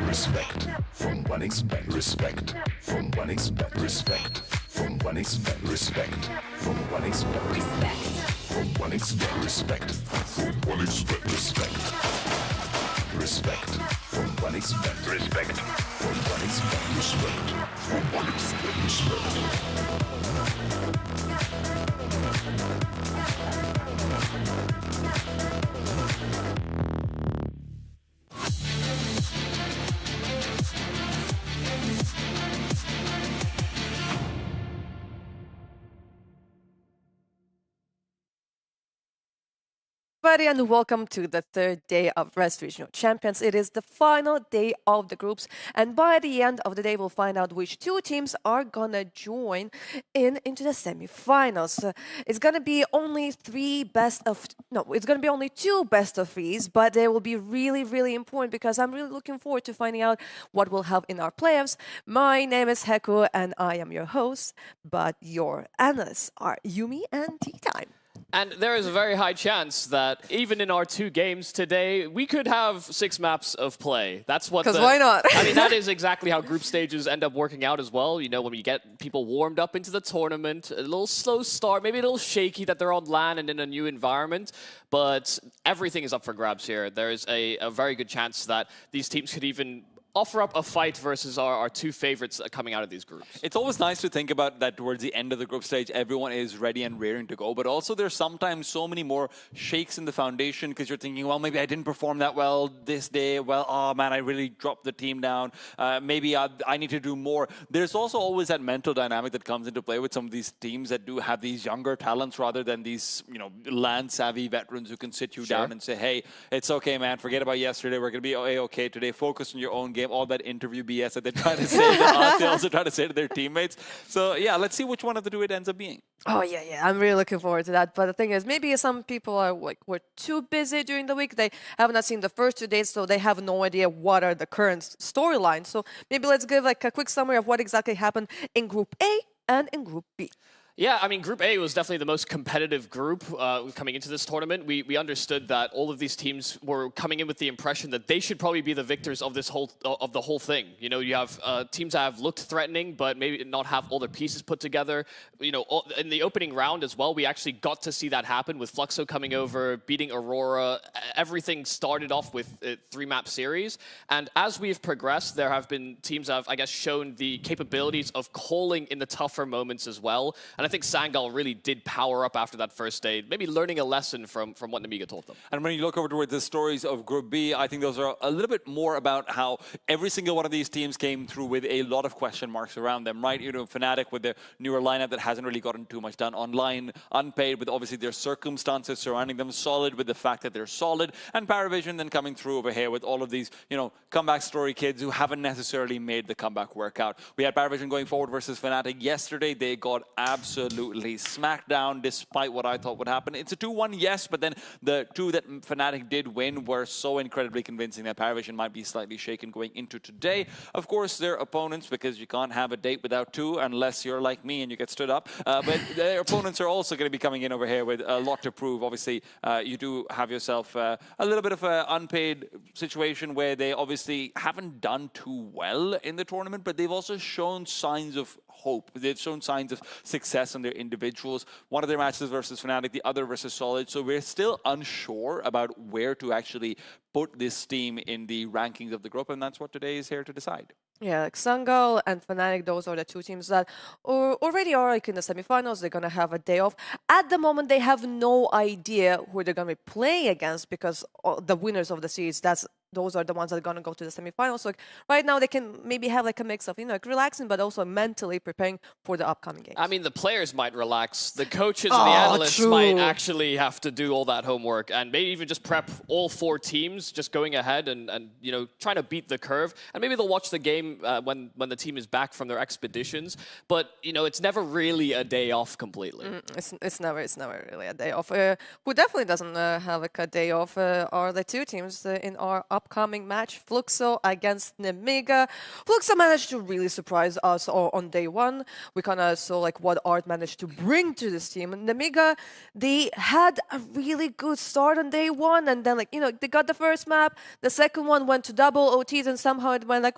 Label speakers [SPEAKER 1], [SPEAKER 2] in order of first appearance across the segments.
[SPEAKER 1] Respect from 1xBet. Respect from 1xBet. Respect from 1xBet. Respect from 1xBet. Respect from 1xBet. Respect from 1xBet. Respect. Respect from 1xBet. Respect from 1xBet. Respect from 1xBet. Respect.
[SPEAKER 2] Everybody, and welcome to the third day of RES Regional Champions. It is the final day of the groups, and by the end of the day, we'll find out which two teams are gonna join into the semifinals. It's gonna be only it's gonna be only two best of threes, but they will be really, really important because I'm really looking forward to finding out what we'll have in our playoffs. My name is Heku, and I am your host, but your analysts are Yumi and Tea Time.
[SPEAKER 3] And there is a very high chance that even in our 2 games today, we could have 6 maps of play. That's what.
[SPEAKER 2] Because why not?
[SPEAKER 3] I mean, that is exactly how group stages end up working out as well. You know, when you get people warmed up into the tournament, a little slow start, maybe a little shaky that they're on LAN and in a new environment, but everything is up for grabs here. There is a very good chance that these teams could even offer up a fight versus our 2 favorites coming out of these groups.
[SPEAKER 4] It's always nice to think about that towards the end of the group stage, everyone is ready and raring to go. But also there's sometimes so many more shakes in the foundation because you're thinking, well, maybe I didn't perform that well this day. Well, oh man, I really dropped the team down. Maybe I need to do more. There's also always that mental dynamic that comes into play with some of these teams that do have these younger talents rather than these, you know, LAN-savvy veterans who can sit you down and say, hey, it's okay, man. Forget about yesterday. We're going to be okay today. Focus on your own game. All that interview BS that they try to say to us, they also try to say to their teammates. So yeah, let's see which one of the 2 it ends up being.
[SPEAKER 2] Oh yeah, I'm really looking forward to that. But the thing is, maybe some people are were too busy during the week. They have not seen the first 2 days, so they have no idea what are the current storylines. So maybe let's give like a quick summary of what exactly happened in Group A and in Group B.
[SPEAKER 3] Yeah, I mean, Group A was definitely the most competitive group coming into this tournament. We understood that all of these teams were coming in with the impression that they should probably be the victors of this the whole thing. You know, you have teams that have looked threatening, but maybe not have all their pieces put together. You know, in the opening round as well, we actually got to see that happen with Fluxo coming over, beating Aurora. Everything started off with a 3-map series, and as we've progressed, there have been teams that have, I guess, shown the capabilities of calling in the tougher moments as well. And I think Sangal really did power up after that first day, maybe learning a lesson from what Nemiga told them.
[SPEAKER 4] And when you look over towards the stories of Group B, I think those are a little bit more about how every single one of these teams came through with a lot of question marks around them, right? You know, Fnatic with their newer lineup that hasn't really gotten too much done online, unpaid, with obviously their circumstances surrounding them, solid with the fact that they're solid, and Paravision then coming through over here with all of these, you know, comeback story kids who haven't necessarily made the comeback work out. We had Paravision going forward versus Fnatic yesterday. They got absolutely smacked down despite what I thought would happen. It's a 2-1, yes, but then the 2 that Fnatic did win were so incredibly convincing that Paravision might be slightly shaken going into today. Of course, their opponents, because you can't have a date without 2 unless you're like me and you get stood up, but their opponents are also going to be coming in over here with a lot to prove. Obviously, you do have yourself a little bit of an unpaid situation where they obviously haven't done too well in the tournament, but they've also shown signs of hope. They've shown signs of success in their individuals. One of their matches versus Fnatic, the other versus Solid. So we're still unsure about where to actually put this team in the rankings of the group, and that's what today is here to decide.
[SPEAKER 2] Yeah, like Sangal and Fnatic, those are the 2 teams that already are like in the semifinals. They're going to have a day off. At the moment, they have no idea who they're going to be playing against because the winners of the series, those are the ones that are going to go to the semifinals. So like, right now, they can maybe have like a mix of, you know, like relaxing, but also mentally preparing for the upcoming games.
[SPEAKER 3] I mean, the players might relax. The coaches and the analysts might actually have to do all that homework and maybe even just prep all 4 teams just going ahead and you know, trying to beat the curve. And maybe they'll watch the game when the team is back from their expeditions. But, you know, it's never really a day off completely.
[SPEAKER 2] It's never really a day off. Who definitely doesn't have like a day off are the 2 teams in our upcoming match, Fluxo against Nemiga. Fluxo managed to really surprise us on day 1. We kind of saw like what Art managed to bring to this team. And Nemiga, they had a really good start on day 1, and then like, you know, they got the first map, the second one went to double OTs, and somehow it went like,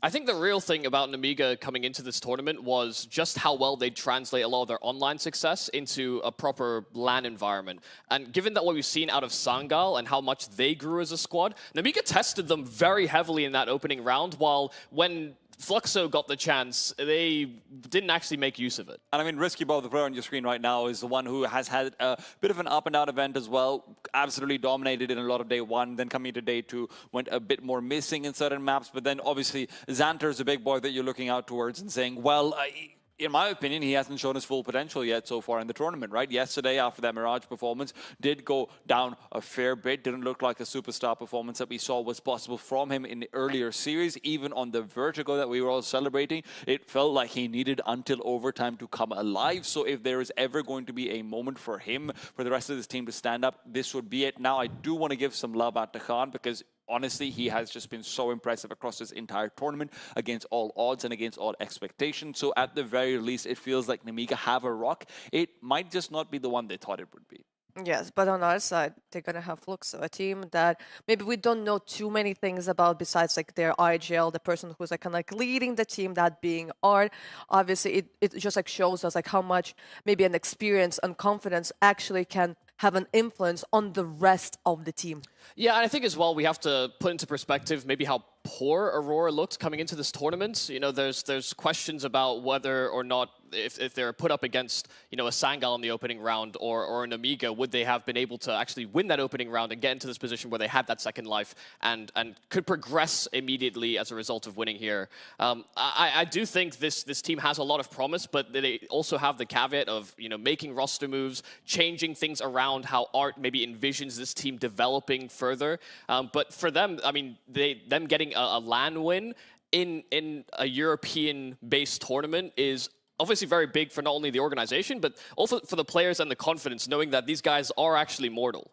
[SPEAKER 3] I think the real thing about Nemiga coming into this tournament was just how well they translate a lot of their online success into a proper LAN environment. And given that what we've seen out of Sangal and how much they grew as a squad, Nemiga tested them very heavily in that opening round, while when Fluxo got the chance, they didn't actually make use of it.
[SPEAKER 4] And I mean, Risky Ball, the player on your screen right now, is the one who has had a bit of an up-and-down event as well. Absolutely dominated in a lot of day 1, then coming to day 2, went a bit more missing in certain maps. But then obviously, Xanter is a big boy that you're looking out towards and saying, well, in my opinion, he hasn't shown his full potential yet so far in the tournament, right? Yesterday, after that Mirage performance, did go down a fair bit. Didn't look like a superstar performance that we saw was possible from him in the earlier series. Even on the Vertigo that we were all celebrating, it felt like he needed until overtime to come alive. So if there is ever going to be a moment for him, for the rest of this team to stand up, this would be it. Now, I do want to give some love out to Khan because honestly, he has just been so impressive across this entire tournament against all odds and against all expectations. So at the very least, it feels like Nemiga have a rock. It might just not be the one they thought it would be.
[SPEAKER 2] Yes, but on our side, they're gonna have Fluxo, a team that maybe we don't know too many things about besides like their IGL, the person who's like kind of like leading the team, that being Art. Obviously, it just like shows us like how much maybe an experience and confidence actually can have an influence on the rest of the team.
[SPEAKER 3] Yeah, and I think as well we have to put into perspective maybe how poor Aurora looked coming into this tournament. You know, there's questions about whether or not if they're put up against, you know, a Sangal in the opening round or an Nemiga, would they have been able to actually win that opening round and get into this position where they had that second life and could progress immediately as a result of winning here. I do think this team has a lot of promise, but they also have the caveat of, you know, making roster moves, changing things around how Art maybe envisions this team developing further. But for them, I mean, them getting a LAN win in a European-based tournament is obviously very big for not only the organization, but also for the players and the confidence, knowing that these guys are actually mortal.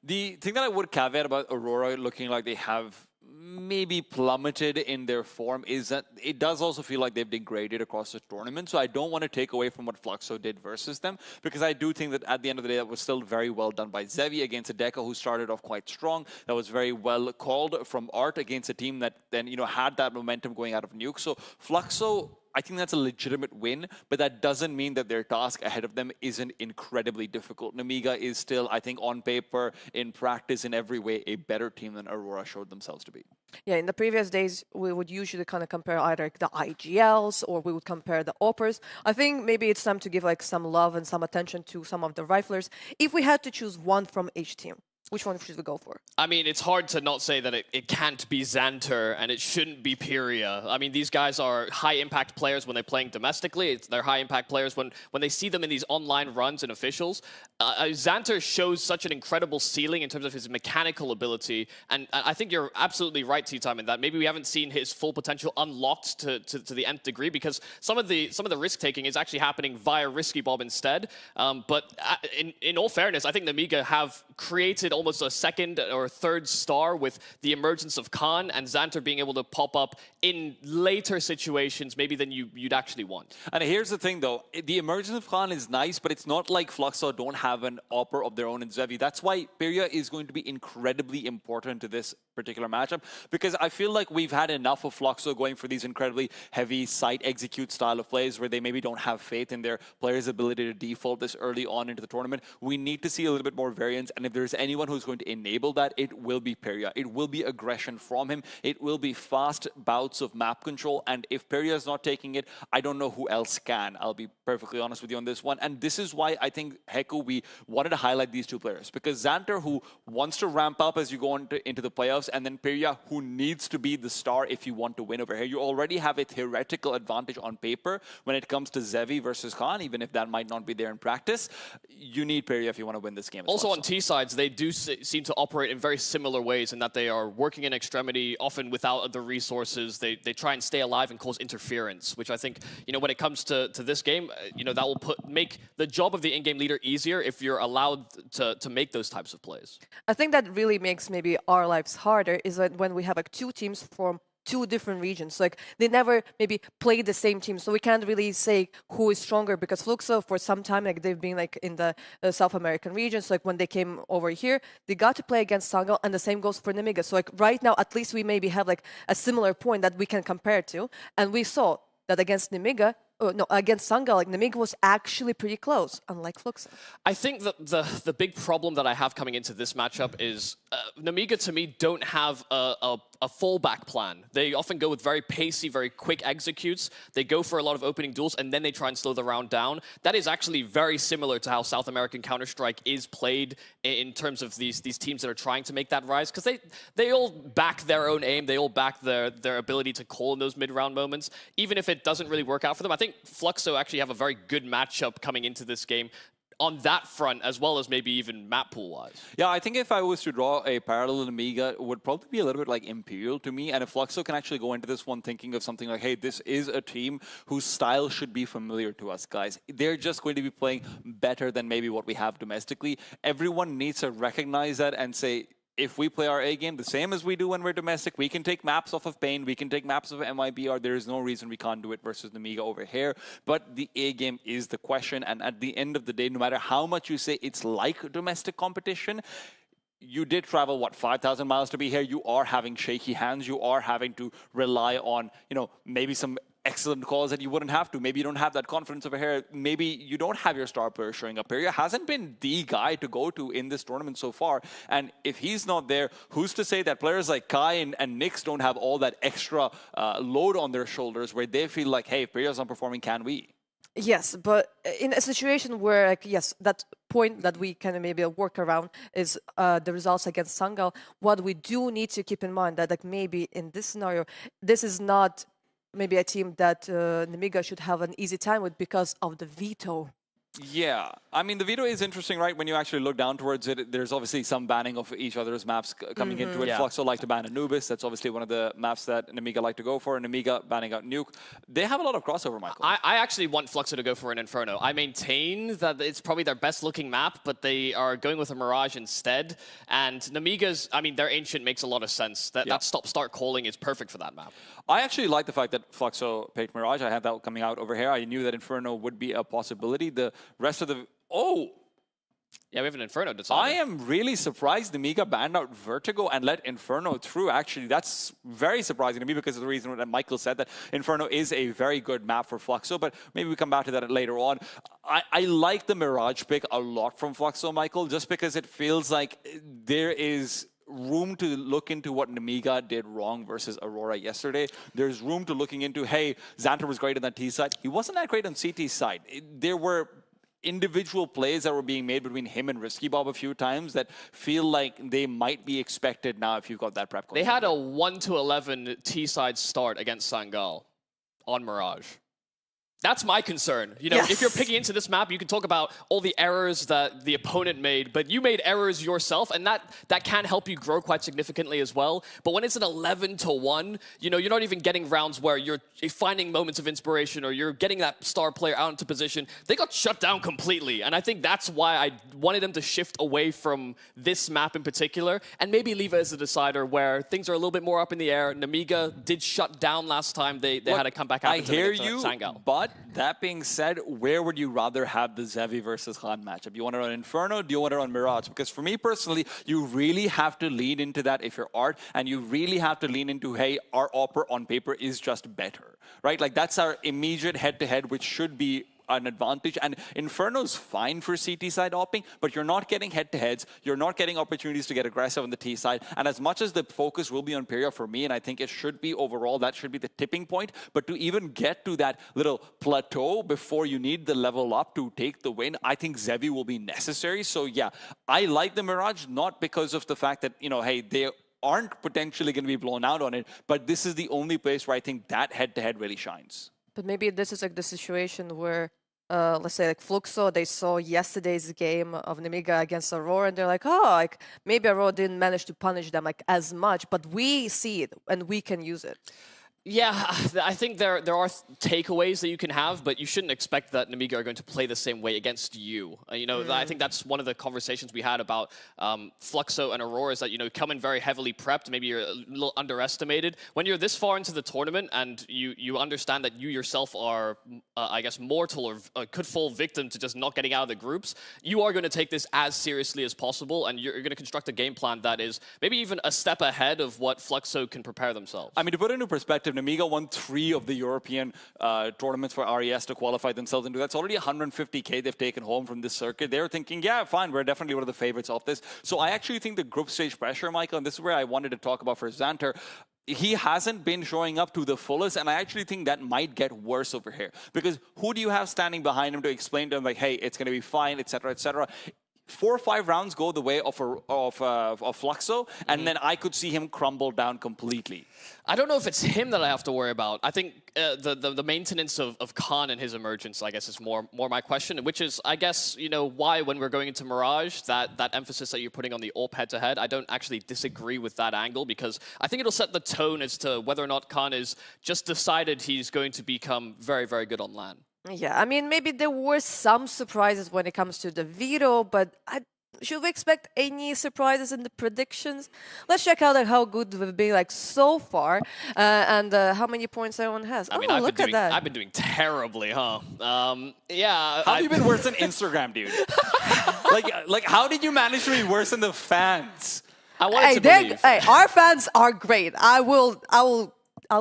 [SPEAKER 4] The thing that I would caveat about Aurora looking like they have maybe plummeted in their form is that it does also feel like they've degraded across the tournament. So I don't want to take away from what Fluxo did versus them, because I do think that at the end of the day, that was still very well done by Zevi against a Deca who started off quite strong. That was very well called from Art against a team that then, you know, had that momentum going out of Nuke. So Fluxo, I think that's a legitimate win, but that doesn't mean that their task ahead of them isn't incredibly difficult. Nemiga is still, I think, on paper, in practice, in every way, a better team than Aurora showed themselves to be.
[SPEAKER 2] Yeah, in the previous days, we would usually kind of compare either the IGLs or we would compare the Oppers. I think maybe it's time to give like some love and some attention to some of the riflers. If we had to choose one from each team, which one should we go for?
[SPEAKER 3] I mean, it's hard to not say that it can't be Xanter and it shouldn't be Pyria. I mean, these guys are high-impact players when they're playing domestically. They're high-impact players when they see them in these online runs and officials. Xanter shows such an incredible ceiling in terms of his mechanical ability, and I think you're absolutely right, T-Time, in that maybe we haven't seen his full potential unlocked to the nth degree, because some of the risk-taking is actually happening via Risky Bob instead. But in all fairness, I think Nemiga have created almost a second or third star with the emergence of Khan and Xanter being able to pop up in later situations maybe than you'd actually want.
[SPEAKER 4] And here's the thing though, the emergence of Khan is nice, but it's not like Fluxo don't have an Opper of their own in Zevi. That's why Pyria is going to be incredibly important to this particular matchup, because I feel like we've had enough of Fluxo going for these incredibly heavy site execute style of plays where they maybe don't have faith in their players' ability to default this early on into the tournament. We need to see a little bit more variance, and if there's anyone who's going to enable that, it will be Pyria. It will be aggression from him. It will be fast bouts of map control, and if Pyria is not taking it, I don't know who else can. I'll be perfectly honest with you on this one, and this is why I think, Heku, we wanted to highlight these two players, because Xanter, who wants to ramp up as you go into the playoffs, and then Pyria, who needs to be the star if you want to win over here. You already have a theoretical advantage on paper when it comes to Zevi versus Khan, even if that might not be there in practice. You need Pyria if you want to win this game.
[SPEAKER 3] Also on T sides, they do seem to operate in very similar ways in that they are working in extremity, often without the resources. They try and stay alive and cause interference, which I think, you know, when it comes to this game, you know, that will make the job of the in-game leader easier if you're allowed to make those types of plays.
[SPEAKER 2] I think that really makes maybe our lives harder is when we have like two teams from two different regions. Like they never maybe play the same team, so we can't really say who is stronger, because Fluxo for some time like they've been like in the South American regions. So, like when they came over here, they got to play against Sangal, and the same goes for Nemiga. So like right now, at least we maybe have like a similar point that we can compare to, and we saw that against Nemiga. Against Sangal, like Nemiga was actually pretty close, unlike Fluxo.
[SPEAKER 3] I think that the big problem that I have coming into this matchup is Nemiga, to me, don't have a fallback plan. They often go with very pacey, very quick executes. They go for a lot of opening duels, and then they try and slow the round down. That is actually very similar to how South American Counter-Strike is played in terms of these teams that are trying to make that rise, because they all back their own aim. They all back their ability to call in those mid-round moments, even if it doesn't really work out for them. I think Fluxo actually have a very good matchup coming into this game on that front, as well as maybe even map pool-wise.
[SPEAKER 4] Yeah, I think if I was to draw a parallel to Nemiga, it would probably be a little bit like Imperial to me. And if Fluxo can actually go into this one thinking of something like, hey, this is a team whose style should be familiar to us, guys. They're just going to be playing better than maybe what we have domestically. Everyone needs to recognize that and say, if we play our A game the same as we do when we're domestic, we can take maps off of Pain, we can take maps of MIBR. There is no reason we can't do it versus Nemiga over here. But the A game is the question. And at the end of the day, no matter how much you say it's like domestic competition, you did travel, what, 5,000 miles to be here. You are having shaky hands. You are having to rely on, maybe some excellent calls that you wouldn't have to. Maybe you don't have that confidence over here. Maybe you don't have your star player showing up. Peria hasn't been the guy to go to in this tournament so far. And if he's not there, who's to say that players like Kai and Nyx don't have all that extra load on their shoulders where they feel like, hey, if Peria's not performing, can we?
[SPEAKER 2] Yes, but in a situation where, like, yes, that point that we can maybe work around is the results against Sangal, what we do need to keep in mind that, like, maybe in this scenario, this is not maybe a team that Nemiga should have an easy time with because of the veto.
[SPEAKER 4] Yeah, I mean, the veto is interesting, right? When you actually look down towards it, there's obviously some banning of each other's maps coming into it.
[SPEAKER 3] Yeah.
[SPEAKER 4] Fluxo like to ban Anubis. That's obviously one of the maps that Nemiga like to go for. Nemiga banning out Nuke. They have a lot of crossover, Michael.
[SPEAKER 3] I actually want Fluxo to go for an Inferno. I maintain that it's probably their best looking map, but they are going with a Mirage instead. And Nemiga's, I mean, their Ancient makes a lot of sense. That stop-start calling is perfect for that map.
[SPEAKER 4] I actually like the fact that Fluxo picked Mirage. I had that coming out over here. I knew that Inferno would be a possibility. The rest of the... Oh!
[SPEAKER 3] Yeah, we have an Inferno decided.
[SPEAKER 4] I am really surprised Nemiga banned out Vertigo and let Inferno through. Actually, that's very surprising to me because of the reason that Michael said that Inferno is a very good map for Fluxo, but maybe we come back to that later on. I like the Mirage pick a lot from Fluxo, Michael, just because it feels like there is room to look into what Nemiga did wrong versus Aurora yesterday. There's room to looking into, hey, Xanter was great on that T side. He wasn't that great on CT side. There were individual plays that were being made between him and Risky Bob a few times that feel like they might be expected now if you've got that prep.
[SPEAKER 3] They had a 1-11 T-side start against Sangal on Mirage. That's my concern. You know, if you're picking into this map, you can talk about all the errors that the opponent made, but you made errors yourself, and that can help you grow quite significantly as well. But when it's an 11-1, you know, you're not even getting rounds where you're finding moments of inspiration or you're getting that star player out into position. They got shut down completely, and I think that's why I wanted them to shift away from this map in particular, and maybe leave it as a decider where things are a little bit more up in the air. Nemiga did shut down last time. They had to come back out.
[SPEAKER 4] I hear you, but that being said, where would you rather have the Zevi versus Khan matchup? You want it on Inferno? Do you want it on Mirage? Because for me personally, you really have to lean into that if you're Art, and you really have to lean into, hey, our Opera on paper is just better, right? Like, that's our immediate head-to-head, which should be an advantage. And Inferno's fine for CT side opping, but you're not getting head-to-heads. You're not getting opportunities to get aggressive on the T side. And as much as the focus will be on Peria for me, and I think it should be overall, that should be the tipping point. But to even get to that little plateau before you need the level up to take the win, I think Zevi will be necessary. So yeah, I like the Mirage, not because of the fact that, you know, hey, they aren't potentially going to be blown out on it, but this is the only place where I think that head-to-head really shines.
[SPEAKER 2] But maybe this is like the situation where, let's say, like Fluxo, they saw yesterday's game of Nemiga against Aurora, and they're like, oh, like maybe Aurora didn't manage to punish them like as much, but we see it and we can use it.
[SPEAKER 3] Yeah, I think there are takeaways that you can have, but you shouldn't expect that Nemiga are going to play the same way against you. You know, I think that's one of the conversations we had about Fluxo and Aurora is that, you know, come in very heavily prepped, maybe you're a little underestimated. When you're this far into the tournament and you understand that you yourself are, I guess, mortal or could fall victim to just not getting out of the groups, you are going to take this as seriously as possible, and you're going to construct a game plan that is maybe even a step ahead of what Fluxo can prepare themselves.
[SPEAKER 4] I mean, to put it into perspective, Nemiga won 3 of the European tournaments for RES to qualify themselves into. That's already 150K they've taken home from this circuit. They're thinking, yeah, fine, we're definitely one of the favorites of this. So I actually think the group stage pressure, Michael, and this is where I wanted to talk about for Xanter, he hasn't been showing up to the fullest, and I actually think that might get worse over here. Because who do you have standing behind him to explain to him, like, hey, it's going to be fine, etc., etc.? 4 or 5 rounds go the way of Fluxo, and then I could see him crumble down completely.
[SPEAKER 3] I don't know if it's him that I have to worry about. I think the maintenance of Khan and his emergence, I guess, is more my question, which is, I guess, you know, why when we're going into Mirage, that emphasis that you're putting on the AWP head-to-head, I don't actually disagree with that angle, because I think it'll set the tone as to whether or not Khan is just decided he's going to become very, very good on LAN.
[SPEAKER 2] Yeah, I mean, maybe there were some surprises when it comes to the veto, but Should we expect any surprises in the predictions? Let's check out how good we've been so far, and how many points everyone has.
[SPEAKER 3] I mean,
[SPEAKER 2] Look at that!
[SPEAKER 3] I've been doing terribly, huh? Yeah.
[SPEAKER 4] How have you been worse than Instagram, dude? like, how did you manage to be worse than the fans?
[SPEAKER 3] I wanted to believe.
[SPEAKER 2] Hey, our fans are great. I will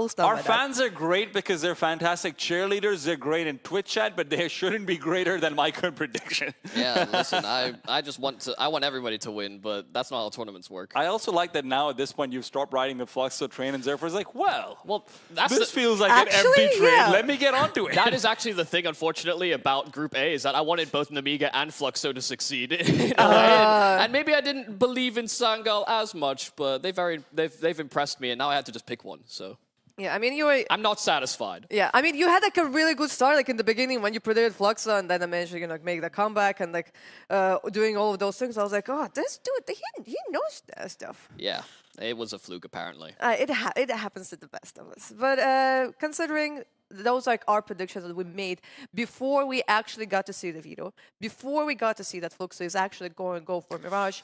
[SPEAKER 2] stand
[SPEAKER 4] Our
[SPEAKER 2] by that.
[SPEAKER 4] fans are great because they're fantastic cheerleaders. They're great in Twitch chat, but they shouldn't be greater than my current prediction.
[SPEAKER 3] Yeah, listen, I just want everybody to win, but that's not how tournaments work.
[SPEAKER 4] I also like that now at this point you've stopped riding the Fluxo train and Zerfer's like, well,
[SPEAKER 3] that's
[SPEAKER 4] this feels like
[SPEAKER 2] Actually,
[SPEAKER 4] an empty train.
[SPEAKER 2] yeah.
[SPEAKER 4] Let me get onto it.
[SPEAKER 3] That is actually the thing, unfortunately, about Group A, is that I wanted both Nemiga and Fluxo to succeed in a way. And maybe I didn't believe in Sangal as much, but they've impressed me, and now I had to just pick one. So
[SPEAKER 2] Yeah, I mean, you were.
[SPEAKER 3] I'm not satisfied.
[SPEAKER 2] Yeah, I mean, you had a really good start in the beginning when you predicted Fluxo, and then I managed to make the comeback and doing all of those things. I was like, oh, this dude, he knows that stuff.
[SPEAKER 3] Yeah, it was a fluke apparently.
[SPEAKER 2] It happens to the best of us. But considering those our predictions that we made before we actually got to see the Veto, before we got to see that Fluxo is actually going to go for Mirage,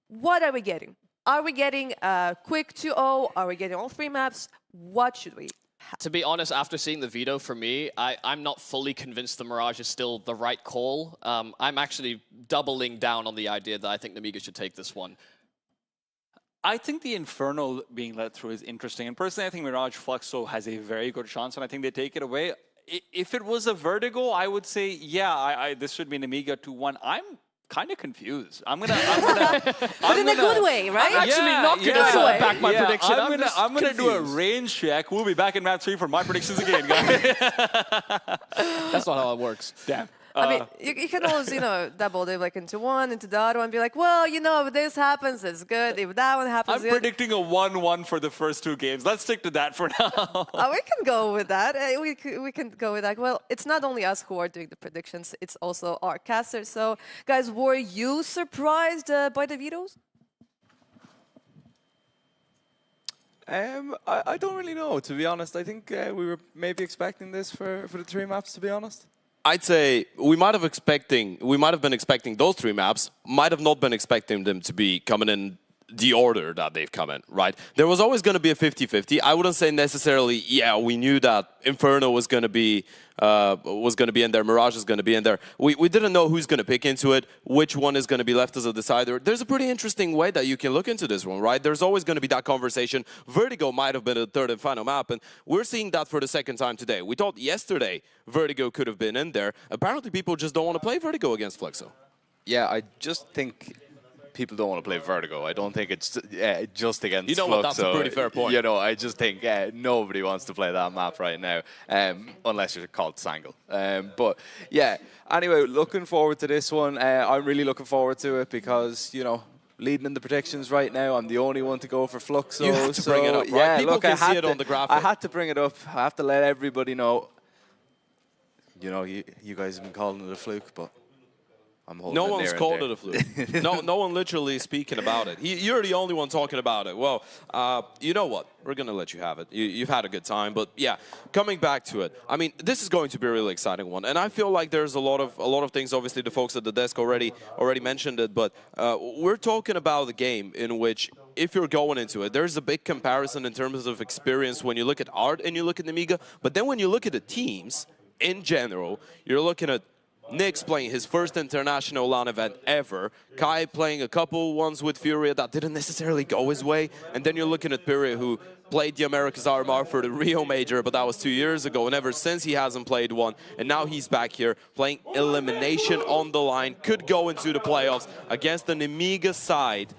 [SPEAKER 2] what are we getting? Are we getting a quick 2-0? Are we getting all 3 maps? What should we have?
[SPEAKER 3] To be honest, after seeing the Veto, for me, I'm not fully convinced the Mirage is still the right call. I'm actually doubling down on the idea that I think Nemiga should take this one.
[SPEAKER 4] I think the Inferno being let through is interesting. And personally, I think Mirage Fluxo has a very good chance, and I think they take it away. If it was a Vertigo, I would say, yeah, this should be Nemiga 2-1. I'm kind of confused. But
[SPEAKER 2] in a good way, right?
[SPEAKER 3] I'm actually not going to back my prediction.
[SPEAKER 4] I'm gonna do a range check. We'll be back in map 3 for my predictions again, guys.
[SPEAKER 3] That's not how it works.
[SPEAKER 4] Damn.
[SPEAKER 2] I mean, you can always, double dip into one, into the other one, and be like, well, if this happens, it's good. If that one happens,
[SPEAKER 4] I'm predicting a 1-1 for the first 2 games. Let's stick to that for now.
[SPEAKER 2] We can go with that. We can go with that. Well, it's not only us who are doing the predictions, it's also our casters. So, guys, were you surprised by the vetoes?
[SPEAKER 5] I don't really know, to be honest. I think we were maybe expecting this for the 3 maps, to be honest.
[SPEAKER 6] I'd say we might have been expecting those 3 maps, might have not been expecting them to be coming in the order that they've come in, right? There was always going to be a 50-50. I wouldn't say necessarily, yeah, we knew that Inferno was going to be in there, Mirage is going to be in there. We didn't know who's going to pick into it, which one is going to be left as a decider. There's a pretty interesting way that you can look into this one, right? There's always going to be that conversation. Vertigo might have been the 3rd and final map, and we're seeing that for the 2nd time today. We thought yesterday Vertigo could have been in there. Apparently people just don't want to play Vertigo against Fluxo.
[SPEAKER 7] Yeah, I just think people don't want to play Vertigo. I don't think it's just against Fluxo.
[SPEAKER 6] That's a pretty fair point.
[SPEAKER 7] I just think nobody wants to play that map right now, unless you're called Sangal. But yeah, anyway, looking forward to this one. I'm really looking forward to it because, leading in the predictions right now, I'm the only one to go for Fluxo.
[SPEAKER 6] You have to bring it up, right?
[SPEAKER 7] Yeah,
[SPEAKER 6] People can see it on the graphic.
[SPEAKER 7] I had to bring it up. I have to let everybody know. You guys have been calling it a fluke, but
[SPEAKER 6] no one's called it a fluke. no one literally speaking about it. You're the only one talking about it. Well, you know what? We're going to let you have it. You've had a good time. But yeah, coming back to it, I mean, this is going to be a really exciting one. And I feel like there's a lot of things. Obviously, the folks at the desk already mentioned it. But we're talking about the game in which, if you're going into it, there's a big comparison in terms of experience when you look at Art and you look at Nemiga. But then when you look at the teams in general, you're looking at Nyx playing his first international LAN event ever. Kai playing a couple ones with Furia that didn't necessarily go his way. And then you're looking at Pyria, who played the Americas RMR for the Rio Major, but that was 2 years ago. And ever since, he hasn't played one. And now he's back here playing elimination on the line. Could go into the playoffs against the Nemiga side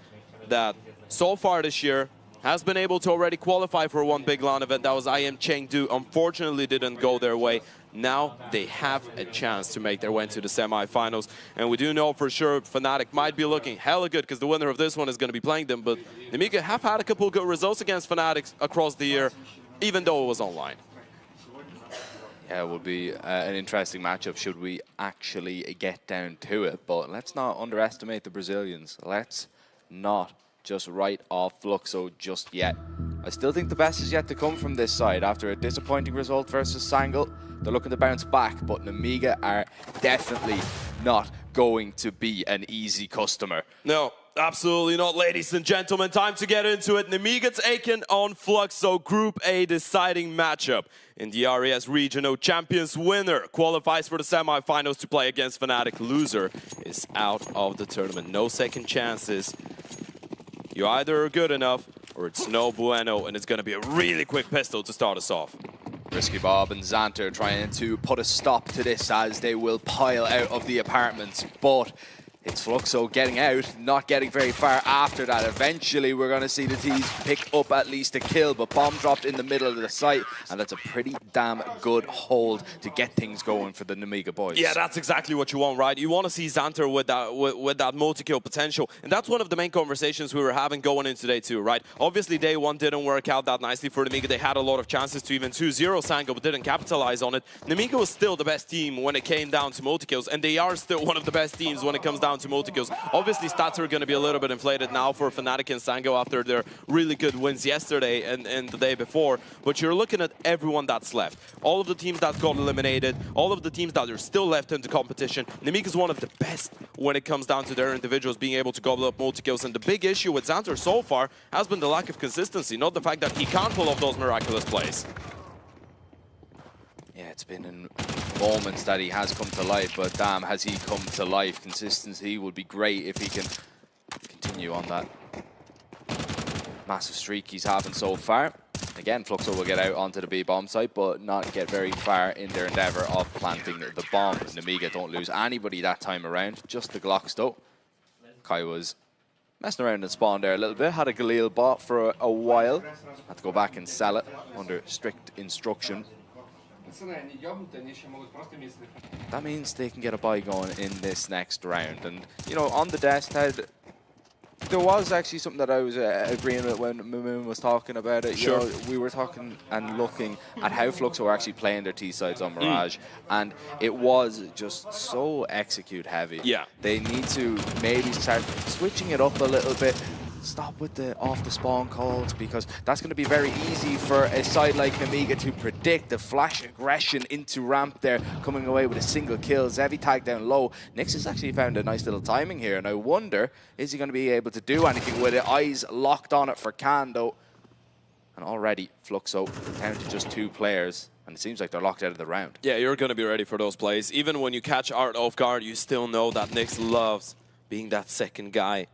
[SPEAKER 6] that so far this year has been able to already qualify for one big LAN event. That was IM Chengdu. Unfortunately, didn't go their way. Now they have a chance to make their way to the semifinals. And we do know for sure Fnatic might be looking hella good because the winner of this one is going to be playing them. But Nemiga have had a couple of good results against Fnatic across the year, even though it was online.
[SPEAKER 7] Yeah, it will be an interesting matchup should we actually get down to it. But let's not underestimate the Brazilians. Let's not just write off Fluxo just yet. I still think the best is yet to come from this side. After a disappointing result versus Sangle, they're looking to bounce back, but Nemiga are definitely not going to be an easy customer.
[SPEAKER 6] No, absolutely not, ladies and gentlemen. Time to get into it. Nemiga taking on Fluxo, Group A deciding matchup. In the RES Regional Champions, winner qualifies for the semifinals to play against Fnatic. Loser is out of the tournament. No second chances. You either are good enough or it's no bueno, and it's going to be a really quick pistol to start us off.
[SPEAKER 7] Risky Bob and Xanter trying to put a stop to this as they will pile out of the apartments, but it's Fluxo getting out, not getting very far after that. Eventually, we're going to see the T's pick up at least a kill, but bomb dropped in the middle of the site, and that's a pretty damn good hold to get things going for the Nemiga boys.
[SPEAKER 6] Yeah, that's exactly what you want, right? You want to see Xanter with that multi-kill potential, and that's one of the main conversations we were having going into day 2, right? Obviously, day 1 didn't work out that nicely for Nemiga. They had a lot of chances to even 2-0 Sango, but didn't capitalize on it. Nemiga was still the best team when it came down to multi-kills, and they are still one of the best teams when it comes down to multi-kills. Obviously, stats are going to be a little bit inflated now for Fnatic and Sango after their really good wins yesterday and the day before, but you're looking at everyone that's left. All of the teams that got eliminated, all of the teams that are still left in the competition. Nemiga is one of the best when it comes down to their individuals being able to gobble up multi-kills, and the big issue with Xanter so far has been the lack of consistency, not the fact that he can't pull off those miraculous plays.
[SPEAKER 7] Yeah, it's been in moments that he has come to life, but damn, has he come to life. Consistency would be great if he can continue on that massive streak he's having so far. Again, Fluxo will get out onto the B bomb site, but not get very far in their endeavor of planting the bomb. Nemiga don't lose anybody that time around, just the Glocks though. Kai was messing around in spawn there a little bit, had a Galil bot for a while, had to go back and sell it under strict instruction. That means they can get a buy going in this next round. And, you know, on the desk head, there was actually something that I was agreeing with when Mamoon was talking about it.
[SPEAKER 6] Sure.
[SPEAKER 7] You know, we were talking and looking at how Fluxo were actually playing their T-sides on Mirage, and it was just so execute heavy.
[SPEAKER 6] Yeah.
[SPEAKER 7] They need to maybe start switching it up a little bit. Stop with the off-the-spawn calls, because that's going to be very easy for a side like Nemiga to predict. The flash aggression into ramp there, coming away with a single kill. Zevi tagged down low. Nyx has actually found a nice little timing here, and I wonder, is he going to be able to do anything with it? Eyes locked on it for Kando. And already, Fluxo down to just 2 players, and it seems like they're locked out of the round.
[SPEAKER 6] Yeah, you're going to be ready for those plays. Even when you catch Art off guard, you still know that Nyx loves being that second guy.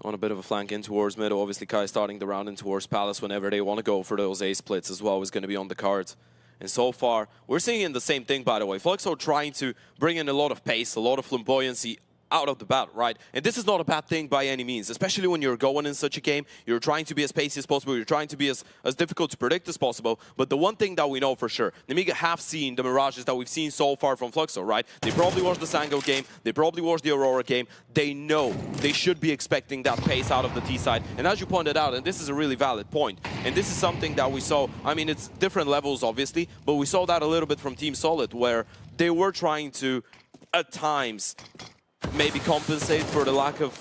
[SPEAKER 6] On a bit of a flank in towards middle. Obviously, Kai starting the round in towards Palace whenever they want to go for those A splits as well is going to be on the cards. And so far, we're seeing the same thing, by the way. Fluxo trying to bring in a lot of pace, a lot of flamboyancy out of the bat, right? And this is not a bad thing by any means, especially when you're going in such a game. You're trying to be as pacey as possible. You're trying to be as difficult to predict as possible. But the one thing that we know for sure, Nemiga have seen the Mirages that we've seen so far from Fluxo, right? They probably watched the Sango game. They probably watched the Aurora game. They know they should be expecting that pace out of the T side. And as you pointed out, and this is a really valid point, and this is something that we saw, I mean, it's different levels, obviously, but we saw that a little bit from Team Solid, where they were trying to, at times, maybe compensate for the lack of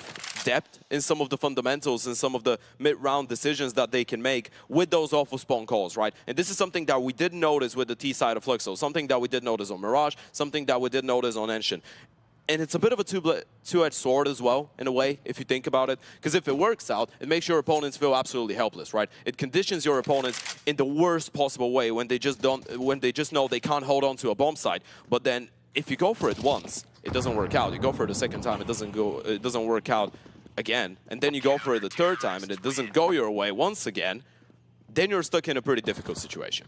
[SPEAKER 6] depth in some of the fundamentals and some of the mid-round decisions that they can make with those awful spawn calls, right? And this is something that we did notice with the T side of Fluxo, something that we did notice on Mirage, something that we did notice on Enshin. And it's a bit of a two-edged sword as well, in a way, if you think about it. Because if it works out, it makes your opponents feel absolutely helpless, right? It conditions your opponents in the worst possible way when they just know they can't hold on to a bomb site. But then if you go for it once, it doesn't work out. You go for it a second time, it doesn't work out again. And then you go for it the third time and it doesn't go your way once again, then you're stuck in a pretty difficult situation.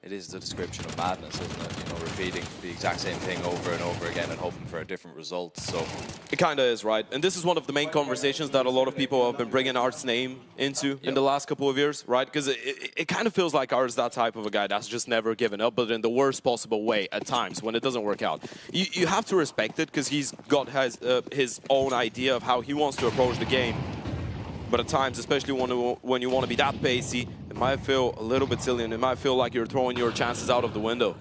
[SPEAKER 7] It is the description of madness, isn't it? You know, repeating the exact same thing over and over again and hoping for a different result. So
[SPEAKER 6] it kind of is, right? And this is one of the main conversations that a lot of people have been bringing Art's name into in the last couple of years, right? Because it kind of feels like Art's that type of a guy that's just never given up, but in the worst possible way at times when it doesn't work out. You have to respect it because he's got his own idea of how he wants to approach the game. But at times, especially when you want to be that pacey, it might feel a little bit silly and it might feel like you're throwing your chances out of the window.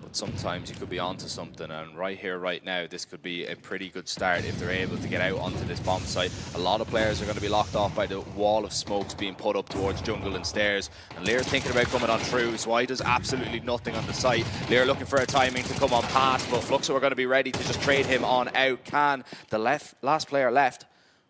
[SPEAKER 7] but sometimes you could be onto something, and right here, right now, this could be a pretty good start if they're able to get out onto this bomb site. A lot of players are going to be locked off by the wall of smokes being put up towards jungle and stairs, and Lear thinking about coming on through. Zwei does absolutely nothing on the site. Lear looking for a timing to come on past, but Fluxo are going to be ready to just trade him on out. Can, the last player left,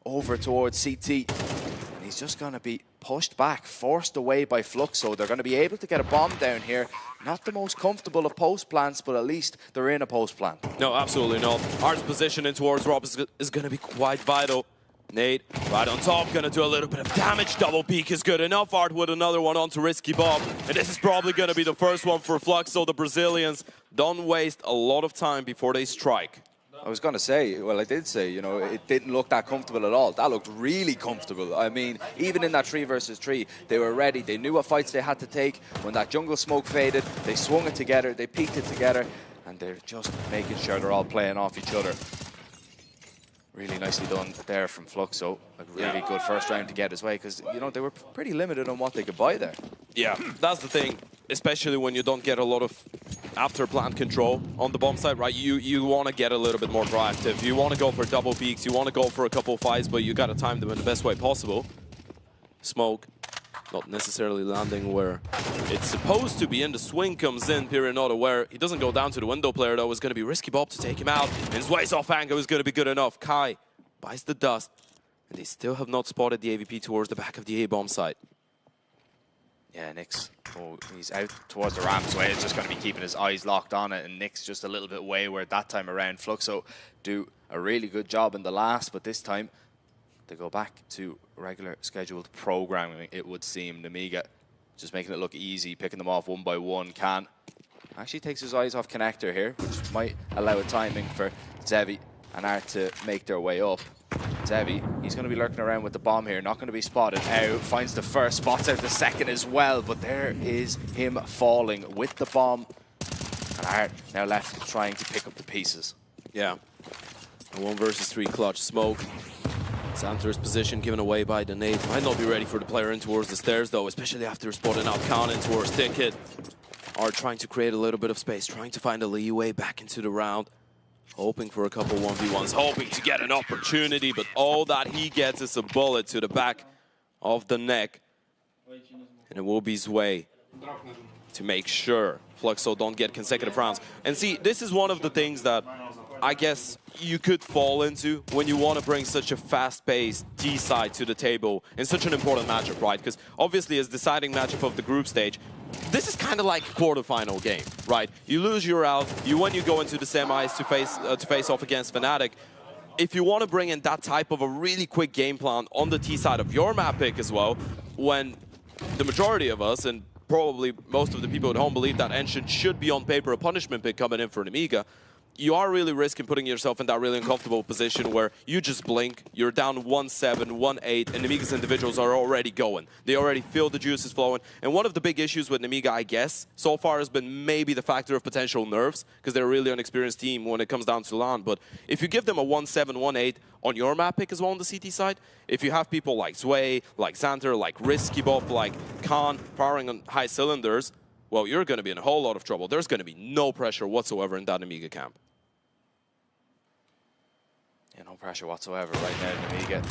[SPEAKER 7] over towards CT, and he's just going to be pushed back, forced away by Fluxo. They're going to be able to get a bomb down here. Not the most comfortable of post plants, but at least they're in a post plant.
[SPEAKER 6] No, absolutely not. Art's positioning towards Rob is going to be quite vital. Nade right on top, going to do a little bit of damage. Double peek is good enough. Art with another one onto Risky Bob. And this is probably going to be the first one for Fluxo. The Brazilians don't waste a lot of time before they strike.
[SPEAKER 7] I was going to say, well, I did say, you know, it didn't look that comfortable at all. That looked really comfortable. I mean, even in that 3 versus 3, they were ready. They knew what fights they had to take. When that jungle smoke faded, they swung it together, they peeked it together, and they're just making sure they're all playing off each other. Really nicely done there from Fluxo. A really good first round to get his way, because, you know, they were pretty limited on what they could buy there.
[SPEAKER 6] Yeah, that's the thing, especially when you don't get a lot of after plant control on the bomb site, right? You want to get a little bit more proactive. You want to go for double peaks, you want to go for a couple of fights, but you got to time them in the best way possible. Smoke, not necessarily landing where it's supposed to be, and the swing comes in, Pyria not aware. He doesn't go down to the window player though. It's going to be Risky Bob to take him out, and Zway's off angle is going to be good enough. Kai buys the dust, and they still have not spotted the AVP towards the back of the A-bomb site.
[SPEAKER 7] Yeah, Nick's, he's out towards the ramp, so he's just going to be keeping his eyes locked on it, and Nick's just a little bit wayward that time around. Fluxo do a really good job in the last, but this time they go back to regular scheduled programming, it would seem. Nemiga just making it look easy, picking them off one by one. Can actually takes his eyes off connector here, which might allow a timing for Zevi and Art to make their way up. Zevi, he's going to be lurking around with the bomb here, not going to be spotted. Out, finds the first, spots out the second as well, but there is him falling with the bomb. And Art now left trying to pick up the pieces.
[SPEAKER 6] Yeah, a 1 versus 3 clutch. Smoke. Santer's position given away by the nade. Might not be ready for the player in towards the stairs though, especially after spotting out Khan in towards Ticket. Art trying to create a little bit of space, trying to find a leeway back into the round. Hoping for a couple 1v1s, hoping to get an opportunity, but all that he gets is a bullet to the back of the neck. And it will be Zwei to make sure Fluxo don't get consecutive rounds. And see, this is one of the things that I guess you could fall into when you want to bring such a fast-paced T side to the table in such an important matchup, right? Because obviously as deciding matchup of the group stage, this is kind of like a quarterfinal game, right? You lose, you're out. When you go into the semis to face off against Fnatic, if you want to bring in that type of a really quick game plan on the T side of your map pick as well, when the majority of us, and probably most of the people at home, believe that Ancient should be on paper a punishment pick coming in for Nemiga, you are really risking putting yourself in that really uncomfortable position where you just blink, you're down 1-7, 1-8, and Nemiga's individuals are already going. They already feel the juices flowing. And one of the big issues with Nemiga, I guess, so far has been maybe the factor of potential nerves, because they're a really unexperienced team when it comes down to LAN. But if you give them a 1-7, 1-8 on your map pick as well on the CT side, if you have people like Zwei, like Xanter, like Risky Bob, like Khan firing on high cylinders, well, you're going to be in a whole lot of trouble. There's going to be no pressure whatsoever in that Nemiga camp.
[SPEAKER 7] Yeah, no pressure whatsoever right now, Nemiga.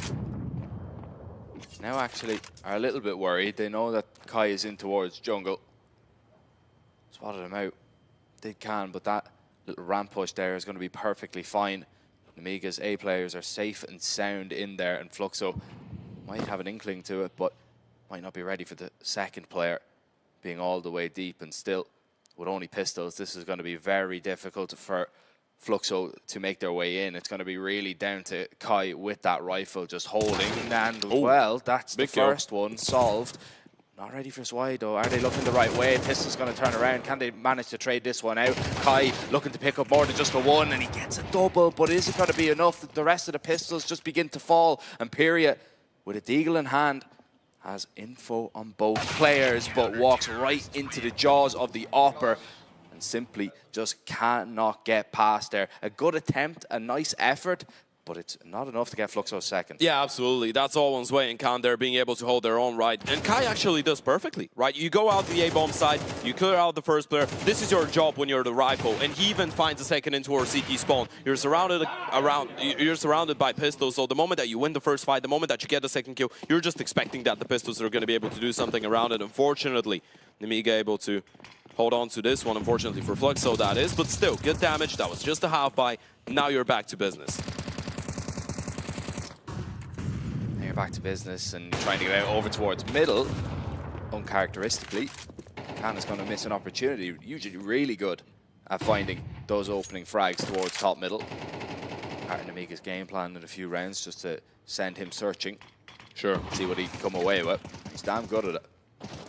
[SPEAKER 7] Now actually are a little bit worried. They know that Kai is in towards jungle. Spotted him out. They can, but that little ramp push there is going to be perfectly fine. Nemiga's A players are safe and sound in there, and Fluxo might have an inkling to it, but might not be ready for the second player being all the way deep, and still with only pistols, this is going to be very difficult for Fluxo to make their way in. It's going to be really down to Kai with that rifle just holding, and well, that's the first one solved. Not ready for Zwei though. Are they looking the right way? Pistol's going to turn around. Can they manage to trade this one out? Kai looking to pick up more than just the one, and he gets a double, but is it going to be enough that the rest of the pistols just begin to fall? And Pyria, with a deagle in hand, has info on both players, but walks right into the jaws of the Opper and simply just cannot get past there. A good attempt, a nice effort, but it's not enough to get Fluxo second.
[SPEAKER 6] Yeah, absolutely. That's all one's way in Khan there, being able to hold their own, right? And Kai actually does perfectly, right? You go out the A-bomb side, you clear out the first player. This is your job when you're the rifle, and he even finds a second into our CT spawn. You're surrounded by pistols, so the moment that you win the first fight, the moment that you get the second kill, you're just expecting that the pistols are going to be able to do something around it. Unfortunately, Nemiga able to hold on to this one, unfortunately for Fluxo that is, but still, good damage. That was just a half buy. Now you're back to business.
[SPEAKER 7] Now you're back to business and trying to get out over towards middle. Uncharacteristically, Khan is going to miss an opportunity. Usually really good at finding those opening frags towards top middle. Part of Nemiga's game plan in a few rounds just to send him searching.
[SPEAKER 6] Sure.
[SPEAKER 7] See what he can come away with. He's damn good at it.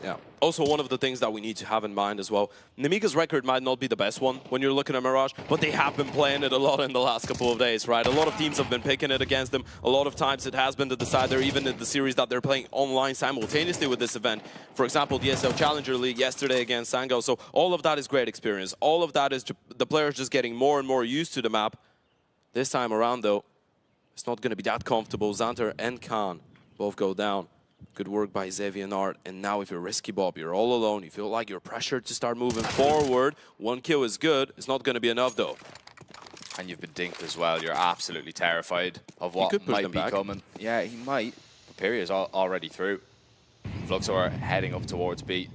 [SPEAKER 6] Yeah. Also, one of the things that we need to have in mind as well, Nemiga's record might not be the best one when you're looking at Mirage, but they have been playing it a lot in the last couple of days, right? A lot of teams have been picking it against them. A lot of times it has been the decider, even in the series that they're playing online simultaneously with this event. For example, the SL Challenger League yesterday against Sango. So all of that is great experience. All of that is the players just getting more and more used to the map. This time around, though, it's not going to be that comfortable. Xanter and Khan both go down. Good work by Xavier and Art. And now if you're Risky Bob, you're all alone. You feel like you're pressured to start moving forward. One kill is good. It's not going to be enough, though.
[SPEAKER 7] And you've been dinked as well. You're absolutely terrified of what might be coming. Yeah, he might. But Piri is already through. Fluxo are heading up towards B.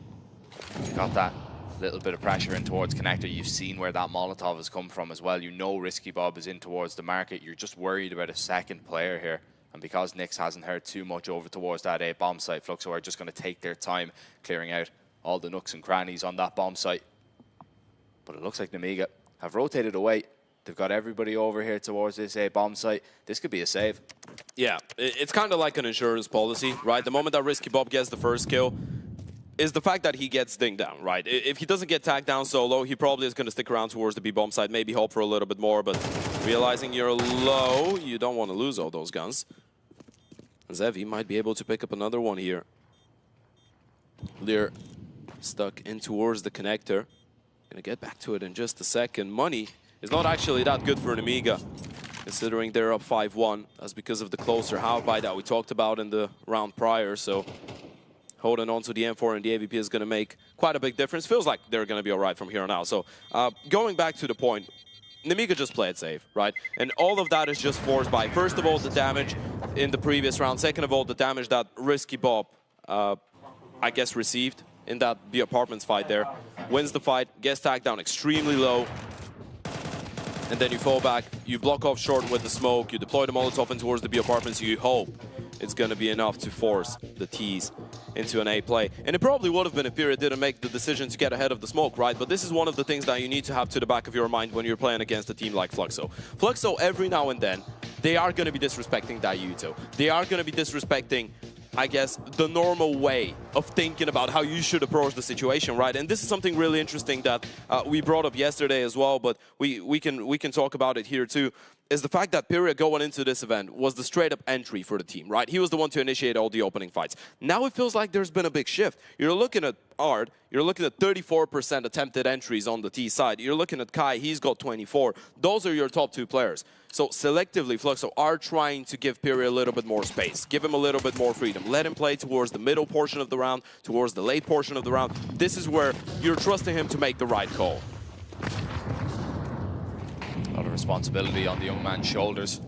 [SPEAKER 7] You got that little bit of pressure in towards connector. You've seen where that Molotov has come from as well. You know Risky Bob is in towards the market. You're just worried about a second player here. And because Nix hasn't heard too much over towards that A bomb site, Fluxo are just going to take their time clearing out all the nooks and crannies on that bomb site. But it looks like Nemiga have rotated away. They've got everybody over here towards this A bomb site. This could be a save.
[SPEAKER 6] Yeah, it's kind of like an insurance policy, right? The moment that Risky Bob gets the first kill is the fact that he gets dinged down, right? If he doesn't get tagged down solo, he probably is going to stick around towards the B bomb side, maybe hope for a little bit more, but realizing you're low, you don't want to lose all those guns. Zevi might be able to pick up another one here. Lear stuck in towards the connector. Gonna get back to it in just a second. Money is not actually that good for Nemiga, considering they're up 5-1. That's because of the closer half buy that we talked about in the round prior. So holding on to the M4 and the AVP is gonna make quite a big difference. Feels like they're gonna be all right from here on out. So going back to the point, Nemiga just played safe, right? And all of that is just forced by, first of all, the damage in the previous round. Second of all, the damage that Risky Bob, I guess, received in that the apartments fight there. Wins the fight, gets tagged down extremely low. And then you fall back, you block off short with the smoke, you deploy the Molotov in towards the B apartments, you hope it's going to be enough to force the T's into an A play. And it probably would have been if Pira didn't make the decision to get ahead of the smoke, right? But this is one of the things that you need to have to the back of your mind when you're playing against a team like Fluxo. Fluxo, every now and then, they are going to be disrespecting Daiuto. They are going to be disrespecting, I guess, the normal way of thinking about how you should approach the situation, right? And this is something really interesting that we brought up yesterday as well, but we can talk about it here too, is the fact that Pyria going into this event was the straight-up entry for the team, right? He was the one to initiate all the opening fights. Now it feels like there's been a big shift. You're looking at Art, you're looking at 34% attempted entries on the T side. You're looking at Kai, he's got 24. Those are your top two players. So selectively, Fluxo are trying to give Pyria a little bit more space, give him a little bit more freedom, let him play towards the middle portion of the round, towards the late portion of the round. This is where you're trusting him to make the right call.
[SPEAKER 7] A lot of responsibility on the young man's shoulders.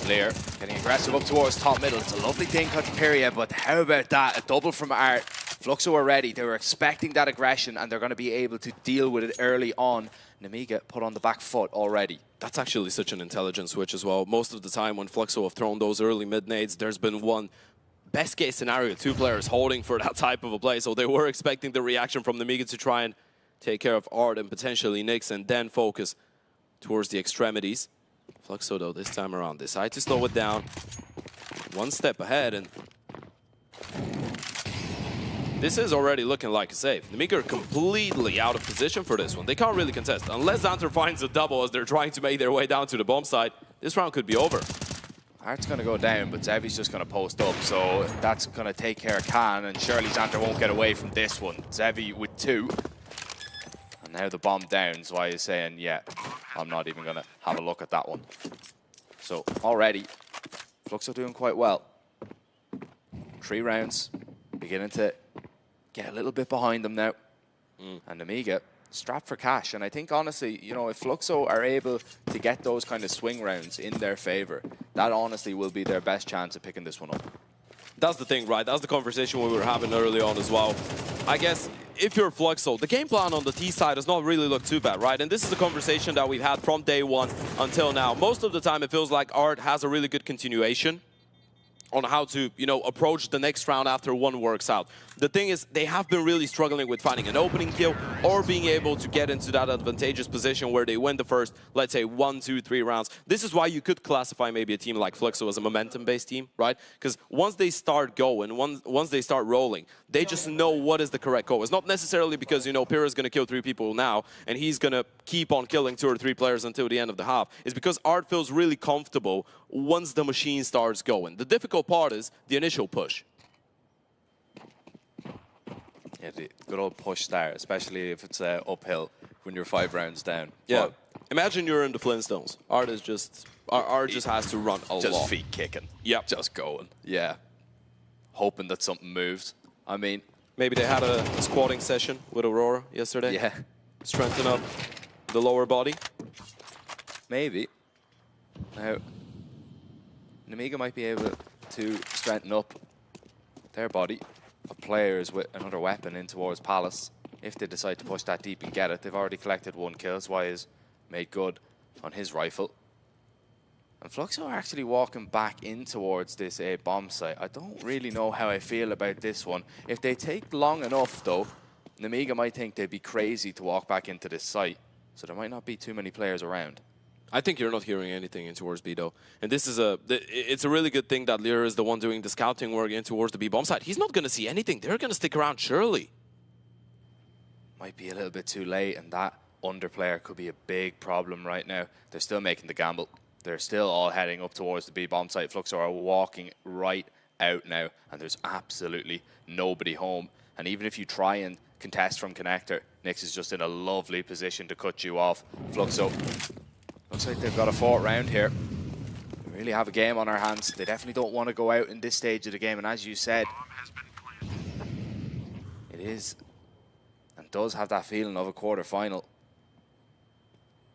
[SPEAKER 7] Lear getting aggressive up towards top middle. It's a lovely thing cut to Pyria, but how about that? A double from Art. Fluxo are ready. They were expecting that aggression, and they're going to be able to deal with it early on. Nemiga put on the back foot already.
[SPEAKER 6] That's actually such an intelligent switch as well. Most of the time when Fluxo have thrown those early mid-nades, there's been one best case scenario, two players holding for that type of a play. So they were expecting the reaction from Nemiga to try and take care of Art and potentially Nyx, and then focus towards the extremities. Fluxo, though, this time around, decide to slow it down. One step ahead, and this is already looking like a save. Nemiga are completely out of position for this one. They can't really contest. Unless Xanter finds a double as they're trying to make their way down to the bomb site, this round could be over.
[SPEAKER 7] Art's going to go down, but Zevi's just going to post up, so that's going to take care of Khan, and surely Xanter won't get away from this one. Zevi with 2. And now the bomb down, so I is saying, yeah, I'm not even going to have a look at that one. So already, Fluxo doing quite well. 3 rounds, beginning to get a little bit behind them now. And Nemiga strapped for cash. And I think, honestly, you know, if Fluxo are able to get those kind of swing rounds in their favor, that honestly will be their best chance of picking this one up.
[SPEAKER 6] That's the thing, right? That's the conversation we were having early on as well. I guess if you're Fluxo, the game plan on the T side does not really look too bad, right? And this is a conversation that we've had from day one until now. Most of the time, it feels like Art has a really good continuation on how to, you know, approach the next round after one works out. The thing is, they have been really struggling with finding an opening kill or being able to get into that advantageous position where they win the first, let's say, 1, 2, 3 rounds. This is why you could classify maybe a team like Fluxo as a momentum-based team, right? Because once they start going, once they start rolling, they just know what is the correct call. It's not necessarily because, you know, Pyrrha's going to kill 3 people now and he's going to keep on killing 2 or 3 players until the end of the half. It's because Art feels really comfortable once the machine starts going. The difficult part is the initial push.
[SPEAKER 7] Yeah, the good old push there, especially if it's uphill when you're 5 rounds down.
[SPEAKER 6] Yeah.
[SPEAKER 7] But
[SPEAKER 6] imagine you're in the Flintstones. Art just has to run a lot.
[SPEAKER 7] just feet kicking.
[SPEAKER 6] Yep.
[SPEAKER 7] Just going. Yeah. Hoping that something moves. I mean,
[SPEAKER 6] Maybe they had a squatting session with Aurora yesterday.
[SPEAKER 7] yeah,
[SPEAKER 6] Strengthen up the lower body.
[SPEAKER 7] maybe. Now, Nemiga might be able to strengthen up their body of players with another weapon in towards Palace. If they decide to push that deep and get it, they've already collected 1 kill. Zwei is made good on his rifle. And Fluxo are actually walking back in towards this bomb site. I don't really know how I feel about this one. If they take long enough, though, Nemiga might think they'd be crazy to walk back into this site. So there might not be too many players around.
[SPEAKER 6] I think you're not hearing anything in towards B, though. And this is it's a really good thing that Lear is the one doing the scouting work in towards the B bomb site. He's not going to see anything. They're going to stick around, surely.
[SPEAKER 7] Might be a little bit too late, and that underplayer could be a big problem right now. They're still making the gamble. They're still all heading up towards the B bomb site. Fluxo are walking right out now, and there's absolutely nobody home. And even if you try and contest from connector, Nyx is just in a lovely position to cut you off. Fluxo, looks like they've got a 4th round here. We really have a game on our hands. They definitely don't want to go out in this stage of the game, and as you said, it is and does have that feeling of a quarter-final.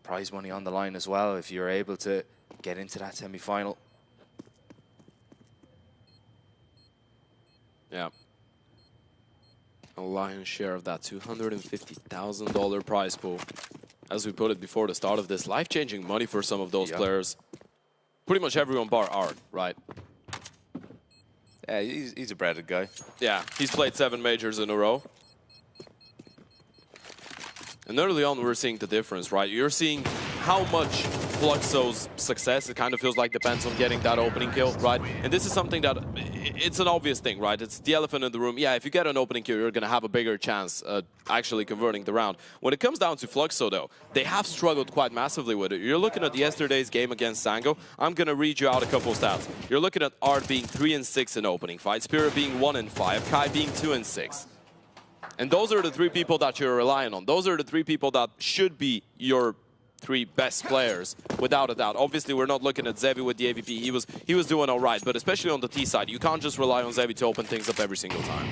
[SPEAKER 7] Prize money on the line as well if you're able to get into that semi-final.
[SPEAKER 6] Yeah. A lion's share of that $250,000 prize pool. As we put it before the start of this, life-changing money for some of those players. Pretty much everyone bar Art, right?
[SPEAKER 7] Yeah, he's a breaded guy.
[SPEAKER 6] Yeah, he's played 7 majors in a row. And early on, we're seeing the difference, right? You're seeing how much Fluxo's success, it kind of feels like, depends on getting that opening kill, right? And this is something that, it's an obvious thing, right? It's the elephant in the room. Yeah, if you get an opening kill, you're going to have a bigger chance actually converting the round. When it comes down to Fluxo, though, they have struggled quite massively with it. You're looking at yesterday's game against Sango. I'm going to read you out a couple stats. You're looking at Art being 3-6 in opening fight, Spirit being 1-5, Kai being 2-6. And those are the 3 people that you're relying on. Those are the 3 people that should be your 3 best players, without a doubt. Obviously, we're not looking at Zevi with the AVP. He was doing all right, but especially on the T side, you can't just rely on Zevi to open things up every single time.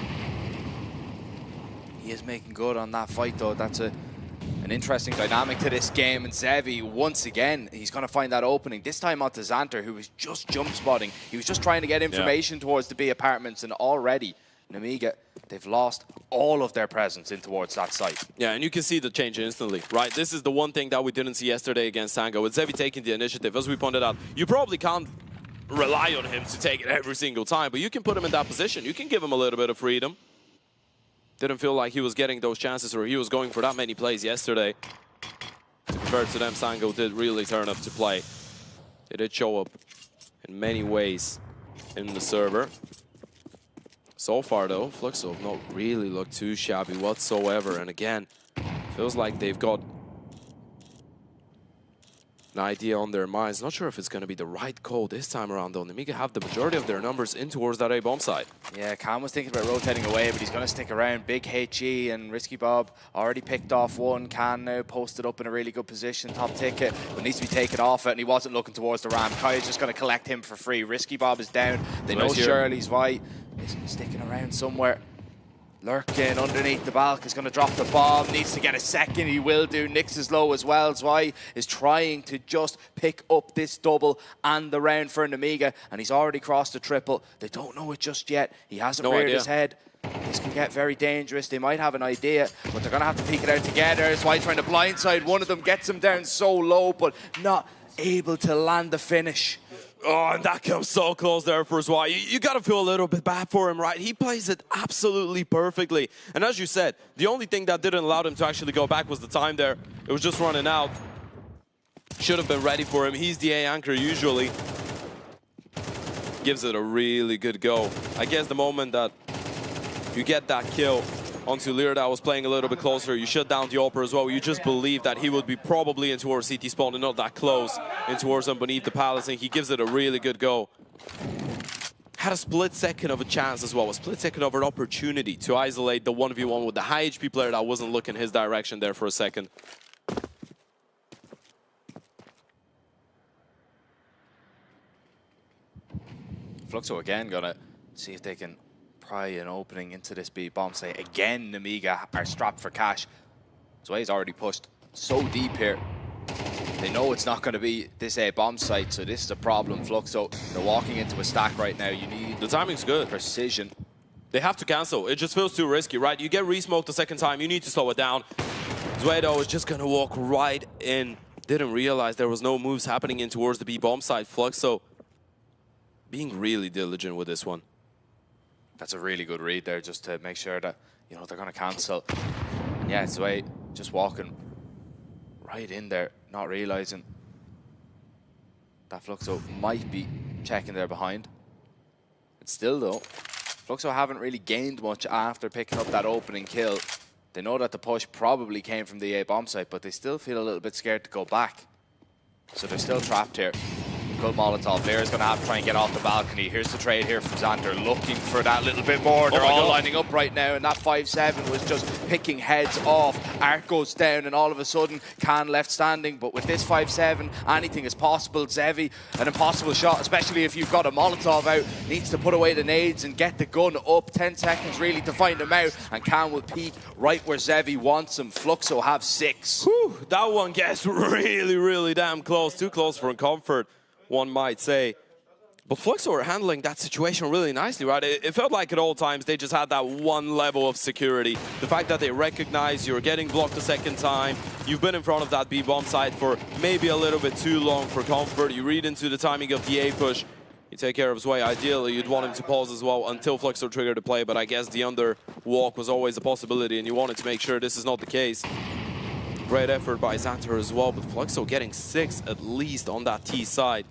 [SPEAKER 7] He is making good on that fight, though. That's an interesting dynamic to this game. And Zevi, once again, he's going to find that opening. This time onto Xanter, who was just jump spotting. He was just trying to get information towards the B apartments, and already Nemiga, they've lost all of their presence in towards that site.
[SPEAKER 6] Yeah, and you can see the change instantly, right? This is the one thing that we didn't see yesterday against Sango. With Zevi taking the initiative, as we pointed out, you probably can't rely on him to take it every single time, but you can put him in that position. You can give him a little bit of freedom. Didn't feel like he was getting those chances or he was going for that many plays yesterday. To be fair to them, Sango did really turn up to play. They did show up in many ways in the server. So far, though, Fluxo have not really looked too shabby whatsoever. And again, feels like they've got an idea on their minds. Not sure if it's going to be the right call this time around, though. Nemiga have the majority of their numbers in towards that A bomb side.
[SPEAKER 7] Yeah, Cam was thinking about rotating away, but he's going to stick around. Big HE and Risky Bob already picked off one. Can now posted up in a really good position. Top ticket, but needs to be taken off it, and he wasn't looking towards the ramp. Kai's just going to collect him for free. Risky Bob is down. They know Shirley's right. He's sticking around somewhere. Lurking underneath the balk, is going to drop the bomb, needs to get a second, he will do. Nix is low as well. Zwei is trying to just pick up this double and the round for Nemiga, and he's already crossed the triple. They don't know it just yet. He hasn't reared his head. This can get very dangerous. They might have an idea, but they're going to have to peek it out together. Zwei trying to blindside one of them, gets him down so low, but not able to land the finish.
[SPEAKER 6] Oh, and that comes so close there for Zwei. You got to feel a little bit bad for him, right? He plays it absolutely perfectly. And as you said, the only thing that didn't allow him to actually go back was the time there. It was just running out. Should have been ready for him. He's the A anchor usually. Gives it a really good go. I guess the moment that you get that kill onto Lear that was playing a little bit closer, you shut down the Opera as well. You just believe that he would be probably in towards CT spawn and not that close in towards them beneath the palace, and he gives it a really good go. Had a split second of a chance as well, a split second of an opportunity to isolate the 1v1 with the high HP player that wasn't looking his direction there for a second.
[SPEAKER 7] Fluxo again gonna see if they can pry an opening into this B bomb site. Again, Nemiga are strapped for cash. Zwei's already pushed so deep here. They know it's not going to be this A bomb site, so this is a problem. Fluxo, they're walking into a stack right now. You need
[SPEAKER 6] the timing's good.
[SPEAKER 7] Precision.
[SPEAKER 6] They have to cancel. It just feels too risky, right? You get re-smoked the second time, you need to slow it down. Veto is just going to walk right in. Didn't realize there was no moves happening in towards the B bomb site. Fluxo being really diligent with this one.
[SPEAKER 7] That's a really good read there, just to make sure that, you know, they're going to cancel. And yeah, Zwei just walking right in there, not realizing that Fluxo might be checking there behind. And still though, Fluxo haven't really gained much after picking up that opening kill. They know that the push probably came from the A bomb site, but they still feel a little bit scared to go back. So they're still trapped here. Good Molotov. Blair's going to have to try and get off the balcony. Here's the trade here from Xander, looking for that little bit more. They're all lining up right now, and that 5-7 was just picking heads off. Art goes down, and all of a sudden, Khan left standing. But with this 5-7, anything is possible. Zevi, an impossible shot, especially if you've got a Molotov out. Needs to put away the nades and get the gun up. 10 seconds, really, to find him out. And Khan will peek right where Zevi wants him. Fluxo have 6.
[SPEAKER 6] Whew, that one gets really, really damn close. Too close for comfort, one might say. But Fluxo are handling that situation really nicely, right? It felt like at all times they just had that one level of security. The fact that they recognize you're getting blocked a second time, you've been in front of that B-bomb site for maybe a little bit too long for comfort, you read into the timing of the A push, you take care of Zwei. Ideally, you'd want him to pause as well until Fluxo triggered the play, but I guess the under walk was always a possibility, and you wanted to make sure this is not the case. Great effort by Xanter as well, but Fluxo getting 6 at least on that T side.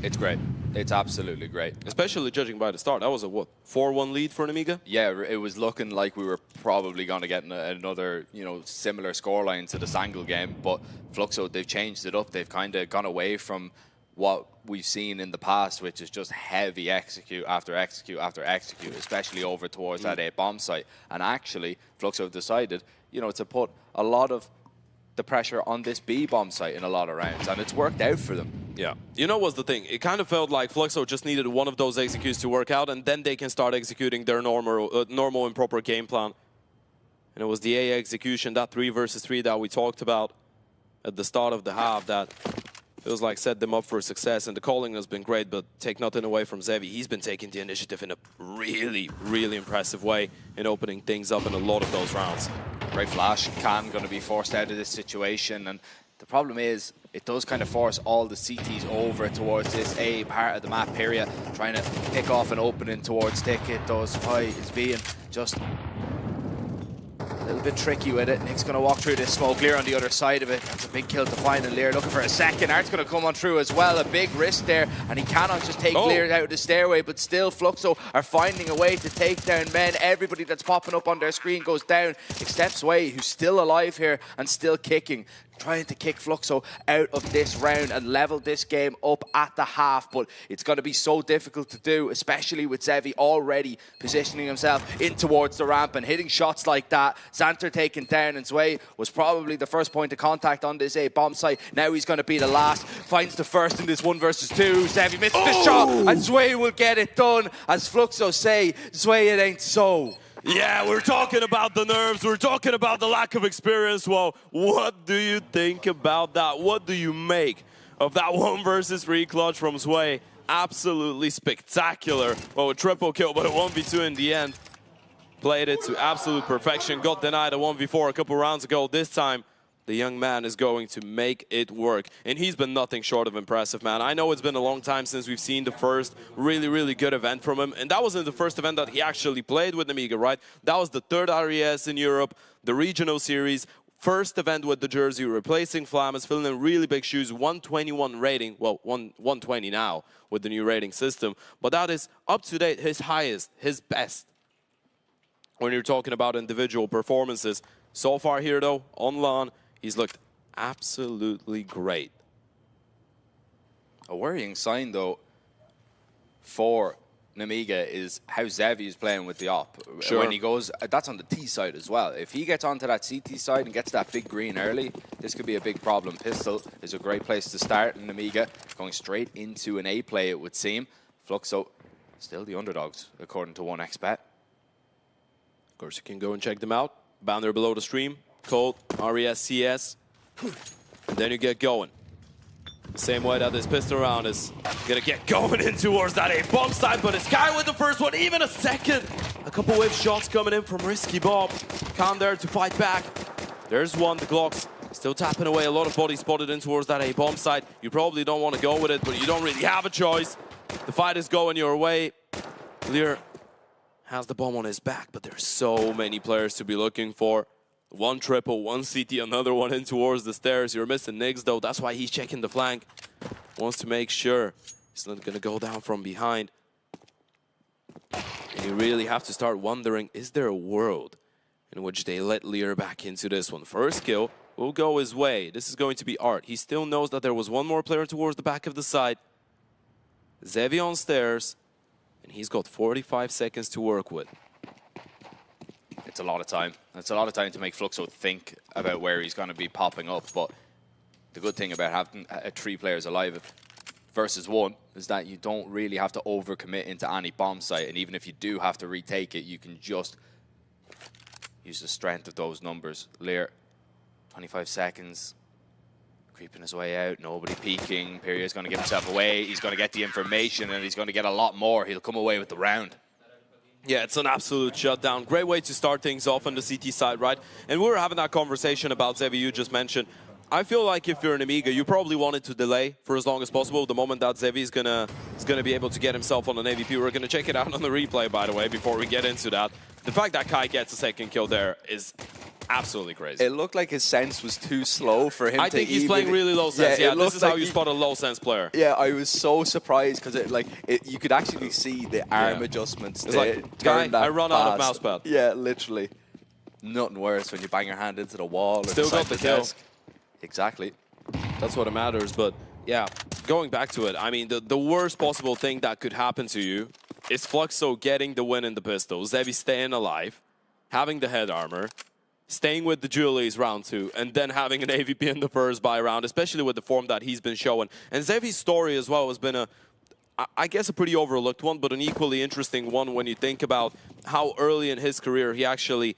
[SPEAKER 7] It's great. It's absolutely great.
[SPEAKER 6] Especially judging by the start. That was a, what, 4-1 lead for Nemiga?
[SPEAKER 7] Yeah, it was looking like we were probably going to get another, you know, similar scoreline to the Sangle game. But Fluxo, they've changed it up. They've kind of gone away from what we've seen in the past, which is just heavy execute after execute after execute, especially over towards that A bomb site. And actually, Fluxo have decided, you know, to put a lot of the pressure on this B bomb site in a lot of rounds, and it's worked out for them.
[SPEAKER 6] Yeah, you know what's the thing? It kind of felt like Fluxo just needed one of those executes to work out, and then they can start executing their normal and proper game plan. And it was the A execution, that 3 versus 3 that we talked about at the start of the half, that feels like set them up for success. And the calling has been great, but take nothing away from Zevi. He's been taking the initiative in a really, really impressive way in opening things up in a lot of those rounds.
[SPEAKER 7] Great flash. Khan going to be forced out of this situation, and the problem is it does kind of force all the CTs over towards this A part of the map area, trying to pick off an opening towards Ticket. Does is being just a little bit tricky with it. Nick's going to walk through this smoke. Lear on the other side of it. That's a big kill to find, and Lear looking for a second. Art's going to come on through as well. A big risk there, and he cannot just take Lear out of the stairway, but still Fluxo are finding a way to take down men. Everybody that's popping up on their screen goes down, except Zwei, who's still alive here and still kicking. trying to kick Fluxo out of this round and level this game up at the half, but it's going to be so difficult to do, especially with Zevi already positioning himself in towards the ramp and hitting shots like that. Xanter taken down, and Zwei was probably the first point of contact on this A bomb site. Now he's going to be the last. Finds the first in this 1 versus 2. Zevi misses the shot, and Zwei will get it done. As Fluxo say, Zwei, it ain't so.
[SPEAKER 6] Yeah, we're talking about the nerves. We're talking about the lack of experience. Well, what do you think about that? What do you make of that 1 versus 3 clutch from Zwei? Absolutely spectacular. Well, a triple kill, but a 1v2 in the end. Played it to absolute perfection. Got denied a 1v4 a couple rounds ago. This time, the young man is going to make it work. And he's been nothing short of impressive, man. I know it's been a long time since we've seen the first really, really good event from him. And that wasn't the first event that he actually played with Nemiga, right? That was the 3rd RES in Europe, the regional series. First event with the jersey, replacing Flames, filling in really big shoes, 121 rating. Well, 120 now with the new rating system. But that is up to date, his highest, his best. When you're talking about individual performances. So far here, though, on LAN, he's looked absolutely great.
[SPEAKER 7] A worrying sign, though, for Nemiga is how Zevi is playing with the op.
[SPEAKER 6] Sure.
[SPEAKER 7] When he goes, that's on the T side as well. If he gets onto that CT side and gets that big green early, this could be a big problem. Pistol is a great place to start in Nemiga. Going straight into an A play, it would seem. Fluxo, still the underdogs, according to 1xBet.
[SPEAKER 6] Of course, you can go and check them out. Banner below the stream. Code RES CS. And then you get going. Same way that this pistol round is gonna get going in towards that A bomb side, but it's Sky with the first one, even a second. A couple whip shots coming in from Risky Bob. Khan there to fight back. There's one, the Glocks still tapping away. A lot of bodies spotted in towards that A bomb side. You probably don't want to go with it, but you don't really have a choice. The fight is going your way. Lear has the bomb on his back, but there's so many players to be looking for. 1 triple, 1 CT, another one in towards the stairs. You're missing Niggs, though. That's why he's checking the flank. Wants to make sure he's not going to go down from behind. And you really have to start wondering, is there a world in which they let Lear back into this one? First kill will go his way. This is going to be Art. He still knows that there was one more player towards the back of the side. Zevi on stairs. And he's got 45 seconds to work with.
[SPEAKER 7] It's a lot of time. It's a lot of time to make Fluxo think about where he's going to be popping up. But the good thing about having 3 players alive versus 1 is that you don't really have to overcommit into any bomb site. And even if you do have to retake it, you can just use the strength of those numbers. Lear, 25 seconds. Creeping his way out, nobody peeking. Perier's going to give himself away. He's going to get the information, and he's going to get a lot more. He'll come away with the round.
[SPEAKER 6] Yeah, it's an absolute shutdown. Great way to start things off on the CT side, right? And we were having that conversation about Zevi you just mentioned. I feel like if you're an Nemiga, you probably wanted to delay for as long as possible. The moment that Zevi is gonna be able to get himself on an AVP, we're gonna check it out on the replay, by the way, before we get into that. The fact that Kai gets a second kill there is absolutely crazy.
[SPEAKER 7] It looked like his sense was too slow for him to
[SPEAKER 6] I think he's playing really low sense. Yeah, this is how you spot a low sense player.
[SPEAKER 7] Yeah, I was so surprised because you could actually see the arm adjustments.
[SPEAKER 6] It's like, guy, I run out of mouse pad.
[SPEAKER 7] Yeah, literally. Nothing worse when you bang your hand into the wall.
[SPEAKER 6] Still got the kill.
[SPEAKER 7] Desk. Exactly.
[SPEAKER 6] That's what matters. But yeah, going back to it, I mean, the worst possible thing that could happen to you is Fluxo getting the win in the pistol, Zevi staying alive, having the head armor, staying with the Julies round 2, and then having an AVP in the first buy round, especially with the form that he's been showing. And Zevi's story as well has been I guess a pretty overlooked one, but an equally interesting one when you think about how early in his career he actually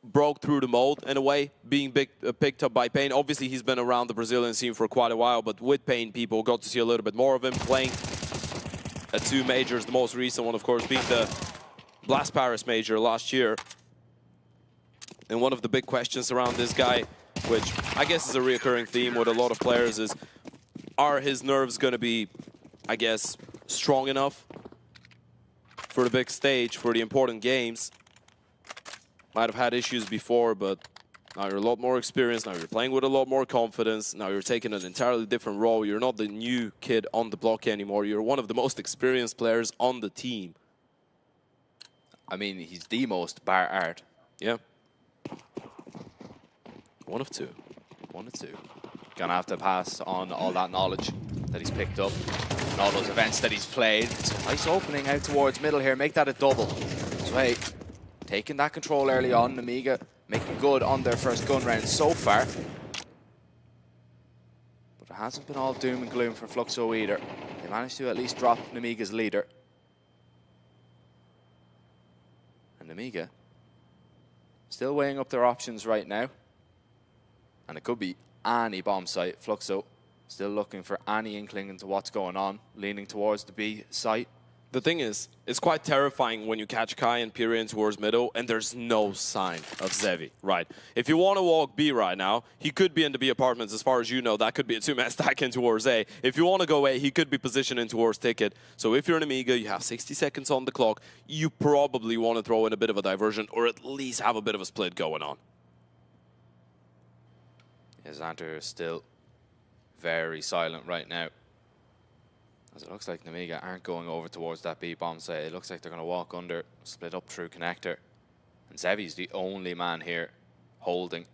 [SPEAKER 6] broke through the mold in a way, being picked up by Pain. Obviously, he's been around the Brazilian scene for quite a while, but with Pain, people got to see a little bit more of him playing at 2 majors, the most recent one, of course, being the Blast Paris major last year. And one of the big questions around this guy, which I guess is a reoccurring theme with a lot of players, is are his nerves going to be, I guess, strong enough for the big stage, for the important games? Might have had issues before, but now you're a lot more experienced. Now you're playing with a lot more confidence. Now you're taking an entirely different role. You're not the new kid on the block anymore. You're one of the most experienced players on the team.
[SPEAKER 7] I mean, he's the most bar art.
[SPEAKER 6] Yeah. 1 of 2.
[SPEAKER 7] 1 or 2. Gonna have to pass on all that knowledge that he's picked up and all those events that he's played. It's a nice opening out towards middle here. Make that a double. Sway taking that control early on. Nemiga making good on their first gun round so far. But it hasn't been all doom and gloom for Fluxo either. They managed to at least drop Nemiga's leader. And Nemiga still weighing up their options right now. And it could be any bomb site. Fluxo still looking for any inkling into what's going on, leaning towards the B site.
[SPEAKER 6] The thing is, it's quite terrifying when you catch Kai and Pyrian towards middle and there's no sign of Zevi, right? If you want to walk B right now, he could be in the B apartments. As far as you know, that could be a 2-man stack in towards A. If you want to go A, he could be positioned in towards Ticket. So if you're an Nemiga, you have 60 seconds on the clock, you probably want to throw in a bit of a diversion or at least have a bit of a split going on.
[SPEAKER 7] Yeah, Xanter is still very silent right now. As it looks like Nemiga aren't going over towards that B bomb site. It looks like they're going to walk under, split up through connector. And Zevi's the only man here holding.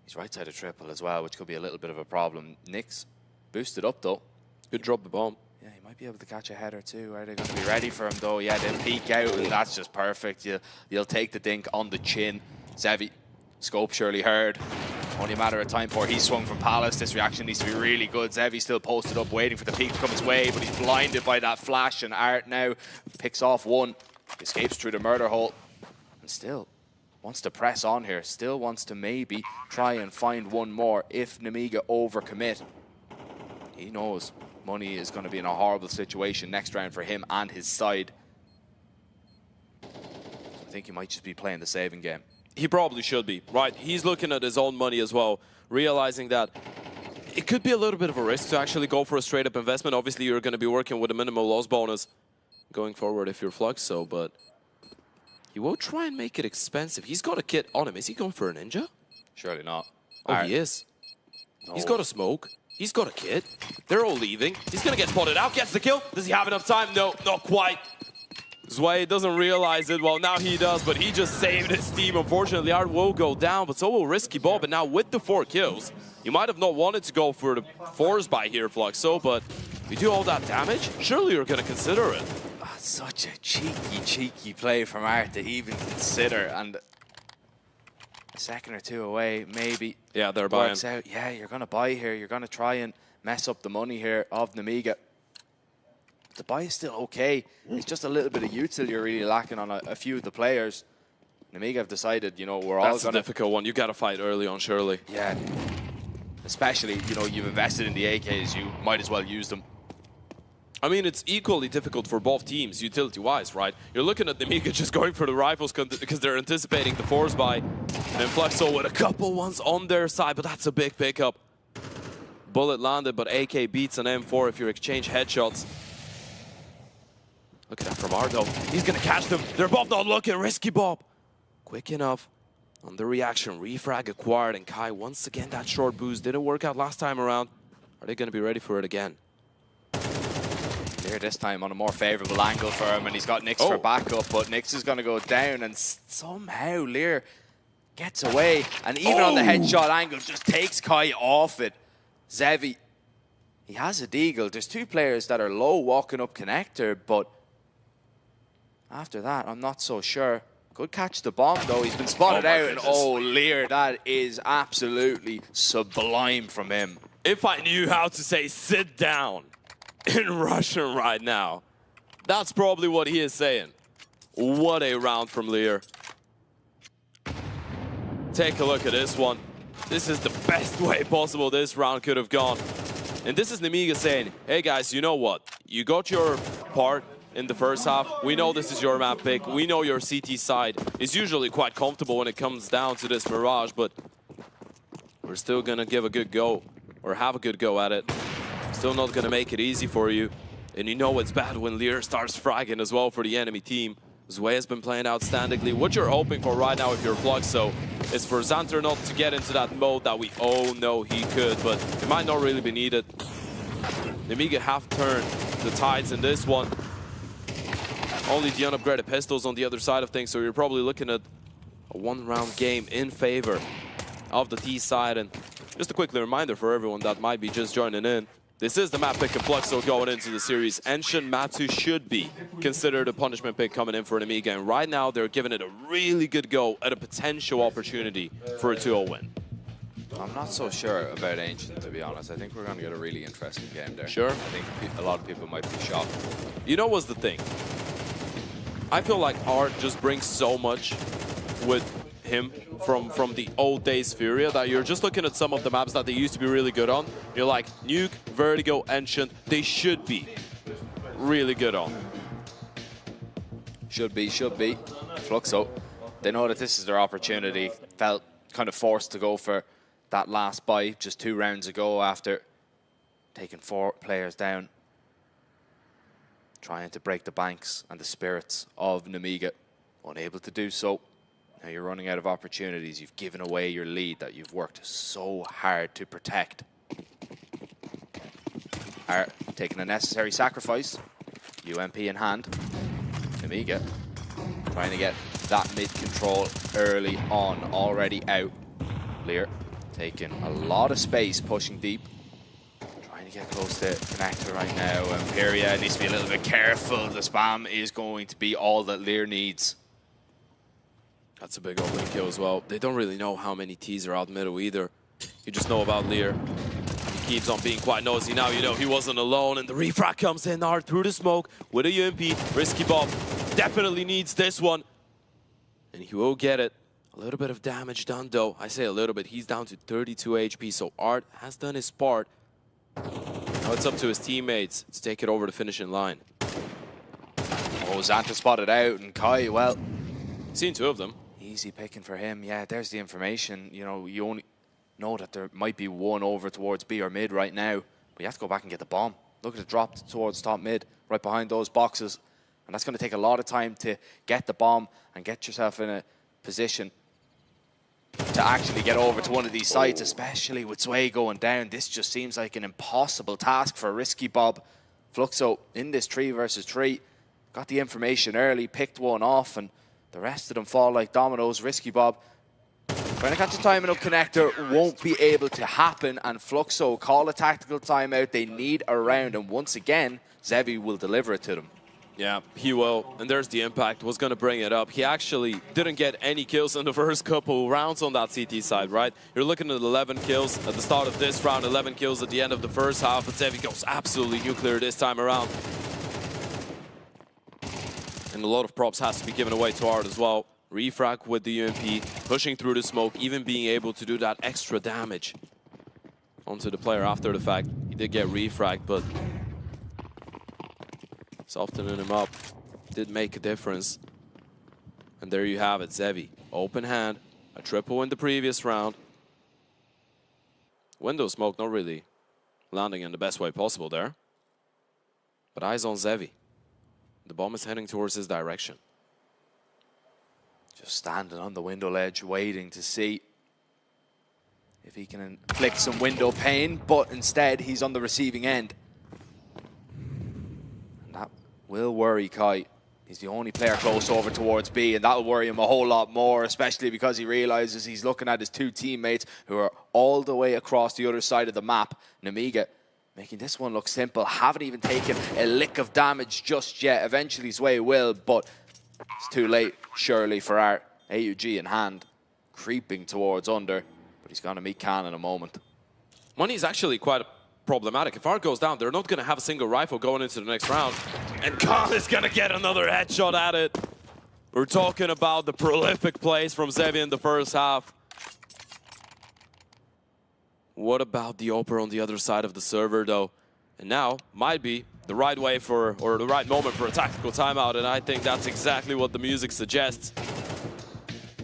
[SPEAKER 7] He's right side of triple as well, which could be a little bit of a problem. Nick's boosted up though.
[SPEAKER 6] Good drop the bomb.
[SPEAKER 7] Yeah, he might be able to catch a header too. Are they going to be ready for him though? Yeah, they'll peek out and that's just perfect. You'll take the dink on the chin. Zevi, scope surely heard. Only a matter of time before he's swung from Palace. This reaction needs to be really good. Zevi still posted up, waiting for the peak to come his way, but he's blinded by that flash, and Art now picks off one, escapes through the murder hole, and still wants to press on here, still wants to maybe try and find one more if Nemiga overcommit. He knows money is going to be in a horrible situation next round for him and his side. I think he might just be playing the saving game.
[SPEAKER 6] He probably should be, right? He's looking at his own money as well, realizing that it could be a little bit of a risk to actually go for a straight-up investment. Obviously, you're going to be working with a minimal loss bonus going forward if you're Fluxo, but he will try and make it expensive. He's got a kit on him. Is he going for a ninja?
[SPEAKER 7] Surely not.
[SPEAKER 6] Oh, he is. No. He's got a smoke. He's got a kit. They're all leaving. He's going to get spotted out. Gets the kill. Does he have enough time? No, not quite. Zwei doesn't realize it. Well, now he does, but he just saved his team. Unfortunately, Art will go down, but so will Risky Bob. And now with the 4 kills, you might have not wanted to go for the force buy here, Fluxo, but if you do all that damage, surely you're going to consider it.
[SPEAKER 7] Oh, such a cheeky play from Art to even consider. And a second or two away, maybe.
[SPEAKER 6] Yeah, they're buying.
[SPEAKER 7] Works out. Yeah, you're going to buy here. You're going to try and mess up the money here of Nemiga. The buy is still okay. It's just a little bit of util you're really lacking on a few of the players. Nemiga have decided, you know, we're all
[SPEAKER 6] That's a difficult one. You got to fight early on, surely.
[SPEAKER 7] Yeah. Especially, you know, you've invested in the AKs, you might as well use them.
[SPEAKER 6] I mean, it's equally difficult for both teams, utility-wise, right? You're looking at Nemiga just going for the rifles because they're anticipating the force buy. And then Fluxo with a couple ones on their side, but that's a big pickup. Bullet landed, but AK beats an M4 if you exchange headshots. Look at that from Ardo. He's going to catch them. They're both not looking. Risky Bob. Quick enough. On the reaction, refrag acquired, and Kai, once again, that short boost didn't work out last time around. Are they going to be ready for it again?
[SPEAKER 7] Here this time on a more favorable angle for him, and he's got Nyx for backup, but Nyx is going to go down, and somehow Lear gets away, and even on the headshot angle, just takes Kai off it. Zevi, he has a deagle. There's 2 players that are low walking up connector, but after that, I'm not so sure. Could catch the bomb, though. He's been spotted out, and Lear, that is absolutely sublime from him.
[SPEAKER 6] If I knew how to say sit down in Russian right now, that's probably what he is saying. What a round from Lear. Take a look at this one. This is the best way possible this round could have gone. And this is Nemiga saying, hey guys, you know what? You got your part in the first half. We know this is your map pick. We know your CT side is usually quite comfortable when it comes down to this Mirage, but we're still gonna give a good go, or have a good go at it. Still not gonna make it easy for you. And you know it's bad when Lear starts fragging as well for the enemy team. Zwei has been playing outstandingly. What you're hoping for right now if you're Fluxo is for Xanter not to get into that mode that we all know he could, but it might not really be needed. Nemiga have turned the tides in this one. Only the unupgraded pistols on the other side of things, so you're probably looking at a 1-round game in favor of the T side, and just a quick reminder for everyone that might be just joining in. This is the map pick of Fluxo going into the series. Ancient Matsu should be considered a punishment pick coming in for Nemiga, and right now they're giving it a really good go at a potential opportunity for a 2-0 win.
[SPEAKER 7] I'm not so sure about Ancient, to be honest. I think we're going to get a really interesting game there.
[SPEAKER 6] Sure.
[SPEAKER 7] I think a lot of people might be shocked.
[SPEAKER 6] You know what's the thing? I feel like Art just brings so much with him from the old days Furia that you're just looking at some of the maps that they used to be really good on. You're like, Nuke, Vertigo, Ancient, they should be really good on.
[SPEAKER 7] Should be. Fluxo, they know that this is their opportunity. Felt kind of forced to go for that last buy just 2 rounds ago after taking 4 players down. Trying to break the banks and the spirits of Nemiga. Unable to do so. Now you're running out of opportunities. You've given away your lead that you've worked so hard to protect. Are taking a necessary sacrifice. UMP in hand. Nemiga trying to get that mid control early on. Already out. Lear taking a lot of space, pushing deep. Trying to get close to connector right now. Imperia needs to be a little bit careful. The spam is going to be all that Lear needs.
[SPEAKER 6] That's a big opening kill as well. They don't really know how many T's are out middle either. You just know about Lear. He keeps on being quite nosy. Now you know he wasn't alone, and the refrag comes in hard through the smoke with a UMP. Risky Bob definitely needs this one, and he will get it. A little bit of damage done though. I say a little bit. He's down to 32 HP, so Art has done his part. Now it's up to his teammates to take it over the finishing line.
[SPEAKER 7] Oh, Xanta spotted out, and Kai, well,
[SPEAKER 6] seen 2 of them.
[SPEAKER 7] Easy picking for him. Yeah, there's the information. You know, you only know that there might be one over towards B or mid right now, but you have to go back and get the bomb. Look at it drop towards top mid, right behind those boxes. And that's going to take a lot of time to get the bomb and get yourself in a position to actually get over to one of these sites, especially with Sway going down. This just seems like an impossible task for Risky Bob. Fluxo in this 3 versus 3. Got the information early, picked one off, and the rest of them fall like dominoes. Risky Bob trying to catch a timing up connector won't be able to happen, and Fluxo call a tactical timeout. They need a round, and once again, Zevi will deliver it to them.
[SPEAKER 6] Yeah, he will, and there's the impact. Was going to bring it up. He actually didn't get any kills in the first couple rounds on that CT side, right? You're looking at 11 kills at the start of this round, 11 kills at the end of the first half, but Zevi goes absolutely nuclear this time around. And a lot of props has to be given away to Art as well. Refrag with the UMP, pushing through the smoke, even being able to do that extra damage onto the player after the fact. He did get refragged, but softening him up did make a difference. And there you have it, Zevi. Open hand, a triple in the previous round. Window smoke not really landing in the best way possible there. But eyes on Zevi. The bomb is heading towards his direction.
[SPEAKER 7] Just standing on the window ledge, waiting to see if he can inflict some window pain, but instead he's on the receiving end. And that will worry Kai. He's the only player close over towards B, and that will worry him a whole lot more, especially because he realizes he's looking at his 2 teammates who are all the way across the other side of the map. Nemiga making this one look simple. Haven't even taken a lick of damage just yet. Eventually Sway will, but it's too late, surely, for our AUG in hand. Creeping towards under, but he's going to meet Khan in a moment.
[SPEAKER 6] Money is actually quite problematic. If Art goes down, they're not going to have a single rifle going into the next round. And Khan is going to get another headshot at it. We're talking about the prolific plays from Zevi in the first half. What about the Oper on the other side of the server, though? And now might be the right way for, or the right moment for a tactical timeout, and I think that's exactly what the music suggests.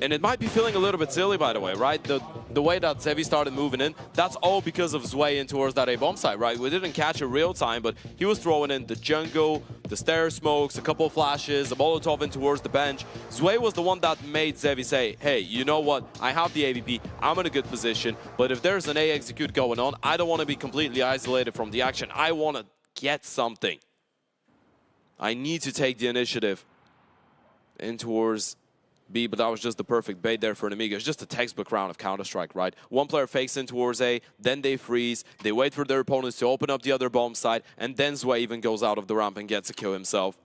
[SPEAKER 6] And it might be feeling a little bit silly, by the way, right? The way that Zevi started moving in, that's all because of Zway in towards that A-bomb site, right? We didn't catch it real time, but he was throwing in the jungle, the stair smokes, a couple of flashes, a Molotov in towards the bench. Zway was the one that made Zevi say, hey, you know what? I have the AVP, I'm in a good position, but if there's an A execute going on, I don't want to be completely isolated from the action. I want to get something. I need to take the initiative in towards B, but that was just the perfect bait there for Nemiga. It's just a textbook round of Counter-Strike, right? One player fakes in towards A, then they freeze, they wait for their opponents to open up the other bomb site, and then Zwei even goes out of the ramp and gets a kill himself.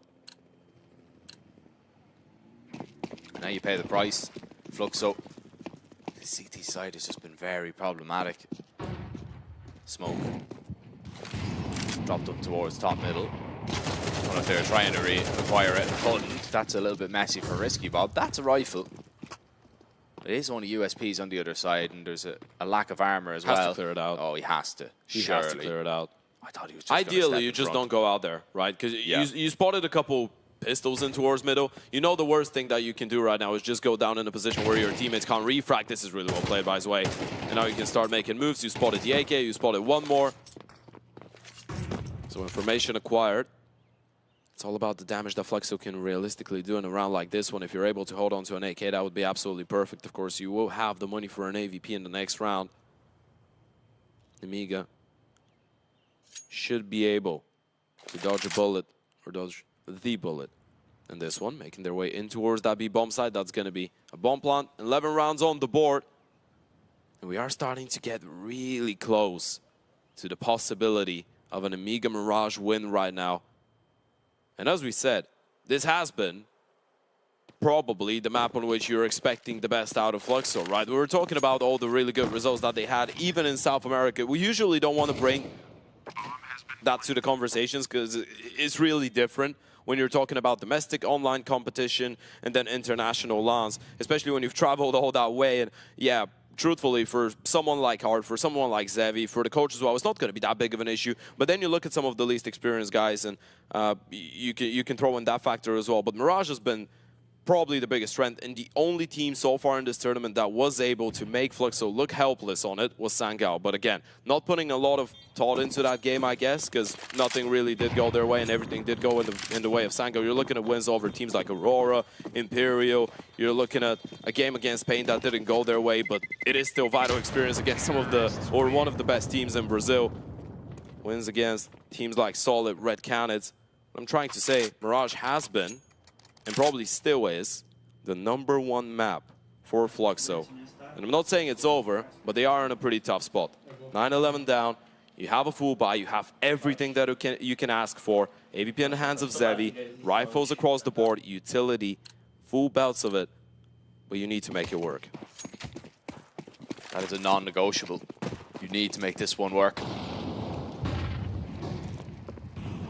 [SPEAKER 7] Now you pay the price. Fluxo. The CT side has just been very problematic. Smoke. Dropped up towards top middle. I don't know if they were trying to acquire it and couldn't. That's a little bit messy for Risky Bob. That's a rifle. It is only USPs on the other side, and there's a lack of armor as well.
[SPEAKER 6] Has to clear it out.
[SPEAKER 7] Oh, he has to.
[SPEAKER 6] He has to clear it out.
[SPEAKER 7] I thought he was just
[SPEAKER 6] Ideally, you just don't go out there, right? Because you spotted a couple pistols in towards middle. You know the worst thing that you can do right now is just go down in a position where your teammates can't refract. This is really well played by Zwei. And now you can start making moves. You spotted the AK, you spotted one more. So information acquired. It's all about the damage that Fluxo can realistically do in a round like this one. If you're able to hold on to an AK, that would be absolutely perfect. Of course, you will have the money for an AVP in the next round. Nemiga should be able to dodge a bullet or dodge the bullet in this one, making their way in towards that B bomb site. That's going to be a bomb plant. 11 rounds on the board. And we are starting to get really close to the possibility of an Nemiga Mirage win right now. And as we said, this has been probably the map on which you're expecting the best out of Fluxo, right? We were talking about all the really good results that they had, even in South America. We usually don't want to bring that to the conversations because it's really different when you're talking about domestic online competition and then international LANs, especially when you've traveled all that way. And yeah, truthfully, for someone like Hart, for someone like Zevi, for the coach as well, it's not going to be that big of an issue. But then you look at some of the least experienced guys, and you can throw in that factor as well. But Mirage has been probably the biggest strength, and the only team so far in this tournament that was able to make Fluxo look helpless on it was Sangao. But again, not putting a lot of thought into that game, I guess, because nothing really did go their way and everything did go in the way of Sangao. You're looking at wins over teams like Aurora, Imperial. You're looking at a game against Pain that didn't go their way, but it is still vital experience against some of the, or one of the best teams in Brazil. Wins against teams like Solid, Red Canids. I'm trying to say, Mirage has been, and probably still is, the #1 map for Fluxo. And I'm not saying it's over, but they are in a pretty tough spot. 9-11 down, you have a full buy, you have everything that you can ask for. AVP in the hands of Zevi, rifles across the board, utility, full belts of it, but you need to make it work.
[SPEAKER 7] That is a non-negotiable. You need to make this one work.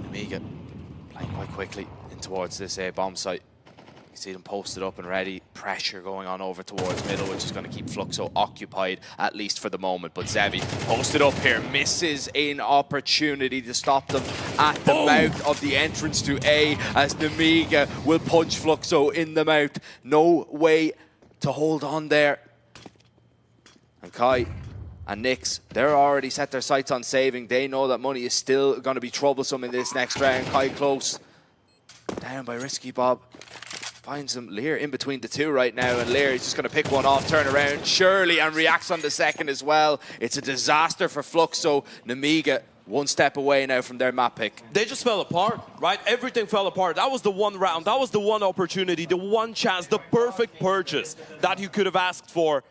[SPEAKER 7] Nemiga playing quite quickly in towards this bomb site. You see them posted up and ready. Pressure going on over towards middle, which is going to keep Fluxo occupied, at least for the moment. But Zevi posted up here, misses an opportunity to stop them at the mouth of the entrance to A, as Nemiga will punch Fluxo in the mouth. No way to hold on there. And Kai and Nix, they're already set their sights on saving. They know that money is still going to be troublesome in this next round. Kai close. Down by Risky Bob. Finds him, Lear in between the two right now, and Lear is just going to pick one off, turn around, surely, and reacts on the second as well. It's a disaster for Fluxo. Nemiga one step away now from their map pick.
[SPEAKER 6] They just fell apart, right? Everything fell apart. That was the one round, that was the one opportunity, the one chance, the perfect purchase that you could have asked for.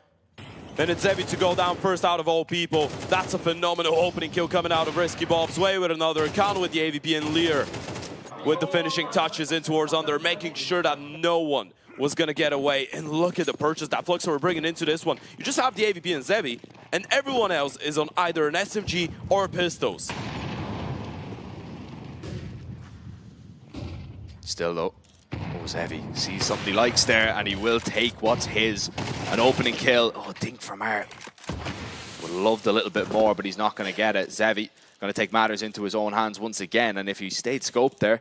[SPEAKER 6] And it's Zevi to go down first out of all people. That's a phenomenal opening kill coming out of Risky Bob. Zwei with another encounter with the AVP, and Lear with the finishing touches in towards under, making sure that no one was going to get away. And look at the purchase that Fluxo are bringing into this one. You just have the AVP and Zevi, and everyone else is on either an SMG or pistols.
[SPEAKER 7] Still though, Zevi sees something he likes there, and he will take what's his. An opening kill. Oh, dink from Art. Would have loved a little bit more, but he's not going to get it. Zevi going to take matters into his own hands once again, and if he stayed scoped there,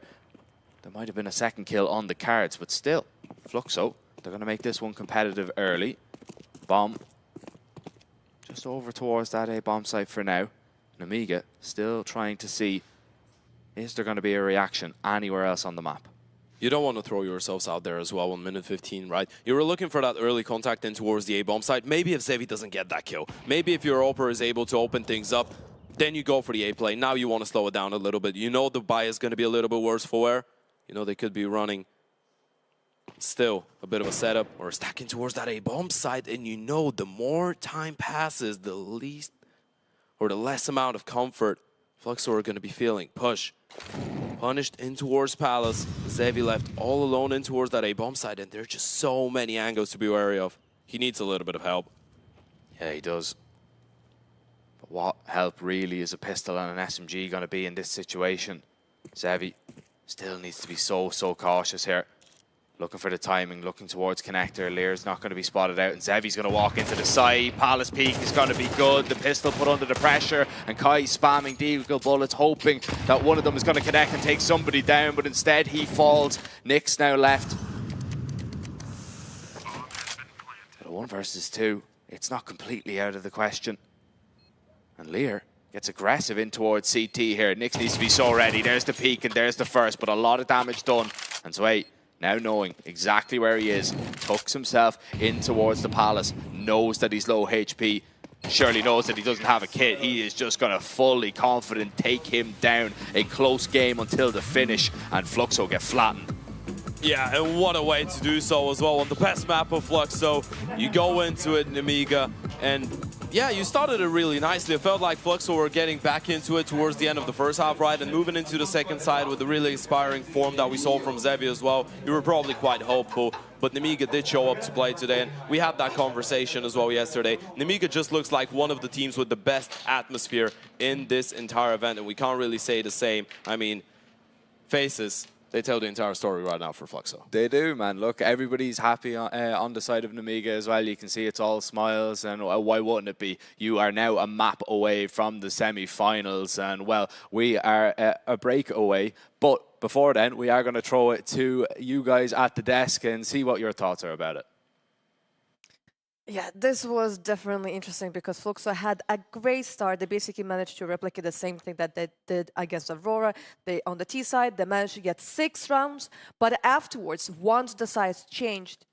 [SPEAKER 7] there might have been a second kill on the cards, but still, Fluxo, they're going to make this one competitive early. Bomb just over towards that A bomb site for now. Nemiga still trying to see, is there going to be a reaction anywhere else on the map?
[SPEAKER 6] You don't want to throw yourselves out there as well on minute 15, right? You were looking for that early contact in towards the A-bomb site. Maybe if Zevi doesn't get that kill, maybe if your Oper is able to open things up, then you go for the A play. Now you want to slow it down a little bit. You know the buy is going to be a little bit worse for wear. You know they could be running still a bit of a setup, or stacking towards that A-bomb side, and you know the more time passes, the least or the less amount of comfort Fluxo are going to be feeling. Push. Punished in towards Palace. Xavi left all alone in towards that A-bomb side, and there are just so many angles to be wary of. He needs a little bit of help.
[SPEAKER 7] Yeah, he does. But what help really is a pistol and an SMG going to be in this situation? Xavi still needs to be so cautious here. Looking for the timing, looking towards connector. Lear's not going to be spotted out, and Xavi's going to walk into the side. Palace peak is going to be good. The pistol put under the pressure, and Kai spamming deagle bullets, hoping that one of them is going to connect and take somebody down, but instead he falls. Nick's now left. But a 1 versus 2, it's not completely out of the question. And Lear gets aggressive in towards CT here. Nick needs to be so ready. There's the peak and there's the first, but a lot of damage done. And Sway, now knowing exactly where he is, tucks himself in towards the Palace, knows that he's low HP, surely knows that he doesn't have a kit. He is just going to fully confident take him down. A close game until the finish, and Fluxo get flattened.
[SPEAKER 6] Yeah, and what a way to do so as well. On the best map of Fluxo, you go into it, Nemiga, and yeah, you started it really nicely. It felt like Fluxo were getting back into it towards the end of the first half, right? And moving into the second side with the really inspiring form that we saw from Xavi as well. You were probably quite hopeful, but Nemiga did show up to play today, and we had that conversation as well yesterday. Nemiga just looks like one of the teams with the best atmosphere in this entire event, and we can't really say the same. I mean, faces, they tell the entire story right now for Fluxo.
[SPEAKER 7] They do, man. Look, everybody's happy on the side of Nemiga as well. You can see it's all smiles, and why wouldn't it be? You are now a map away from the semi-finals, and well, we are a break away. But before then, we are going to throw it to you guys at the desk and see what your thoughts are about it.
[SPEAKER 2] Yeah, this was definitely interesting because Fluxo had a great start. They basically managed to replicate the same thing that they did against Aurora. They, on the T side, they managed to get 6 rounds, but afterwards, once the sides changed,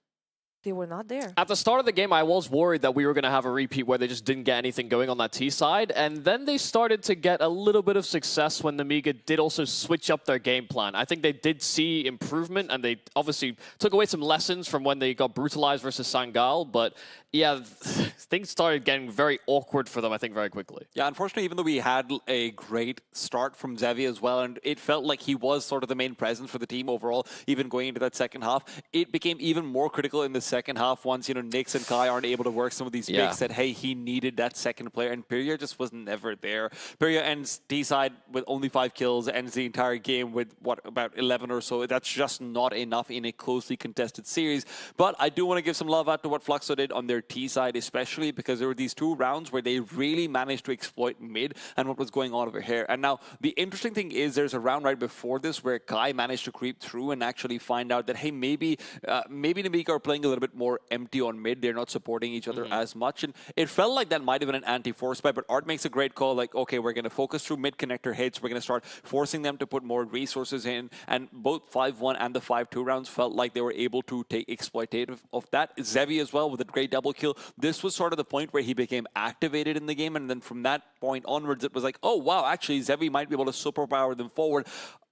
[SPEAKER 2] they were not there.
[SPEAKER 3] At the start of the game, I was worried that we were going to have a repeat where they just didn't get anything going on that T side, and then they started to get a little bit of success when Nemiga did also switch up their game plan. I think they did see improvement, and they obviously took away some lessons from when they got brutalized versus Sangal, but yeah, things started getting very awkward for them, I think, very quickly.
[SPEAKER 4] Yeah, unfortunately, even though we had a great start from Xavi as well, and it felt like he was sort of the main presence for the team overall, even going into that second half, it became even more critical in the second half once, you know, Nyx and Kai aren't able to work some of these picks that, hey, he needed that second player, and Pyria just was never there. Pyria ends T-side with only 5 kills, ends the entire game with, what, about 11 or so. That's just not enough in a closely contested series. But I do want to give some love out to what Fluxo did on their T-side, especially because there were these 2 rounds where they really managed to exploit mid and what was going on over here. And now, the interesting thing is there's a round right before this where Kai managed to creep through and actually find out that, hey, maybe Nemiga are playing a little bit more empty on mid. They're not supporting each other as much. And it felt like that might have been an anti-force buy, but Art makes a great call, like, okay, we're going to focus through mid connector hits. We're going to start forcing them to put more resources in. And both 5-1 and the 5-2 rounds felt like they were able to take exploitative of that. Xavi as well with a great double kill. This was sort of the point where he became activated in the game. And then from that point onwards, it was like, oh, wow, actually, Xavi might be able to superpower them forward.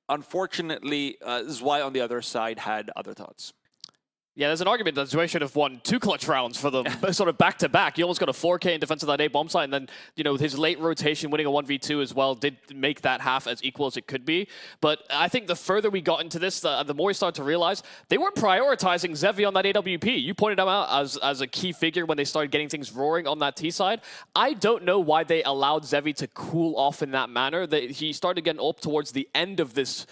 [SPEAKER 4] Unfortunately, Zwei on the other side had other thoughts.
[SPEAKER 3] Yeah, there's an argument that Zwei should have won 2 clutch rounds for them, sort of back-to-back. He almost got a 4K in defense of that A-bomb site, and then, you know, his late rotation, winning a 1v2 as well, did make that half as equal as it could be. But I think the further we got into this, the more we started to realize they weren't prioritizing Xavi on that AWP. You pointed him out as a key figure when they started getting things roaring on that T side. I don't know why they allowed Xavi to cool off in that manner. He started getting up towards the end of this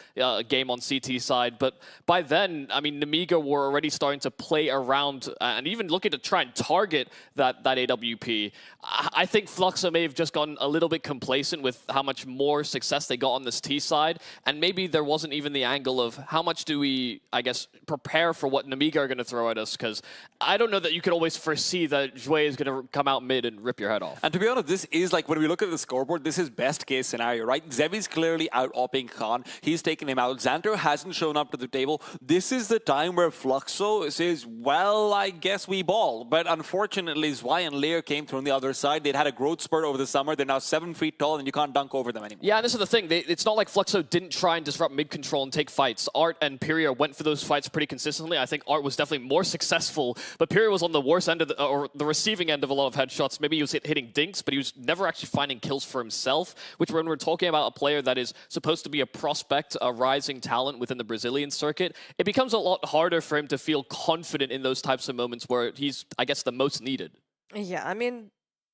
[SPEAKER 3] game on CT side, but by then, I mean, Nemiga were already starting to play around and even looking to try and target that AWP. I think Fluxo may have just gotten a little bit complacent with how much more success they got on this T side, and maybe there wasn't even the angle of how much do we, I guess, prepare for what Nemiga are going to throw at us, because I don't know that you can always foresee that Jouet is going to come out mid and rip your head off.
[SPEAKER 4] And to be honest, this is like, when we look at the scoreboard, this is best case scenario, right? Xavi's clearly out-opping Khan. He's taken him out. Xanter hasn't shown up to the table. This is the time where Fluxo Fluxo says, well, I guess we ball. But unfortunately, Zwei and Lear came through on the other side. They'd had a growth spurt over the summer. They're now 7 feet tall, and you can't dunk over them anymore.
[SPEAKER 3] Yeah, and this is the thing. It's not like Fluxo didn't try and disrupt mid-control and take fights. Art and Pyria went for those fights pretty consistently. I think Art was definitely more successful, but Pyria was on the worst end of or the receiving end of a lot of headshots. Maybe he was hitting dinks, but he was never actually finding kills for himself, which when we're talking about a player that is supposed to be a prospect, a rising talent within the Brazilian circuit, it becomes a lot harder for him to feel confident in those types of moments where he's, I guess, the most needed.
[SPEAKER 2] Yeah, I mean,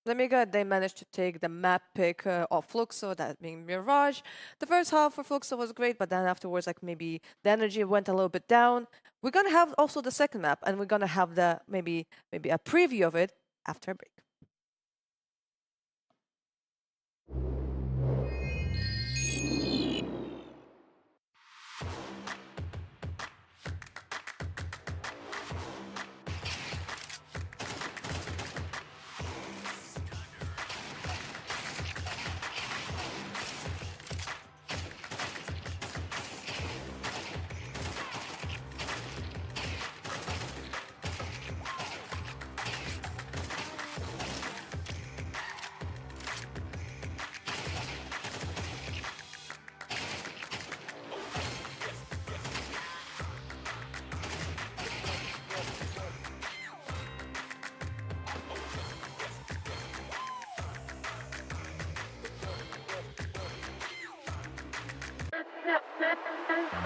[SPEAKER 2] Nemiga, they managed to take the map pick of Fluxo, that being Mirage. The first half for Fluxo was great, but then afterwards, like maybe the energy went a little bit down. We're gonna have also the second map, and we're gonna have the maybe a preview of it after a break.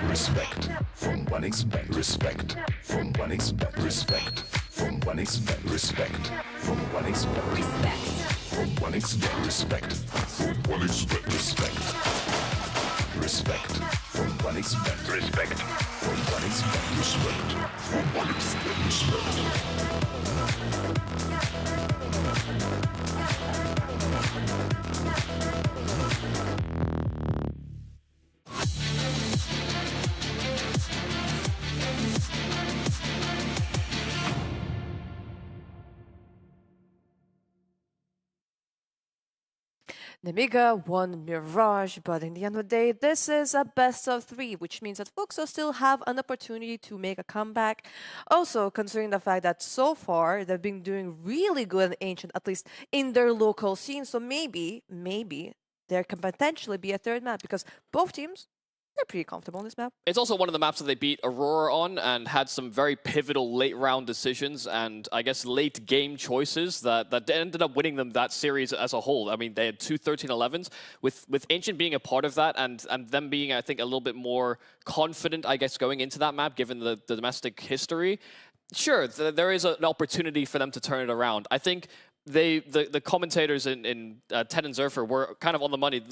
[SPEAKER 1] Respect from 1xBet. Respect from 1xBet. Respect from 1xBet. Respect from 1xBet. Respect from 1xBet. Respect from 1xBet. Respect. Respect from 1xBet. Respect from 1xBet. Respect from 1xBet. Respect.
[SPEAKER 2] Nemiga won Mirage, but in the end of the day, this is a best of 3, which means that Fluxo still have an opportunity to make a comeback. Also, considering the fact that so far they've been doing really good in Ancient, at least in their local scene, so maybe there can potentially be a third map, because both teams, they're pretty comfortable on this map.
[SPEAKER 3] It's also one of the maps that they beat Aurora on and had some very pivotal late round decisions and I guess late game choices that ended up winning them that series as a whole. I mean, they had two 13-11s with Ancient being a part of that and them being, I think, a little bit more confident, I guess, going into that map given the domestic history. Sure, there is an opportunity for them to turn it around. I think the commentators in Ted and Zerfer were kind of on the money.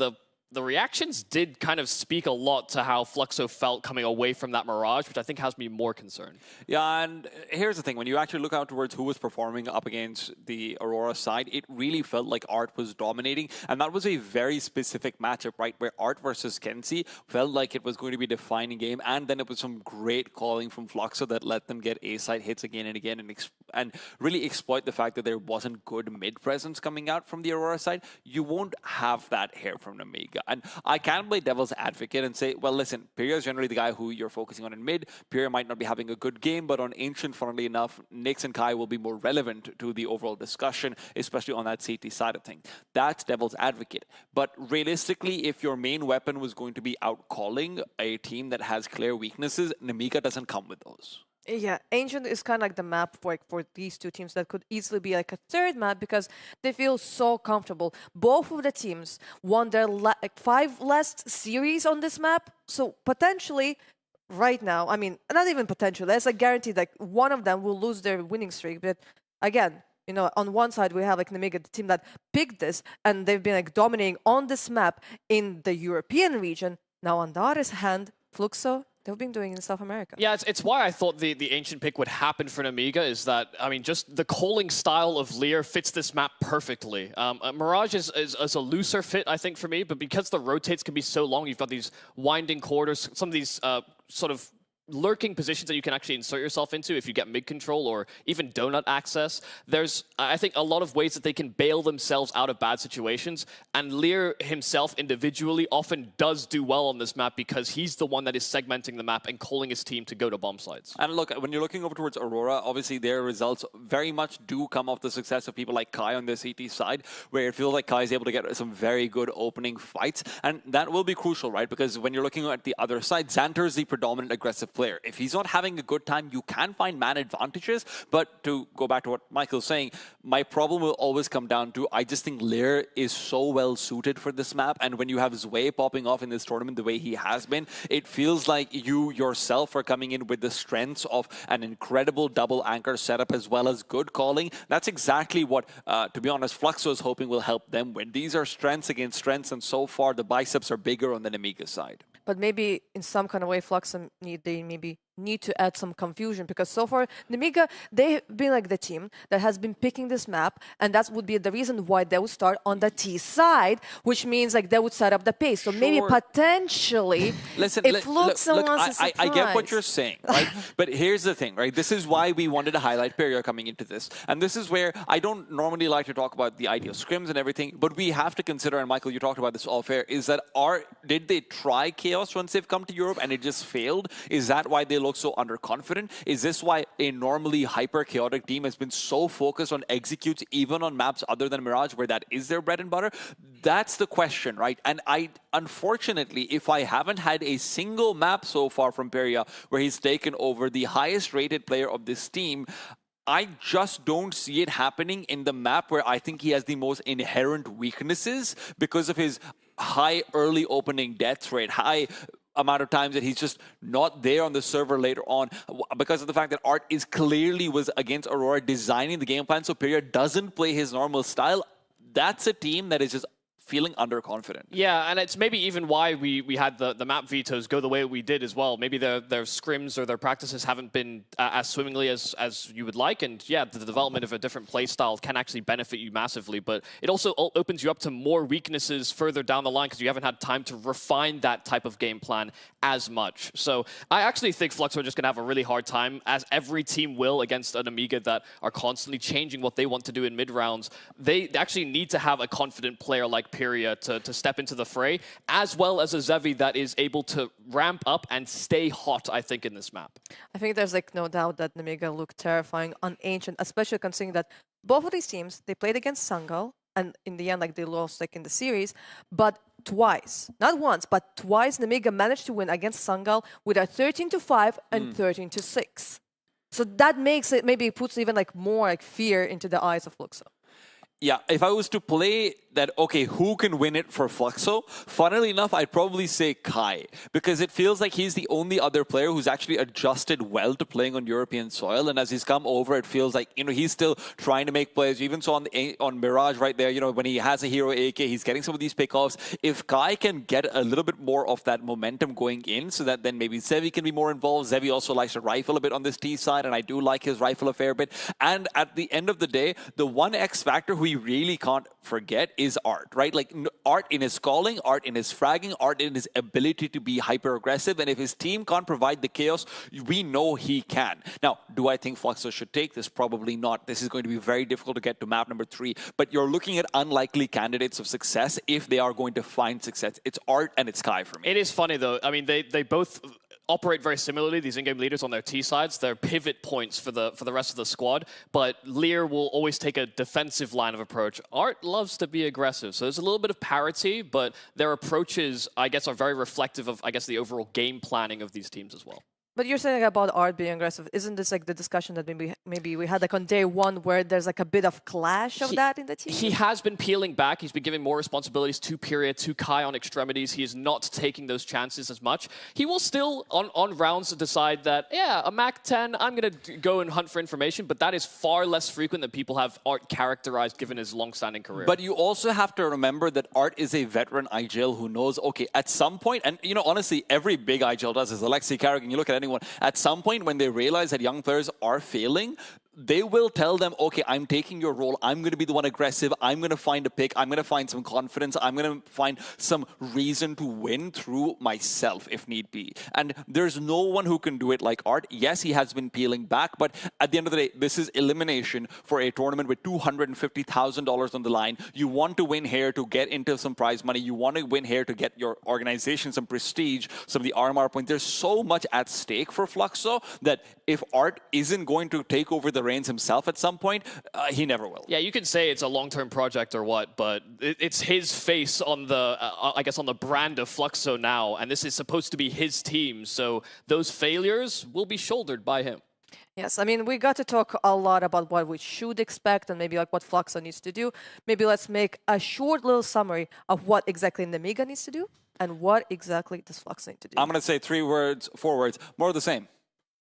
[SPEAKER 3] The reactions did kind of speak a lot to how Fluxo felt coming away from that Mirage, which I think has me more concerned.
[SPEAKER 4] Yeah, and here's the thing. When you actually look out towards who was performing up against the Aurora side, it really felt like Art was dominating. And that was a very specific matchup, right? Where Art versus Kenzie felt like it was going to be a defining game. And then it was some great calling from Fluxo that let them get A-side hits again and again and really exploit the fact that there wasn't good mid-presence coming out from the Aurora side. You won't have that here from Nemiga. And I can play devil's advocate and say, well, listen, Pyria is generally the guy who you're focusing on in mid. Pyria might not be having a good game, but on Ancient, funnily enough, Nyx and Kai will be more relevant to the overall discussion, especially on that CT side of things. That's devil's advocate. But realistically, if your main weapon was going to be out-calling a team that has clear weaknesses, Nemiga doesn't come with those.
[SPEAKER 2] Yeah, Ancient is kind of like the map for these two teams that could easily be like a third map because they feel so comfortable. Both of the teams won their 5 last series on this map, so potentially right now, I mean, not even potentially, there's a guarantee that one of them will lose their winning streak. But again, you know, on one side we have like Nemiga, the team that picked this, and they've been like dominating on this map in the European region. Now on the other hand, Fluxo, they've been doing in South America.
[SPEAKER 3] Yeah, it's why I thought the Ancient pick would happen for Nemiga is that, I mean, just the calling style of Lear fits this map perfectly. Mirage is a looser fit, I think, for me, but because the rotates can be so long, you've got these winding corridors, some of these sort of lurking positions that you can actually insert yourself into if you get mid-control or even donut access. There's, I think, a lot of ways that they can bail themselves out of bad situations, and Lear himself individually often does do well on this map because he's the one that is segmenting the map and calling his team to go to bomb sites.
[SPEAKER 4] And look, when you're looking over towards Aurora, obviously their results very much do come off the success of people like Kai on the CT side, where it feels like Kai is able to get some very good opening fights, and that will be crucial, right? Because when you're looking at the other side, Xanter is the predominant aggressive player. If he's not having a good time, you can find man advantages. But to go back to what Michael's saying, my problem will always come down to, I just think Lear is so well suited for this map. And when you have Zwei popping off in this tournament the way he has been, it feels like you yourself are coming in with the strengths of an incredible double anchor setup as well as good calling. That's exactly what, to be honest, Fluxo is hoping will help them win. These are strengths against strengths, and so far the biceps are bigger on the Nemiga side.
[SPEAKER 2] But maybe in some kind of way, Fluxo maybe need to add some confusion, because so far Nemiga, they've been like the team that has been picking this map, and that would be the reason why they would start on the T side, which means like they would set up the pace. So maybe potentially,
[SPEAKER 4] listen,
[SPEAKER 2] if Fluxo wants to surprise.
[SPEAKER 4] I get what you're saying, right? But here's the thing, right? This is why we wanted to highlight Peria coming into this, and this is where I don't normally like to talk about the idea of scrims and everything, but we have to consider, and Michael, you talked about this off air, is that did they try Chaos once they've come to Europe and it just failed? Is that why they look so underconfident? Is this why a normally hyper chaotic team has been so focused on executes even on maps other than Mirage, where that is their bread and butter? That's the question, right? And unfortunately, if I haven't had a single map so far from Peria where he's taken over the highest rated player of this team, I just don't see it happening in the map where I think he has the most inherent weaknesses because of his high early opening death rate, high amount of times that he's just not there on the server later on, because of the fact that Art is clearly was against Aurora designing the game plan so Peria doesn't play his normal style. That's a team that is just feeling underconfident.
[SPEAKER 3] Yeah, and it's maybe even why we had the map vetoes go the way we did as well. Maybe their scrims or their practices haven't been as swimmingly as you would like, and yeah, the development of a different play style can actually benefit you massively, but it also opens you up to more weaknesses further down the line because you haven't had time to refine that type of game plan as much. So I actually think Fluxo are just going to have a really hard time, as every team will, against an Nemiga that are constantly changing what they want to do in mid-rounds. They actually need to have a confident player like Peria to step into the fray, as well as a Zevi that is able to ramp up and stay hot, I think, in this map.
[SPEAKER 2] I think there's like no doubt that Nemiga looked terrifying on Ancient, especially considering that both of these teams, they played against Sangal, and in the end, like, they lost like in the series, but twice, not once, but twice, Nemiga managed to win against Sangal with a 13-5 and 13-6. So that makes it, maybe it puts even like more like fear into the eyes of Fluxo.
[SPEAKER 4] Yeah, if I was to play that, okay, who can win it for Fluxo? Funnily enough, I'd probably say Kai, because it feels like he's the only other player who's actually adjusted well to playing on European soil. And as he's come over, it feels like, you know, he's still trying to make plays. You even saw on Mirage right there, you know, when he has a hero AK, he's getting some of these pickoffs. If Kai can get a little bit more of that momentum going in, so that then maybe Zevi can be more involved. Zevi also likes to rifle a bit on this T side, and I do like his rifle a fair bit. And at the end of the day, the one X factor who we really can't forget is Art, right? Like Art in his calling, Art in his fragging, Art in his ability to be hyper aggressive. And if his team can't provide the chaos, we know he can. Now, do I think Fluxo should take this? Probably not. This is going to be very difficult to get to map number 3. But you're looking at unlikely candidates of success if they are going to find success. It's Art and it's Kai for me.
[SPEAKER 3] It is funny though. I mean, they both operate very similarly, these in-game leaders on their T sides. They're pivot points for the rest of the squad, but Lear will always take a defensive line of approach. Art loves to be aggressive, so there's a little bit of parity, but their approaches, I guess, are very reflective of, I guess, the overall game planning of these teams as well.
[SPEAKER 2] But you're saying about Art being aggressive. Isn't this like the discussion that maybe we had like on day 1 where there's like a bit of clash of that in the team?
[SPEAKER 3] He has been peeling back. He's been giving more responsibilities to Peria, to Kai on extremities. He is not taking those chances as much. He will still, on rounds, decide that, yeah, a Mac 10, I'm going to go and hunt for information, but that is far less frequent than people have Art characterized given his long-standing career.
[SPEAKER 4] But you also have to remember that Art is a veteran IGL who knows, okay, at some point, and you know, honestly, every big IGL does this. Alexei Karagin, you look at anyone, at some point when they realize that young players are failing, they will tell them, okay, I'm taking your role. I'm going to be the one aggressive. I'm going to find a pick. I'm going to find some confidence. I'm going to find some reason to win through myself if need be. And there's no one who can do it like Art. Yes, he has been peeling back, but at the end of the day, this is elimination for a tournament with $250,000 on the line. You want to win here to get into some prize money. You want to win here to get your organization some prestige, some of the RMR points. There's so much at stake for Fluxo that if Art isn't going to take over the reins himself at some point, he never will.
[SPEAKER 3] Yeah, you can say it's a long-term project or what, but it's his face on the, I guess, on the brand of Fluxo now, and this is supposed to be his team, so those failures will be shouldered by him.
[SPEAKER 2] Yes, I mean, we got to talk a lot about what we should expect and maybe like what Fluxo needs to do. Maybe let's make a short little summary of what exactly Nemiga needs to do and what exactly does Fluxo need to do.
[SPEAKER 4] I'm going to say 3 words, 4 words, more of the same.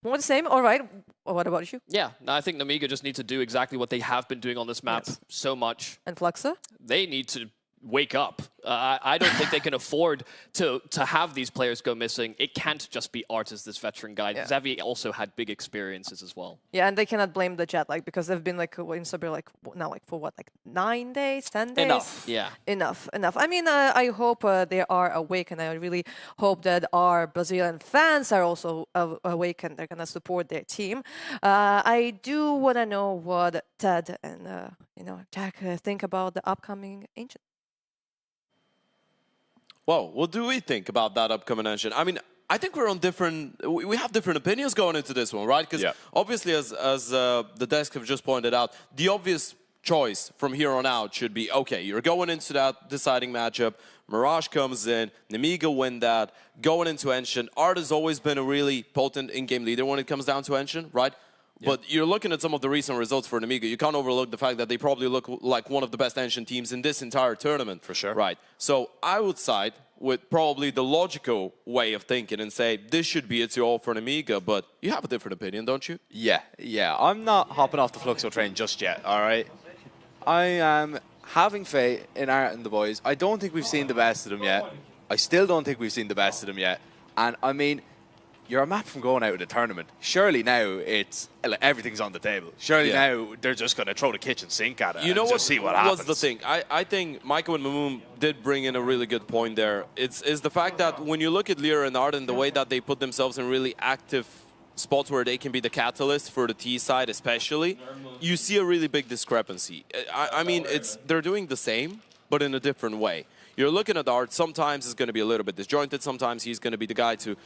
[SPEAKER 2] More the same? All right. What about you?
[SPEAKER 3] Yeah, I think Nemiga just need to do exactly what they have been doing on this map so much.
[SPEAKER 2] And Fluxo?
[SPEAKER 3] They need to wake up. I don't think they can afford to have these players go missing. It can't just be Art as this veteran guy.
[SPEAKER 2] Yeah.
[SPEAKER 3] Xavi also had big experiences as well.
[SPEAKER 2] Yeah, and they cannot blame the jet lag because they've been like in Siberia like now like for what, like 9 days, 10 days?
[SPEAKER 4] Enough.
[SPEAKER 3] Yeah.
[SPEAKER 2] Enough. I mean, I hope they are awake, and I really hope that our Brazilian fans are also awake and they're going to support their team. I do want to know what Ted and Jack think about the upcoming Ancient.
[SPEAKER 6] Well, what do we think about that upcoming Ancient? I mean, I think we're on we have different opinions going into this one, right? Because obviously, as the desk have just pointed out, the obvious choice from here on out should be, okay, you're going into that deciding matchup, Mirage comes in, Nemiga win that, going into Ancient. Art has always been a really potent in-game leader when it comes down to Ancient, right? But you're looking at some of the recent results for Nemiga. You can't overlook the fact that they probably look like one of the best Ancient teams in this entire tournament.
[SPEAKER 7] For sure.
[SPEAKER 6] Right. So I would side with probably the logical way of thinking and say this should be a 2-0 for Nemiga, but you have a different opinion, don't you?
[SPEAKER 7] Yeah. I'm not hopping off the Fluxo train just yet, all right? I am having faith in Art and the boys. I don't think we've seen the best of them yet. I still don't think we've seen the best of them yet. And I mean, you're a map from going out of the tournament. Surely now it's everything's on the table. Surely now they're just going to throw the kitchen sink at it and just see what happens.
[SPEAKER 6] What's the thing? I think Michael and Mamoon did bring in a really good point there. It's the fact that when you look at Lyra and Art and the way that they put themselves in really active spots where they can be the catalyst for the T side especially, you see a really big discrepancy. I mean, they're doing the same, but in a different way. You're looking at Art, sometimes it's going to be a little bit disjointed, sometimes he's going to be the guy to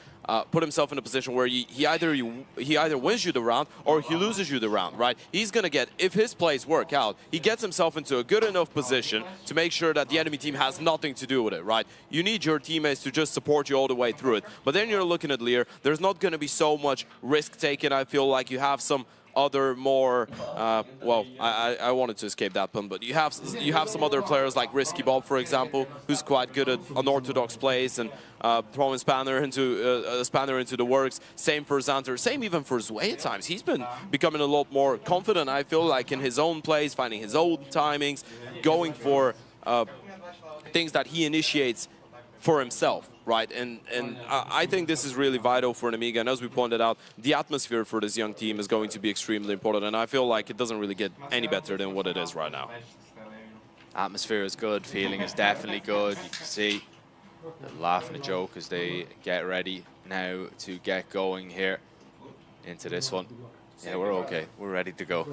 [SPEAKER 6] put himself in a position where he either wins you the round or he loses you the round, right? He's going to get, if his plays work out, he gets himself into a good enough position to make sure that the enemy team has nothing to do with it, right? You need your teammates to just support you all the way through it. But then you're looking at Lear, there's not going to be so much risk taken. I feel like you have some other more, well, I wanted to escape that pun, but you have some other players like Risky Bob, for example, who's quite good at unorthodox plays and throwing spanner into the works. Same for Xanter, same even for Zway at times. He's been becoming a lot more confident, I feel like, in his own plays, finding his own timings, going for things that he initiates for himself, right? And I think this is really vital for Nemiga. And as we pointed out, the atmosphere for this young team is going to be extremely important. And I feel like it doesn't really get any better than what it is right now.
[SPEAKER 7] Atmosphere is good. Feeling is definitely good. You can see they're laughing a joke as they get ready now to get going here into this one. Yeah, we're okay. We're ready to go.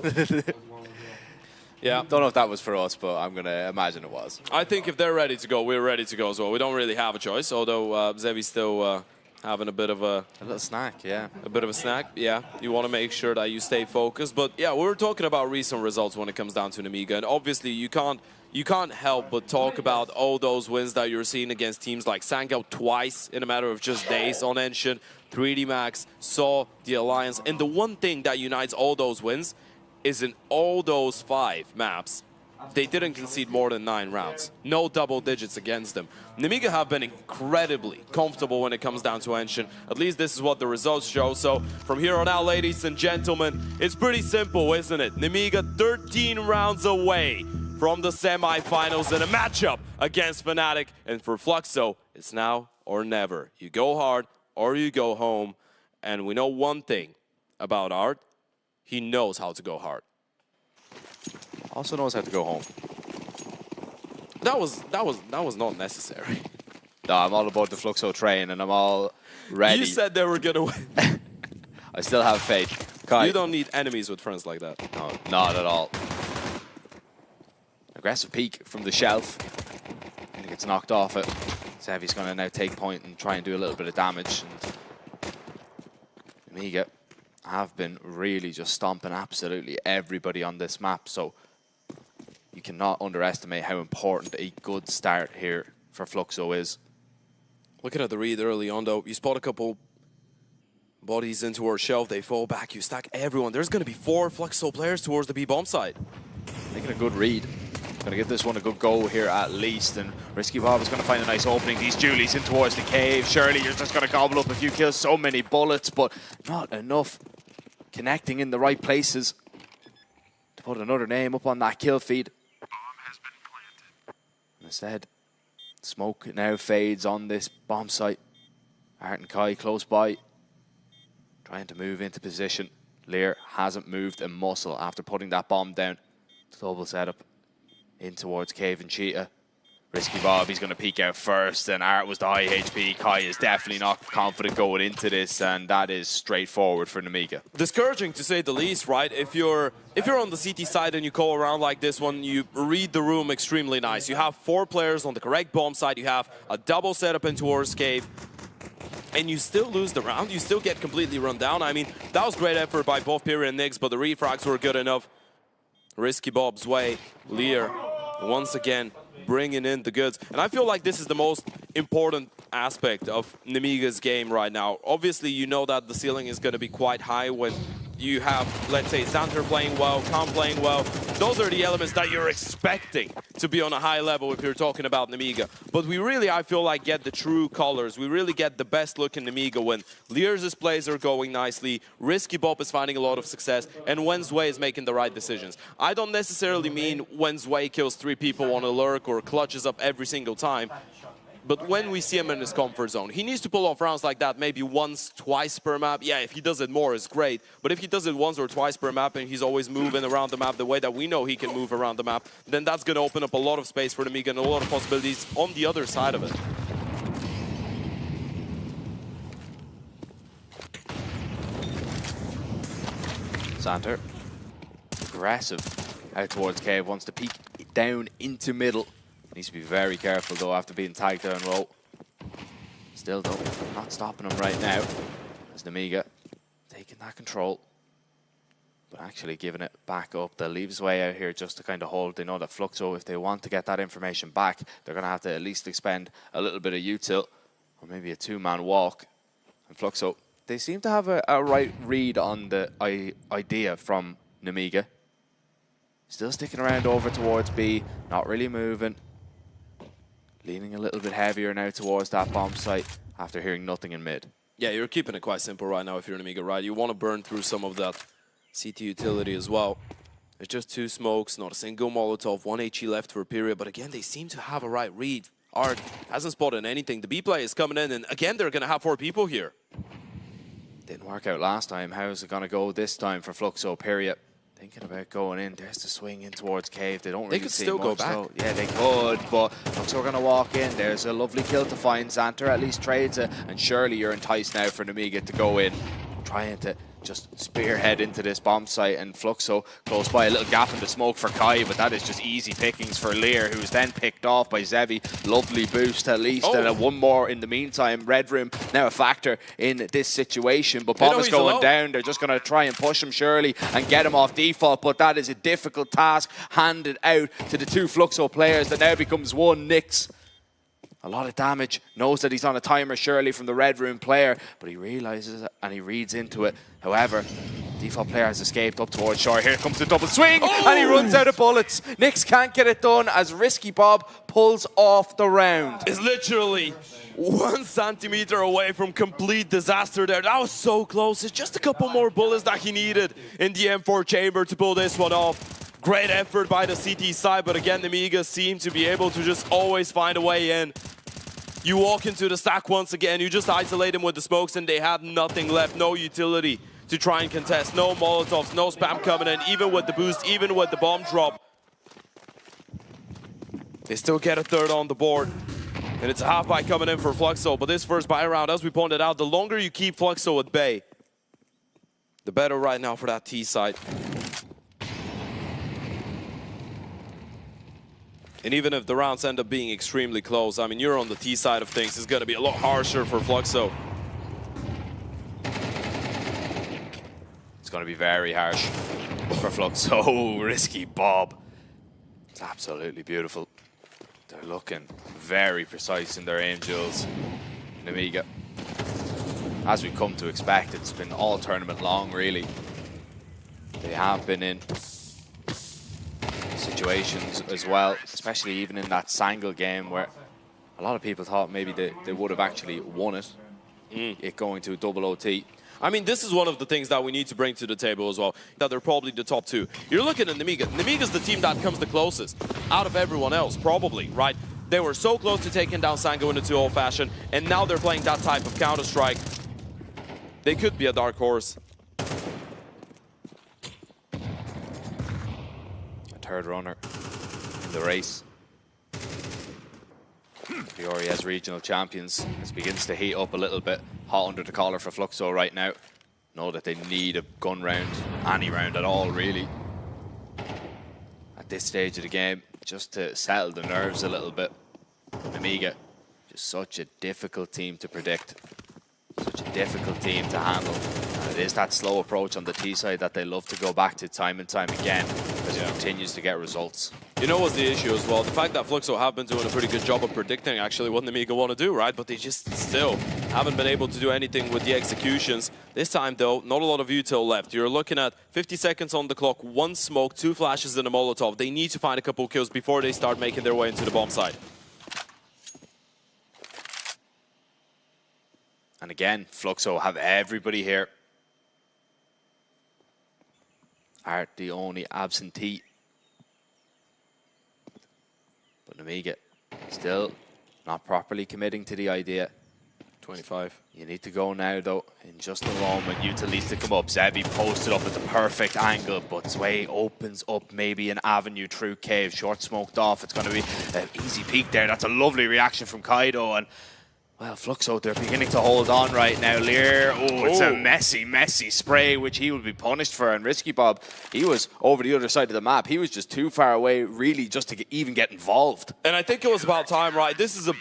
[SPEAKER 7] Yeah, don't know if that was for us, but I'm going to imagine it was.
[SPEAKER 6] I think if they're ready to go, we're ready to go as well. We don't really have a choice, although Zevi's still having a bit of a
[SPEAKER 7] little snack, yeah.
[SPEAKER 6] A bit of a snack, yeah. You want to make sure that you stay focused. But yeah, we were talking about recent results when it comes down to Nemiga, and obviously you can't help but talk about all those wins that you're seeing against teams like Sangao twice in a matter of just days on Ancient, 3D Max, saw the Alliance, and the one thing that unites all those wins is in all those 5 maps, they didn't concede more than 9 rounds. No double digits against them. Nemiga have been incredibly comfortable when it comes down to Ancient. At least this is what the results show. So from here on out, ladies and gentlemen, it's pretty simple, isn't it? Nemiga 13 rounds away from the semifinals in a matchup against Fnatic. And for Fluxo, it's now or never. You go hard or you go home. And we know one thing about Art. he knows how to go hard.
[SPEAKER 7] Also knows how to go home.
[SPEAKER 6] That was not necessary.
[SPEAKER 7] No, I'm all about the Fluxo train, and I'm all ready.
[SPEAKER 6] You said they were gonna win.
[SPEAKER 7] I still have faith. Kai.
[SPEAKER 6] You don't need enemies with friends like that.
[SPEAKER 7] No, not at all. Aggressive peek from the shelf. And it gets knocked off it. Zevy's going to now take point and try and do a little bit of damage. And Nemiga have been really just stomping absolutely everybody on this map. So you cannot underestimate how important a good start here for Fluxo is.
[SPEAKER 6] Looking at the read early on, though, you spot a couple bodies in towards shelf. They fall back. You stack everyone. There's going to be 4 Fluxo players towards the B bomb side.
[SPEAKER 7] Making a good read. Going to give this one a good go here at least. And Risky Bob is going to find a nice opening. These Julies in towards the cave. Surely you're just going to gobble up a few kills. So many bullets, but not enough connecting in the right places to put another name up on that kill feed. Instead, smoke now fades on this bomb site. Art and Kai close by, trying to move into position. Lear hasn't moved a muscle after putting that bomb down. Global setup in towards Cave and Cheetah. Risky Bob, he's going to peek out first, and Art was the high HP. Kai is definitely not confident going into this, and that is straightforward for Nemiga.
[SPEAKER 6] Discouraging to say the least, right? If you're on the CT side and you go around like this one, you read the room extremely nice. You have 4 players on the correct bomb side. You have a double setup in towards Cave, and you still lose the round. You still get completely run down. I mean, that was great effort by both Piri and Nix, but the refrags were good enough. Risky Bob's way. Lear, once again, bringing in the goods. And I feel like this is the most important aspect of Nemiga's game right now. Obviously, you know that the ceiling is going to be quite high when you have, let's say, Xanter playing well, Khan playing well. Those are the elements that you're expecting to be on a high level if you're talking about Nemiga. But we really, I feel like, get the true colors. We really get the best look in Nemiga when Lear's plays are going nicely, Risky Bob is finding a lot of success, and when Zwei is making the right decisions. I don't necessarily mean when Zwei kills 3 people on a lurk or clutches up every single time. But when we see him in his comfort zone, he needs to pull off rounds like that maybe once, twice per map. Yeah, if he does it more, it's great. But if he does it once or twice per map and he's always moving around the map the way that we know he can move around the map, then that's going to open up a lot of space for Nemiga and a lot of possibilities on the other side of it.
[SPEAKER 7] Xanter, aggressive, out towards Cave, wants to peek down into middle. Needs to be very careful though after being tagged down low. Still though, not stopping him right now. As Nemiga taking that control, but actually giving it back up. They'll leave his way out here just to kind of hold. They know that Fluxo, if they want to get that information back, they're going to have to at least expend a little bit of util, or maybe a 2-man walk. And Fluxo, they seem to have a right read on the idea from Nemiga. Still sticking around over towards B, not really moving. Leaning a little bit heavier now towards that bomb site after hearing nothing in mid.
[SPEAKER 6] Yeah, you're keeping it quite simple right now if you're Nemiga, right? You want to burn through some of that CT utility as well. There's just 2 smokes, not a single Molotov, 1 HE left for a period, but again, they seem to have a right read. Art hasn't spotted anything. The B play is coming in, and again, they're going to have 4 people here.
[SPEAKER 7] Didn't work out last time. How is it going to go this time for Fluxo, period? Thinking about going in. There's the swing in towards Cave. They don't really
[SPEAKER 6] They could
[SPEAKER 7] see
[SPEAKER 6] still
[SPEAKER 7] much,
[SPEAKER 6] go back.
[SPEAKER 7] though. Yeah, they could, but Fluxo are going to walk in. There's a lovely kill to find. Xanter at least trades it, and surely you're enticed now for Nemiga to go in, trying to just spearhead into this bomb site, and Fluxo close by. A little gap in the smoke for Kai, but that is just easy pickings for Lear, who's then picked off by Zevi. Lovely boost at least, and one more in the meantime. Red Room now a factor in this situation, but bomb is going down. They're just going to try and push him surely and get him off default, but that is a difficult task handed out to the 2 Fluxo players that now becomes 1 Nix. A lot of damage, knows that he's on a timer surely from the Red Room player, but he realizes it and he reads into it. However, default player has escaped up towards shore. Here comes the double swing, and he runs out of bullets. Nix can't get it done as Risky Bob pulls off the round.
[SPEAKER 6] It's literally 1 centimeter away from complete disaster there. That was so close. It's just a couple more bullets that he needed in the M4 chamber to pull this one off. Great effort by the CT side, but again, Nemiga seem to be able to just always find a way in. You walk into the stack once again, you just isolate them with the smokes and they have nothing left, no utility to try and contest, no Molotovs, no spam coming in, even with the boost, even with the bomb drop. They still get a third on the board. And it's a half buy coming in for Fluxo, but this first buy round, as we pointed out, the longer you keep Fluxo at bay, the better right now for that T side. And even if the rounds end up being extremely close, I mean, you're on the T side of things, it's going to be a lot harsher for Fluxo.
[SPEAKER 7] It's going to be very harsh for Fluxo. Oh, risky Bob. It's absolutely beautiful. They're looking very precise in their aim duels. Nemiga, as we come to expect, it's been all tournament long, really. They have been in situations as well, especially even in that Sangle game where a lot of people thought maybe they would have actually won it, it going to a double OT.
[SPEAKER 6] I mean, this is one of the things that we need to bring to the table as well, that they're probably the top two. You're looking at Nemiga. Nemiga's the team that comes the closest out of everyone else, probably, right? They were so close to taking down Sango in a 2-0 fashion, and now they're playing that type of Counter-Strike. They could be a dark horse.
[SPEAKER 7] A third runner in the race. The RES Regional Champions, as begins to heat up a little bit. Hot under the collar for Fluxo right now. Know that they need a gun round, any round at all, really. At this stage of the game, just to settle the nerves a little bit. Nemiga, just such a difficult team to predict. Such a difficult team to handle. And it is that slow approach on the T side that they love to go back to time and time again, because it continues to get results.
[SPEAKER 6] You know what's the issue as well? The fact that Fluxo have been doing a pretty good job of predicting actually what Nemiga want to do, right? But they just still haven't been able to do anything with the executions. This time, though, not a lot of util left. You're looking at 50 seconds on the clock, 1 smoke, 2 flashes and a Molotov. They need to find a couple kills before they start making their way into the bomb side.
[SPEAKER 7] And again, Fluxo have everybody here. Art the only absentee. But Nemiga still not properly committing to the idea.
[SPEAKER 6] 25.
[SPEAKER 7] You need to go now, though, in just a moment. Util needs to come up. Zevi posted up at the perfect angle, but Sway opens up maybe an avenue through cave. Short smoked off. It's going to be an easy peek there. That's a lovely reaction from Kaido. And, well, Fluxo, they're beginning to hold on right now. Lear, it's a messy, messy spray, which he will be punished for. And Risky Bob, he was over the other side of the map. He was just too far away, really, just to even get involved.
[SPEAKER 6] And I think it was about time, right? This is a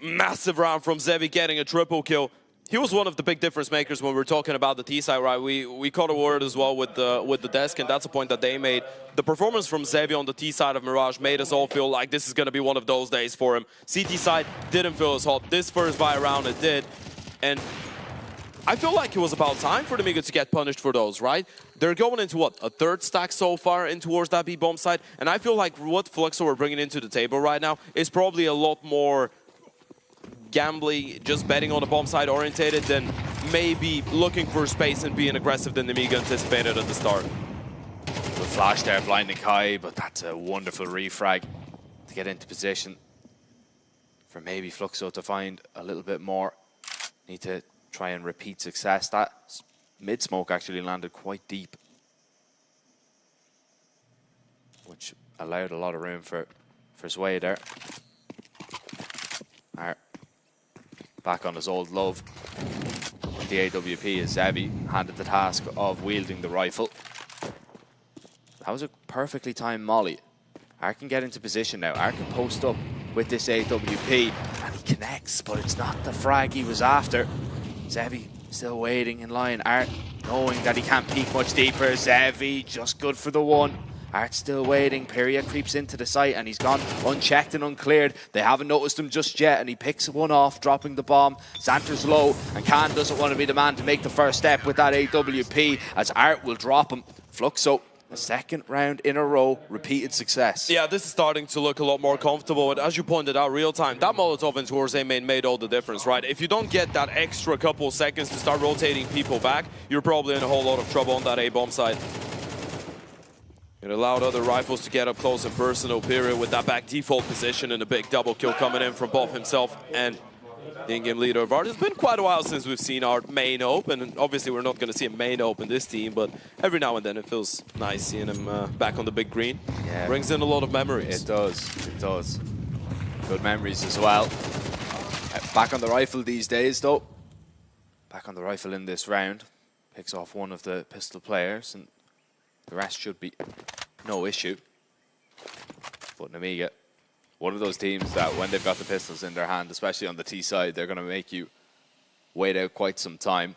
[SPEAKER 6] massive round from Zevi getting a triple kill. He was one of the big difference makers when we were talking about the T side, right? We caught a word as well with the desk, and that's a point that they made. The performance from Zevi on the T side of Mirage made us all feel like this is going to be one of those days for him. CT side didn't feel as hot. This first buy round it did, and I feel like it was about time for Nemiga to get punished for those, right? They're going into what, a third stack so far in towards that B bomb side, and I feel like what Fluxo are bringing into the table right now is probably a lot more gambling, just betting on the bomb side orientated than maybe looking for space and being aggressive than Nemiga anticipated at the start.
[SPEAKER 7] The flash there blinding Kai, but that's a wonderful refrag to get into position for maybe Fluxo to find a little bit more. Need to try and repeat success. That mid smoke actually landed quite deep, which allowed a lot of room for Sway there. Back on his old love. The AWP is Zevi, handed the task of wielding the rifle. That was a perfectly timed molly. Art can get into position now. Art can post up with this AWP, and he connects, but it's not the frag he was after. Zevi still waiting in line. Art knowing that he can't peek much deeper. Zevi just good for the one. Art still waiting. Peria creeps into the site and he's gone unchecked and uncleared. They haven't noticed him just yet, and he picks one off, dropping the bomb. Xanter's low, and Khan doesn't want to be the man to make the first step with that AWP, as Art will drop him. Fluxo, a second round in a row, repeated success.
[SPEAKER 6] Yeah, this is starting to look a lot more comfortable. And as you pointed out, real time, that Molotov in towards A main made all the difference, right? If you don't get that extra couple seconds to start rotating people back, you're probably in a whole lot of trouble on that A bomb side. It allowed other rifles to get up close and personal, period, with that back default position and a big double kill coming in from Bob himself and the in-game leader of Art. It's been quite a while since we've seen Art main open, and obviously we're not going to see him main open this team, but every now and then it feels nice seeing him back on the big green.
[SPEAKER 7] Yeah.
[SPEAKER 6] Brings in a lot of memories.
[SPEAKER 7] It does, it does. Good memories as well. Back on the rifle these days, though. Back on the rifle in this round. Picks off one of the pistol players, and the rest should be no issue. But Nemiga, one of those teams that when they've got the pistols in their hand, especially on the T side, they're going to make you wait out quite some time.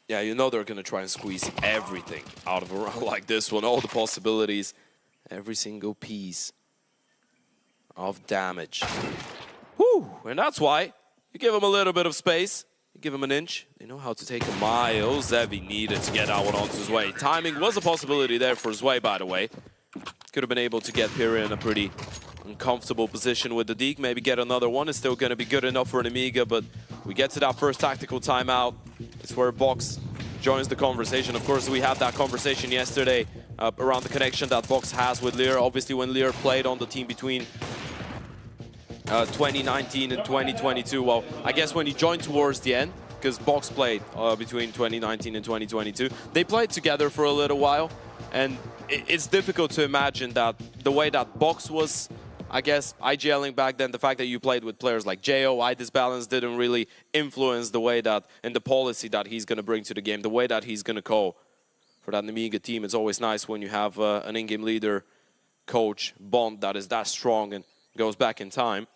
[SPEAKER 6] Yeah, you know they're going to try and squeeze everything out of a round like this one. All the possibilities, every single piece of damage. Whew, and that's why you give them a little bit of space. You give him an inch. They know how to take a mile. Zevi needed to get that one onto his way. Timing was a possibility there for his way, by the way. Could have been able to get Piri in a pretty uncomfortable position with the Deke. Maybe get another one. It's still going to be good enough for Nemiga, but we get to that first tactical timeout. It's where Box joins the conversation. Of course, we had that conversation yesterday around the connection that Box has with Lear. Obviously, when Lear played on the team between 2019 and 2022, well, I guess when he joined towards the end, because Box played between 2019 and 2022, they played together for a little while, and it's difficult to imagine that the way that Box was, I guess, IGLing back then, the fact that you played with players like Jo, Disbalance didn't really influence the way that, and the policy that he's going to bring to the game, the way that he's going to call for that Nemiga team. It's always nice when you have an in-game leader, coach, bond that is that strong and goes back in time.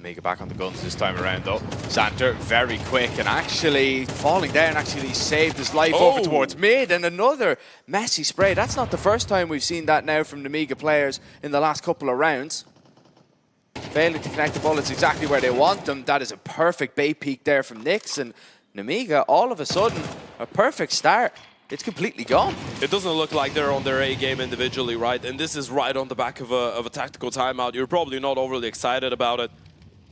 [SPEAKER 7] Make it back on the guns this time around, though. Xanter very quick and actually falling down, actually saved his life over towards mid, and another messy spray. That's not the first time we've seen that now from Nemiga players in the last couple of rounds. Failing to connect the bullets exactly where they want them. That is a perfect bait peek there from Nyx, and Nemiga all of a sudden a perfect start. It's completely gone.
[SPEAKER 6] It doesn't look like they're on their A game individually, right? And this is right on the back of a tactical timeout. You're probably not overly excited about it.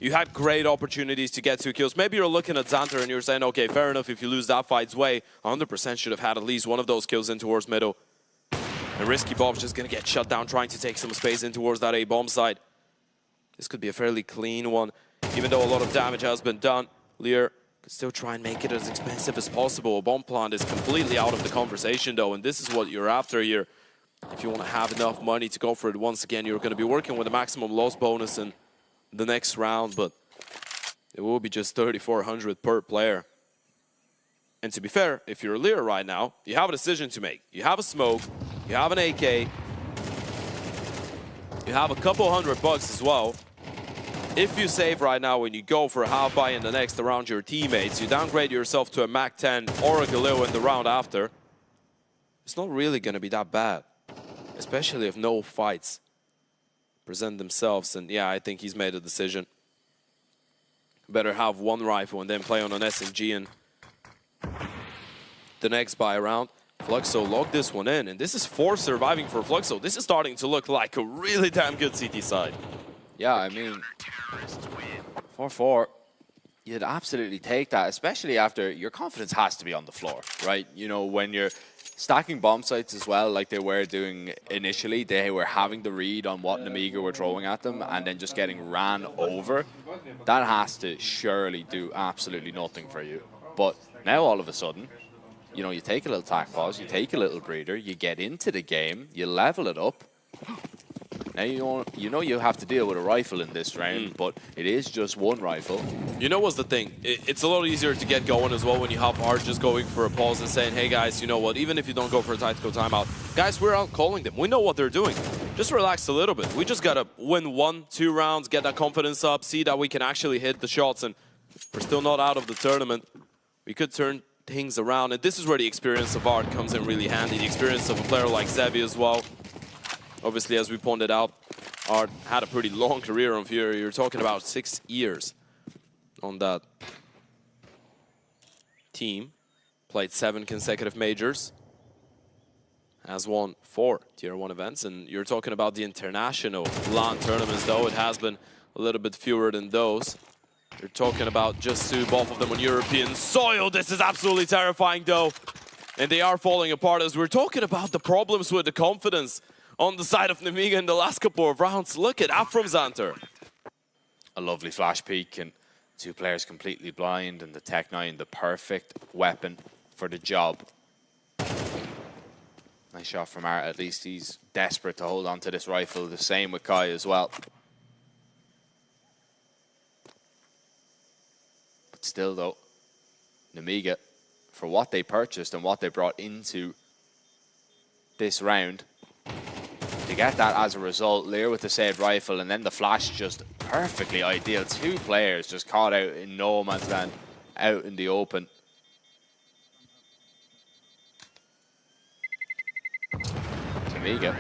[SPEAKER 6] You had great opportunities to get 2 kills. Maybe you're looking at Xanter and you're saying, okay, fair enough, if you lose that fight's way, 100% should have had at least one of those kills in towards middle. And Risky Bob's just going to get shut down trying to take some space in towards that A bomb side. This could be a fairly clean one. Even though a lot of damage has been done, Lear could still try and make it as expensive as possible. A bomb plant is completely out of the conversation, though, and this is what you're after here. If you want to have enough money to go for it once again, you're going to be working with a maximum loss bonus and the next round, but it will be just 3,400 per player. And to be fair, if you're a Lear right now, you have a decision to make. You have a smoke, you have an AK, you have a couple $100 as well. If you save right now when you go for a half buy in the next around your teammates, you downgrade yourself to a Mac 10 or a Galil in the round after, it's not really going to be that bad, especially if no fights present themselves. And yeah, I think he's made a decision. Better have one rifle and then play on an SMG and the next buy around. Fluxo logged this one in, and this is 4 surviving for Fluxo. This is starting to look like a really damn good CT side.
[SPEAKER 7] Yeah, I mean, 4-4, you'd absolutely take that, especially after your confidence has to be on the floor, right? You know, when you're stacking bomb sites as well, like they were doing initially, they were having the read on what Nemiga were throwing at them and then just getting ran over. That has to surely do absolutely nothing for you. But now all of a sudden, you know, you take a little tack pause, you take a little breather, you get into the game, you level it up. Now you know you have to deal with a rifle in this round, but it is just one rifle.
[SPEAKER 6] You know what's the thing? It's a lot easier to get going as well when you have Art just going for a pause and saying, hey guys, you know what, even if you don't go for a tactical timeout, guys, we're out calling them. We know what they're doing. Just relax a little bit. We just gotta win 1-2 rounds, get that confidence up, see that we can actually hit the shots, and we're still not out of the tournament. We could turn things around, and this is where the experience of Art comes in really handy. The experience of a player like Zevi as well. Obviously, as we pointed out, Art had a pretty long career on Fury. You're talking about 6 years on that team. Played 7 consecutive majors. Has won 4 Tier 1 events. And you're talking about the international LAN tournaments, though. It has been a little bit fewer than those. You're talking about just two, both of them on European soil. This is absolutely terrifying, though. And they are falling apart as we're talking about the problems with the confidence on the side of Nemiga in the last couple of rounds. Look at that from Xanter.
[SPEAKER 7] A lovely flash peek, and two players completely blind, and the Tech-9, the perfect weapon for the job. Nice shot from Art. At least he's desperate to hold on to this rifle. The same with Kai as well. But still, though, Nemiga, for what they purchased and what they brought into this round, to get that as a result, Lear with the saved rifle, and then the flash just perfectly ideal. Two players just caught out in no man's land, out in the open. Nemiga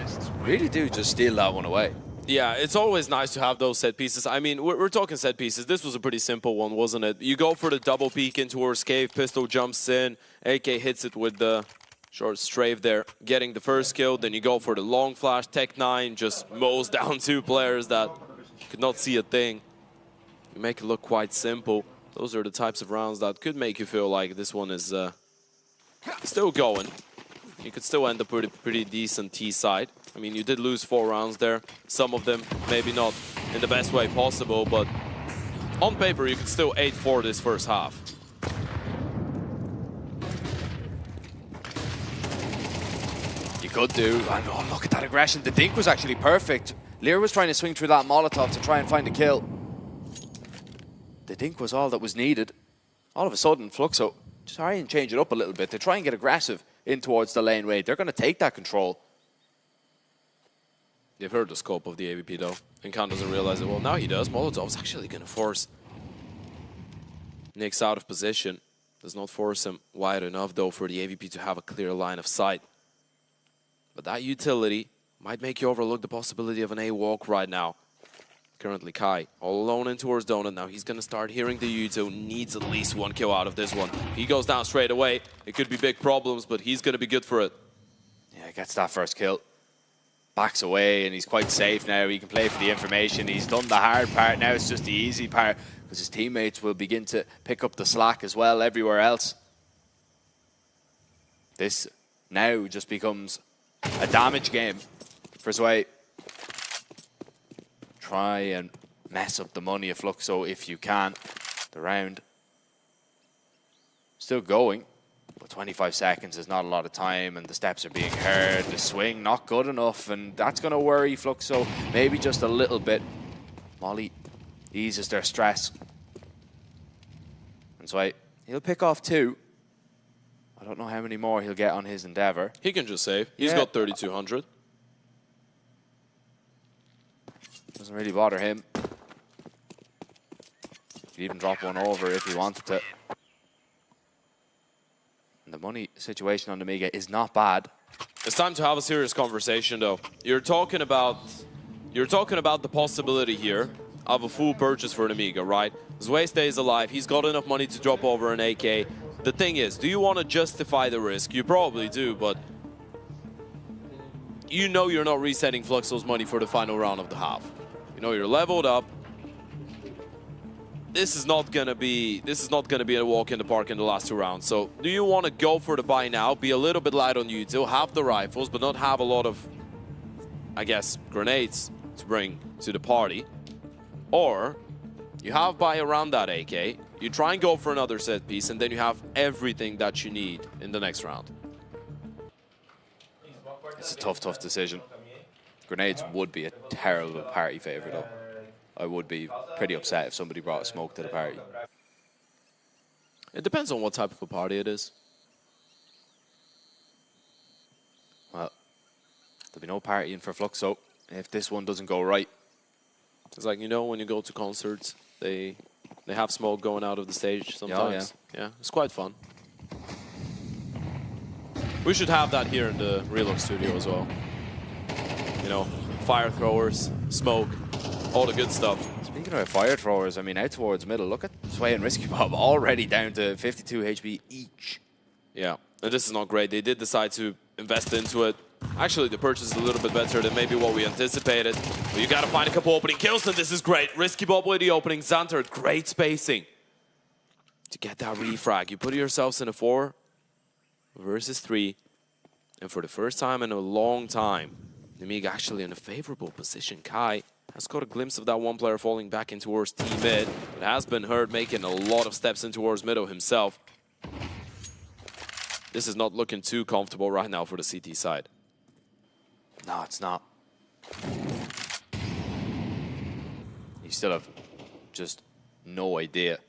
[SPEAKER 7] really do just steal that one away.
[SPEAKER 6] Yeah, it's always nice to have those set pieces. I mean, we're talking set pieces. This was a pretty simple one, wasn't it? You go for the double peek in towards cave, pistol jumps in, AK hits it with the short strafe there, getting the first kill. Then you go for the long flash. Tech-9 just mows down two players that could not see a thing. You make it look quite simple. Those are the types of rounds that could make you feel like this one is still going. You could still end up with a pretty decent T side. I mean, you did lose 4 rounds there. Some of them maybe not in the best way possible, but on paper you could still 8-4 this first half.
[SPEAKER 7] You could do. And oh, look at that aggression. The dink was actually perfect. Lear was trying to swing through that Molotov to try and find a kill. The dink was all that was needed. All of a sudden, Fluxo try and change it up a little bit. They try and get aggressive in towards the laneway. They're going to take that control.
[SPEAKER 6] They've heard the scope of the AVP though, and Khan doesn't realize it. Well, now he does. Molotov's actually going to force Nyx out of position. Does not force him wide enough though for the AVP to have a clear line of sight. But that utility might make you overlook the possibility of an A-walk right now. Currently Kai all alone in towards Donut. Now he's going to start hearing the Yuto. Needs at least 1 kill out of this one. He goes down straight away. It could be big problems, but he's going to be good for it.
[SPEAKER 7] Yeah, gets that first kill. Backs away, and he's quite safe now. He can play for the information. He's done the hard part. Now it's just the easy part, because his teammates will begin to pick up the slack as well everywhere else. This now just becomes a damage game for Zwei. Try and mess up the money of Fluxo if you can. The round still going, but 25 seconds is not a lot of time, and the steps are being heard. The swing not good enough, and that's going to worry Fluxo maybe just a little bit. Molly eases their stress. And so he'll pick off 2. I don't know how many more he'll get on his endeavor.
[SPEAKER 6] He can just save. He's got 3,200.
[SPEAKER 7] Doesn't really bother him. He'd even drop one over if he wanted to. And the money situation on Nemiga is not bad.
[SPEAKER 6] It's time to have a serious conversation, though. You're talking about the possibility here of a full purchase for Nemiga, right? Zwei stays alive. He's got enough money to drop over an AK. The thing is, do you want to justify the risk? You probably do, but you know you're not resetting Fluxo's money for the final round of the half. You know you're leveled up. This is not gonna be a walk in the park in the last 2 rounds. So do you want to go for the buy now, be a little bit light on you, still have the rifles, but not have a lot of, I guess, grenades to bring to the party? Or you have buy around that AK, you try and go for another set piece, and then you have everything that you need in the next round.
[SPEAKER 7] It's a tough decision. Grenades would be a terrible party favor, though. I would be pretty upset if somebody brought a smoke to the party.
[SPEAKER 6] It depends on what type of a party it is.
[SPEAKER 7] Well, there'll be no partying for Fluxo if this one doesn't go right.
[SPEAKER 6] It's like, you know, when you go to concerts, they have smoke going out of the stage sometimes. Yeah, it's quite fun. We should have that here in the Relog studio as well. You know, fire throwers, smoke, all the good stuff.
[SPEAKER 7] Speaking of fire throwers, I mean, out towards middle, look at Zwei and Risky Bob already down to 52 HP each.
[SPEAKER 6] Yeah, and this is not great. They did decide to invest into it. Actually, the purchase is a little bit better than maybe what we anticipated. But you got to find a couple opening kills, and this is great. Risky Bob with the opening. Xanter, great spacing to get that refrag. You put yourselves in a 4 versus 3. And for the first time in a long time, Nemiga actually in a favorable position. Kai has got a glimpse of that one player falling back in towards T-mid, but has been heard making a lot of steps in towards middle himself. This is not looking too comfortable right now for the CT side.
[SPEAKER 7] No, it's not. You still have just no idea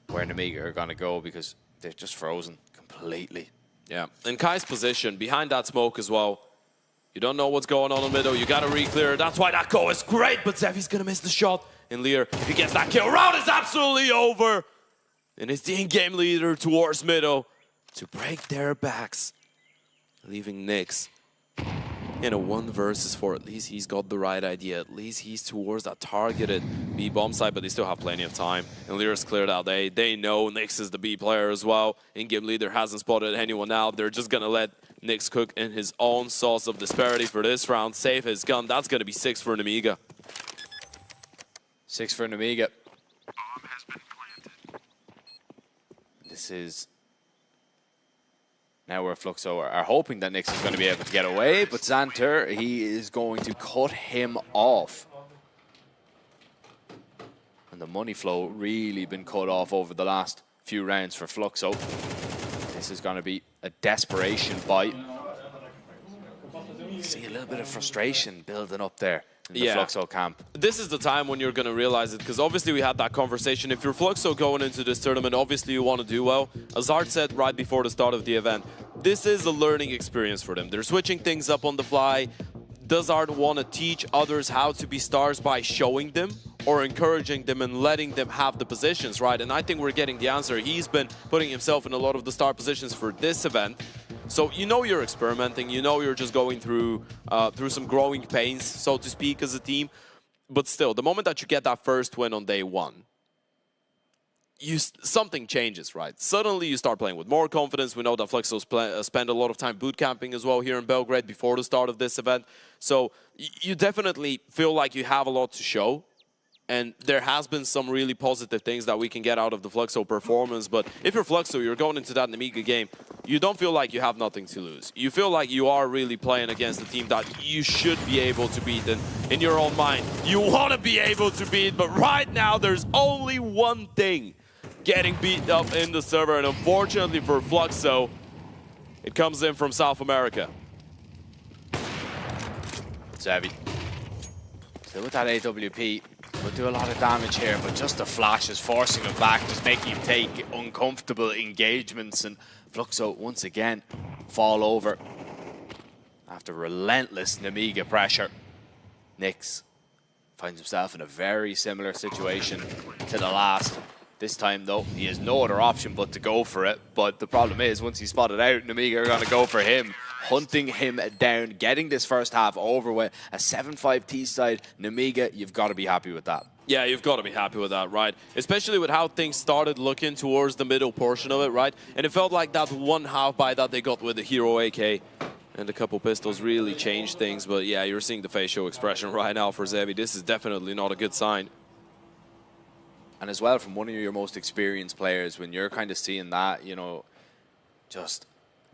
[SPEAKER 7] where Nemiga are going to go because they're just frozen completely.
[SPEAKER 6] Yeah, and Kai's position behind that smoke as well. You don't know what's going on in the middle. You got to re-clear. That's why that goal is great, but Zevi's going to miss the shot. And Lear, if he gets that kill, round is absolutely over. And it's the in-game leader towards middle to break their backs, leaving Nyx in a 1 versus 4. At least he's got the right idea. At least he's towards that targeted B bomb side, but they still have plenty of time. And Lear's cleared out. They know Nyx is the B player as well. In-game leader hasn't spotted anyone out. They're just going to let Nyx cook in his own sauce of disparity for this round. Save his gun. That's going to be 6 for Nemiga.
[SPEAKER 7] 6 for Nemiga. This is now where Fluxo are hoping that Nyx is going to be able to get away, but Xanter, he is going to cut him off. And the money flow really been cut off over the last few rounds for Fluxo. This is going to be a desperation bite. See a little bit of frustration building up there in the Fluxo camp.
[SPEAKER 6] This is the time when you're going to realize it, because obviously we had that conversation. If you're Fluxo going into this tournament, obviously you want to do well. As Art said right before the start of the event, this is a learning experience for them. They're switching things up on the fly. Does Art want to teach others how to be stars by showing them or encouraging them and letting them have the positions, right? And I think we're getting the answer. He's been putting himself in a lot of the star positions for this event. So you know you're experimenting, you know you're just going through some growing pains, so to speak, as a team. But still, the moment that you get that first win on day 1, something changes, right? Suddenly you start playing with more confidence. We know that Fluxo spend a lot of time boot camping as well here in Belgrade before the start of this event. So you definitely feel like you have a lot to show. And there has been some really positive things that we can get out of the Fluxo performance. But if you're Fluxo, you're going into that Nemiga game, you don't feel like you have nothing to lose. You feel like you are really playing against a team that you should be able to beat. And in your own mind, you want to be able to beat. But right now, there's only one thing getting beat up in the server. And unfortunately for Fluxo, it comes in from South America.
[SPEAKER 7] Zevi. Still with that AWP. Will do a lot of damage here, but just the flash is forcing him back, just making him take uncomfortable engagements, and Fluxo once again fall over after relentless Nemiga pressure. Nyx finds himself in a very similar situation to the last. This time, though, he has no other option but to go for it. But the problem is, once he's spotted out, Nemiga are going to go for him, hunting him down, getting this first half over with a 7-5 T-side. Nemiga, you've got to be happy with that.
[SPEAKER 6] Yeah, you've got to be happy with that, right? Especially with how things started looking towards the middle portion of it, right? And it felt like that one half buy that they got with the Hero AK and a couple pistols really changed things. But yeah, you're seeing the facial expression right now for Zevi. This is definitely not a good sign.
[SPEAKER 7] And as well, from one of your most experienced players, when you're kind of seeing that, you know, just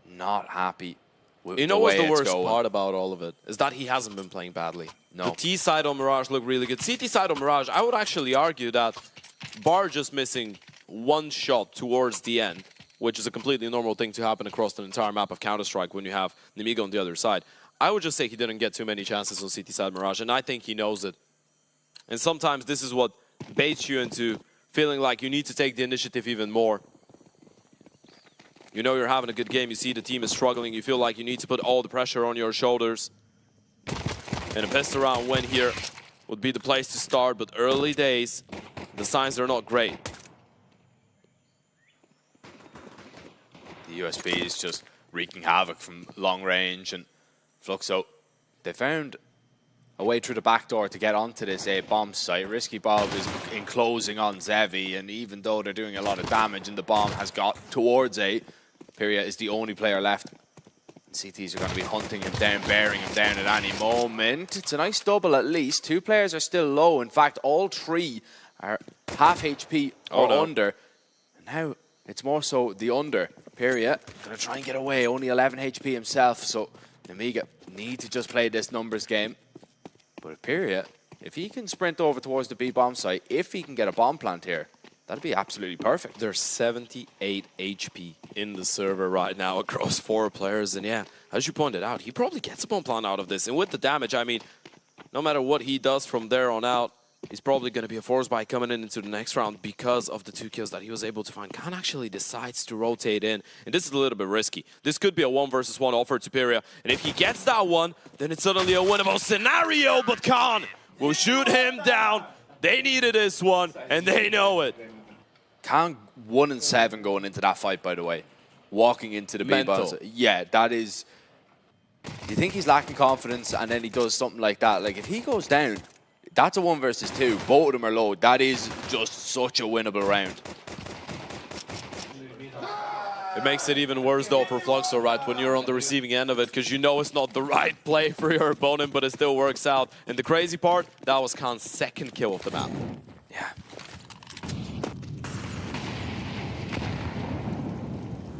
[SPEAKER 7] not happy with
[SPEAKER 6] you know what's the worst part about all of it? Is that he hasn't been playing badly.
[SPEAKER 7] No.
[SPEAKER 6] The T side on Mirage looked really good. CT side on Mirage, I would actually argue that bar just missing one shot towards the end, which is a completely normal thing to happen across the entire map of Counter-Strike when you have Nemiga on the other side. I would just say he didn't get too many chances on CT side Mirage, and I think he knows it. And sometimes this is what baits you into feeling like you need to take the initiative even more. You know you're having a good game, you see the team is struggling, you feel like you need to put all the pressure on your shoulders. And a best around win here would be the place to start, but early days, the signs are not great.
[SPEAKER 7] The USB is just wreaking havoc from long range, and Fluxo, they found a way through the back door to get onto this bomb site. Risky Bob is enclosing on Zevi, and even though they're doing a lot of damage and the bomb has got towards A, Pyria is the only player left. CTs are going to be hunting him down, bearing him down at any moment. It's a nice double at least. 2 players are still low. In fact, all 3 are half HP or under. And now it's more so the under. Pyria going to try and get away. Only 11 HP himself. So Nemiga need to just play this numbers game. But Pyria, if he can sprint over towards the B bomb site, if he can get a bomb plant here, that'd be absolutely perfect.
[SPEAKER 6] There's 78 HP in the server right now across 4 players. And yeah, as you pointed out, he probably gets a bomb plant out of this. And with the damage, I mean, no matter what he does from there on out, he's probably going to be a force buy coming into the next round because of the 2 kills that he was able to find. Khan actually decides to rotate in. And this is a little bit risky. This could be a 1 versus 1 offer to Pyria. And if he gets that one, then it's suddenly a winnable scenario. But Khan will shoot him down. They needed this one, and they know it.
[SPEAKER 7] Khan 1 and 7 going into that fight, by the way. Walking into the big boss. Yeah, that is... You think he's lacking confidence, and then he does something like that. Like, if he goes down, that's a 1 versus 2. Both of them are low. That is just such a winnable round.
[SPEAKER 6] It makes it even worse, though, for Fluxo, right, when you're on the receiving end of it, because you know it's not the right play for your opponent, but it still works out. And the crazy part, that was Khan's 2nd kill of the map.
[SPEAKER 7] Yeah.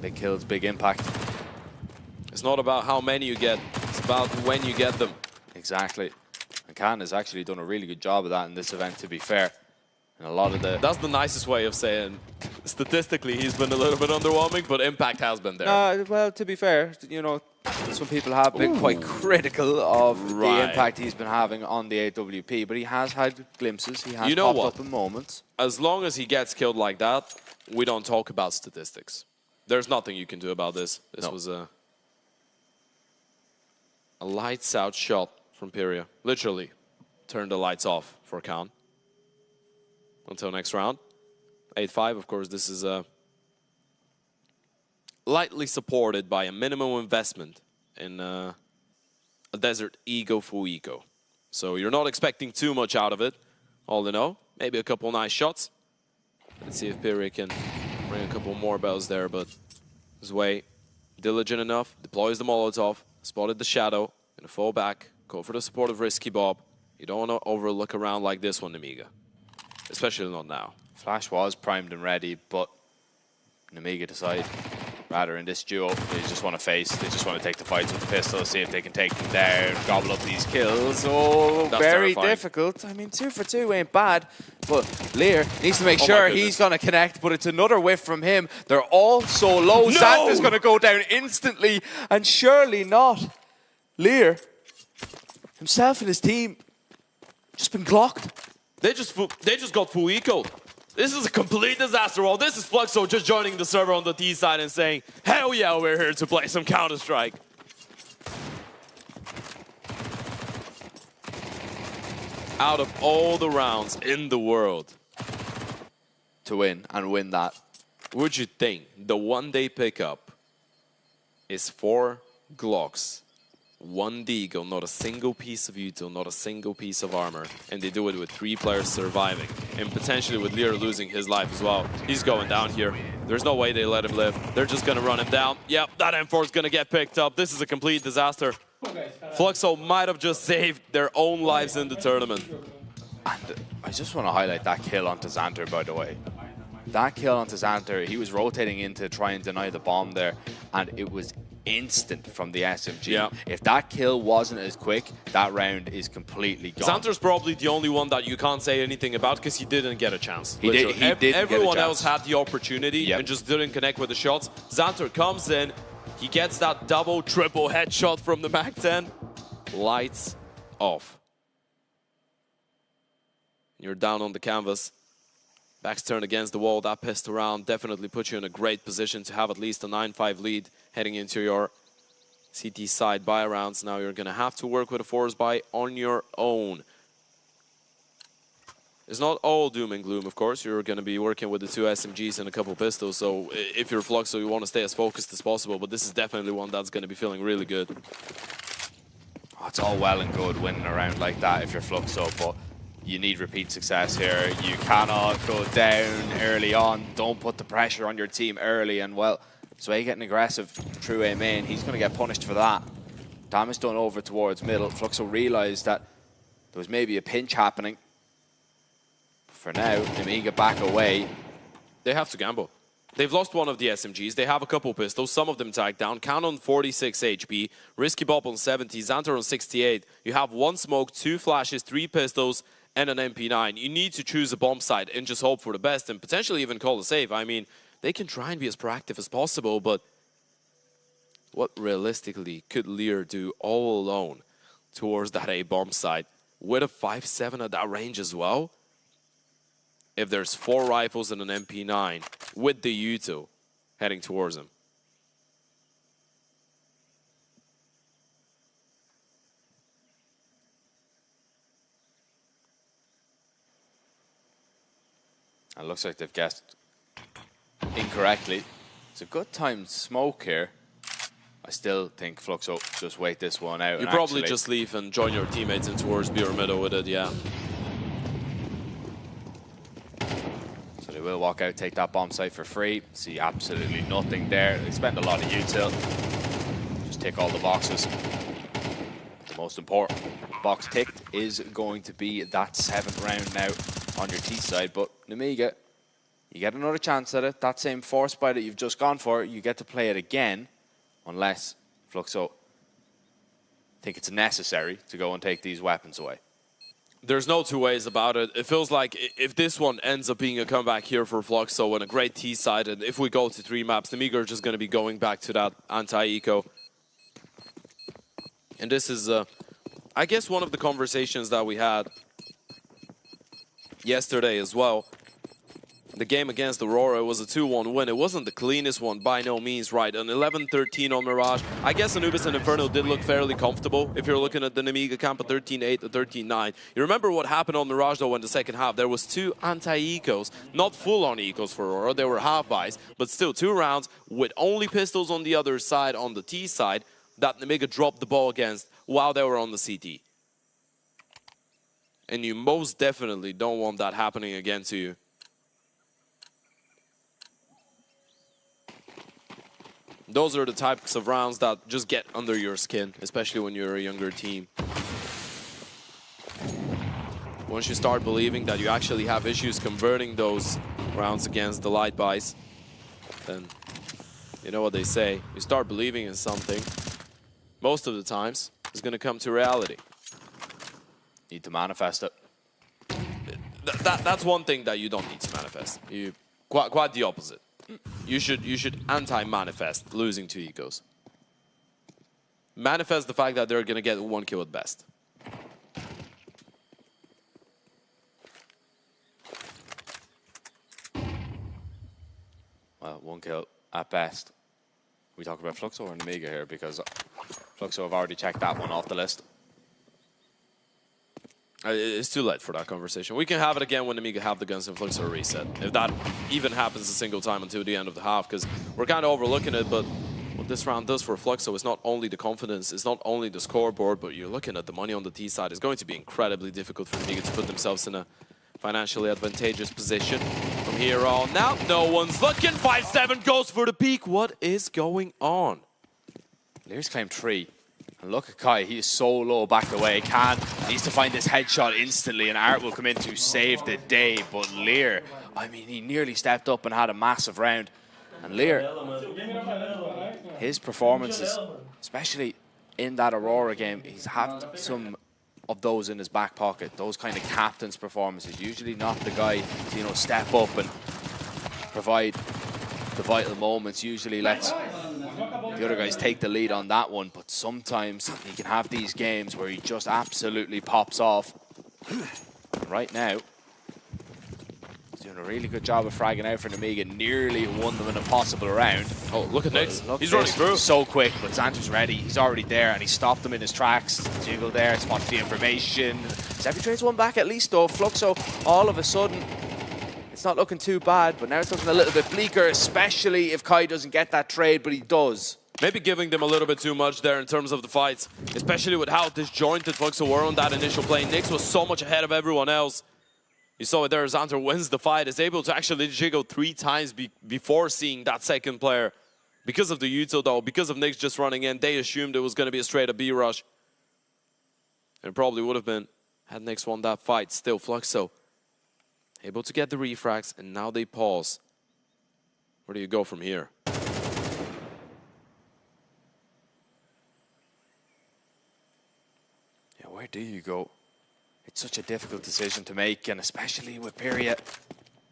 [SPEAKER 7] Big kills, big impact.
[SPEAKER 6] It's not about how many you get, it's about when you get them.
[SPEAKER 7] Exactly. And Khan has actually done a really good job of that in this event, to be fair. And a lot of the...
[SPEAKER 6] That's the nicest way of saying, statistically, he's been a little bit underwhelming, but impact has been there.
[SPEAKER 7] Well, to be fair, you know, some people have been quite critical of the impact he's been having on the AWP, but he has had glimpses, he has popped up in moments.
[SPEAKER 6] As long as he gets killed like that, we don't talk about statistics. There's nothing you can do about this. This was a lights out shot from Pyria. Literally turned the lights off for Khan. Until next round. 8-5, of course, this is lightly supported by a minimum investment in a Desert Ego full eco. So you're not expecting too much out of it. All in all, maybe a couple nice shots. Let's see if Pyria can bring a couple more bells there, but Zwei, diligent enough, deploys the Molotov, spotted the shadow, gonna fall back, go for the support of Risky Bob. You don't want to overlook around like this one, Nemiga. Especially not now.
[SPEAKER 7] Flash was primed and ready, but Nemiga decide, rather in this duo, they just want to face, they just want to take the fights with the pistol, see if they can take them down, gobble up these kills. Oh, that's very terrifying. Difficult. I mean, 2 for 2 ain't bad, but Lear needs to make sure he's going to connect, but it's another whiff from him. They're all so low. No! Xanter's going to go down instantly, and surely not. Lear, himself and his team, just been glocked.
[SPEAKER 6] They just got full eco. This is a complete disaster. Well, this is Fluxo just joining the server on the T side and saying, hell yeah, we're here to play some Counter-Strike. Out of all the rounds in the world,
[SPEAKER 7] to win and win that,
[SPEAKER 6] would you think the one they pick up is 4 Glocks, 1 Deagle, not a single piece of util, not a single piece of armor, and they do it with 3 players surviving, and potentially with Lear losing his life as well. He's going down here. There's no way they let him live. They're just gonna run him down. Yep, that M4 is gonna get picked up. This is a complete disaster. Fluxo might have just saved their own lives in the tournament.
[SPEAKER 7] And I just want to highlight that kill onto Xanter, by the way. That kill onto Xanter, he was rotating in to try and deny the bomb there, and it was instant from the SMG.
[SPEAKER 6] Yeah.
[SPEAKER 7] If that kill wasn't as quick, that round is completely gone.
[SPEAKER 6] Xanter's probably the only one that you can't say anything about because he didn't get a chance.
[SPEAKER 7] He didn't
[SPEAKER 6] Everyone else had the opportunity and just didn't connect with the shots. Xanter comes in, he gets that double, triple headshot from the MAC-10. Lights off. You're down on the canvas. Back's turned against the wall. That pistol round definitely puts you in a great position to have at least a 9-5 lead heading into your CT side buy rounds. Now you're going to have to work with a force buy on your own. It's not all doom and gloom, of course. You're going to be working with the 2 SMGs and a couple pistols. So if you're Fluxo, you want to stay as focused as possible. But this is definitely one that's going to be feeling really good.
[SPEAKER 7] Oh, it's all well and good winning a round like that if you're Fluxo, but you need repeat success here. You cannot go down early on. Don't put the pressure on your team early. And, well, Sway getting aggressive through A main. He's going to get punished for that. Damage done over towards middle. Fluxo realized that there was maybe a pinch happening. But for now, Nemiga back away.
[SPEAKER 6] They have to gamble. They've lost one of the SMGs. They have a couple pistols, some of them tagged down. Count on 46 HP. Risky Bob on 70. Xanter on 68. You have 1 smoke, 2 flashes, 3 pistols, and an MP9. You need to choose a bomb site and just hope for the best and potentially even call a save. I mean, they can try and be as proactive as possible, but what realistically could Lear do all alone towards that A bomb site with a 5.7 at that range as well? If there's 4 rifles and an MP9 with the U2 heading towards him.
[SPEAKER 7] It looks like they've guessed incorrectly. It's a good timed smoke here. I still think Fluxo just wait this one out.
[SPEAKER 6] You probably just leave and join your teammates in towards B or middle with it, yeah.
[SPEAKER 7] So they will walk out, take that bomb site for free. See absolutely nothing there. They spend a lot of util. Just tick all the boxes. The most important box ticked is going to be that 7th round now on your T side. But Nemiga, you get another chance at it. That same force buy that you've just gone for, you get to play it again. Unless Fluxo think it's necessary to go and take these weapons away.
[SPEAKER 6] There's no two ways about it. It feels like if this one ends up being a comeback here for Fluxo and a great T side, and if we go to 3 maps, Nemiga are just going to be going back to that anti-eco. And this is, I guess, one of the conversations that we had yesterday as well. The game against Aurora was a 2-1 win. It wasn't the cleanest one by no means, right? An 11-13 on Mirage. I guess Anubis and Inferno did look fairly comfortable if you're looking at the Nemiga camp, a 13-8, a 13-9. You remember what happened on Mirage though in the second half? There was 2 anti-ecos, not full-on ecos for Aurora. They were half-buys, but still 2 rounds with only pistols on the other side, on the T side, that Nemiga dropped the ball against while they were on the CT. And you most definitely don't want that happening again to you. Those are the types of rounds that just get under your skin, especially when you're a younger team. Once you start believing that you actually have issues converting those rounds against the light buys, then you know what they say. You start believing in something, most of the times, it's going to come to reality.
[SPEAKER 7] Need to manifest it.
[SPEAKER 6] That's one thing that you don't need to manifest. You quite the opposite. You should anti-manifest losing 2 ecos. Manifest the fact that they're going to get 1 kill at best.
[SPEAKER 7] Well, 1 kill at best. We talk about Fluxo or Nemiga here because Fluxo have already checked that one off the list.
[SPEAKER 6] It's too late for that conversation. We can have it again when Nemiga have the guns and Fluxo reset. If that even happens a single time until the end of the half, because we're kind of overlooking it, but what this round does for Fluxo is not only the confidence, it's not only the scoreboard, but you're looking at the money on the T side. It's going to be incredibly difficult for Nemiga to put themselves in a financially advantageous position from here on. Now, no one's looking. 5-7 goes for the peak. What is going on?
[SPEAKER 7] Lear's claimed 3. And look at Kai, he is so low back away. Khan needs to find this headshot instantly, and Art will come in to save the day. But Lear, I mean, he nearly stepped up and had a massive round. And Lear, his performances, especially in that Aurora game, he's had some of those in his back pocket. Those kind of captain's performances. Usually not the guy to, you know, step up and provide the vital moments. Usually lets the other guys take the lead on that one, but sometimes he can have these games where he just absolutely pops off. Right now, he's doing a really good job of fragging out for Nemiga. Nearly won them in a possible round.
[SPEAKER 6] Oh, look at Nix. He's running through.
[SPEAKER 7] So quick, but Xanter's ready. He's already there, and he stopped him in his tracks. Jiggle there, spotted the information. Sevi trades one back at least, though. Fluxo, all of a sudden, it's not looking too bad, but now it's looking a little bit bleaker, especially if Kai doesn't get that trade, but he does.
[SPEAKER 6] Maybe giving them a little bit too much there in terms of the fights, especially with how disjointed Fluxo were on that initial play. Nix was so much ahead of everyone else. You saw it there, Xanter wins the fight, is able to actually jiggle 3 times before seeing that second player Because of the Yuto, though, because of Nyx just running in, they assumed it was going to be a straight-up B rush. And it probably would have been had Nyx won that fight. Still, Fluxo able to get the refrags, and now they pause. Where do you go from here?
[SPEAKER 7] Yeah, where do you go? It's such a difficult decision to make, and especially with Pyria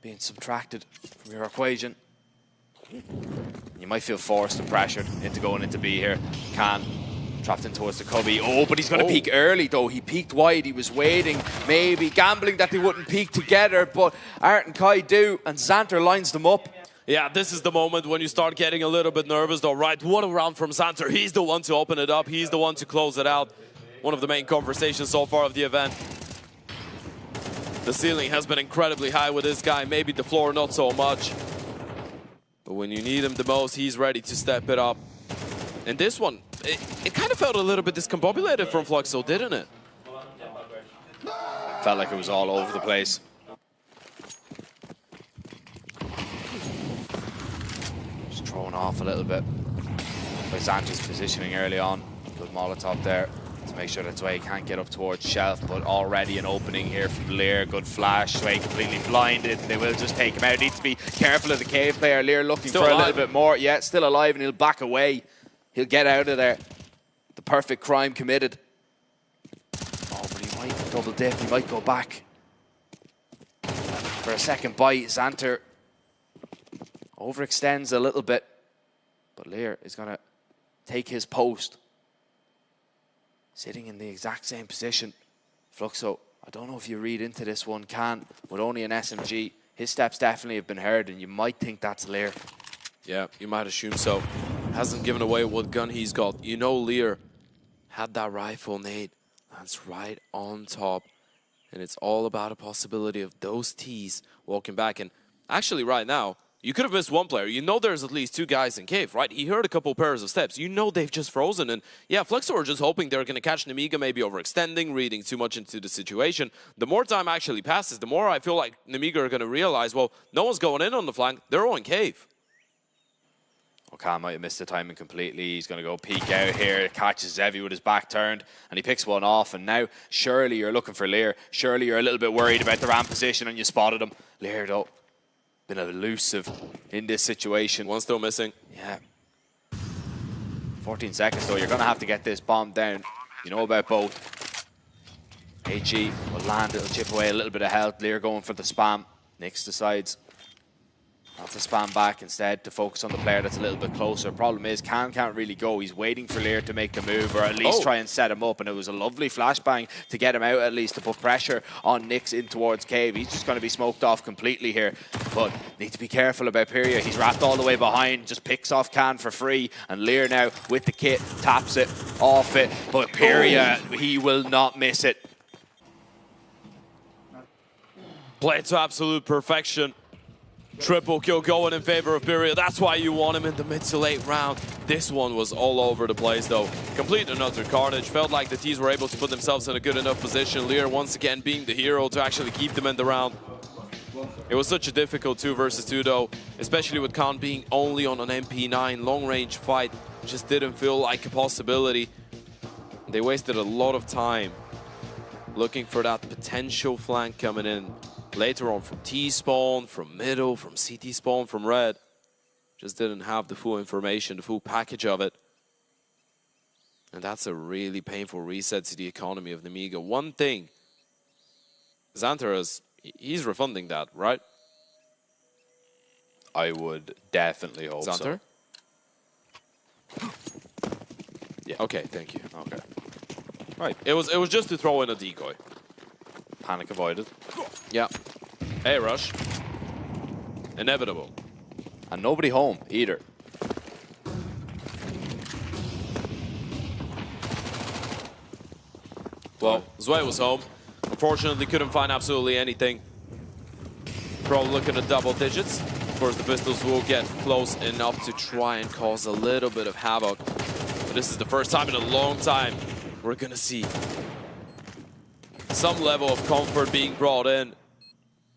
[SPEAKER 7] being subtracted from your equation. You might feel forced and pressured into going into B here. Khan trapped in towards the cubby. Oh, but he's going to peek early, though. He peeked wide. He was waiting, maybe gambling that they wouldn't peek together, but Art and Kai do, and Xanter lines them up.
[SPEAKER 6] Yeah, this is the moment when you start getting a little bit nervous, though, right? What a round from Xanter. He's the one to open it up. He's the one to close it out. One of the main conversations so far of the event. The ceiling has been incredibly high with this guy. Maybe the floor not so much. But when you need him the most, he's ready to step it up. And this one, it kind of felt a little bit discombobulated from Fluxo, didn't it?
[SPEAKER 7] Felt like it was all over the place. Just thrown off a little bit by Xanter's positioning early on. Good Molotov there to make sure that Sway can't get up towards Shelf, but already an opening here from Lear. Good flash. Sway completely blinded. They will just take him out. Needs to be careful of the cave player. Lear looking
[SPEAKER 6] Still
[SPEAKER 7] for
[SPEAKER 6] alive.
[SPEAKER 7] a little bit more. Yeah, still alive, and he'll back away. He'll get out of there. The perfect crime committed. Oh, but he might double dip. He might go back for a second bite. Xanter overextends a little bit, but Lear is going to take his post. Sitting in the exact same position. Fluxo, I don't know if you read into this one, Can, with only an SMG. His steps definitely have been heard, and you might think that's Lear.
[SPEAKER 6] Yeah, you might assume so. Hasn't given away what gun he's got. You know Lear had that rifle nade. That's right on top. And it's all about a possibility of those T's walking back. And actually right now, you could have missed one player. You know there's at least two guys in cave, right? He heard a couple pairs of steps. You know they've just frozen. And yeah, Fluxo are just hoping they're going to catch Nemiga, maybe overextending, reading too much into the situation. The more time actually passes, the more I feel like Nemiga are going to realize, well, no one's going in on the flank. They're all in cave.
[SPEAKER 7] Khan might have missed the timing completely. He's going to go peek out here. Catches Zevi with his back turned, and he picks one off. And now, surely you're looking for Lear. Surely you're a little bit worried about the ramp position, and you spotted him. Lear, though, been elusive in this situation.
[SPEAKER 6] One still missing.
[SPEAKER 7] Yeah. 14 seconds, though. You're going to have to get this bomb down. You know about both. HE will land. It'll chip away a little bit of health. Lear going for the spam. Nyx decides not to spam back, instead to focus on the player that's a little bit closer. Problem is, can't really go. He's waiting for Lear to make the move, or at least try and set him up. And it was a lovely flashbang to get him out, at least to put pressure on Nyx in towards cave. He's just going to be smoked off completely here. But need to be careful about Pyria. He's wrapped all the way behind, just picks off Can for free. And Lear now with the kit taps it off it. But Pyria, he will not miss it.
[SPEAKER 6] Played to absolute perfection. Triple kill going in favor of Pyria. That's why you want him in the mid to late round. This one was all over the place, though. Complete and utter carnage. Felt like the T's were able to put themselves in a good enough position. Lear once again being the hero to actually keep them in the round. It was such a difficult 2 versus 2, though, especially with Khan being only on an MP9 long-range fight. Just didn't feel like a possibility. They wasted a lot of time looking for that potential flank coming in. Later on from T-spawn, from middle, from CT spawn, from red. Just didn't have the full information, the full package of it. And that's a really painful reset to the economy of Nemiga. One thing, Xanter, he's refunding that, right?
[SPEAKER 7] I would definitely hope
[SPEAKER 6] Xanter?
[SPEAKER 7] so.
[SPEAKER 6] Yeah. Okay, thank you. Okay. Right. It was just to throw in a decoy.
[SPEAKER 7] Panic avoided.
[SPEAKER 6] Yeah. Hey, rush. Inevitable.
[SPEAKER 7] And nobody home either.
[SPEAKER 6] Well, Zwei was home. Unfortunately, couldn't find absolutely anything. Probably looking at double digits. Of course, the pistols will get close enough to try and cause a little bit of havoc. But this is the first time in a long time we're gonna see some level of comfort being brought in.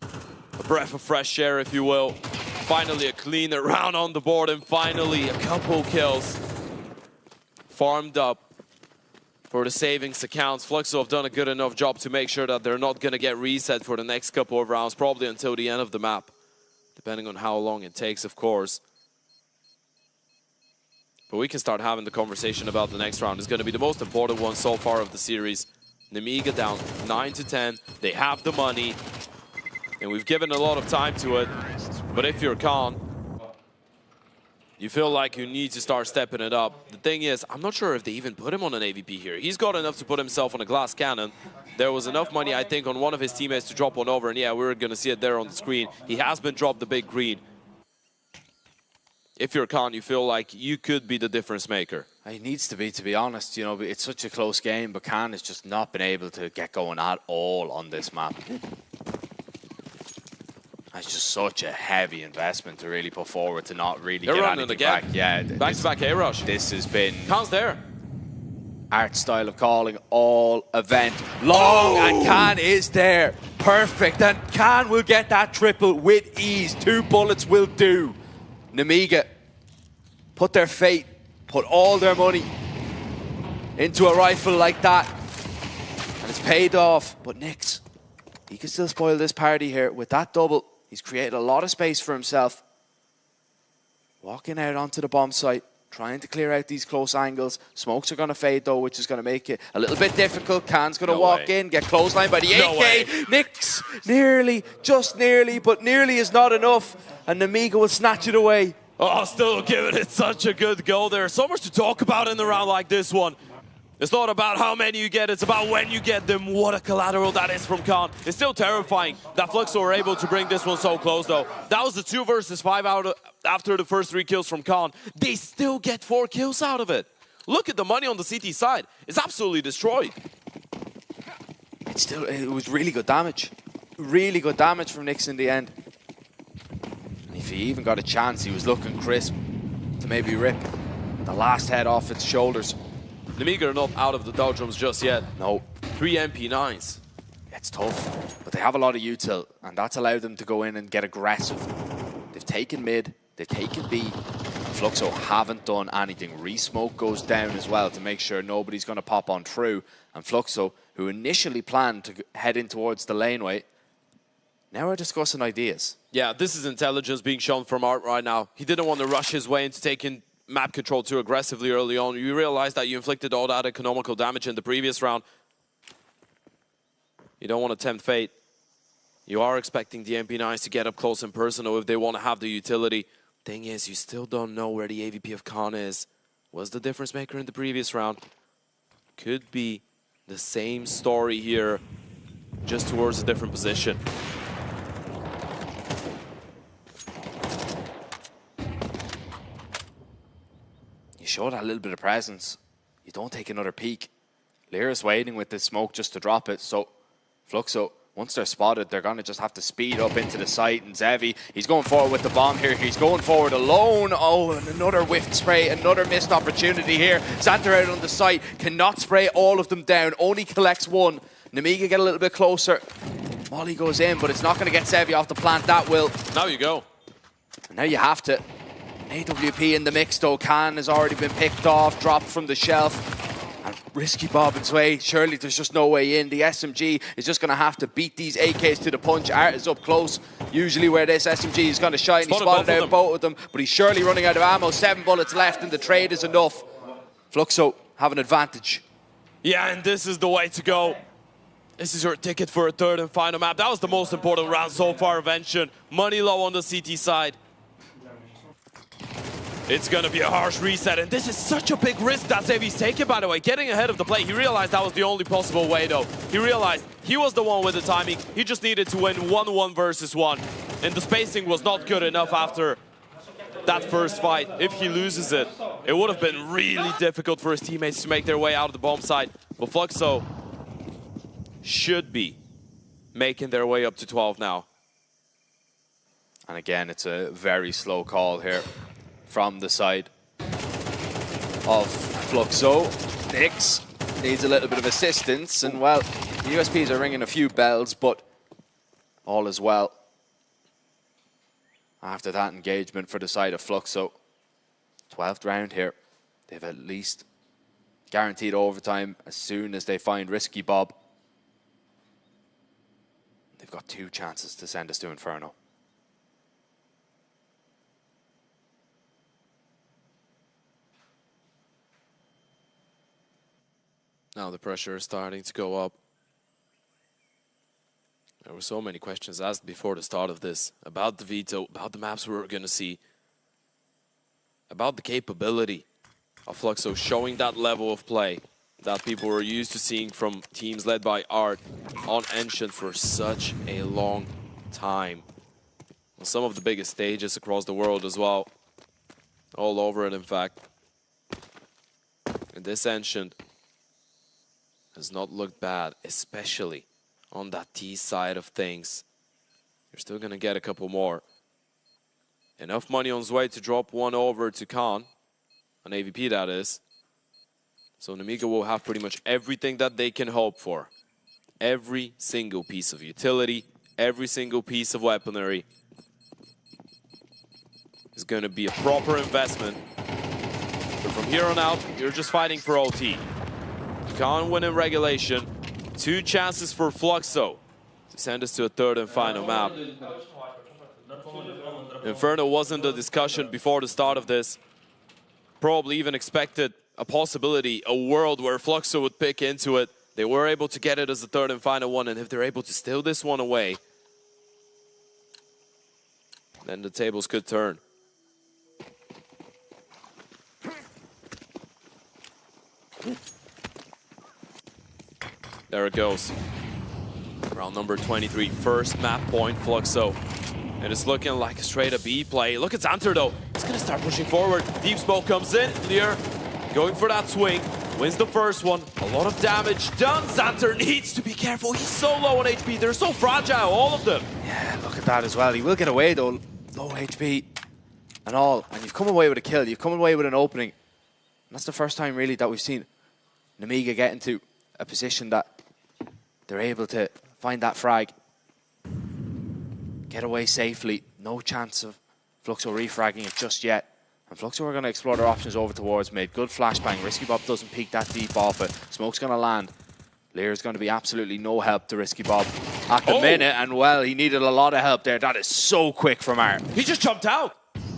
[SPEAKER 6] A breath of fresh air, if you will. Finally a cleaner round on the board, and finally a couple kills farmed up for the savings accounts. Fluxo have done a good enough job to make sure that they're not going to get reset for the next couple of rounds, probably until the end of the map, depending on how long it takes, of course. But we can start having the conversation about the next round. It's going to be the most important one so far of the series. Nemiga down 9-10. They have the money, and we've given a lot of time to it. But if you're Khan, you feel like you need to start stepping it up. The thing is, I'm not sure if they even put him on an AVP here. He's got enough to put himself on a glass cannon. There was enough money, I think, on one of his teammates to drop one over. And yeah, we're going to see it there on the screen. He has been dropped the big green. If you're Khan, you feel like you could be the difference maker.
[SPEAKER 8] He needs to be honest. You know, it's such a close game, but Khan has just not been able to get going at all on this map. It's just such a heavy investment to really put forward to not really get anything back. Yeah,
[SPEAKER 6] back-to-back A-Rush.
[SPEAKER 8] This has been
[SPEAKER 6] Khan's there.
[SPEAKER 8] Art style of calling all event long, and Khan is there. Perfect, and Khan will get that triple with ease. 2 bullets will do. Nemiga put their fate, put all their money into a rifle like that, and it's paid off. But Nix, he can still spoil this party here with that double. He's created a lot of space for himself. Walking out onto the bomb site, trying to clear out these close angles. Smokes are going to fade though, which is going to make it a little bit difficult. Khan's going to walk in, get clotheslined by the AK. Nix, nearly, just nearly, but nearly is not enough. And Nemiga will snatch it away.
[SPEAKER 6] Oh, still giving it such a good go there. So much to talk about in a round like this one. It's not about how many you get, it's about when you get them. What a collateral that is from Khan. It's still terrifying that Fluxo were able to bring this one so close, though. That was the 2 versus 5 after the first 3 kills from Khan. They still get 4 kills out of it. Look at the money on the CT side. It's absolutely destroyed.
[SPEAKER 8] It was really good damage. Really good damage from Nix in the end. And if he even got a chance, he was looking crisp to maybe rip the last head off its shoulders.
[SPEAKER 6] Nemiga are not out of the doldrums just yet.
[SPEAKER 8] No.
[SPEAKER 6] 3 MP9s.
[SPEAKER 8] It's tough, but they have a lot of util, and that's allowed them to go in and get aggressive. They've taken mid, they've taken B. Fluxo haven't done anything. Re-smoke goes down as well to make sure nobody's going to pop on through. And Fluxo, who initially planned to head in towards the laneway, now we're discussing ideas.
[SPEAKER 6] Yeah, this is intelligence being shown from Art right now. He didn't want to rush his way into taking map control too aggressively early on. You realize that you inflicted all that economical damage in the previous round. You don't want to tempt fate. You are expecting the MP9s to get up close and personal if they want to have the utility. Thing is, you still don't know where the AVP of Khan is. Was the difference maker in the previous round. Could be the same story here, just towards a different position.
[SPEAKER 8] You show that little bit of presence. You don't take another peek. Lyra's waiting with this smoke just to drop it. So Fluxo, once they're spotted, they're going to just have to speed up into the site. And Zevi, he's going forward with the bomb here. He's going forward alone. Oh, and another whiffed spray, another missed opportunity here. Xanter out on the site, cannot spray all of them down, only collects 1. Nemiga get a little bit closer. Molly goes in, but it's not going to get Zevi off the plant. That will.
[SPEAKER 6] Now you go.
[SPEAKER 8] And now you have to. AWP in the mix though. Khan has already been picked off, dropped from the shelf. And risky Bobbin's way. Surely there's just no way in. The SMG is just going to have to beat these AKs to the punch. Art is up close. Usually where this SMG is going to shine. He spotted out both of them, but he's surely running out of ammo. 7 bullets left and the trade is enough. Fluxo have an advantage.
[SPEAKER 6] Yeah, and this is the way to go. This is your ticket for a 3rd and final map. That was the most important round so far, Vention. Money low on the CT side. It's going to be a harsh reset, and this is such a big risk that Zevi's taking, by the way, getting ahead of the play. He realized that was the only possible way, though. He realized he was the one with the timing. He just needed to win 1-1 versus 1, and the spacing was not good enough after that first fight. If he loses it, it would have been really difficult for his teammates to make their way out of the bomb site. But Fluxo should be making their way up to 12 now.
[SPEAKER 8] And again, it's a very slow call here from the side of Fluxo. Nix needs a little bit of assistance, and well, the USPs are ringing a few bells, but all is well. after that engagement for the side of Fluxo. 12th round here. They've at least guaranteed overtime as soon as they find Risky Bob. They've got 2 chances to send us to Inferno.
[SPEAKER 6] Now the pressure is starting to go up. There were so many questions asked before the start of this about the Veto, about the maps we were going to see, about the capability of Fluxo showing that level of play that people were used to seeing from teams led by Art on Ancient for such a long time. On some of the biggest stages across the world as well. All over it, in fact. And this Ancient has not looked bad, especially on that T side of things. You're still going to get a couple more. Enough money on his way to drop one over to Khan. On AVP, that is. So Nemiga will have pretty much everything that they can hope for. Every single piece of utility, every single piece of weaponry is going to be a proper investment. But from here on out, you're just fighting for OT. Khan win in regulation. 2 chances for Fluxo to send us to a 3rd and final map. Inferno wasn't a discussion before the start of this. Probably even expected a possibility, a world where Fluxo would pick into it. They were able to get it as the 3rd and final one, and if they're able to steal this one away, then the tables could turn. There it goes. Round number 23, first map point, Fluxo. And it's looking like a straight up B play. Look at Xanter though. He's gonna start pushing forward. Deep smoke comes in. Lear going for that swing. Wins the first one. A lot of damage done. Xanter needs to be careful. He's so low on HP. They're so fragile, all of them.
[SPEAKER 8] Yeah, look at that as well. He will get away though. Low HP and all. And you've come away with a kill. You've come away with an opening. And that's the first time really that we've seen Nemiga get into a position that they're able to find that frag. Get away safely. No chance of Fluxo refragging it just yet. And Fluxo are going to explore their options over towards mid. Good flashbang. Risky Bob doesn't peek that deep off it. Smoke's going to land. Lear's going to be absolutely no help to Risky Bob at the minute. And well, he needed a lot of help there. That is so quick from Art.
[SPEAKER 6] He just jumped out.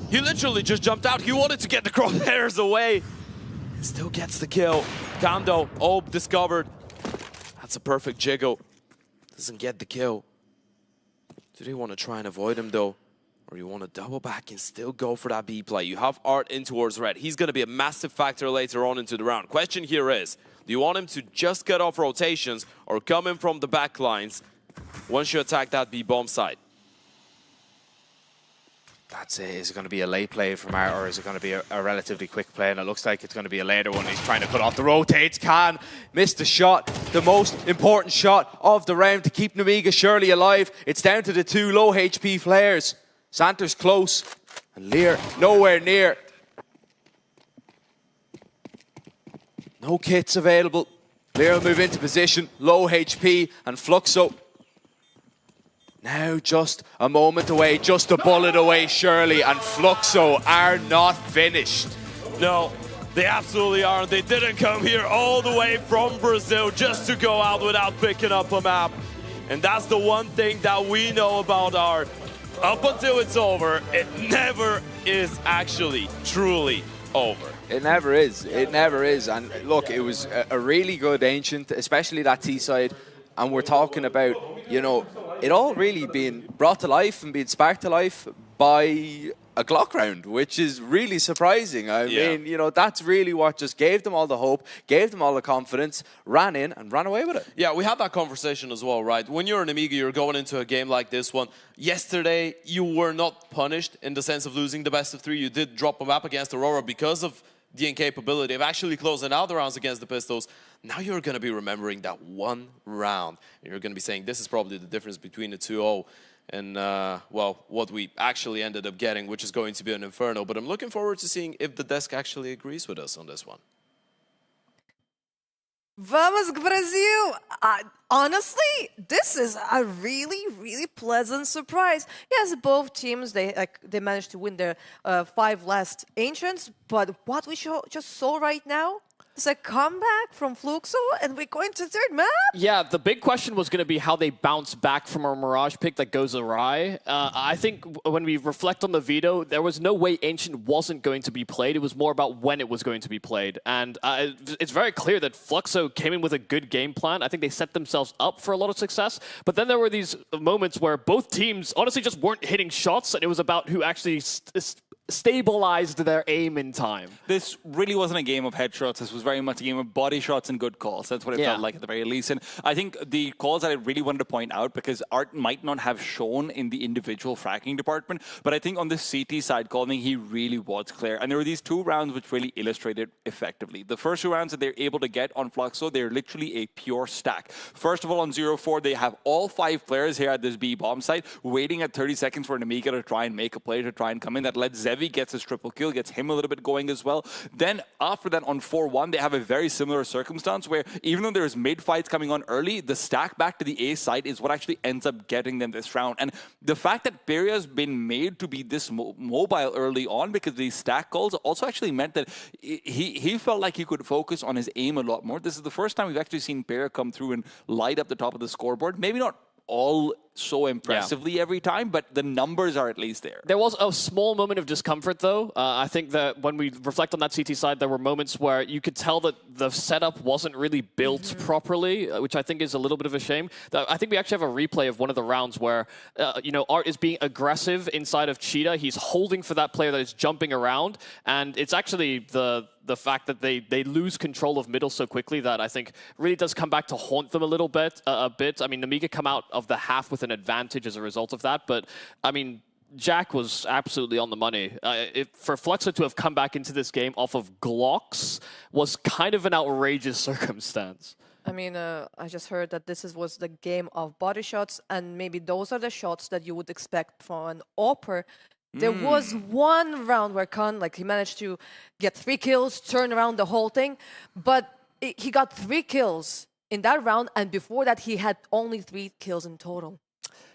[SPEAKER 6] He literally just jumped out. He wanted to get the crosshairs away. Still gets the kill. Kando, Ob discovered. That's a perfect jiggle. Doesn't get the kill. Do they want to try and avoid him though? Or you want to double back and still go for that B play? You have Art in towards red. He's going to be a massive factor later on into the round. Question here is, do you want him to just get off rotations or come in from the back lines once you attack that B bomb side?
[SPEAKER 8] That's it. Is it going to be a late play from Art, or is it going to be a relatively quick play? And it looks like it's going to be a later one. He's trying to cut off the rotates. Khan missed the shot, the most important shot of the round to keep Nemiga surely alive. It's down to the 2 low HP players. Santer's close, and Lear nowhere near. No kits available. Lear will move into position, low HP, and Fluxo now just a moment away, just a bullet away, surely, and Fluxo are not finished.
[SPEAKER 6] No, they absolutely aren't. They didn't come here all the way from Brazil just to go out without picking up a map. And that's the one thing that we know about Art. Up until it's over, it never is actually truly over.
[SPEAKER 8] It never is. It never is. And look, it was a really good Ancient, especially that T side. And we're talking about, you know, it all really being brought to life and being sparked to life by a Glock round, which is really surprising. I mean, you know, that's really what just gave them all the hope, gave them all the confidence, ran in and ran away with it.
[SPEAKER 6] Yeah, we had that conversation as well, right? When you're an Nemiga, you're going into a game like this one. Yesterday, you were not punished in the sense of losing the best of 3. You did drop a map against Aurora because of the incapability of actually closing out the rounds against the Pistols. Now you're going to be remembering that one round. And you're going to be saying this is probably the difference between the 2-0 and, well, what we actually ended up getting, which is going to be an Inferno. But I'm looking forward to seeing if the desk actually agrees with us on this one.
[SPEAKER 2] Vamos Brazil! Honestly, this is a really, really pleasant surprise. Yes, both teams, they managed to win their 5 last Ancients, but what we just saw right now is a comeback from Fluxo, and we're going to third map?
[SPEAKER 3] Yeah, the big question was going to be how they bounce back from a Mirage pick that goes awry. I think when we reflect on the Veto, there was no way Ancient wasn't going to be played. It was more about when it was going to be played. And it's very clear that Fluxo came in with a good game plan. I think they set themselves up for a lot of success. But then there were these moments where both teams honestly just weren't hitting shots, and it was about who actually stabilized their aim in time.
[SPEAKER 9] This really wasn't a game of headshots. This was very much a game of body shots and good calls. That's what it felt like at the very least. And I think the calls that I really wanted to point out, because Art might not have shown in the individual fracking department, but I think on the CT side calling, he really was clear. And there were these 2 rounds which really illustrated effectively. The first 2 rounds that they're able to get on Fluxo, they're literally a pure stack. First of all, on 0-4, they have all 5 players here at this B bomb site waiting at 30 seconds for Nemiga to try and make a play to try and come in. That lets Zevi gets his triple kill, gets him a little bit going as well. Then after that on 4-1, they have a very similar circumstance where even though there's mid fights coming on early, the stack back to the A side is what actually ends up getting them this round. And the fact that Peria has been made to be this mobile early on because these stack calls also actually meant that he felt like he could focus on his aim a lot more. This is the first time we've actually seen Peria come through and light up the top of the scoreboard. Maybe not all so impressively every time, but the numbers are at least there.
[SPEAKER 3] There was a small moment of discomfort, though. I think that when we reflect on that CT side, there were moments where you could tell that the setup wasn't really built properly, which I think is a little bit of a shame. I think we actually have a replay of one of the rounds where, you know, Art is being aggressive inside of Cheetah. He's holding for that player that is jumping around, and it's actually the fact that they lose control of middle so quickly that I think really does come back to haunt them a little bit. I mean, Nemiga come out of the half with an advantage as a result of that, but I mean, Jack was absolutely on the money. For Fluxo to have come back into this game off of Glocks was kind of an outrageous circumstance.
[SPEAKER 2] I mean, I just heard that was the game of body shots, and maybe those are the shots that you would expect from an AWPer. There was one round where Khan, he managed to get 3 kills, turn around the whole thing, but he got 3 kills in that round, and before that, he had only 3 kills in total.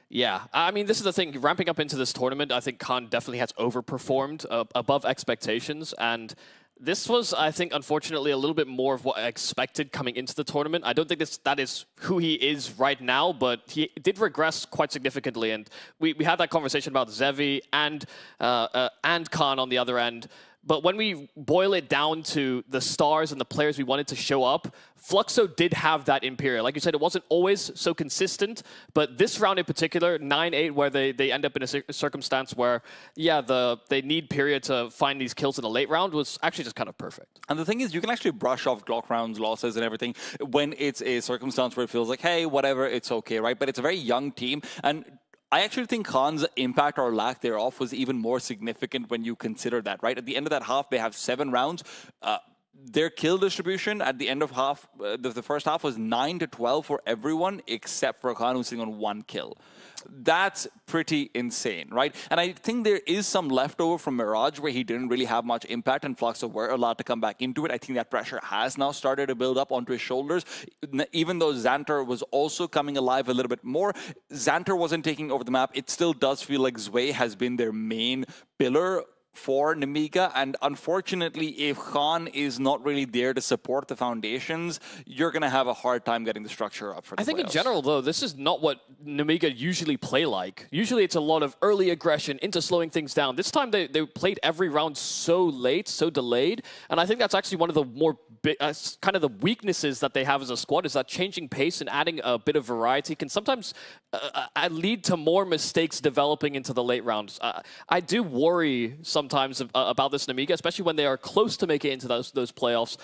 [SPEAKER 3] Yeah, I mean, this is the thing. Ramping up into this tournament, I think Khan definitely has overperformed above expectations, and this was, I think, unfortunately, a little bit more of what I expected coming into the tournament. I don't think that is who he is right now, but he did regress quite significantly. And we had that conversation about Zevi and Khan on the other end. But when we boil it down to the stars and the players we wanted to show up, Fluxo did have that Imperial. Like you said, it wasn't always so consistent, but this round in particular, 9-8, where they end up in a circumstance where, yeah, they need period to find these kills in the late round was actually just kind of perfect.
[SPEAKER 9] And the thing is, you can actually brush off Glock rounds, losses, and everything when it's a circumstance where it feels like, hey, whatever, it's okay, right? But it's a very young team, and I actually think Khan's impact or lack thereof was even more significant when you consider that, right? At the end of that half, they have 7 rounds. Their kill distribution at the end of half, the first half was 9-12 for everyone except for Khan, who's sitting on 1 kill. That's pretty insane, right? And I think there is some leftover from Mirage where he didn't really have much impact and Fluxo were allowed to come back into it. I think that pressure has now started to build up onto his shoulders. Even though Xanter was also coming alive a little bit more, Xanter wasn't taking over the map. It still does feel like Zwei has been their main pillar for Nemiga, and unfortunately, if Khan is not really there to support the foundations, you're going to have a hard time getting the structure up for the
[SPEAKER 3] I think
[SPEAKER 9] playoffs.
[SPEAKER 3] in general, though, this is not what Nemiga usually play like. Usually it's a lot of early aggression into slowing things down. This time they played every round so late, so delayed, and I think that's actually one of the more kind of the weaknesses that they have as a squad, is that changing pace and adding a bit of variety can sometimes lead to more mistakes developing into the late rounds. I do worry sometimes about this Nemiga, especially when they are close to make it into those playoffs.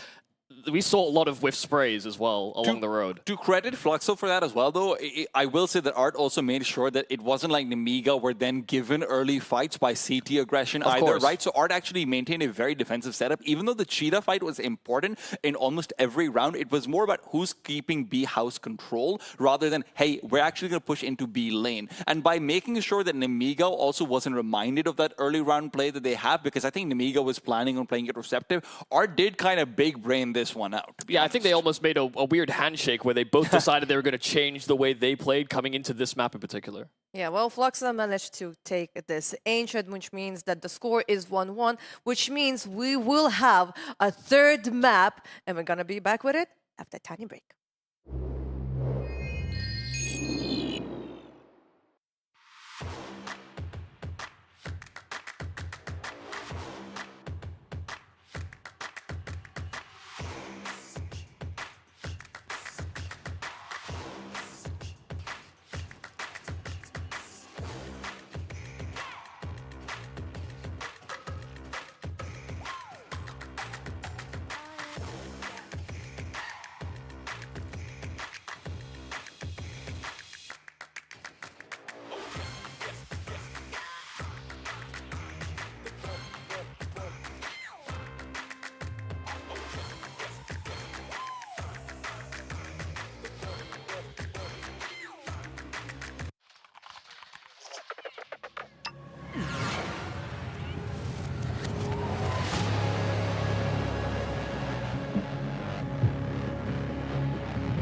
[SPEAKER 3] We saw a lot of whiff sprays as well along the road.
[SPEAKER 9] To credit Fluxo for that as well, though, I will say that Art also made sure that it wasn't like Nemiga were then given early fights by CT aggression either, right? So Art actually maintained a very defensive setup. Even though the Cheetah fight was important in almost every round, it was more about who's keeping B house control rather than, hey, we're actually going to push into B lane. And by making sure that Nemiga also wasn't reminded of that early round play that they have, because I think Nemiga was planning on playing it receptive, Art did kind of big brain this one out.
[SPEAKER 3] Yeah, I think they almost made a weird handshake where they both decided they were going to change the way they played coming into this map in particular.
[SPEAKER 2] Yeah, well, Fluxo managed to take this ancient, which means that the score is 1-1, which means we will have a third map, and we're going to be back with it after a tiny break.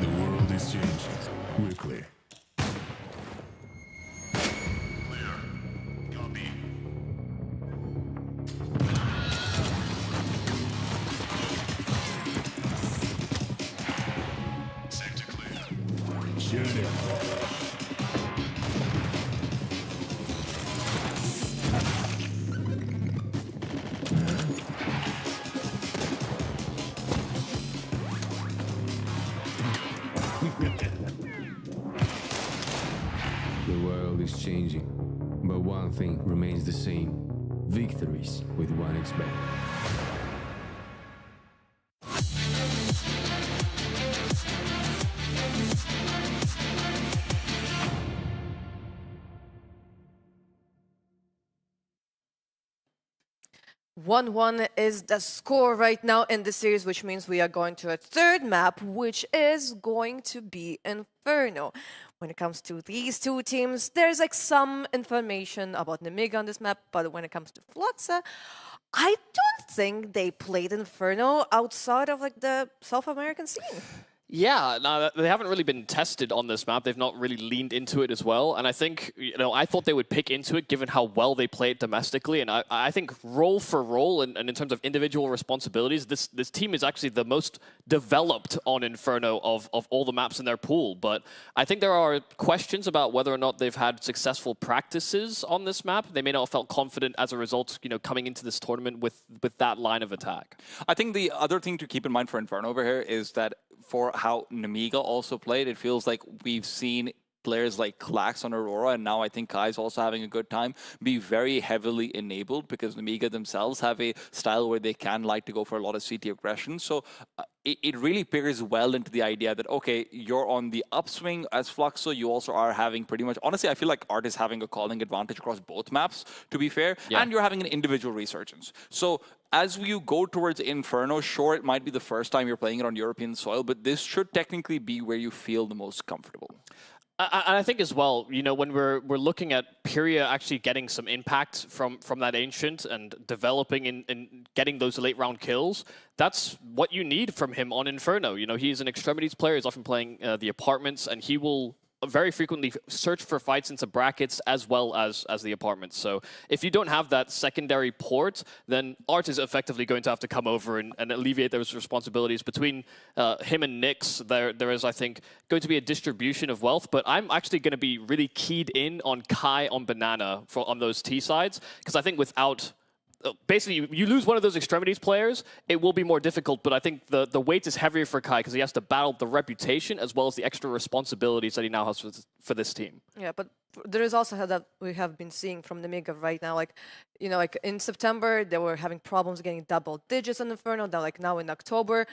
[SPEAKER 1] The world is changing quickly. Sector clear. Shoot it.
[SPEAKER 10] The world is changing, but one thing remains the same: victories with 1xBet.
[SPEAKER 2] One is the score right now in the series, which means we are going to a third map, which is going to be Inferno. When it comes to these two teams, there's like some information about Nemiga on this map, but when it comes to Fluxo, I don't think they played Inferno outside of like the South American scene.
[SPEAKER 3] Yeah, no, they haven't really been tested on this map. They've not really leaned into it as well. And I think, I thought they would pick into it given how well they play it domestically. And I think role for role and in terms of individual responsibilities, this team is actually the most developed on Inferno of all the maps in their pool. But I think there are questions about whether or not they've had successful practices on this map. They may not have felt confident as a result, coming into this tournament with that line of attack.
[SPEAKER 9] I think the other thing to keep in mind for Inferno over here is that for how Nemiga also played, it feels like we've seen players like Klax on Aurora, and now I think Kai's also having a good time, be very heavily enabled because Nemiga themselves have a style where they can like to go for a lot of CT aggression. So it really pairs well into the idea that, okay, you're on the upswing as Fluxo, you also are having pretty much, honestly, I feel like Art is having a calling advantage across both maps, to be fair, and you're having an individual resurgence. So as you go towards Inferno, sure, it might be the first time you're playing it on European soil, but this should technically be where you feel the most comfortable.
[SPEAKER 3] I think as well, when we're looking at Pyria actually getting some impact from that Ancient and developing and getting those late round kills, that's what you need from him on Inferno. He's an extremities player, he's often playing the apartments, and he will very frequently search for fights into brackets as well as the apartments. So if you don't have that secondary port, then Art is effectively going to have to come over and alleviate those responsibilities. Between him and Nyx, there is, I think, going to be a distribution of wealth, but I'm actually going to be really keyed in on Kai on Banana on those T sides, because I think without... Basically, you lose one of those extremities players, it will be more difficult, but I think the weight is heavier for Kai because he has to battle the reputation as well as the extra responsibilities that he now has for this team.
[SPEAKER 2] Yeah, but there is also how that we have been seeing from Nemiga right now. Like, like in September, they were having problems getting double digits on Inferno. They're like now in October.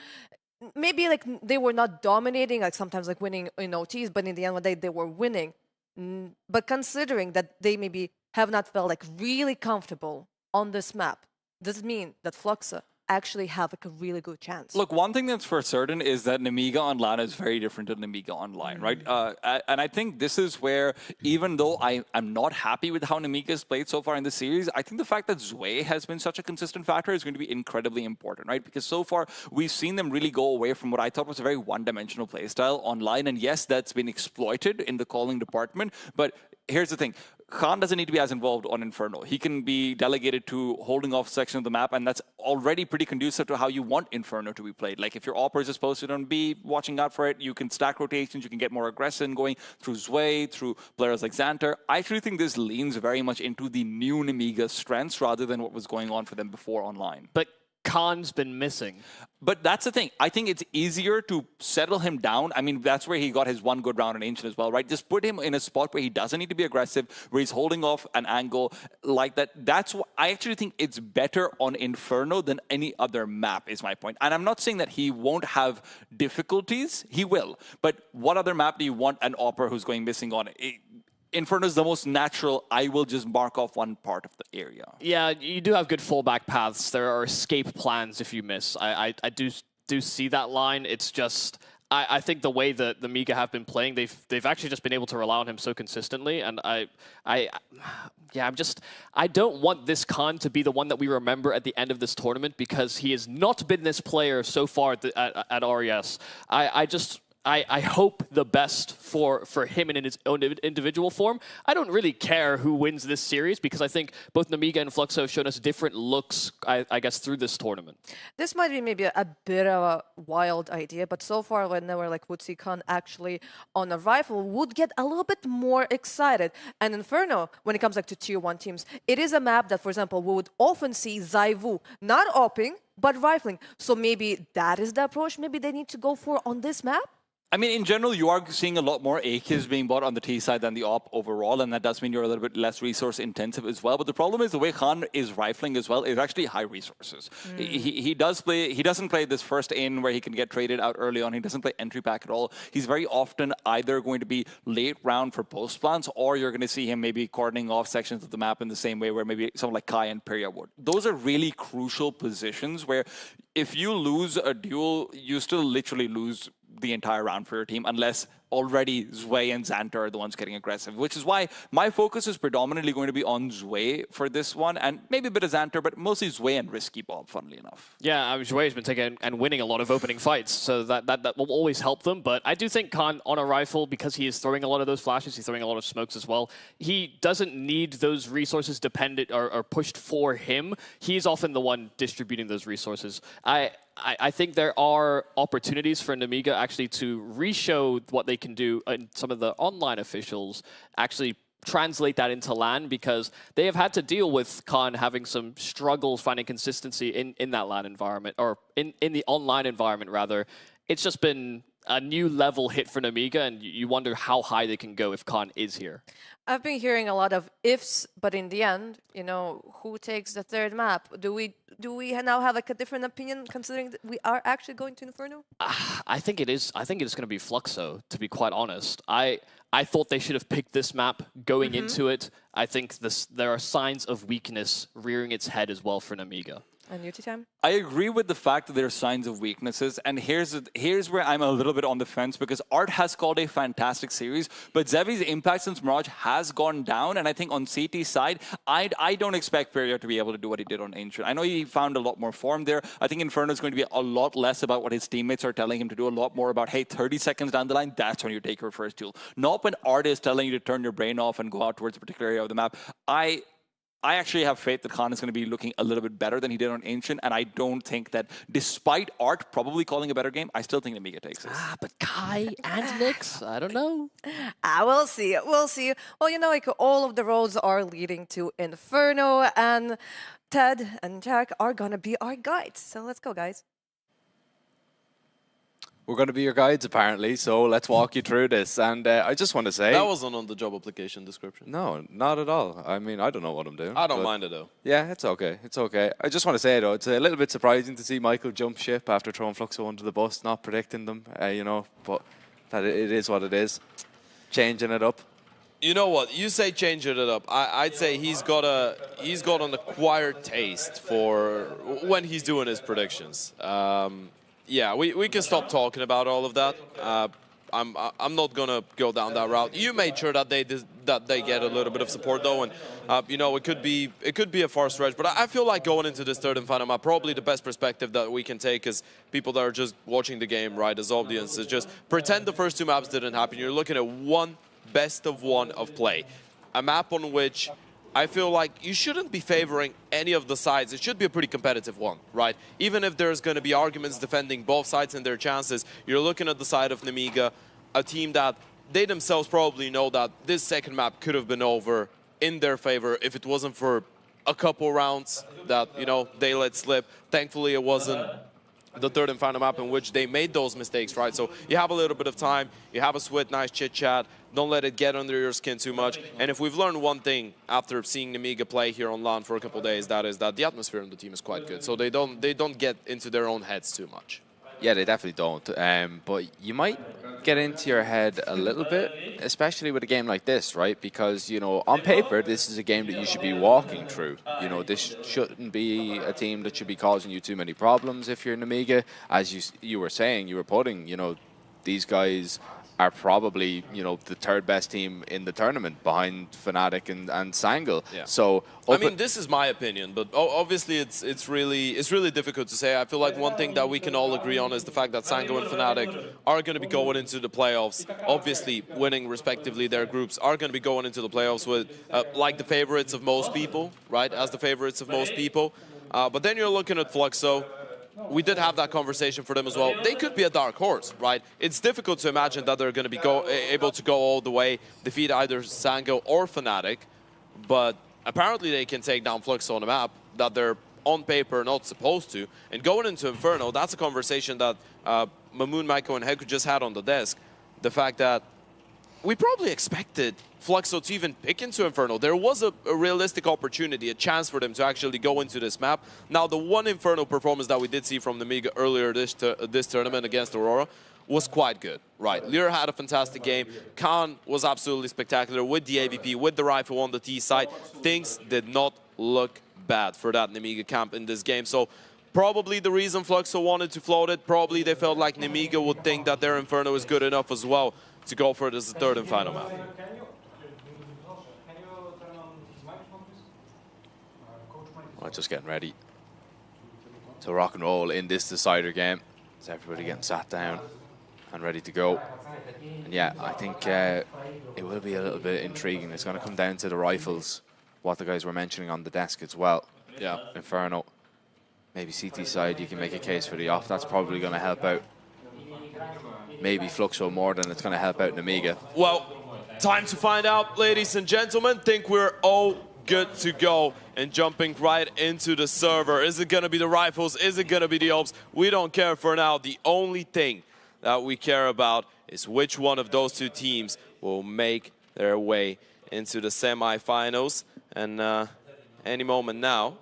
[SPEAKER 2] Maybe like they were not dominating, like sometimes like winning in OTs, but in the end of the day, they were winning. But considering that they maybe have not felt like really comfortable on this map, does it mean that Fluxo actually have like a really good chance.
[SPEAKER 9] Look, one thing that's for certain is that Nemiga on LAN is very different to Nemiga online, right? And I think this is where, even though I'm not happy with how Nemiga has played so far in the series, I think the fact that Zwei has been such a consistent factor is going to be incredibly important, right? Because so far, we've seen them really go away from what I thought was a very one-dimensional playstyle online. And yes, that's been exploited in the calling department. But here's the thing. Khan doesn't need to be as involved on Inferno. He can be delegated to holding off section of the map, and that's already pretty conducive to how you want Inferno to be played. Like, if your operators is posted on B, watching out for it, you can stack rotations, you can get more aggression going through Zwei, through players like Xanter. I actually think this leans very much into the new Nemiga strengths rather than what was going on for them before online.
[SPEAKER 3] But Khan's been missing.
[SPEAKER 9] But that's the thing. I think it's easier to settle him down. I mean, that's where he got his one good round in Ancient as well, right? Just put him in a spot where he doesn't need to be aggressive, where he's holding off an angle like that. That's what I actually think it's better on Inferno than any other map, is my point. And I'm not saying that he won't have difficulties. He will. But what other map do you want an Opera who's going missing on? Inferno is the most natural. I will just mark off one part of the area.
[SPEAKER 3] Yeah, you do have good fallback paths. There are escape plans if you miss. I do see that line. It's just I think the way that the Nemiga have been playing, they've actually just been able to rely on him so consistently. And I don't want this Khan to be the one that we remember at the end of this tournament, because he has not been this player so far at RES. I hope the best for him in his own individual form. I don't really care who wins this series, because I think both Nemiga and Fluxo have shown us different looks, I guess, through this tournament.
[SPEAKER 2] This might be maybe a bit of a wild idea, but so far, whenever like would see Khan actually on a rifle, would get a little bit more excited. And Inferno, when it comes like to tier 1 teams, it is a map that, for example, we would often see Zaivu not opping, but rifling. So maybe that is the approach maybe they need to go for on this map?
[SPEAKER 9] I mean, in general, you are seeing a lot more AKs being bought on the T side than the op overall, and that does mean you're a little bit less resource intensive as well. But the problem is the way Khan is rifling as well is actually high resources. He doesn't play this first in where he can get traded out early on. He doesn't play entry pack at all. He's very often either going to be late round for post plants, or you're going to see him maybe cordoning off sections of the map in the same way where maybe someone like Kai and Peria would. Those are really crucial positions where if you lose a duel, you still literally lose the entire round for your team, unless already Zwei and Xanter are the ones getting aggressive, which is why my focus is predominantly going to be on Zwei for this one, and maybe a bit of Xanter, but mostly Zwei and Risky Bob, funnily enough.
[SPEAKER 3] Yeah, Zwei has been taking and winning a lot of opening fights, so that will always help them. But I do think Khan on a rifle, because he is throwing a lot of those flashes, he's throwing a lot of smokes as well, he doesn't need those resources dependent or pushed for him. He's often the one distributing those resources. I think there are opportunities for Nemiga actually to re-show what they can do, and some of the online officials actually translate that into LAN, because they have had to deal with Khan having some struggles finding consistency in that LAN environment, or in the online environment rather. It's just been a new level hit for Nemiga, and you wonder how high they can go if Khan is here.
[SPEAKER 2] I've been hearing a lot of ifs, but in the end, you know, who takes the third map? Do we now have like a different opinion, considering that we are actually going to Inferno?
[SPEAKER 3] I think it is. I think it's going to be Fluxo, to be quite honest. I thought they should have picked this map going into it. I think there are signs of weakness rearing its head as well for Nemiga.
[SPEAKER 2] And UT time?
[SPEAKER 9] I agree with the fact that there are signs of weaknesses, and here's where I'm a little bit on the fence, because Art has called a fantastic series, but Zevi's impact since Mirage has gone down, and I think on CT's side, I don't expect Peria to be able to do what he did on Ancient. I know he found a lot more form there. I think Inferno is going to be a lot less about what his teammates are telling him to do, a lot more about, hey, 30 seconds down the line, that's when you take your first duel. Not when Art is telling you to turn your brain off and go out towards a particular area of the map. I actually have faith that Khan is going to be looking a little bit better than he did on Ancient, and I don't think that, despite Art probably calling a better game, I still think Nemiga takes this.
[SPEAKER 3] But Kai and Nyx, I don't know.
[SPEAKER 2] We'll see. We'll see. Well, you know, like all of the roads are leading to Inferno, and Ted and Jack are going to be our guides. So let's go, guys.
[SPEAKER 7] We're going to be your guides, apparently, so let's walk you through this. And I just want to say...
[SPEAKER 6] That wasn't on the job application description.
[SPEAKER 7] No, not at all. I mean, I don't know what I'm doing.
[SPEAKER 6] I don't mind it, though.
[SPEAKER 7] Yeah, it's okay. It's okay. I just want to say, though, it's a little bit surprising to see Michael jump ship after throwing Fluxo under the bus, not predicting them, you know, but that it is what it is. Changing it up.
[SPEAKER 6] You know what? You say change it up. I'd say he's got an acquired taste for when he's doing his predictions. Yeah, we can stop talking about all of that. I'm not gonna go down that route. You made sure that they get a little bit of support though, and you know, it could be a far stretch. But I feel like going into this third and final map, probably the best perspective that we can take as people that are just watching the game, right, as audience, is just pretend the first two maps didn't happen. You're looking at one best of one of play, a map on which I feel like you shouldn't be favoring any of the sides. It should be a pretty competitive one, right? Even if there's going to be arguments defending both sides and their chances, you're looking at the side of Nemiga, a team that they themselves probably know that this second map could have been over in their favor if it wasn't for a couple rounds that, you know, they let slip. Thankfully, it wasn't the third and final map in which they made those mistakes, right? So you have a little bit of time, you have a sweat, nice chit-chat, don't let it get under your skin too much. And if we've learned one thing after seeing Nemiga play here on LAN for a couple of days, that is that the atmosphere on the team is quite good. So they don't get into their own heads too much.
[SPEAKER 7] Yeah, they definitely don't. But you might get into your head a little bit, especially with a game like this, right? Because, you know, on paper, this is a game that you should be walking through. You know, this shouldn't be a team that should be causing you too many problems if you're Nemiga. As you were saying, you were putting, you know, these guys are probably, you know, the third best team in the tournament behind Fnatic and Sangal.
[SPEAKER 6] Yeah.
[SPEAKER 7] So
[SPEAKER 6] I mean, this is my opinion, but obviously it's really difficult to say. I feel like one thing that we can all agree on is the fact that Sangal and Fnatic are going to be going into the playoffs, obviously winning respectively their groups, are going to be going into the playoffs with like the favorites of most people, right? As the favorites of most people. But then you're looking at Fluxo. We did have that conversation for them as well. They could be a dark horse, right? It's difficult to imagine that they're going to be able to go all the way, defeat either Sango or Fnatic, but apparently they can take down Fluxo on a map that they're on paper not supposed to. And going into Inferno, that's a conversation that Mamoon, Maiko, and Heku just had on the desk. The fact that we probably expected Fluxo to even pick into Inferno. There was a realistic opportunity, a chance for them to actually go into this map. Now, the one Inferno performance that we did see from Nemiga earlier this tournament against Aurora was quite good, right? Lear had a fantastic game. Khan was absolutely spectacular with the AVP, with the rifle on the T side. Things did not look bad for that Nemiga camp in this game. So probably the reason Fluxo wanted to float it, probably they felt like Nemiga would think that their Inferno is good enough as well to go for it as the third and final map.
[SPEAKER 7] Well, just getting ready to rock and roll in this decider game. Is everybody getting sat down and ready to go? And yeah, I think it will be a little bit intriguing. It's going to come down to the rifles, what the guys were mentioning on the desk as well.
[SPEAKER 6] Yeah,
[SPEAKER 7] Inferno. Maybe CT side, you can make a case for the off. That's probably going to help out. Maybe Fluxo more than it's going to help out Nemiga.
[SPEAKER 6] Well, time to find out, ladies and gentlemen. Think we're all good to go and jumping right into the server. Is it going to be the rifles? Is it going to be the ops? We don't care for now. The only thing that we care about is which one of those two teams will make their way into the semifinals. And any moment now,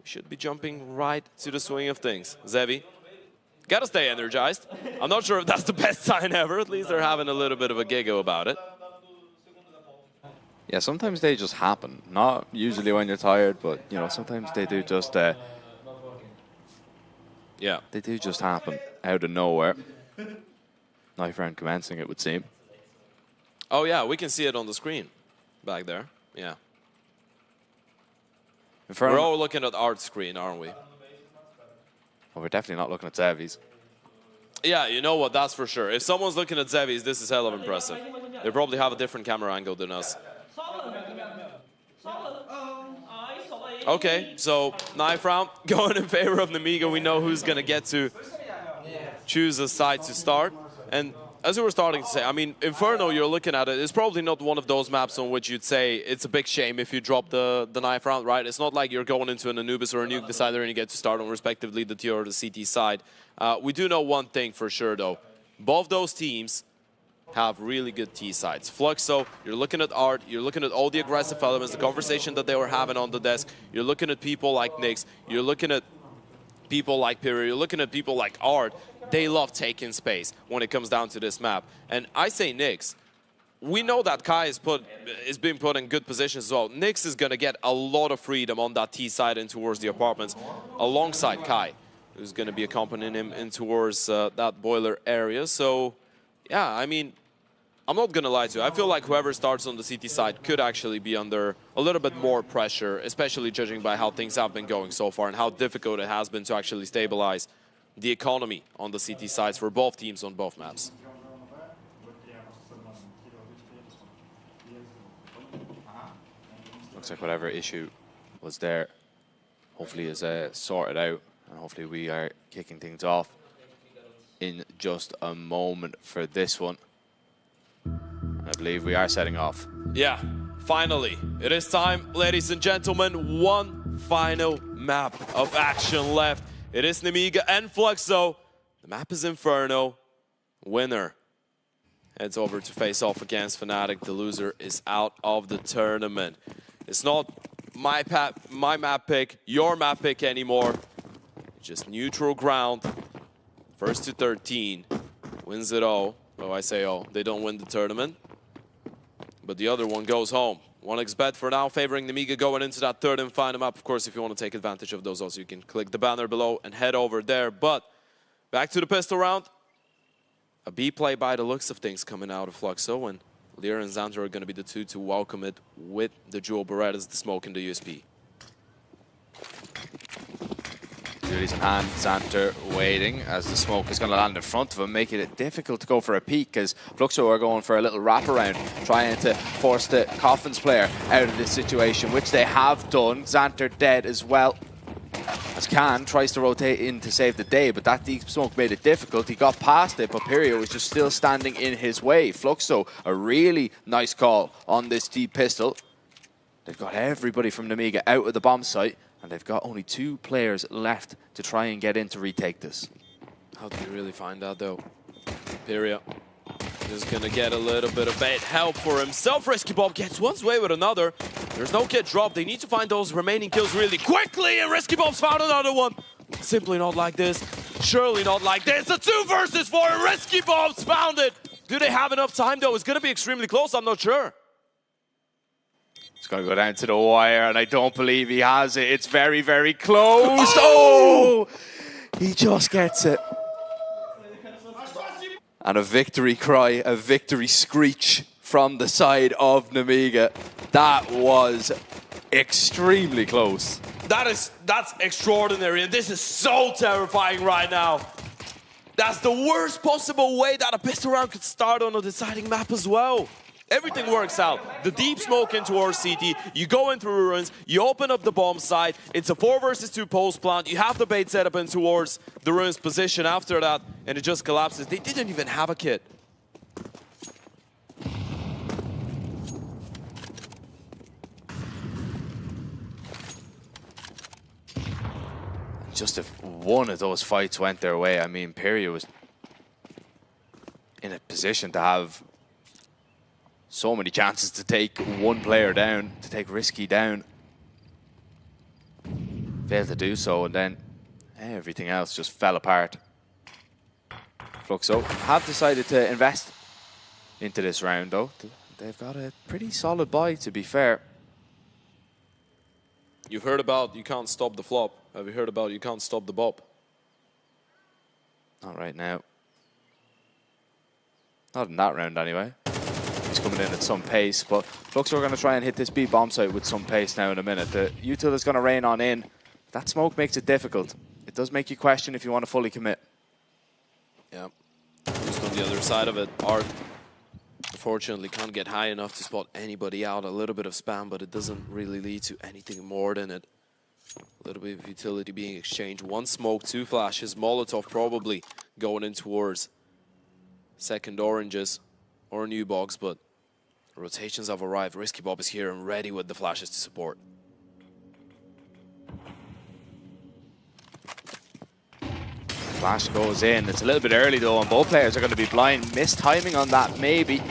[SPEAKER 6] we should be jumping right to the swing of things. Zevi, gotta stay energized. I'm not sure if that's the best sign ever. At least they're having a little bit of a giggle about it.
[SPEAKER 7] Yeah, sometimes they just happen. Not usually when you're tired, but you know, sometimes they do just
[SPEAKER 6] yeah,
[SPEAKER 7] they do just happen out of nowhere. Knife round commencing, it would seem.
[SPEAKER 6] Oh yeah, we can see it on the screen back there. Yeah. We're all looking at Art's screen, aren't we?
[SPEAKER 7] Well, we're definitely not looking at Zevi's.
[SPEAKER 6] Yeah, you know what, that's for sure. If someone's looking at Zevi's, this is hell of impressive. They probably have a different camera angle than us. Okay, so knife round going in favor of Nemiga. We know who's going to get to choose a side to start. And as we were starting to say, I mean, Inferno, you're looking at it, it's probably not one of those maps on which you'd say it's a big shame if you drop the knife round, right? It's not like you're going into an Anubis or a Nuke Decider and you get to start on respectively the T or the CT side. We do know one thing for sure, though. Both those teams have really good T sides. Fluxo, you're looking at Art, you're looking at all the aggressive elements, the conversation that they were having on the desk. You're looking at people like Nyx, you're looking at people like Piri, you're looking at people like Art. They love taking space when it comes down to this map. And I say Nyx, we know that Kai is being put in good positions as well. Nyx is going to get a lot of freedom on that T side and towards the apartments, alongside Kai, who's going to be accompanying him in towards that boiler area. So, yeah, I mean, I'm not going to lie to you. I feel like whoever starts on the CT side could actually be under a little bit more pressure, especially judging by how things have been going so far and how difficult it has been to actually stabilize the economy on the CT sides for both teams on both maps.
[SPEAKER 8] Looks like whatever issue was there hopefully is sorted out, and hopefully we are kicking things off in just a moment for this one. I believe we are setting off.
[SPEAKER 6] Yeah, finally. It is time, ladies and gentlemen. One final map of action left. It is Nemiga and Fluxo. The map is Inferno. Winner heads over to face off against Fnatic. The loser is out of the tournament. It's not my map pick, your map pick anymore. Just neutral ground. First to 13 wins it all. Well, I say all. They don't win the tournament. But the other one goes home. 1xBet for now, favoring Nemiga going into that third and final map. Of course, if you want to take advantage of those also, you can click the banner below and head over there. But back to the pistol round. A B play by the looks of things coming out of Fluxo, and Lear and Xanter are going to be the two to welcome it with the dual Berettas, the smoke and the USP.
[SPEAKER 8] Duties in hand, Xanter waiting as the smoke is going to land in front of him, making it difficult to go for a peek as Fluxo are going for a little wraparound, trying to force the Coffins player out of this situation, which they have done. Xanter dead as well. As Khan tries to rotate in to save the day, but that deep smoke made it difficult. He got past it, but Pyrio was just still standing in his way. Fluxo, a really nice call on this deep pistol. They've got everybody from Nemiga out of the bomb site, and they've got only 2 players left to try and get in to retake this.
[SPEAKER 6] How do you really find out, though? Pyrio is going to get a little bit of bait help for himself. ResCircuit gets one's way with another. There's no kid drop. They need to find those remaining kills really quickly, and ResCircuit's found another one. Simply not like this. Surely not like this. The 2 versus 4. ResCircuit's found it. Do they have enough time, though? It's going to be extremely close. I'm not sure.
[SPEAKER 8] It's going to go down to the wire, and I don't believe he has it. It's very, very close. Oh! He just gets it. And a victory cry, a victory screech from the side of Nemiga. That was extremely close.
[SPEAKER 6] That's extraordinary, and this is so terrifying right now. That's the worst possible way that a pistol round could start on a deciding map as well. Everything works out. The deep smoke into our CT, you go in through ruins, you open up the bomb site, it's a 4 versus 2 post plant, you have the bait set up in towards the ruins position after that, and it just collapses. They didn't even have a kit.
[SPEAKER 8] Just if one of those fights went their way, I mean, Pyrio was in a position to have so many chances to take one player down, to take Risky down. Failed to do so, and then everything else just fell apart. Fluxo have decided to invest into this round, though. They've got a pretty solid buy, to be fair.
[SPEAKER 6] You've heard about you can't stop the flop. Have you heard about you can't stop the bop?
[SPEAKER 8] Not right now. Not in that round, anyway. He's coming in at some pace, but Fluxo are going to try and hit this B bomb site with some pace now in a minute. The util is going to rain on in. That smoke makes it difficult. It does make you question if you want to fully commit.
[SPEAKER 6] Yeah. Just on the other side of it, Art unfortunately can't get high enough to spot anybody out. A little bit of spam, but it doesn't really lead to anything more than it. A little bit of utility being exchanged. 1 smoke, 2 flashes. Molotov probably going in towards second oranges or new box, but rotations have arrived. ResCircuit is here and ready with the flashes to support.
[SPEAKER 8] Flash goes in. It's a little bit early though, and both players are going to be blind. Missed timing on that, maybe.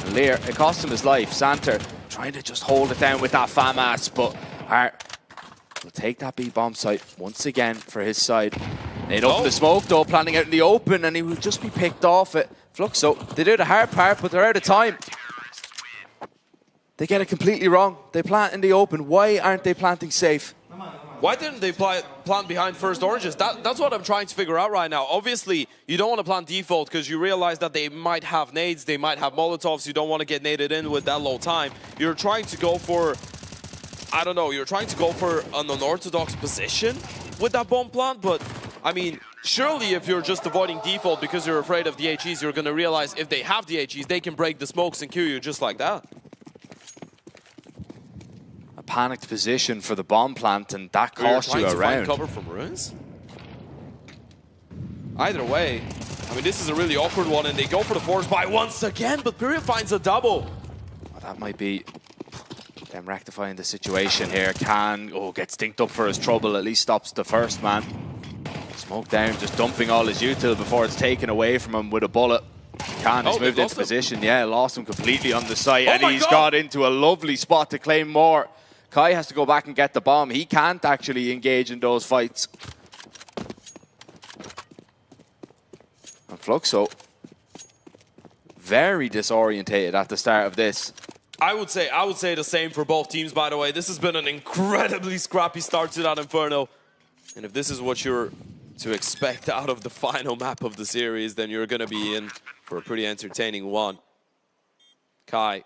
[SPEAKER 8] And Lear, it cost him his life. Xanter trying to just hold it down with that FAMAS, but Hart will take that B bomb site once again for his side. They'd open the smoke though, planning out in the open, and he would just be picked off it. Fluxo, they do the hard part, but they're out of time. They get it completely wrong. They plant in the open. Why aren't they planting safe?
[SPEAKER 6] Why didn't they plant behind first oranges? That's what I'm trying to figure out right now. Obviously, you don't want to plant default because you realize that they might have nades, they might have molotovs. You don't want to get naded in with that low time. You're trying to go for, I don't know, you're trying to go for an unorthodox position with that bomb plant, but I mean, surely if you're just avoiding default because you're afraid of the HEs, you're going to realize if they have the HEs, they can break the smokes and kill you just like that.
[SPEAKER 8] Panicked position for the bomb plant, and that cost you a round.
[SPEAKER 6] Cover from ruins. Either way, I mean, this is a really awkward one, and they go for the force buy once again, but Pyria finds a double.
[SPEAKER 8] Well, that might be them rectifying the situation here. Can gets dinked up for his trouble, at least stops the first man. Smoke down, just dumping all his util before it's taken away from him with a bullet. Can has moved into position. Yeah, lost him completely on the site, and he's got into a lovely spot to claim more. Kai has to go back and get the bomb. He can't actually engage in those fights. And Fluxo, very disorientated at the start of this.
[SPEAKER 6] I would say the same for both teams, by the way. This has been an incredibly scrappy start to that Inferno. And if this is what you're to expect out of the final map of the series, then you're going to be in for a pretty entertaining one. Kai.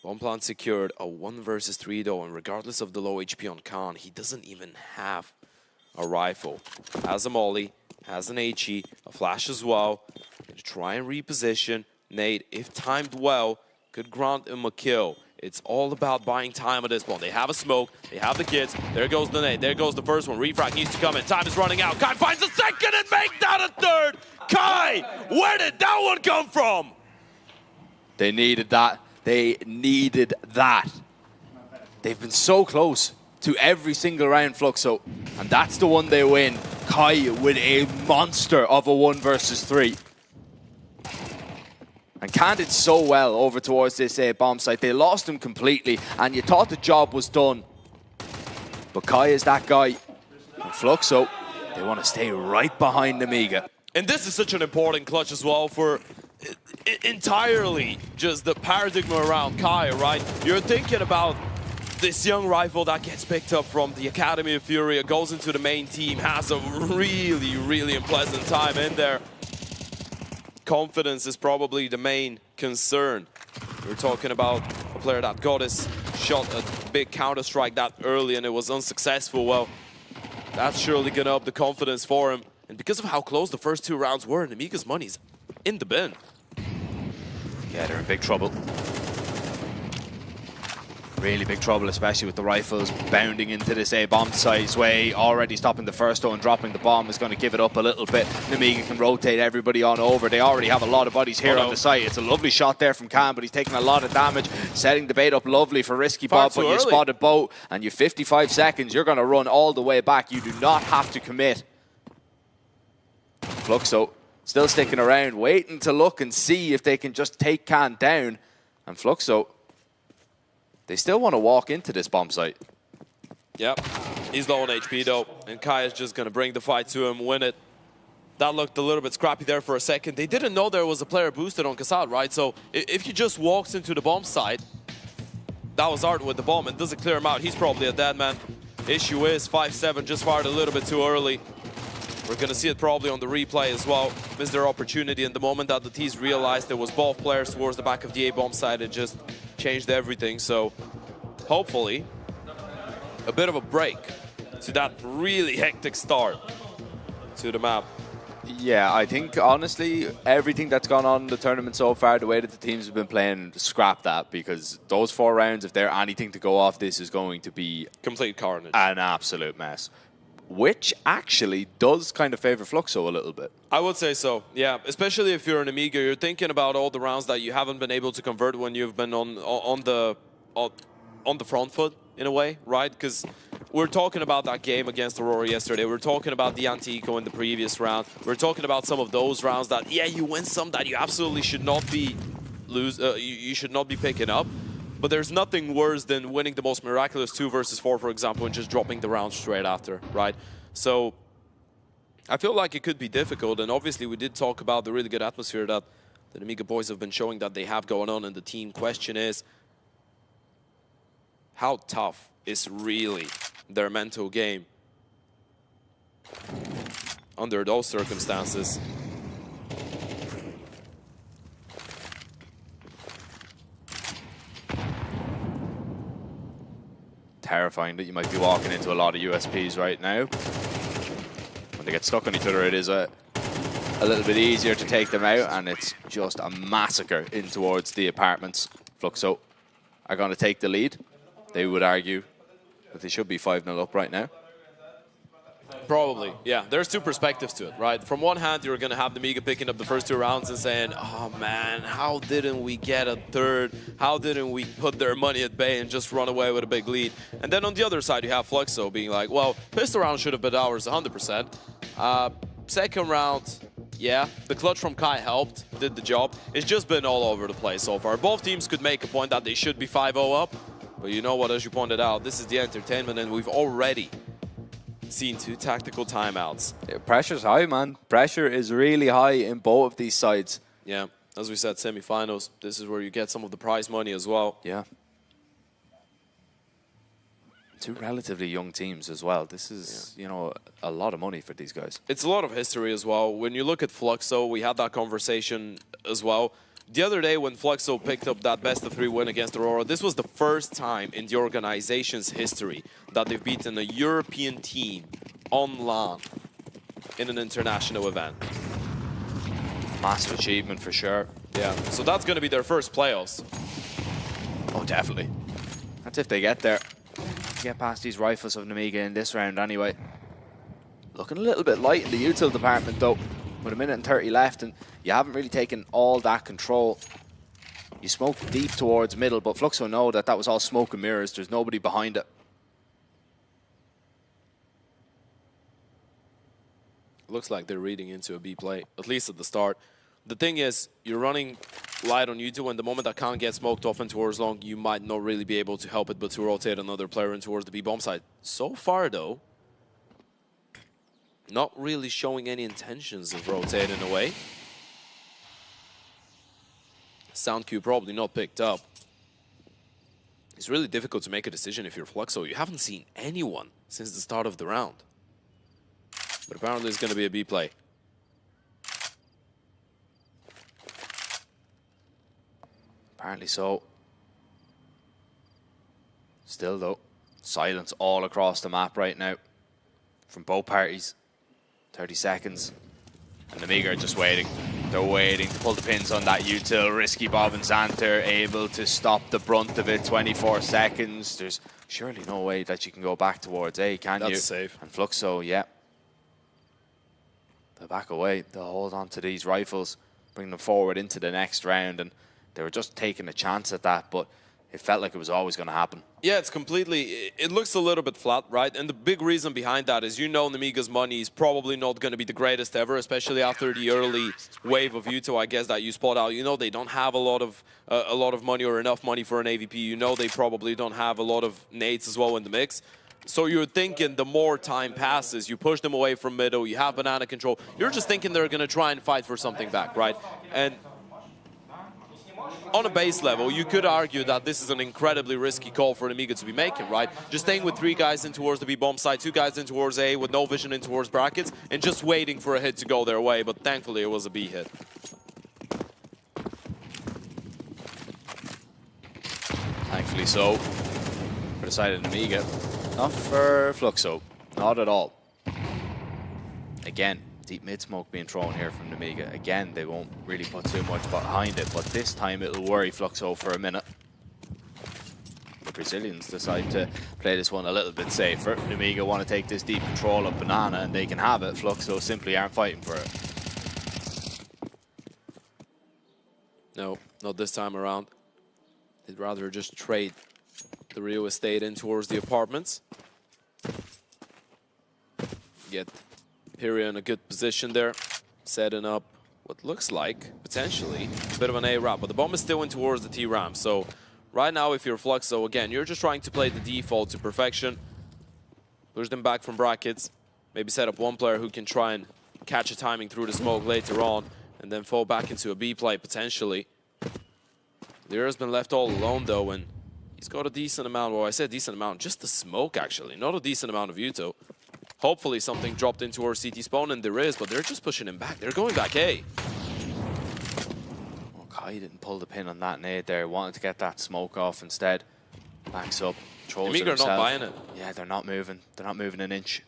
[SPEAKER 6] Bomb plant secured, a 1 versus 3 though, and regardless of the low HP on Khan, he doesn't even have a rifle. Has a molly, has an HE, a flash as well. Gonna try and reposition. Nade, if timed well, could grant him a kill. It's all about buying time at this point. They have a smoke, they have the kits. There goes the nade, there goes the first one. Refrag needs to come in, time is running out. Kai finds a second and make that a third! Kai, where did that one come from?
[SPEAKER 8] They needed that. They needed that. They've been so close to every single round, Fluxo, and that's the one they win. Kai with a monster of a 1 versus 3. And Can did so well over towards this bomb site. They lost him completely, and you thought the job was done. But Kai is that guy. And Fluxo, they want to stay right behind Nemiga.
[SPEAKER 6] And this is such an important clutch as well for entirely just the paradigm around Kai, right? You're thinking about this young rifle that gets picked up from the Academy of Furia, goes into the main team, has a really, really unpleasant time in there. Confidence is probably the main concern. We're talking about a player that got his shot a big counter-strike that early and it was unsuccessful. Well, that's surely gonna up the confidence for him. And because of how close the first 2 rounds were, Nemiga's money's in the bin.
[SPEAKER 8] Yeah, they're in big trouble. Really big trouble, especially with the rifles bounding into this bomb site's way. Already stopping the first though and dropping the bomb is going to give it up a little bit. Nemiga can rotate everybody on over. They already have a lot of bodies here on the site. It's a lovely shot there from Cam, but he's taking a lot of damage. Setting the bait up lovely for Risky Bob, but you spotted Boat and you 55 seconds. You're going to run all the way back. You do not have to commit. Fluxo still sticking around, waiting to look and see if they can just take Can down. And Fluxo, they still want to walk into this bomb site.
[SPEAKER 6] Yep, he's low on HP though, and Kai is just going to bring the fight to him, win it. That looked a little bit scrappy there for a second. They didn't know there was a player boosted on Kassad, right? So if he just walks into the bomb site, that was Art with the bomb and doesn't clear him out, he's probably a dead man. Issue is 5-7 just fired a little bit too early. We're going to see it probably on the replay as well. Missed their opportunity, and the moment that the T's realized there was both players towards the back of the A-bomb side, it just changed everything. So hopefully a bit of a break to that really hectic start to the map.
[SPEAKER 8] Yeah, I think honestly everything that's gone on in the tournament so far, the way that the teams have been playing, scrap that, because those 4 rounds, if they're anything to go off, this is going to be
[SPEAKER 6] complete carnage,
[SPEAKER 8] an absolute mess. Which actually does kind of favor Fluxo a little bit.
[SPEAKER 6] I would say so, yeah. Especially if you're an Nemiga, you're thinking about all the rounds that you haven't been able to convert when you've been on the front foot in a way, right? Because we're talking about that game against Aurora yesterday. We're talking about the anti-eco in the previous round. We're talking about some of those rounds that, yeah, you win some that you absolutely should not be you should not be picking up. But there's nothing worse than winning the most miraculous 2 versus 4, for example, and just dropping the round straight after, right? So I feel like it could be difficult, and obviously we did talk about the really good atmosphere that the Nemiga boys have been showing that they have going on in the team. Question is, how tough is really their mental game under those circumstances.
[SPEAKER 8] Terrifying that you might be walking into a lot of USPs right now. When they get stuck on each other, it is a little bit easier to take them out, and it's just a massacre in towards the apartments. Fluxo are going to take the lead. They would argue that they should be 5-0 up right now.
[SPEAKER 6] Probably, yeah. There's two perspectives to it, right? From one hand, you're going to have Nemiga picking up the first 2 rounds and saying, oh man, how didn't we get a third? How didn't we put their money at bay and just run away with a big lead? And then on the other side, you have Fluxo being like, well, pistol round should have been ours 100%. Second round, yeah, the clutch from Kai helped, did the job. It's just been all over the place so far. Both teams could make a point that they should be 5-0 up. But you know what, as you pointed out, this is the entertainment, and we've already seen 2 tactical timeouts.
[SPEAKER 7] Yeah, pressure's high, man. Pressure is really high in both of these sides.
[SPEAKER 6] Yeah, as we said, semifinals, this is where you get some of the prize money as well.
[SPEAKER 8] Yeah. 2 relatively young teams as well. This is, you know, a lot of money for these guys.
[SPEAKER 6] It's a lot of history as well. When you look at Fluxo, we had that conversation as well. The other day when Fluxo picked up that best-of-3 win against Aurora, this was the first time in the organization's history that they've beaten a European team on LAN in an international event.
[SPEAKER 8] Massive achievement for sure.
[SPEAKER 6] Yeah, so that's going to be their first playoffs.
[SPEAKER 8] Oh, definitely. That's if they get there. Get past these rifles of Nemiga in this round anyway. Looking a little bit light in the util department though, with 1 minute and 30 left, and you haven't really taken all that control. You smoked deep towards middle, but Fluxo know that that was all smoke and mirrors. There's nobody behind it.
[SPEAKER 6] Looks like they're reading into a B play, at least at the start. The thing is, you're running light on U2, and the moment that can't get smoked off and towards long, you might not really be able to help it but to rotate another player in towards the B bomb side. So far, though, not really showing any intentions of rotating away. Sound cue probably not picked up. It's really difficult to make a decision if you're Fluxo. You haven't seen anyone since the start of the round. But apparently it's going to be a B play.
[SPEAKER 8] Apparently so. Still though, silence all across the map right now from both parties. 30 seconds. And Nemiga are just waiting. They're waiting to pull the pins on that util. Risky Bob and Xanter able to stop the brunt of it. 24 seconds. There's surely no way that you can go back towards A, can you?
[SPEAKER 6] That's safe.
[SPEAKER 8] And Fluxo, yeah. They'll back away. They'll hold on to these rifles, bring them forward into the next round, and they were just taking a chance at that, but it felt like it was always going to happen.
[SPEAKER 6] Yeah, it's completely, it looks a little bit flat, right? And the big reason behind that is, you know, Nemiga's money is probably not going to be the greatest ever, especially after the early wave of Veto, I guess, that you spot out. You know, they don't have a lot of money or enough money for an AVP. You know, they probably don't have a lot of nades as well in the mix. So you're thinking the more time passes, you push them away from middle, you have banana control. You're just thinking they're going to try and fight for something back, right? And on a base level, you could argue that this is an incredibly risky call for Nemiga to be making, right? Just staying with 3 guys in towards the B-bomb side, 2 guys in towards A with no vision in towards brackets, and just waiting for a hit to go their way, but thankfully it was a B hit.
[SPEAKER 8] Thankfully so, for the side of Nemiga. Not for Fluxo, not at all. Again, deep mid-smoke being thrown here from Nemiga. Again, they won't really put too much behind it, but this time it'll worry Fluxo for a minute. The Brazilians decide to play this one a little bit safer. Nemiga want to take this deep control of banana, and they can have it. Fluxo simply aren't fighting for it.
[SPEAKER 6] No, not this time around. They'd rather just trade the real estate in towards the apartments. Get Pyria in a good position there, setting up what looks like, potentially, a bit of an A ramp, but the bomb is still in towards the T ramp. So right now, if you're Fluxo, again, you're just trying to play the default to perfection, push them back from brackets, maybe set up one player who can try and catch a timing through the smoke later on, and then fall back into a B play, potentially. Lyra's been left all alone, though, and He's got a decent amount, well, I said decent amount, just the smoke actually, not a decent amount of Veto. Hopefully something dropped into our CT spawn, and there is, but they're just pushing him back. They're going back A.
[SPEAKER 8] Oh, Kai didn't pull the pin on that nade there. Wanted to get that smoke off instead. Backs up, trolls it
[SPEAKER 6] Nemiga are
[SPEAKER 8] himself.
[SPEAKER 6] not buying it.
[SPEAKER 8] Yeah, they're not moving. They're not moving an inch.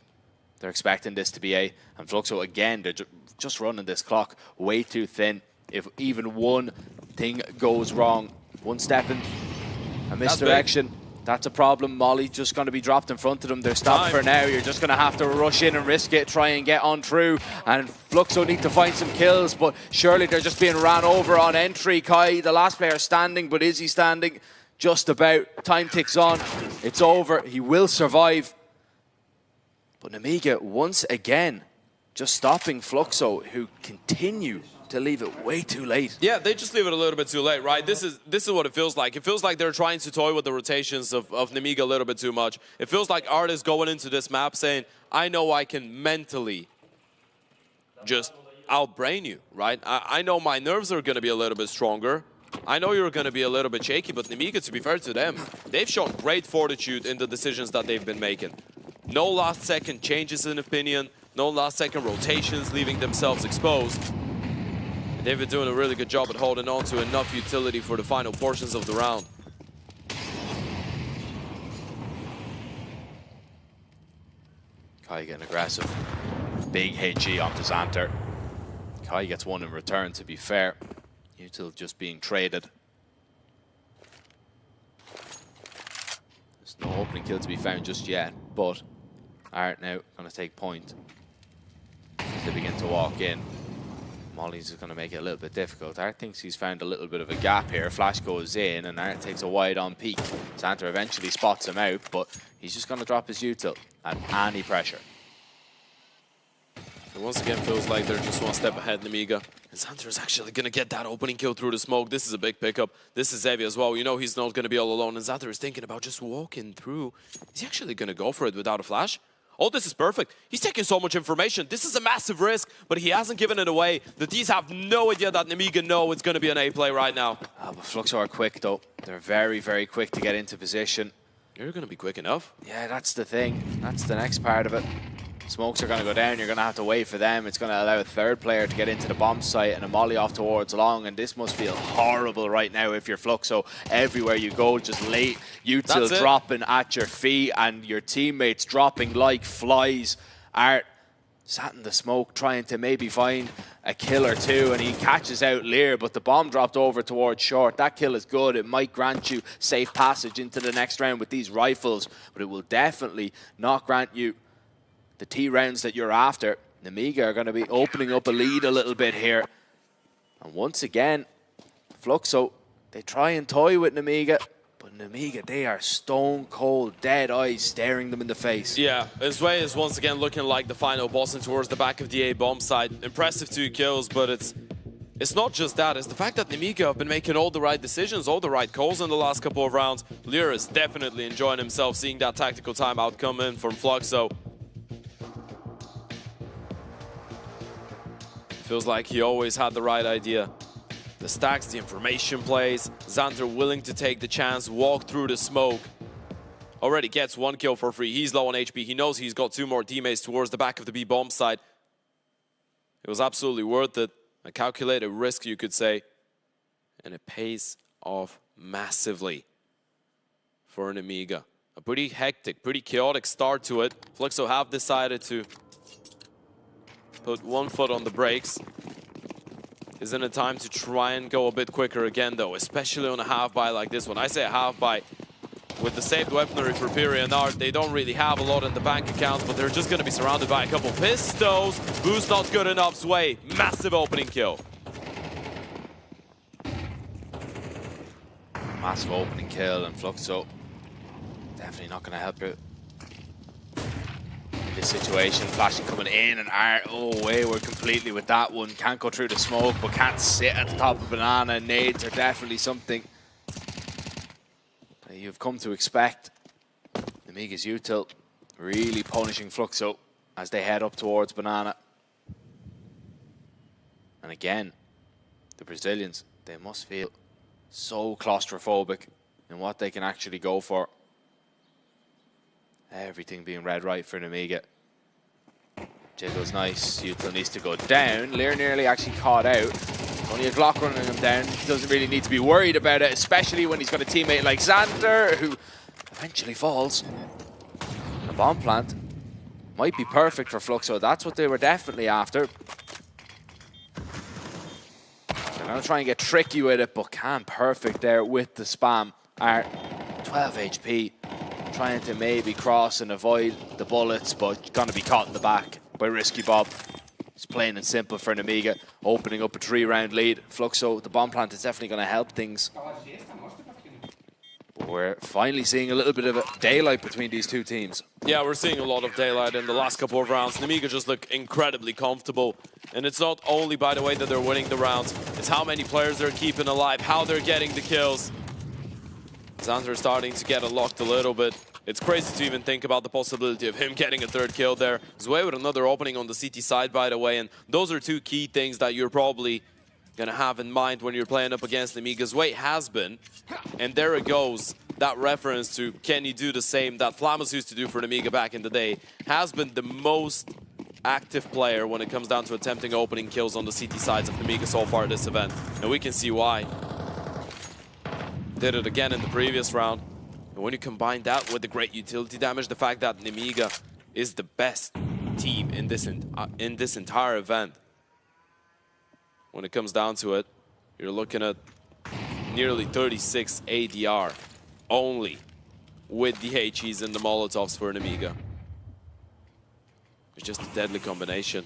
[SPEAKER 8] They're expecting this to be A. And Fluxo, again, they're just running this clock way too thin. If even one thing goes wrong, one step in a misdirection, that's a problem. Molly just going to be dropped in front of them. They're stopped for now. You're just going to have to rush in and risk it, try and get on through. And Fluxo need to find some kills, but surely they're just being ran over on entry. Kai, the last player, standing, but is he standing? Just about. Time ticks on. It's over. He will survive. But Nemiga, once again, just stopping Fluxo, who continue to leave it way too late.
[SPEAKER 6] Yeah, they just leave it a little bit too late, right? This is what it feels like. It feels like they're trying to toy with the rotations of Nemiga a little bit too much. It feels like Art is going into this map saying, I know I can mentally just outbrain you, right? I know my nerves are going to be a little bit stronger. I know you're going to be a little bit shaky, but Nemiga, to be fair to them, they've shown great fortitude in the decisions that they've been making. No last-second changes in opinion, no last-second rotations, leaving themselves exposed. They've been doing a really good job at holding on to enough utility for the final portions of the round.
[SPEAKER 8] Kai getting aggressive. Big HE onto Xanter. Kai gets one in return, to be fair. Util just being traded. There's no opening kill to be found just yet, but Art now going to take point. As they begin to walk in. Molly's going to make it a little bit difficult. Art thinks he's found a little bit of a gap here. Flash goes in and Art takes a wide on peek. Xanter eventually spots him out, but he's just going to drop his util at any pressure.
[SPEAKER 6] It once again feels like they're just one step ahead, Nemiga. And Xanter is actually going to get that opening kill through the smoke. This is a big pickup. This is heavy as well. You know he's not going to be all alone. And Xanter is thinking about just walking through. Is he actually going to go for it without a flash? Oh, this is perfect. He's taking so much information. This is a massive risk, but he hasn't given it away. The D's have no idea that Nemiga know it's going to be an A play right now.
[SPEAKER 8] But Fluxo are quick, though. They're very, very quick to get into position.
[SPEAKER 6] You're going to be quick enough.
[SPEAKER 8] Yeah, that's the thing. That's the next part of it. Smokes are going to go down. You're going to have to wait for them. It's going to allow a third player to get into the bomb site and a molly off towards long. And this must feel horrible right now if you're Fluxo. Everywhere you go, just late util dropping at your feet and your teammates dropping like flies. Art sat in the smoke trying to maybe find a kill or two, and he catches out Lear, but the bomb dropped over towards short. That kill is good. It might grant you safe passage into the next round with these rifles, but it will definitely not grant you the T rounds that you're after. Nemiga are going to be opening up a lead a little bit here. And once again, Fluxo, they try and toy with Nemiga, but Nemiga, they are stone cold, dead eyes staring them in the face.
[SPEAKER 6] Yeah, Zway is once again looking like the final boss and towards the back of the A bomb side. Impressive 2 kills, but it's not just that. It's the fact that Nemiga have been making all the right decisions, all the right calls in the last couple of rounds. Lear is definitely enjoying himself seeing that tactical timeout come in from Fluxo. Feels like he always had the right idea. The stacks, the information plays. Xanter willing to take the chance, walk through the smoke. Already gets 1 kill for free. He's low on HP. He knows he's got 2 more teammates towards the back of the B bomb side. It was absolutely worth it. A calculated risk, you could say. And it pays off massively for Nemiga. A pretty hectic, pretty chaotic start to it. Fluxo have decided to put 1 foot on the brakes. Isn't it time to try and go a bit quicker again, though, especially on a half-buy like this one? I say a half-buy with the saved weaponry for Piri and Art. They don't really have a lot in the bank accounts, but they're just going to be surrounded by a couple pistols. Boost not good enough. Sway, massive opening kill.
[SPEAKER 8] Massive opening kill, and Fluxo definitely not going to help you in this situation. Flashing coming in, and Art, oh, wayward completely with that one. Can't go through the smoke, but can't sit at the top of Banana. Nades are definitely something that you've come to expect. Nemiga's util really punishing Fluxo as they head up towards Banana. And again, the Brazilians, they must feel so claustrophobic in what they can actually go for. Everything being read right for Nemiga. Jiggle's nice. Util needs to go down. Lear nearly actually caught out. Only a Glock running him down. He doesn't really need to be worried about it, especially when he's got a teammate like Xander, who eventually falls. The bomb plant might be perfect for Fluxo. That's what they were definitely after. They're going to try and get tricky with it, but can perfect there with the spam. Art, 12 HP. Trying to maybe cross and avoid the bullets, but going to be caught in the back by Risky Bob. It's plain and simple for Nemiga, opening up a 3-round lead. Fluxo, the bomb plant is definitely going to help things. But we're finally seeing a little bit of a daylight between these two teams.
[SPEAKER 6] Yeah, we're seeing a lot of daylight in the last couple of rounds. Nemiga just look incredibly comfortable. And it's not only by the way that they're winning the rounds, it's how many players they're keeping alive, how they're getting the kills. Xander starting to get unlocked a little bit. It's crazy to even think about the possibility of him getting a 3rd kill there. Zwei with another opening on the CT side, by the way, and those are 2 key things that you're probably gonna have in mind when you're playing up against Nemiga. Zwei has been, and there it goes, that reference to can you do the same that Flamus used to do for Nemiga back in the day, has been the most active player when it comes down to attempting opening kills on the CT sides of Nemiga so far this event, and we can see why. Did it again in the previous round. And when you combine that with the great utility damage, the fact that Nemiga is the best team in this entire event, when it comes down to it, you're looking at nearly 36 ADR only with the HEs and the Molotovs for Nemiga. It's just a deadly combination.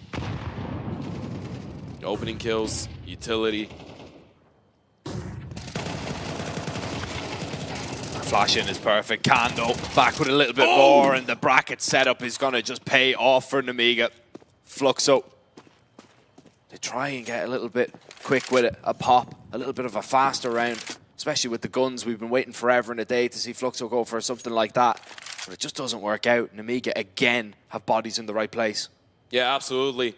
[SPEAKER 6] Opening kills, utility.
[SPEAKER 8] Flash in is perfect. Kando back with a little bit more, and the bracket setup is going to just pay off for Nemiga. Fluxo, they try and get a little bit quick with it, a pop, a little bit of a faster round, especially with the guns. We've been waiting forever and a day to see Fluxo go for something like that, but it just doesn't work out. Nemiga again have bodies in the right place.
[SPEAKER 6] Yeah, absolutely.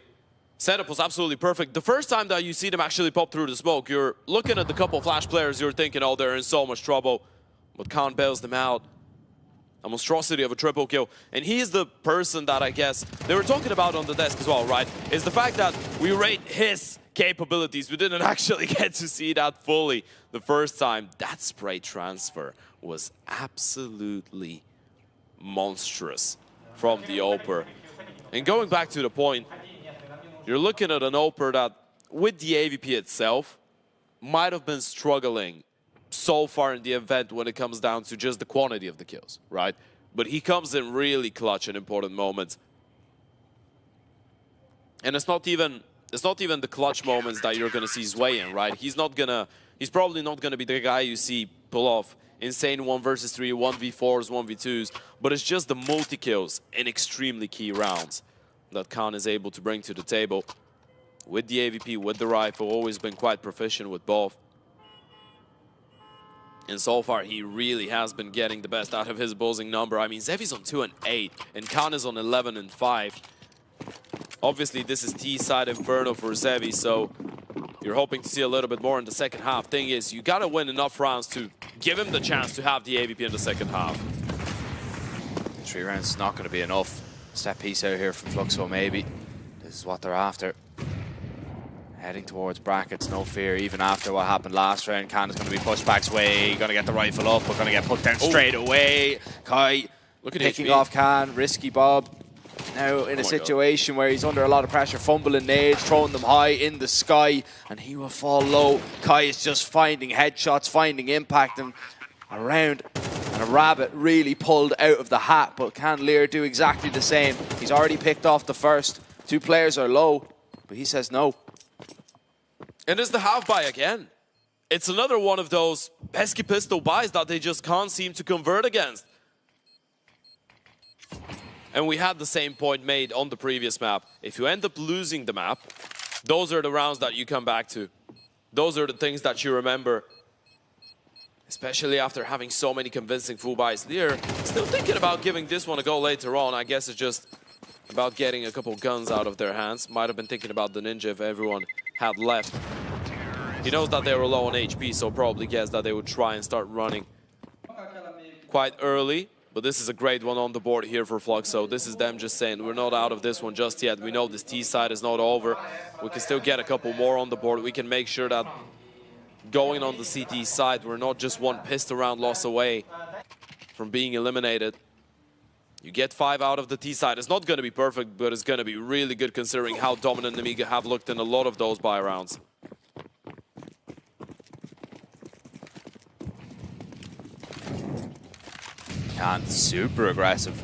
[SPEAKER 6] Setup was absolutely perfect. The first time that you see them actually pop through the smoke, you're looking at the couple Flash players, you're thinking, oh, they're in so much trouble. But Khan bails them out. A monstrosity of a triple kill. And he's the person that I guess they were talking about on the desk as well, right? Is the fact that we rate his capabilities. We didn't actually get to see that fully the first time. That spray transfer was absolutely monstrous from the Oper. And going back to the point, you're looking at an Oper that, with the AVP itself, might have been struggling so far in the event when it comes down to just the quantity of the kills, right? But he comes in really clutch in important moments. And it's not even the clutch moments that you're gonna see Zwei in, right? He's probably not gonna be the guy you see pull off insane 1 versus 3, 1v4s, 1v2s, but it's just the multi-kills in extremely key rounds that Khan is able to bring to the table. With the AVP, with the rifle, always been quite proficient with both. And so far, he really has been getting the best out of his buzzing number. I mean, Zevi's on 2 and 8, and Khan is on 11 and 5. Obviously, this is T-side Inferno for Zevi, so you're hoping to see a little bit more in the second half. Thing is, you gotta win enough rounds to give him the chance to have the AVP in the second half.
[SPEAKER 8] 3 rounds is not going to be enough. Step piece out here from Fluxo, maybe. This is what they're after. Heading towards brackets, no fear, even after what happened last round. Khan is going to be pushed back way, going to get the rifle up, but going to get put down straight away. Kai picking off Khan, Risky Bob. Now in a situation where he's under a lot of pressure, fumbling nades, throwing them high in the sky, and he will fall low. Kai is just finding headshots, finding impact, and a round and a rabbit really pulled out of the hat, but can Lear do exactly the same? He's already picked off the first. 2 players are low, but he says no.
[SPEAKER 6] And it's the half buy again. It's another one of those pesky pistol buys that they just can't seem to convert against. And we had the same point made on the previous map. If you end up losing the map, those are the rounds that you come back to. Those are the things that you remember. Especially after having so many convincing full buys. Lear still thinking about giving this one a go later on. I guess it's just about getting a couple guns out of their hands. Might have been thinking about the Ninja if everyone had left. He knows that they were low on HP, so probably guessed that they would try and start running quite early, but this is a great one on the board here for Fluxo. This is them just saying, we're not out of this one just yet. We know this T side is not over. We can still get a couple more on the board. We can make sure that going on the CT side, we're not just one pistol round loss away from being eliminated. You get 5 out of the T side. It's not going to be perfect, but it's going to be really good considering how dominant Nemiga have looked in a lot of those buy rounds.
[SPEAKER 8] And super aggressive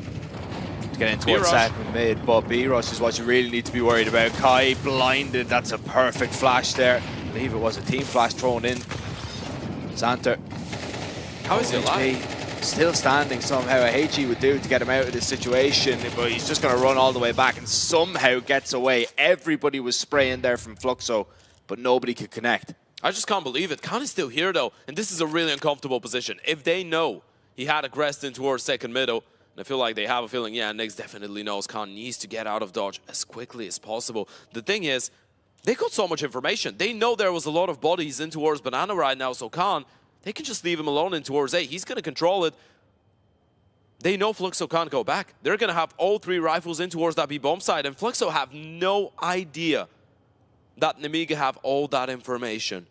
[SPEAKER 8] to get in towards second mid, but B-Rush is what you really need to be worried about. Kai blinded, that's a perfect flash there. I believe it was a team flash thrown in. Xanter.
[SPEAKER 6] How is he alive?
[SPEAKER 8] Still standing somehow. I hate you would do to get him out of this situation, but he's just going to run all the way back and somehow gets away. Everybody was spraying there from Fluxo, but nobody could connect.
[SPEAKER 6] I just can't believe it. Khan is still here though, and this is a really uncomfortable position. If they know he had aggressed in towards second middle, and I feel like they have a feeling, yeah, Nix definitely knows Khan needs to get out of dodge as quickly as possible. The thing is, they got so much information. They know there was a lot of bodies in towards Banana right now, so Khan, they can just leave him alone in towards A. He's going to control it. They know Fluxo can't go back. They're going to have all 3 rifles in towards that B-bomb side, and Fluxo have no idea that Nemiga have all that information.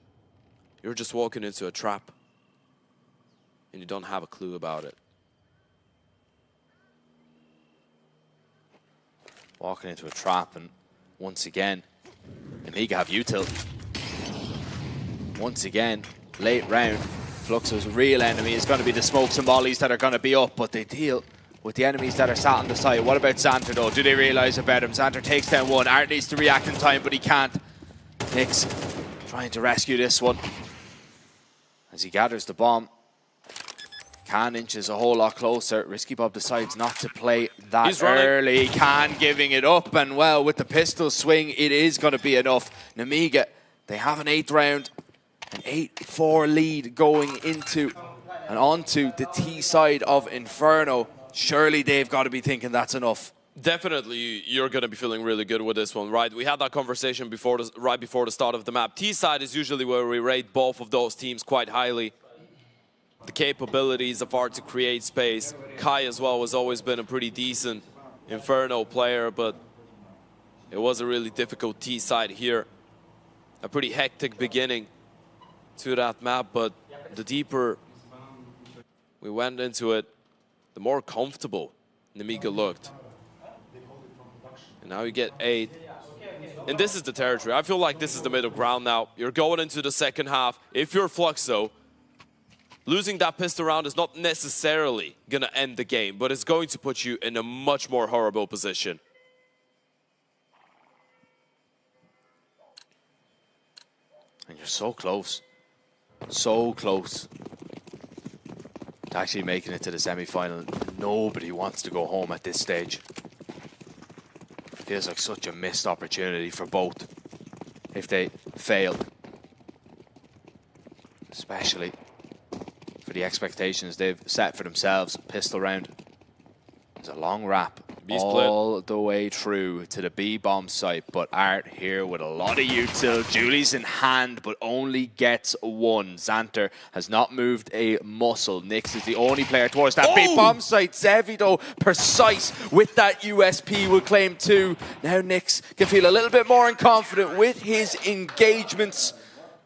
[SPEAKER 6] You're just walking into a trap, and you don't have a clue about it.
[SPEAKER 8] Walking into a trap, and once again, Nemiga have util. Once again, late round, Fluxo's real enemy is going to be the smokes and volleys that are going to be up, but they deal with the enemies that are sat on the side. What about Xanter though? Do they realise about him? Xanter takes down one. Art needs to react in time, but he can't. Nix trying to rescue this one as he gathers the bomb. Khan inches a whole lot closer. Risky Bob decides not to play that early. Khan giving it up, and well, with the pistol swing, it is going to be enough. Nemiga, they have an 8th round, an 8-4 lead going into and onto the T side of Inferno. Surely they've got to be thinking that's enough.
[SPEAKER 6] Definitely, you're going to be feeling really good with this one, right? We had that conversation right before the start of the map. T side is usually where we rate both of those teams quite highly. The capabilities of art to create space. Kai as well has always been a pretty decent Inferno player, but it was a really difficult T side here. A pretty hectic beginning to that map, but the deeper we went into it, the more comfortable Nemiga looked. And now you get 8. And this is the territory. I feel like this is the middle ground now. You're going into the second half. If you're Fluxo, losing that pistol round is not necessarily going to end the game, but it's going to put you in a much more horrible position.
[SPEAKER 8] And you're so close. So close to actually making it to the semi-final. Nobody wants to go home at this stage. Feels like such a missed opportunity for both if they fail. Especially for the expectations they've set for themselves. Pistol round. It's a long wrap all the way through to the B-bomb site, but Art here with a lot of util. Julie's in hand, but only gets 1. Xanter has not moved a muscle. Nix is the only player towards that B-bomb site. Zevi, though, precise with that USP, will claim 2. Now Nix can feel a little bit more confident with his engagements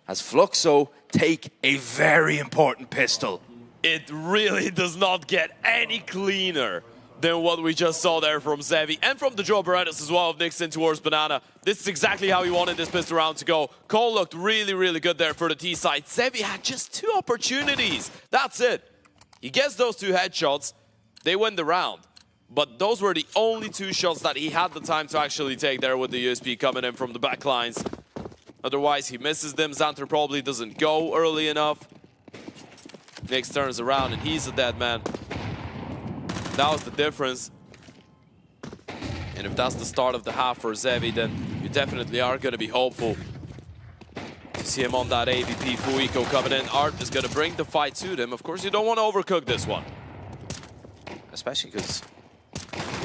[SPEAKER 8] as Fluxo take a very important pistol.
[SPEAKER 6] It really does not get any cleaner than what we just saw there from Zevi and from the Joe Berettas as well of Nixon towards Banana. This is exactly how he wanted this pistol round to go. Cole looked really, really good there for the T side. Zevi had just 2 opportunities. That's it. He gets those 2 headshots. They win the round. But those were the only 2 shots that he had the time to actually take there with the USP coming in from the back lines. Otherwise, he misses them. Xanter probably doesn't go early enough. Nix turns around and he's a dead man. That was the difference. And if that's the start of the half for Zevi, then you definitely are going to be hopeful to see him on that AVP. Fuiko coming in. Art is going to bring the fight to them. Of course, you don't want to overcook this one.
[SPEAKER 8] Especially because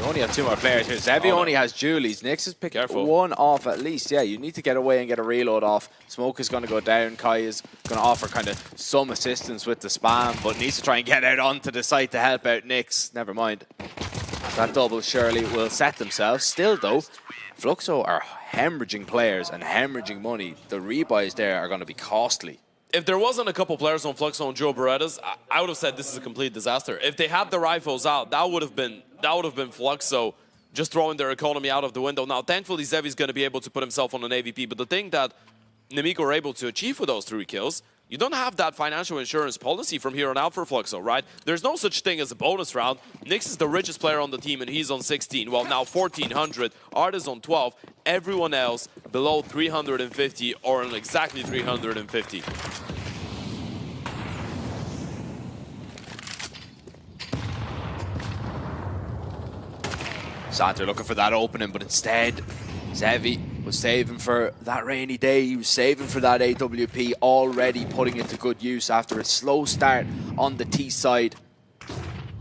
[SPEAKER 8] You only have 2 more players here. Zevi only has Julies. Nyx is picking one off at least. Yeah, you need to get away and get a reload off. Smoke is going to go down. Kai is going to offer kind of some assistance with the spam, but needs to try and get out onto the site to help out Nyx. Never mind. That double surely will set themselves. Still, though, Fluxo are hemorrhaging players and hemorrhaging money. The rebuys there are going to be costly.
[SPEAKER 6] If there wasn't a couple players on Fluxo and Joe Berettas, I would have said this is a complete disaster. If they had the rifles out, that would have been Fluxo just throwing their economy out of the window. Now, thankfully, Zevi's going to be able to put himself on an AVP, but the thing that Nemiga were able to achieve with those 3 kills, you don't have that financial insurance policy from here on out for Fluxo, right? There's no such thing as a bonus round. Nyx is the richest player on the team, and he's on 16. Well, now 1,400. Art is on 12. Everyone else below 350 or on exactly 350.
[SPEAKER 8] Santa looking for that opening, but instead, Zevi was saving for that rainy day. He was saving for that AWP, already putting it to good use after a slow start on the T side.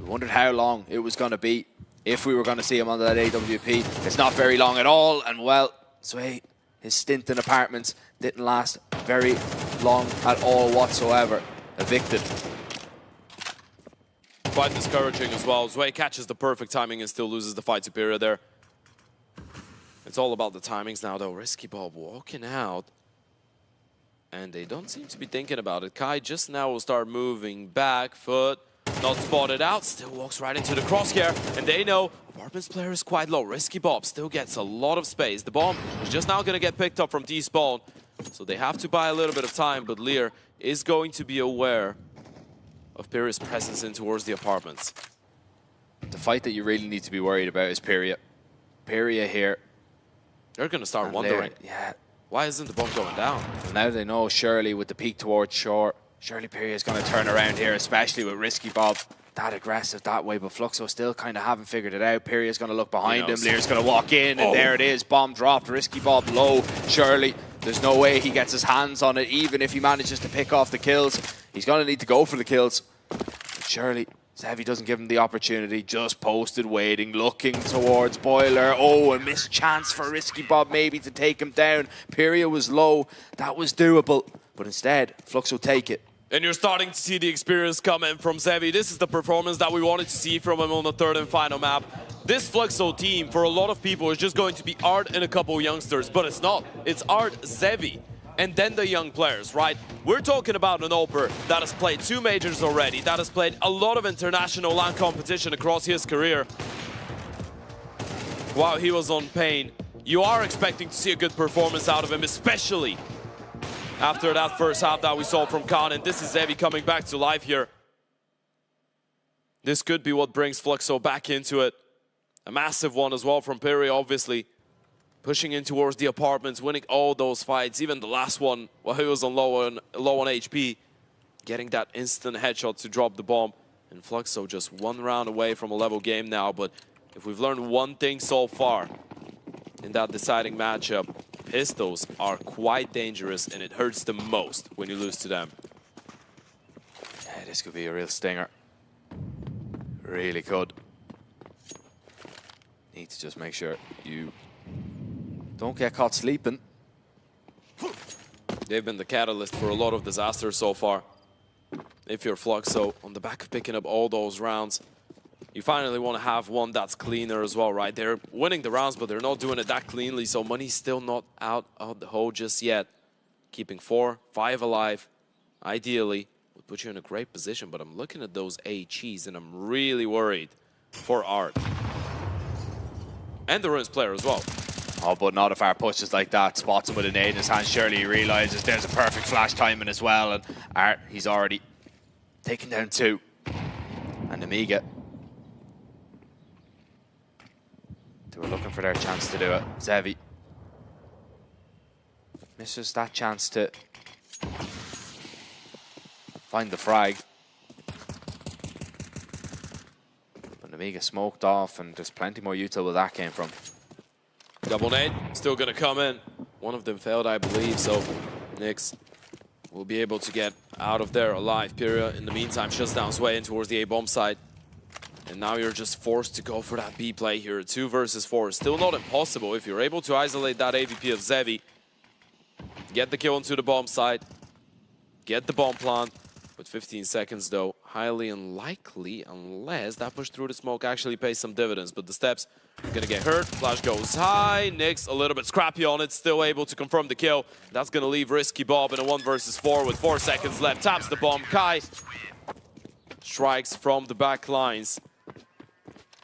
[SPEAKER 8] We wondered how long it was going to be, if we were going to see him on that AWP. It's not very long at all, and well, Sway, his stint in apartments didn't last very long at all whatsoever. Evicted.
[SPEAKER 6] Quite discouraging as well. Zway catches the perfect timing and still loses the fight superior there. It's all about the timings now, though. Risky Bob walking out. And they don't seem to be thinking about it. Kai just now will start moving back foot. Not spotted out. Still walks right into the crosshair. And they know Apartments player is quite low. Risky Bob still gets a lot of space. The bomb is just now going to get picked up from T-Spawn. So they have to buy a little bit of time. But Lear is going to be aware of Pyria's presence in towards the apartments.
[SPEAKER 8] The fight that you really need to be worried about is Pyria. Pyria here.
[SPEAKER 6] They're going to start wondering, why isn't the bomb going down?
[SPEAKER 8] Well, now they know Shirley with the peek towards shore. Surely Pyria is going to turn around here, especially with Risky Bob that aggressive that way, but Fluxo still kind of haven't figured it out. Pyria is going to look behind him. Lear's going to walk in, and there it is. Bomb dropped. Risky Bob low. Surely there's no way he gets his hands on it, even if he manages to pick off the kills. He's going to need to go for the kills. But surely Zevi doesn't give him the opportunity. Just posted, waiting, looking towards Boiler. Oh, a missed chance for Risky Bob maybe to take him down. Pyria was low. That was doable. But instead, Fluxo take it.
[SPEAKER 6] And you're starting to see the experience coming from Zevi. This is the performance that we wanted to see from him on the third and final map. This Fluxo team, for a lot of people, is just going to be Art and a couple of youngsters, but it's not. It's Art, Zevi, and then the young players, right? We're talking about an Oper that has played 2 majors already, that has played a lot of international LAN competition across his career. While he was on Pain, you are expecting to see a good performance out of him, especially after that first half that we saw from Khan, and this is Zevi coming back to life here. This could be what brings Fluxo back into it. A massive one as well from Pyria, obviously. Pushing in towards the apartments, winning all those fights, even the last one while he was on low on HP. Getting that instant headshot to drop the bomb. And Fluxo just 1 round away from a level game now, but if we've learned one thing so far in that deciding matchup, pistols are quite dangerous, and it hurts the most when you lose to them.
[SPEAKER 8] Yeah, this could be a real stinger. Really could. Need to just make sure you don't get caught sleeping.
[SPEAKER 6] They've been the catalyst for a lot of disasters so far. If you're Fluxo, on the back of picking up all those rounds, you finally want to have one that's cleaner as well, right? They're winning the rounds, but they're not doing it that cleanly, so money's still not out of the hole just yet. Keeping 4, 5 alive, ideally, would put you in a great position, but I'm looking at those HEs, and I'm really worried for Art. And the Ruins player as well.
[SPEAKER 8] Oh, but not if Art pushes like that, spots him with a nade in his hand. Surely he realizes there's a perfect flash timing as well, and Art, he's already taken down 2. And Nemiga, they were looking for their chance to do it. Zevi misses that chance to find the frag. But Nemiga smoked off, and there's plenty more util where that came from.
[SPEAKER 6] Double nade, still going to come in. One of them failed, I believe, so Nyx will be able to get out of there alive. Pyria, in the meantime, shuts down Sway in towards the A-bomb side. And now you're just forced to go for that B play here. 2 versus 4. Still not impossible if you're able to isolate that AVP of Zevi. Get the kill into the bomb site. Get the bomb plant. With 15 seconds though, highly unlikely unless that push through the smoke actually pays some dividends. But the steps are gonna get hurt. Flash goes high. Nyx a little bit scrappy on it, still able to confirm the kill. That's gonna leave Risky Bob in a 1 versus 4 with 4 seconds left. Taps the bomb. Kai strikes from the back lines.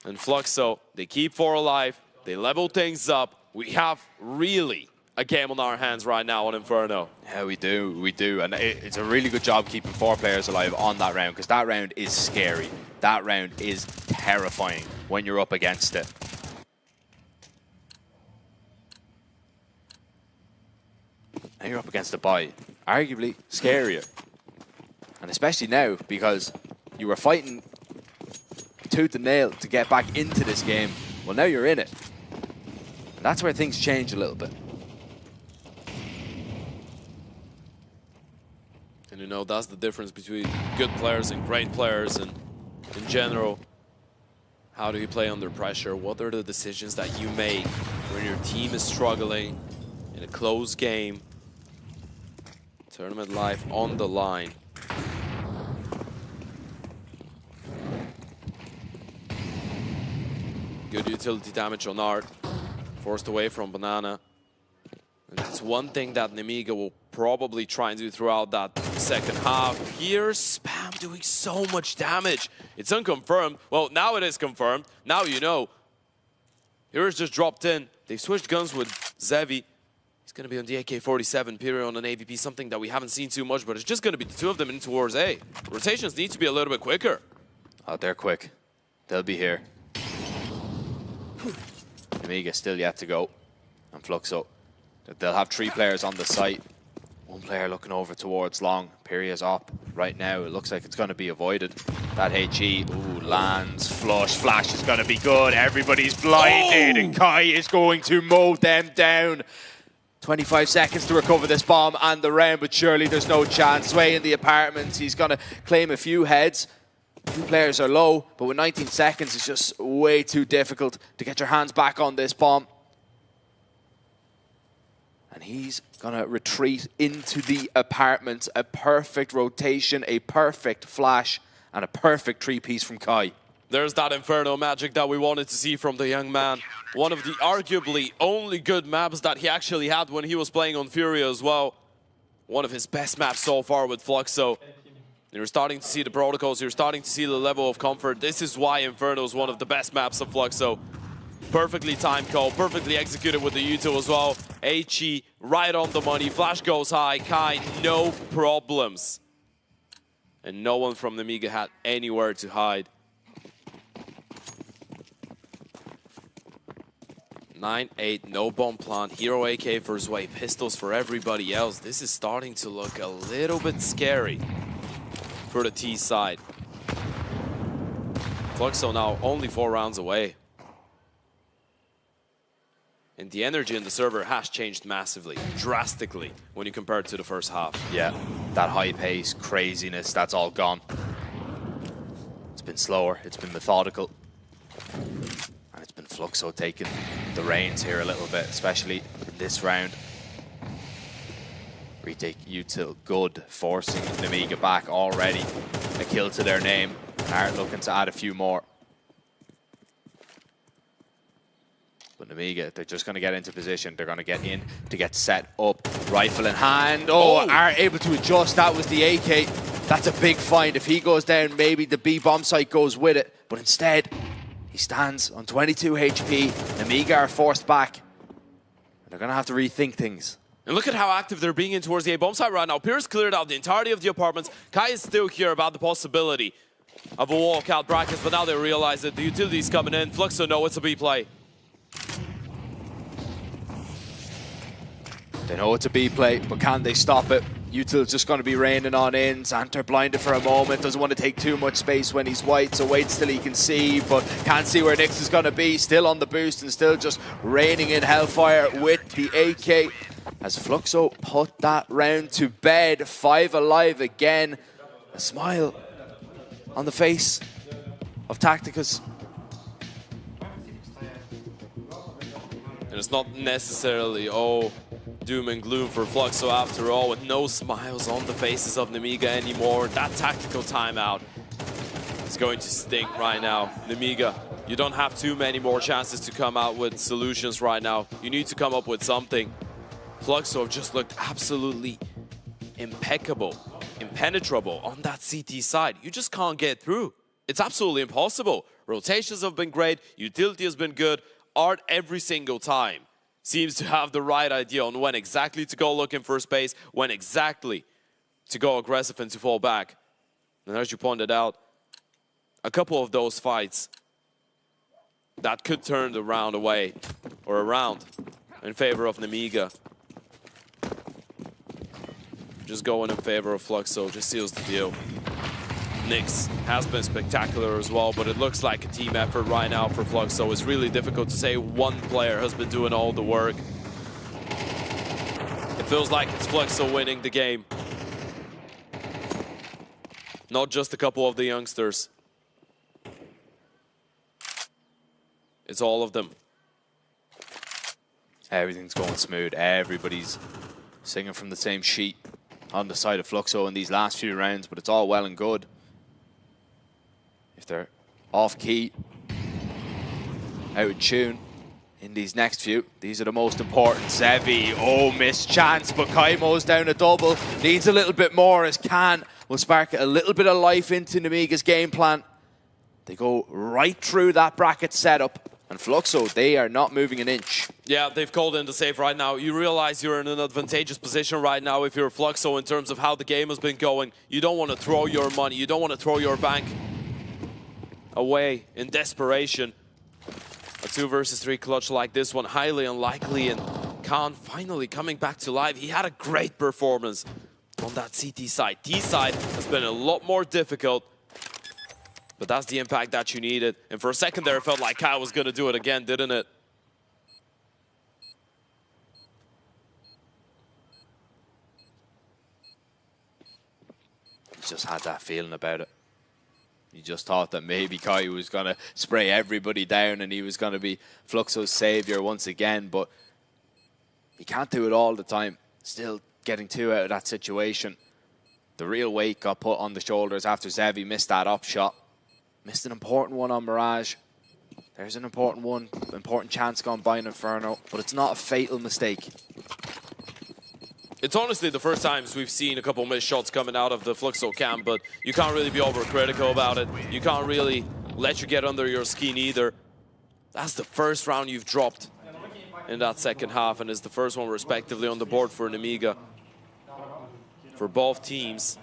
[SPEAKER 6] And Fluxo, they keep 4 alive. They level things up. We have really a game on our hands right now on Inferno.
[SPEAKER 8] Yeah, we do. And it's a really good job keeping 4 players alive on that round, because that round is scary. That round is terrifying when you're up against it. Now you're up against the buy. Arguably scarier. And especially now, because you were fighting tooth and nail to get back into this game. Well, now you're in it. And that's where things change a little bit.
[SPEAKER 6] And you know, that's the difference between good players and great players. And in general, how do you play under pressure? What are the decisions that you make when your team is struggling in a close game? Tournament life on the line. Good utility damage on Art. Forced away from Banana. And that's one thing that Nemiga will probably try and do throughout that second half. Here, Spam doing so much damage. It's unconfirmed. Well, now it is confirmed. Now you know. Here's just dropped in. They've switched guns with Zevi. He's going to be on the AK-47, period on an AVP, something that we haven't seen too much, but it's just going to be the 2 of them in towards A. Rotations need to be a little bit quicker.
[SPEAKER 8] Oh, they're quick. They'll be here. Nemiga still yet to go. And Fluxo. They'll have 3 players on the site. 1 player looking over towards long. Peria's up right now. It looks like it's going to be avoided. That HE, ooh, lands. Flash is going to be good. Everybody's blinded. And Kai is going to mow them down. 25 seconds to recover this bomb and the round, but surely there's no chance. Sway in the apartments. He's going to claim a few heads. 2 players are low, but with 19 seconds, it's just way too difficult to get your hands back on this bomb. And he's going to retreat into the apartments. A perfect rotation, a perfect flash, and a perfect 3-piece from Kai.
[SPEAKER 6] There's that Inferno magic that we wanted to see from the young man. One of the arguably only good maps that he actually had when he was playing on Fury as well. One of his best maps so far with Fluxo. You're starting to see the protocols, you're starting to see the level of comfort. This is why Inferno is one of the best maps of Fluxo. Perfectly timed call, perfectly executed with the util as well. HE right on the money, flash goes high, Kai no problems. And no one from Nemiga had anywhere to hide. 9-8, no bomb plant, hero AK for Zway, pistols for everybody else. This is starting to look a little bit scary for the T side. Fluxo now only 4 rounds away. And the energy in the server has changed massively, drastically, when you compare it to the first half.
[SPEAKER 8] Yeah, that high pace, craziness, that's all gone. It's been slower, it's been methodical. And it's been Fluxo taking the reins here a little bit, especially in this round. Retake util good, forcing Nemiga back already. A kill to their name. Art looking to add a few more. But Nemiga, they're just going to get into position. They're going to get in to get set up. Rifle in hand. Oh, Art able to adjust. That was the AK. That's a big find. If he goes down, maybe the B bomb site goes with it. But instead, he stands on 22 HP. Nemiga are forced back. And they're going to have to rethink things.
[SPEAKER 6] And look at how active they're being in towards the A bomb site right now. Pierce cleared out the entirety of the apartments. Kai is still here about the possibility of a walkout brackets, but now they realize that the utility's coming in. Fluxo know it's a B play.
[SPEAKER 8] They know it's a B play, but can they stop it? Util's just going to be raining on in. Xanter blinded for a moment, doesn't want to take too much space when he's white, so waits till he can see, but can't see where Nyx is going to be. Still on the boost and still just raining in hellfire with the AK. As Fluxo put that round to bed, 5 alive again. A smile on the face of Tacticus.
[SPEAKER 6] And it's not necessarily, oh, doom and gloom for Fluxo after all, with no smiles on the faces of Nemiga anymore. That tactical timeout is going to sting right now. Nemiga, you don't have too many more chances to come out with solutions right now. You need to come up with something. Fluxo have just looked absolutely impeccable, impenetrable on that CT side. You just can't get through. It's absolutely impossible. Rotations have been great, utility has been good. Art every single time seems to have the right idea on when exactly to go looking for space, when exactly to go aggressive and to fall back. And as you pointed out, a couple of those fights that could turn the round away or around in favor of Nemiga. Just going in favor of Fluxo just seals the deal. Nyx has been spectacular as well, but it looks like a team effort right now for Fluxo. It's really difficult to say one player has been doing all the work. It feels like it's Fluxo winning the game. Not just a couple of the youngsters. It's all of them.
[SPEAKER 8] Everything's going smooth. Everybody's singing from the same sheet on the side of Fluxo in these last few rounds, but it's all well and good. If they're off key, out of tune in these next few, these are the most important. Zevi, oh, missed chance, but Kaimo's down a double. Needs a little bit more as Can will spark a little bit of life into Nemiga's game plan. They go right through that bracket setup. And Fluxo, they are not moving an inch.
[SPEAKER 6] Yeah, they've called in the save right now. You realize you're in an advantageous position right now if you're Fluxo in terms of how the game has been going. You don't want to throw your money. You don't want to throw your bank away in desperation. A 2 versus 3 clutch like this one, highly unlikely, and Khan finally coming back to life. He had a great performance on that CT side. D side has been a lot more difficult, but that's the impact that you needed. And for a second there, it felt like Kyle was going to do it again, didn't it?
[SPEAKER 8] He just had that feeling about it. You just thought that maybe Kai was going to spray everybody down and he was going to be Fluxo's savior once again, but he can't do it all the time. Still getting 2 out of that situation. The real weight got put on the shoulders after Zevi missed that up shot. Missed an important one on Mirage. There's an important one, important chance gone by in Inferno, but it's not a fatal mistake.
[SPEAKER 6] It's honestly the first times we've seen a couple missed shots coming out of the Fluxo camp, but you can't really be overcritical about it. You can't really let you get under your skin either. That's the first round you've dropped in that second half, and is the first one respectively on the board for Nemiga. For both teams,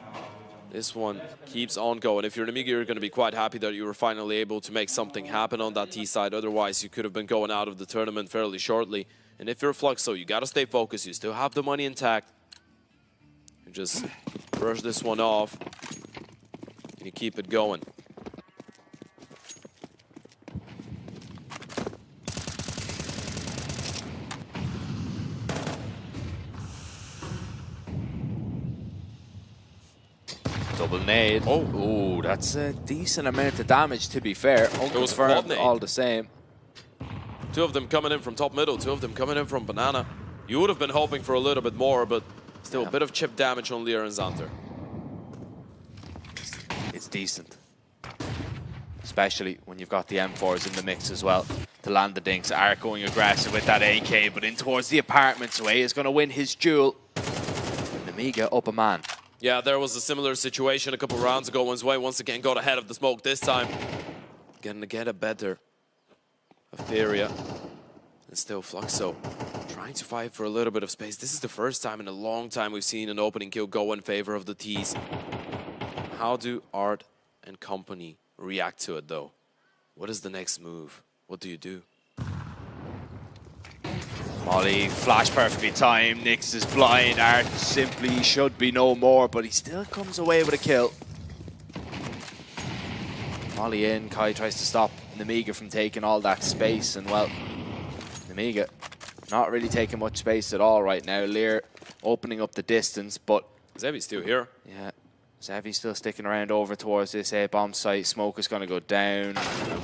[SPEAKER 6] this one keeps on going. If you're Nemiga, you're going to be quite happy that you were finally able to make something happen on that T side. Otherwise, you could have been going out of the tournament fairly shortly. And if you're Fluxo, you got to stay focused. You still have the money intact. You just brush this one off. And you keep it going.
[SPEAKER 8] Double nade. Oh, that's a decent amount of damage, to be fair. Unconfirmed, all the same.
[SPEAKER 6] 2 of them coming in from top middle, 2 of them coming in from banana. You would have been hoping for a little bit more, but still a bit of chip damage on Lear and Xanter.
[SPEAKER 8] It's decent. Especially when you've got the M4s in the mix as well. To land the dinks, are going aggressive with that AK, but in towards the apartments. Way is going to win his duel. Nemiga up a man.
[SPEAKER 6] Yeah, there was a similar situation a couple rounds ago when Zway once again got ahead of the smoke this time. Getting to get a better of Peria. And still Fluxo trying to fight for a little bit of space. This is the first time in a long time we've seen an opening kill go in favor of the T's. How do Art and company react to it though? What is the next move? What do you do?
[SPEAKER 8] Molly, flash perfectly timed. Nyx is blind. Art simply should be no more, but he still comes away with a kill. Molly in. Kai tries to stop Nemiga from taking all that space, and well, Nemiga not really taking much space at all right now. Lear opening up the distance, but
[SPEAKER 6] Zevi's still here.
[SPEAKER 8] Yeah, Zevy's still sticking around over towards this bomb site. Smoke is going to go down.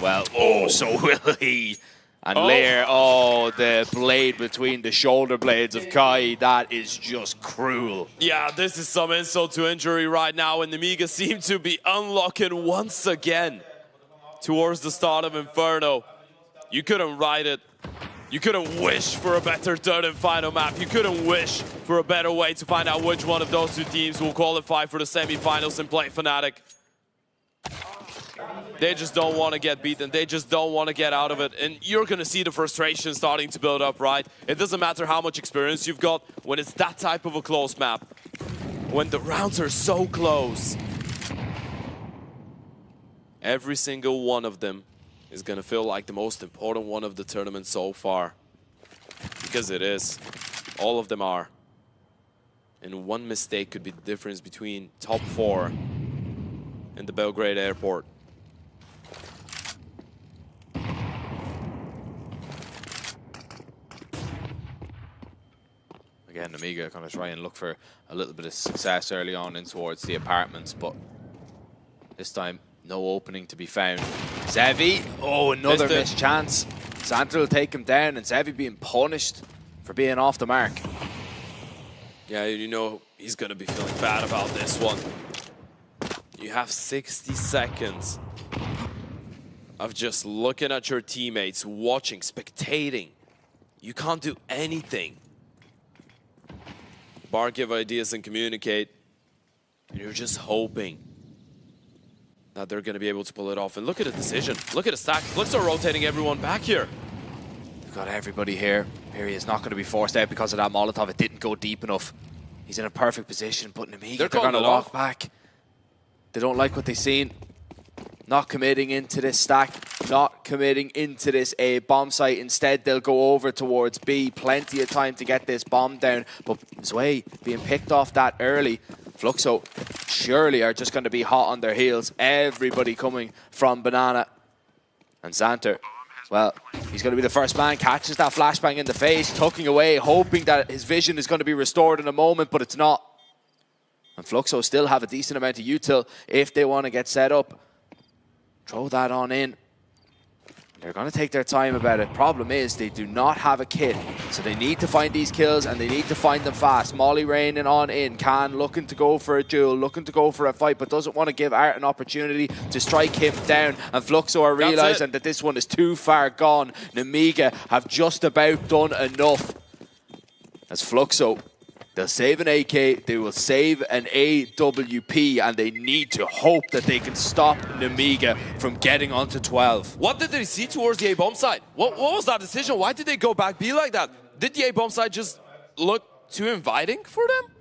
[SPEAKER 8] Well, oh, so will he. And Lear, oh, the blade between the shoulder blades of Kai, that is just cruel.
[SPEAKER 6] Yeah, this is some insult to injury right now, and Nemiga seem to be unlocking once again towards the start of Inferno. You couldn't write it. You couldn't wish for a better third and final map. You couldn't wish for a better way to find out which one of those two teams will qualify for the semi-finals and play Fnatic. They just don't want to get beaten. They just don't want to get out of it. And you're going to see the frustration starting to build up, right? It doesn't matter how much experience you've got when it's that type of a close map. When the rounds are so close. Every single one of them is going to feel like the most important one of the tournament so far. Because it is. All of them are. And one mistake could be the difference between top 4 and the Belgrade airport.
[SPEAKER 8] Again, Nemiga going to try and look for a little bit of success early on in towards the apartments, but this time no opening to be found. Zevy, oh, another missed chance. Xanta will take him down, and Zevy being punished for being off the mark.
[SPEAKER 6] Yeah, you know he's going to be feeling bad about this one. You have 60 seconds of just looking at your teammates, watching, spectating. You can't do anything. Bar give ideas and communicate. And you're just hoping that they're going to be able to pull it off. And look at the decision. Look at the stack. Fluxo rotating everyone back here.
[SPEAKER 8] They've got everybody here. Piri is not going to be forced out because of that Molotov. It didn't go deep enough. He's in a perfect position, but Nemiga, they're going to walk back. They don't like what they've seen. Not committing into this stack. Not committing into this A bomb site. Instead, they'll go over towards B. Plenty of time to get this bomb down. But Zwei being picked off that early. Fluxo surely are just going to be hot on their heels. Everybody coming from Banana. And Xanta, well, he's going to be the first man. Catches that flashbang in the face, tucking away, hoping that his vision is going to be restored in a moment, but it's not. And Fluxo still have a decent amount of util if they want to get set up. Throw that on in. They're going to take their time about it. Problem is, they do not have a kit. So they need to find these kills, and they need to find them fast. Molly raining on in. Khan looking to go for a duel, looking to go for a fight, but doesn't want to give Art an opportunity to strike him down. And Fluxo are realizing that this one is too far gone. Nemiga have just about done enough. As Fluxo, they'll save an AK, they will save an AWP, and they need to hope that they can stop Nemiga from getting onto 12.
[SPEAKER 6] What did they see towards the A-bomb side? What was that decision? Why did they go back B like that? Did the A-bomb side just look too inviting for them?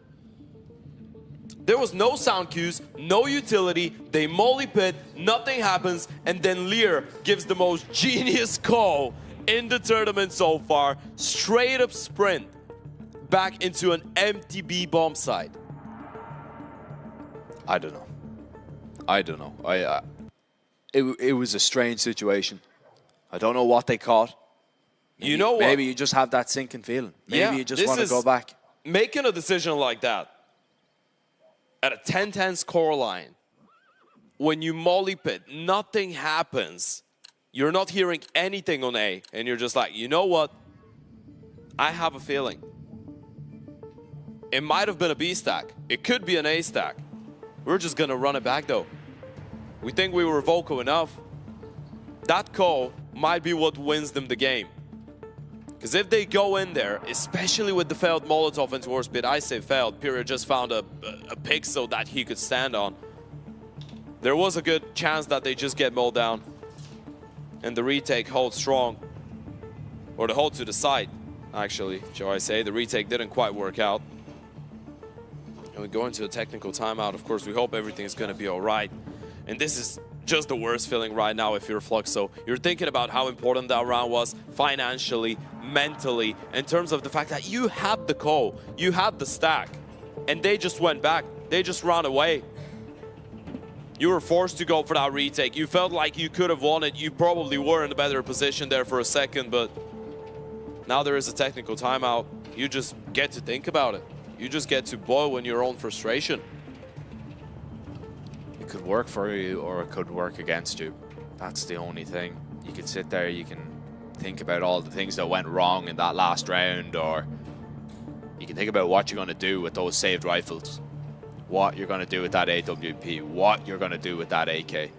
[SPEAKER 6] There was no sound cues, no utility, they molly pit, nothing happens, and then Lear gives the most genius call in the tournament so far. Straight up sprint back into an empty B bomb site.
[SPEAKER 8] I don't know. It was a strange situation. I don't know what they caught. Maybe,
[SPEAKER 6] you know what?
[SPEAKER 8] Maybe you just have that sinking feeling. Maybe you just want to go back.
[SPEAKER 6] Making a decision like that at a 10-10 score line, when you molly pit, nothing happens. You're not hearing anything on A, and you're just like, you know what? I have a feeling. It might have been a B stack. It could be an A stack. We're just going to run it back, though. We think we were vocal enough. That call might be what wins them the game. Because if they go in there, especially with the failed Molotov into horse pit, I say failed. Pyria just found a pixel that he could stand on. There was a good chance that they just get mowed down. And the retake holds strong. Or the hold to the side, actually, shall I say. The retake didn't quite work out. And we go into a technical timeout. Of course, we hope everything is going to be all right. And this is just the worst feeling right now if you're Fluxo. You're thinking about how important that round was financially, mentally, in terms of the fact that you had the call, you had the stack, and they just went back. They just ran away. You were forced to go for that retake. You felt like you could have won it. You probably were in a better position there for a second, but now there is a technical timeout. You just get to think about it. You just get to boil in your own frustration.
[SPEAKER 8] could work for you or it could work against you. That's the only thing. You can sit there, you can think about all the things that went wrong in that last round, or you can think about what you're going to do with those saved rifles, what you're going to do with that AWP, what you're going to do with that AK.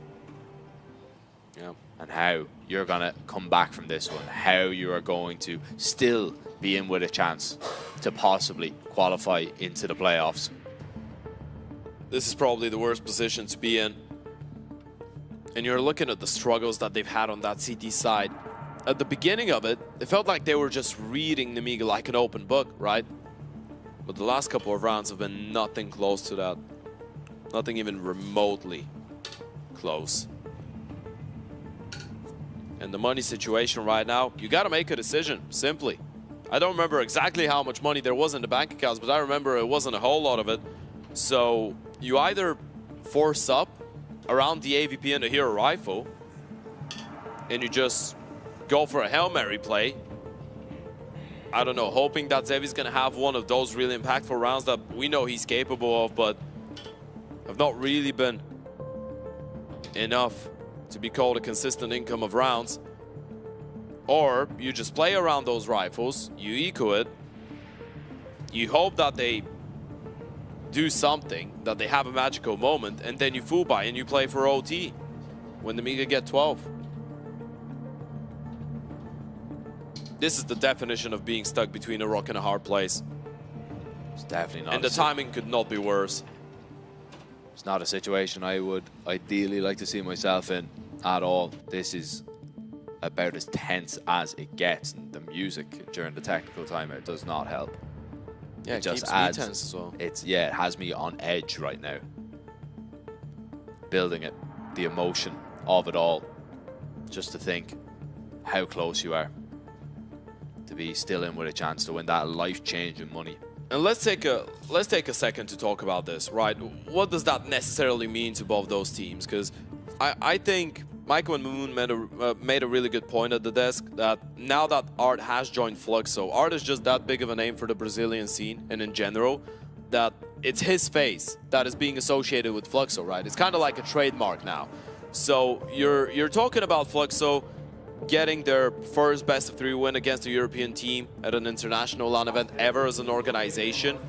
[SPEAKER 6] Yeah.
[SPEAKER 8] And how you're going to come back from this one, how you are going to still be in with a chance to possibly qualify into the playoffs.
[SPEAKER 6] This is probably the worst position to be in. And you're looking at the struggles that they've had on that CT side. At the beginning of it, it felt like they were just reading Nemiga like an open book, right? But the last couple of rounds have been nothing close to that. Nothing even remotely close. And the money situation right now, you got to make a decision, simply. I don't remember exactly how much money there was in the bank accounts, but I remember it wasn't a whole lot of it. So you either force up around the AVP and the hero rifle, and you just go for a Hail Mary play. I don't know, hoping that Zevi's going to have one of those really impactful rounds that we know he's capable of, but have not really been enough to be called a consistent income of rounds. Or you just play around those rifles, you eco it, you hope that they do something, that they have a magical moment, and then you full buy and you play for OT when the Nemiga get 12. This is the definition of being stuck between a rock and a hard place.
[SPEAKER 8] It's definitely not.
[SPEAKER 6] And the timing could not be worse.
[SPEAKER 8] It's not a situation I would ideally like to see myself in at all. This is about as tense as it gets, and the music during the technical timeout does not help.
[SPEAKER 6] Yeah,
[SPEAKER 8] it just
[SPEAKER 6] keeps
[SPEAKER 8] adds,
[SPEAKER 6] me tense as well.
[SPEAKER 8] It has me on edge right now. Building it, the emotion of it all, just to think how close you are to be still in with a chance to win that life-changing money.
[SPEAKER 6] And let's take a second to talk about this, right? What does that necessarily mean to both those teams? Because I think Michael and Moon made a really good point at the desk that now that Art has joined Fluxo, Art is just that big of a name for the Brazilian scene and in general, that it's his face that is being associated with Fluxo, right? It's kind of like a trademark now. So you're talking about Fluxo getting their first best-of-3 win against a European team at an international LAN event ever as an organization.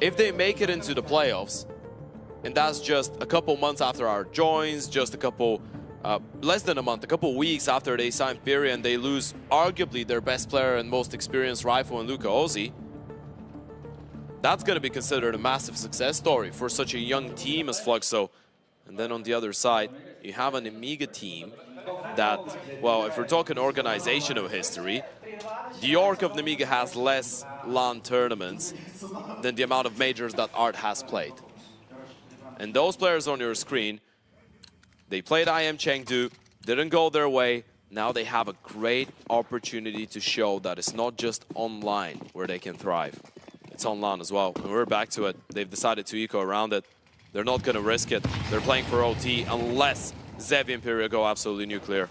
[SPEAKER 6] If they make it into the playoffs, and that's just a couple months after Art joins, just a couple, less than a month, a couple weeks after they sign Piri and they lose arguably their best player and most experienced rifle in Luca Ozzy, that's going to be considered a massive success story for such a young team as Fluxo. And then on the other side, you have an Nemiga team that, well, if we're talking organizational history, the org of Nemiga has less LAN tournaments than the amount of majors that Art has played. And those players on your screen, they played IM Chengdu, didn't go their way. Now they have a great opportunity to show that it's not just online where they can thrive. It's on LAN as well. And we're back to it. They've decided to eco around it. They're not going to risk it. They're playing for OT unless Zevi and Imperial go absolutely nuclear.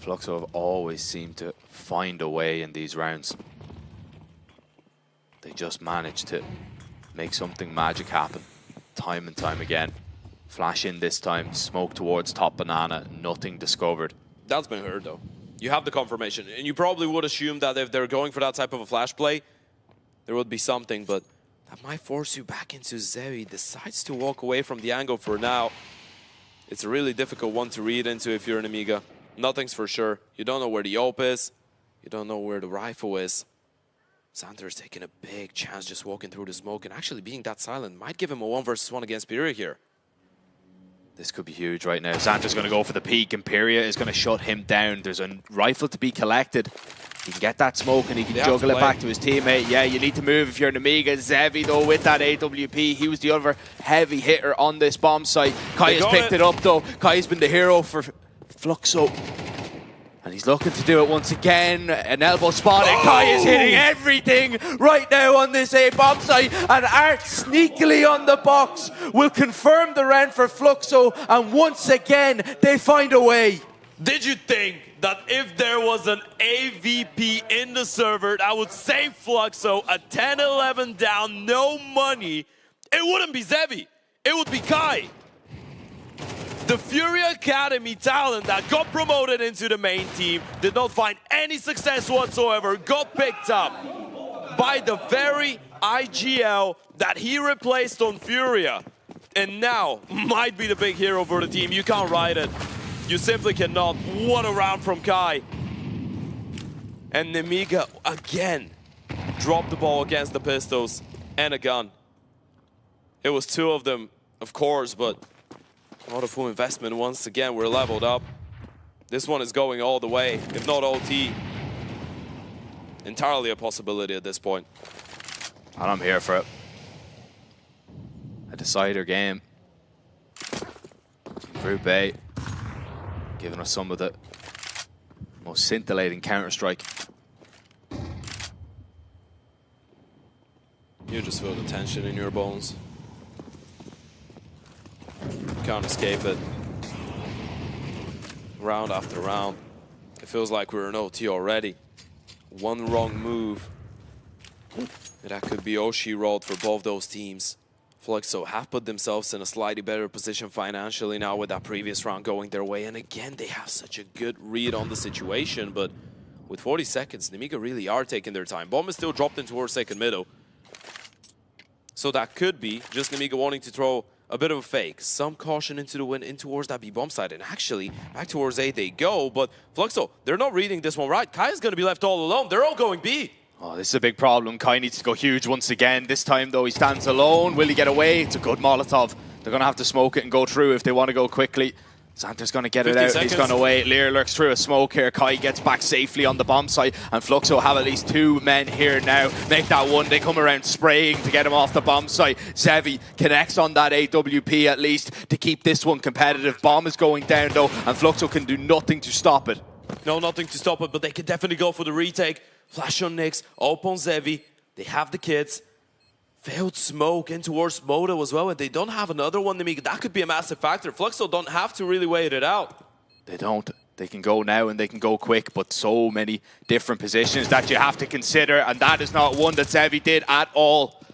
[SPEAKER 8] Fluxo have always seemed to find a way in these rounds. They just manage to make something magic happen time and time again. Flash in this time, smoke towards top banana, nothing discovered.
[SPEAKER 6] That's been heard though. You have the confirmation, and you probably would assume that if they're going for that type of a flash play, there would be something, but that might force you back into Zevi. Decides to walk away from the angle for now. It's a really difficult one to read into if you're an Nemiga. Nothing's for sure. You don't know where the AWP is. You don't know where the rifle is. Xander's taking a big chance just walking through the smoke, and actually being that silent might give him a 1v1 against Piri here.
[SPEAKER 8] This could be huge right now. Xander's going to go for the peak. Imperia is going to shut him down. There's a rifle to be collected. He can get that smoke and he can juggle it back to his teammate. Yeah, you need to move if you're Nemiga. Zevi, though, with that AWP. He was the other heavy hitter on this bomb site. Kai has picked it up, though. Kai's been the hero for Fluxo. And he's looking to do it once again. An elbow spot, and Kai is hitting everything right now on this A bomb site. And Art sneakily on the box will confirm the rent for Fluxo. And once again, they find a way.
[SPEAKER 6] Did you think that if there was an AVP in the server that would save Fluxo at 10-11 down, no money, it wouldn't be Zevi. It would be Kai. The Fury Academy talent that got promoted into the main team did not find any success whatsoever, got picked up by the very IGL that he replaced on Furia. And now might be the big hero for the team. You can't ride it. You simply cannot. What a round from Kai. And Nemiga again dropped the ball against the pistols and a gun. It was two of them, of course, but not a full investment. Once again, we're leveled up. This one is going all the way, if not OT. Entirely a possibility at this point.
[SPEAKER 8] And I'm here for it. A decider game. Group A, giving us some of the most scintillating Counter-Strike.
[SPEAKER 6] You just feel the tension in your bones. Can't escape it. Round after round. It feels like we're in OT already. One wrong move. And that could be Oshi rolled for both those teams. Fluxo have put themselves in a slightly better position financially now with that previous round going their way. And again, they have such a good read on the situation. But with 40 seconds, Nemiga really are taking their time. Bomb is still dropped in towards second middle. So that could be just Nemiga wanting to throw a bit of a fake. Some caution into the wind, in towards that B bomb side. And actually, back towards A they go. But Fluxo, they're not reading this one right. Kai is going to be left all alone. They're all going B.
[SPEAKER 8] Oh, this is a big problem. Kai needs to go huge once again. This time, though, he stands alone. Will he get away? It's a good Molotov. They're going to have to smoke it and go through if they want to go quickly. Xanter's going to get it out.
[SPEAKER 6] Seconds.
[SPEAKER 8] He's gone away. Lear lurks through a smoke here. Kai gets back safely on the bomb site. And Fluxo have at least two men here now. Make that one. They come around spraying to get him off the bomb site. Zevi connects on that AWP at least to keep this one competitive. Bomb is going down, though. And Fluxo can do nothing to stop it.
[SPEAKER 6] No, nothing to stop it, but they can definitely go for the retake. Flash on Nyx, open Zevi. They have the kids. Failed smoke in towards Moto as well, and they don't have another one. That could be a massive factor. Fluxo don't have to really wait it out.
[SPEAKER 8] They don't. They can go now and they can go quick, but so many different positions that you have to consider, and that is not one that Zevi did at all.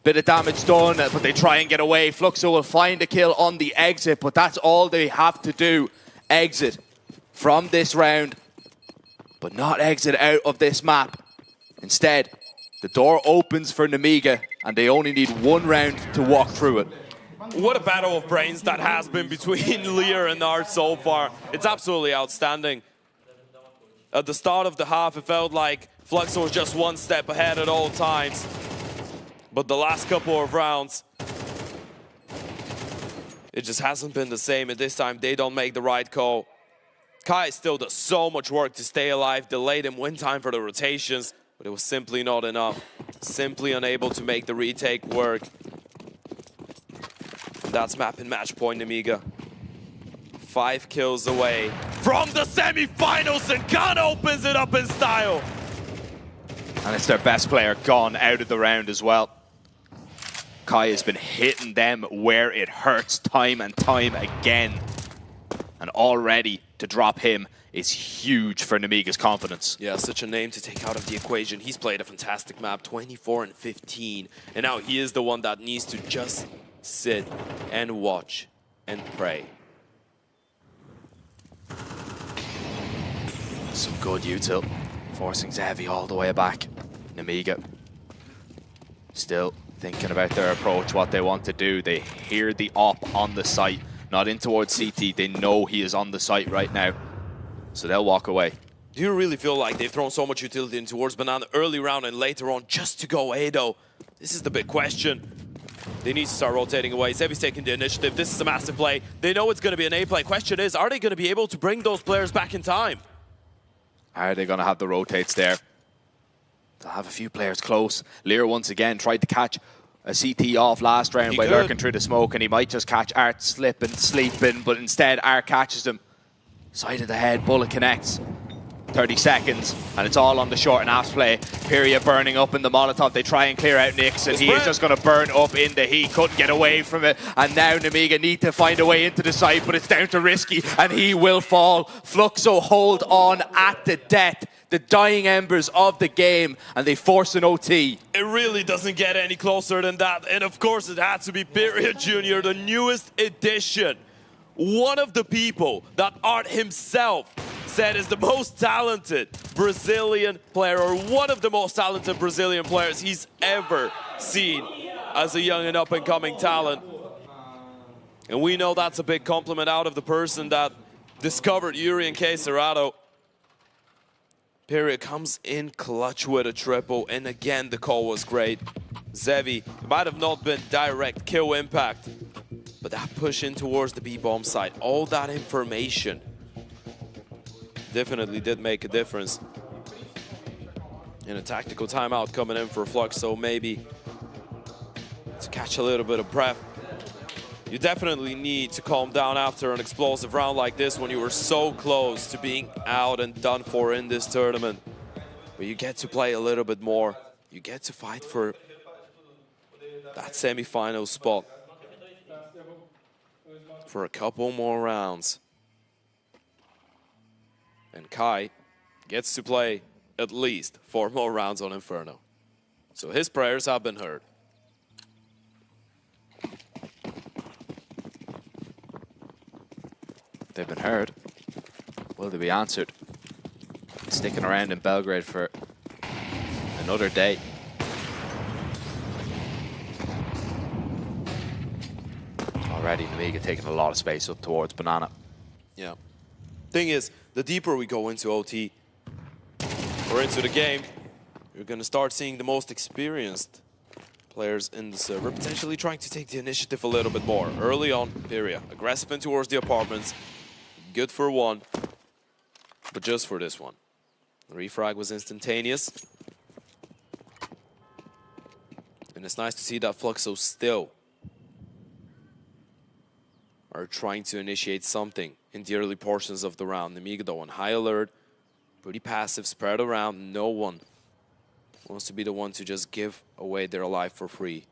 [SPEAKER 8] Bit of damage done, but they try and get away. Fluxo will find a kill on the exit, but that's all they have to do. Exit from this round, but not exit out of this map. Instead, the door opens for Nemiga, and they only need one round to walk through it.
[SPEAKER 6] What a battle of brains that has been between Lear and Art so far. It's absolutely outstanding. At the start of the half, it felt like Fluxo was just one step ahead at all times. But the last couple of rounds, it just hasn't been the same. And this time, they don't make the right call. Kai still does so much work to stay alive, delayed him win time for the rotations, but it was simply not enough. Simply unable to make the retake work. That's map and match point, Nemiga. 5 kills away from the semi-finals, and Khan opens it up in style.
[SPEAKER 8] And it's their best player gone out of the round as well. Kai has been hitting them where it hurts time and time again. And already to drop him is huge for Nemiga's confidence.
[SPEAKER 6] Yeah, such a name to take out of the equation. He's played a fantastic map, 24 and 15. And now he is the one that needs to just sit and watch and pray.
[SPEAKER 8] Some good util, forcing Zevi all the way back. Nemiga still thinking about their approach, what they want to do. They hear the op on the site. Not in towards CT, they know he is on the site right now. So they'll walk away.
[SPEAKER 6] Do you really feel like they've thrown so much utility in towards Banana early round and later on just to go A though? This is the big question. They need to start rotating away. Zevi's taking the initiative. This is a massive play. They know it's going to be an A play. Question is, are they going to be able to bring those players back in time?
[SPEAKER 8] Are they going to have the rotates there? They'll have a few players close. Lear once again tried to catch a CT off last round by lurking through the smoke, and he might just catch Art slipping, sleeping, but instead Art catches him. Side of the head, bullet connects. 30 seconds, and it's all on the short and aft play. Pyria burning up in the Molotov. They try and clear out Nyx, and he is just going to burn up in the heat. Couldn't get away from it. And now Nemiga need to find a way into the site, but it's down to Risky, and he will fall. Fluxo hold on at the death, the dying embers of the game, and they force an OT.
[SPEAKER 6] It really doesn't get any closer than that. And of course, it had to be Pyria Jr., the newest addition. One of the people that Art himself said is the most talented Brazilian player, or one of the most talented Brazilian players he's ever seen as a young and up-and-coming talent. And we know that's a big compliment out of the person that discovered Yuri and K. Serrato. Pyria comes in clutch with a triple, and again, the call was great. Zevi, it might have not been direct kill impact, but that push in towards the B-bomb site, all that information definitely did make a difference. In a tactical timeout coming in for Fluxo, maybe to catch a little bit of breath. You definitely need to calm down after an explosive round like this when you were so close to being out and done for in this tournament. But you get to play a little bit more. You get to fight for that semi-final spot for a couple more rounds. And Kai gets to play at least 4 more rounds on Inferno. So his prayers have been heard.
[SPEAKER 8] They've been heard. Will they be answered? Sticking around in Belgrade for another day. Already Nemiga taking a lot of space up towards Banana.
[SPEAKER 6] Yeah. Thing is, the deeper we go into OT or into the game, you're going to start seeing the most experienced players in the server potentially trying to take the initiative a little bit more. Early on, Pyria, aggressive in towards the apartments. Good for one, but just for this one. The refrag was instantaneous. And it's nice to see that Fluxo still are trying to initiate something in the early portions of the round. Nemiga though on high alert, pretty passive, spread around. No one wants to be the one to just give away their life for free.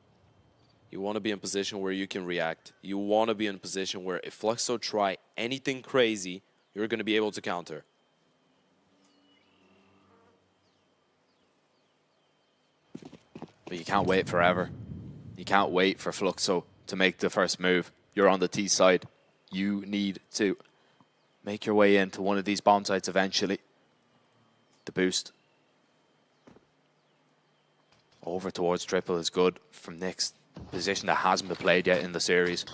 [SPEAKER 6] You want to be in a position where you can react. You want to be in a position where if Fluxo try anything crazy, you're going to be able to counter.
[SPEAKER 8] But you can't wait forever. You can't wait for Fluxo to make the first move. You're on the T side. You need to make your way into one of these bomb sites eventually. The boost over towards triple is good from Nyx. Position that hasn't been played yet in the series.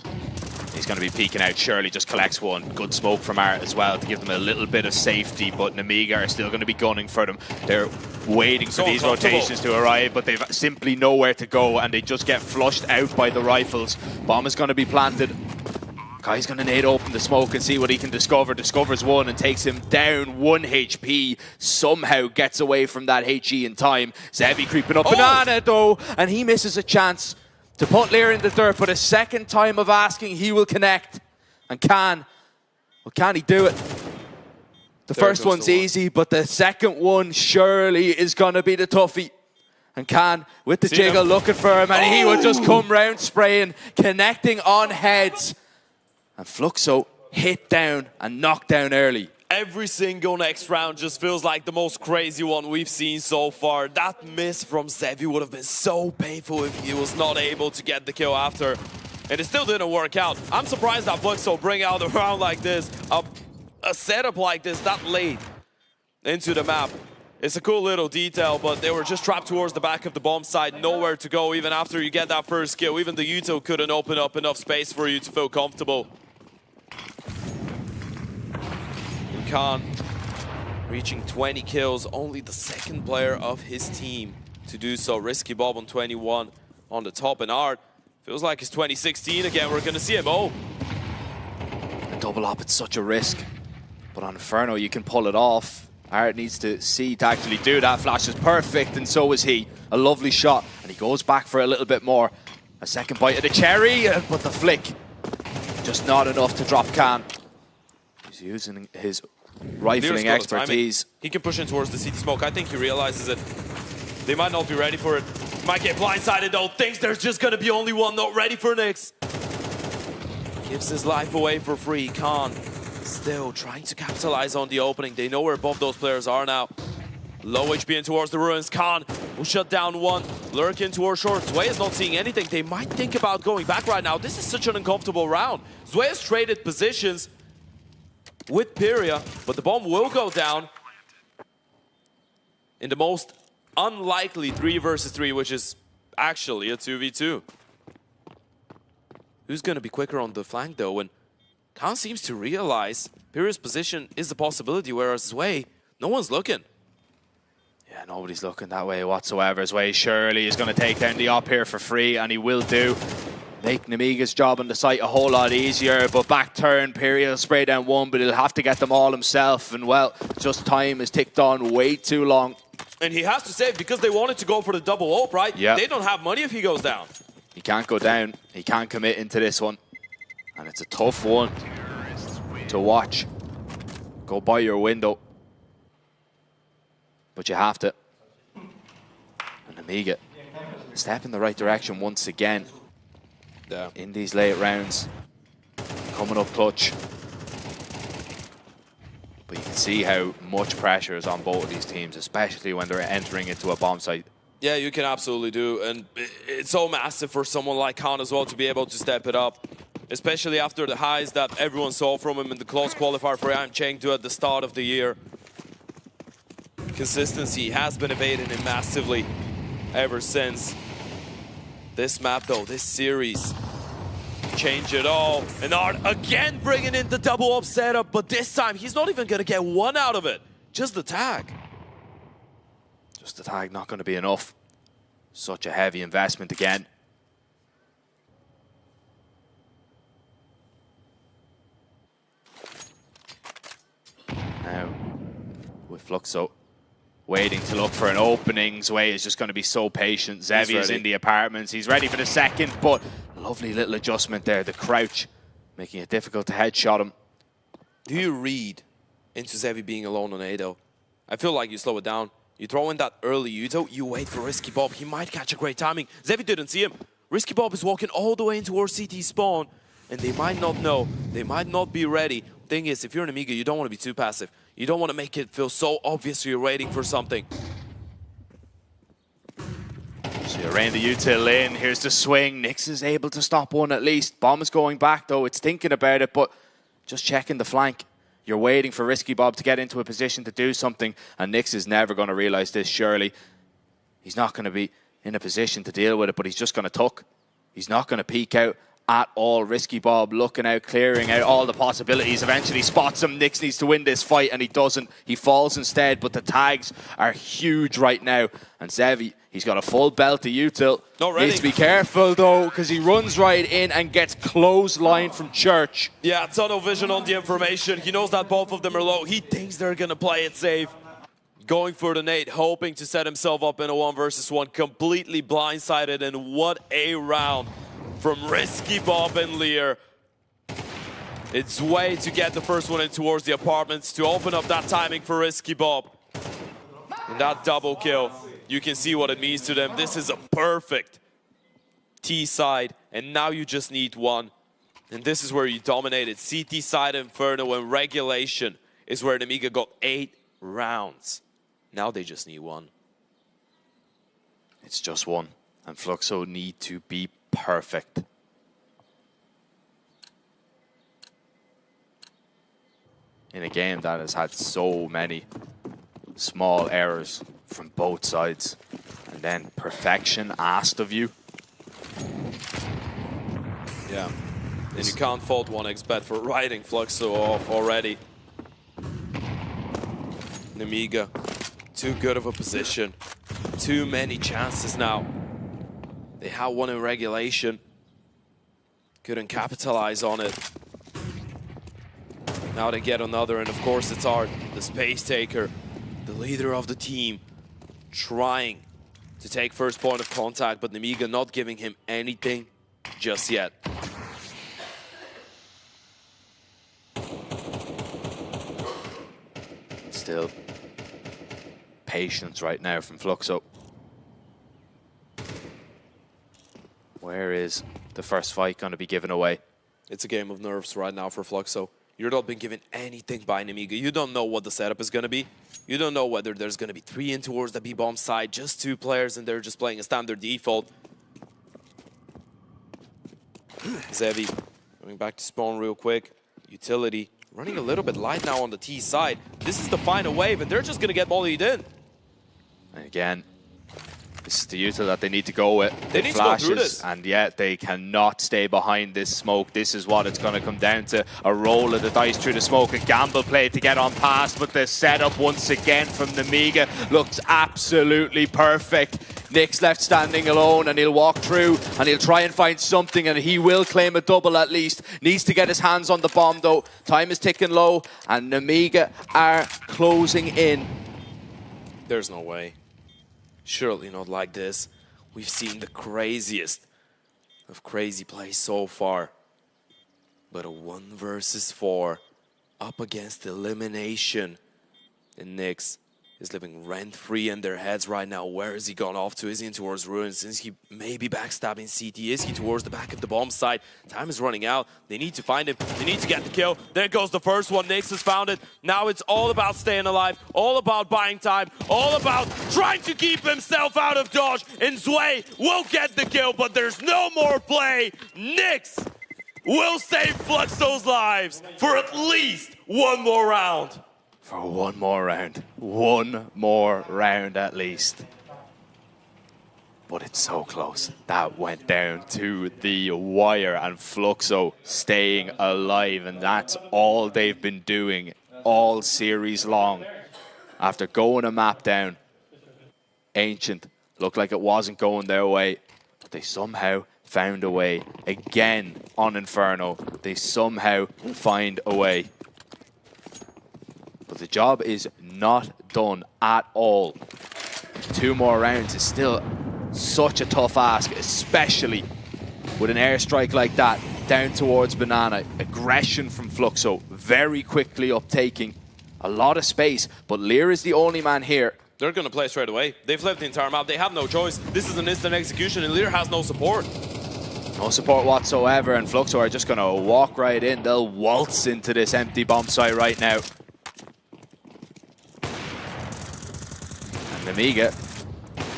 [SPEAKER 8] He's going to be peeking out. Shirley just collects one. Good smoke from Art as well to give them a little bit of safety, but Nemiga are still going to be gunning for them. They're waiting for these rotations to arrive, but they've simply nowhere to go, and they just get flushed out by the rifles. Bomb is going to be planted. Kai's going to nade open the smoke and see what he can discover. Discovers one and takes him down 1 HP. Somehow gets away from that HE in time. Zevi creeping up. Banana though, and he misses a chance to put Lear in the dirt, but a second time of asking, he will connect. And can he do it? The first one's easy, but the second one surely is going to be the toughie. And Can, with the jiggle, looking for him, and he will just come round spraying, connecting on heads. And Fluxo hit down and knocked down early.
[SPEAKER 6] Every single next round just feels like the most crazy one we've seen so far. That miss from Zevi would have been so painful if he was not able to get the kill after. And it still didn't work out. I'm surprised that Fluxo bring out a round like this, a setup like this that late into the map. It's a cool little detail, but they were just trapped towards the back of the bomb site, nowhere to go even after you get that first kill. Even the Yuto couldn't open up enough space for you to feel comfortable. Khan reaching 20 kills, only the second player of his team to do so. Risky Bob on 21 on the top, and Art feels like it's 2016 again. We're gonna see him. Oh,
[SPEAKER 8] a double up, it's such a risk, but on Inferno you can pull it off. Art needs to see to actually do that. Flash is perfect, and so is he. A lovely shot, and he goes back for a little bit more. A second bite of the cherry, but the flick just not enough to drop Khan. He's using his rifling expertise.
[SPEAKER 6] He can push in towards the CT smoke. I think he realizes it. They might not be ready for it. Might get blindsided though. Thinks there's just gonna be only one. Not ready for Nyx. Gives his life away for free. Khan still trying to capitalize on the opening. They know where both those players are now. Low HP in towards the ruins. Khan will shut down one. Lurk in towards short. Zwei is not seeing anything. They might think about going back right now. This is such an uncomfortable round. Zwei has traded positions with Pyria, but the bomb will go down in the most unlikely 3 versus 3, which is actually a 2v2. Who's going to be quicker on the flank though? And Khan seems to realize Pyria's position is a possibility, whereas Zwei, no one's looking.
[SPEAKER 8] Yeah, nobody's looking that way whatsoever. Zwei surely is going to take down the op here for free, and he will do. Make Nemiga's job on the site a whole lot easier, but back turn, Pyria will spray down one, but he'll have to get them all himself, and well, just time has ticked on way too long.
[SPEAKER 6] And he has to save because they wanted to go for the double ult, right?
[SPEAKER 8] Yeah.
[SPEAKER 6] They don't have money if he goes down.
[SPEAKER 8] He can't go down. He can't commit into this one. And it's a tough one to watch. Go by your window. But you have to. And Nemiga, step in the right direction once again.
[SPEAKER 6] Yeah.
[SPEAKER 8] In these late rounds. Coming up clutch. But you can see how much pressure is on both of these teams, especially when they're entering into a bomb site.
[SPEAKER 6] Yeah, you can absolutely do. And it's so massive for someone like Khan as well to be able to step it up. Especially after the highs that everyone saw from him in the close qualifier for Yang Chengdu at the start of the year. Consistency has been evading him massively ever since. This map though, this series, change it all. And Art again bringing in the double up setup, but this time he's not even gonna get one out of it. Just the tag.
[SPEAKER 8] Just the tag not gonna be enough. Such a heavy investment again. Now, with Fluxo waiting to look for an opening, Zwei is just going to be so patient. Zevi is in the apartments. He's ready for the second, but lovely little adjustment there. The crouch, making it difficult to headshot him.
[SPEAKER 6] Do you read into Zevi being alone on A though? I feel like you slow it down. You throw in that early Yuto, you wait for Risky Bob. He might catch a great timing. Zevi didn't see him. Risky Bob is walking all the way in towards CT spawn, and they might not know. They might not be ready. Thing is, if you're an Nemiga, you don't want to be too passive. You don't want to make it feel so obvious you're waiting for something.
[SPEAKER 8] So you rain the util in. Here's the swing. Nyx is able to stop one at least. Bomb is going back though. It's thinking about it, but just checking the flank. You're waiting for Risky Bob to get into a position to do something, and Nyx is never going to realize this, surely. He's not going to be in a position to deal with it, but he's just going to tuck. He's not going to peek out at all. Risky Bob looking out, clearing out all the possibilities. Eventually spots him. Nyx needs to win this fight, and he doesn't. He falls instead, but the tags are huge right now. And Zevi, he's got a full belt of util. Needs to be careful, though, because he runs right in and gets clotheslined from Church.
[SPEAKER 6] Yeah, tunnel vision on the information. He knows that both of them are low. He thinks they're going to play it safe. Going for the nade, hoping to set himself up in a 1 versus 1. Completely blindsided, and what a round from Risky Bob and Lear. It's way to get the first one in towards the apartments to open up that timing for Risky Bob. And that double kill, you can see what it means to them. This is a perfect T side, and now you just need one. And this is where you dominated. CT side Inferno and regulation is where Nemiga got 8 rounds. Now they just need one.
[SPEAKER 8] It's just one, and Fluxo need to be perfect. In a game that has had so many small errors from both sides, and then perfection asked of you.
[SPEAKER 6] Yeah, and you can't fault 1xBet for writing Fluxo off already. Nemiga, too good of a position. Too many chances now. They had one in regulation. Couldn't capitalize on it. Now they get another, and of course it's Art, the space taker, the leader of the team, trying to take first point of contact, but Nemiga not giving him anything just yet.
[SPEAKER 8] still patience right now from Fluxo. Where is the first fight going to be given away?
[SPEAKER 6] It's a game of nerves right now for Fluxo. You're not being given anything by Nemiga. You don't know what the setup is going to be. You don't know whether there's going to be 3 in towards the B-bomb side, just 2 players, and they're just playing a standard default. Zevi going back to spawn real quick. Utility running a little bit light now on the T side. This is the final wave, and they're just going to get volleyed in.
[SPEAKER 8] And again, this is the util that they need to go with.
[SPEAKER 6] They need to go through this.
[SPEAKER 8] And yet they cannot stay behind this smoke. This is what it's going to come down to. A roll of the dice through the smoke. A gamble play to get on past. But the setup once again from Nemiga looks absolutely perfect. Nick's left standing alone, and he'll walk through and he'll try and find something, and he will claim a double at least. Needs to get his hands on the bomb though. Time is ticking low and Nemiga are closing in.
[SPEAKER 6] There's no way. Surely not like this. We've seen the craziest of crazy plays so far. But a 1 versus 4 up against elimination. And Nyx is living rent-free in their heads right now. Where is he gone off to? Is he in towards ruins? Is he maybe backstabbing CT? Is he towards the back of the bomb site? Time is running out. They need to find him. They need to get the kill. There goes the first one. Nyx has found it. Now it's all about staying alive, all about buying time, all about trying to keep himself out of dodge. And Zwei will get the kill, but there's no more play. Nyx will save Fluxo's lives for at least 1 more round.
[SPEAKER 8] For 1 more round. 1 more round at least. But it's so close. That went down to the wire, and Fluxo staying alive, and that's all they've been doing all series long. After going a map down, Ancient looked like it wasn't going their way, but they somehow found a way. Again on Inferno, they somehow find a way. But the job is not done at all. 2 more rounds is still such a tough ask, especially with an airstrike like that down towards Banana. Aggression from Fluxo, very quickly uptaking a lot of space, but Lear is the only man here.
[SPEAKER 6] They're going to play straight away. They've left the entire map. They have no choice. This is an instant execution, and Lear has no support.
[SPEAKER 8] No support whatsoever, and Fluxo are just going to walk right in. They'll waltz into this empty bomb site right now. Nemiga,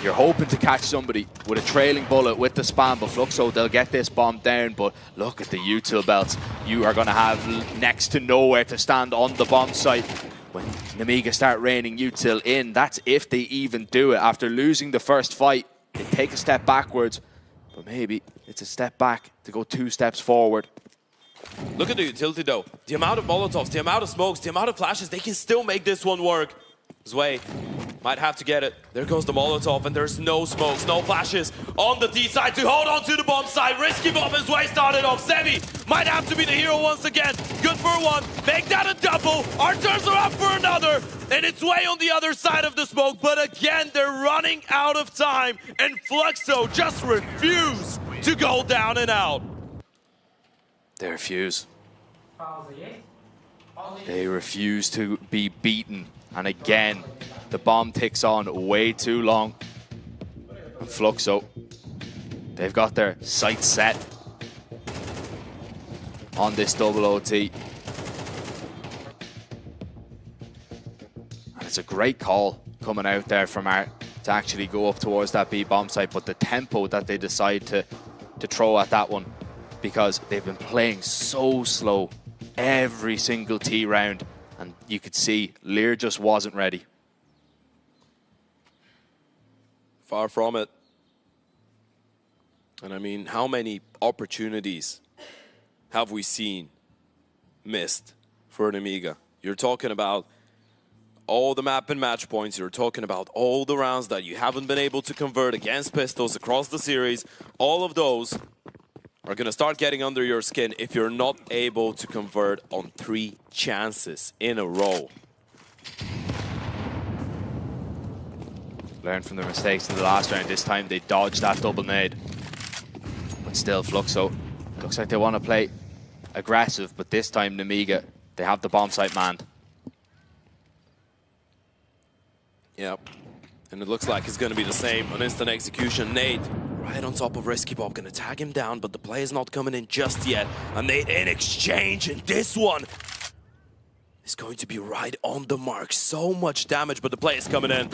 [SPEAKER 8] you're hoping to catch somebody with a trailing bullet with the spam, but Fluxo, they'll get this bomb down, but look at the util belts. You are going to have next to nowhere to stand on the bomb site. When Nemiga start raining util in, that's if they even do it. After losing the first fight, they take a step backwards, but maybe it's a step back to go 2 steps forward.
[SPEAKER 6] Look at the utility though. The amount of Molotovs, the amount of smokes, the amount of flashes, they can still make this one work. Zwei might have to get it. There goes the Molotov, and there's no smokes, no flashes on the T side to hold on to the bomb side. Risky bomb as Zwei started off. Zevi might have to be the hero once again. Good for 1. Make that a double. Our turns are up for another. And it's Zwei on the other side of the smoke. But again, they're running out of time. And Fluxo just refuse to go down and out.
[SPEAKER 8] They refuse. They refuse to be beaten. And again, the bomb ticks on way too long. And Fluxo, they've got their sights set on this double OT. And it's a great call coming out there from Art to actually go up towards that B bomb site, but the tempo that they decide to throw at that one, because they've been playing so slow every single T round. And you could see Lear just wasn't ready.
[SPEAKER 6] Far from it. And I mean, how many opportunities have we seen missed for Nemiga? You're talking about all the map and match points. You're talking about all the rounds that you haven't been able to convert against pistols across the series. All of those are going to start getting under your skin if you're not able to convert on 3 chances in a row.
[SPEAKER 8] Learn from their mistakes in the last round. This time they dodged that double nade. But still, Fluxo, looks like they want to play aggressive, but this time Nemiga, they have the bomb site manned.
[SPEAKER 6] Yep. And it looks like it's going to be the same on instant execution. Nate, right on top of ResCircuit, going to tag him down, but the play is not coming in just yet. And Nate in exchange, and this one is going to be right on the mark. So much damage, but the play is coming in.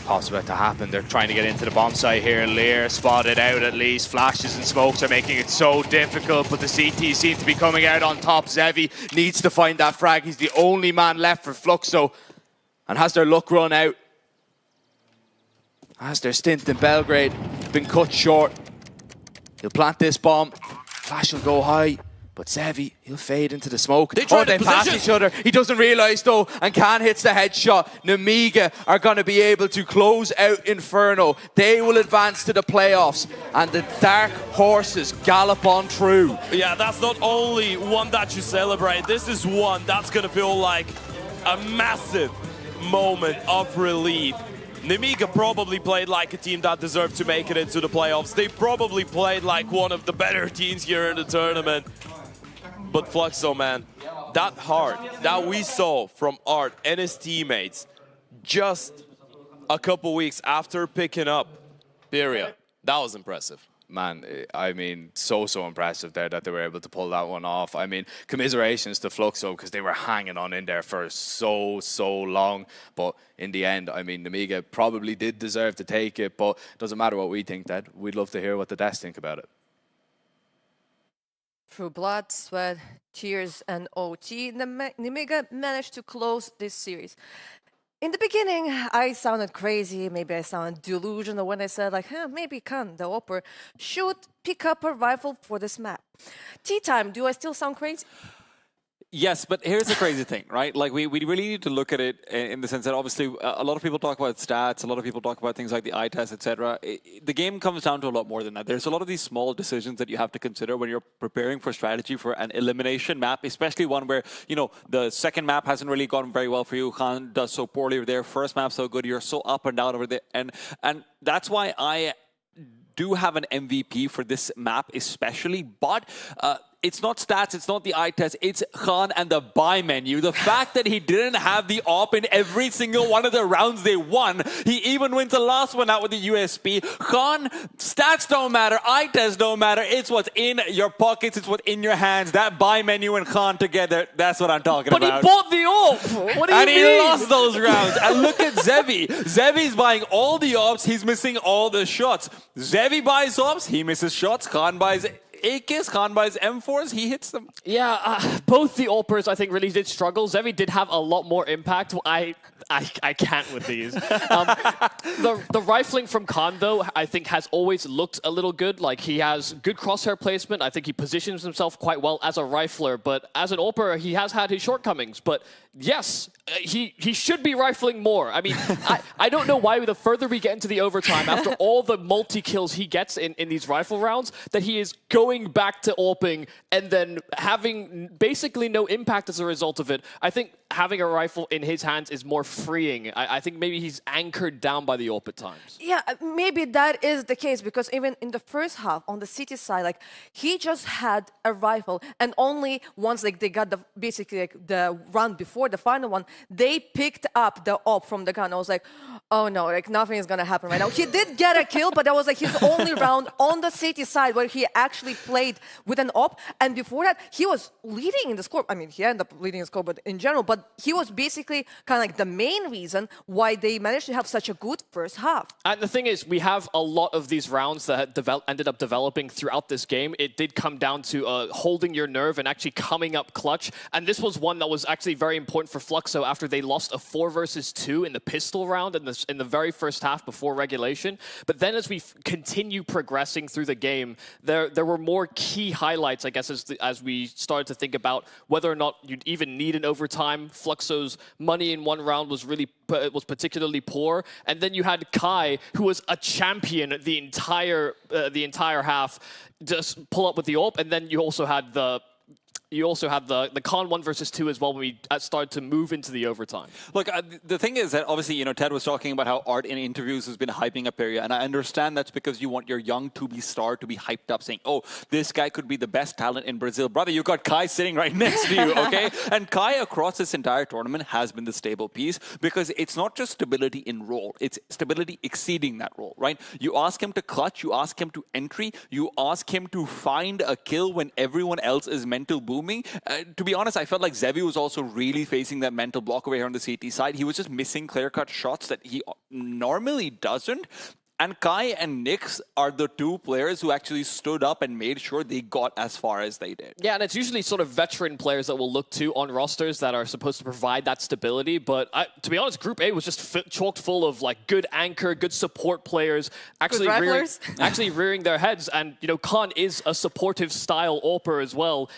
[SPEAKER 8] Pop's about to happen. They're trying to get into the bomb site here. Lear spotted out at least. Flashes and smokes are making it so difficult, but the CT seem to be coming out on top. Zevi needs to find that frag. He's the only man left for Fluxo. And has their luck run out? Has their stint in Belgrade been cut short? He'll plant this bomb. Flash will go high. But Zevi, he'll fade into the smoke. They pass each other. He doesn't realize though, and Khan hits the headshot. Nemiga are going to be able to close out Inferno. They will advance to the playoffs, and the dark horses gallop on through.
[SPEAKER 6] Yeah, that's not only one that you celebrate. This is one that's going to feel like a massive moment of relief. Nemiga probably played like a team that deserved to make it into the playoffs. They probably played like one of the better teams here in the tournament. But Fluxo, man, that heart that we saw from Art and his teammates just a couple weeks after picking up Pyria, that was impressive.
[SPEAKER 8] Man, I mean, so impressive there that they were able to pull that one off. I mean, commiserations to Fluxo because they were hanging on in there for so long. But in the end, I mean, Nemiga probably did deserve to take it, but it doesn't matter what we think, Dad. We'd love to hear what the devs think about it.
[SPEAKER 2] Through blood, sweat, tears, and OT, Nemiga managed to close this series. In the beginning, I sounded crazy, maybe I sounded delusional when I said, like, maybe Khan, the Opera, should pick up a rifle for this map. Tea time, do I still sound crazy?
[SPEAKER 9] Yes, but here's the crazy thing, right? Like, we really need to look at it in the sense that obviously a lot of people talk about stats, a lot of people talk about things like the eye test, etc. The game comes down to a lot more than that. There's a lot of these small decisions that you have to consider when you're preparing for strategy for an elimination map, especially one where, you know, the second map hasn't really gone very well for you. Khan does so poorly over there. First map so good. You're so up and down over there. And that's why I do have an MVP for this map especially, but it's not stats, it's not the eye test, it's Khan and the buy menu. The fact that he didn't have the op in every single one of the rounds they won, he even wins the last one out with the USP. Khan, stats don't matter, eye tests don't matter, it's what's in your pockets, it's what's in your hands. That buy menu and Khan together, that's what I'm talking about.
[SPEAKER 3] But he bought the op! What do you mean?
[SPEAKER 9] And he lost those rounds. And look at Zevi. Zevi's buying all the ops, he's missing all the shots. Zevi buys ops, he misses shots. Khan buys AKs, Khan buys M4s, he hits them.
[SPEAKER 3] Yeah, both the Opers, I think, really did struggle. Zevi did have a lot more impact. I can't with these. The rifling from Khan, though, I think has always looked a little good. Like, he has good crosshair placement. I think he positions himself quite well as a rifler. But as an Oper, he has had his shortcomings. But yes, he should be rifling more. I mean, I don't know why the further we get into the overtime, after all the multi-kills he gets in these rifle rounds, that he is going back to AWPing and then having basically no impact as a result of it. I think having a rifle in his hands is more freeing. I think maybe he's anchored down by the AWP at times.
[SPEAKER 2] Yeah, maybe that is the case, because even in the first half on the city side, like, he just had a rifle, and only once like they got the basically like the round before the final one, they picked up the AWP from the gun. I was like, oh no, like nothing is gonna happen right now. He did get a kill, but that was like his only round on the city side where he actually played with an AWP, and before that he was leading in the score. I mean, he ended up leading the score, but in general, but he was basically kind of like the main reason why they managed to have such a good first half.
[SPEAKER 3] And the thing is, we have a lot of these rounds that ended up developing throughout this game. It did come down to holding your nerve and actually coming up clutch. And this was one that was actually very important for Fluxo after they lost a 4 versus 2 in the pistol round in the very first half before regulation. But then as we continue progressing through the game, there were more key highlights, I guess, as we started to think about whether or not you'd even need an overtime. Fluxo's money in one round was particularly poor, and then you had Kai, who was a champion the entire half, just pull up with the AWP, and then you also had the you also had the Con 1 versus 2 as well when we started to move into the overtime.
[SPEAKER 9] Look, the thing is that obviously, Ted was talking about how Art in interviews has been hyping up area, and I understand that's because you want your young to-be star to be hyped up, saying, oh, this guy could be the best talent in Brazil. Brother, you got Kai sitting right next to you, okay? And Kai, across this entire tournament, has been the stable piece because it's not just stability in role, it's stability exceeding that role, right? You ask him to clutch, you ask him to entry, you ask him to find a kill when everyone else is mental booming. To be honest, I felt like Zevi was also really facing that mental block over here on the CT side. He was just missing clear-cut shots that he normally doesn't. And Kai and Nyx are the two players who actually stood up and made sure they got as far as they did.
[SPEAKER 3] Yeah, and it's usually sort of veteran players that we'll look to on rosters that are supposed to provide that stability. But to be honest, Group A was just chocked full of like good anchor, good support players, actually rearing their heads. And Khan is a supportive style AWPer as well.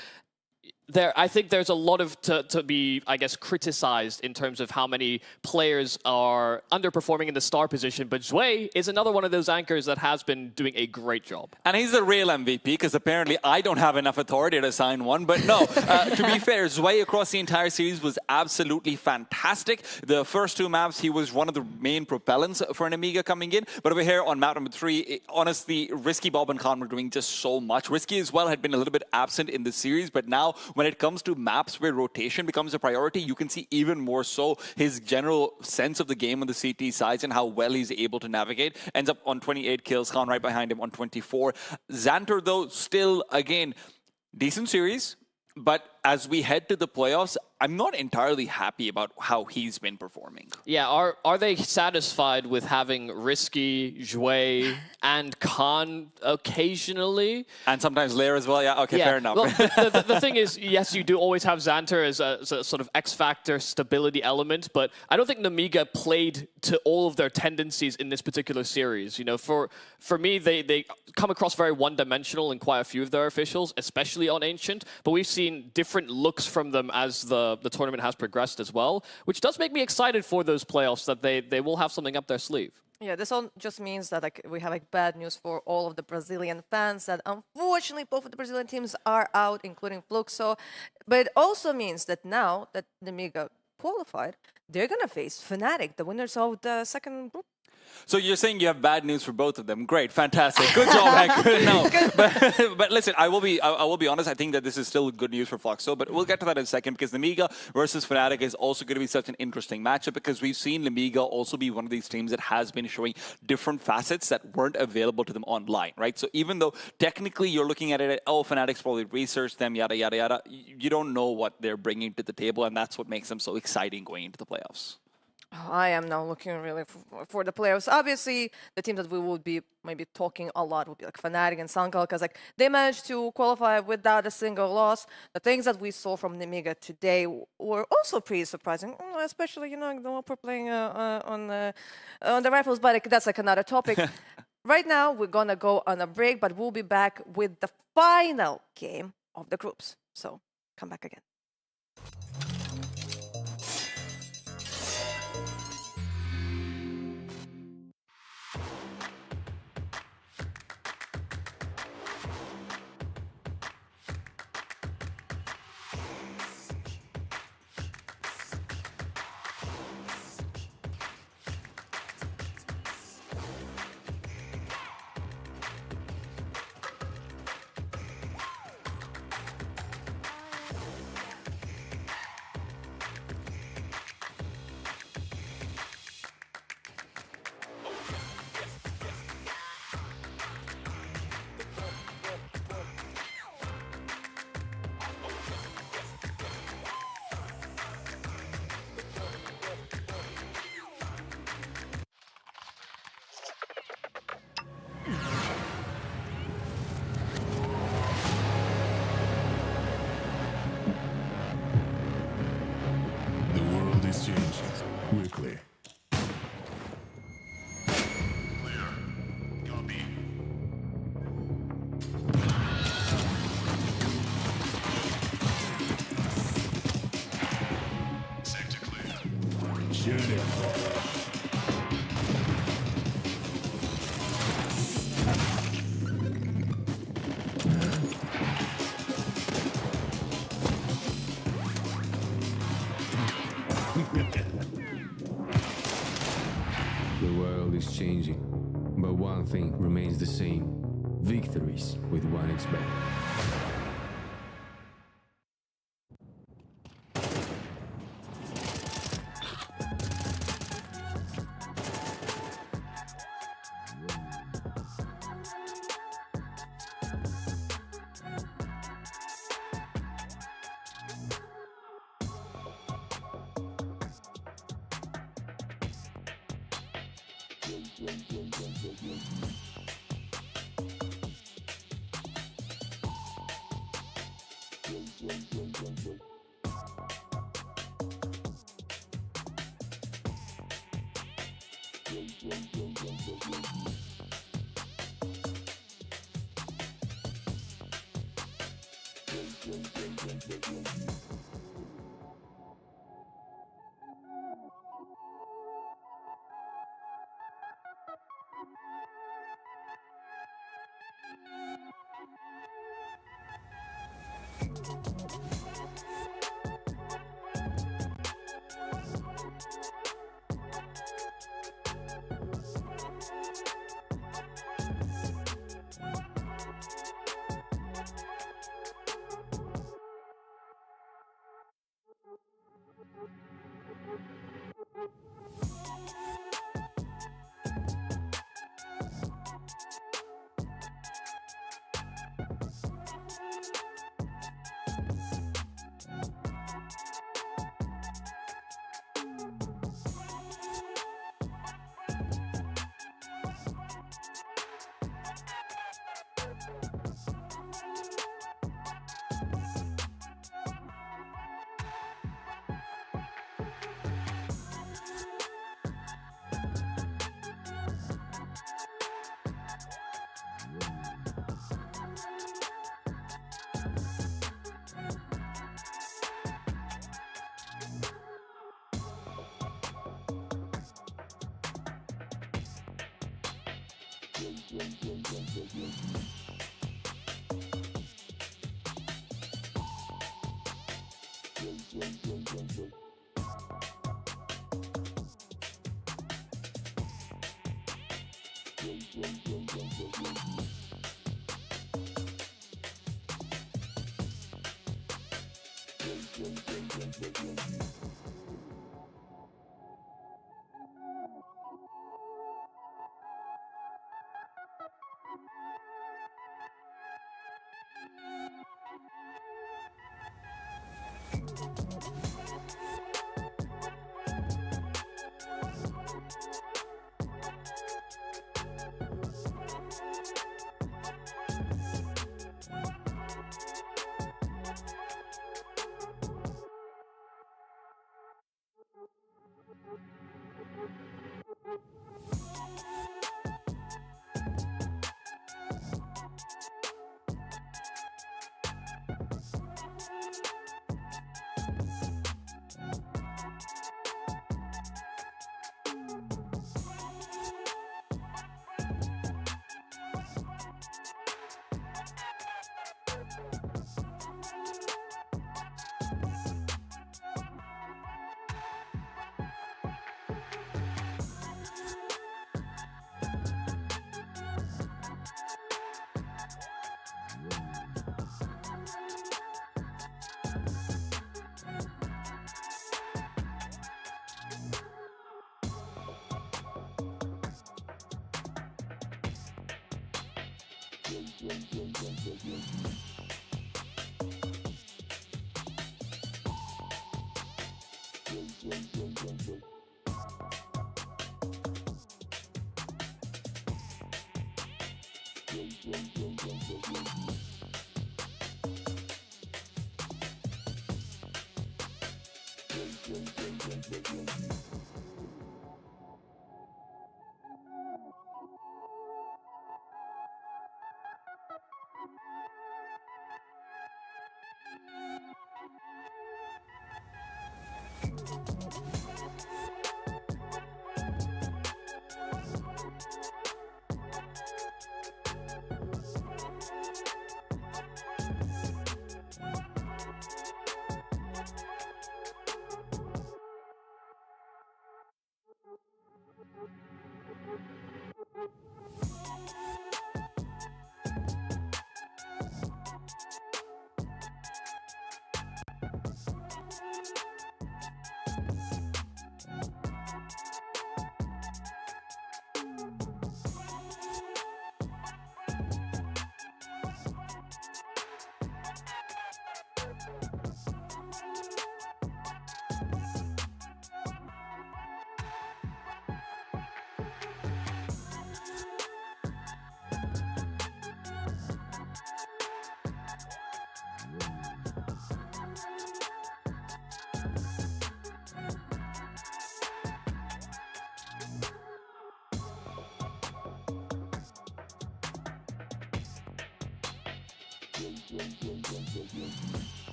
[SPEAKER 3] I think there's a lot of to be, I guess, criticized in terms of how many players are underperforming in the star position. But Zhui is another one of those anchors that has been doing a great job.
[SPEAKER 9] And he's the real MVP because apparently I don't have enough authority to sign one. But no, to be fair, Zhui across the entire series was absolutely fantastic. The first two maps, he was one of the main propellants for Nemiga coming in. But over here on map number 3, honestly, Risky, Bob, and Khan were doing just so much. Risky as well had been a little bit absent in the series, but now when it comes to maps where rotation becomes a priority, you can see even more so his general sense of the game on the CT sides and how well he's able to navigate. Ends up on 28 kills, Khan right behind him on 24. Xanter, though, still, again, decent series. But as we head to the playoffs, I'm not entirely happy about how he's been performing.
[SPEAKER 3] Yeah, are they satisfied with having Risky, Zhui, and Khan occasionally?
[SPEAKER 9] And sometimes Lair as well, yeah, okay, fair enough.
[SPEAKER 3] Well, the thing is, yes, you do always have Xanter as a sort of X-factor stability element, but I don't think Nemiga played to all of their tendencies in this particular series. For me, they come across very one-dimensional in quite a few of their officials, especially on Ancient, but we've seen different looks from them as the tournament has progressed as well, which does make me excited for those playoffs, that they will have something up their sleeve.
[SPEAKER 2] Yeah, this all just means that we have bad news for all of the Brazilian fans, that unfortunately both of the Brazilian teams are out, including Fluxo. But it also means that now that Nemiga qualified, they're going to face Fnatic, the winners of the second group.
[SPEAKER 9] So you're saying you have bad news for both of them. Great, fantastic. Good job, Hank. No, but listen, I will be honest. I think that this is still good news for Fluxo, but we'll get to that in a second because Nemiga versus Fnatic is also going to be such an interesting matchup because we've seen Nemiga also be one of these teams that has been showing different facets that weren't available to them online, right? So even though technically you're looking at it, oh, Fnatic's probably researched them, yada, yada, yada, you don't know what they're bringing to the table, and that's what makes them so exciting going into the playoffs.
[SPEAKER 2] I am now looking really for the playoffs. Obviously, the teams that we would be maybe talking a lot would be like Fnatic and Sangal, because they managed to qualify without a single loss. The things that we saw from Nemiga today were also pretty surprising, especially the AWPer playing on the rifles. But that's another topic. Right now, we're gonna go on a break, but we'll be back with the final game of the groups. So come back again.
[SPEAKER 1] Quickly. Sector clear. Shoot it.
[SPEAKER 10] The world is changing, but one thing remains the same. Victories with 1xBet.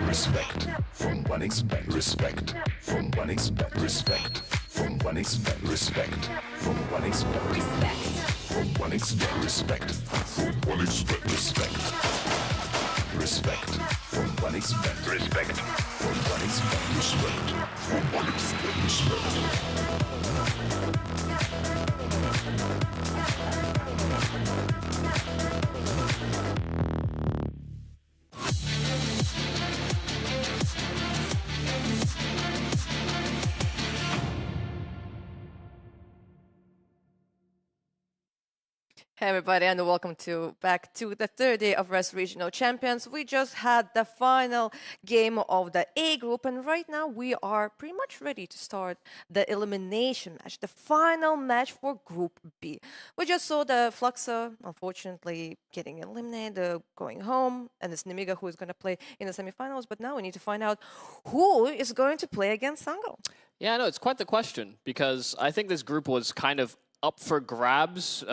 [SPEAKER 1] Respect from one expect. Respect from one expect. Respect from one expect. Respect from one expect. Respect from one expect. Respect from one expect. Respect. Respect from one expect. Respect from one expect. Respect from one expect. Respect.
[SPEAKER 2] Hey everybody, and welcome back to the third day of RES Regional Champions. We just had the final game of the A group, and right now we are pretty much ready to start the elimination match, the final match for Group B. We just saw the Fluxo, unfortunately, getting eliminated, going home, and it's Nemiga who is going to play in the semifinals. But now we need to find out who is going to play against Sango.
[SPEAKER 3] Yeah, no, it's quite the question, because I think this group was kind of up for grabs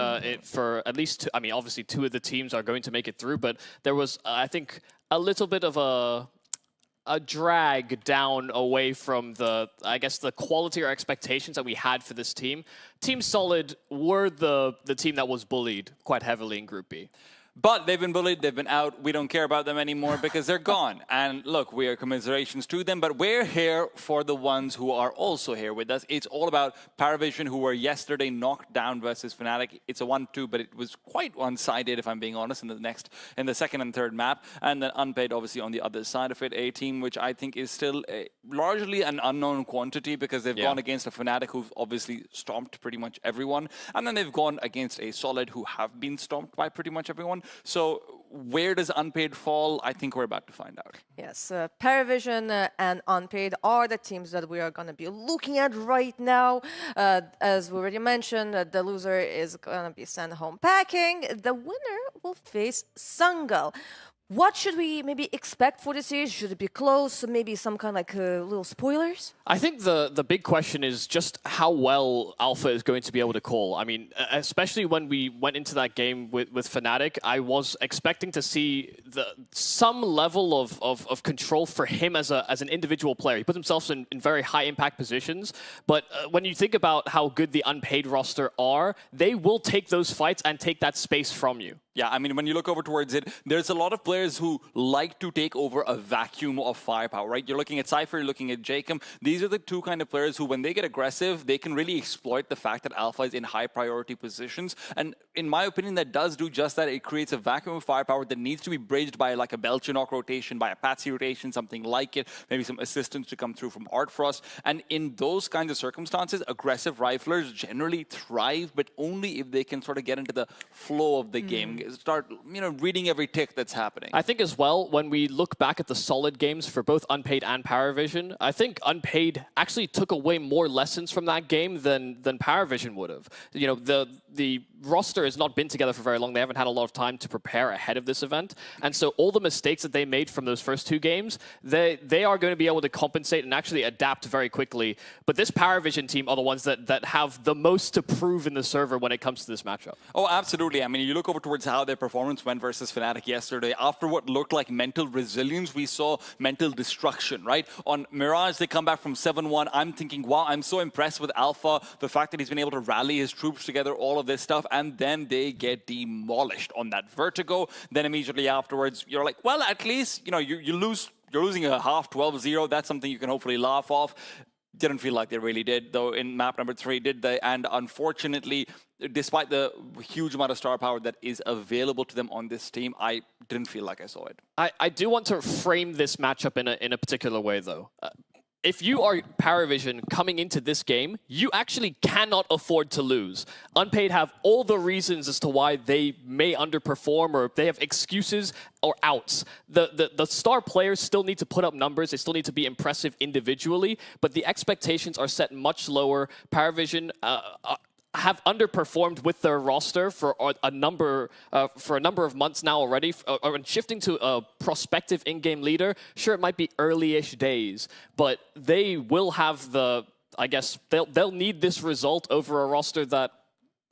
[SPEAKER 3] for at least, I mean, obviously two of the teams are going to make it through, but there was, I think, a little bit of a drag down away from the, I guess, the quality or expectations that we had for this team. Team Solid were the team that was bullied quite heavily in Group B.
[SPEAKER 9] But they've been bullied, they've been out, we don't care about them anymore because they're gone. And look, we are commiserations to them, but we're here for the ones who are also here with us. It's all about Paravision, who were yesterday knocked down versus Fnatic. It's a 1-2, but it was quite one-sided, if I'm being honest, in the second and third map. And then Unpaid, obviously, on the other side of it, a team which I think is still largely an unknown quantity because they've gone against a Fnatic who've obviously stomped pretty much everyone. And then they've gone against a Solid who have been stomped by pretty much everyone. So where does Unpaid fall? I think we're about to find out.
[SPEAKER 2] Yes, Paravision and Unpaid are the teams that we are going to be looking at right now. As we already mentioned, the loser is going to be sent home packing. The winner will face Sangal. What should we maybe expect for the series? Should it be close? Maybe some kind of like little spoilers?
[SPEAKER 3] I think the big question is just how well Alpha is going to be able to call. I mean, especially when we went into that game with Fnatic, I was expecting to see some level of control for him as an individual player. He put himself in very high impact positions, but when you think about how good the Unpaid roster are, they will take those fights and take that space from you.
[SPEAKER 9] Yeah, I mean, when you look over towards it, there's a lot of players who like to take over a vacuum of firepower, right? You're looking at Cypher, you're looking at Jacob. These are the two kind of players who, when they get aggressive, they can really exploit the fact that Alpha is in high priority positions. And in my opinion, that does do just that. It creates a vacuum of firepower that needs to be bridged by like a Belchinok rotation, by a Patsy rotation, something like it, maybe some assistance to come through from Artfrost. And in those kinds of circumstances, aggressive riflers generally thrive, but only if they can sort of get into the flow of the game. Start, reading every tick that's happening.
[SPEAKER 3] I think as well, when we look back at the solid games for both Unpaid and Paravision, I think Unpaid actually took away more lessons from that game than Paravision would have. The roster has not been together for very long. They haven't had a lot of time to prepare ahead of this event. And so all the mistakes that they made from those first two games, they are going to be able to compensate and actually adapt very quickly. But this Paravision team are the ones that have the most to prove in the server when it comes to this matchup.
[SPEAKER 9] Oh, absolutely. I mean, you look over towards how their performance went versus Fnatic yesterday. After what looked like mental resilience, we saw mental destruction, right? On Mirage, they come back from 7-1. I'm thinking, wow, I'm so impressed with Alpha, the fact that he's been able to rally his troops together, all of this stuff, and then they get demolished on that Vertigo. Then immediately afterwards, you're like, well, at least, you're losing a half 12-0. That's something you can hopefully laugh off. Didn't feel like they really did, though, in map number 3, did they? And unfortunately, despite the huge amount of star power that is available to them on this team, I didn't feel like I saw it.
[SPEAKER 3] I do want to frame this matchup in a particular way, though. If you are Paravision coming into this game, you actually cannot afford to lose. Unpaid have all the reasons as to why they may underperform, or they have excuses or outs. The star players still need to put up numbers. They still need to be impressive individually, but the expectations are set much lower. Paravision have underperformed with their roster for a number of months now already. Shifting to a prospective in-game leader, sure, it might be early-ish days, but they will have they'll need this result over a roster that,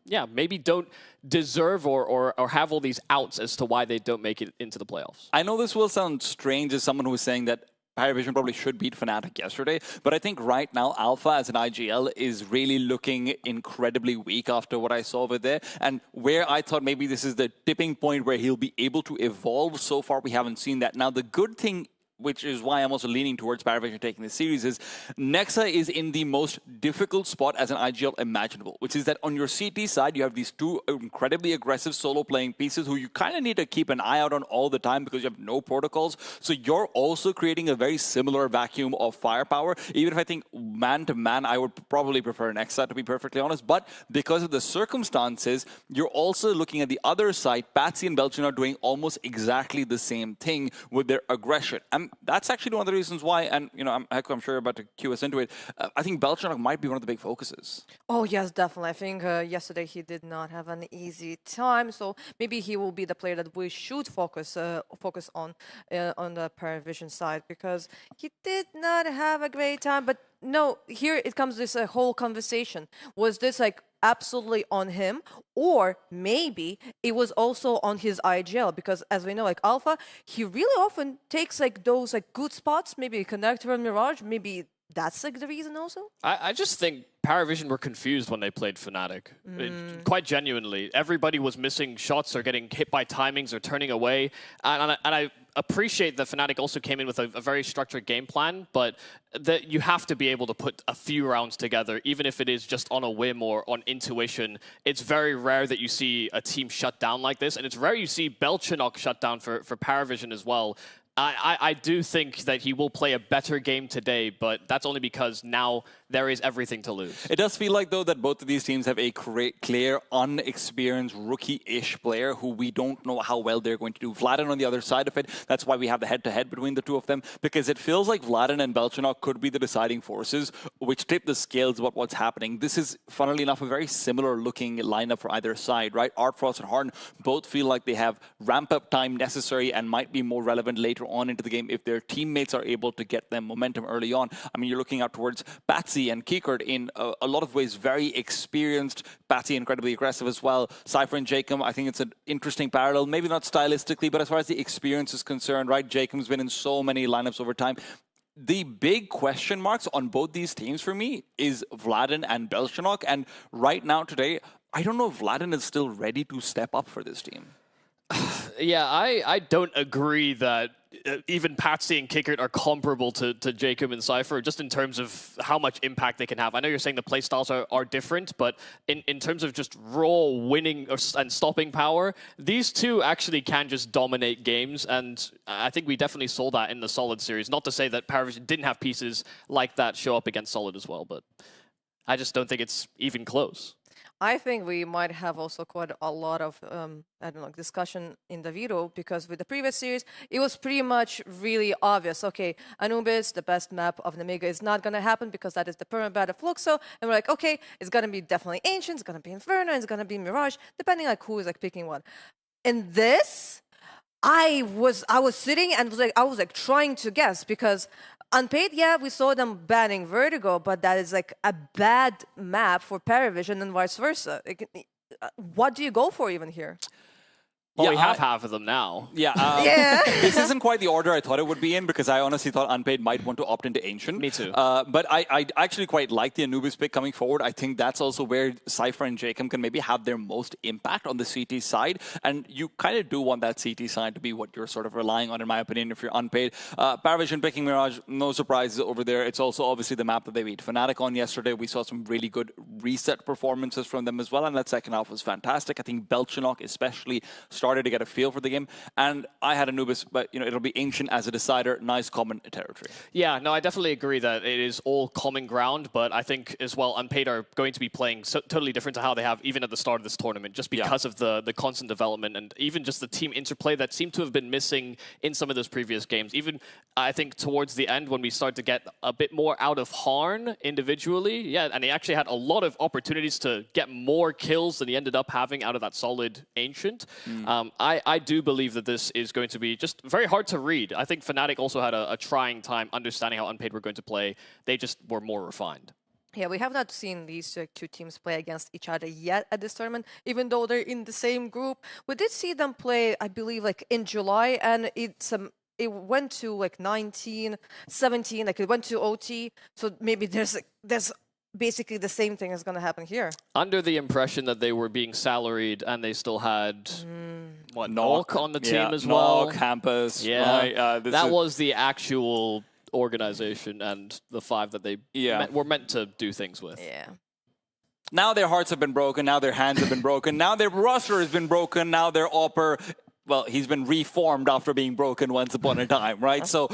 [SPEAKER 3] yeah, maybe don't deserve or have all these outs as to why they don't make it into the playoffs.
[SPEAKER 9] I know this will sound strange as someone who is saying that Paravision probably should beat Fnatic yesterday, but I think right now Alpha as an IGL is really looking incredibly weak after what I saw over there, and where I thought maybe this is the tipping point where he'll be able to evolve. So far we haven't seen that. Now the good thing, which is why I'm also leaning towards Paravision taking this series, is Nexa is in the most difficult spot as an IGL imaginable, which is that on your CT side, you have these two incredibly aggressive solo playing pieces who you kind of need to keep an eye out on all the time because you have no protocols. So you're also creating a very similar vacuum of firepower. Even if I think man-to-man, I would probably prefer Nexa, to be perfectly honest. But because of the circumstances, you're also looking at the other side. Patsy and Belchin are doing almost exactly the same thing with their aggression. And that's actually one of the reasons why, and I'm sure you're about to cue us into it, I think Belchinok might be one of the big focuses.
[SPEAKER 2] Oh, yes, definitely. I think yesterday he did not have an easy time, so maybe he will be the player that we should focus on the Paravision side, because he did not have a great time. But no, here it comes this whole conversation. Was this absolutely on him, or maybe it was also on his IGL? Because as we know, Alpha, he really often takes those good spots, maybe Connector and Mirage, maybe that's the reason also?
[SPEAKER 3] I just think Paravision were confused when they played Fnatic. Quite genuinely. Everybody was missing shots or getting hit by timings or turning away. And I appreciate that Fnatic also came in with a very structured game plan, but that you have to be able to put a few rounds together, even if it is just on a whim or on intuition. It's very rare that you see a team shut down like this, and it's rare you see Belchinok shut down for Paravision as well. I do think that he will play a better game today, but that's only because now there is everything to lose.
[SPEAKER 9] It does feel like, though, that both of these teams have a clear, unexperienced, rookie-ish player who we don't know how well they're going to do. Vladen on the other side of it, that's why we have the head-to-head between the two of them, because it feels like Vladen and Belchinok could be the deciding forces, which tip the scales about what's happening. This is, funnily enough, a very similar-looking lineup for either side, right? Artfrost and Harn both feel like they have ramp-up time necessary and might be more relevant later on into the game if their teammates are able to get them momentum early on. I mean, you're looking out towards Patsy and Kikert in a lot of ways very experienced. Patsy incredibly aggressive as well. Cypher and Jacob, I think it's an interesting parallel. Maybe not stylistically, but as far as the experience is concerned, right? Jacob's been in so many lineups over time. The big question marks on both these teams for me is Vladen and Belchinok. And right now today, I don't know if Vladen is still ready to step up for this team.
[SPEAKER 3] Yeah, I don't agree that even Patsy and Kickert are comparable to Jacob and Cypher, just in terms of how much impact they can have. I know you're saying the playstyles are different, but in terms of just raw winning and stopping power, these two actually can just dominate games, and I think we definitely saw that in the Solid series. Not to say that Paravision didn't have pieces like that show up against Solid as well, but I just don't think it's even close.
[SPEAKER 2] I think we might have also quite a lot of, I don't know, discussion in the Veto, because with the previous series, it was pretty much really obvious. Okay, Anubis, the best map of Nemiga, is not going to happen because that is the permabat of Fluxo. And we're like, okay, it's going to be definitely Ancient, it's going to be Inferno, it's going to be Mirage, depending like who is like picking one. In this, I was sitting and I was like trying to guess, because Unpaid, yeah, we saw them banning Vertigo, but that is like a bad map for Paravision and vice versa. What do you go for even here?
[SPEAKER 3] Well, we have half of them now.
[SPEAKER 9] Yeah. This isn't quite the order I thought it would be in, because I honestly thought Unpaid might want to opt into Ancient.
[SPEAKER 3] Me too.
[SPEAKER 9] But I actually quite like the Anubis pick coming forward. I think that's also where Cypher and Jacob can maybe have their most impact on the CT side. And you kind of do want that CT side to be what you're sort of relying on, in my opinion, if you're Unpaid. Paravision picking Mirage, no surprises over there. It's also obviously the map that they beat Fnatic on yesterday. We saw some really good reset performances from them as well, and that second half was fantastic. I think Belchinok especially started to get a feel for the game, and I had Anubis, but it'll be Ancient as a decider. Nice common territory.
[SPEAKER 3] Yeah, no, I definitely agree that it is all common ground, but I think as well Unpaid are going to be playing totally different to how they have even at the start of this tournament, just because of the constant development and even just the team interplay that seemed to have been missing in some of those previous games. Even I think towards the end when we start to get a bit more out of Harn individually, yeah, and he actually had a lot of opportunities to get more kills than he ended up having out of that solid Ancient. I do believe that this is going to be just very hard to read. I think Fnatic also had a trying time understanding how Unpaid were going to play. They just were more refined.
[SPEAKER 2] Yeah, we have not seen these two teams play against each other yet at this tournament, even though they're in the same group. We did see them play, I believe, like in July, and it went to like 19, 17, like it went to OT. So maybe there's basically the same thing is going to happen here.
[SPEAKER 3] Under the impression that they were being salaried and they still had Nok on the team as well.
[SPEAKER 9] Nok, Campus.
[SPEAKER 3] Yeah, that was the actual organization and the five that they were meant to do things with.
[SPEAKER 2] Yeah.
[SPEAKER 9] Now their hearts have been broken. Now their hands have been broken. Now their roster has been broken. Now their Opper, well, he's been reformed after being broken once upon a time, right? So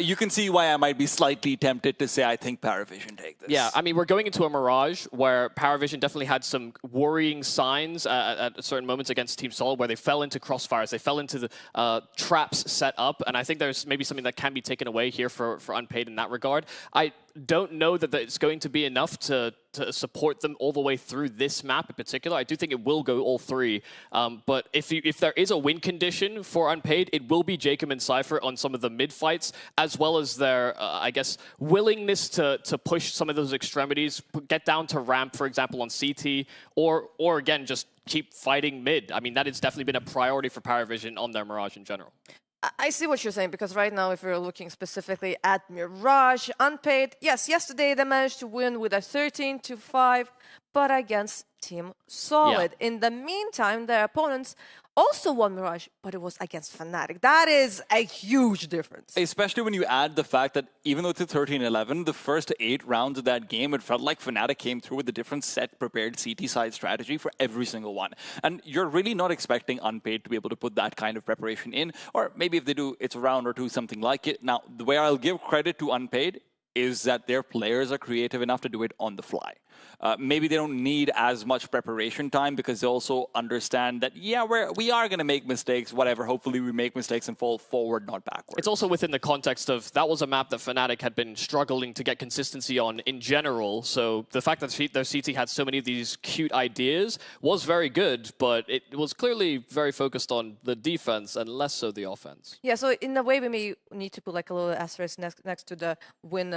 [SPEAKER 9] you can see why I might be slightly tempted to say I think Paravision take this.
[SPEAKER 3] Yeah, I mean, we're going into a Mirage where Paravision definitely had some worrying signs at certain moments against Team Solid, where they fell into crossfires, they fell into the traps set up, and I think there's maybe something that can be taken away here for Unpaid in that regard. I don't know that it's going to be enough to support them all the way through this map in particular. I do think it will go all three. But if there is a win condition for Unpaid, it will be Jacob and Cypher on some of the mid fights, as well as their, I guess, willingness to push some of those extremities, get down to ramp, for example, on CT, or again, just keep fighting mid. I mean, that has definitely been a priority for Paravision on their Mirage in general.
[SPEAKER 2] I see what you're saying, because right now, if we're looking specifically at Mirage, Unpaid, yes, yesterday they managed to win with a 13-5, but against Team Solid. Yeah. In the meantime, their opponents also won Mirage, but it was against Fnatic. That is a huge difference.
[SPEAKER 9] Especially when you add the fact that even though it's a 13-11, the first 8 rounds of that game, it felt like Fnatic came through with a different set prepared CT side strategy for every single one. And you're really not expecting Unpaid to be able to put that kind of preparation in, or maybe if they do, it's a round or two, something like it. Now, the way I'll give credit to Unpaid is that their players are creative enough to do it on the fly. Maybe they don't need as much preparation time because they also understand that, yeah, we are going to make mistakes, whatever. Hopefully we make mistakes and fall forward, not backwards.
[SPEAKER 3] It's also within the context of that was a map that Fnatic had been struggling to get consistency on in general. So the fact that their CT had so many of these cute ideas was very good, but it was clearly very focused on the defense and less so the offense.
[SPEAKER 2] Yeah, so in a way we may need to put like a little asterisk next to the win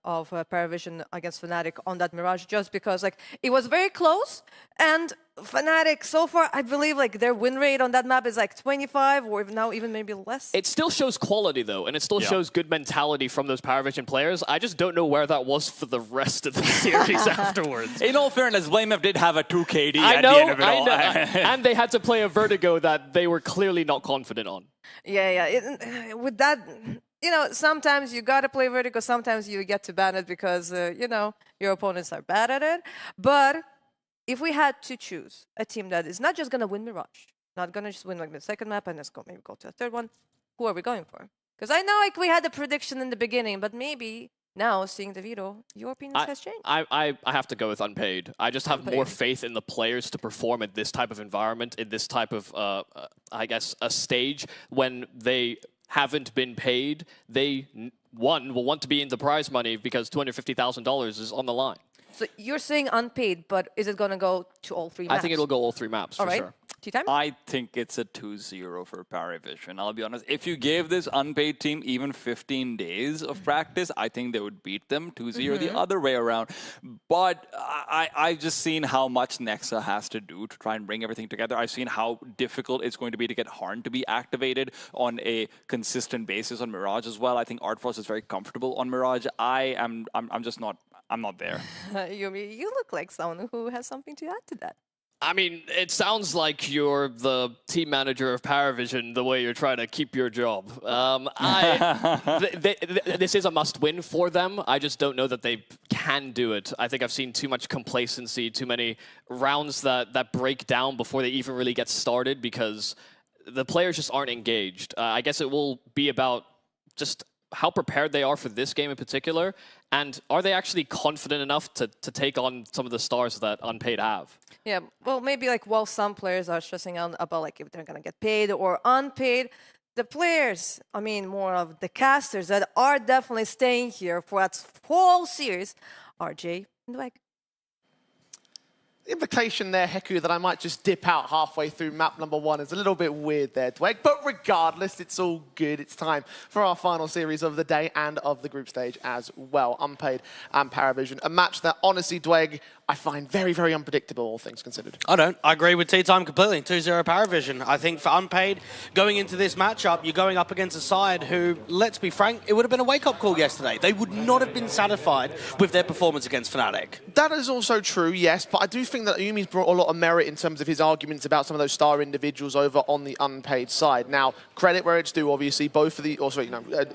[SPEAKER 2] of Paravision against Fnatic on that Mirage, just because like it was very close, and Fnatic so far, I believe like their win rate on that map is like 25 or now even maybe less.
[SPEAKER 3] It still shows quality though, and it still shows good mentality from those Paravision players. I just don't know where that was for the rest of the series afterwards.
[SPEAKER 9] In all fairness, BlameF did have a 2 KD
[SPEAKER 3] I
[SPEAKER 9] at
[SPEAKER 3] know,
[SPEAKER 9] the end of it all.
[SPEAKER 3] and they had to play a Vertigo that they were clearly not confident on.
[SPEAKER 2] Yeah. With that, you know, sometimes you gotta play Vertigo, sometimes you get to ban it because, you know, your opponents are bad at it. But if we had to choose a team that is not just gonna win Mirage, not gonna just win like the second map and maybe go to a third one, who are we going for? Because I know like we had a prediction in the beginning, but maybe now seeing the Veto, your opinion has changed.
[SPEAKER 3] I have to go with Unpaid. I just have more faith in the players to perform at this type of environment, in this type of, I guess, a stage when they haven't been paid. They, one, will want to be in the prize money because $250,000 is on the line.
[SPEAKER 2] So you're saying unpaid, but is it going to go to all 3 maps?
[SPEAKER 3] I think it'll go all 3 maps, for sure.
[SPEAKER 2] Tea-time?
[SPEAKER 9] I think it's a 2-0 for Paravision. I'll be honest. If you gave this unpaid team even 15 days of practice, I think they would beat them 2-0 the other way around. But I've just seen how much Nexa has to do to try and bring everything together. I've seen how difficult it's going to be to get Harn to be activated on a consistent basis on Mirage as well. I think Artforce is very comfortable on Mirage. I'm just not. I'm not there.
[SPEAKER 2] You look like someone who has something to add to that.
[SPEAKER 3] I mean, it sounds like you're the team manager of Paravision, the way you're trying to keep your job. This is a must-win for them. I just don't know that they can do it. I think I've seen too much complacency, too many rounds that break down before they even really get started because the players just aren't engaged. I guess it will be about just how prepared they are for this game in particular, and are they actually confident enough to take on some of the stars that Unpaid have?
[SPEAKER 2] Yeah, well, maybe like while some players are stressing out about like if they're going to get paid or unpaid, the players, I mean more of the casters that are definitely staying here for that whole series, RJ and Dweg.
[SPEAKER 11] Invitation there, Heku, that I might just dip out halfway through map number 1 is a little bit weird there, Dweg. But regardless, it's all good. It's time for our final series of the day and of the group stage as well. Unpaid and Paravision. A match that, honestly, Dweg, I find very, very unpredictable, all things considered.
[SPEAKER 12] I don't. I agree with Tea-Time completely. 2-0 Paravision. I think for Unpaid, going into this matchup, you're going up against a side who, let's be frank, it would have been a wake-up call yesterday. They would not have been satisfied with their performance against Fnatic.
[SPEAKER 11] That is also true, yes, but I do think that Yumi's brought a lot of merit in terms of his arguments about some of those star individuals over on the Unpaid side. Now, credit where it's due, obviously. Both of the,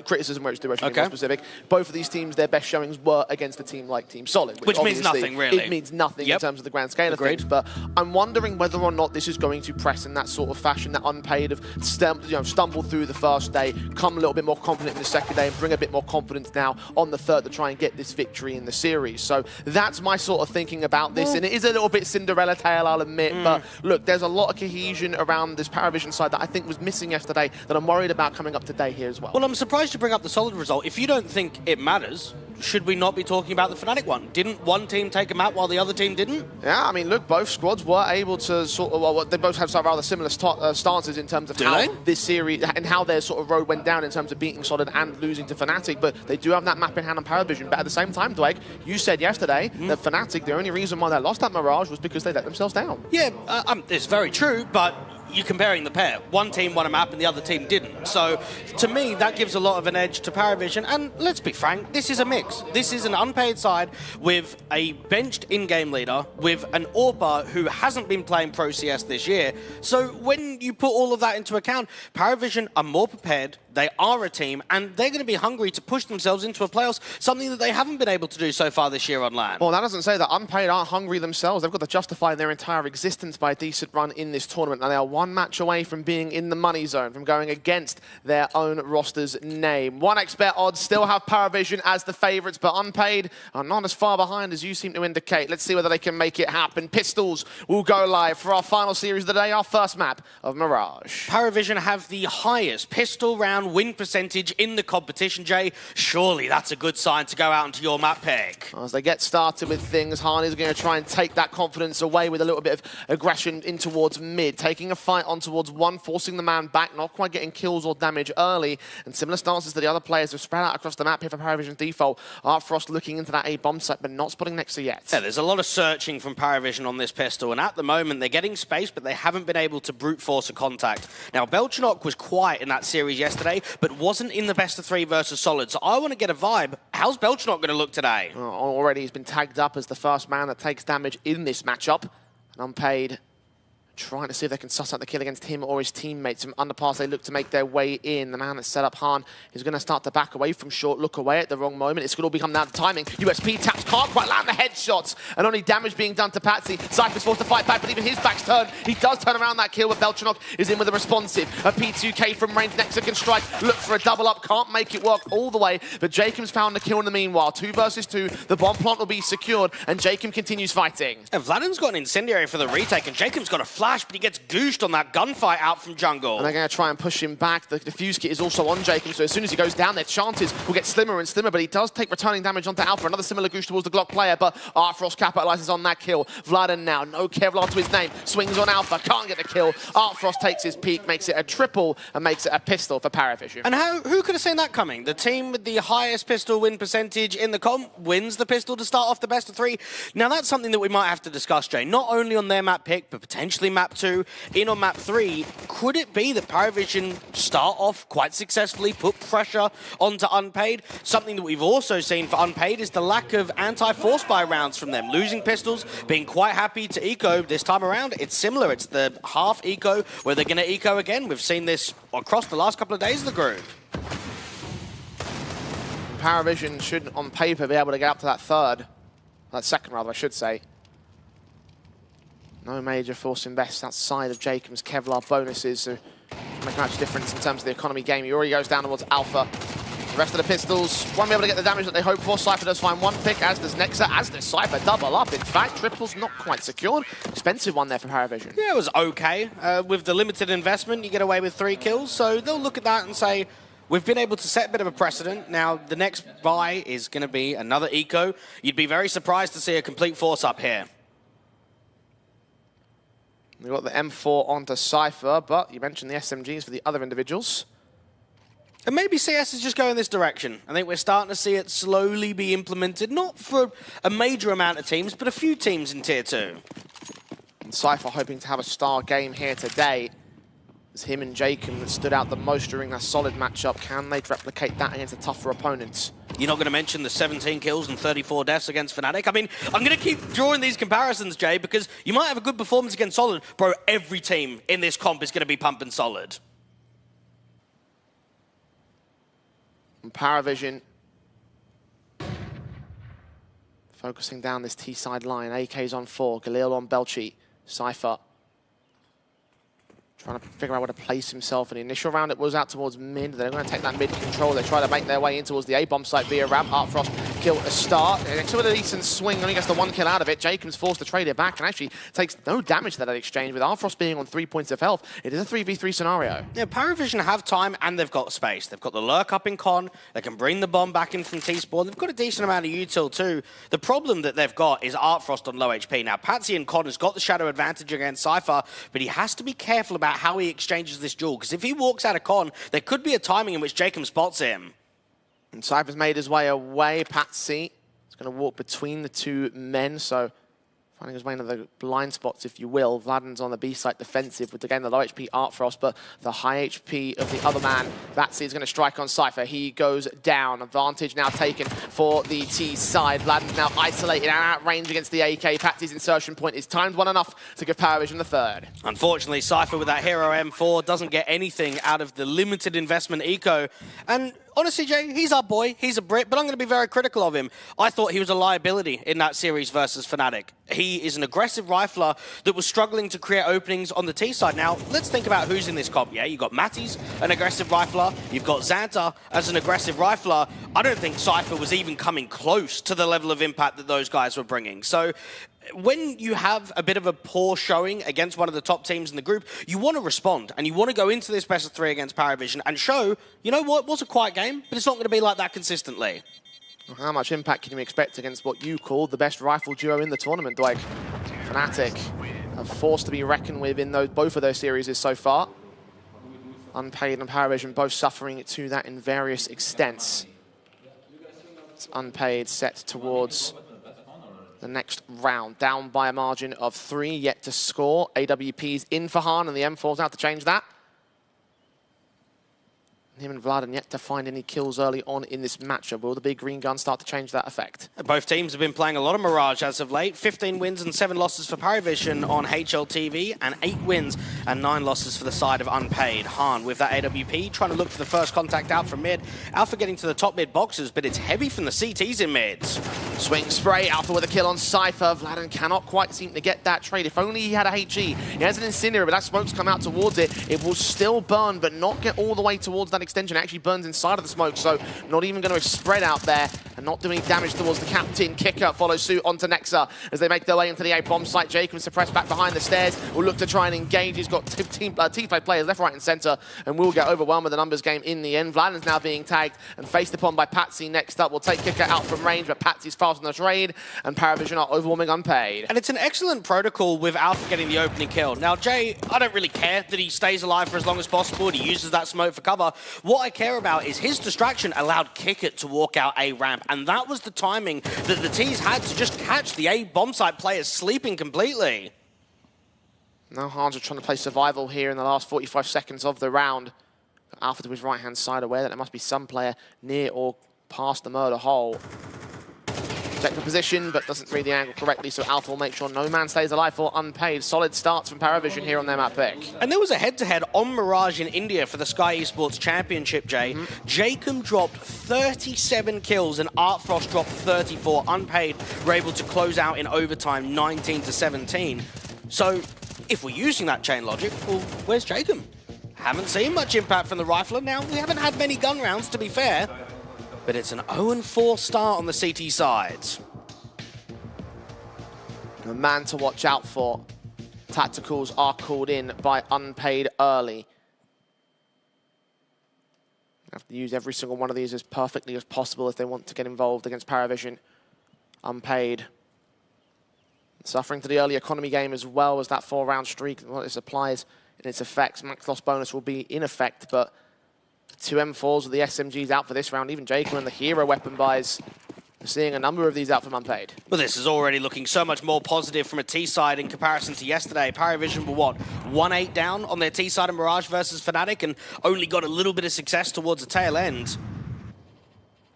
[SPEAKER 11] criticism where it's due, actually, more specific. Both of these teams, their best showings were against a team like Team Solid.
[SPEAKER 12] Which means nothing, really.
[SPEAKER 11] It means nothing in terms of the grand scale of things, but I'm wondering whether or not this is going to press in that sort of fashion that Unpaid have stumbled through the first day, come a little bit more confident in the second day, and bring a bit more confidence now on the third to try and get this victory in the series. So that's my sort of thinking about this, and it is a little bit Cinderella tale, I'll admit, but look, there's a lot of cohesion around this Paravision side that I think was missing yesterday that I'm worried about coming up today here as well.
[SPEAKER 12] Well, I'm surprised you bring up the Solid result. If you don't think it matters, should we not be talking about the Fnatic one? Didn't one team take a map while the other team didn't?
[SPEAKER 11] Yeah, I mean, look, both squads were able to sort of, well, they both have some rather similar stances in terms of how this series, and how their sort of road went down in terms of beating Solid and losing to Fnatic, but they do have that map in hand on Paravision. But at the same time, Dweg, you said yesterday that Fnatic, the only reason why they lost that Mirage was because they let themselves down.
[SPEAKER 12] Yeah, it's very true, but you're comparing the pair. One team won a map and the other team didn't. So, to me, that gives a lot of an edge to Paravision. And let's be frank, this is a mix. This is an Unpaid side with a benched in-game leader, with an AWPer who hasn't been playing Pro CS this year. So, when you put all of that into account, Paravision are more prepared, they are a team, and they're going to be hungry to push themselves into a playoffs, something that they haven't been able to do so far this year on LAN.
[SPEAKER 11] Well, that doesn't say that Unpaid aren't hungry themselves. They've got to justify their entire existence by a decent run in this tournament, and they are one match away from being in the money zone, from going against their own roster's name. 1xBet odds still have Paravision as the favourites, but Unpaid are not as far behind as you seem to indicate. Let's see whether they can make it happen. Pistols will go live for our final series of the day, our first map of Mirage.
[SPEAKER 12] Paravision have the highest pistol round down win percentage in the competition, Jay. Surely that's a good sign to go out into your map pick.
[SPEAKER 11] As they get started with things, Harney's going to try and take that confidence away with a little bit of aggression in towards mid, taking a fight on towards one, forcing the man back, not quite getting kills or damage early, and similar stances to the other players who spread out across the map here for Paravision default. Frost looking into that A bomb site, but not spotting Nexa yet.
[SPEAKER 12] Yeah, there's a lot of searching from Paravision on this pistol, and at the moment they're getting space, but they haven't been able to brute force a contact. Now, Belchanok was quiet in that series yesterday, but wasn't in the best of 3 versus Solid, so I want to get a vibe. How's Belchanok going to look today?
[SPEAKER 11] Already he's been tagged up as the first man that takes damage in this matchup. And Unpaid trying to see if they can suss out the kill against him or his teammates. From underpass, they look to make their way in. The man that's set up, Han, is going to start to back away from short, look away at the wrong moment. It's going to all become down to timing. USP taps, can't quite land the headshots, and only damage being done to Patsy. Cypher's forced to fight back, but even his back's turned. He does turn around that kill, but Belchanok is in with a responsive. A P2K from range, Nexa can strike, look for a double up, can't make it work all the way, but Jacob's found the kill in the meanwhile. 2 versus 2, the bomb plant will be secured, and Jacob continues fighting.
[SPEAKER 12] And Vladim's got an incendiary for the retake, and Jacob's got a flash, but he gets goosed on that gunfight out from jungle.
[SPEAKER 11] And they're going to try and push him back. The defuse kit is also on Jacob, so as soon as he goes down, their chances will get slimmer and slimmer, but he does take returning damage onto Alpha. Another similar goosh towards the Glock player, but Artfrost capitalizes on that kill. Vladen now, no Kevlar to his name, swings on Alpha, can't get the kill. Artfrost takes his peak, makes it a triple, and makes it a pistol for Paravision.
[SPEAKER 12] And who could have seen that coming? The team with the highest pistol win percentage in the comp wins the pistol to start off the best of 3. Now that's something that we might have to discuss, Jay. Not only on their map pick, but potentially map 2, in on map 3. Could it be that Paravision start off quite successfully, put pressure onto Unpaid? Something that we've also seen for Unpaid is the lack of anti-force buy rounds from them. Losing pistols, being quite happy to eco this time around. It's similar. It's the half eco where they're going to eco again. We've seen this across the last couple of days of the group.
[SPEAKER 11] Paravision should, on paper, be able to get up to that second rather, I should say. No major force invest outside of Jacob's Kevlar bonuses, so make much difference in terms of the economy game. He already goes down towards Alpha. The rest of the pistols won't be able to get the damage that they hope for. Cypher does find one pick, as does Nexa, as does Cypher. Double up, in fact. Triple's not quite secured. Expensive one there for Paravision.
[SPEAKER 12] Yeah, it was okay. With the limited investment, you get away with 3 kills, so they'll look at that and say, we've been able to set a bit of a precedent. Now, the next buy is going to be another eco. You'd be very surprised to see a complete force up here.
[SPEAKER 11] We've got the M4 onto Cypher, but you mentioned the SMGs for the other individuals.
[SPEAKER 12] And maybe CS is just going this direction. I think we're starting to see it slowly be implemented, not for a major amount of teams, but a few teams in Tier 2.
[SPEAKER 11] And Cypher hoping to have a star game here today. It's him and Jacob that stood out the most during that Solid matchup. Can they replicate that against a tougher opponent?
[SPEAKER 12] You're not going to mention the 17 kills and 34 deaths against Fnatic? I mean, I'm going to keep drawing these comparisons, Jay, because you might have a good performance against Solid. Bro, every team in this comp is going to be pumping Solid.
[SPEAKER 11] And Paravision focusing down this T-side line. AK's on 4, Galil on Belchi. Cypher trying to figure out where to place himself. In the initial round, it was out towards mid. They're going to take that mid control. They try to make their way in towards the A-bomb site via ramp. Artfrost kill a start. Next with a decent swing, only gets the 1 kill out of it. Jacob's forced to trade it back and actually takes no damage to that exchange. With Artfrost being on 3 points of health, it is a 3v3 scenario.
[SPEAKER 12] Yeah, Paravision have time and they've got space. They've got the lurk up in Con. They can bring the bomb back in from T-spawn. They've got a decent amount of util too. The problem that they've got is Artfrost on low HP. Now, Patsy and Con has got the shadow advantage against Cypher, but he has to be careful about how he exchanges this duel, because if he walks out of Con, there could be a timing in which Jacob spots him.
[SPEAKER 11] And Cypher's made his way away. Patsy is going to walk between the 2 men, so finding his way into the blind spots, if you will. Vladen's on the B site defensive with, again, the low HP Artfrost, but the high HP of the other man. Patsy is going to strike on Cypher. He goes down. Advantage now taken for the T side. Vladen's now isolated and out range against the AK. Patsy's insertion point is timed well enough to give Paravision the 3rd.
[SPEAKER 12] Unfortunately, Cypher with that hero M4 doesn't get anything out of the limited investment eco. And honestly, Jay, he's our boy. He's a Brit, but I'm going to be very critical of him. I thought he was a liability in that series versus Fnatic. He is an aggressive rifler that was struggling to create openings on the T side. Now, let's think about who's in this comp. Yeah, you've got Matties, an aggressive rifler. You've got Xanta as an aggressive rifler. I don't think Cypher was even coming close to the level of impact that those guys were bringing. So when you have a bit of a poor showing against one of the top teams in the group, you want to respond, and you want to go into this best of 3 against Paravision and show, you know what, it was a quiet game, but it's not going to be like that consistently.
[SPEAKER 11] How much impact can you expect against what you call the best rifle duo in the tournament, Dwight? Fnatic, a force to be reckoned with in both of those series so far. Unpaid and Paravision both suffering to that in various extents. It's Unpaid set towards the next round, down by a margin of 3, yet to score. AWP's in for Han, and the M4's out to change that. Him and Vladen yet to find any kills early on in this matchup. Will the big green gun start to change that effect?
[SPEAKER 12] Both teams have been playing a lot of Mirage as of late. 15 wins and 7 losses for Paravision on HLTV, and 8 wins and 9 losses for the side of Unpaid. Han with that AWP, trying to look for the first contact out from mid. Alpha getting to the top mid boxes, but it's heavy from the CTs in mids.
[SPEAKER 11] Swing spray, Alpha with a kill on Cypher. Vladen cannot quite seem to get that trade. If only he had a HE. He has an Incinerator, but that smoke's come out towards it. It will still burn, but not get all the way towards that extension. It actually burns inside of the smoke, so not even going to spread out there and not doing damage towards the captain. Kicker follows suit onto Nexa as they make their way into the A bomb site. Jacob suppressed back behind the stairs. Will look to try and engage. He's got T-play players left, right, and center, and will get overwhelmed with the numbers game in the end. Vladen's now being tagged and faced upon by Patsy. Next up, will take Kicker out from range, but Patsy's fast on the trade, and Paravision are overwhelming Unpaid.
[SPEAKER 12] And it's an excellent protocol with Alpha getting the opening kill. Now, Jay, I don't really care that he stays alive for as long as possible and he uses that smoke for cover. What I care about is his distraction allowed Kickert to walk out A ramp, and that was the timing that the T's had to just catch the A bomb site players sleeping completely.
[SPEAKER 11] Now Hans are trying to play survival here in the last 45 seconds of the round. Alpha to his right-hand side, aware that there must be some player near or past the murder hole. Check the position, but doesn't read the angle correctly, so Alpha will make sure no man stays alive for Unpaid. Solid starts from Paravision here on their map pick.
[SPEAKER 12] And there was a head-to-head on Mirage in India for the Sky Esports Championship, Jay. Jacob dropped 37 kills and Art Frost dropped 34. Unpaid were able to close out in overtime 19-17. So if we're using that chain logic, well, where's Jacob? Haven't seen much impact from the rifler. Now, we haven't had many gun rounds, to be fair. But it's an 0-4 start on the CT sides.
[SPEAKER 11] A man to watch out for. Tacticals are called in by Unpaid early. Have to use every single one of these as perfectly as possible if they want to get involved against Paravision. Unpaid. Suffering to the early economy game as well as that 4-round streak. Well, this applies in its effects. Max loss bonus will be in effect, but 2 M4s with the SMGs out for this round. Even Jacob and the hero weapon buys. We're seeing a number of these out from Unpaid.
[SPEAKER 12] Well, this is already looking so much more positive from a T side in comparison to yesterday. Paravision were, what, 1-8 down on their T side in Mirage versus Fnatic and only got a little bit of success towards the tail end.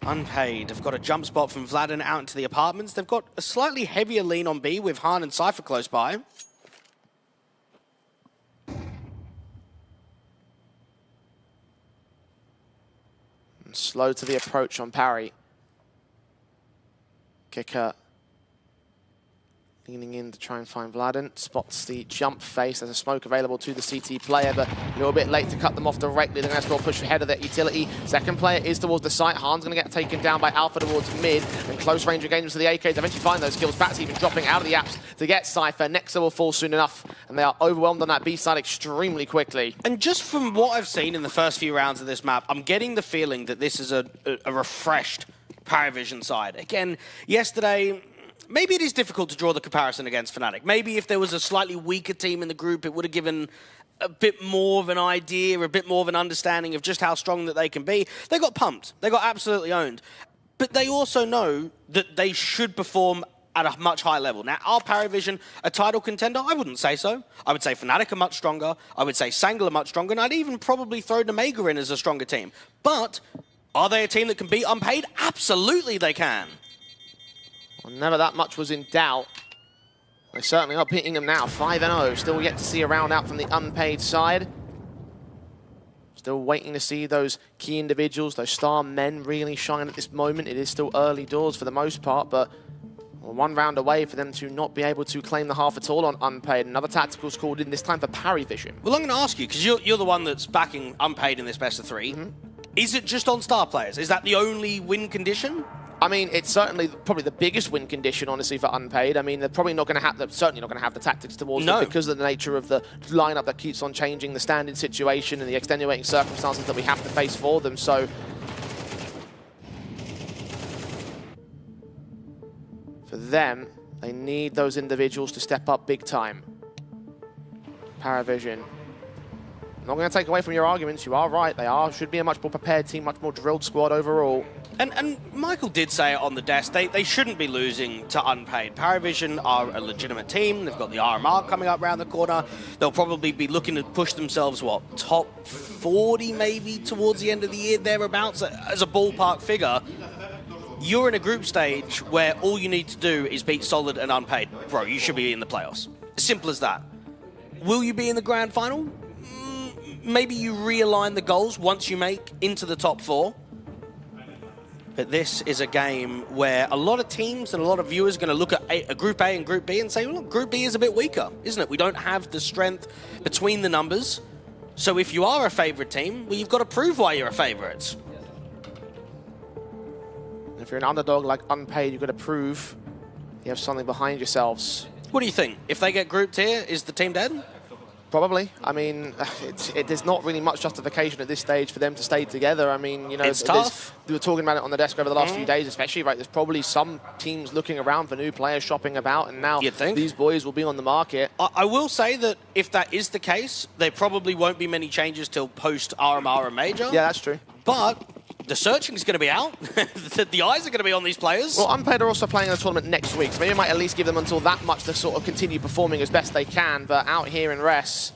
[SPEAKER 12] Unpaid have got a jump spot from Vladen out into the apartments. They've got a slightly heavier lean on B with Han and Cypher close by.
[SPEAKER 11] Slow to the approach on Parry. Kicker leaning in to try and find Vladen. Spots the jump face. There's a smoke available to the CT player, but a little bit late to cut them off directly. They're going to push ahead of that utility. Second player is towards the site. Han's going to get taken down by Alpha towards mid, and close range engagements to the AKs. Eventually find those kills. Pat's even dropping out of the apps to get Cypher. Nexa will fall soon enough, and they are overwhelmed on that B side extremely quickly.
[SPEAKER 12] And just from what I've seen in the first few rounds of this map, I'm getting the feeling that this is a refreshed Paravision side. Again, yesterday, maybe it is difficult to draw the comparison against Fnatic. Maybe if there was a slightly weaker team in the group, it would have given a bit more of an idea, a bit more of an understanding of just how strong that they can be. They got pumped. They got absolutely owned. But they also know that they should perform at a much higher level. Now, are Paravision a title contender? I wouldn't say so. I would say Fnatic are much stronger. I would say Sangal are much stronger. And I'd even probably throw Nemiga in as a stronger team. But are they a team that can beat Unpaid? Absolutely they can.
[SPEAKER 11] Well, never that much was in doubt. They certainly are beating them now. 5-0. Still yet to see a round out from the Unpaid side. Still waiting to see those key individuals, those star men really shine at this moment. It is still early doors for the most part, but we're 1 round away for them to not be able to claim the half at all on Unpaid. Another tactical's called in, this time for Paravision.
[SPEAKER 12] Well, I'm going to ask you, because you're the one that's backing Unpaid in this best of 3. Is it just on star players? Is that the only win condition?
[SPEAKER 11] I mean, it's certainly probably the biggest win condition, honestly, for Unpaid. I mean, they're probably not going to have, certainly not going to have the tactics towards it because of the nature of the lineup that keeps on changing, the standing situation and the extenuating circumstances that we have to face for them. So, for them, they need those individuals to step up big time. Paravision. Not going to take away from your arguments. You are right. They should be a much more prepared team, much more drilled squad overall.
[SPEAKER 12] And Michael did say it on the desk, they shouldn't be losing to Unpaid. Paravision are a legitimate team. They've got the RMR coming up around the corner. They'll probably be looking to push themselves, what, top 40 maybe towards the end of the year, thereabouts, as a ballpark figure. You're in a group stage where all you need to do is beat Solid and Unpaid. Bro, you should be in the playoffs. Simple as that. Will you be in the grand final? Maybe you realign the goals once you make into the top 4. But this is a game where a lot of teams and a lot of viewers are going to look at a Group A and Group B and say, well, look, Group B is a bit weaker, isn't it? We don't have the strength between the numbers. So if you are a favourite team, well, you've got to prove why you're a favourite.
[SPEAKER 11] If you're an underdog like Unpaid, you've got to prove you have something behind yourselves.
[SPEAKER 12] What do you think? If they get grouped here, is the team dead?
[SPEAKER 11] Probably. I mean, there's not really much justification at this stage for them to stay together. I mean, you know,
[SPEAKER 12] it's tough.
[SPEAKER 11] We were talking about it on the desk over the last few days, especially, right? There's probably some teams looking around for new players, shopping about, and now these boys will be on the market.
[SPEAKER 12] I will say that if that is the case, there probably won't be many changes till post RMR and Major.
[SPEAKER 11] Yeah, that's true.
[SPEAKER 12] But the searching is going to be out. The eyes are going to be on these players.
[SPEAKER 11] Well, Unpaid are also playing in the tournament next week, so maybe it might at least give them until that much to sort of continue performing as best they can. But out here in RES,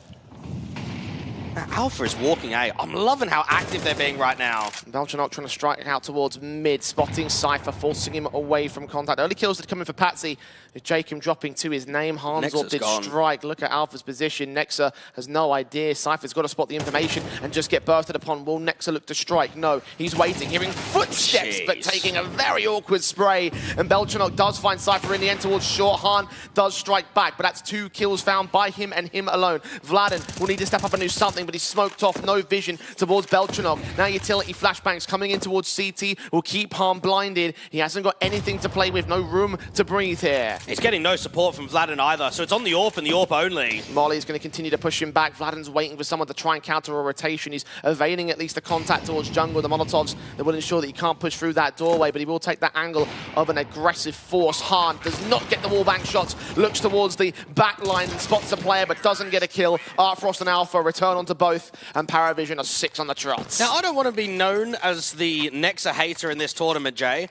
[SPEAKER 12] Alpha is walking A. I'm loving how active they're being right now.
[SPEAKER 11] Belchanok trying to strike out towards mid, spotting Cypher, forcing him away from contact. Early kills that come in for Patsy. Jacob dropping to his name. Hanzor did strike. Look at Alpha's position. Nexa has no idea. Cypher's got to spot the information and just get bursted upon. Will Nexa look to strike? No, he's waiting, hearing footsteps, but taking a very awkward spray. And Belchanok does find Cypher in the end towards short. Han does strike back, but that's 2 kills found by him and him alone. Vladen will need to step up and do something, but he's smoked off. No vision towards Belchanok. Now utility flashbangs coming in towards CT will keep Han blinded. He hasn't got anything to play with. No room to breathe here.
[SPEAKER 12] He's getting no support from Vladen either, so it's on the AWP and the AWP only.
[SPEAKER 11] Molly's going to continue to push him back. Vladen's waiting for someone to try and counter a rotation. He's evading at least the contact towards jungle. The Molotovs that will ensure that he can't push through that doorway, but he will take that angle of an aggressive force. Han does not get the wallbang shots, looks towards the back line and spots a player, but doesn't get a kill. Artfrost and Alpha return onto both, and Paravision are 6 on the trot.
[SPEAKER 12] Now, I don't want to be known as the Nexa hater in this tournament, Jay,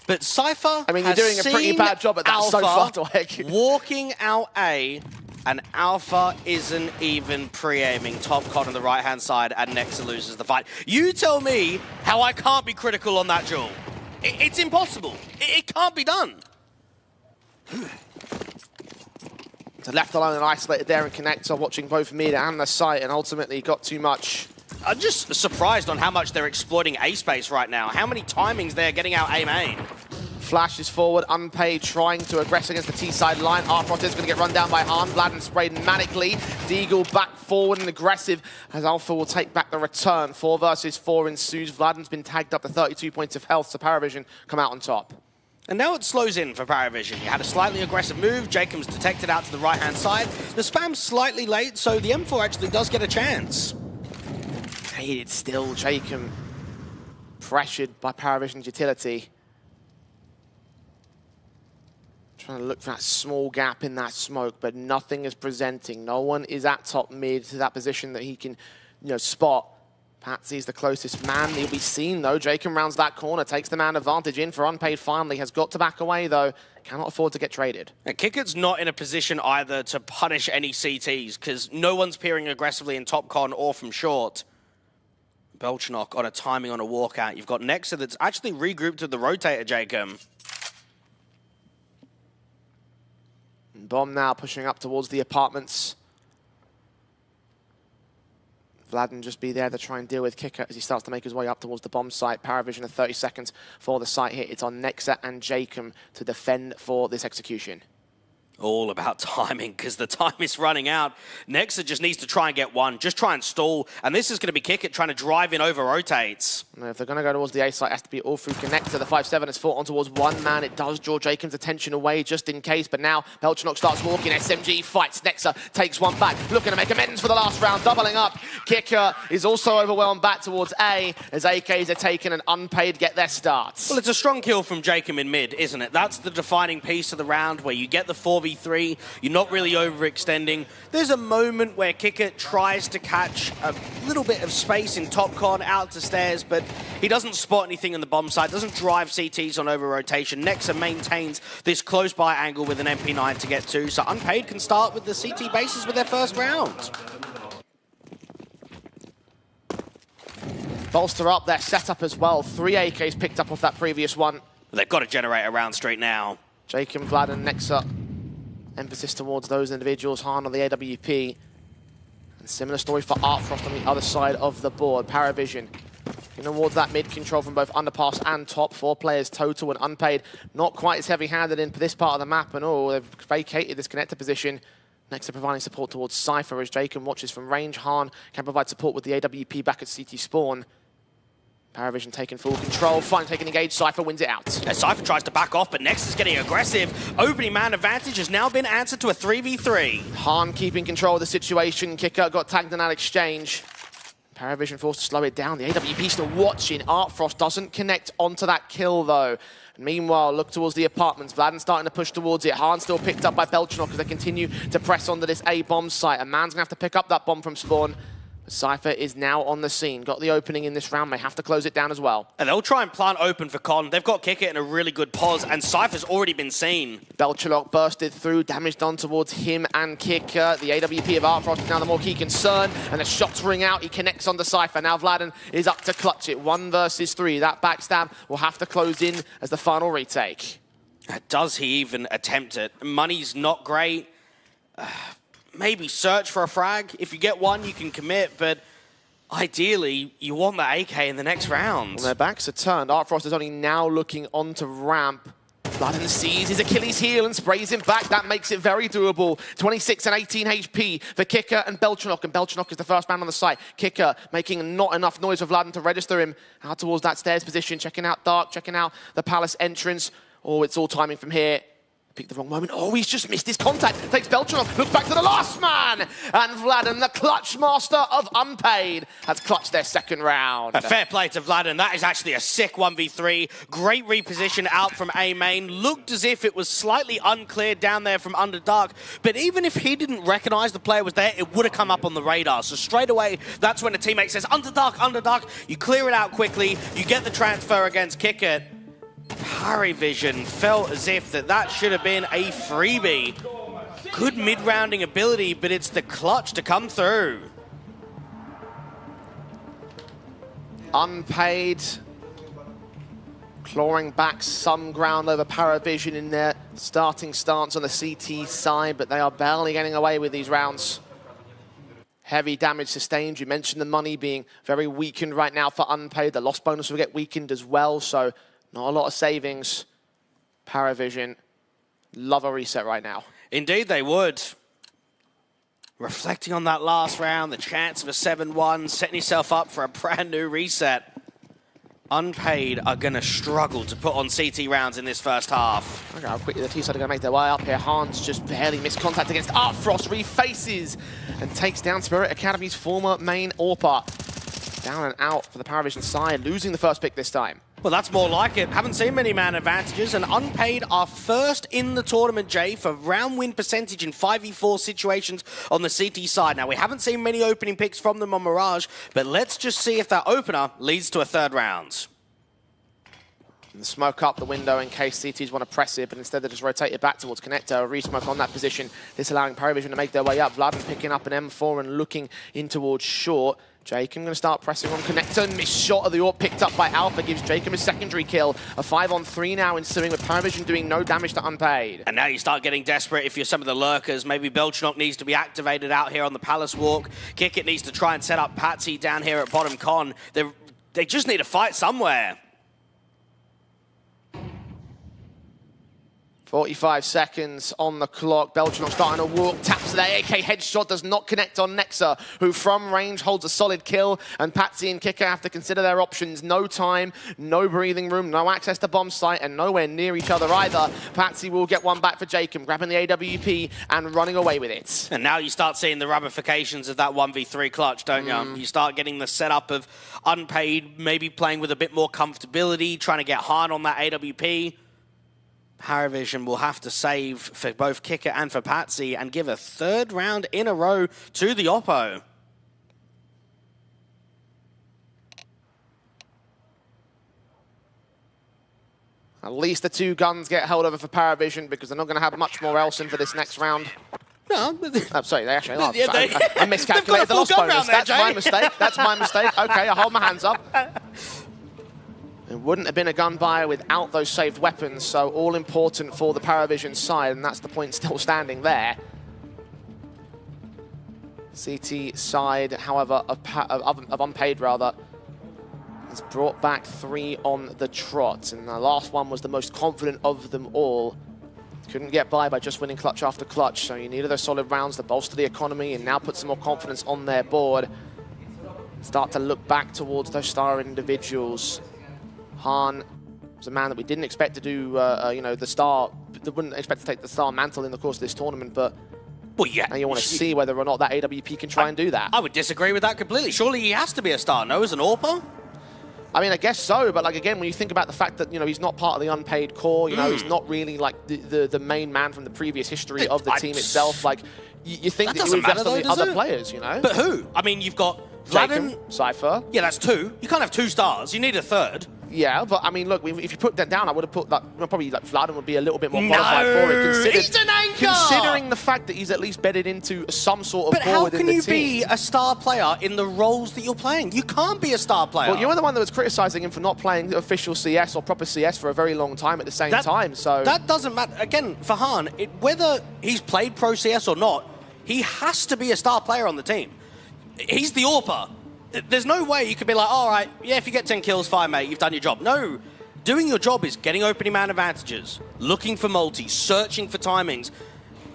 [SPEAKER 12] but Cypher,
[SPEAKER 11] I mean, you're doing a pretty bad job at that so far, Dwayne.
[SPEAKER 12] Walking out A, and Alpha isn't even pre-aiming. Top con on the right-hand side, and Nexa loses the fight. You tell me how I can't be critical on that duel. It's impossible. It can't be done.
[SPEAKER 11] So left alone and isolated there, and Connector watching both mid and the site, and ultimately got too much.
[SPEAKER 12] I'm just surprised on how much they're exploiting A space right now. How many timings they're getting out A main.
[SPEAKER 11] Flash is forward, Unpaid trying to aggress against the T-side line. Artfrost is going to get run down by Han. Vladen sprayed manically. Deagle back forward and aggressive as Alpha will take back the return. 4 versus 4 ensues. Vladen's been tagged up to 32 points of health, so Paravision come out on top.
[SPEAKER 12] And now it slows in for Paravision. You had a slightly aggressive move. Jacob's detected out to the right-hand side. The spam's slightly late, so the M4 actually does get a chance.
[SPEAKER 11] Hated still, Jacob pressured by Paravision's utility. Trying to look for that small gap in that smoke, but nothing is presenting. No one is at top mid to that position that he can, spot. Patsy's the closest man. He'll be seen, though. Jacob rounds that corner, takes the man advantage in for Unpaid finally. Has got to back away, though. Cannot afford to get traded.
[SPEAKER 12] And Kicker's not in a position either to punish any CTs, because no one's peering aggressively in top con or from short. Belchanok on a timing on a walkout. You've got Nexa that's actually regrouped with the rotator, Jacob.
[SPEAKER 11] Bomb now pushing up towards the apartments. Vladen just be there to try and deal with Kicker as he starts to make his way up towards the bomb site. Paravision of 30 seconds for the site hit. It's on Nexa and Jacob to defend for this execution.
[SPEAKER 12] All about timing, because the time is running out. Nexa just needs to try and get one, just try and stall, and this is going to be Kickit trying to drive in over rotates.
[SPEAKER 11] If they're going to go towards the A site, it has to be all through connector. The 5-7 has fought on towards one man. It does draw Jacob's attention away just in case, but now Belchenok starts walking. SMG fights. Nexa takes one back, looking to make amends for the last round, doubling up. Kicker is also overwhelmed back towards A, as AKs are taken and unpaid get their starts.
[SPEAKER 12] Well, it's a strong kill from Jacob in mid, isn't it? That's the defining piece of the round where you get the 4v3, you're not really overextending. There's a moment where Kicker tries to catch a little bit of space in top con out to stairs, but he doesn't spot anything in the bomb side, doesn't drive CTs on over rotation. Nexa maintains this close by angle with an MP9 to get to, so Unpaid can start with the CT bases with their first round.
[SPEAKER 11] Bolster up their setup as well. 3 AKs picked up off that previous one.
[SPEAKER 12] They've got to generate a round straight now.
[SPEAKER 11] Jacob, Vlad and Nexa. Emphasis towards those individuals. Han on the AWP. And similar story for Artfrost on the other side of the board. Paravision towards that mid control from both underpass and top. 4 players total and Unpaid. Not quite as heavy-handed in this part of the map. And they've vacated this connector position. Nexa providing support towards Cypher as Jacob watches from range. Han can provide support with the AWP back at CT spawn. Paravision taking full control, finally taking engaged, Cypher wins it out.
[SPEAKER 12] Cypher tries to back off, but Nexa's getting aggressive. Opening man advantage has now been answered to a 3v3.
[SPEAKER 11] Han keeping control of the situation. Kicker got tagged in that exchange. Paravision forced to slow it down. The AWP still watching. Artfrost doesn't connect onto that kill though. And meanwhile, look towards the apartments. Vladen starting to push towards it. Han still picked up by Belchenok as they continue to press onto this A bomb site. A man's gonna have to pick up that bomb from spawn. Cypher is now on the scene. Got the opening in this round. May have to close it down as well.
[SPEAKER 12] And they'll try and plant open for Con. They've got Kicker in a really good pause, and Cypher's already been seen.
[SPEAKER 11] Belchenok bursted through. Damage done towards him and Kicker. The AWP of Artfrost is now the more key concern. And the shots ring out. He connects onto Cypher. Now Vladen is up to clutch it. 1 versus 3. That backstab will have to close in as the final retake.
[SPEAKER 12] Does he even attempt it? Money's not great. Maybe search for a frag. If you get one, you can commit, but ideally, you want the AK in the next round.
[SPEAKER 11] Well, their backs are turned. Artfrost is only now looking onto ramp. Vladen sees his Achilles heel and sprays him back. That makes it very doable. 26 and 18 HP for Kicker and Belchenok. And Belchenok is the first man on the site. Kicker making not enough noise for Vladen to register him out towards that stairs position. Checking out Dark, checking out the Palace entrance. Oh, it's all timing from here. Picked the wrong moment. Oh, he's just missed his contact. Takes Belchenok, looks back to the last man. And Vladen, the clutch master of Unpaid, has clutched their second round.
[SPEAKER 12] A fair play to Vladen. That is actually a sick 1v3. Great reposition out from A main. Looked as if it was slightly uncleared down there from under Dark. But even if he didn't recognize the player was there, it would have come up on the radar. So straight away, that's when a teammate says, under Dark, under Dark. You clear it out quickly. You get the transfer against Kicker. Paravision felt as if that should have been a freebie. Good mid-rounding ability, but it's the clutch to come through.
[SPEAKER 11] Unpaid. Clawing back some ground over Paravision in their starting stance on the CT side, but they are barely getting away with these rounds. Heavy damage sustained. You mentioned the money being very weakened right now for Unpaid. The loss bonus will get weakened as well, so not a lot of savings. Paravision love a reset right now.
[SPEAKER 12] Indeed they would. Reflecting on that last round, the chance of a 7-1, setting yourself up for a brand new reset. Unpaid are going to struggle to put on CT rounds in this first half.
[SPEAKER 11] Look how quickly the T-side are going to make their way up here. Hans just barely missed contact against Artfrost, refaces and takes down Spirit Academy's former main AWPer. Down and out for the Paravision side, losing the first pick this time.
[SPEAKER 12] Well, that's more like it. Haven't seen many man advantages, and Unpaid are first in the tournament, Jay, for round win percentage in 5v4 situations on the CT side. Now, we haven't seen many opening picks from them on Mirage, but let's just see if that opener leads to a third round.
[SPEAKER 11] And smoke up the window in case CTs want to press it, but instead they just rotate it back towards Connector. A re-smoke on that position, this allowing Paravision to make their way up. Vladen picking up an M4 and looking in towards short. Jacob going to start pressing on Connector. Missed shot of the AWP picked up by Alpha gives Jacob a secondary kill. A 5-on-3 now ensuing with Paravision doing no damage to Unpaid.
[SPEAKER 12] And now you start getting desperate if you're some of the lurkers. Maybe Belchenok needs to be activated out here on the Palace Walk. Kickit needs to try and set up Patsy down here at bottom con. They just need to fight somewhere.
[SPEAKER 11] 45 seconds on the clock. Belgium starting to walk, taps to the AK headshot, does not connect on Nexa, who from range holds a solid kill. And Patsy and Kicker have to consider their options. No time, no breathing room, no access to bomb site, and nowhere near each other either. Patsy will get one back for Jacob, grabbing the AWP and running away with it.
[SPEAKER 12] And now you start seeing the ramifications of that 1v3 clutch, don't you? You start getting the setup of Unpaid, maybe playing with a bit more comfortability, trying to get hard on that AWP. Paravision will have to save for both Kicker and for Patsy and give a third round in a row to the Oppo.
[SPEAKER 11] At least the 2 guns get held over for Paravision because they're not going to have much more else in for this next round.
[SPEAKER 12] No,
[SPEAKER 11] I'm sorry, they actually are.
[SPEAKER 12] Yeah,
[SPEAKER 11] I miscalculated the loss bonus. That's my mistake. That's my mistake. Okay, I hold my hands up. It wouldn't have been a gun buyer without those saved weapons, so all important for the Paravision side, and that's the point still standing there. CT side, however, of Unpaid rather, has brought back 3 on the trot, and the last one was the most confident of them all. Couldn't get by just winning clutch after clutch, so you needed those solid rounds to bolster the economy and now put some more confidence on their board. Start to look back towards those star individuals. Han was a man that we didn't expect to do, you know, the star, wouldn't expect to take the star mantle in the course of this tournament, but
[SPEAKER 12] well, yeah,
[SPEAKER 11] now you want to see whether or not that AWP can try and do that.
[SPEAKER 12] I would disagree with that completely. Surely he has to be a star, no, as an AWPer?
[SPEAKER 11] I mean, I guess so, but like again, when you think about the fact that, you know, he's not part of the Unpaid core, you know, he's not really like the main man from the previous history of the team itself, like, you think that you would invest on the other players, you know?
[SPEAKER 12] But who? I mean, you've got Vladen,
[SPEAKER 11] Cypher.
[SPEAKER 12] Yeah, that's 2. You can't have 2 stars. You need a third.
[SPEAKER 11] Yeah, but I mean, look, if you put that down, I would have put that, probably like Vladen would be a little bit more qualified for it.
[SPEAKER 12] He's an anchor!
[SPEAKER 11] Considering the fact that he's at least bedded into some sort of core within the team.
[SPEAKER 12] But how can you be a star player in the roles that you're playing? You can't be a star player.
[SPEAKER 11] Well, you were the one that was criticizing him for not playing official CS or proper CS for a very long time at the same time, so...
[SPEAKER 12] That doesn't matter. Again, for Han, whether he's played pro CS or not, he has to be a star player on the team. He's the AWPer. There's no way you could be like, all right, yeah, if you get 10 kills, fine, mate, you've done your job. No. Doing your job is getting opening man advantages, looking for multis, searching for timings.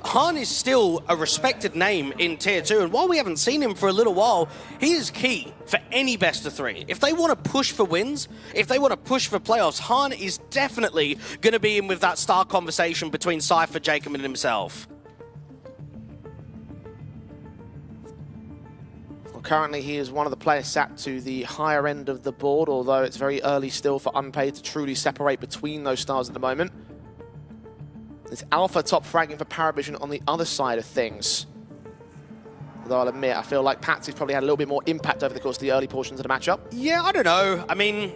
[SPEAKER 12] Han is still a respected name in Tier 2, and while we haven't seen him for a little while, he is key for any best of 3. If they want to push for wins, if they want to push for playoffs, Han is definitely going to be in with that star conversation between Cypher, Jacob, and himself.
[SPEAKER 11] Currently, he is one of the players sat to the higher end of the board, although it's very early still for Unpaid to truly separate between those stars at the moment. It's Alpha top fragging for Paravision on the other side of things. Although I'll admit, I feel like Patsy's probably had a little bit more impact over the course of the early portions of the matchup.
[SPEAKER 12] Yeah, I don't know. I mean,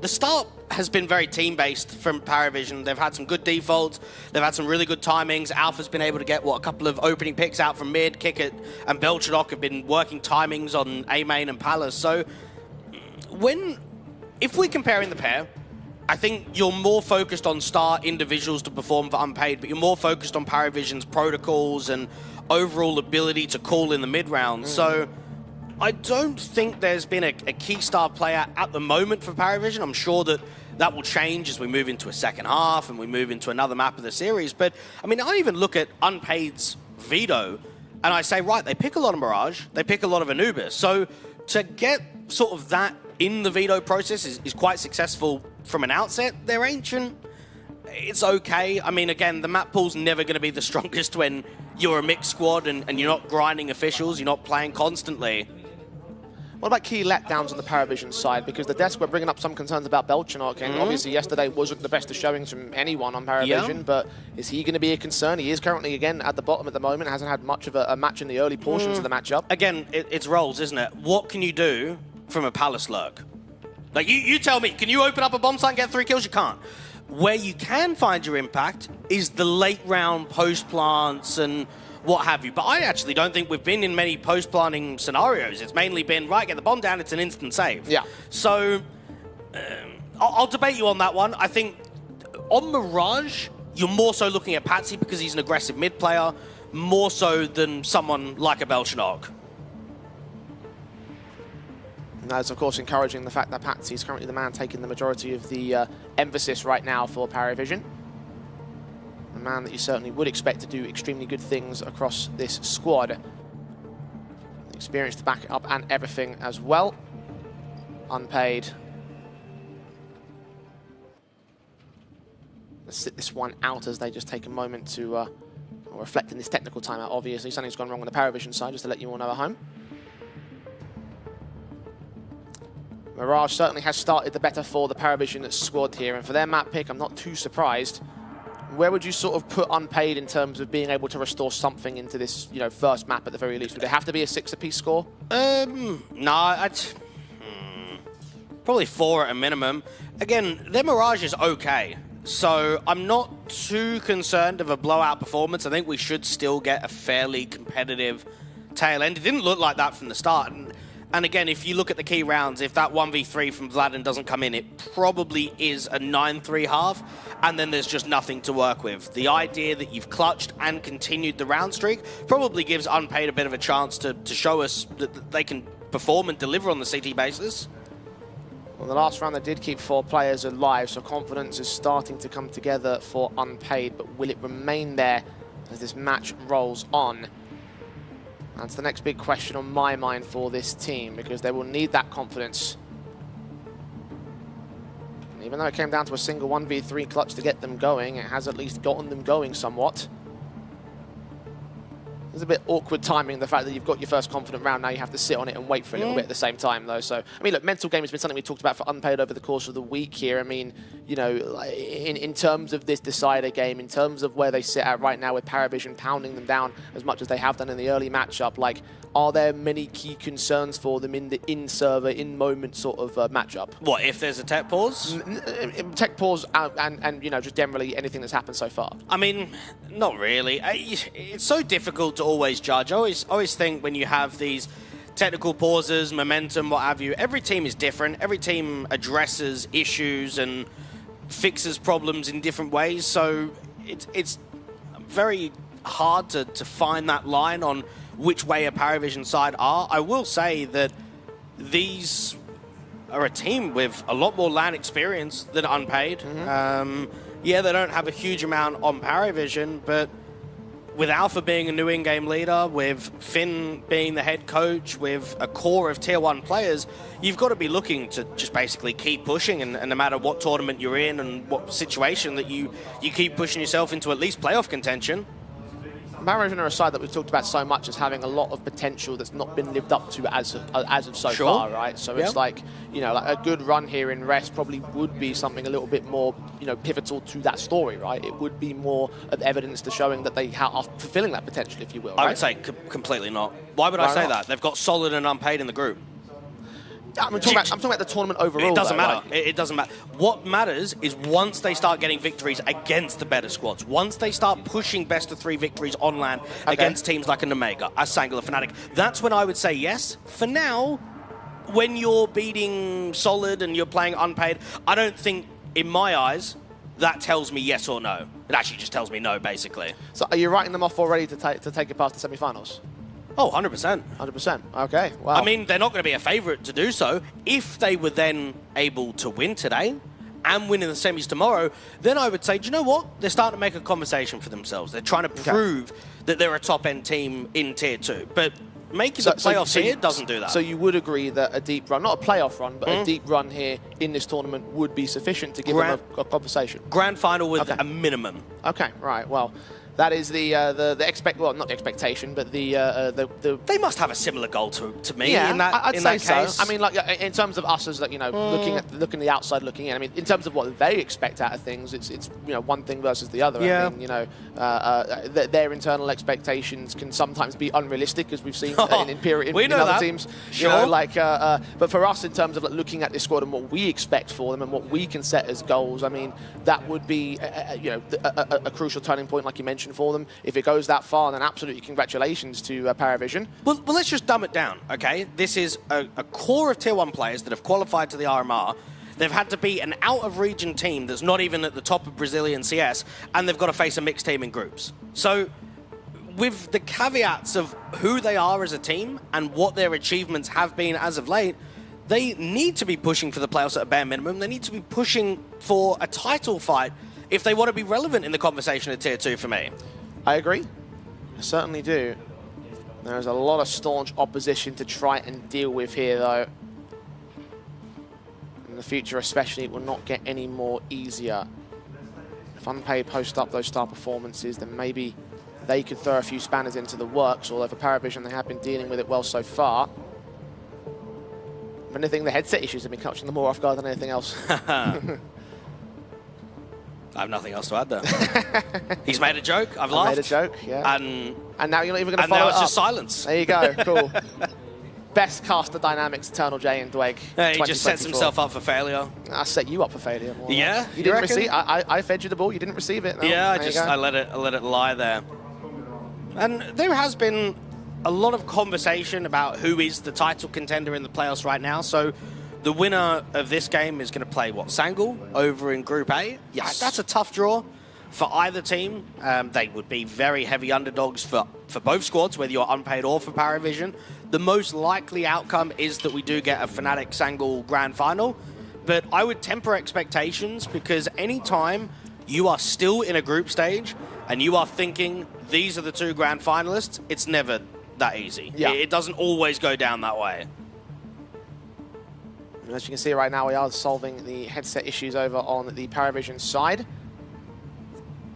[SPEAKER 12] the start has been very team-based from Paravision. They've had some good defaults. They've had some really good timings. Alpha's been able to get, a couple of opening picks out from mid. Kickit and Belchadok have been working timings on A-Main and Palace. So if we're comparing the pair, I think you're more focused on star individuals to perform for Unpaid, but you're more focused on Paravision's protocols and overall ability to call in the mid-round. So I don't think there's been a key star player at the moment for Paravision. I'm sure that will change as we move into a second half and we move into another map of the series. But, I mean, I even look at Unpaid's Veto and I say, right, they pick a lot of Mirage, they pick a lot of Anubis. So to get sort of that in the Veto process is quite successful from an outset. They're ancient. It's okay. I mean, again, the map pool's never going to be the strongest when you're a mixed squad and you're not grinding officials, you're not playing constantly.
[SPEAKER 11] What about key letdowns on the Paravision side? Because the desk were bringing up some concerns about Belchanok, and obviously yesterday wasn't the best of showings from anyone on Paravision, but is he going to be a concern? He is currently, again, at the bottom at the moment, hasn't had much of a match in the early portions of the matchup.
[SPEAKER 12] Again, it's roles, isn't it? What can you do from a Palace lurk? Like, you tell me, can you open up a bomb site and get 3 kills? You can't. Where you can find your impact is the late round post plants and what have you. But I actually don't think we've been in many post-planting scenarios. It's mainly been, right, get the bomb down, it's an instant save.
[SPEAKER 11] Yeah.
[SPEAKER 12] So, I'll debate you on that one. I think on Mirage, you're more so looking at Patsy because he's an aggressive mid player, more so than someone like a Belchanok.
[SPEAKER 11] And that's, of course, encouraging the fact that Patsy is currently the man taking the majority of the emphasis right now for Paravision. A man that you certainly would expect to do extremely good things across this squad. Experience to back it up and everything as well. Unpaid. Let's sit this one out as they just take a moment to reflect in this technical timeout. Obviously, something's gone wrong on the Paravision side, just to let you all know at home. Mirage certainly has started the better for the Paravision squad here, and for their map pick, I'm not too surprised. Where would you sort of put Unpaid in terms of being able to restore something into this, you know, first map at the very least? Would it have to be a 6 apiece score?
[SPEAKER 12] No, I'd probably 4 at a minimum. Again, their Mirage is okay, so I'm not too concerned of a blowout performance. I think we should still get a fairly competitive tail end. It didn't look like that from the start. And again, if you look at the key rounds, if that 1v3 from Vladen doesn't come in, it probably is a 9-3 half, and then there's just nothing to work with. The idea that you've clutched and continued the round streak probably gives Unpaid a bit of a chance to show us that they can perform and deliver on the CT basis.
[SPEAKER 11] Well, the last round they did keep 4 players alive, so confidence is starting to come together for Unpaid, but will it remain there as this match rolls on? That's the next big question on my mind for this team, because they will need that confidence. And even though it came down to a single 1v3 clutch to get them going, it has at least gotten them going somewhat. It's a bit awkward timing, the fact that you've got your first confident round, now you have to sit on it and wait for a little bit at the same time, though. So, I mean, look, mental game has been something we talked about for Unpaid over the course of the week here. I mean, you know, in terms of this decider game, in terms of where they sit at right now with Paravision pounding them down as much as they have done in the early matchup, like, are there many key concerns for them in the in-server, in-moment sort of matchup?
[SPEAKER 12] What, if there's a tech pause?
[SPEAKER 11] Tech pause and, you know, just generally anything that's happened so far.
[SPEAKER 12] I mean, not really. It's so difficult to always judge. I always think when you have these technical pauses, momentum, what have you, every team is different. Every team addresses issues and fixes problems in different ways. So it's very hard to find that line on which way a Paravision side are. I will say that these are a team with a lot more LAN experience than Unpaid. Yeah, they don't have a huge amount on Paravision, but with Alpha being a new in-game leader, with Finn being the head coach, with a core of Tier 1 players, you've got to be looking to just basically keep pushing, and no matter what tournament you're in and what situation, that you keep pushing yourself into at least playoff contention.
[SPEAKER 11] Paravision are a side that we've talked about so much as having a lot of potential that's not been lived up to as of so far, right? So it's like, you know, like a good run here in RES probably would be something a little bit more, you know, pivotal to that story, right? It would be more of evidence to showing that they are fulfilling that potential, if you will, right?
[SPEAKER 12] I would say completely not. Why would I say that? They've got Solid and Unpaid in the group.
[SPEAKER 11] I'm talking about the tournament overall.
[SPEAKER 12] It doesn't matter.
[SPEAKER 11] Like,
[SPEAKER 12] it doesn't matter. What matters is once they start getting victories against the better squads, once they start pushing best of 3 victories on LAN against teams like a Nemiga, a Sangler, Fnatic, that's when I would say yes. For now, when you're beating Solid and you're playing Unpaid, I don't think, in my eyes, that tells me yes or no. It actually just tells me no, basically.
[SPEAKER 11] So are you writing them off already to take it past the semi-finals?
[SPEAKER 12] Oh, 100%.
[SPEAKER 11] 100%. Okay, wow.
[SPEAKER 12] I mean, they're not going to be a favourite to do so. If they were then able to win today and win in the semis tomorrow, then I would say, do you know what? They're starting to make a conversation for themselves. They're trying to prove that they're a top-end team in Tier 2. But making the playoffs here doesn't do that.
[SPEAKER 11] So you would agree that a deep run, not a playoff run, but a deep run here in this tournament would be sufficient to give them a conversation?
[SPEAKER 12] Grand final with a minimum.
[SPEAKER 11] Okay, right, well... That is well, not the expectation, but the
[SPEAKER 12] They must have a similar goal to me in that
[SPEAKER 11] I'd say
[SPEAKER 12] case.
[SPEAKER 11] So. I mean, like in terms of us as, like, you know, looking the outside looking in. I mean, in terms of what they expect out of things, it's you know, one thing versus the other. I mean, you know, their internal expectations can sometimes be unrealistic, as we've seen in other teams.
[SPEAKER 12] Sure.
[SPEAKER 11] You know, like, but for us, in terms of like, looking at this squad and what we expect for them and what we can set as goals, I mean, that would be you know, a crucial turning point, like you mentioned, for them. If it goes that far, then absolutely congratulations to Paravision.
[SPEAKER 12] Well, let's just dumb it down, okay? This is a core of Tier 1 players that have qualified to the RMR. They've had to be an out-of-region team that's not even at the top of Brazilian CS, and they've got to face a mixed team in groups. So, with the caveats of who they are as a team and what their achievements have been as of late, they need to be pushing for the playoffs at a bare minimum. They need to be pushing for a title fight if they want to be relevant in the conversation at Tier 2 for me.
[SPEAKER 11] I agree. I certainly do. There's a lot of staunch opposition to try and deal with here, though. In the future especially, it will not get any more easier. If Unpaid post up those star performances, then maybe they could throw a few spanners into the works, although for Paravision they have been dealing with it well so far. If anything, the headset issues have been catching them more off guard than anything else.
[SPEAKER 12] I have nothing else to add there. He's made a joke, I've laughed.
[SPEAKER 11] Made a joke, yeah.
[SPEAKER 12] And
[SPEAKER 11] now you're not even going to follow
[SPEAKER 12] now
[SPEAKER 11] it
[SPEAKER 12] it's
[SPEAKER 11] up.
[SPEAKER 12] just silence.
[SPEAKER 11] There you go, cool. Best caster dynamics, Eternal J and Dweg.
[SPEAKER 12] Yeah, he just sets himself up for failure.
[SPEAKER 11] I set you up for failure. More
[SPEAKER 12] yeah?
[SPEAKER 11] You didn't receive. I fed you the ball. You didn't receive it. No,
[SPEAKER 12] yeah, I let it lie there. And there has been a lot of conversation about who is the title contender in the playoffs right now. So the winner of this game is going to play, what, Sangul over in Group A?
[SPEAKER 11] Yes.
[SPEAKER 12] That's a tough draw for either team. They would be very heavy underdogs for both squads, whether you're Unpaid or for Paravision. The most likely outcome is that we do get a Fnatic Sangul Grand Final. But I would temper expectations, because anytime you are still in a group stage and you are thinking these are the two Grand Finalists, it's never that easy.
[SPEAKER 11] Yeah.
[SPEAKER 12] It doesn't always go down that way.
[SPEAKER 11] And as you can see right now, we are solving the headset issues over on the Paravision side.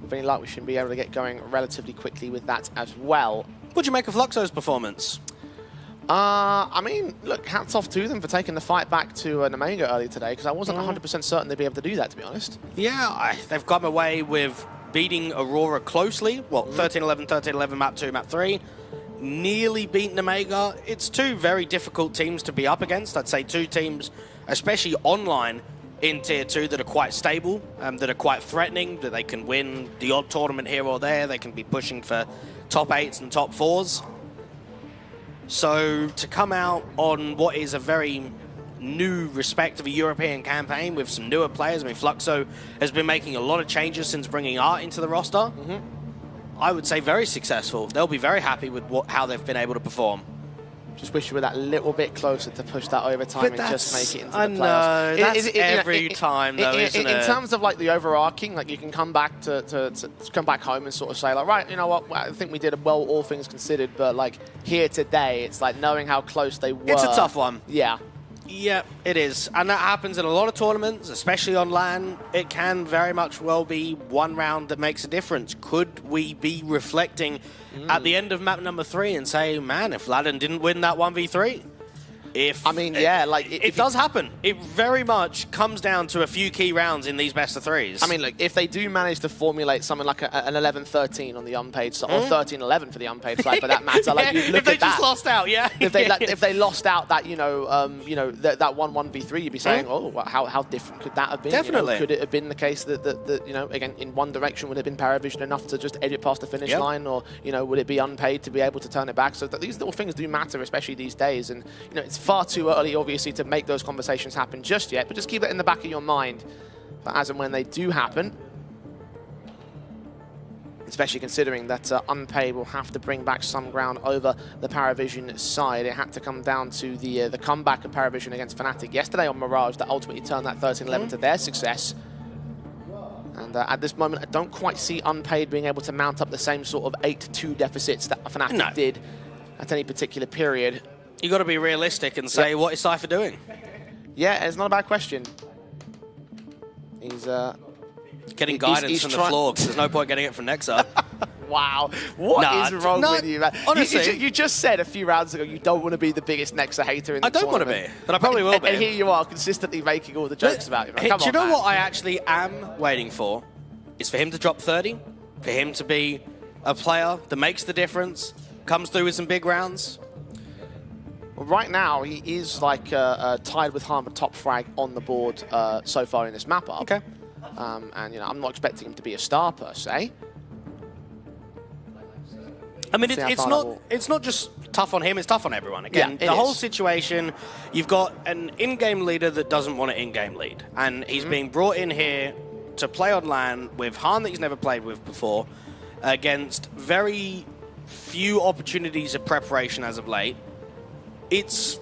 [SPEAKER 11] With any luck, we should be able to get going relatively quickly with that as well.
[SPEAKER 12] What'd you make of Fluxo's performance?
[SPEAKER 11] I mean, look, hats off to them for taking the fight back to Nemiga earlier today, because I wasn't 100% certain they'd be able to do that, to be honest.
[SPEAKER 12] Yeah, they've come away with beating Aurora closely. Well, 13-11, 13-11, map 2, map 3. Nearly beat Nemiga. It's two very difficult teams to be up against. I'd say two teams, especially online in Tier 2, that are quite stable, that are quite threatening, that they can win the odd tournament here or there. They can be pushing for top 8s and top 4s. So to come out on what is a very new respect of a European campaign with some newer players, I mean, Fluxo has been making a lot of changes since bringing Art into the roster. I would say very successful. They'll be very happy with how they've been able to perform.
[SPEAKER 11] Just wish you were that little bit closer to push that overtime and just make it into the playoffs.
[SPEAKER 12] I know, that's every time though, isn't it?
[SPEAKER 11] In terms of like the overarching, like you can come back to come back home and sort of say like, right, you know what, I think we did well, all things considered, but like here today, it's like knowing how close they were.
[SPEAKER 12] It's a tough one.
[SPEAKER 11] Yeah.
[SPEAKER 12] Yeah, it is. And that happens in a lot of tournaments, especially on LAN. It can very much well be one round that makes a difference. Could we be reflecting at the end of map number 3 and say, man, if Ladin didn't win that 1v3?
[SPEAKER 11] I mean, yeah, like...
[SPEAKER 12] It does happen. It very much comes down to a few key rounds in these best of 3s.
[SPEAKER 11] I mean, look, if they do manage to formulate something like an 11-13 on the unpaid side, or 13-11 for the unpaid side, for that matter, like, you look
[SPEAKER 12] if they
[SPEAKER 11] at that.
[SPEAKER 12] just lost out, yeah.
[SPEAKER 11] If they lost out that, that 1-1v3, you'd be saying, oh, well, how different could that have been?
[SPEAKER 12] Definitely.
[SPEAKER 11] Could it have been the case that, again, in one direction, would it have been Paravision enough to just edit past the finish line, or, would it be Unpaid to be able to turn it back? So these little things do matter, especially these days, and, it's far too early, obviously, to make those conversations happen just yet, but just keep it in the back of your mind. But as and when they do happen, especially considering that Unpaid will have to bring back some ground over the Paravision side. It had to come down to the comeback of Paravision against Fnatic yesterday on Mirage that ultimately turned that 13-11 to their success. And at this moment, I don't quite see Unpaid being able to mount up the same sort of 8-2 deficits that Fnatic did at any particular period.
[SPEAKER 12] You got to be realistic and say, what is Cypher doing?
[SPEAKER 11] Yeah, it's not a bad question. He's
[SPEAKER 12] getting guidance from the floor, because there's no point getting it from Nexa.
[SPEAKER 11] Wow, what is wrong with you, man?
[SPEAKER 12] Honestly,
[SPEAKER 11] you just said a few rounds ago you don't want to be the biggest Nexa hater in the tournament.
[SPEAKER 12] I don't want to be, but I probably will be.
[SPEAKER 11] And here you are, consistently making all the jokes about him.
[SPEAKER 12] Do you know what I actually am waiting for? Is for him to drop 30, for him to be a player that makes the difference, comes through with some big rounds.
[SPEAKER 11] Well, right now, he is like tied with Harmer top frag on the board so far in this map up.
[SPEAKER 12] Okay.
[SPEAKER 11] And I'm not expecting him to be a star per se.
[SPEAKER 12] I mean, it's not just tough on him, it's tough on everyone. Again, the whole situation, you've got an in-game leader that doesn't want to in-game lead. And he's being brought in here to play on LAN with Han that he's never played with before, against very few opportunities of preparation as of late. It's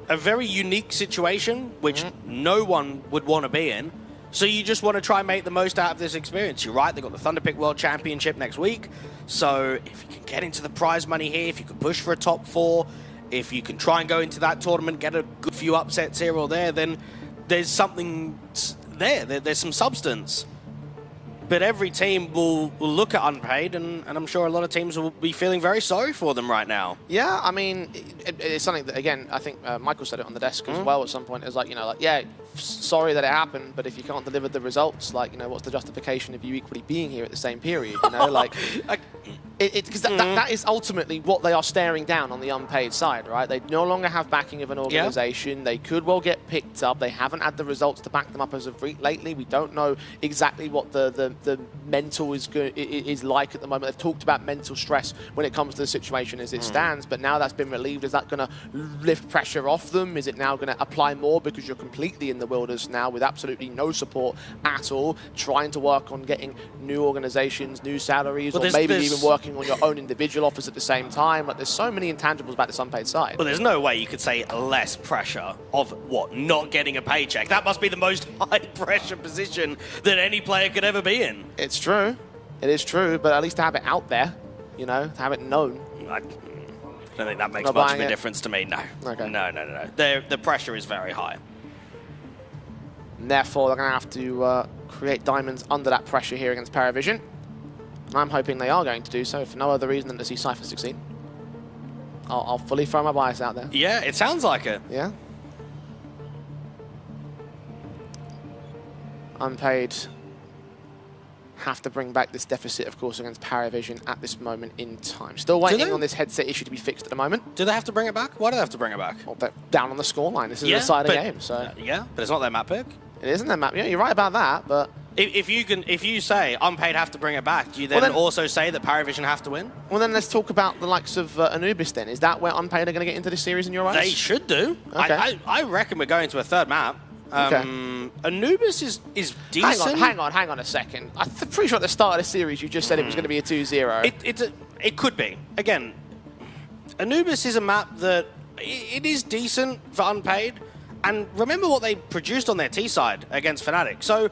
[SPEAKER 12] a very unique situation, which no one would want to be in. So you just want to try and make the most out of this experience. You're right, they've got the Thunderpick World Championship next week. So if you can get into the prize money here, if you can push for a top 4, if you can try and go into that tournament, get a good few upsets here or there, then there's something there. There's some substance. But every team will look at Unpaid, and I'm sure a lot of teams will be feeling very sorry for them right now.
[SPEAKER 11] Yeah, I mean, it's something that, again, I think Michael said it on the desk as well at some point. It's like, you know, like, yeah, sorry that it happened, but if you can't deliver the results, like, you know, what's the justification of you equally being here at the same period, you know? Like, because that is ultimately what they are staring down on the Unpaid side, right? They no longer have backing of an organization. Yeah. They could well get picked up. They haven't had the results to back them up as of lately. We don't know exactly what the mental is like at the moment. They've talked about mental stress when it comes to the situation as it stands, but now that's been relieved. Is that going to lift pressure off them? Is it now going to apply more because you're completely in the wilderness now with absolutely no support at all, trying to work on getting new organizations, new salaries, or maybe even working on your own individual offers at the same time? Like, there's so many intangibles about this Unpaid side.
[SPEAKER 12] Well, there's no way you could say less pressure of, what, not getting a paycheck. That must be the most high-pressure position that any player could ever be in.
[SPEAKER 11] It's true. It is true, but at least to have it out there, you know, to have it known.
[SPEAKER 12] I don't think that makes much of a difference to me, no.
[SPEAKER 11] Okay.
[SPEAKER 12] No. The pressure is very high.
[SPEAKER 11] And therefore, they're going to have to create diamonds under that pressure here against Paravision. And I'm hoping they are going to do so for no other reason than to see Cypher succeed. I'll fully throw my bias out there.
[SPEAKER 12] Yeah, it sounds like it.
[SPEAKER 11] Yeah. Unpaid have to bring back this deficit, of course, against Paravision at this moment in time. Still waiting on this headset issue to be fixed at the moment.
[SPEAKER 12] Do they have to bring it back? Why do they have to bring it back?
[SPEAKER 11] Well, they're down on the scoreline. This is a deciding game, so...
[SPEAKER 12] Yeah, but it's not their map pick.
[SPEAKER 11] It isn't their map. Yeah, you're right about that, but...
[SPEAKER 12] If you say Unpaid have to bring it back, do you then also say that Paravision have to win?
[SPEAKER 11] Well, then let's talk about the likes of Anubis then. Is that where Unpaid are going to get into this series in your eyes?
[SPEAKER 12] They should do.
[SPEAKER 11] Okay.
[SPEAKER 12] I reckon we're going to a third map. Anubis is decent.
[SPEAKER 11] Hang on a second. I'm pretty sure at the start of the series you just said it was going to be a 2-0.
[SPEAKER 12] It could be. Again, Anubis is a map that it is decent for Unpaid. And remember what they produced on their T side against Fnatic. So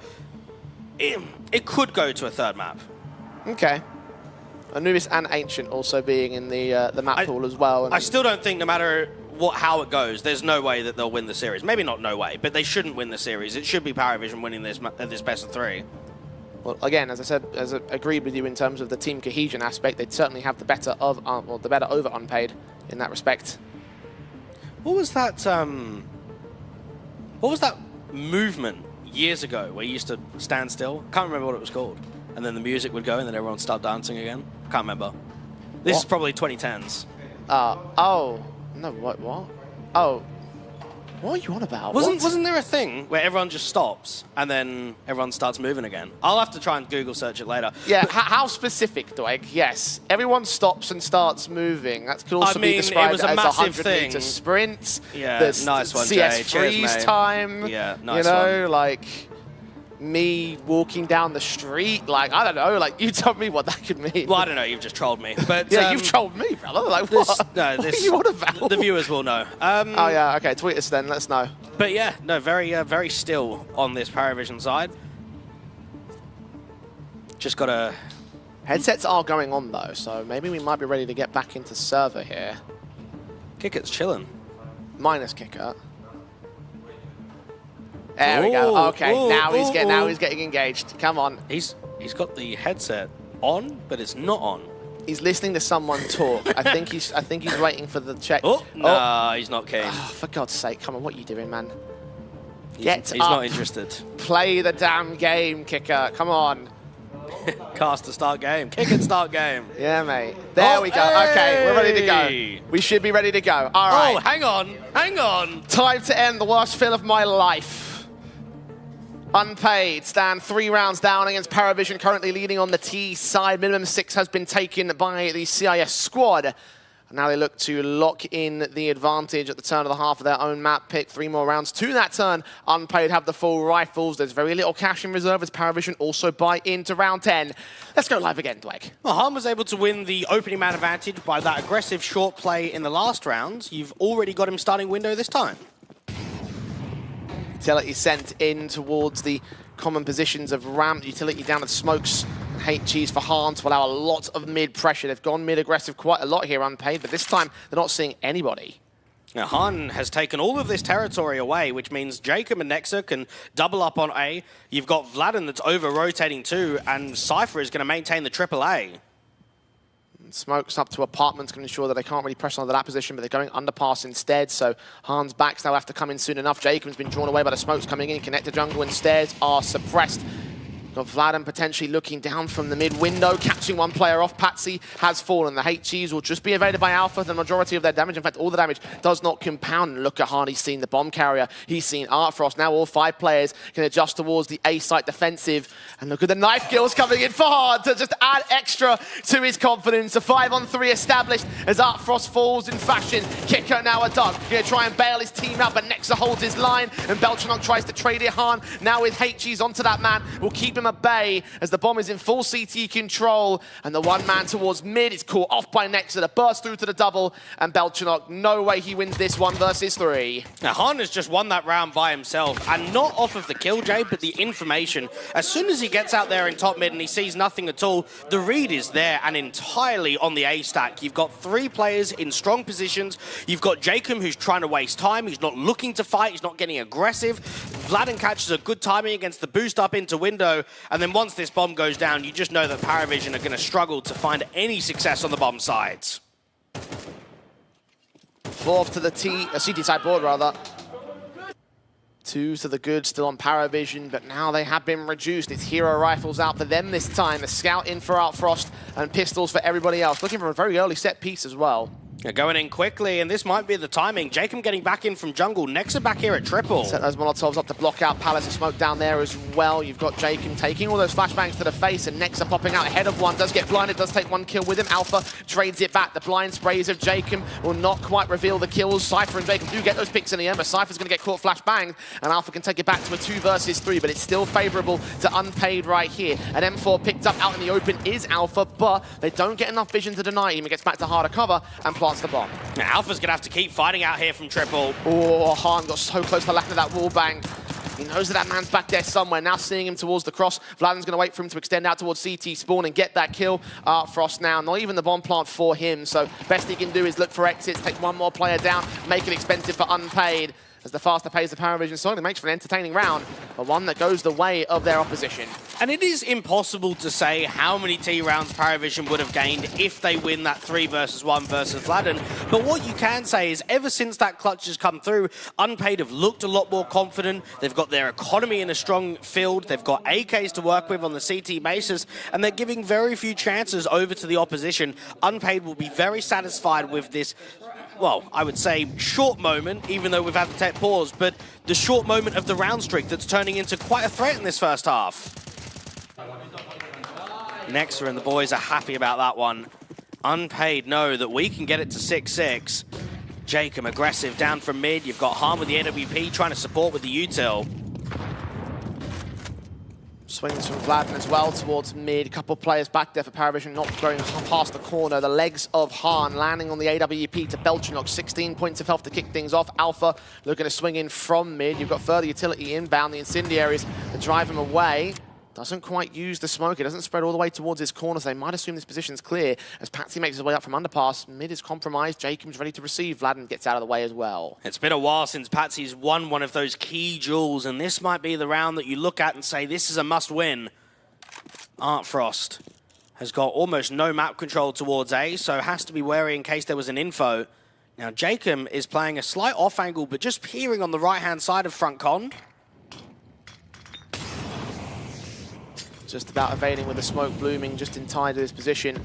[SPEAKER 12] it could go to a third map.
[SPEAKER 11] Okay. Anubis and Ancient also being in the map pool as well.
[SPEAKER 12] I still don't think no matter how it goes, there's no way that they'll win the series. Maybe not no way, but they shouldn't win the series. It should be Paravision winning this best of 3.
[SPEAKER 11] Well, again, as I said, as I agreed with you in terms of the team cohesion aspect, they'd certainly have the better of, the better over Unpaid in that respect.
[SPEAKER 12] What was that? What was that movement years ago where you used to stand still? Can't remember what it was called. And then the music would go, and then everyone would start dancing again. Can't remember. This is probably 2010s.
[SPEAKER 11] Oh. No, what? Oh. What are you on about?
[SPEAKER 12] Wasn't there a thing where everyone just stops, and then everyone starts moving again? I'll have to try and Google search it later.
[SPEAKER 11] Yeah, how specific, Dwight? Yes. Everyone stops and starts moving. That could also be described as a 100-meter sprint.
[SPEAKER 12] Yeah, nice one,
[SPEAKER 11] CS
[SPEAKER 12] Jay.
[SPEAKER 11] freeze
[SPEAKER 12] Cheers,
[SPEAKER 11] time.
[SPEAKER 12] Yeah, nice
[SPEAKER 11] one. You know,
[SPEAKER 12] one.
[SPEAKER 11] like me walking down the street. Like, I don't know. Like, you tell me what that could mean.
[SPEAKER 12] Well, I don't know. You've just trolled me. But
[SPEAKER 11] yeah, you've trolled me, brother. Like, what? What are you on about?
[SPEAKER 12] The viewers will know.
[SPEAKER 11] Oh, yeah. Okay, tweet us then. Let us know.
[SPEAKER 12] But yeah, no, very still on this Paravision side. Just got to...
[SPEAKER 11] Headsets are going on, though, so maybe we might be ready to get back into server here.
[SPEAKER 12] Kicker's chilling.
[SPEAKER 11] Minus Kicker. There we go. Okay, now he's getting engaged. Come on.
[SPEAKER 12] He's got the headset on, but it's not on.
[SPEAKER 11] He's listening to someone talk. I think he's waiting for the check.
[SPEAKER 12] No, he's not keen.
[SPEAKER 11] Oh, for God's sake, come on, what are you doing, man?
[SPEAKER 12] He's not interested.
[SPEAKER 11] Play the damn game, Kicker. Come on.
[SPEAKER 12] Cast to start game. Kick and start game.
[SPEAKER 11] Yeah, mate. There we go. Okay, we're ready to go. We should be ready to go. All right.
[SPEAKER 12] Oh, hang on.
[SPEAKER 11] Time to end the worst fill of my life. Unpaid stand 3 rounds down against Paravision, currently leading on the T side. Minimum 6 has been taken by the CIS squad. And now they look to lock in the advantage at the turn of the half of their own map pick. 3 more rounds to that turn. Unpaid have the full rifles. There's very little cash in reserve as Paravision also buy into round 10. Let's go live again, Dweg.
[SPEAKER 12] Well, Han was able to win the opening man advantage by that aggressive short play in the last round. You've already got him starting window this time.
[SPEAKER 11] Utility sent in towards the common positions of ramp, utility down at smokes, HGs for Han to allow a lot of mid pressure. They've gone mid aggressive quite a lot here unpaid, but this time they're not seeing anybody.
[SPEAKER 12] Now, Han has taken all of this territory away, which means Jacob and Nexa can double up on A. You've got Vladden that's over-rotating too, and Cypher is going to maintain the triple A.
[SPEAKER 11] Smokes up to apartments can ensure that they can't really press onto that position, but they're going underpass instead, so Han's backs now have to come in soon enough. Jacob's been drawn away by the smokes coming in. Connect to jungle instead are suppressed. Got Vladden potentially looking down from the mid window, catching one player off. Patsy has fallen. The HGs will just be evaded by Alpha. The majority of their damage, in fact, all the damage does not compound. And look at Han, he's seen the bomb carrier. He's seen Artfrost. Now all 5 players can adjust towards the A-site defensive. And look at the knife kills coming in for Han to just add extra to his confidence. A 5-on-3 established as Artfrost falls in fashion. Kiko now a dug. Gonna try and bail his team out, but Nexa holds his line. And Beltranok tries to trade it. Han now with HGs onto that man will keep him at bay as the bomb is in full CT control, and the one man towards mid is caught off by Nexa to burst through to the double, and Beltranok, no way he wins this 1 versus 3.
[SPEAKER 12] Now, Han has just won that round by himself, and not off of the killJ, but the information. As soon as he gets out there in top mid and he sees nothing at all, the read is there and entirely on the A stack. You've got 3 players in strong positions. You've got Jacob, who's trying to waste time. He's not looking to fight. He's not getting aggressive. Vladden catches a good timing against the boost up into window, and then once this bomb goes down, you just know that Paravision are going to struggle to find any success on the bomb sides.
[SPEAKER 11] 4th to the CT side board, rather. 2 to the good, still on Paravision, but now they have been reduced. It's hero rifles out for them this time. A scout in for Outfrost and pistols for everybody else. Looking for a very early set piece as well.
[SPEAKER 12] They're going in quickly, and this might be the timing. Jacob getting back in from jungle. Nexa back here at triple.
[SPEAKER 11] Set those Molotovs up to block out Palace of smoke down there as well. You've got Jacob taking all those flashbangs to the face, and Nexa popping out ahead of one. Does get blinded, does take 1 kill with him. Alpha trades it back. The blind sprays of Jacob will not quite reveal the kills. Cypher and Jacob do get those picks in the end, but Cypher's going to get caught flashbanged, and Alpha can take it back to a 2 versus 3, but it's still favourable to Unpaid right here. An M4 picked up out in the open is Alpha, but they don't get enough vision to deny him. He gets back to harder cover and plants the bomb.
[SPEAKER 12] Now, Alpha's going to have to keep fighting out here from triple.
[SPEAKER 11] Oh, Han got so close to landing that wall bang. He knows that man's back there somewhere. Now seeing him towards the cross. Vladden's going to wait for him to extend out towards CT spawn and get that kill. Frost now, not even the bomb plant for him. So best he can do is look for exits, take 1 more player down, make it expensive for Unpaid. As the faster pace the Paravision song, it makes for an entertaining round, but one that goes the way of their opposition.
[SPEAKER 12] And it is impossible to say how many T rounds Paravision would have gained if they win that 3 versus 1 versus Vladden. But what you can say is ever since that clutch has come through, Unpaid have looked a lot more confident. They've got their economy in a strong field. They've got AKs to work with on the CT basis, and they're giving very few chances over to the opposition. Unpaid will be very satisfied with this, well, I would say short moment, even though we've had to take pause, but the short moment of the round streak that's turning into quite a threat in this first half. Nexa and the boys are happy about that one. Unpaid know that we can get it to 6-6. Jacob aggressive down from mid. You've got Han with the AWP trying to support with the util.
[SPEAKER 11] Swings from Vladden as well towards mid. A couple of players back there for Paravision, not going past the corner. The legs of Han landing on the AWP to Beltranok. 16 points of health to kick things off. Alpha looking to swing in from mid. You've got further utility inbound. The incendiaries to drive him away. Doesn't quite use the smoke. It doesn't spread all the way towards his corner, so they might assume this position's clear. As Patsy makes his way up from underpass, mid is compromised. Jacob's ready to receive. Vladden gets out of the way as well.
[SPEAKER 12] It's been a while since Patsy's won one of those key duels, and this might be the round that you look at and say, this is a must-win. Artfrost has got almost no map control towards A, so has to be wary in case there was an info. Now, Jacob is playing a slight off angle, but just peering on the right-hand side of front con.
[SPEAKER 11] Just about evading with the smoke blooming just in time to this position.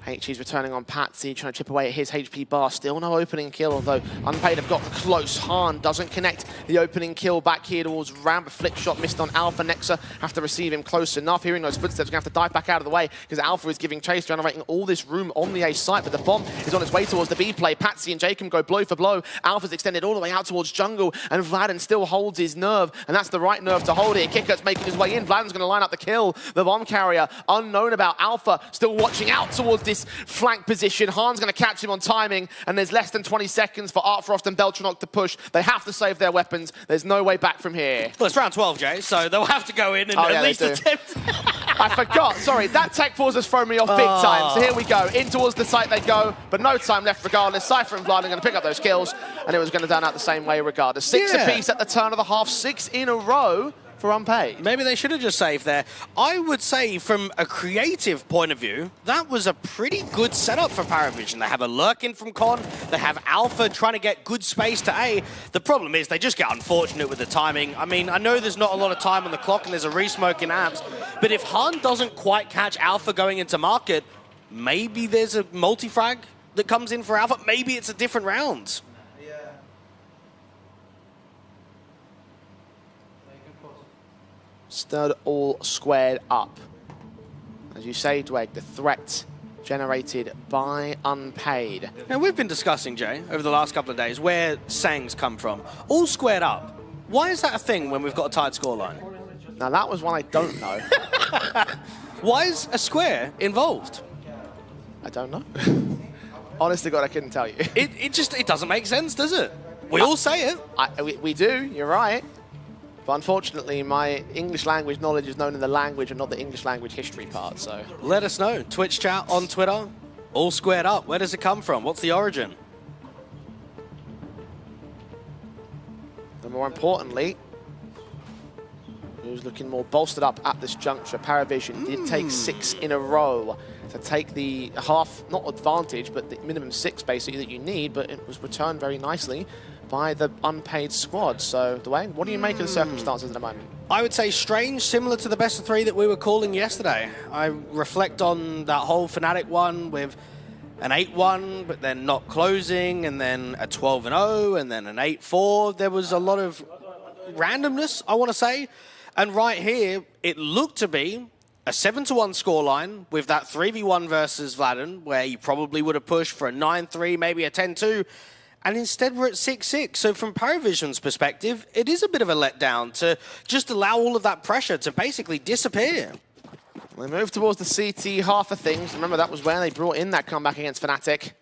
[SPEAKER 11] HG's returning on Patsy, trying to chip away at his HP bar. Still no opening kill, although Unpaid have got close. Han doesn't connect the opening kill back here towards ramp. A flick shot missed on Alpha. Nexa have to receive him close enough. Hearing those footsteps, going to have to dive back out of the way because Alpha is giving chase, generating all this room on the A site. But the bomb is on its way towards the B play. Patsy and Jacob go blow for blow. Alpha's extended all the way out towards jungle, and Vladden still holds his nerve, and that's the right nerve to hold it. Kicker's making his way in. Vladden's going to line up the kill. The bomb carrier, unknown about. Alpha still watching out towards this flank position. Han's going to catch him on timing, and there's less than 20 seconds for Artfrost and Beltranok to push. They have to save their weapons. happens. There's no way back from here.
[SPEAKER 12] Well, it's round 12, Jay, so they'll have to go in and at least attempt.
[SPEAKER 11] I forgot. Sorry, that tech pause has thrown me off big time. So here we go. In towards the site they go, but no time left regardless. Cypher and Vlad are going to pick up those kills, and it was going to turn out the same way regardless. 6 apiece at the turn of the half, 6 in a row for unpaid.
[SPEAKER 12] Maybe they should have just saved there. I would say from a creative point of view, that was a pretty good setup for Paravision. They have a lurk in from Con, they have Alpha trying to get good space to A. The problem is they just get unfortunate with the timing. I mean, I know there's not a lot of time on the clock and there's a resmoke in amps, but if Han doesn't quite catch Alpha going into market, maybe there's a multi-frag that comes in for Alpha. Maybe it's a different round.
[SPEAKER 11] Stirred all squared up. As you say, Dweg, the threat generated by unpaid.
[SPEAKER 12] Now, we've been discussing, Jay, over the last couple of days, where Sangs come from. All squared up. Why is that a thing when we've got a tight scoreline?
[SPEAKER 11] Now, that was one I don't know.
[SPEAKER 12] Why is a square involved?
[SPEAKER 11] I don't know. Honest to God, I couldn't tell you.
[SPEAKER 12] It doesn't make sense, does it? We all say it.
[SPEAKER 11] We do, you're right. But unfortunately, my English language knowledge is known in the language and not the English language history part, so...
[SPEAKER 12] Let us know. Twitch chat, on Twitter, all squared up. Where does it come from? What's the origin?
[SPEAKER 11] And more importantly, who's looking more bolstered up at this juncture? Paravision did take 6 in a row to take the half, not advantage, but the minimum 6 basically that you need, but it was returned very nicely by the unpaid squad. So, Dwayne, what do you make of the circumstances at the moment?
[SPEAKER 12] I would say strange, similar to the best of 3 that we were calling yesterday. I reflect on that whole Fnatic one with an 8-1, but then not closing, and then a 12-0, and then an 8-4. There was a lot of randomness, I want to say. And right here, it looked to be a 7-1 scoreline with that 3v1 versus Vladen, where you probably would have pushed for a 9-3, maybe a 10-2. And instead we're at 6-6. So from Paravision's perspective, it is a bit of a letdown to just allow all of that pressure to basically disappear.
[SPEAKER 11] They move towards the CT half of things. Remember, that was where they brought in that comeback against Fnatic.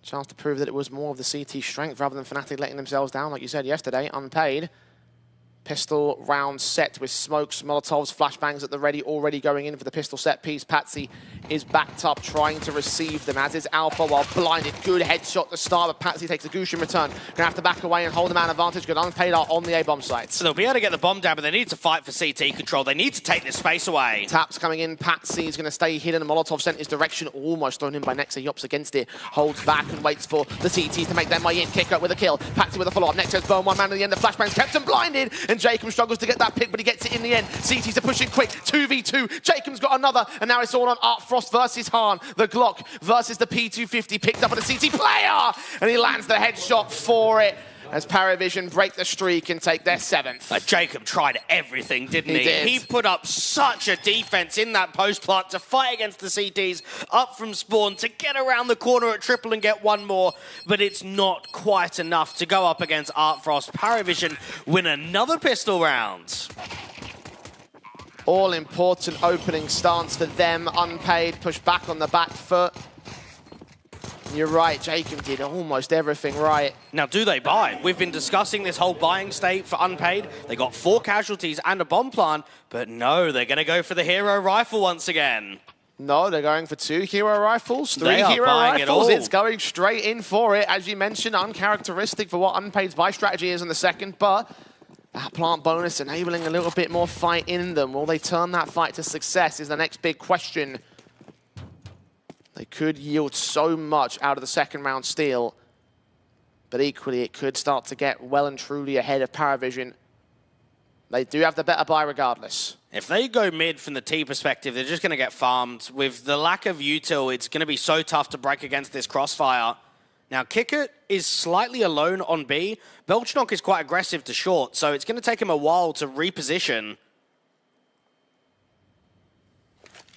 [SPEAKER 11] Chance to prove that it was more of the CT strength rather than Fnatic letting themselves down, like you said yesterday, unpaid. Pistol round set with smokes, Molotovs, flashbangs at the ready, already going in for the pistol set piece. Patsy is backed up, trying to receive them, as is Alpha, while blinded. Good headshot to start, but Patsy takes a Gushin return. Gonna have to back away and hold the man advantage. Good unpaid are on the A-bomb site.
[SPEAKER 12] So they'll be able to get the bomb down, but they need to fight for CT control. They need to take this space away.
[SPEAKER 11] Taps coming in, Patsy is gonna stay hidden. Molotov sent his direction, almost thrown in by Nexa. Yops against it, holds back and waits for the CTs to make their way in. Kick up with a kill. Patsy with a follow-up. Next has Bone, one man at the end. The flashbangs kept him blinded, and Jacob struggles to get that pick, but he gets it in the end. CTs are pushing quick, 2v2. Jacob's got another, and now it's all on Art Frost versus Han. The Glock versus the P250, picked up by the CT player, and he lands the headshot for it, as Paravision break the streak and take their 7th.
[SPEAKER 12] Jacob tried everything, didn't he?
[SPEAKER 11] Did.
[SPEAKER 12] He put up such a defense in that post plant to fight against the CTs up from spawn, to get around the corner at triple and get one more, but it's not quite enough to go up against Art Frost. Paravision win another pistol round.
[SPEAKER 11] All important opening stance for them. Unpaid, push back on the back foot. You're right, Jacob did almost everything right.
[SPEAKER 12] Now, do they buy? We've been discussing this whole buying state for unpaid. They got 4 casualties and a bomb plant, but no, they're going to go for the hero rifle once again.
[SPEAKER 11] No, they're going for 2 hero rifles, 3
[SPEAKER 12] They are
[SPEAKER 11] hero
[SPEAKER 12] buying it all.
[SPEAKER 11] rifles. It's going straight in for it. As you mentioned, uncharacteristic for what Unpaid's buy strategy is in the second, but that plant bonus enabling a little bit more fight in them. Will they turn that fight to success is the next big question. They could yield so much out of the second round steal, but equally it could start to get well and truly ahead of Paravision. They do have the better buy regardless.
[SPEAKER 12] If they go mid from the T perspective, they're just going to get farmed. With the lack of util, it's going to be so tough to break against this crossfire. Now, Kickert is slightly alone on B. Belchnok is quite aggressive to short, so it's going to take him a while to reposition.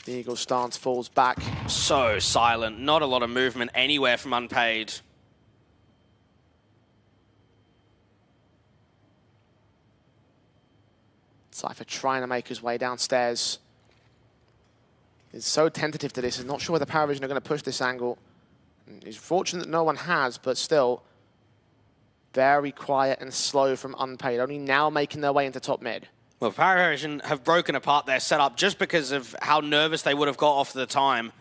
[SPEAKER 11] The Eagle stance falls back.
[SPEAKER 12] So silent. Not a lot of movement anywhere from unpaid.
[SPEAKER 11] Cypher trying to make his way downstairs. He's so tentative to this. He's not sure whether Paravision are going to push this angle. He's fortunate that no one has, but still, very quiet and slow from Unpaid, only now making their way into top mid.
[SPEAKER 12] Well, Paravision have broken apart their setup just because of how nervous they would have got off the time.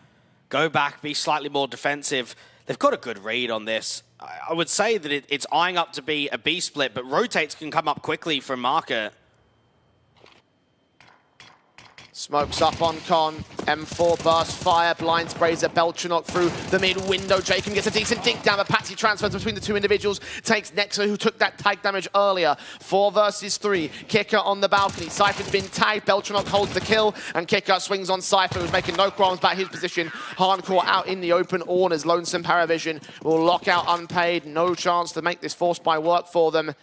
[SPEAKER 12] Go back, be slightly more defensive. They've got a good read on this. I would say that it's eyeing up to be a B split, but rotates can come up quickly from market.
[SPEAKER 11] Smokes up on Con, M4 burst fire, blind sprays at Beltranok through the mid window. Jacob gets a decent dink down, but Patsy transfers between the two individuals, takes Nexo, who took that tag damage earlier. 4 versus 3, Kicker on the balcony. Cypher's been tagged, Beltranok holds the kill, and Kicker swings on Cypher, who's making no qualms about his position. Hardcore out in the open, Orners, Lonesome Paravision will lock out Unpaid, no chance to make this force buy work for them,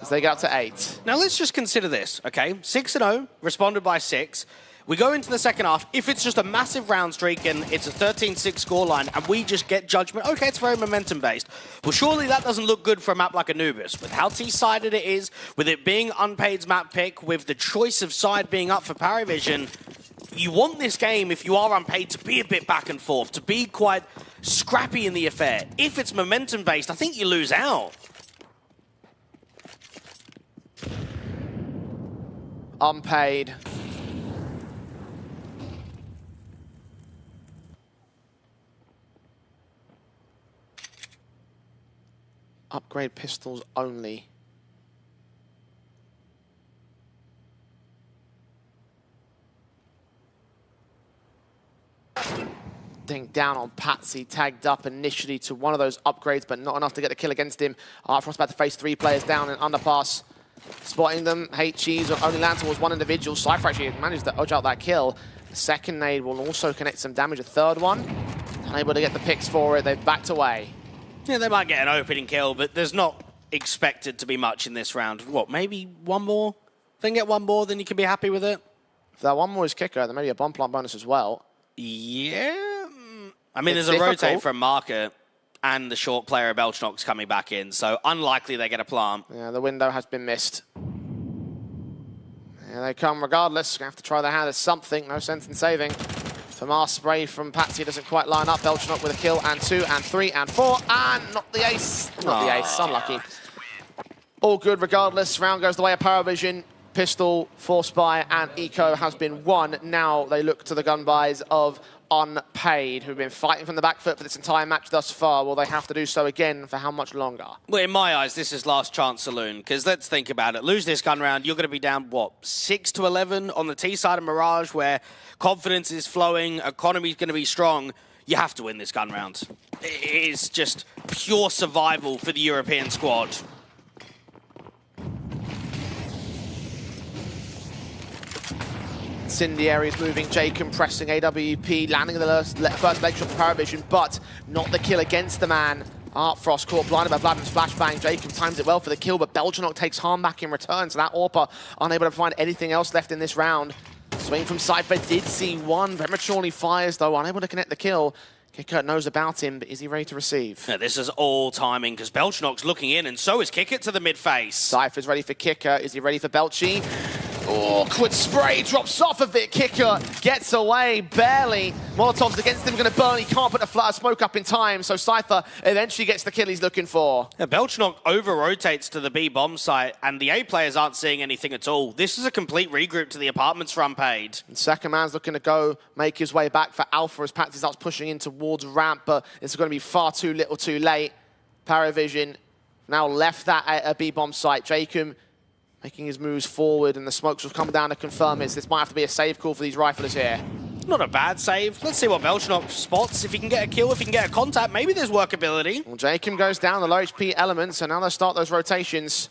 [SPEAKER 11] as they get up to 8.
[SPEAKER 12] Now let's just consider this, okay? 6-0, responded by 6. We go into the second half. If it's just a massive round streak and it's a 13-6 scoreline and we just get judgment, okay, it's very momentum-based. Well, surely that doesn't look good for a map like Anubis. With how T-sided it is, with it being Unpaid's map pick, with the choice of side being up for Paravision, you want this game, if you are Unpaid, to be a bit back and forth, to be quite scrappy in the affair. If it's momentum-based, I think you lose out.
[SPEAKER 11] Unpaid. Upgrade pistols only. Dink down on Patsy, tagged up initially to one of those upgrades, but not enough to get the kill against him. Frost about to face 3 players down in underpass. Spotting them, HGs will only land towards one individual. Cypher actually managed to edge out that kill. The second nade will also connect some damage. A third one, unable to get the picks for it. They've backed away.
[SPEAKER 12] Yeah, they might get an opening kill, but there's not expected to be much in this round. What, maybe one more? If they can get one more, then you can be happy with it.
[SPEAKER 11] If that one more is Kicker, then maybe a bomb plant bonus as well.
[SPEAKER 12] Yeah. I mean,
[SPEAKER 11] It's
[SPEAKER 12] there's a
[SPEAKER 11] difficult.
[SPEAKER 12] rotate from market, and the short player Belchnok's coming back in, so unlikely they get a plant.
[SPEAKER 11] Yeah, the window has been missed. Here they come regardless. Gonna have to try their hand at something. No sense in saving. Famar spray from Patsy doesn't quite line up. Belchnok with a kill, and 2, and 3, and 4, and not the ace. Not the ace, unlucky. All good regardless. Round goes the way of Paravision. Pistol, Force Buy, and Eco has been won. Now they look to the gun buys of Unpaid, who've been fighting from the back foot for this entire match thus far. Will they have to do so again for how much longer?
[SPEAKER 12] Well, in my eyes, this is last chance saloon, because let's think about it. Lose this gun round, you're going to be down, what, 6-11 on the T side of Mirage, where confidence is flowing, economy's going to be strong. You have to win this gun round. It is just pure survival for the European squad.
[SPEAKER 11] Incendiaries moving, Jacob pressing AWP, landing the first leg shot for Paravision, but not the kill against the man. Frost caught blinded by Vladim's flashbang. Jacob times it well for the kill, but Belchanok takes harm back in return, so that AWPer unable to find anything else left in this round. Swing from Cypher did see one, prematurely fires though, unable to connect the kill. Kickert knows about him, but is he ready to receive?
[SPEAKER 12] Yeah, this is all timing, because Belchanok's looking in, and so is Kickert to the mid-face.
[SPEAKER 11] Cypher's ready for Kicker. Is he ready for Belchi? Awkward spray, drops off of it. Kicker gets away, barely. Molotov's against him, going to burn. He can't put a flat of smoke up in time, so Cypher eventually gets the kill he's looking for.
[SPEAKER 12] Yeah, Belchanok over-rotates to the B bomb site, and the A players aren't seeing anything at all. This is a complete regroup to the apartments for Unpaid.
[SPEAKER 11] And second man's looking to go make his way back for Alpha as Patsy starts pushing in towards ramp, but it's going to be far too little too late. Paravision now left that at a B bomb site. Jacob making his moves forward, and the smokes will come down to confirm it. This might have to be a save call for these riflers here.
[SPEAKER 12] Not a bad save. Let's see what Belchanok spots. If he can get a kill, if he can get a contact, maybe there's workability.
[SPEAKER 11] Well, Jacob goes down, the low HP element, so now they'll start those rotations.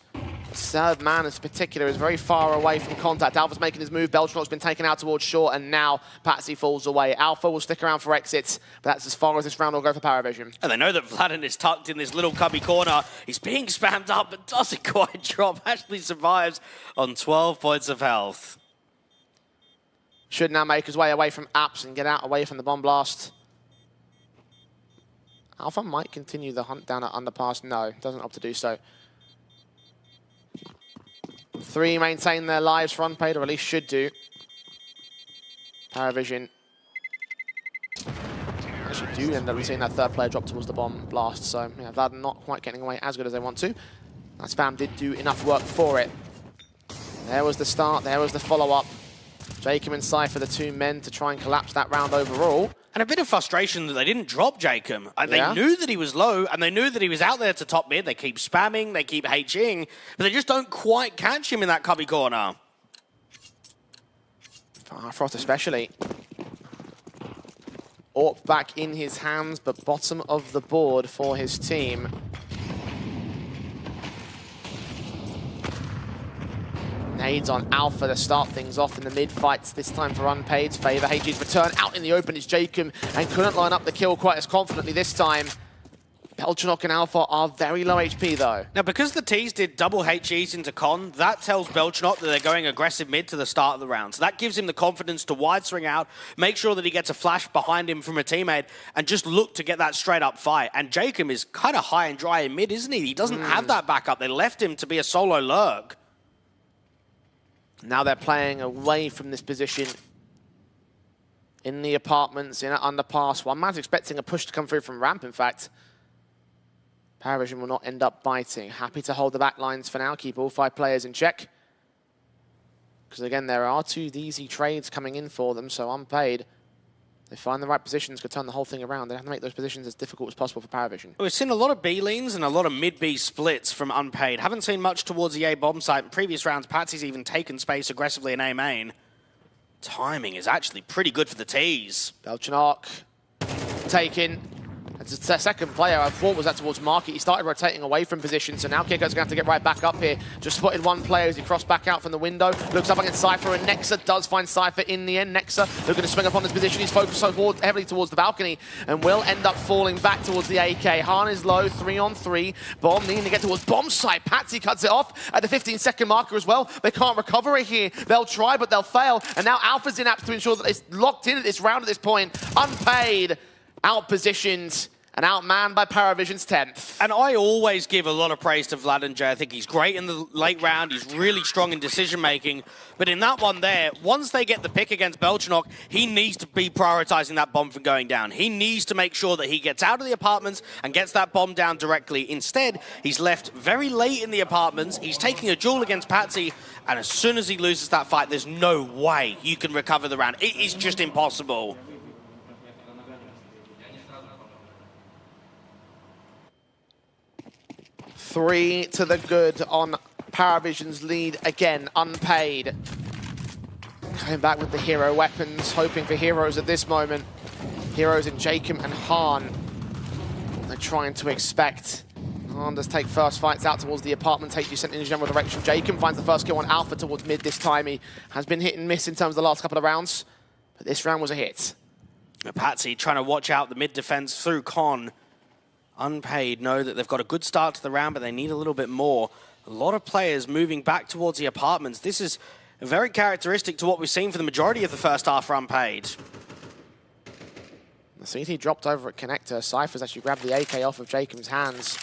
[SPEAKER 11] Third man in particular is very far away from contact. Alpha's making his move. Belchanok's been taken out towards short, and now Patsy falls away. Alpha will stick around for exits, but that's as far as this round will go for Paravision.
[SPEAKER 12] And they know that Vladin is tucked in this little cubby corner. He's being spammed up, but doesn't quite drop. Actually survives on 12 points of health.
[SPEAKER 11] Should now make his way away from Apps and get out away from the bomb blast. Alpha might continue the hunt down at underpass. No, doesn't opt to do so. 3 maintain their lives for Unpaid, or at least should do. Paravision. Actually actually do end up seeing that third player drop towards the bomb blast. So, yeah, Vlad not quite getting away as good as they want to. That spam did do enough work for it. There was the start, there was the follow-up. Jacob and Cypher, the two men to try and collapse that round overall.
[SPEAKER 12] And a bit of frustration that they didn't drop Jacob. They knew that he was low, and they knew that he was out there to top mid. They keep spamming, they keep Hing, but they just don't quite catch him in that cubby corner.
[SPEAKER 11] Frost especially. Orc back in his hands, but bottom of the board for his team. Nades on Alpha to start things off in the mid-fights, this time for Unpaid's favor. HG's return out in the open is Jacob, and couldn't line up the kill quite as confidently this time. Belchanok and Alpha are very low HP though.
[SPEAKER 12] Now, because the T's did double HEs into Con, that tells Belchanok that they're going aggressive mid to the start of the round. So that gives him the confidence to wide swing out, make sure that he gets a flash behind him from a teammate, and just look to get that straight up fight. And Jacob is kind of high and dry in mid, isn't he? He doesn't have that backup. They left him to be a solo lurk.
[SPEAKER 11] Now they're playing away from this position in the apartments, in an underpass. One man's expecting a push to come through from ramp, in fact. Paravision will not end up biting. Happy to hold the back lines for now, keep all 5 players in check. Because again, there are 2 easy trades coming in for them, so Unpaid. They find the right positions, could turn the whole thing around. They have to make those positions as difficult as possible for Paravision.
[SPEAKER 12] We've seen a lot of B leans and a lot of mid-B splits from Unpaid. Haven't seen much towards the A bomb site. In previous rounds, Patsy's even taken space aggressively in A main. Timing is actually pretty good for the T's.
[SPEAKER 11] Belchanok taken. That's the second player I thought was that towards Market. He started rotating away from position, so now Kiko's going to have to get right back up here. Just spotted one player as he crossed back out from the window. Looks up against Cypher, and Nexa does find Cypher in the end. Nexa looking to swing up on this position. He's focused so heavily towards the balcony and will end up falling back towards the AK. Han is low, 3-on-3. Bomb needing to get towards bomb site. Patsy cuts it off at the 15-second marker as well. They can't recover it here. They'll try, but they'll fail. And now Alpha's in apps to ensure that it's locked in at this round at this point. Unpaid, outpositioned, and outmanned by Paravision's 10th.
[SPEAKER 12] And I always give a lot of praise to Vlad and Jay. I think he's great in the late round. He's really strong in decision-making. But in that one there, once they get the pick against Belchanok, he needs to be prioritizing that bomb from going down. He needs to make sure that he gets out of the apartments and gets that bomb down directly. Instead, he's left very late in the apartments. He's taking a duel against Patsy, and as soon as he loses that fight, there's no way you can recover the round. It is just impossible.
[SPEAKER 11] 3 to the good on Paravision's lead again, Unpaid. Coming back with the hero weapons, hoping for heroes at this moment. Heroes in Jacob and Han. They're trying to expect. Han does take first fights out towards the apartment, takes you sent in a general direction. Jacob finds the first kill on Alpha towards mid this time. He has been hit and miss in terms of the last couple of rounds, but this round was a hit.
[SPEAKER 12] Patsy trying to watch out the mid defense through Con. Unpaid know that they've got a good start to the round, but they need a little bit more. A lot of players moving back towards the apartments. This is very characteristic to what we've seen for the majority of the first half for Unpaid.
[SPEAKER 11] The CT dropped over at Connector. Cypher's actually grabbed the AK off of Jacob's hands.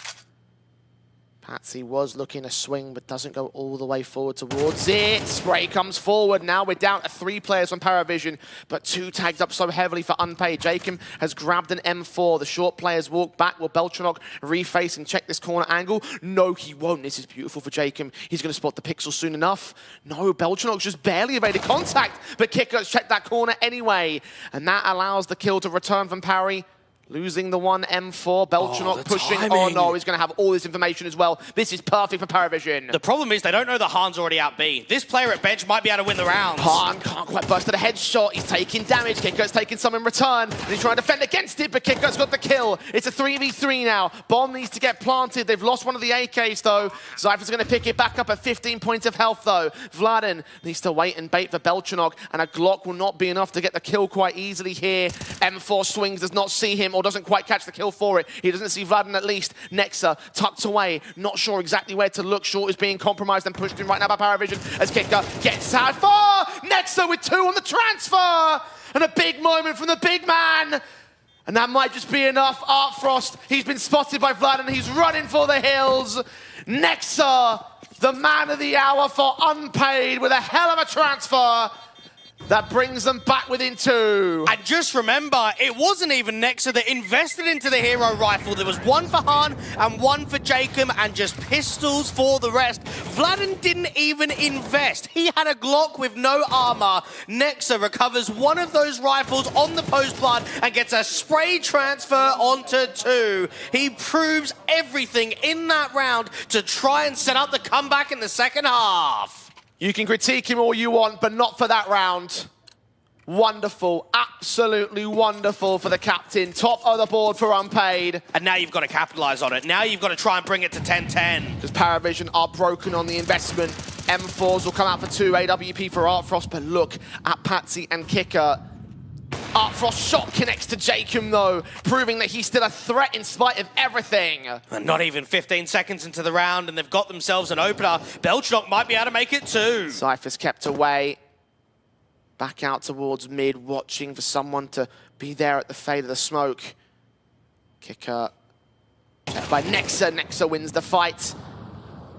[SPEAKER 11] Patsy was looking to swing, but doesn't go all the way forward towards it. Spray comes forward. Now we're down to 3 players on Paravision, but 2 tagged up so heavily for Unpaid. Jacob has grabbed an M4. The short players walk back. Will Belchanok reface and check this corner angle? No, he won't. This is beautiful for Jacob. He's going to spot the pixel soon enough. No, Belchanok just barely evaded contact, but Kiko's checked that corner anyway, and that allows the kill to return from Parry. Losing the one M4, Belchanok pushing.
[SPEAKER 12] Timing.
[SPEAKER 11] Oh no, he's going to have all this information as well. This is perfect for Paravision.
[SPEAKER 12] The problem is they don't know that Han's already out B. This player at bench might be able to win the round.
[SPEAKER 11] Han can't quite burst to the headshot. He's taking damage. Kiko's taking some in return. And he's trying to defend against it, but Kiko's got the kill. It's a 3v3 now. Bomb needs to get planted. They've lost one of the AKs though. Cypher's going to pick it back up at 15 points of health though. Vladen needs to wait and bait for Belchanok, and a Glock will not be enough to get the kill quite easily here. M4 swings, does not see him, or doesn't quite catch the kill for it. He doesn't see Vladen at least. Nexa tucked away, not sure exactly where to look. Short is being compromised and pushed in right now by Paravision as Kicker gets out far. Nexa with 2 on the transfer, and a big moment from the big man. And that might just be enough. Art Frost, he's been spotted by Vladen. He's running for the hills. Nexa, the man of the hour for Unpaid with a hell of a transfer. That brings them back within 2.
[SPEAKER 12] And just remember, it wasn't even Nexa that invested into the hero rifle. There was one for Han and one for Jacob, and just pistols for the rest. Vladen didn't even invest. He had a Glock with no armor. Nexa recovers one of those rifles on the post plant and gets a spray transfer onto 2. He proves everything in that round to try and set up the comeback in the second half.
[SPEAKER 11] You can critique him all you want, but not for that round. Wonderful, absolutely wonderful for the captain. Top of the board for unpaid.
[SPEAKER 12] And now you've got to capitalize on it. Now you've got to try and bring it to 10-10.
[SPEAKER 11] Because Paravision are broken on the investment. M4s will come out for 2, AWP for Artfrost, but look at Patsy and Kicker. Artfrost shot connects to Jacob though, proving that he's still a threat in spite of everything.
[SPEAKER 12] And not even 15 seconds into the round and they've got themselves an opener. Belchnock might be able to make it too.
[SPEAKER 11] Cypher's kept away. Back out towards mid, watching for someone to be there at the fade of the smoke. Kicker checked by Nexa. Nexa wins the fight.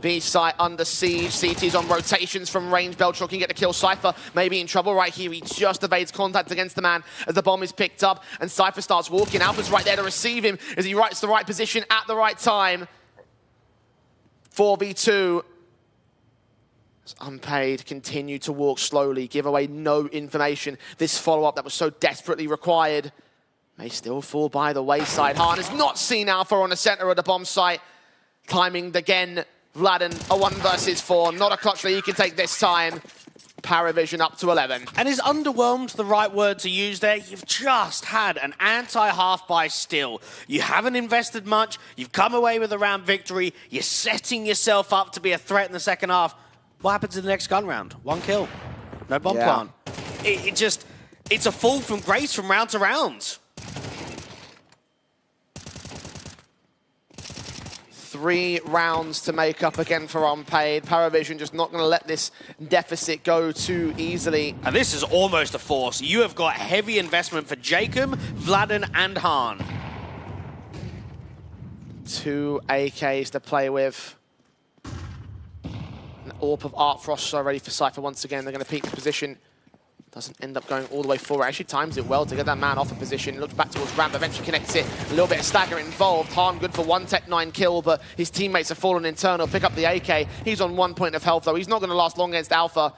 [SPEAKER 11] B site under siege. CT's on rotations from range. Belchnock can get the kill. Cypher may be in trouble right here. He just evades contact against the man as the bomb is picked up and Cypher starts walking. Alpha's right there to receive him as he writes the right position at the right time. 4v2. As unpaid continue to walk slowly, give away no information. This follow-up that was so desperately required may still fall by the wayside. Han has not seen Alpha on the center of the bomb site. Timing again. Vladen, a 1 versus 4. Not a clutch that he can take this time. Paravision up to 11.
[SPEAKER 12] And is underwhelmed the right word to use there? You've just had an anti-half buy still. You haven't invested much. You've come away with a round victory. You're setting yourself up to be a threat in the second half. What happens in the next gun round? 1 kill. No bomb plant. It's a fall from grace from round to round.
[SPEAKER 11] 3 rounds to make up again for unpaid. Paravision just not going to let this deficit go too easily.
[SPEAKER 12] And this is almost a force. You have got heavy investment for Jacob, Vladen, and Han.
[SPEAKER 11] 2 AKs to play with. An AWP of Artfrost already for Cypher once again. They're going to peek the position. Doesn't end up going all the way forward. Actually times it well to get that man off a position. Looks back towards Ramp, eventually connects it. A little bit of stagger involved. Han good for 1 Tech 9 kill, but his teammates have fallen internal. Pick up the AK. He's on 1 point of health, though. He's not going to last long against Alpha.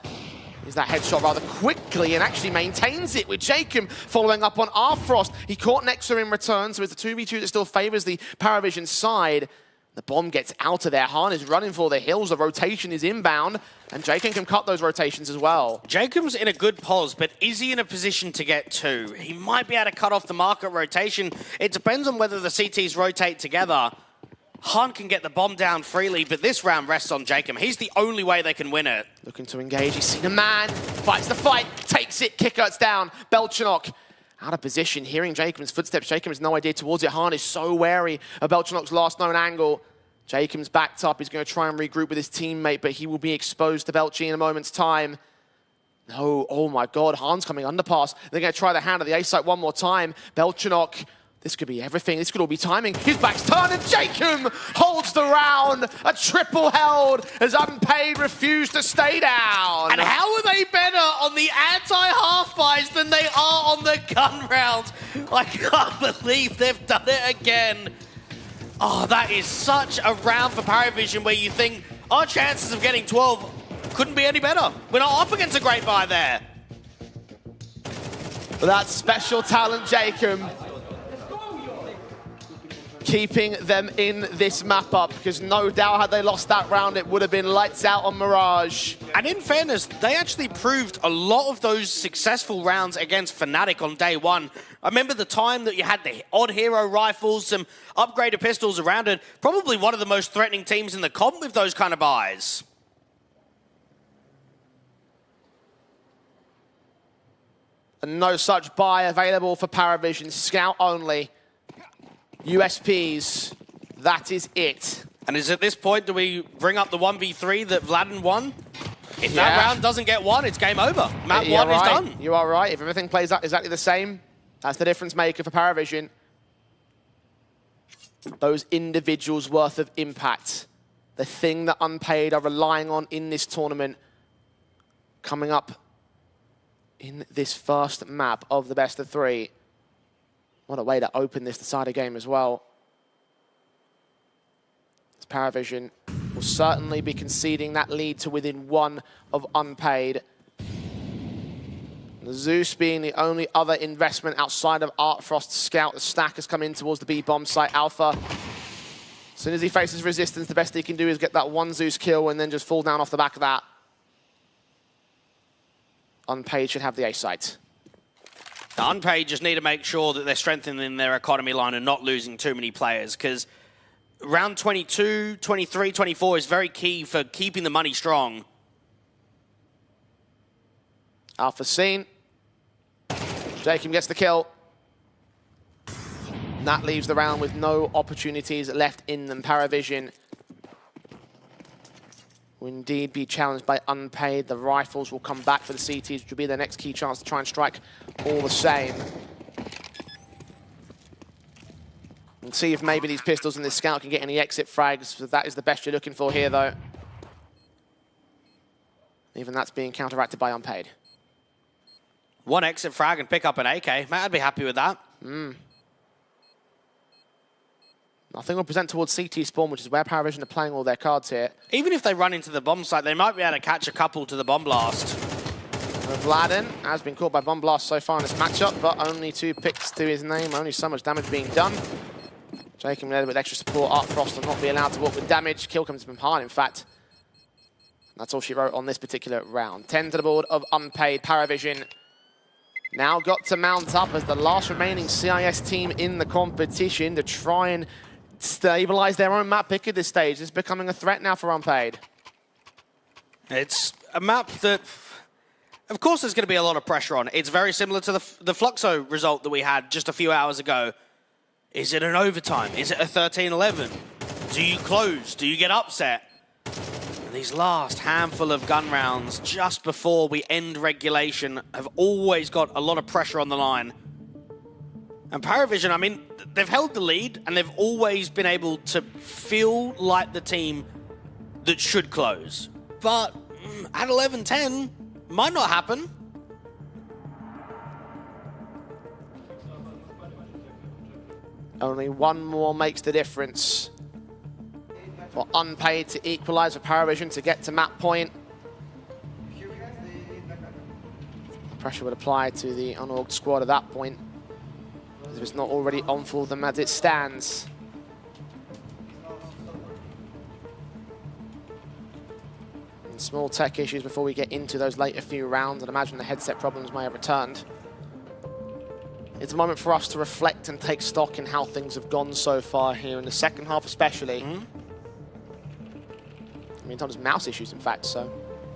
[SPEAKER 11] He's that headshot rather quickly and actually maintains it with Jacob following up on Artfrost. He caught Nexa in return, so it's a 2v2 that still favors the Paravision side. The bomb gets out of there. Han is running for the hills. The rotation is inbound. And Jacob can cut those rotations as well.
[SPEAKER 12] Jacob's in a good pos, but is he in a position to get 2? He might be able to cut off the market rotation. It depends on whether the CTs rotate together. Han can get the bomb down freely, but this round rests on Jacob. He's the only way they can win it.
[SPEAKER 11] Looking to engage. He's seen a man. Fights the fight. Takes it. Kicker, it's down. Belchnock out of position, hearing Jacob's footsteps. Jacob has no idea towards it. Han is so wary of Belchnock's last known angle. Jacob's backed up. He's going to try and regroup with his teammate, but he will be exposed to Belchi in a moment's time. No, oh my God, Han's coming underpass. They're going to try the hand of the A site one more time. Belchnock, this could be everything. This could all be timing. His back's turned and Jacob holds the round. A triple held as unpaid refused to stay down.
[SPEAKER 12] And how are they better on the anti-half buys than they are on the gun rounds? I can't believe they've done it again. Oh, that is such a round for Paravision where you think our chances of getting 12 couldn't be any better. We're not up against a great buy there.
[SPEAKER 11] But that special talent, Jacob, keeping them in this map up, because no doubt had they lost that round, it would have been lights out on Mirage.
[SPEAKER 12] And in fairness, they actually proved a lot of those successful rounds against Fnatic on day 1. I remember the time that you had the odd hero rifles, some upgraded pistols around it. Probably one of the most threatening teams in the comp with those kind of buys.
[SPEAKER 11] And no such buy available for Paravision. Scout only. USPs, that is it.
[SPEAKER 12] And is at this point, do we bring up the 1v3 that Vladen won? If that round doesn't get 1, it's game over. Map 1 is done.
[SPEAKER 11] You are right. If everything plays out exactly the same, that's the difference maker for Paravision. Those individuals worth of impact. The thing that unpaid are relying on in this tournament. Coming up in this first map of the best of 3. What a way to open this decider game as well. Paravision will certainly be conceding that lead to within 1 of Unpaid. Zeus being the only other investment outside of Artfrost to scout. The stack has come in towards the B-bomb site. Alpha, as soon as he faces resistance, the best he can do is get that 1 Zeus kill and then just fall down off the back of that. Unpaid should have the A site.
[SPEAKER 12] The Unpaid just need to make sure that they're strengthening their economy line and not losing too many players, because round 22, 23, 24 is very key for keeping the money strong.
[SPEAKER 11] Alpha seen. Jacob gets the kill. And that leaves the round with no opportunities left in them. Paravision will indeed be challenged by Unpaid. The rifles will come back for the CTs, which will be their next key chance to try and strike all the same. And see if maybe these pistols and this scout can get any exit frags. That is the best you're looking for here, though. Even that's being counteracted by Unpaid.
[SPEAKER 12] 1 exit frag and pick up an AK. Mate, I'd be happy with that.
[SPEAKER 11] Nothing will present towards CT spawn, which is where Paravision are playing all their cards here.
[SPEAKER 12] Even if they run into the bomb site, they might be able to catch a couple to the bomb blast.
[SPEAKER 11] Vladin has been caught by bomb blast so far in this matchup, but only 2 picks to his name. Only so much damage being done. Jacob led with extra support. Artfrost will not be allowed to walk with damage. Kill comes from behind, in fact. That's all she wrote on this particular round. 10 to the board of Unpaid. Paravision now got to mount up as the last remaining CIS team in the competition to try and stabilize their own map pick at this stage. It's becoming a threat now for Unpaid.
[SPEAKER 12] It's a map that, of course, there's going to be a lot of pressure on. It's very similar to the Fluxo result that we had just a few hours ago. Is it an overtime? Is it a 13-11? Do you close? Do you get upset? And these last handful of gun rounds just before we end regulation have always got a lot of pressure on the line. And Paravision, I mean, they've held the lead and they've always been able to feel like the team that should close. But at 11-10, might not happen.
[SPEAKER 11] Only 1 more makes the difference for Unpaid to equalize, for Paravision to get to map point. Pressure would apply to the unorged squad at that point, if it's not already on for them as it stands. And small tech issues before we get into those later few rounds, and imagine the headset problems may have returned. It's a moment for us to reflect and take stock in how things have gone so far here in the second half especially. I mean, there's mouse issues, in fact, so...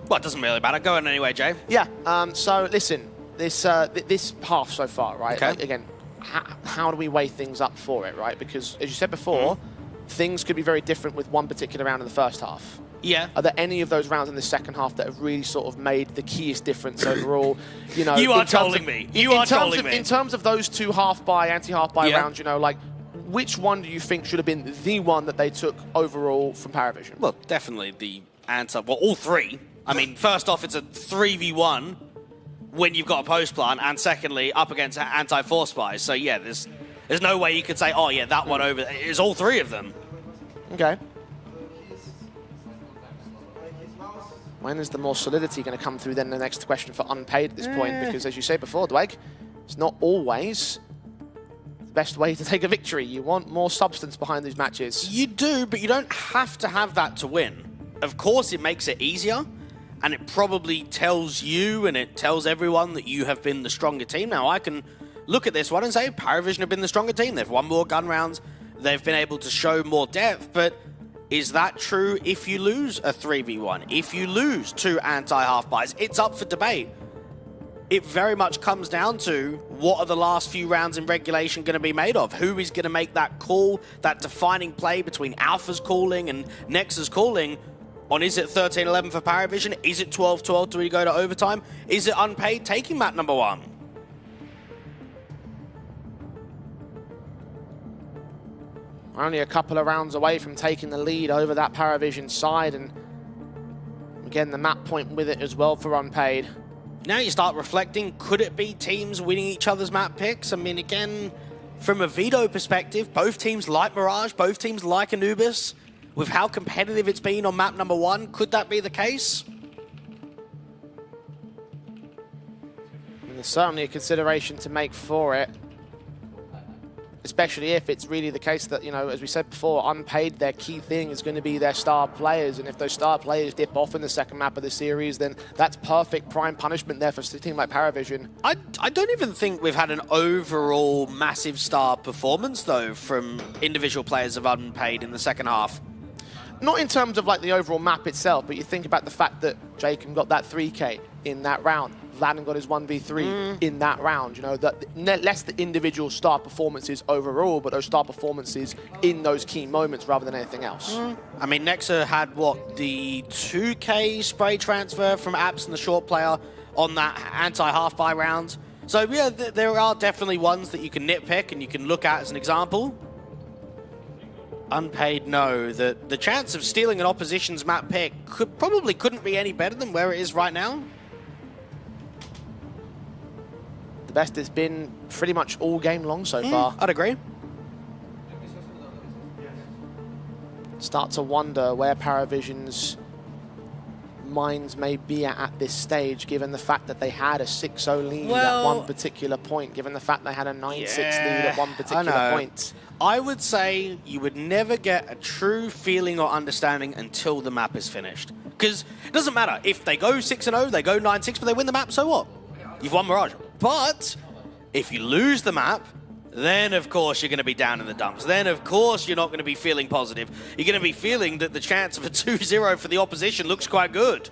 [SPEAKER 12] Well, it doesn't really matter. Go on anyway, Jay.
[SPEAKER 11] Yeah, so listen, this half so far, right?
[SPEAKER 12] Okay.
[SPEAKER 11] Like, again, how do we weigh things up for it, right? Because, as you said before, things could be very different with one particular round in the first half.
[SPEAKER 12] Yeah.
[SPEAKER 11] Are there any of those rounds in the second half that have really sort of made the keyest difference overall? You know,
[SPEAKER 12] you are trolling me. You are trolling me.
[SPEAKER 11] In terms of those 2 half-buy, anti-half-buy rounds, you know, like, which one do you think should have been the one that they took overall from Paravision?
[SPEAKER 12] Well, definitely the answer. Well, all 3. I mean, first off, it's a 3v1 when you've got a post plant, and secondly, up against anti-force buys. So yeah, there's no way you could say, oh yeah, that one over. It's all 3 of them.
[SPEAKER 11] Okay. When is the more solidity going to come through then the next question for Unpaid at this point? Because as you said before, Dweg, it's not always the best way to take a victory. You want more substance behind these matches.
[SPEAKER 12] You do, but you don't have to have that to win. Of course, it makes it easier, and it probably tells you and it tells everyone that you have been the stronger team. Now, I can look at this one and say Paravision have been the stronger team. They've won more gun rounds. They've been able to show more depth, but is that true if you lose a 3v1? If you lose 2 anti-half-buys? It's up for debate. It very much comes down to what are the last few rounds in regulation going to be made of? Who is going to make that call, that defining play between Alpha's calling and Nexa's calling on is it 13-11 for Paravision? Is it 12-12 do we go to overtime? Is it Unpaid taking map number 1?
[SPEAKER 11] Only a couple of rounds away from taking the lead over that Paravision side, and again the map point with it as well for Unpaid.
[SPEAKER 12] Now you start reflecting, could it be teams winning each other's map picks? I mean, again, from a Veto perspective, both teams like Mirage, both teams like Anubis. With how competitive it's been on map number 1, could that be the case?
[SPEAKER 11] And there's certainly a consideration to make for it. Especially if it's really the case that, you know, as we said before, unpaid, their key thing is going to be their star players. And if those star players dip off in the second map of the series, then that's perfect prime punishment there for a team like Paravision.
[SPEAKER 12] I don't even think we've had an overall massive star performance, though, from individual players of unpaid in the second half.
[SPEAKER 11] Not in terms of like the overall map itself, but you think about the fact that Jacob got that 3K in that round. Vladden got his 1v3 in that round. You know, less the individual star performances overall, but those star performances in those key moments rather than anything else.
[SPEAKER 12] I mean, Nexa had, what, the 2K spray transfer from Apps and the short player on that anti-half-buy round. So, yeah, there are definitely ones that you can nitpick and you can look at as an example. Unpaid know that the chance of stealing an opposition's map pick probably couldn't be any better than where it is right now.
[SPEAKER 11] The best it's been pretty much all game long so far.
[SPEAKER 12] I'd agree.
[SPEAKER 11] Start to wonder where Paravision's minds may be at this stage, given the fact that they had a 6-0 lead at one particular point, given the fact they had a 9-6 lead at one particular point.
[SPEAKER 12] I would say you would never get a true feeling or understanding until the map is finished. Because it doesn't matter. If they go 6-0, they go 9-6, but they win the map, so what? You've won Mirage. But if you lose the map, then of course you're going to be down in the dumps. Then of course you're not going to be feeling positive. You're going to be feeling that the chance of a 2-0 for the opposition looks quite good.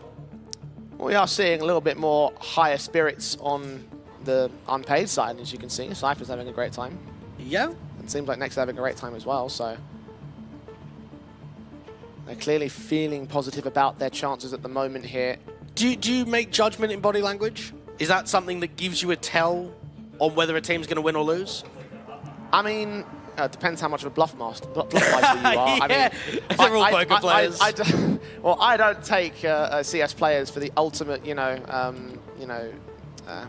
[SPEAKER 11] We are seeing a little bit more higher spirits on the unpaid side, as you can see. Cypher's having a great time.
[SPEAKER 12] Yeah.
[SPEAKER 11] It seems like Next having a great time as well, so they're clearly feeling positive about their chances at the moment here.
[SPEAKER 12] Do you make judgment in body language? Is that something that gives you a tell on whether a team's going to win or lose?
[SPEAKER 11] I mean, it depends how much of a bluff master you are. I mean,
[SPEAKER 12] they're all poker players.
[SPEAKER 11] Well, I don't take CS players for the ultimate,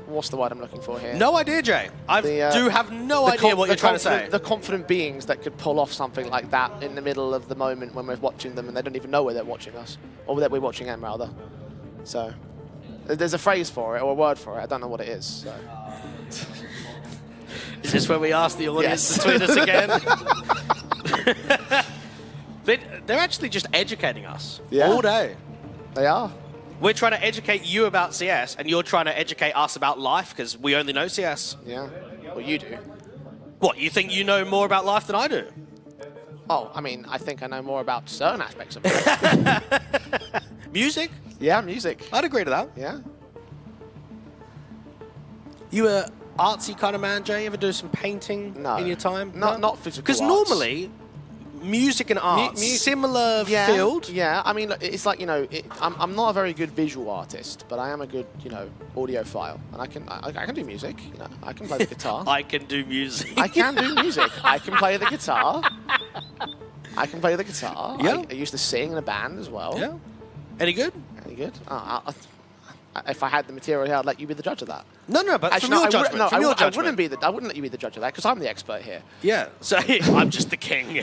[SPEAKER 11] what's the word I'm looking for here?
[SPEAKER 12] No idea, Jay. I do have no idea what you're trying to say.
[SPEAKER 11] The confident beings that could pull off something like that in the middle of the moment when we're watching them and they don't even know where they're watching us, or that we're watching them, rather. So there's a phrase for it, or a word for it. I don't know what it is. So.
[SPEAKER 12] Is this where we ask the audience to tweet us again? They're actually just educating us all day.
[SPEAKER 11] They are.
[SPEAKER 12] We're trying to educate you about CS, and you're trying to educate us about life, because we only know CS.
[SPEAKER 11] Yeah. Well, you do.
[SPEAKER 12] What, you think you know more about life than I do?
[SPEAKER 11] Oh, I mean, I think I know more about certain aspects of it.
[SPEAKER 12] Music?
[SPEAKER 11] Yeah, music.
[SPEAKER 12] I'd agree to that.
[SPEAKER 11] Yeah.
[SPEAKER 12] You a artsy kind of man, Jay? You ever do some painting in your time?
[SPEAKER 11] Not physical
[SPEAKER 12] Because
[SPEAKER 11] arts.
[SPEAKER 12] Normally, music and art, similar field.
[SPEAKER 11] Yeah, I mean, it's like, I'm not a very good visual artist, but I am a good, audiophile. And I can do music, I can play the guitar.
[SPEAKER 12] I can do music.
[SPEAKER 11] I can do music. I can play the guitar. I can play the guitar.
[SPEAKER 12] Yeah.
[SPEAKER 11] I used to sing in a band as well.
[SPEAKER 12] Yeah. Any good?
[SPEAKER 11] Any good? If I had the material here, I'd let you be the judge of that.
[SPEAKER 12] No, but
[SPEAKER 11] actually,
[SPEAKER 12] from your judgment.
[SPEAKER 11] I wouldn't let you be the judge of that because I'm the expert here.
[SPEAKER 12] Yeah, so I'm just the king.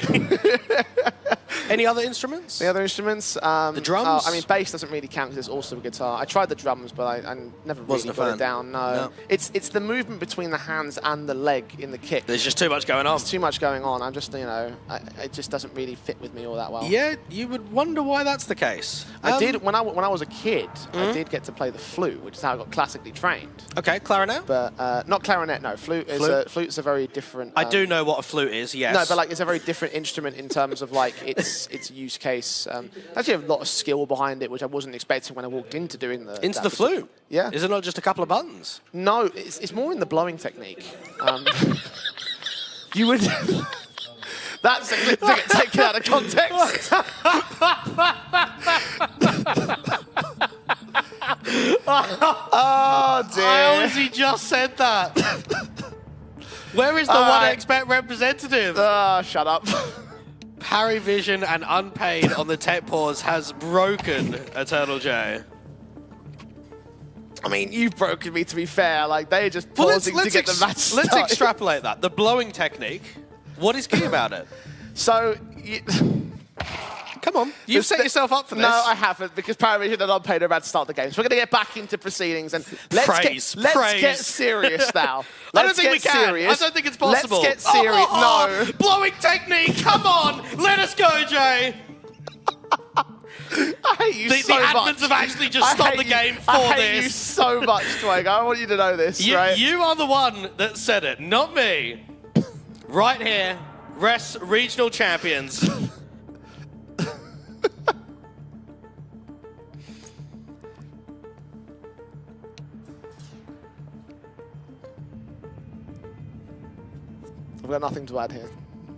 [SPEAKER 12] Any other instruments?
[SPEAKER 11] The other instruments?
[SPEAKER 12] The drums?
[SPEAKER 11] I mean, bass doesn't really count because it's also a guitar. I tried the drums, but I never really got it down. No. It's the movement between the hands and the leg in the kick.
[SPEAKER 12] There's just too much going on.
[SPEAKER 11] There's too much going on. I'm just, it just doesn't really fit with me all that well.
[SPEAKER 12] Yeah, you would wonder why that's the case.
[SPEAKER 11] I did, when I was a kid, I did get to play the flute, which is how I got classically trained.
[SPEAKER 12] Okay, clarinet?
[SPEAKER 11] But not clarinet, no. Flute's a very different...
[SPEAKER 12] I do know what a flute is, yes.
[SPEAKER 11] No, but it's a very different instrument in terms of its use case. Actually, a lot of skill behind it, which I wasn't expecting when I walked into doing the...
[SPEAKER 12] Into the flute?
[SPEAKER 11] Yeah.
[SPEAKER 12] Is it not just a couple of buttons?
[SPEAKER 11] No, it's more in the blowing technique. You would... That's a clip to get taken out of context. Oh, dear.
[SPEAKER 12] I honestly just said that. Where is the one expert representative?
[SPEAKER 11] Shut up.
[SPEAKER 12] Paravision and Unpaid on the tech pause has broken Eternal J.
[SPEAKER 11] I mean, you've broken me, to be fair. Like, they're just pausing to get the match started.
[SPEAKER 12] Let's extrapolate that. The blowing technique, what is key about it?
[SPEAKER 11] So,
[SPEAKER 12] come on, you've set yourself up for this.
[SPEAKER 11] No, I haven't, because Paravision and Unpaid are about to start the game. So we're going to get back into proceedings, and let's get serious now.
[SPEAKER 12] I don't think we can. Serious. I don't think it's possible.
[SPEAKER 11] Let's get serious. No.
[SPEAKER 12] Blowing technique, come on. Let us go, Jay.
[SPEAKER 11] I hate you so much.
[SPEAKER 12] The admins have actually just stopped the game for this.
[SPEAKER 11] I hate you so much, Twig. I want you to know this, right?
[SPEAKER 12] You are the one that said it, not me. Right here, RES Regional Champions.
[SPEAKER 11] I've got nothing to add here.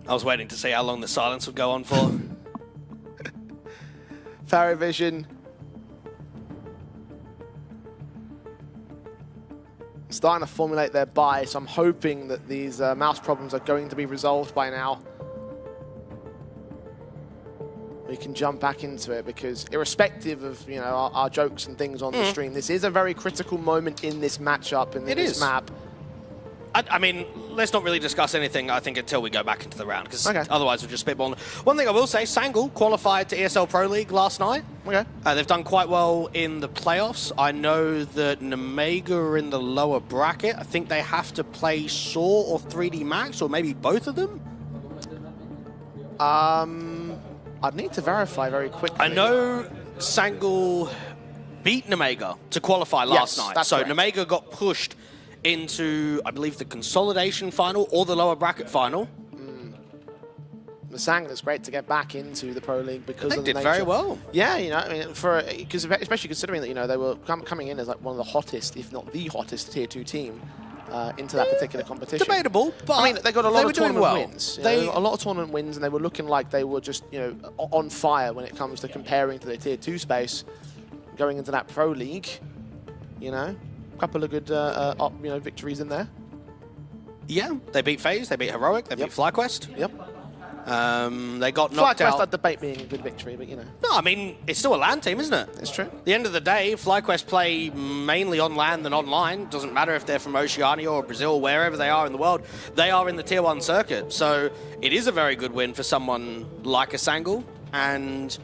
[SPEAKER 12] I was waiting to see how long the silence would go on for.
[SPEAKER 11] Paravision starting to formulate their buy, so I'm hoping that these mouse problems are going to be resolved by now. We can jump back into it, because irrespective of our jokes and things on the stream, this is a very critical moment in this matchup and in this map.
[SPEAKER 12] I mean, let's not really discuss anything, I think, until we go back into the round, because otherwise we'll just spitball. One thing I will say, Sangle qualified to ESL Pro League last night.
[SPEAKER 11] Okay.
[SPEAKER 12] They've done quite well in the playoffs. I know that Nemiga are in the lower bracket. I think they have to play Saw or 3D Max, or maybe both of them.
[SPEAKER 11] I'd need to verify very quickly.
[SPEAKER 12] I know Sangle beat Nemiga to qualify last night. So Nemiga got pushed into, I believe, the consolidation final or the lower bracket final.
[SPEAKER 11] Masang, it's great to get back into the Pro League because
[SPEAKER 12] they
[SPEAKER 11] of the
[SPEAKER 12] did very well.
[SPEAKER 11] Yeah, I mean, especially considering that they were coming in as like one of the hottest, if not the hottest, Tier 2 team into that particular competition.
[SPEAKER 12] Debatable, but
[SPEAKER 11] I mean, they got a lot of tournament
[SPEAKER 12] well.
[SPEAKER 11] wins. A lot of tournament wins, and they were looking like they were just on fire when it comes to comparing to their Tier 2 space, going into that Pro League. A couple of good victories in there.
[SPEAKER 12] Yeah, they beat FaZe, they beat Heroic, they beat FlyQuest.
[SPEAKER 11] Yep.
[SPEAKER 12] They got knocked out.
[SPEAKER 11] FlyQuest, I'd debate being a good victory, but
[SPEAKER 12] No, I mean, it's still a LAN team, isn't it?
[SPEAKER 11] It's true.
[SPEAKER 12] At the end of the day, FlyQuest play mainly on LAN than online. Doesn't matter if they're from Oceania or Brazil or wherever they are in the world. They are in the Tier 1 circuit. So it is a very good win for someone like a Sangle. And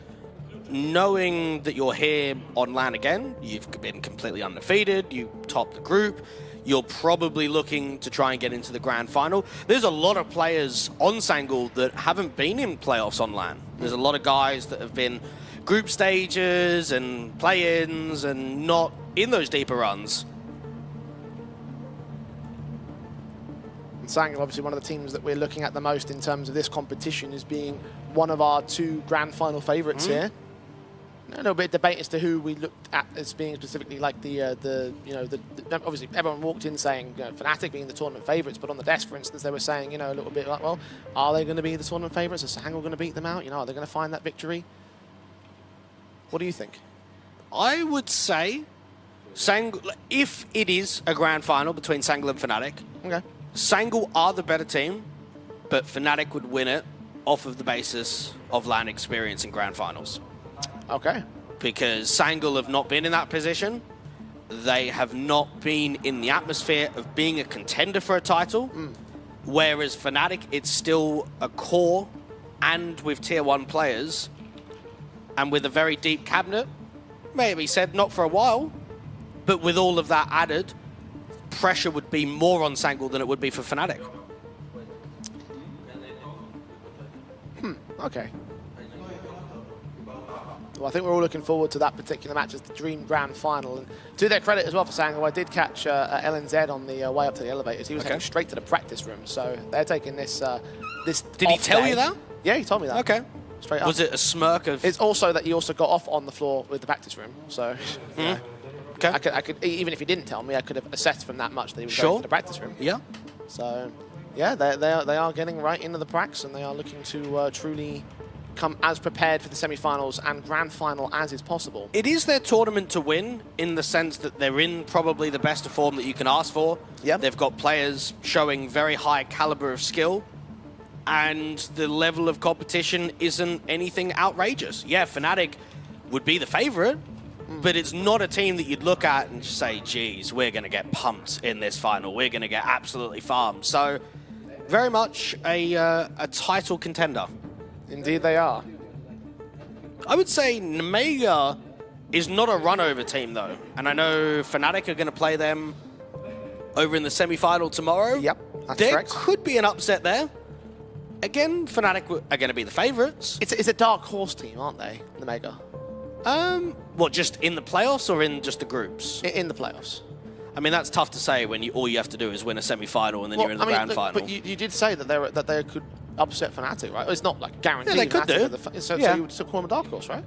[SPEAKER 12] knowing that you're here on LAN again, you've been completely undefeated, you topped the group, you're probably looking to try and get into the grand final. There's a lot of players on Sangle that haven't been in playoffs on LAN. There's a lot of guys that have been group stages and play-ins and not in those deeper runs.
[SPEAKER 11] And Sangle, obviously one of the teams that we're looking at the most in terms of this competition, is being one of our 2 grand final favourites here. A little bit of debate as to who we looked at as being specifically like obviously everyone walked in saying Fnatic being the tournament favourites, but on the desk, for instance, they were saying a little bit like, well, are they going to be the tournament favourites? Is Sangle going to beat them out? Are they going to find that victory? What do you think?
[SPEAKER 12] I would say Sangle, if it is a grand final between Sangle and Fnatic, Sangle are the better team, but Fnatic would win it off of the basis of LAN experience in grand finals.
[SPEAKER 11] Okay.
[SPEAKER 12] Because Sangle have not been in that position. They have not been in the atmosphere of being a contender for a title. Whereas Fnatic, it's still a core and with Tier 1 players and with a very deep cabinet. Maybe said not for a while, but with all of that added, pressure would be more on Sangle than it would be for Fnatic.
[SPEAKER 11] Okay. Well, I think we're all looking forward to that particular match as the Dream Grand Final. And to their credit as well for Sangle, I did catch LNZ on the way up to the elevators. He was heading straight to the practice room, so they're taking this. Did
[SPEAKER 12] he tell you that?
[SPEAKER 11] Yeah, he told me that.
[SPEAKER 12] Okay.
[SPEAKER 11] Straight up.
[SPEAKER 12] Was it a smirk of?
[SPEAKER 11] It's also that he also got off on the floor with the practice room. So,
[SPEAKER 12] okay.
[SPEAKER 11] I could even if he didn't tell me, I could have assessed from that much that he was going to the practice room.
[SPEAKER 12] Yeah.
[SPEAKER 11] So, yeah, they are getting right into the pracs, and they are looking to truly come as prepared for the semi-finals and grand final as is possible.
[SPEAKER 12] It is their tournament to win in the sense that they're in probably the best of form that you can ask for.
[SPEAKER 11] Yep.
[SPEAKER 12] They've got players showing very high caliber of skill, and the level of competition isn't anything outrageous. Yeah, Fnatic would be the favorite, but it's not a team that you'd look at and just say, geez, we're going to get pumped in this final. We're going to get absolutely farmed. So very much a title contender.
[SPEAKER 11] Indeed they are.
[SPEAKER 12] I would say Nemiga is not a run-over team, though. And I know Fnatic are going to play them over in the semi-final tomorrow.
[SPEAKER 11] Yep, that's
[SPEAKER 12] there
[SPEAKER 11] correct.
[SPEAKER 12] Could be an upset there. Again, Fnatic are going to be the favourites.
[SPEAKER 11] It's a dark horse team, aren't they, Nemiga?
[SPEAKER 12] What, just in the playoffs or in just the groups?
[SPEAKER 11] In the playoffs.
[SPEAKER 12] I mean, that's tough to say when all you have to do is win a semi-final and then you're in the grand final.
[SPEAKER 11] But you did say that they could upset Fnatic, right? It's not like guaranteed.
[SPEAKER 12] Yeah, they could do.
[SPEAKER 11] So you would still call them a dark horse, right?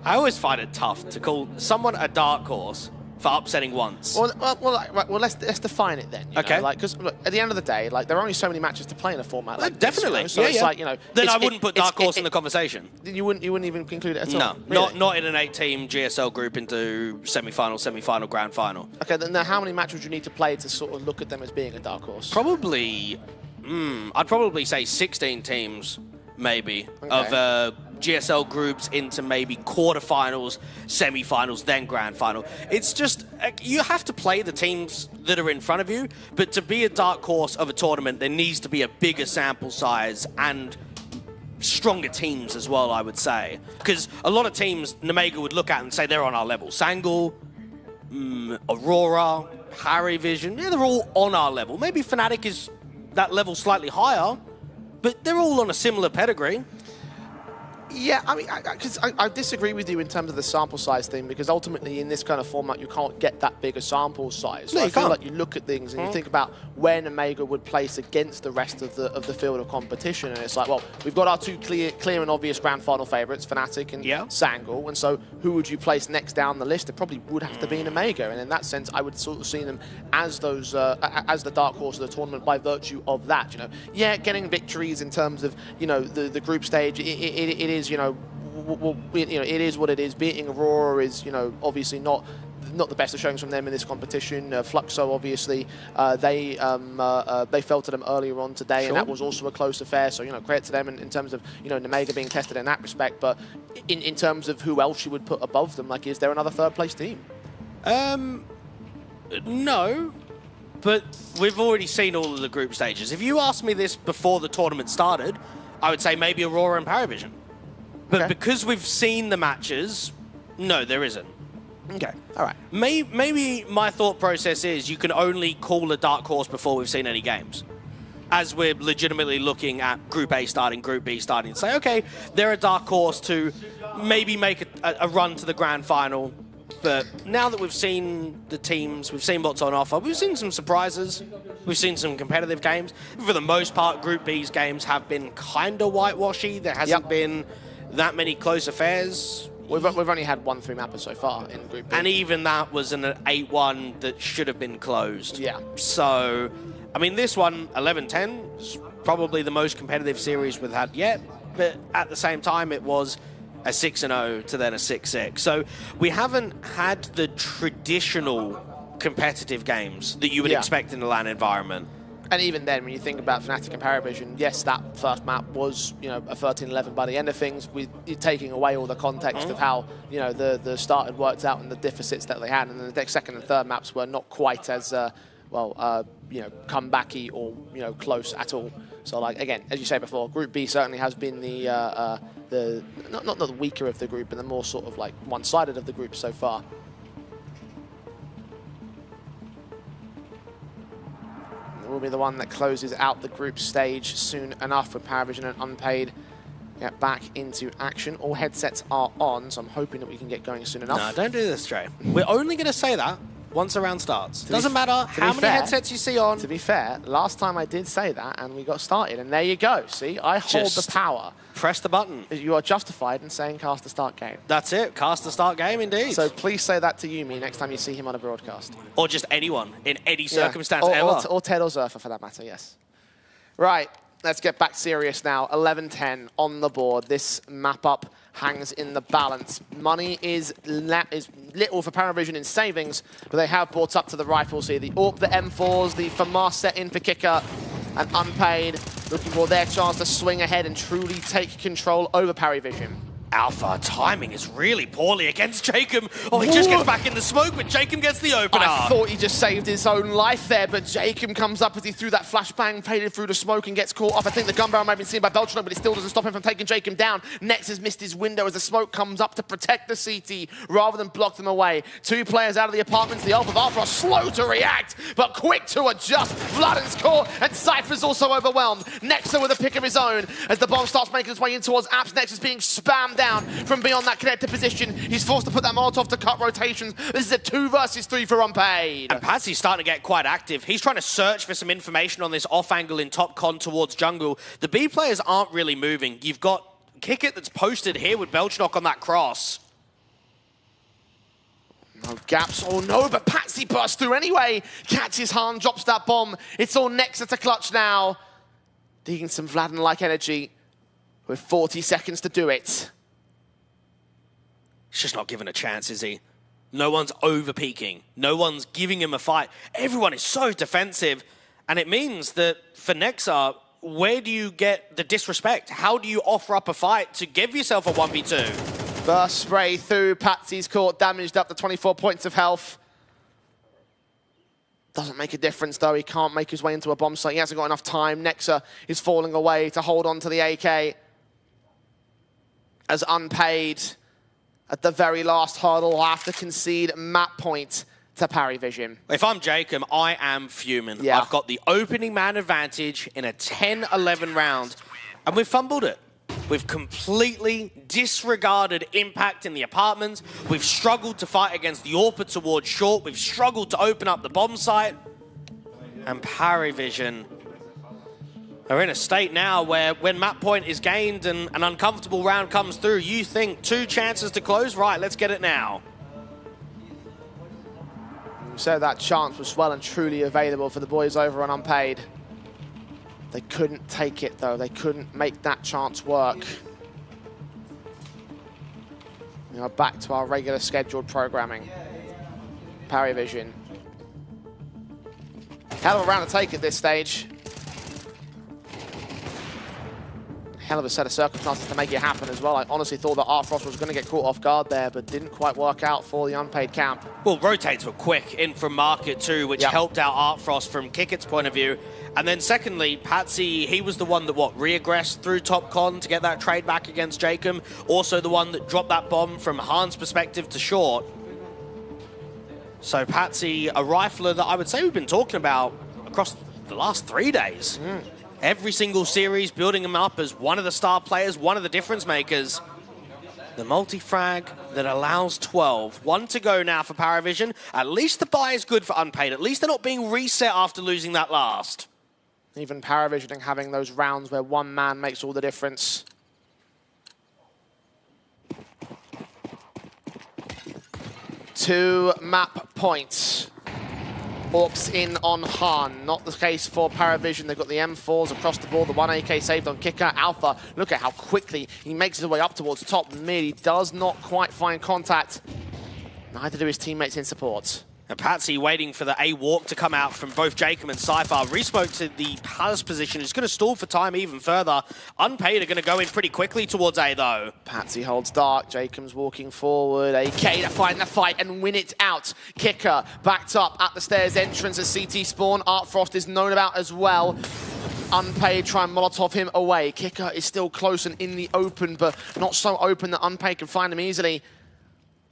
[SPEAKER 12] I always find it tough to call someone a dark horse for upsetting once.
[SPEAKER 11] Well, let's define it then. Okay. Because at the end of the day, like there are only so many matches to play in a format like
[SPEAKER 12] definitely.
[SPEAKER 11] This, you know? So it's like
[SPEAKER 12] Then I wouldn't put dark horse in the conversation.
[SPEAKER 11] You wouldn't even include it at all.
[SPEAKER 12] No,
[SPEAKER 11] really?
[SPEAKER 12] not in an 8-team GSL group into semi-final, grand final.
[SPEAKER 11] Okay, then how many matches would you need to play to sort of look at them as being a dark horse?
[SPEAKER 12] Probably, I'd probably say 16 teams, maybe, of GSL groups into maybe quarterfinals, semi-finals, then grand final. It's just, you have to play the teams that are in front of you, but to be a dark horse of a tournament, there needs to be a bigger sample size and stronger teams as well, I would say. Because a lot of teams, Nemiga would look at and say they're on our level. Sangle, Aurora, Harry Vision, yeah, they're all on our level. Maybe Fnatic is that level slightly higher, but they're all on a similar pedigree.
[SPEAKER 11] Yeah, I mean, I disagree with you in terms of the sample size thing, because ultimately in this kind of format you can't get that big a sample size. So I feel like you look at things and you think about where Nemiga would place against the rest of the field of competition, and it's like, well, we've got our two clear and obvious grand final favourites, Fnatic and Sangle, and so who would you place next down the list? It probably would have to be Nemiga, and in that sense I would sort of see them as those as the dark horse of the tournament by virtue of that. You know, yeah, getting victories in terms of the group stage, it is, it is what it is. Beating Aurora is, obviously not the best of showings from them in this competition. Fluxo, obviously, they fell to them earlier on today, and that was also a close affair. So, credit to them in terms of, Nemiga being tested in that respect. But in terms of who else you would put above them, like, is there another third-place team?
[SPEAKER 12] No. But we've already seen all of the group stages. If you asked me this before the tournament started, I would say maybe Aurora and Paravision. But because we've seen the matches, no, there isn't.
[SPEAKER 11] Okay, all right.
[SPEAKER 12] Maybe my thought process is you can only call a dark horse before we've seen any games. As we're legitimately looking at Group A starting, Group B starting, and say, okay, they're a dark horse to maybe make a run to the grand final. But now that we've seen the teams, we've seen what's on offer, we've seen some surprises, we've seen some competitive games. For the most part, Group B's games have been kind of whitewashy. There hasn't been that many close affairs.
[SPEAKER 11] We've only had 1 3-mapper so far in Group B.
[SPEAKER 12] And even that was an 8-1 that should have been closed.
[SPEAKER 11] Yeah.
[SPEAKER 12] So, I mean, this one, 11-10, is probably the most competitive series we've had yet. But at the same time, it was a 6-0 to then a 6-6. So we haven't had the traditional competitive games that you would expect in the LAN environment.
[SPEAKER 11] And even then, when you think about Fnatic and Paravision, yes, that first map was, a 13-11 by the end of things, with taking away all the context of how, the start had worked out and the deficits that they had. And then the second and third maps were not quite as, comebacky or, close at all. So, like, again, as you say before, Group B certainly has been not the weaker of the group, but the more sort of, like, one-sided of the group so far. Will be the one that closes out the group stage soon enough with Paravision and Unpaid get back into action. All headsets are on, so I'm hoping that we can get going soon enough.
[SPEAKER 12] No, don't do this, Trey. We're only going to say that once a round starts. Doesn't matter how many headsets you see on.
[SPEAKER 11] To be fair, last time I did say that and we got started, and there you go. See, I hold the power.
[SPEAKER 12] Press the button.
[SPEAKER 11] You are justified in saying cast the start game.
[SPEAKER 12] That's it. Cast the start game, indeed.
[SPEAKER 11] So please say that to Yumi next time you see him on a broadcast.
[SPEAKER 12] Or just anyone in any circumstance ever.
[SPEAKER 11] Or Ted or Zerfa for that matter, yes. Right, let's get back serious now. 11-10 on the board. This map up hangs in the balance. Money is little for Paravision in savings, but they have brought up to the rifles here. The AWP, the M4s, the FAMAS set in for Kicker, and Unpaid looking for their chance to swing ahead and truly take control over Paravision.
[SPEAKER 12] Alpha timing is really poorly against Jacob. Oh, he just gets back in the smoke, but Jacob gets the opener.
[SPEAKER 11] I thought he just saved his own life there, but Jacob comes up as he threw that flashbang, faded through the smoke and gets caught off. I think the gun barrel might have been seen by Belchino, but it still doesn't stop him from taking Jacob down. Next has missed his window as the smoke comes up to protect the CT rather than block them away. 2 players out of the apartments. The Alpha are slow to react, but quick to adjust. Vladen's caught, and Cypher's also overwhelmed. Nexa with a pick of his own as the bomb starts making its way in towards Apps. Next is being spammed down from beyond that connected position. He's forced to put that Molotov to cut rotations. This is a 2 versus 3 for Unpaid.
[SPEAKER 12] And Patsy's starting to get quite active. He's trying to search for some information on this off angle in top con towards jungle. The B players aren't really moving. You've got Kickit that's posted here with Belchnock on that cross.
[SPEAKER 11] No gaps, oh no, but Patsy bursts through anyway. Catches Han, drops that bomb. It's all Nexa to clutch now. Digging some Vladen-like energy with 40 seconds to do it.
[SPEAKER 12] He's just not given a chance, is he? No one's over-peaking. No one's giving him a fight. Everyone is so defensive. And it means that for Nexa, where do you get the disrespect? How do you offer up a fight to give yourself a 1v2?
[SPEAKER 11] Burst spray through. Patsy's caught, damaged up to 24 points of health. Doesn't make a difference, though. He can't make his way into a bomb site. He hasn't got enough time. Nexa is falling away to hold on to the AK. As Unpaid, at the very last hurdle, will have to concede map point to Parivision.
[SPEAKER 12] If I'm Jacob, I am fuming.
[SPEAKER 11] Yeah.
[SPEAKER 12] I've got the opening man advantage in a 10-11 round, and we've fumbled it. We've completely disregarded impact in the apartments. We've struggled to fight against the AWPer towards short. We've struggled to open up the bomb site. And Parivision are in a state now where when map point is gained and an uncomfortable round comes through, you think 2 chances to close? Right, let's get it now.
[SPEAKER 11] So that chance was well and truly available for the boys over on Unpaid. They couldn't take it, though. They couldn't make that chance work. We are back to our regular scheduled programming. Parivision. Hell of a round to take at this stage. Hell of a set of circumstances to make it happen as well. I honestly thought that Art Frost was going to get caught off guard there, but didn't quite work out for the Unpaid camp.
[SPEAKER 12] Well, rotates were quick in from Market too, which helped out Art Frost from Kickit's point of view. And then secondly, Patsy, he was the one that, re-aggressed through top con to get that trade back against Jacob. Also the one that dropped that bomb from Han's perspective to short. So Patsy, a rifler that I would say we've been talking about across the last 3 days. Every single series, building him up as one of the star players, one of the difference makers. The multi-frag that allows 12. 1 to go now for Parivision. At least the buy is good for Unpaid. At least they're not being reset after losing that last.
[SPEAKER 11] Even Parivision having those rounds where one man makes all the difference. Two map points. Orcs in on Han. Not the case for Parivision. They've got the M4s across the board. The 1 AK saved on Kicker. Alpha, look at how quickly he makes his way up towards the top. Merely does not quite find contact. Neither do his teammates in support.
[SPEAKER 12] And Patsy waiting for the A-walk to come out from both Jacob and Cypher. Respoke to the Palace position. It's going to stall for time even further. Unpaid are going to go in pretty quickly towards A, though.
[SPEAKER 11] Patsy holds dark. Jacob's walking forward. AK to find the fight and win it out. Kicker backed up at the stairs entrance as CT spawn. Art Frost is known about as well. Unpaid try and Molotov him away. Kicker is still close and in the open, but not so open that Unpaid can find him easily.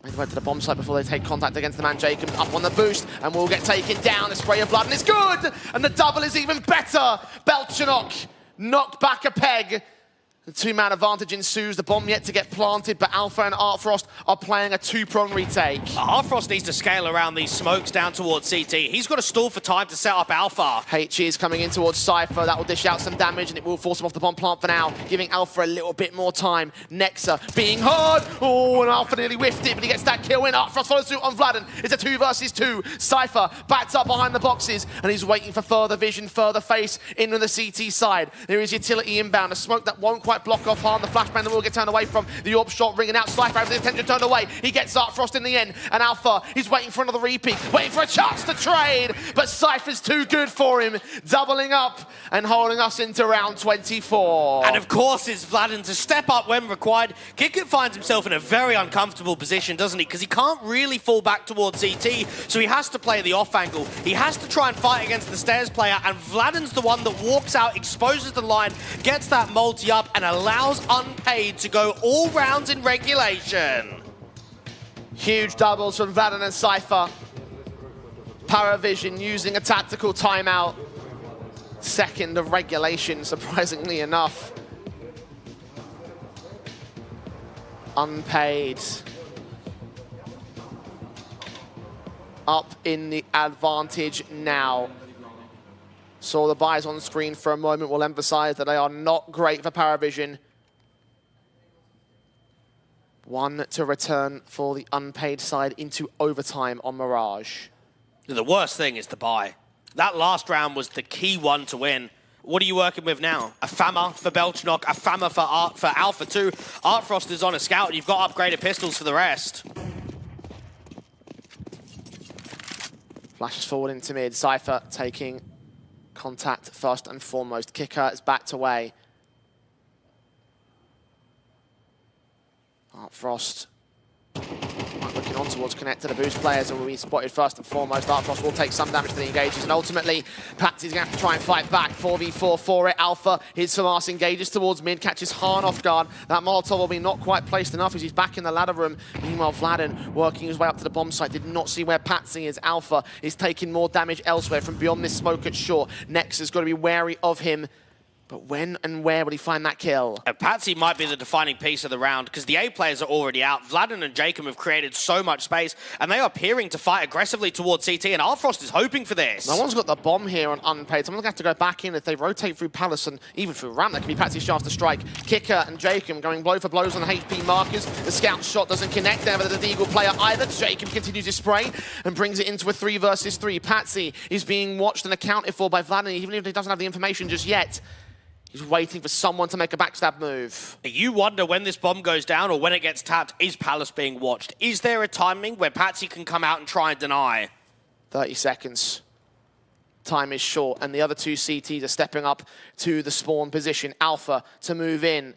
[SPEAKER 11] Made the way to the bomb site before they take contact against the man Jacob. Up on the boost, and will get taken down. The spray of blood, and it's good! And the double is even better! Belchnock knocked back a peg. The 2-man advantage ensues. The bomb yet to get planted, but Alpha and Art Frost are playing a 2-prong retake.
[SPEAKER 12] Art Frost needs to scale around these smokes down towards CT. He's got to stall for time to set up Alpha.
[SPEAKER 11] H is coming in towards Cypher. That will dish out some damage, and it will force him off the bomb plant for now, giving Alpha a little bit more time. Nexa being hard. Oh, and Alpha nearly whiffed it, but he gets that kill in. Art Frost follows suit on Vladen. It's a 2 versus 2. Cypher backed up behind the boxes, and he's waiting for further vision, further face in on the CT side. There is utility inbound, a smoke that won't quite quite block off Han. The flashbang that will get turned away from. The AWP shot ringing out. Cypher has the attention turned away. He gets Frost in the end. And Alpha is waiting for another repeat, waiting for a chance to trade. But Cypher's too good for him, doubling up and holding us into round 24.
[SPEAKER 12] And of course, it's Vladen to step up when required. Kickit finds himself in a very uncomfortable position, doesn't he? Because he can't really fall back towards CT, so he has to play the off angle. He has to try and fight against the stairs player, and Vladen's the one that walks out, exposes the line, gets that multi up, and allows Unpaid to go all rounds in regulation.
[SPEAKER 11] Huge doubles from Vladen and Cypher. Paravision using a tactical timeout. Second of regulation, surprisingly enough. Unpaid. Up in the advantage now. Saw the buys on screen for a moment. We'll emphasize that they are not great for Paravision. One to return for the Unpaid side into overtime on Mirage.
[SPEAKER 12] The worst thing is the buy. That last round was the key one to win. What are you working with now? A Fama for Belchnok, a Fama for Alpha 2. Artfrost is on a scout, and you've got upgraded pistols for the rest.
[SPEAKER 11] Flashes forward into mid. Cypher taking contact first and foremost. Kicker is backed away. Artfrost looking on towards connect to the boost players, and will be spotted first and foremost. Artfrost will take some damage to the engages, and ultimately Patsy's going to have to try and fight back. 4v4 for it. Alpha, his Famas engages towards mid, catches Han off guard. That Molotov will be not quite placed enough as he's back in the ladder room. Meanwhile, Vladen working his way up to the bomb site, did not see where Patsy is. Alpha is taking more damage elsewhere from beyond this smoke at shore. Nex has got to be wary of him. But when and where will he find that kill?
[SPEAKER 12] And Patsy might be the defining piece of the round because the A players are already out. Vladen and Jacob have created so much space, and they are appearing to fight aggressively towards CT, and Artfrost is hoping for this.
[SPEAKER 11] No one's got the bomb here on Unpaid. Someone's going to have to go back in. If they rotate through Palace and even through Ramp, that could be Patsy's chance to strike. Kicker and Jacob going blow for blows on the HP markers. The scout shot doesn't connect there with the Deagle player either. Jacob continues his spray and brings it into a 3 versus 3. Patsy is being watched and accounted for by Vladen, even if he doesn't have the information just yet. He's waiting for someone to make a backstab move.
[SPEAKER 12] You wonder when this bomb goes down or when it gets tapped, is Palace being watched? Is there a timing where Patsy can come out and try and deny?
[SPEAKER 11] 30 seconds. Time is short, and the other two CTs are stepping up to the spawn position. Alpha to move in.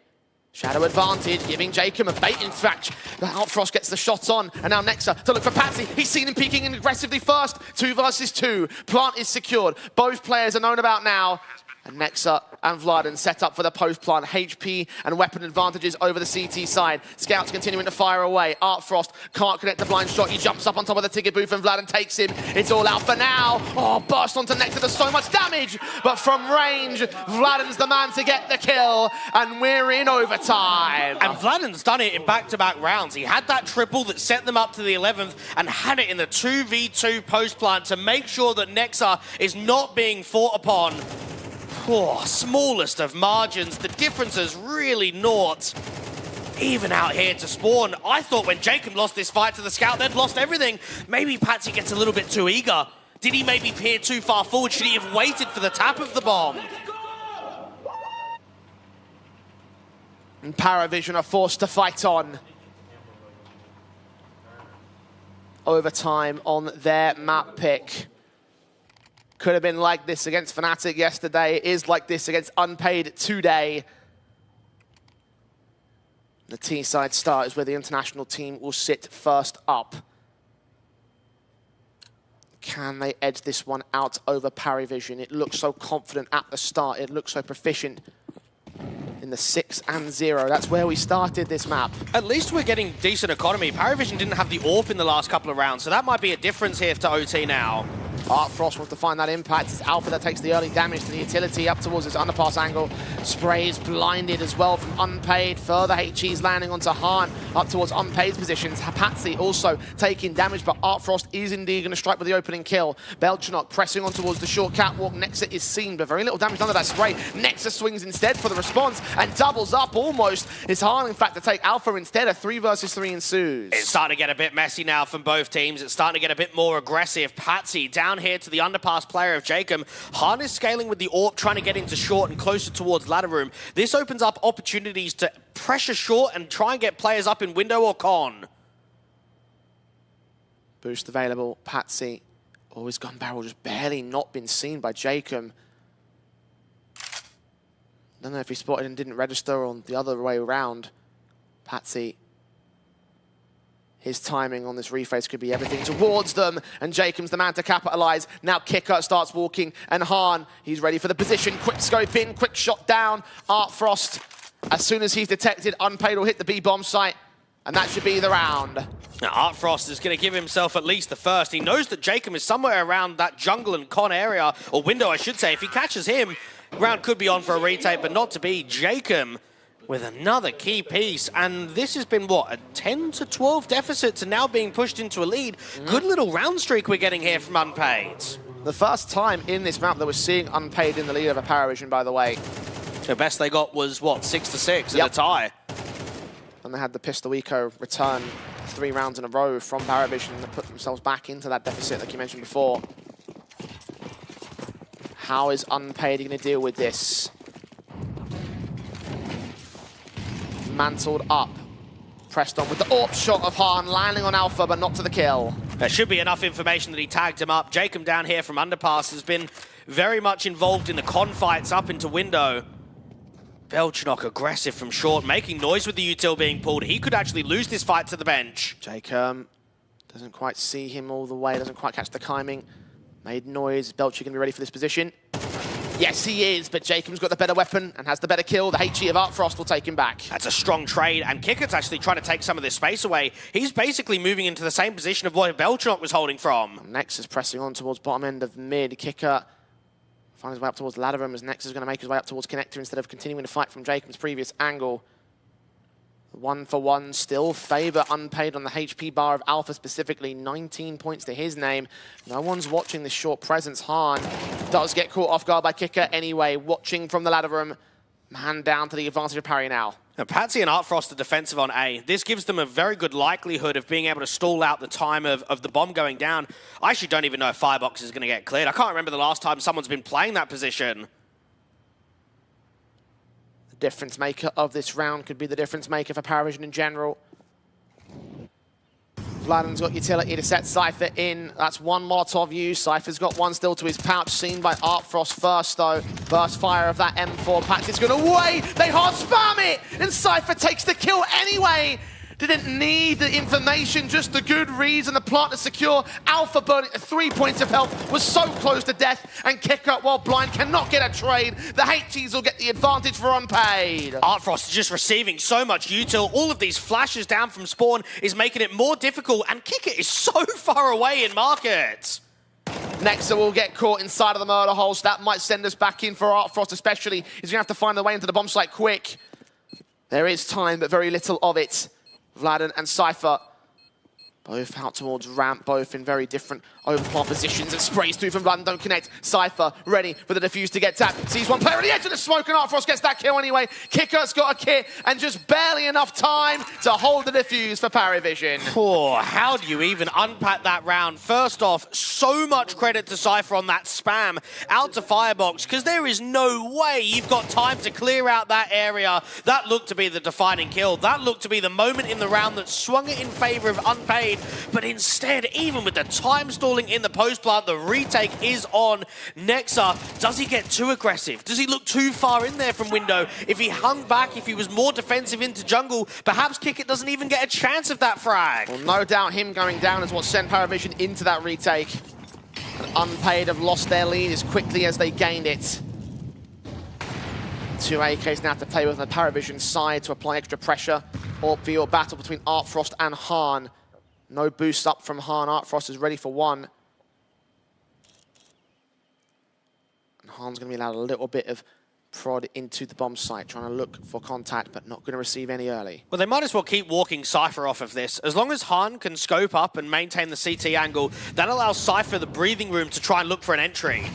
[SPEAKER 11] Shadow advantage, giving Jacob a bait. In fact, the Outfrost gets the shots on, and now Nexa to look for Patsy. He's seen him peeking in aggressively first. 2 versus 2. Plant is secured. Both players are known about now. And Nexa and Vladen set up for the post-plant. HP and weapon advantages over the CT side. Scouts continuing to fire away. Artfrost can't connect the blind shot. He jumps up on top of the ticket booth and Vladen takes him. It's all out for now. Oh, burst onto Nexa. There's so much damage. But from range, Vladen's the man to get the kill. And we're in overtime.
[SPEAKER 12] And Vladen's done it in back-to-back rounds. He had that triple that set them up to the 11th and had it in the 2v2 post-plant to make sure that Nexa is not being fought upon. Oh, smallest of margins. The difference is really naught. Even out here to spawn. I thought when Jacob lost this fight to the scout, they'd lost everything. Maybe Patsy gets a little bit too eager. Did he maybe peer too far forward? Should he have waited for the tap of the bomb?
[SPEAKER 11] And Paravision are forced to fight on. Overtime on their map pick. Could have been like this against Fnatic yesterday. It is like this against Unpaid today. The T-side start is where the international team will sit first up. Can they edge this one out over Paravision? It looks so confident at the start. It looks so proficient in the 6 and 0. That's where we started this map.
[SPEAKER 12] At least we're getting decent economy. Paravision didn't have the AWP in the last couple of rounds, so that might be a difference here to OT now.
[SPEAKER 11] Artfrost wants to find that impact. It's Alpha that takes the early damage to the utility up towards his underpass angle. Spray is blinded as well from Unpaid. Further HG's landing onto Han up towards Unpaid's positions. Patsy also taking damage, but Artfrost is indeed going to strike with the opening kill. Belchnok pressing on towards the short catwalk. Nexa is seen, but very little damage under that spray. Nexa swings instead for the response and doubles up almost. It's Han, in fact, to take Alpha instead. A 3 versus 3 ensues.
[SPEAKER 12] It's starting to get a bit messy now from both teams. It's starting to get a bit more aggressive. Patsy down here to the underpass player of Jacob. Han is scaling with the AWP, trying to get into short and closer towards ladder room. This opens up opportunities to pressure short and try and get players up in window or con.
[SPEAKER 11] Boost available. Patsy. Oh, his gun barrel just barely not been seen by Jacob. Don't know if he spotted and didn't register or the other way around. Patsy. His timing on this reface could be everything towards them, and Jacob's the man to capitalize. Now Kicker starts walking, and Han, he's ready for the position. Quick scope in, quick shot down. Art Frost, as soon as he's detected, Unpaid will hit the B bomb site, and that should be the round.
[SPEAKER 12] Now, Art Frost is going to give himself at least the first. He knows that Jacob is somewhere around that jungle and con area, or window, I should say. If he catches him, round could be on for a retake, but not to be. Jacob with another key piece, and this has been, what, a 10 to 12 deficit to now being pushed into a lead. Good little round streak we're getting here from Unpaid.
[SPEAKER 11] The first time in this map that we're seeing Unpaid in the lead of a Paravision, by the way.
[SPEAKER 12] The best they got was, what, 6 to 6 in a tie.
[SPEAKER 11] And they had the Pistol Eco return 3 rounds in a row from Paravision and put themselves back into that deficit like you mentioned before. How is Unpaid going to deal with this? Mantled up. Pressed on with the AWP shot of Han, landing on Alpha, but not to the kill.
[SPEAKER 12] There should be enough information that he tagged him up. Jacob down here from Underpass has been very much involved in the con fights up into window. Belchnok aggressive from short, making noise with the util being pulled. He could actually lose this fight to the bench.
[SPEAKER 11] Jacob doesn't quite see him all the way, doesn't quite catch the timing. Made noise. Belcher going to be ready for this position. Yes, he is, but Jacob's got the better weapon and has the better kill. The HE of Art Frost will take him back.
[SPEAKER 12] That's a strong trade, and Kicker's actually trying to take some of this space away. He's basically moving into the same position of what Belchnok was holding from.
[SPEAKER 11] Nexus pressing on towards bottom end of mid. Kicker finds his way up towards ladder room as Nexus is going to make his way up towards connector instead of continuing to fight from Jacob's previous angle. 1-for-1 still favor Unpaid on the HP bar of Alpha specifically. 19 points to his name. No one's watching this short presence. Han does get caught off guard by Kicker anyway. Watching from the ladder room. Man down to the advantage of parry now.
[SPEAKER 12] Now, Patsy and Art Frost are defensive on A. This gives them a very good likelihood of being able to stall out the time of the bomb going down. I actually don't even know if Firebox is going to get cleared. I can't remember the last time someone's been playing that position.
[SPEAKER 11] Difference maker of this round could be the difference maker for Paravision in general. Vladim's got utility to set Cypher in. That's one Molotov used. Cypher's got one still to his pouch, seen by Art Frost first, though. Burst fire of that M4. Patsy's going to wait. They hard spam it, and Cypher takes the kill anyway. Didn't need the information, just the good reads and the plant to secure. Alpha burning 3 points of health, was so close to death, and Kicker, while blind, cannot get a trade. The HGs will get the advantage for Unpaid.
[SPEAKER 12] Art Frost is just receiving so much util. All of these flashes down from spawn is making it more difficult, and Kicker is so far away in market.
[SPEAKER 11] Nexa will get caught inside of the murder hole, so that might send us back in for Art Frost especially. He's going to have to find the way into the bomb site quick. There is time, but very little of it. Vladen and Cypher, both out towards ramp, both in very different overplant positions, and sprays through from Vladen, don't connect. Cypher ready for the defuse to get tapped. Sees one player at the edge of the smoke, and Art Frost gets that kill anyway. Kicker's got a kit, and just barely enough time to hold the defuse for Paravision.
[SPEAKER 12] Oh, how do you even unpack that round? First off, so much credit to Cypher on that spam out to Firebox, because there is no way you've got time to clear out that area. That looked to be the defining kill. That looked to be the moment in the round that swung it in favor of Unpaid, but instead, even with the time stalling in the post plant, the retake is on. Nexa, does he get too aggressive? Does he look too far in there from window? If he hung back, if he was more defensive into jungle, perhaps Kickit doesn't even get a chance of that frag.
[SPEAKER 11] Well, no doubt him going down is what sent Paravision into that retake. And Unpaid have lost their lead as quickly as they gained it. 2 AKs now to play with on the Paravision side to apply extra pressure. AWP v AWP battle between Art Frost and Han. No boost up from Han. Art Frost is ready for one. And Han's going to be allowed a little bit of prod into the bomb site, trying to look for contact, but not going to receive any early.
[SPEAKER 12] Well, they might as well keep walking Cypher off of this. As long as Han can scope up and maintain the CT angle, that allows Cypher the breathing room to try and look for an entry.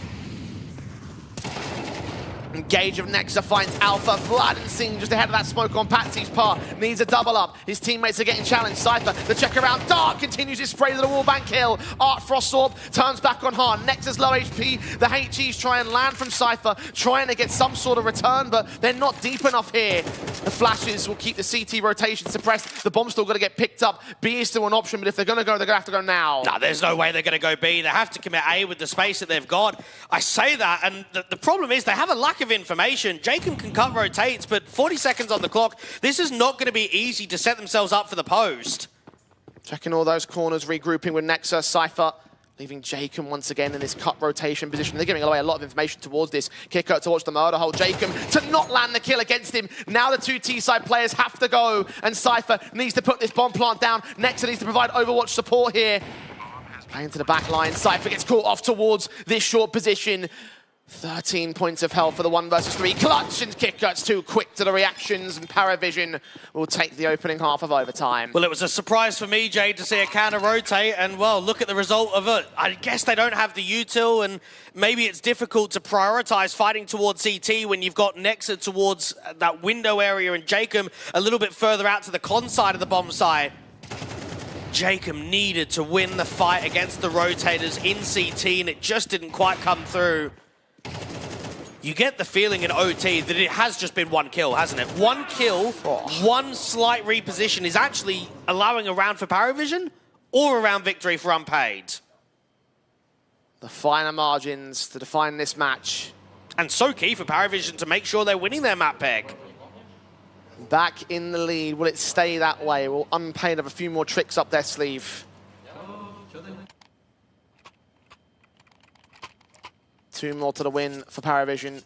[SPEAKER 11] Engage of Nexa finds Alpha. Vlad and Singh just ahead of that smoke on Patsy's part. Needs a double up. His teammates are getting challenged. Cypher, the check around. Dark continues his spray to the wallbang kill. Art Frost Orb turns back on Han. Nexa's low HP. The HEs try and land from Cypher, trying to get some sort of return, but they're not deep enough here. The flashes will keep the CT rotation suppressed. The bomb's still going to get picked up. B is still an option, but if they're going to go, they're going to have to go now.
[SPEAKER 12] No, there's no way they're going to go B. They have to commit A with the space that they've got. I say that, and the problem is they have a lack of information. Jacob can cut rotates, but 40 seconds on the clock. This is not going to be easy to set themselves up for the post.
[SPEAKER 11] Checking all those corners, regrouping with Nexa, Cypher, leaving Jacob once again in this cut rotation position. They're giving away a lot of information towards this. Kicker towards the murder hole. Jacob to not land the kill against him. Now the two T-side players have to go, and Cypher needs to put this bomb plant down. Nexa needs to provide Overwatch support here. Playing to the back line. Cypher gets caught off towards this short position. 13 points of health for the 1 versus 3. Clutch, and Kicker's too quick to the reactions, and Paravision will take the opening half of overtime.
[SPEAKER 12] Well, it was a surprise for me, Jay, to see a counter rotate, and well, look at the result of it. I guess they don't have the util, and maybe it's difficult to prioritize fighting towards CT when you've got Nexa towards that window area and Jacob a little bit further out to the con side of the bomb site. Jacob needed to win the fight against the rotators in CT, and it just didn't quite come through. You get the feeling in OT that it has just been one kill, hasn't it? One kill, one slight reposition is actually allowing a round for Paravision or a round victory for Unpaid.
[SPEAKER 11] The finer margins to define this match.
[SPEAKER 12] And so key for Paravision to make sure they're winning their map pick.
[SPEAKER 11] Back in the lead. Will it stay that way? Will Unpaid have a few more tricks up their sleeve? 2 more to the win for Paravision.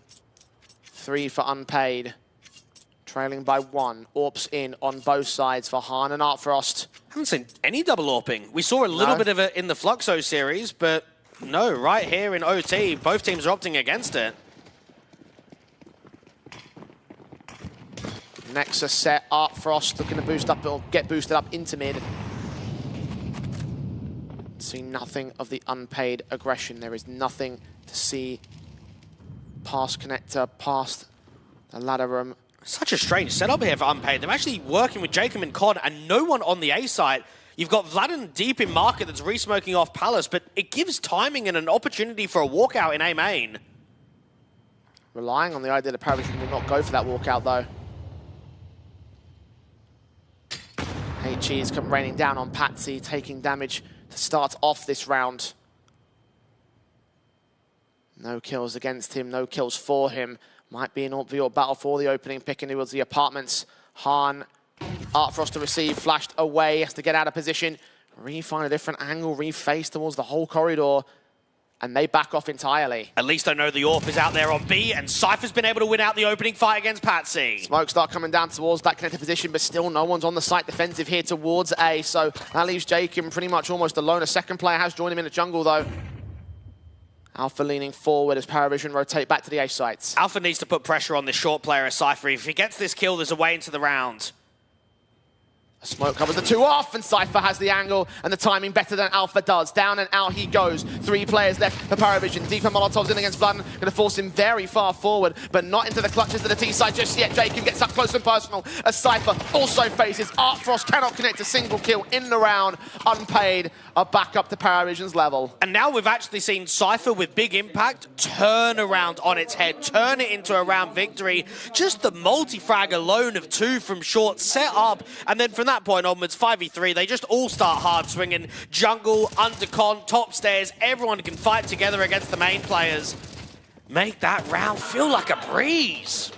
[SPEAKER 11] 3 for Unpaid. Trailing by 1. Orps in on both sides for Han and Artfrost.
[SPEAKER 12] Haven't seen any double AWPing. We saw a little bit of it in the Fluxo series, but no, right here in OT, both teams are opting against it.
[SPEAKER 11] Nexa set. Artfrost looking to boost up, or get boosted up into mid. See nothing of the Unpaid aggression. There is nothing to see past connector, past the ladder room.
[SPEAKER 12] Such a strange setup here for Unpaid. They're actually working with Jacob and Con and no one on the A site. You've got Vladen deep in market that's re-smoking off Palace, but it gives timing and an opportunity for a walkout in A main.
[SPEAKER 11] Relying on the idea that Paravision will not go for that walkout though. HE's come raining down on Patsy, taking damage to start off this round. No kills against him, no kills for him. Might be an obvious battle for the opening pick towards the apartments. Han, Artfrost to receive, flashed away, has to get out of position. Find a different angle, reface towards the whole corridor. And they back off entirely.
[SPEAKER 12] At least I know the AWP is out there on B, and Cypher's been able to win out the opening fight against Patsy.
[SPEAKER 11] Smoke start coming down towards that connected position, but still no one's on the site defensive here towards A, so that leaves Jacob pretty much almost alone. A second player has joined him in the jungle, though. Alpha leaning forward as Paravision rotate back to the A sites.
[SPEAKER 12] Alpha needs to put pressure on this short player as Cypher. If he gets this kill, there's a way into the round.
[SPEAKER 11] Smoke covers the 2 off, and Cypher has the angle and the timing better than Alpha does. Down and out he goes. 3 players left for Paravision. Deeper Molotovs in against Blood, going to force him very far forward, but not into the clutches of the T side just yet. Jacob gets up close and personal as Cypher also faces Artfrost, cannot connect a single kill in the round. Unpaid are back up to Paravision's level.
[SPEAKER 12] And now we've actually seen Cypher with big impact turn around on its head, turn it into a round victory. Just the multi-frag alone of 2 from short set up, and then from that point onwards, 5v3, they just all start hard swinging. Jungle, undercon, top stairs, everyone can fight together against the main players. Make that round feel like a breeze.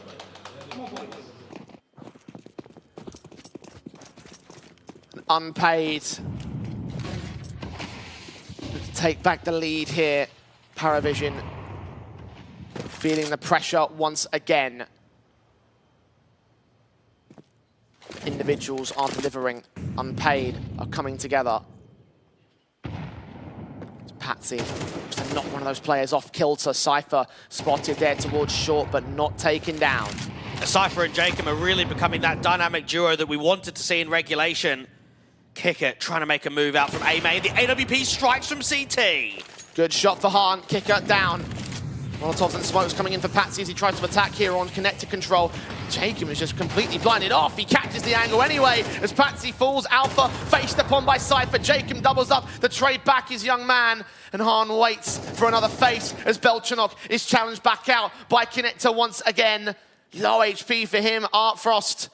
[SPEAKER 11] Unpaid. Take back the lead here. Paravision feeling the pressure once again. Individuals aren't delivering. Unpaid are coming together. It's Patsy just to knock one of those players off kilter. Cypher spotted there towards short, but not taken down.
[SPEAKER 12] Cypher and Jacob are really becoming that dynamic duo that we wanted to see in regulation. Kicker trying to make a move out from A main. The AWP strikes from CT.
[SPEAKER 11] Good shot for Han. Kicker down. Molotovs and smokes coming in for Patsy as he tries to attack here on connector control. Jacob is just completely blinded off. He catches the angle anyway as Patsy falls. Alpha faced upon by Cypher. Jacob doubles up to trade back his young man. And Hahn waits for another face as Belchanok is challenged back out by connector once again. Low HP for him. Art Frost,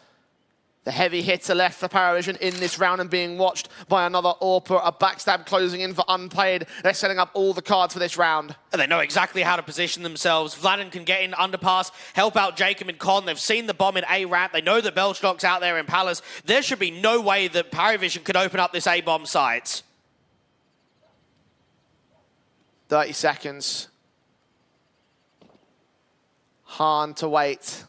[SPEAKER 11] the heavy hitter left for Paravision in this round and being watched by another AWPer. A backstab closing in for Unpaid. They're setting up all the cards for this round.
[SPEAKER 12] And they know exactly how to position themselves. Vladen can get in underpass, help out Jacob and Con. They've seen the bomb in A ramp. They know that Belchanok's out there in Palace. There should be no way that Paravision could open up this A bomb site.
[SPEAKER 11] 30 seconds. Hahn to wait.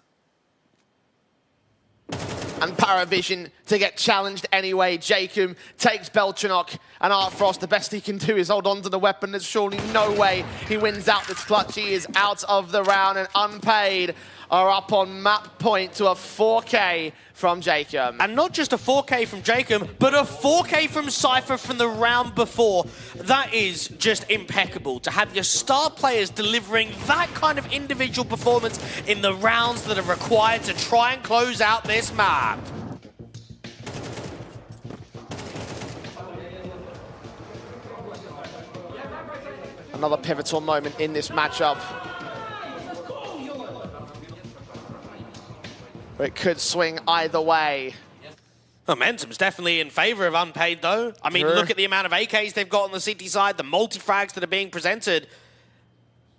[SPEAKER 11] And Paravision to get challenged anyway. Jacob takes Belchanok, and Art Frost, the best he can do is hold on to the weapon. There's surely no way he wins out this clutch. He is out of the round, and Unpaid are up on map point to a 4K from Jacob.
[SPEAKER 12] And not just a 4K from Jacob, but a 4K from Cypher from the round before. That is just impeccable to have your star players delivering that kind of individual performance in the rounds that are required to try and close out this map.
[SPEAKER 11] Another pivotal moment in this matchup. It could swing either way.
[SPEAKER 12] Momentum's definitely in favor of Unpaid, though. I mean, look at the amount of AKs they've got on the CT side, the multi-frags that are being presented.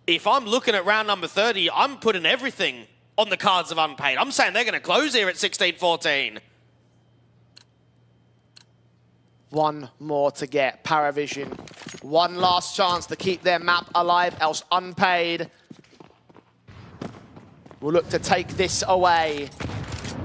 [SPEAKER 12] If I'm looking at round number 30, I'm putting everything on the cards of Unpaid. I'm saying they're going to close here at 16-14.
[SPEAKER 11] One more to get. Paravision, one last chance to keep their map alive, else Unpaid will look to take this away.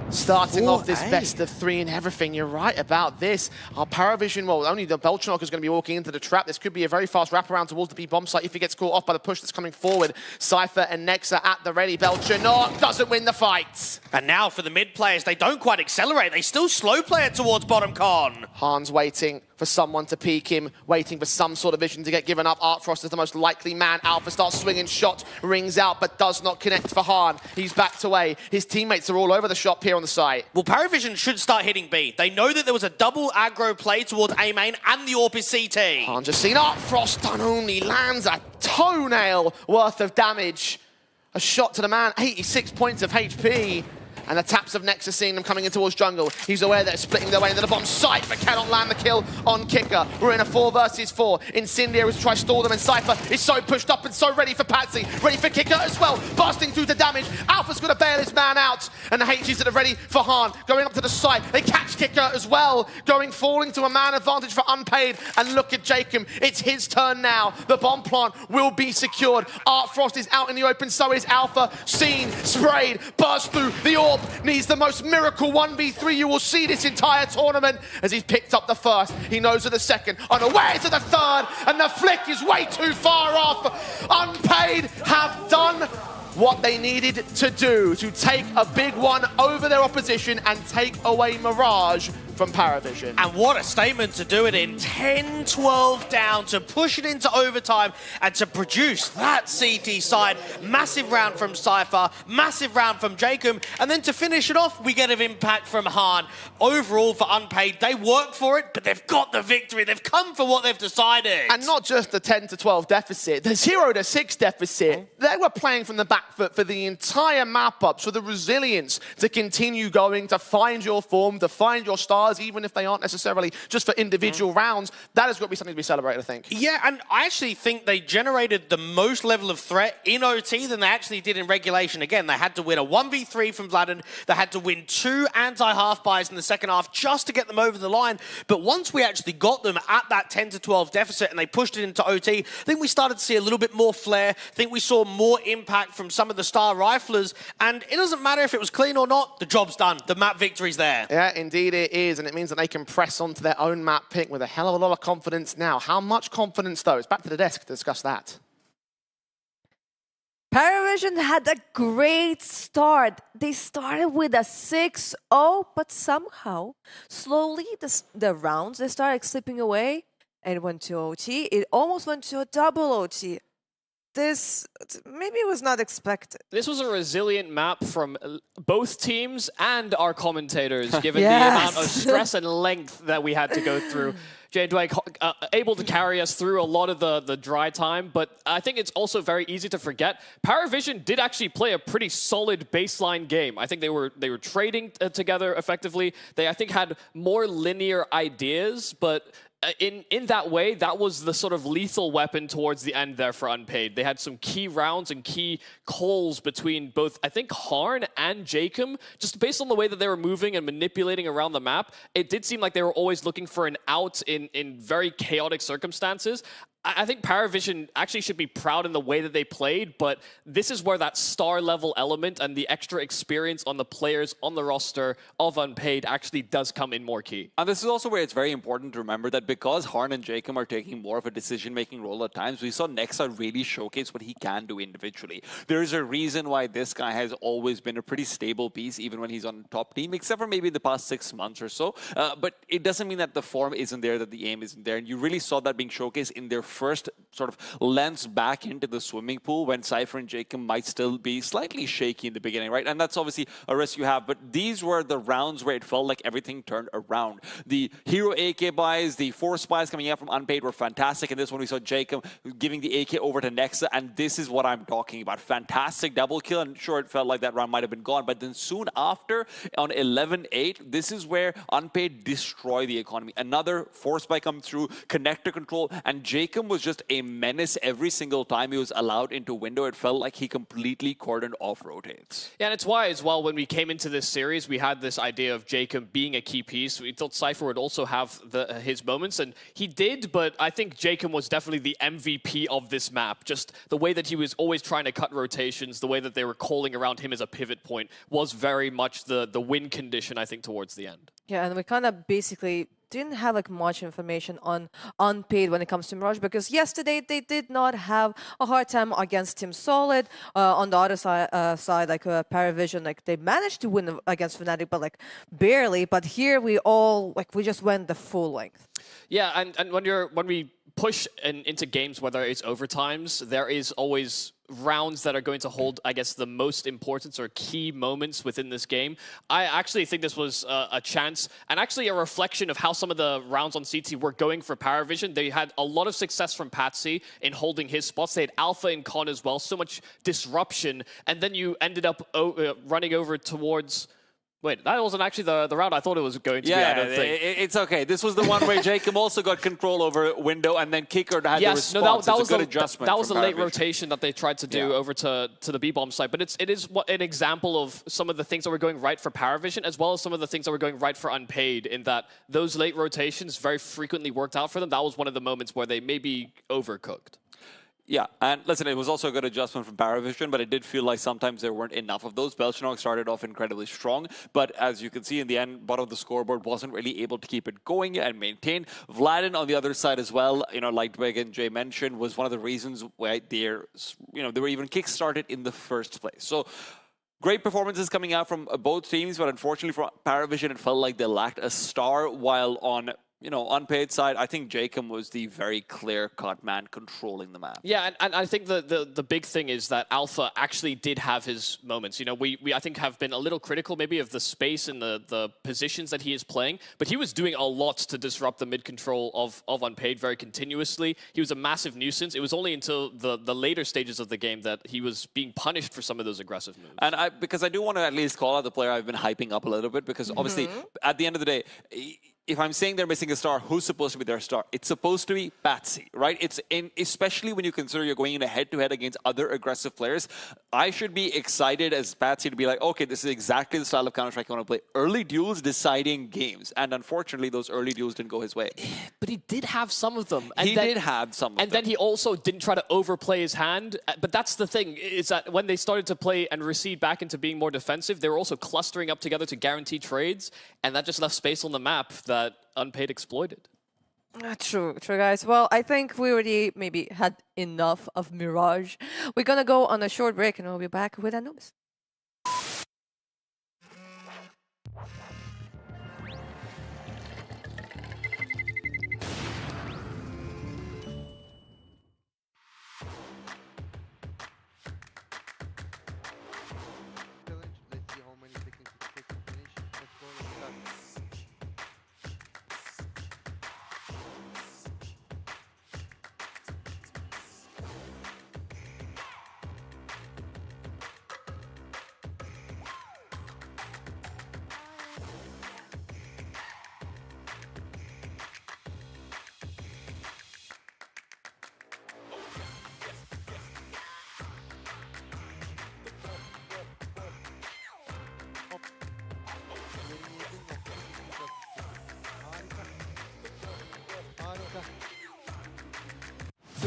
[SPEAKER 11] Starting off this best of 3 and everything. You're right about this. Our Paravision, well, only the Belchanok is going to be walking into the trap. This could be a very fast wraparound towards the B-bomb site if he gets caught off by the push that's coming forward. Cypher and Nexa at the ready. Belchanok doesn't win the fight.
[SPEAKER 12] And now for the mid players, they don't quite accelerate. They still slow play it towards bottom con.
[SPEAKER 11] Hahn's waiting for someone to peek him, waiting for some sort of vision to get given up. Art Frost is the most likely man. Alpha starts swinging shot, rings out, but does not connect for Hahn. He's backed away. His teammates are all over the shop here on the site.
[SPEAKER 12] Well, Paravision should start hitting B. They know that there was a double aggro play towards A main and the AWP is CT.
[SPEAKER 11] Hahn just seen Art Frost done only lands a toenail worth of damage. A shot to the man, 86 points of HP. And the taps of Nexus seeing them coming in towards jungle. He's aware that it's splitting their way into the bomb site, but cannot land the kill on Kicker. We're in a 4 versus 4. Incendiary is to try to stall them, and Cypher is so pushed up and so ready for Patsy. Ready for Kicker as well. Bursting through the damage. Alpha's going to bail his man out. And the HGs that are ready for Hahn. Going up to the site. They catch Kicker as well. Falling to a man advantage for Unpaid. And look at Jacob. It's his turn now. The bomb plant will be secured. Art Frost is out in the open. So is Alpha. Seen, sprayed, burst through the AWP. Needs the most miracle 1v3 you will see this entire tournament as he's picked up the first. He knows of the second. On the way to the third. And the flick is way too far off. Unpaid have done what they needed to do to take a big one over their opposition and take away Mirage from Paravision.
[SPEAKER 12] And what a statement to do it in. 10-12 down, to push it into overtime and to produce that CT side. Massive round from Cypher, massive round from Jacob, and then to finish it off, we get an impact from Hahn. Overall for Unpaid, they work for it, but they've got the victory. They've come for what they've decided.
[SPEAKER 11] And not just the 10-12 deficit, the 0-6 deficit. They were playing from the back foot for the entire map up, so the resilience to continue going, to find your form, to find your stars, even if they aren't necessarily just for individual rounds, that has got to be something to be celebrated, I think.
[SPEAKER 12] Yeah, and I actually think they generated the most level of threat in OT than they actually did in regulation. Again, they had to win a 1v3 from Vladen. They had to win 2 anti-half buys in the second half just to get them over the line. But once we actually got them at that 10-12 deficit and they pushed it into OT, I think we started to see a little bit more flair. I think we saw more impact from some of the star riflers. And it doesn't matter if it was clean or not, the job's done. The map victory's there.
[SPEAKER 11] Yeah, indeed it is. And it means that they can press onto their own map pick with a hell of a lot of confidence now. How much confidence, though? It's back to the desk to discuss that.
[SPEAKER 2] Paravision had a great start. They started with a 6-0, but somehow, slowly, the rounds, they started slipping away and went to OT. It almost went to a double OT. this maybe was not expected.
[SPEAKER 3] This was a resilient map from both teams and our commentators, given the amount of stress and length that we had to go through. Jay Dwayne able to carry us through a lot of the dry time, but I think it's also very easy to forget. Paravision did actually play a pretty solid baseline game. I think they were trading together effectively. They, I think, had more linear ideas, but in that way, that was the sort of lethal weapon towards the end there for Unpaid. They had some key rounds and key calls between both, I think, Harn and Jacob. Just based on the way that they were moving and manipulating around the map, it did seem like they were always looking for an out in very chaotic circumstances. I think Paravision actually should be proud in the way that they played, but this is where that star-level element and the extra experience on the players on the roster of Unpaid actually does come in more key.
[SPEAKER 4] And this is also where it's very important to remember that because Harn and Jacob are taking more of a decision-making role at times, we saw Nexa really showcase what he can do individually. There is a reason why this guy has always been a pretty stable piece, even when he's on the top team, except for maybe the past 6 months or so. But it doesn't mean that the form isn't there, that the aim isn't there. And you really saw that being showcased in their first sort of lens back into the swimming pool when Cypher and Jacob might still be slightly shaky in the beginning, right? And that's obviously a risk you have, but these were the rounds where it felt like everything turned around. The hero AK buys, the force buys coming out from Unpaid were fantastic, and this one we saw Jacob giving the AK over to Nexa, and this is what I'm talking about. Fantastic double kill, and sure, it felt like that round might have been gone, but then soon after, on 11-8, this is where Unpaid destroy the economy. Another force buy come through, connector control, and Jacob was just a menace every single time he was allowed into window. It felt like he completely cordoned off rotates.
[SPEAKER 3] Yeah, and it's why as well when we came into this series, we had this idea of Jacob being a key piece. We thought Cypher would also have his moments, and he did, but I think Jacob was definitely the MVP of this map. Just the way that he was always trying to cut rotations, the way that they were calling around him as a pivot point was very much the win condition, I think, towards the end.
[SPEAKER 2] Yeah, and we kind of basically didn't have like much information on Unpaid when it comes to Mirage, because yesterday they did not have a hard time against Team Solid. On the other side, like Paravision, like they managed to win against Fnatic, but like barely. But here we just went the full length.
[SPEAKER 3] Yeah, and when we push into games, whether it's overtimes, there is always rounds that are going to hold, I guess, the most importance or key moments within this game. I actually think this was a chance and actually a reflection of how some of the rounds on CT were going for Paravision. They had a lot of success from Patsy in holding his spots. They had Alpha and Con as well, so much disruption, and then you ended up running over towards... Wait, that wasn't actually the round I thought it was going to be, I don't think.
[SPEAKER 4] It's okay. This was the one where Jacob also got control over window, and then Kicker had the response.
[SPEAKER 3] That was
[SPEAKER 4] a good adjustment.
[SPEAKER 3] That was a late rotation that they tried to do over to the B-bomb site. But it is an example of some of the things that were going right for Paravision, as well as some of the things that were going right for Unpaid, in that those late rotations very frequently worked out for them. That was one of the moments where they maybe overcooked.
[SPEAKER 4] Yeah, and listen, it was also a good adjustment from Paravision, but it did feel like sometimes there weren't enough of those. Belchenok started off incredibly strong, but as you can see in the end, bottom of the scoreboard wasn't really able to keep it going and maintain. Vladin on the other side as well, like Big and Jay mentioned, was one of the reasons why they were even kick-started in the first place. So great performances coming out from both teams, but unfortunately for Paravision, it felt like they lacked a star, while on Unpaid side, I think Jacob was the very clear-cut man controlling the map.
[SPEAKER 3] Yeah, and I think the big thing is that Alpha actually did have his moments. We I think have been a little critical maybe of the space and the positions that he is playing, but he was doing a lot to disrupt the mid-control of Unpaid very continuously. He was a massive nuisance. It was only until the later stages of the game that he was being punished for some of those aggressive moves.
[SPEAKER 4] And because I do want to at least call out the player I've been hyping up a little bit, because obviously, at the end of the day, if I'm saying they're missing a star, who's supposed to be their star? It's supposed to be Patsy, right? Especially when you consider you're going in a head-to-head against other aggressive players. I should be excited as Patsy to be like, okay, this is exactly the style of Counter-Strike I want to play. Early duels deciding games. And unfortunately, those early duels didn't go his way.
[SPEAKER 3] But he did have some of them.
[SPEAKER 4] And he did have some of them.
[SPEAKER 3] And then he also didn't try to overplay his hand. But that's the thing, is that when they started to play and recede back into being more defensive, they were also clustering up together to guarantee trades. And that just left space on the map that Unpaid exploited.
[SPEAKER 2] True, guys. Well, I think we already maybe had enough of Mirage. We're gonna go on a short break and we'll be back with Anubis.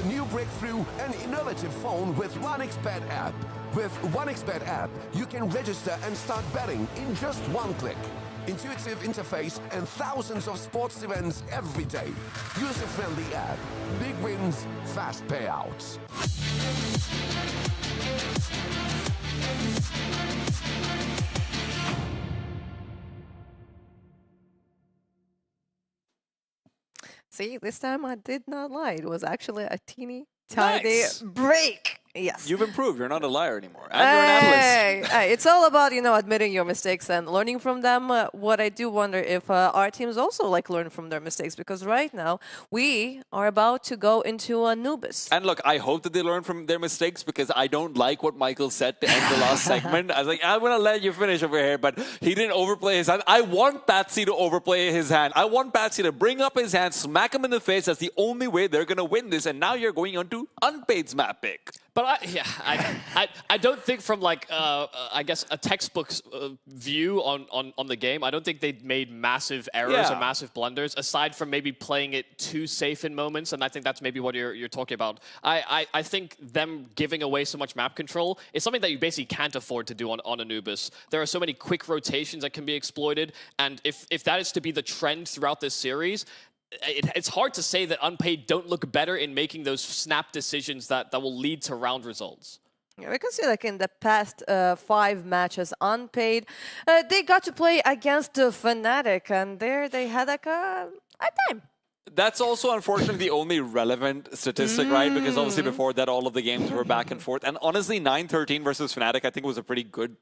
[SPEAKER 13] new breakthrough and innovative phone with 1xBet app. With 1xBet app, you can register and start betting in just one click. Intuitive interface and thousands of sports events every day. User-friendly app. Big wins, fast payouts.
[SPEAKER 2] See, this time I did not lie. It was actually a teeny tiny break. Yes.
[SPEAKER 9] You've improved. You're not a liar anymore. And you're an analyst.
[SPEAKER 2] Hey, it's all about, admitting your mistakes and learning from them. What I do wonder if our teams also learn from their mistakes, because right now we are about to go into Anubis.
[SPEAKER 9] And look, I hope that they learn from their mistakes, because I don't like what Michael said to end the last segment. I was like, I'm going to let you finish over here, but he didn't overplay his hand. I want Patsy to overplay his hand. I want Patsy to bring up his hand, smack him in the face. That's the only way they're going to win this. And now you're going on to Unpaid's map pick.
[SPEAKER 3] But I don't think from I guess a textbook view on the game, I don't think they made massive errors or massive blunders, aside from maybe playing it too safe in moments, and I think that's maybe what you're talking about. I think them giving away so much map control is something that you basically can't afford to do on Anubis. There are so many quick rotations that can be exploited, and if that is to be the trend throughout this series, it's hard to say that Unpaid don't look better in making those snap decisions that will lead to round results.
[SPEAKER 2] Yeah, we can see in the past 5 matches, Unpaid, they got to play against the Fnatic, and there they had a time.
[SPEAKER 9] That's also, unfortunately, the only relevant statistic, right? Because obviously before that, all of the games were back and forth. And honestly, 9-13 versus Fnatic, I think was a pretty good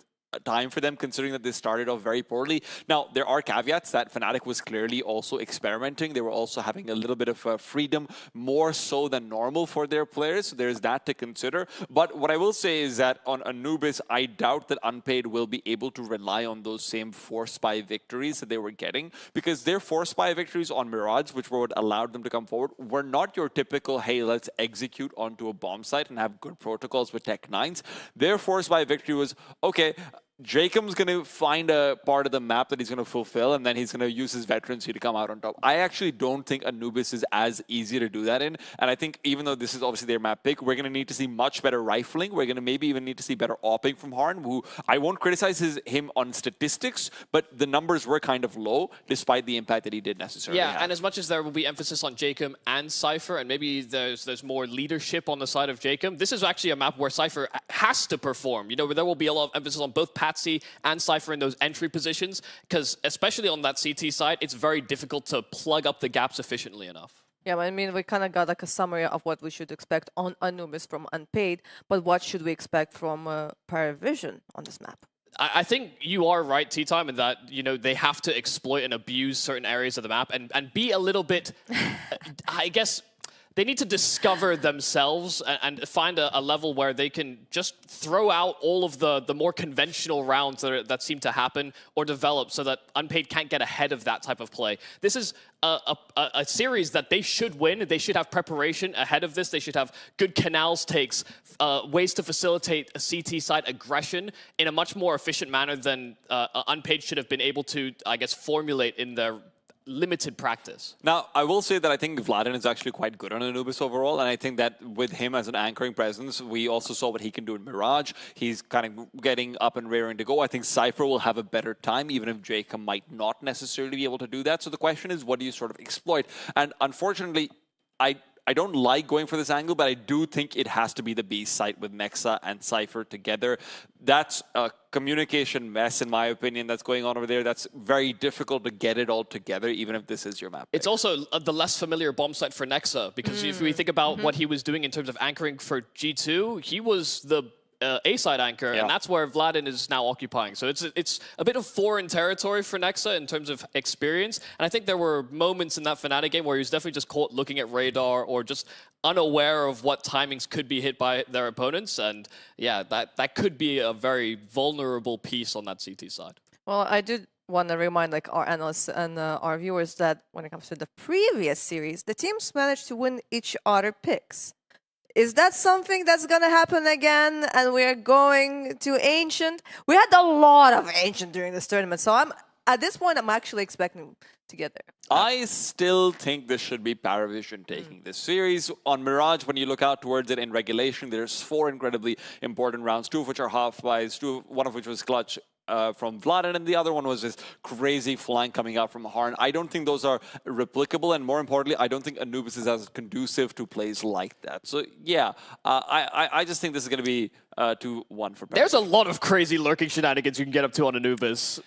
[SPEAKER 9] time for them, considering that they started off very poorly. Now, there are caveats that Fnatic was clearly also experimenting. They were also having a little bit of freedom, more so than normal for their players. So there's that to consider. But what I will say is that on Anubis, I doubt that Unpaid will be able to rely on those same force by victories that they were getting, because their force by victories on Mirage, which were what allowed them to come forward, were not your typical, hey, let's execute onto a bomb site and have good protocols with Tech 9s. Their force by victory was, okay, Jacob's going to find a part of the map that he's going to fulfill, and then he's going to use his veterancy to come out on top. I actually don't think Anubis is as easy to do that in, and I think even though this is obviously their map pick, we're going to need to see much better rifling. We're going to maybe even need to see better opping from Harn, who I won't criticize him on statistics, but the numbers were kind of low, despite the impact that he did necessarily have.
[SPEAKER 3] And as much as there will be emphasis on Jacob and Cypher, and maybe there's more leadership on the side of Jacob, this is actually a map where Cypher has to perform. There will be a lot of emphasis on both Patsy and Cypher in those entry positions, because especially on that CT side, it's very difficult to plug up the gaps efficiently enough.
[SPEAKER 2] Yeah, I mean, we kind of got a summary of what we should expect on Anubis from Unpaid, but what should we expect from Paravision on this map?
[SPEAKER 3] I think you are right, T-Time, in that, they have to exploit and abuse certain areas of the map and be a little bit, I guess, they need to discover themselves and find a level where they can just throw out all of the more conventional rounds that seem to happen or develop, so that Unpaid can't get ahead of that type of play. This is a series that they should win. They should have preparation ahead of this. They should have good canals takes, ways to facilitate a CT side aggression in a much more efficient manner than Unpaid should have been able to, I guess, formulate in their limited practice.
[SPEAKER 9] Now, I will say that I think Vladin is actually quite good on Anubis overall, and I think that with him as an anchoring presence, we also saw what he can do in Mirage. He's kind of getting up and rearing to go. I think Cypher will have a better time, even if Jacob might not necessarily be able to do that. So the question is, what do you sort of exploit? And unfortunately, I don't like going for this angle, but I do think it has to be the B site with Nexa and Cypher together. That's a communication mess, in my opinion, that's going on over there. That's very difficult to get it all together, even if this is your map.
[SPEAKER 3] It's also the less familiar bomb site for Nexa, because if we think about what he was doing in terms of anchoring for G2, he was the A-side anchor, and that's where Vladin is now occupying. So it's a bit of foreign territory for Nexa in terms of experience, and I think there were moments in that Fnatic game where he was definitely just caught looking at radar or just unaware of what timings could be hit by their opponents, and yeah, that could be a very vulnerable piece on that CT side.
[SPEAKER 2] Well, I did want to remind our analysts and our viewers that when it comes to the previous series, the teams managed to win each other picks. Is that something that's going to happen again, and we're going to Ancient? We had a lot of Ancient during this tournament, so at this point, I'm actually expecting together.
[SPEAKER 9] I still think this should be Paravision taking this series. On Mirage, when you look out towards it in regulation, there's 4 incredibly important rounds, 2 of which are half-buys, one of which was clutch from Vlad, and the other one was this crazy flank coming out from Harn. I don't think those are replicable, and more importantly, I don't think Anubis is as conducive to plays like that. So yeah, I just think this is going to be 2-1 for Paravision.
[SPEAKER 3] There's a lot of crazy lurking shenanigans you can get up to on Anubis.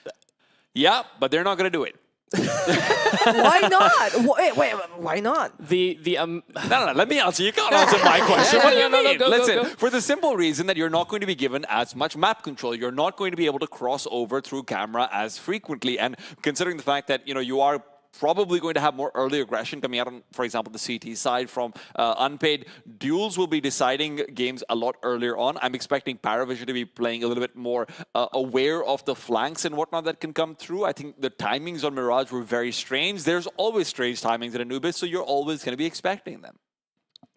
[SPEAKER 9] Yeah, but they're not going to do it.
[SPEAKER 2] Why not? Wait, why not?
[SPEAKER 9] No, let me answer. You can't answer my question. What do you mean? Listen, for the simple reason that you're not going to be given as much map control. You're not going to be able to cross over through camera as frequently. And considering the fact that, you are probably going to have more early aggression coming out on, for example, the CT side from Unpaid. Duels will be deciding games a lot earlier on. I'm expecting Paravision to be playing a little bit more aware of the flanks and whatnot that can come through. I think the timings on Mirage were very strange. There's always strange timings at Anubis, so you're always going to be expecting them.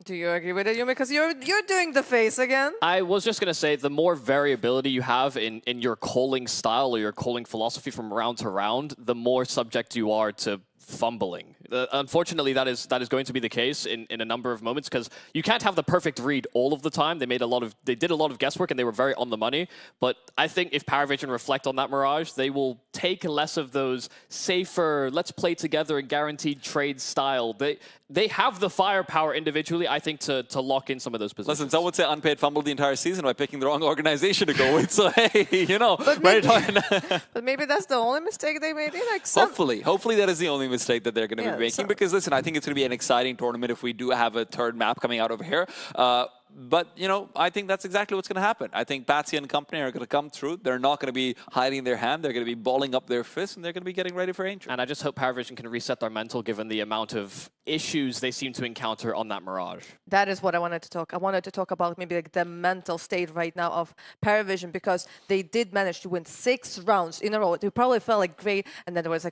[SPEAKER 2] Do you agree with it, Yumi? Because you're doing the face again.
[SPEAKER 3] I was just going to say, the more variability you have in your calling style or your calling philosophy from round to round, the more subject you are to fumbling. Unfortunately, that is going to be the case in a number of moments, because you can't have the perfect read all of the time. They did a lot of guesswork, and they were very on the money. But I think if Paravision reflect on that Mirage, they will take less of those safer, let's play together and guaranteed trade style. They have the firepower individually, I think, to lock in some of those positions.
[SPEAKER 9] Listen, some would say Unpaid fumbled the entire season by picking the wrong organization to go with. So hey,
[SPEAKER 2] But maybe that's the only mistake they made.
[SPEAKER 9] Hopefully that is the only mistake that they're going to be making. Because listen, I think it's going to be an exciting tournament if we do have a third map coming out over here. But, I think that's exactly what's going to happen. I think Patsy and company are going to come through. They're not going to be hiding their hand. They're going to be balling up their fists, and they're going to be getting ready for Angel.
[SPEAKER 3] And I just hope Paravision can reset their mental given the amount of issues they seem to encounter on that Mirage.
[SPEAKER 2] That is what I wanted to talk. I wanted to talk about maybe the mental state right now of Paravision, because they did manage to win 6 rounds in a row. They probably felt great, and then there was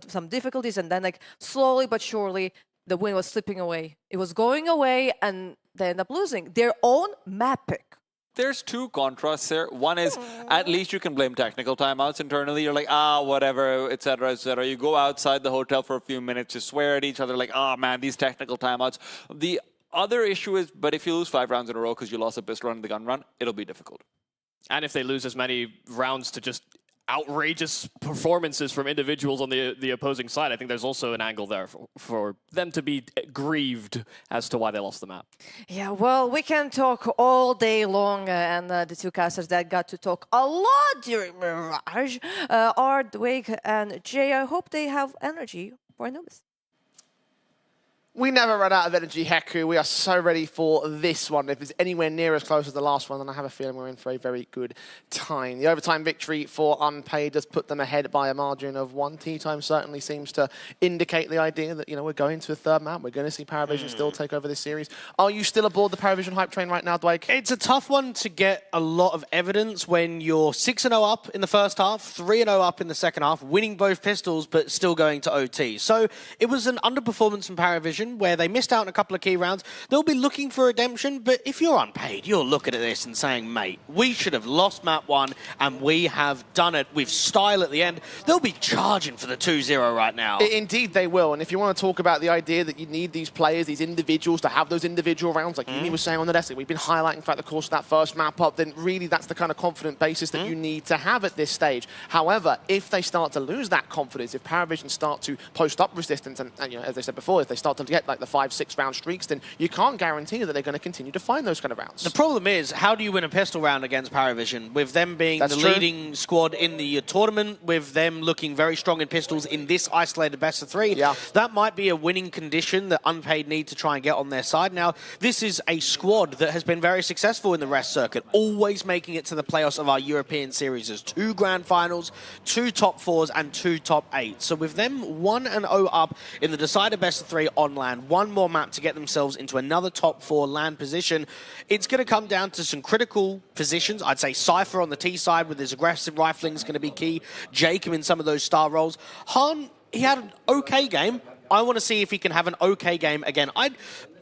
[SPEAKER 2] some difficulties, and then slowly but surely the win was slipping away. It was going away, and they end up losing their own map pick.
[SPEAKER 9] There's 2 contrasts here. One is, at least you can blame technical timeouts internally. You're like, whatever, etc., etc. You go outside the hotel for a few minutes, you swear at each other like, man, these technical timeouts. The other issue is, but if you lose 5 rounds in a row because you lost a pistol run and the gun run, it'll be difficult.
[SPEAKER 3] And if they lose as many rounds to just outrageous performances from individuals on the opposing side, I think there's also an angle there for them to be grieved as to why they lost the map.
[SPEAKER 2] Yeah, well, we can talk all day long, and the 2 casters that got to talk a lot during Mirage are Dwayne and Jay. I hope they have energy for Anubis.
[SPEAKER 11] We never run out of energy, Heku. We are so ready for this one. If it's anywhere near as close as the last one, then I have a feeling we're in for a very good time. The overtime victory for Unpaid does put them ahead by a margin of 1. Tea time certainly seems to indicate the idea that, we're going to a third map. We're going to see Paravision still take over this series. Are you still aboard the Paravision hype train right now, Dwight?
[SPEAKER 12] It's a tough one to get a lot of evidence when you're 6-0 up in the first half, 3-0 up in the second half, winning both pistols, but still going to OT. So it was an underperformance from Paravision, where they missed out on a couple of key rounds. They'll be looking for redemption, but if you're Unpaid, you're looking at this and saying, mate, we should have lost map 1, and we have done it with style at the end. They'll be charging for the 2-0 right now.
[SPEAKER 11] Indeed they will, and if you want to talk about the idea that you need these players, these individuals, to have those individual rounds, like Yumi was saying on the desk, we've been highlighting throughout the course of that first map up, then really that's the kind of confident basis that you need to have at this stage. However, if they start to lose that confidence, if Paravision start to post up resistance, and as I said before, if they start to get like the 5-6 round streaks, then you can't guarantee that they're going to continue to find those kind of rounds.
[SPEAKER 12] The problem is, how do you win a pistol round against Paravision? With them being leading squad in the tournament, with them looking very strong in pistols in this isolated best of 3, that might be a winning condition that Unpaid need to try and get on their side. Now, this is a squad that has been very successful in the RES circuit, always making it to the playoffs of our European series. There's 2 grand finals, 2 top 4s, and 2 top 8s. So with them 1-0 up in the decided best of 3 on LAN, 1 more map to get themselves into another top 4 LAN position. It's going to come down to some critical positions. I'd say Cypher on the T side with his aggressive rifling is going to be key. Jacob in some of those star roles. Han, he had an okay game. I want to see if he can have an okay game again.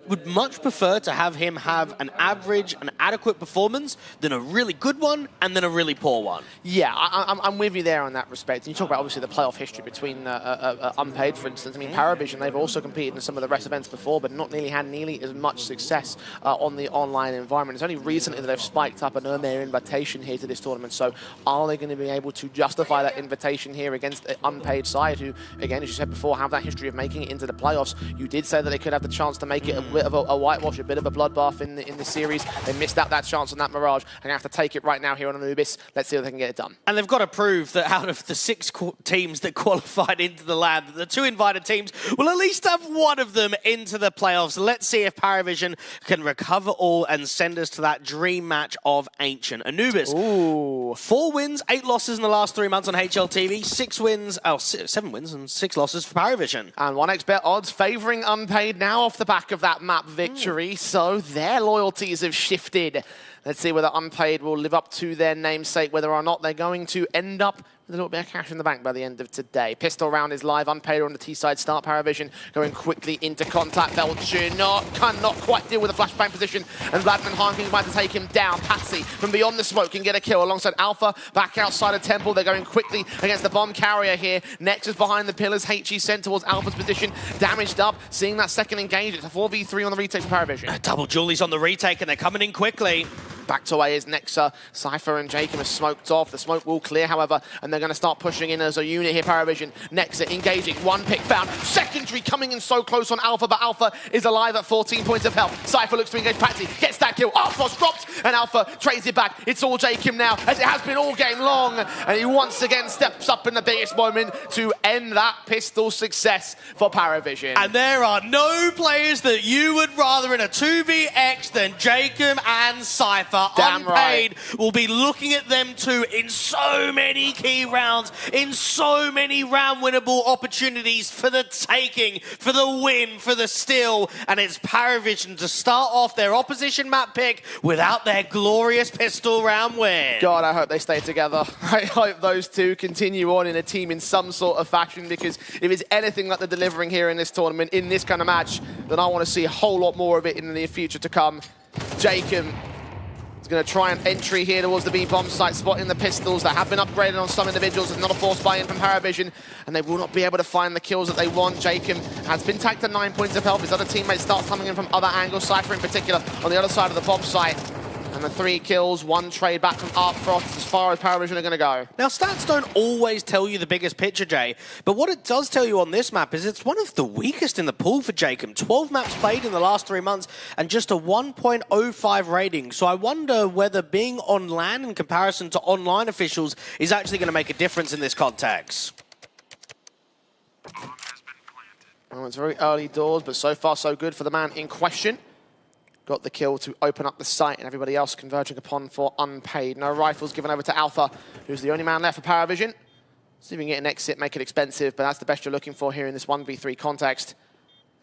[SPEAKER 12] would much prefer to have him have an average, an adequate performance than a really good one and then a really poor one.
[SPEAKER 11] Yeah, I'm with you there on that respect. And you talk about, obviously, the playoff history between Unpaid, for instance. I mean, Paravision, they've also competed in some of the RES events before, but not nearly had as much success on the online environment. It's only recently that they've spiked up and earned their invitation here to this tournament. So are they going to be able to justify that invitation here against the Unpaid side, who, again, as you said before, have that history of making it into the playoffs? You did say that they could have the chance to make it a bit of a whitewash, a bit of a bloodbath in the series. They missed out that chance on that Mirage, and have to take it right now here on Anubis. Let's see if they can get it done.
[SPEAKER 12] And they've got to prove that out of the 6 teams that qualified into the LAN, the 2 invited teams will at least have one of them into the playoffs. Let's see if Paravision can recover all and send us to that dream match of Ancient. Anubis, 4 wins, 8 losses in the last 3 months on HLTV, 7 wins and 6 losses for Paravision.
[SPEAKER 11] And 1xBet odds favouring Unpaid now off the back of that map victory, so their loyalties have shifted. Let's see whether Unpaid will live up to their namesake, whether or not they're going to end up with a little bit of cash in the bank by the end of today. Pistol round is live. Unpaid on the T-side start. Paravision going quickly into contact. Belcher cannot quite deal with the flashbang position, and Vladimir Harkin is about to take him down. Patsy from beyond the smoke can get a kill alongside Alpha back outside of Temple. They're going quickly against the bomb carrier here. Nexus behind the pillars. HE sent towards Alpha's position. Damaged up. Seeing that second engage. It's a 4v3 on the retake for Paravision.
[SPEAKER 12] Double Julies on the retake, and they're coming in quickly.
[SPEAKER 11] Backed away is Nexa. Cypher and Jacob are smoked off. The smoke will clear, however, and they're going to start pushing in as a unit here. Paravision, Nexa engaging. 1 pick found. Secondary coming in so close on Alpha, but Alpha is alive at 14 points of health. Cypher looks to engage Patsy, gets that kill. Alpha's dropped, and Alpha trades it back. It's all Jacob now, as it has been all game long, and he once again steps up in the biggest moment to end that pistol success for Paravision.
[SPEAKER 12] And there are no players that you would rather in a 2vx than Jacob and Cypher.
[SPEAKER 11] Damn
[SPEAKER 12] Unpaid
[SPEAKER 11] right.
[SPEAKER 12] will be looking at them two in so many key rounds, in so many round winnable opportunities for the taking, for the win, for the steal, and it's Paravision to start off their opposition map pick without their glorious pistol round win.
[SPEAKER 11] God, I hope they stay together. I hope those two continue on in a team in some sort of fashion, because if it's anything like they're delivering here in this tournament, in this kind of match, then I want to see a whole lot more of it in the near future to come. Jacob going to try an entry here towards the B-bomb site, spotting the pistols that have been upgraded on some individuals. It's not a forced buy-in from Paravision, and they will not be able to find the kills that they want. Jacob has been tagged to 9 points of health. His other teammates start coming in from other angles. Cypher in particular on the other side of the bomb site. And the 3 kills, 1 trade back from Art Frost as far as Paravision are going to go.
[SPEAKER 12] Now, stats don't always tell you the biggest picture, Jay, but what it does tell you on this map is it's one of the weakest in the pool for Jacob. 12 maps played in the last 3 months and just a 1.05 rating. So I wonder whether being on LAN in comparison to online officials is actually going to make a difference in this context.
[SPEAKER 11] Well, it's very early doors, but so far so good for the man in question. Got the kill to open up the site, and everybody else converging upon for Unpaid. No rifles given over to Alpha, who's the only man left for Paravision. See if we can get an exit, make it expensive, but that's the best you're looking for here in this 1v3 context.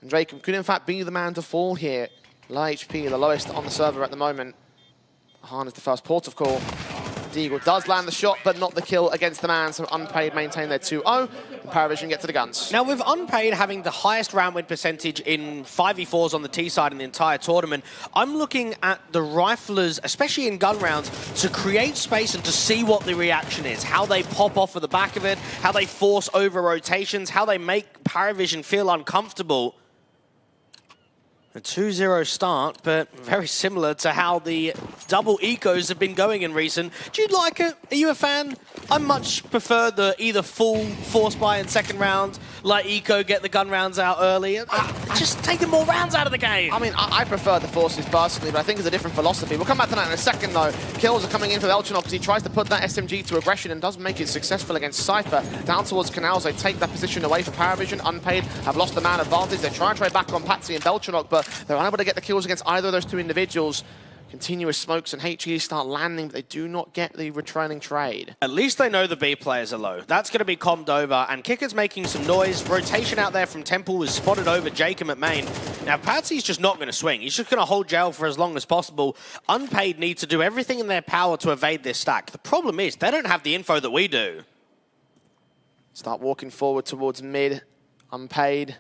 [SPEAKER 11] And Jacob could in fact be the man to fall here. Low HP, the lowest on the server at the moment. Han is the first port of call. Deagle does land the shot, but not the kill against the man, so Unpaid maintain their 2-0, and Paravision get to the guns.
[SPEAKER 12] Now, with Unpaid having the highest round win percentage in 5v4s on the T side in the entire tournament, I'm looking at the riflers, especially in gun rounds, to create space and to see what the reaction is, how they pop off at the back of it, how they force over rotations, how they make Paravision feel uncomfortable. A 2-0 start, but very similar to how the double ecos have been going in recent. Do you like it? Are you a fan? I much prefer the either full force buy in second round, like eco, get the gun rounds out early. Just taking more rounds out of the game.
[SPEAKER 11] I mean, I prefer the forces personally, but I think it's a different philosophy. We'll come back to that in a second, though. Kills are coming in for Elchinok because he tries to put that SMG to aggression and does make it successful against Cypher. Down towards Canals, they take that position away for Paravision. Unpaid have lost the man advantage. They try and trade back on Patsy and Belchinok, but they're unable to get the kills against either of those two individuals. Continuous smokes and HE start landing, but they do not get the returning trade.
[SPEAKER 12] At least they know the B players are low. That's going to be calmed over, and Kicker's making some noise. Rotation out there from Temple is spotted over Jacob at main. Now, Patsy's just not going to swing. He's just going to hold jail for as long as possible. Unpaid need to do everything in their power to evade this stack. The problem is they don't have the info that we do.
[SPEAKER 11] Start walking forward towards mid. Unpaid.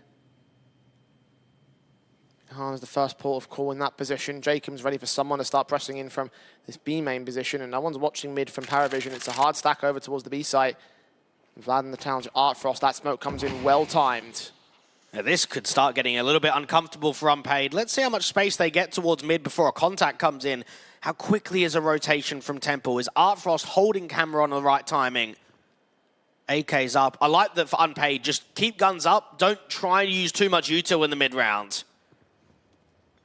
[SPEAKER 11] Han's the first port of call in that position. Jacob's ready for someone to start pressing in from this B main position, and no one's watching mid from Paravision. It's a hard stack over towards the B site. Vlad in the challenge, Artfrost, that smoke comes in well-timed.
[SPEAKER 12] Now this could start getting a little bit uncomfortable for Unpaid. Let's see how much space they get towards mid before a contact comes in. How quickly is a rotation from Temple? Is Artfrost holding camera on the right timing? AK's up. I like that for Unpaid. Just keep guns up. Don't try and use too much util in the mid-round.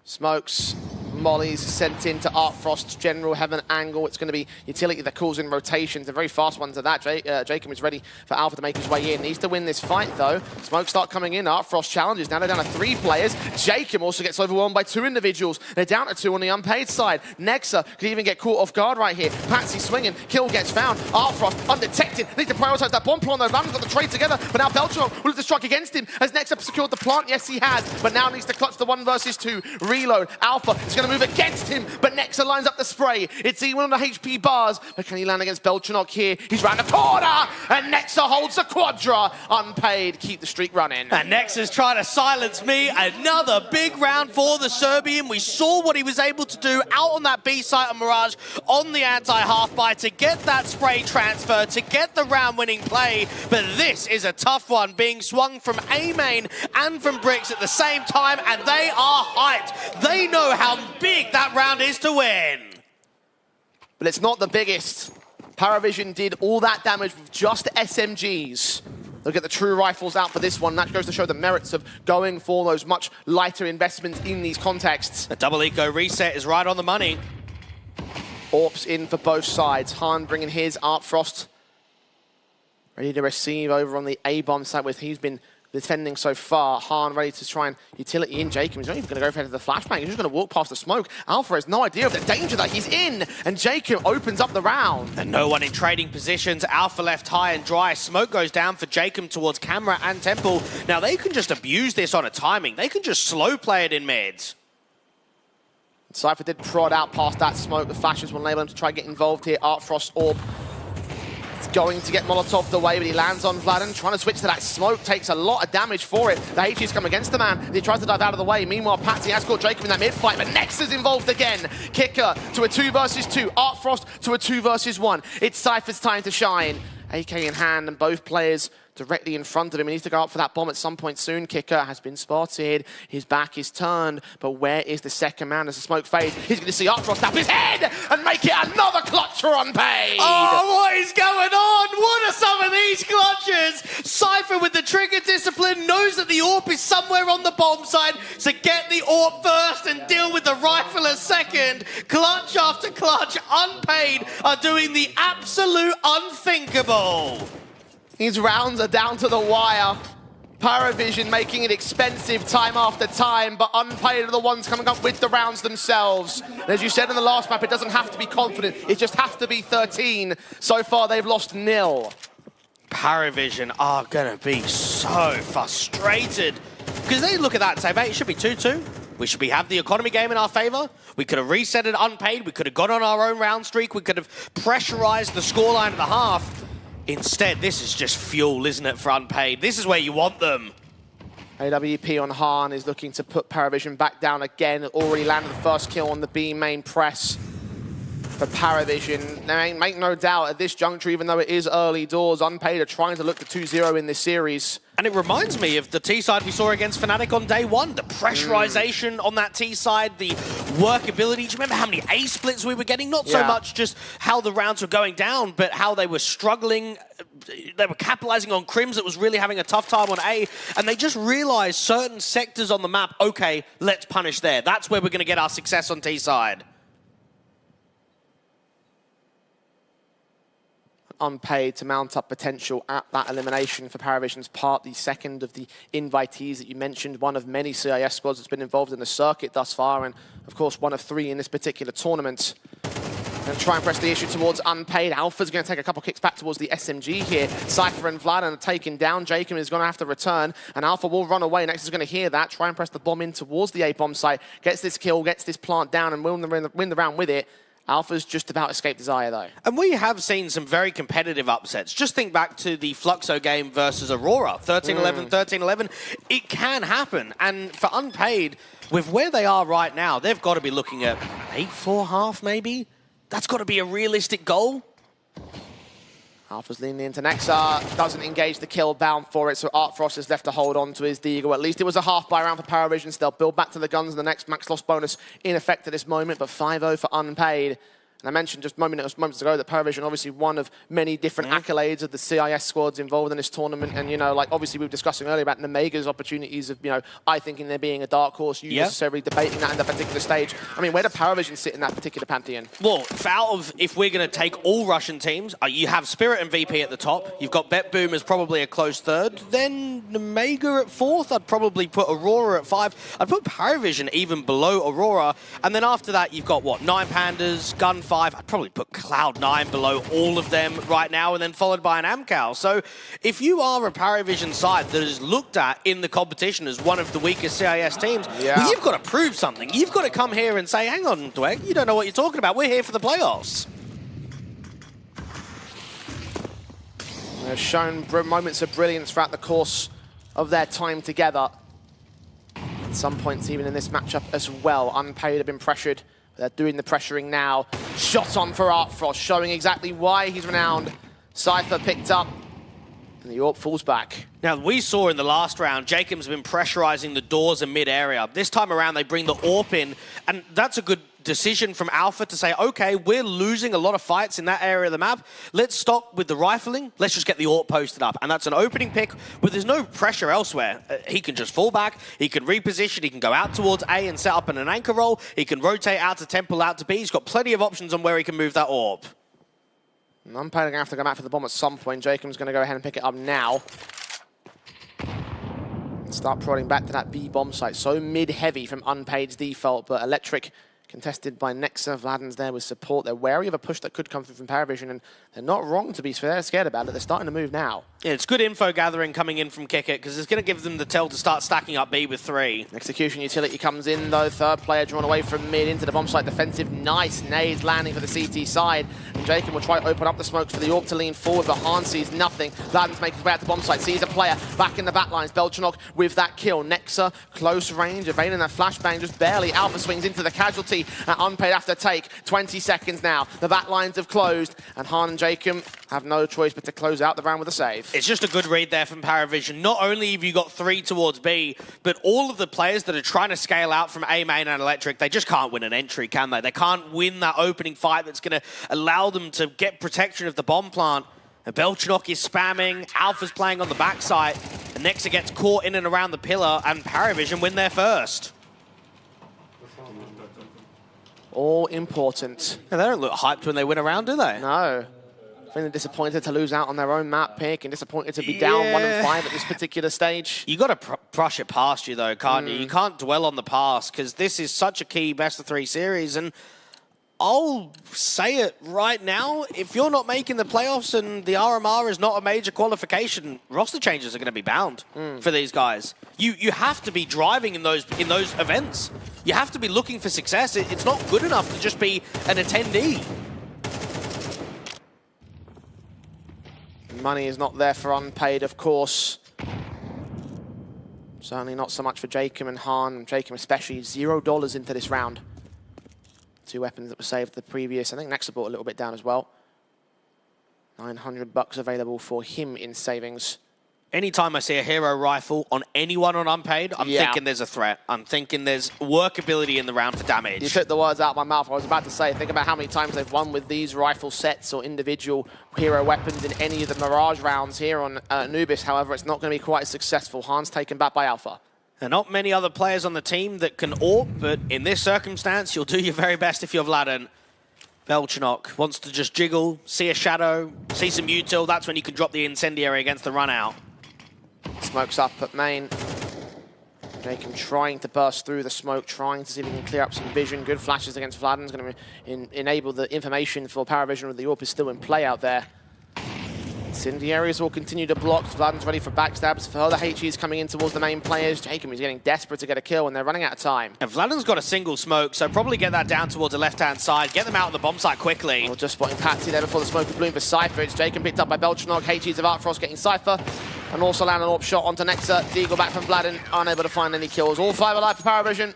[SPEAKER 11] Smokes, mollies sent into Artfrost's general heaven angle. It's going to be utility that calls in rotations, the very fast ones at that. Jacob is ready for Alpha to make his way in. Needs to win this fight, though. Smokes start coming in. Artfrost challenges. Now they're down to 3 players. Jacob also gets overwhelmed by 2 individuals. They're down to 2 on the Unpaid side. Nexa could even get caught off guard right here. Patsy swinging. Kill gets found. Artfrost undetected. Needs to prioritize that bomb plant, though. Van's got the trade together, but now Beltron will have to strike against him. Has Nexa secured the plant? Yes, he has, but now needs to clutch the 1 versus 2. Reload. Alpha is going to move against him, but Nexa lines up the spray. It's even on the HP bars, but can he land against Beltranok here? He's round the corner, and Nexa holds the quadra. Unpaid, keep the streak running.
[SPEAKER 12] And Nexa's trying to silence me. Another big round for the Serbian. We saw what he was able to do out on that B site of Mirage on the anti-half-buy to get that spray transfer, to get the round-winning play. But this is a tough one, being swung from A main and from Bricks at the same time, and they are hyped. They know how big that round is to win.
[SPEAKER 11] But it's not the biggest. Paravision did all that damage with just SMGs. Look at the true rifles out for this one. That goes to show the merits of going for those much lighter investments in these contexts.
[SPEAKER 12] The double eco reset is right on the money.
[SPEAKER 11] Orps in for both sides. Han bringing his. Artfrost ready to receive over on the A-bomb side with he's been defending so far. Han ready to try and utility in. Jacob. He's not even going to go for the flashbang. He's just going to walk past the smoke. Alpha has no idea of the danger that he's in. And Jacob opens up the round.
[SPEAKER 12] And no one in trading positions. Alpha left high and dry. Smoke goes down for Jacob towards Camera and Temple. Now they can just abuse this on a timing. They can just slow play it in mids.
[SPEAKER 11] Cypher did prod out past that smoke. The flashes will enable him to try and get involved here. Artfrost Orb. Going to get Molotov the way, but he lands on Vladen. Trying to switch to that smoke, takes a lot of damage for it. The HG's come against the man. He tries to dive out of the way. Meanwhile, Patsy has caught Jacob in that mid-fight, but Nexa's involved again. Kicker to a 2 versus 2. Artfrost to a 2 versus 1. It's Cypher's time to shine. AK in hand, and both players directly in front of him. He needs to go up for that bomb at some point soon. Kicker has been spotted. His back is turned, but where is the second man as the smoke fades? He's going to see Artfrost snap his head and make it another clutch for Unpaid.
[SPEAKER 12] Oh, what is going on? What are some of these clutches? Cypher with the trigger discipline knows that the AWP is somewhere on the bomb side, so get the AWP first and deal with the rifle a second. Clutch after clutch, Unpaid are doing the absolute unthinkable.
[SPEAKER 11] These rounds are down to the wire. Paravision making it expensive time after time, but Unpaid are the ones coming up with the rounds themselves. And as you said in the last map, it doesn't have to be confident. It just has to be 13. So far, they've lost 0.
[SPEAKER 12] Paravision are going to be so frustrated because they look at that and say, mate, it should be 2-2. We should have the economy game in our favor. We could have reset it Unpaid. We could have gone on our own round streak. We could have pressurized the scoreline at the half. Instead, this is just fuel, isn't it, for Unpaid? This is where you want them.
[SPEAKER 11] AWP on Han is looking to put Paravision back down again. Already landed the first kill on the B main press for Paravision. Now, make no doubt, at this juncture, even though it is early doors, Unpaid are trying to look to 2-0 in this series.
[SPEAKER 12] And it reminds me of the T side we saw against Fnatic on day 1. The pressurization on that T side, the workability. Do you remember how many A splits we were getting? Not so much just how the rounds were going down, but how they were struggling. They were capitalizing on Crims that was really having a tough time on A. And they just realized certain sectors on the map, okay, let's punish there. That's where we're going to get our success on T side.
[SPEAKER 11] Unpaid to mount up potential at that elimination for Paravision's part. The second of the invitees that you mentioned, one of many CIS squads that's been involved in the circuit thus far, and of course one of 3 in this particular tournament. Going to try and press the issue towards Unpaid. Alpha's going to take a couple kicks back towards the SMG here. Cypher and Vlad are taken down. Jacob is going to have to return, and Alpha will run away. Next is going to hear that, try and press the bomb in towards the A-bomb site, gets this kill, gets this plant down, and win the round with it. Alpha's just about escaped Desire, though.
[SPEAKER 12] And we have seen some very competitive upsets. Just think back to the Fluxo game versus Aurora. 13-11, 13-11. It can happen. And for Unpaid, with where they are right now, they've got to be looking at 8-4 maybe? That's got to be a realistic goal.
[SPEAKER 11] Alpha's leaning into Nexa, doesn't engage the kill, bound for it, so Artfrost is left to hold on to his Deagle. At least it was a half buy round for Paravision. They'll build back to the guns and the next max loss bonus in effect at this moment, but 5-0 for Unpaid. And I mentioned just moments ago that Paravision, obviously one of many different accolades of the CIS squads involved in this tournament. And, you know, like obviously we were discussing earlier about Nemiga's opportunities of, you know, I thinking they're being a dark horse, you necessarily debating that in that particular stage. I mean, where do Paravision sit in that particular pantheon?
[SPEAKER 12] Well, if we're going to take all Russian teams, you have Spirit and VP at the top. You've got Bet Boom as probably a close third. Then Nemiga at fourth. I'd probably put Aurora at 5. I'd put Paravision even below Aurora. And then after that, you've got, what, 9 Pandas, Gun 5. I'd probably put Cloud9 below all of them right now, and then followed by an Amcal. So if you are a Paravision side that is looked at in the competition as one of the weakest CIS teams, well, you've got to prove something. You've got to come here and say, hang on, Dweg, you don't know what you're talking about. We're here for the playoffs.
[SPEAKER 11] They've shown moments of brilliance throughout the course of their time together. At some points, even in this matchup as well, Unpaid have been pressured. They're doing the pressuring now. Shot on for Artfrost, showing exactly why he's renowned. Cypher picked up, and the AWP falls back.
[SPEAKER 12] Now, we saw in the last round, Jacob's been pressurizing the doors in mid-area. This time around, they bring the AWP in, and that's a good decision from Alpha to say, okay, we're losing a lot of fights in that area of the map. Let's stop with the rifling. Let's just get the AWP posted up. And that's an opening pick, but there's no pressure elsewhere. He can just fall back. He can reposition. He can go out towards A and set up an anchor roll. He can rotate out to Temple, out to B. He's got plenty of options on where he can move that AWP.
[SPEAKER 11] I'm going to have to go back for the bomb at some point. Jacob's going to go ahead and pick it up now. Start prodding back to that B bomb site. So mid-heavy from Unpaid's default, but Electric contested by Nexa. Vladden's there with support. They're wary of a push that could come through from Paravision, and they're not wrong to be scared about it. They're starting to move now.
[SPEAKER 12] Yeah, it's good info gathering coming in from Kick It, because it's going to give them the tell to start stacking up B with 3.
[SPEAKER 11] Execution utility comes in, though. Third player drawn away from mid into the bomb site defensive. Nice nades landing for the CT side. And Jacob will try to open up the smokes for the AWP to lean forward, but Han sees nothing. Vladden's making his way out to bomb site, sees a player back in the back lines. Belchanok with that kill. Nexa, close range, evading that flashbang just barely. Alpha swings into the casualty. Unpaid have to take 20 seconds now. The back lines have closed, and Han and Jacob have no choice but to close out the round with a save.
[SPEAKER 12] It's just a good read there from Paravision. Not only have you got 3 towards B, but all of the players that are trying to scale out from A main and Electric, they just can't win an entry, can they? They can't win that opening fight that's going to allow them to get protection of the bomb plant. And Belchanok is spamming, Alpha's playing on the backside, and Nexa gets caught in and around the pillar, and Paravision win there first.
[SPEAKER 11] All important.
[SPEAKER 12] Yeah, they don't look hyped when they win a round, do they?
[SPEAKER 11] No. I think they're disappointed to lose out on their own map pick and disappointed to be down 1-5 at this particular stage.
[SPEAKER 12] You got to brush it past you, though, can't you? You can't dwell on the past, because this is such a key best-of-3 series, and I'll say it right now, if you're not making the playoffs and the RMR is not a major qualification, roster changes are going to be bound for these guys. You have to be driving in those events. You have to be looking for success. It's not good enough to just be an attendee.
[SPEAKER 11] Money is not there for Unpaid, of course. Certainly not so much for Jacob and Han. Jacob especially, $0 into this round. 2 weapons that were saved the previous. I think Nexa brought a little bit down as well. $900 available for him in savings.
[SPEAKER 12] Anytime I see a hero rifle on anyone on Unpaid, I'm thinking there's a threat. I'm thinking there's workability in the round for damage.
[SPEAKER 11] You took the words out of my mouth. I was about to say, think about how many times they've won with these rifle sets or individual hero weapons in any of the Mirage rounds here on Anubis. However, it's not going to be quite as successful. Han's taken back by Alpha.
[SPEAKER 12] There are not many other players on the team that can AWP, but in this circumstance, you'll do your very best if you're Vladden. Belchanok wants to just jiggle, see a shadow, see some util. That's when you can drop the incendiary against the run out.
[SPEAKER 11] Smokes up at main. Jacob trying to burst through the smoke, trying to see if he can clear up some vision. Good flashes against Vladden's going to enable the information for Paravision with the AWP is still in play out there. Incendiaries will continue to block. Vladden's ready for backstabs. Further HEs coming in towards the main players. Jacob is getting desperate to get a kill and they're running out of time.
[SPEAKER 12] And Vladden's got a single smoke, so probably get that down towards the left-hand side. Get them out of the bomb site quickly.
[SPEAKER 11] Well, just spotting Patsy there before the smoke is blooming for Cypher. It's Jacob picked up by Belchanok. HEs of Artfrost getting Cypher. And also land an AWP shot onto Nexa. Deagle back from Vladden. Unable to find any kills. All 5 alive for Paravision.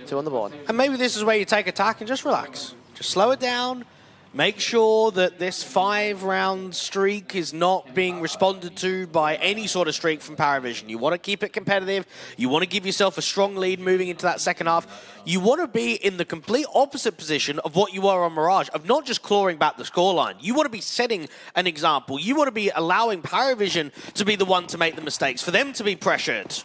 [SPEAKER 11] 2 on the board.
[SPEAKER 12] And maybe this is where you take attack and just relax. Just slow it down. Make sure that this 5-round streak is not being responded to by any sort of streak from Paravision. You want to keep it competitive. You want to give yourself a strong lead moving into that second half. You want to be in the complete opposite position of what you are on Mirage, of not just clawing back the scoreline. You want to be setting an example. You want to be allowing Paravision to be the one to make the mistakes, for them to be pressured.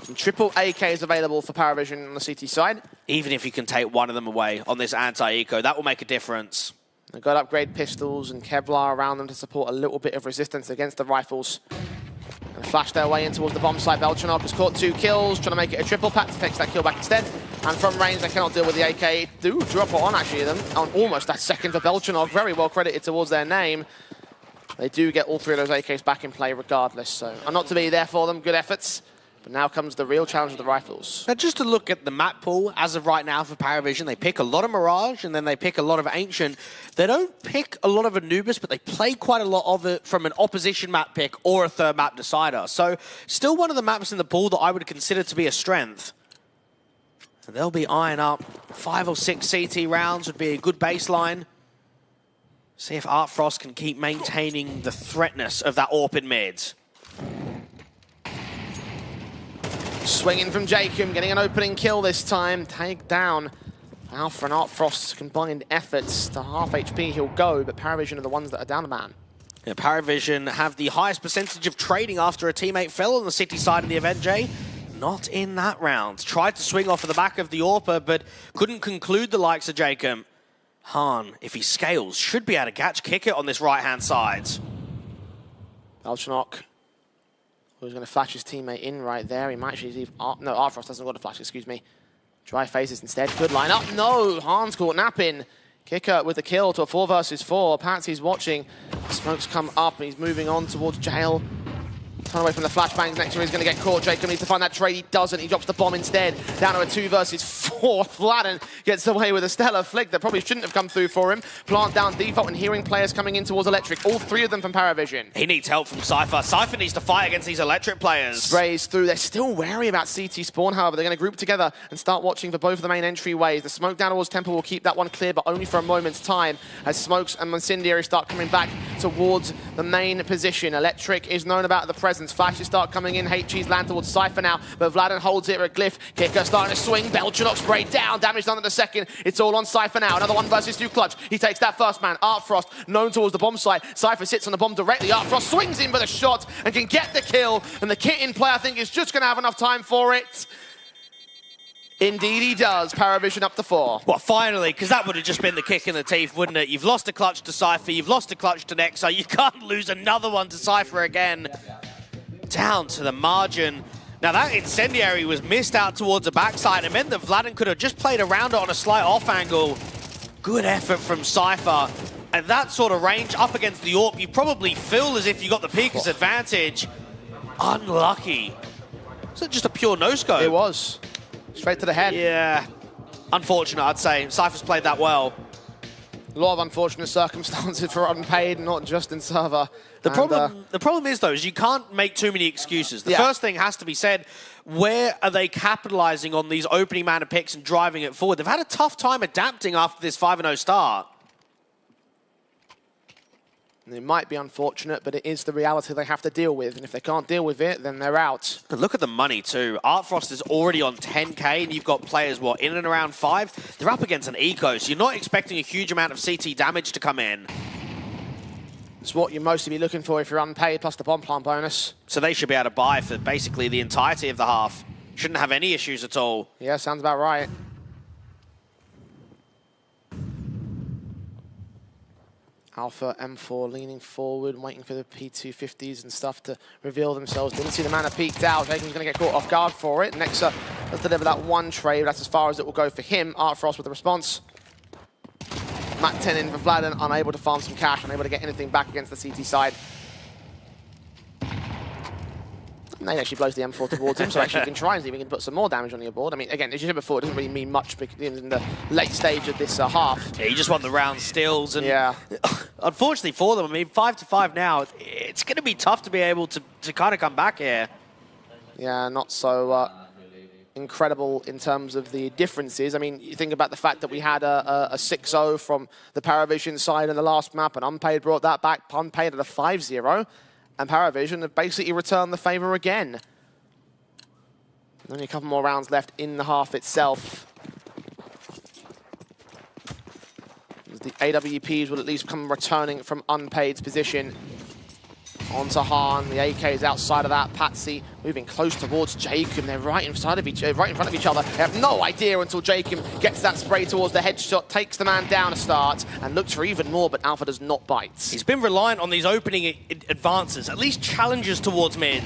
[SPEAKER 11] Some triple AKs available for Paravision on the CT side.
[SPEAKER 12] Even if you can take one of them away on this anti-eco, that will make a difference.
[SPEAKER 11] They've got upgrade pistols and Kevlar around them to support a little bit of resistance against the rifles. And flash their way in towards the bomb site. Belchanok has caught 2 kills, trying to make it a triple. Pat takes that kill back instead. And from range, they cannot deal with the AK. Do drop it on, actually, them. On almost that second for Belchanok. Very well credited towards their name. They do get all 3 of those AKs back in play regardless. So, not to be there for them. Good efforts. But now comes the real challenge of the rifles.
[SPEAKER 12] Now, just to look at the map pool as of right now for Paravision, they pick a lot of Mirage and then they pick a lot of Ancient. They don't pick a lot of Anubis, but they play quite a lot of it from an opposition map pick or a third map decider. So, still one of the maps in the pool that I would consider to be a strength. And they'll be eyeing up 5 or 6 CT rounds would be a good baseline. See if Art Frost can keep maintaining the threatness of that AWP in mid.
[SPEAKER 11] Swinging from Jacob, getting an opening kill this time. Take down Alpha and Art Frost's combined efforts. To half HP he'll go, but Paravision are the ones that are down a man.
[SPEAKER 12] Yeah, Paravision have the highest percentage of trading after a teammate fell on the City side in the event, Jay. Not in that round. Tried to swing off of the back of the AWPer, but couldn't conclude the likes of Jacob. Han, if he scales, should be able to catch kick it on this right-hand side.
[SPEAKER 11] Belchanok, who's going to flash his teammate in right there. He might actually leave... no, Art Frost doesn't got to flash, excuse me. Dry faces instead. Good line up. No, Han's caught napping. Kicker with the kill to a 4 versus 4. Patsy's watching. Smoke's come up and he's moving on towards jail. Turn away from the flashbangs. Next year he's going to get caught. Jacob needs to find that trade. He doesn't. He drops the bomb instead. Down to a 2 versus 4. Fladden gets away with a stellar flick that probably shouldn't have come through for him. Plant down default and hearing players coming in towards Electric. All 3 of them from Paravision.
[SPEAKER 12] He needs help from Cypher. Cypher needs to fight against these Electric players.
[SPEAKER 11] Sprays through. They're still wary about CT spawn, however. They're going to group together and start watching for both of the main entryways. The smoke down towards Temple will keep that one clear, but only for a moment's time as Smokes and Incendiary start coming back towards the main position. Electric is known about the presence. Flashes start coming in. HG's land towards Cypher now, but Vladen holds it at Glyph. Kicker starting to swing. Belchanok sprayed down. Damage done at the second. It's all on Cypher now. Another 1 versus 2 clutch. He takes that first man. Art Frost known towards the bomb site. Cypher sits on the bomb directly. Art Frost swings in with a shot and can get the kill. And the kit in play, I think, is just going to have enough time for it. Indeed he does. Paravision up to 4.
[SPEAKER 12] Well, finally, because that would have just been the kick in the teeth, wouldn't it? You've lost a clutch to Cypher. You've lost a clutch to Nexa. You can't lose another one to Cypher again. Down to the margin. Now that Incendiary was missed out towards the backside. It meant that Vladen could have just played around it on a slight off angle. Good effort from Cypher. At that sort of range, up against the AWP, you probably feel as if you got the Pika's advantage. Unlucky. Was it just a pure no-scope?
[SPEAKER 11] It was. Straight to the head.
[SPEAKER 12] Yeah. Unfortunate, I'd say. Cypher's played that well.
[SPEAKER 11] A lot of unfortunate circumstances for unpaid, not just in server.
[SPEAKER 12] The problem is, though, is you can't make too many excuses. The first thing has to be said, where are they capitalizing on these opening mana picks and driving it forward? They've had a tough time adapting after this 5-0 start.
[SPEAKER 11] And it might be unfortunate, but it is the reality they have to deal with. And if they can't deal with it, then they're out.
[SPEAKER 12] And look at the money, too. Art Frost is already on 10k, and you've got players, what, in and around 5? They're up against an eco, so you're not expecting a huge amount of CT damage to come in.
[SPEAKER 11] It's what you mostly be looking for if you're unpaid, plus the bomb plant bonus.
[SPEAKER 12] So they should be able to buy for basically the entirety of the half. Shouldn't have any issues at all.
[SPEAKER 11] Yeah, sounds about right. Alpha M4 leaning forward, waiting for the P250s and stuff to reveal themselves. Didn't see the mana peeked out. Jacob's going to get caught off guard for it. Nexa does deliver that 1 trade. That's as far as it will go for him. Art Frost with the response. Matt 10 in for Vladen, unable to farm some cash, unable to get anything back against the CT side. Nate actually blows the M4 towards him, so actually you can try and see if we can put some more damage on your board. I mean, again, as you said before, it doesn't really mean much in the late stage of this half.
[SPEAKER 12] Yeah, you just want the round steals. And unfortunately for them, I mean, 5-5 now, it's going to be tough to be able to kind of come back here.
[SPEAKER 11] Yeah, not so incredible in terms of the differences. I mean, you think about the fact that we had a 6-0 from the Paravision side in the last map, and Unpaid brought that back. Unpaid at a 5-0, and Paravision have basically returned the favor again. Only a couple more rounds left in the half itself. The AWPs will at least come returning from Unpaid's position. Onto Han, the AK is outside of that. Patsy moving close towards Jacob. They're right in front of each other. They have no idea until Jacob gets that spray towards the headshot, takes the man down to start, and looks for even more, but Alpha does not bite.
[SPEAKER 12] He's been reliant on these opening advances, at least challenges towards mid.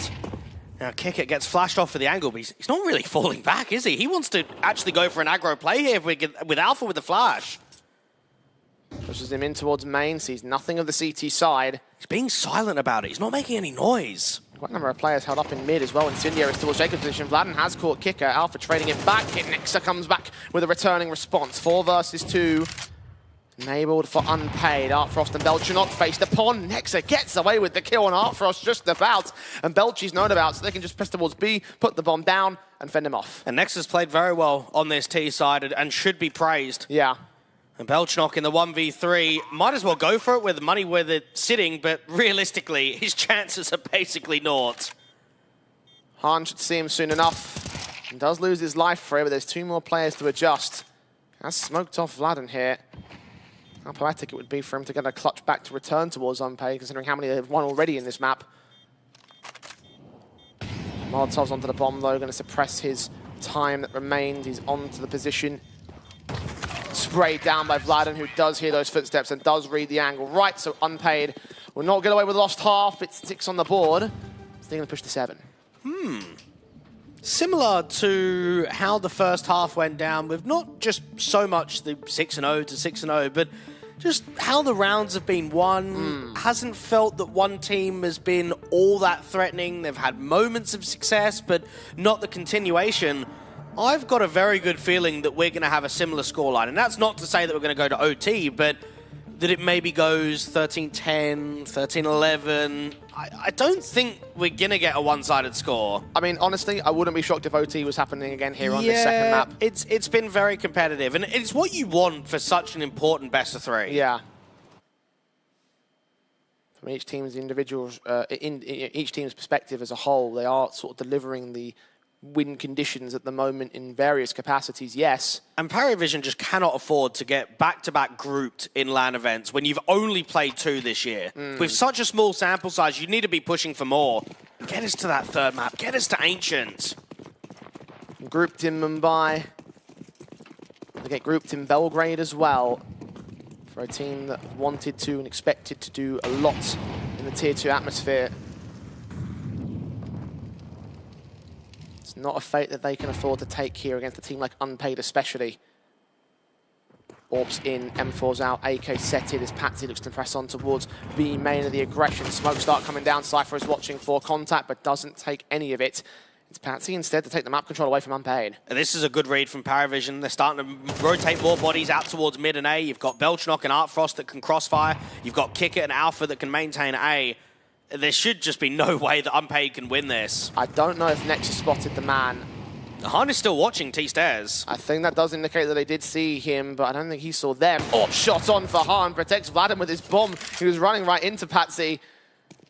[SPEAKER 12] Now Kicker gets flashed off for the angle, but he's not really falling back, is he? He wants to actually go for an aggro play here with Alpha with the flash.
[SPEAKER 11] Pushes him in towards main, sees nothing of the CT side.
[SPEAKER 12] He's being silent about it. He's not making any noise.
[SPEAKER 11] Quite a number of players held up in mid as well. Incendiary is towards Jacob's position. Vladen has caught Kicker. Alpha trading it back. Nexa comes back with a returning response. 4 versus 2. Enabled for Unpaid. Artfrost and Belchinok faced upon. Nexa gets away with the kill on Artfrost just about. And Belchi's known about, so they can just press towards B, put the bomb down, and fend him off.
[SPEAKER 12] And Nexa's played very well on this T side and should be praised.
[SPEAKER 11] Yeah.
[SPEAKER 12] And Belchinok in the 1v3 might as well go for it with the money where they're sitting, but realistically, his chances are basically naught.
[SPEAKER 11] Han should see him soon enough. He does lose his life for it, but there's 2 more players to adjust. Has smoked off Vladen here. How poetic it would be for him to get a clutch back to return towards Unpaid, considering how many they've won already in this map. Molotov's onto the bomb, though, going to suppress his time that remained. He's onto the position. Sprayed down by Vladen, who does hear those footsteps and does read the angle. Right, so Unpaid will not get away with lost half. It's 6 on the board. It's going to push to 7.
[SPEAKER 12] Similar to how the first half went down with not just so much the 6-0 to 6-0, but just how the rounds have been won. Hasn't felt that one team has been all that threatening. They've had moments of success, but not the continuation. I've got a very good feeling that we're going to have a similar scoreline. And that's not to say that we're going to go to OT, but that it maybe goes 13-10, 13-11. I don't think we're going to get a one-sided score.
[SPEAKER 11] I mean, honestly, I wouldn't be shocked if OT was happening again here on this second map.
[SPEAKER 12] It's been very competitive. And it's what you want for such an important best of 3.
[SPEAKER 11] Yeah. From each team's individuals, in each team's perspective as a whole, they are sort of delivering the win conditions at the moment in various capacities, yes.
[SPEAKER 12] And Paravision just cannot afford to get back-to-back grouped in LAN events when you've only played 2 this year. With such a small sample size, you need to be pushing for more. Get us to that 3rd map. Get us to Ancient.
[SPEAKER 11] Grouped in Mumbai. They get grouped in Belgrade as well. For a team that wanted to and expected to do a lot in the Tier 2 atmosphere. Not a fate that they can afford to take here against a team like Unpaid especially. Orbs in, M4's out, AK setted as Patsy looks to press on towards B main of the aggression. Smoke start coming down, Cypher is watching for contact but doesn't take any of it. It's Patsy instead to take the map control away from Unpaid.
[SPEAKER 12] And this is a good read from Paravision. They're starting to rotate more bodies out towards mid and A. You've got Belchinok and Artfrost that can crossfire. You've got Kicker and Alpha that can maintain A. There should just be no way that Unpaid can win this.
[SPEAKER 11] I don't know if Nexus spotted the man.
[SPEAKER 12] Han is still watching T-Stairs.
[SPEAKER 11] I think that does indicate that they did see him, but I don't think he saw them. Oh, shot on for Han, protects Vladen with his bomb. He was running right into Patsy.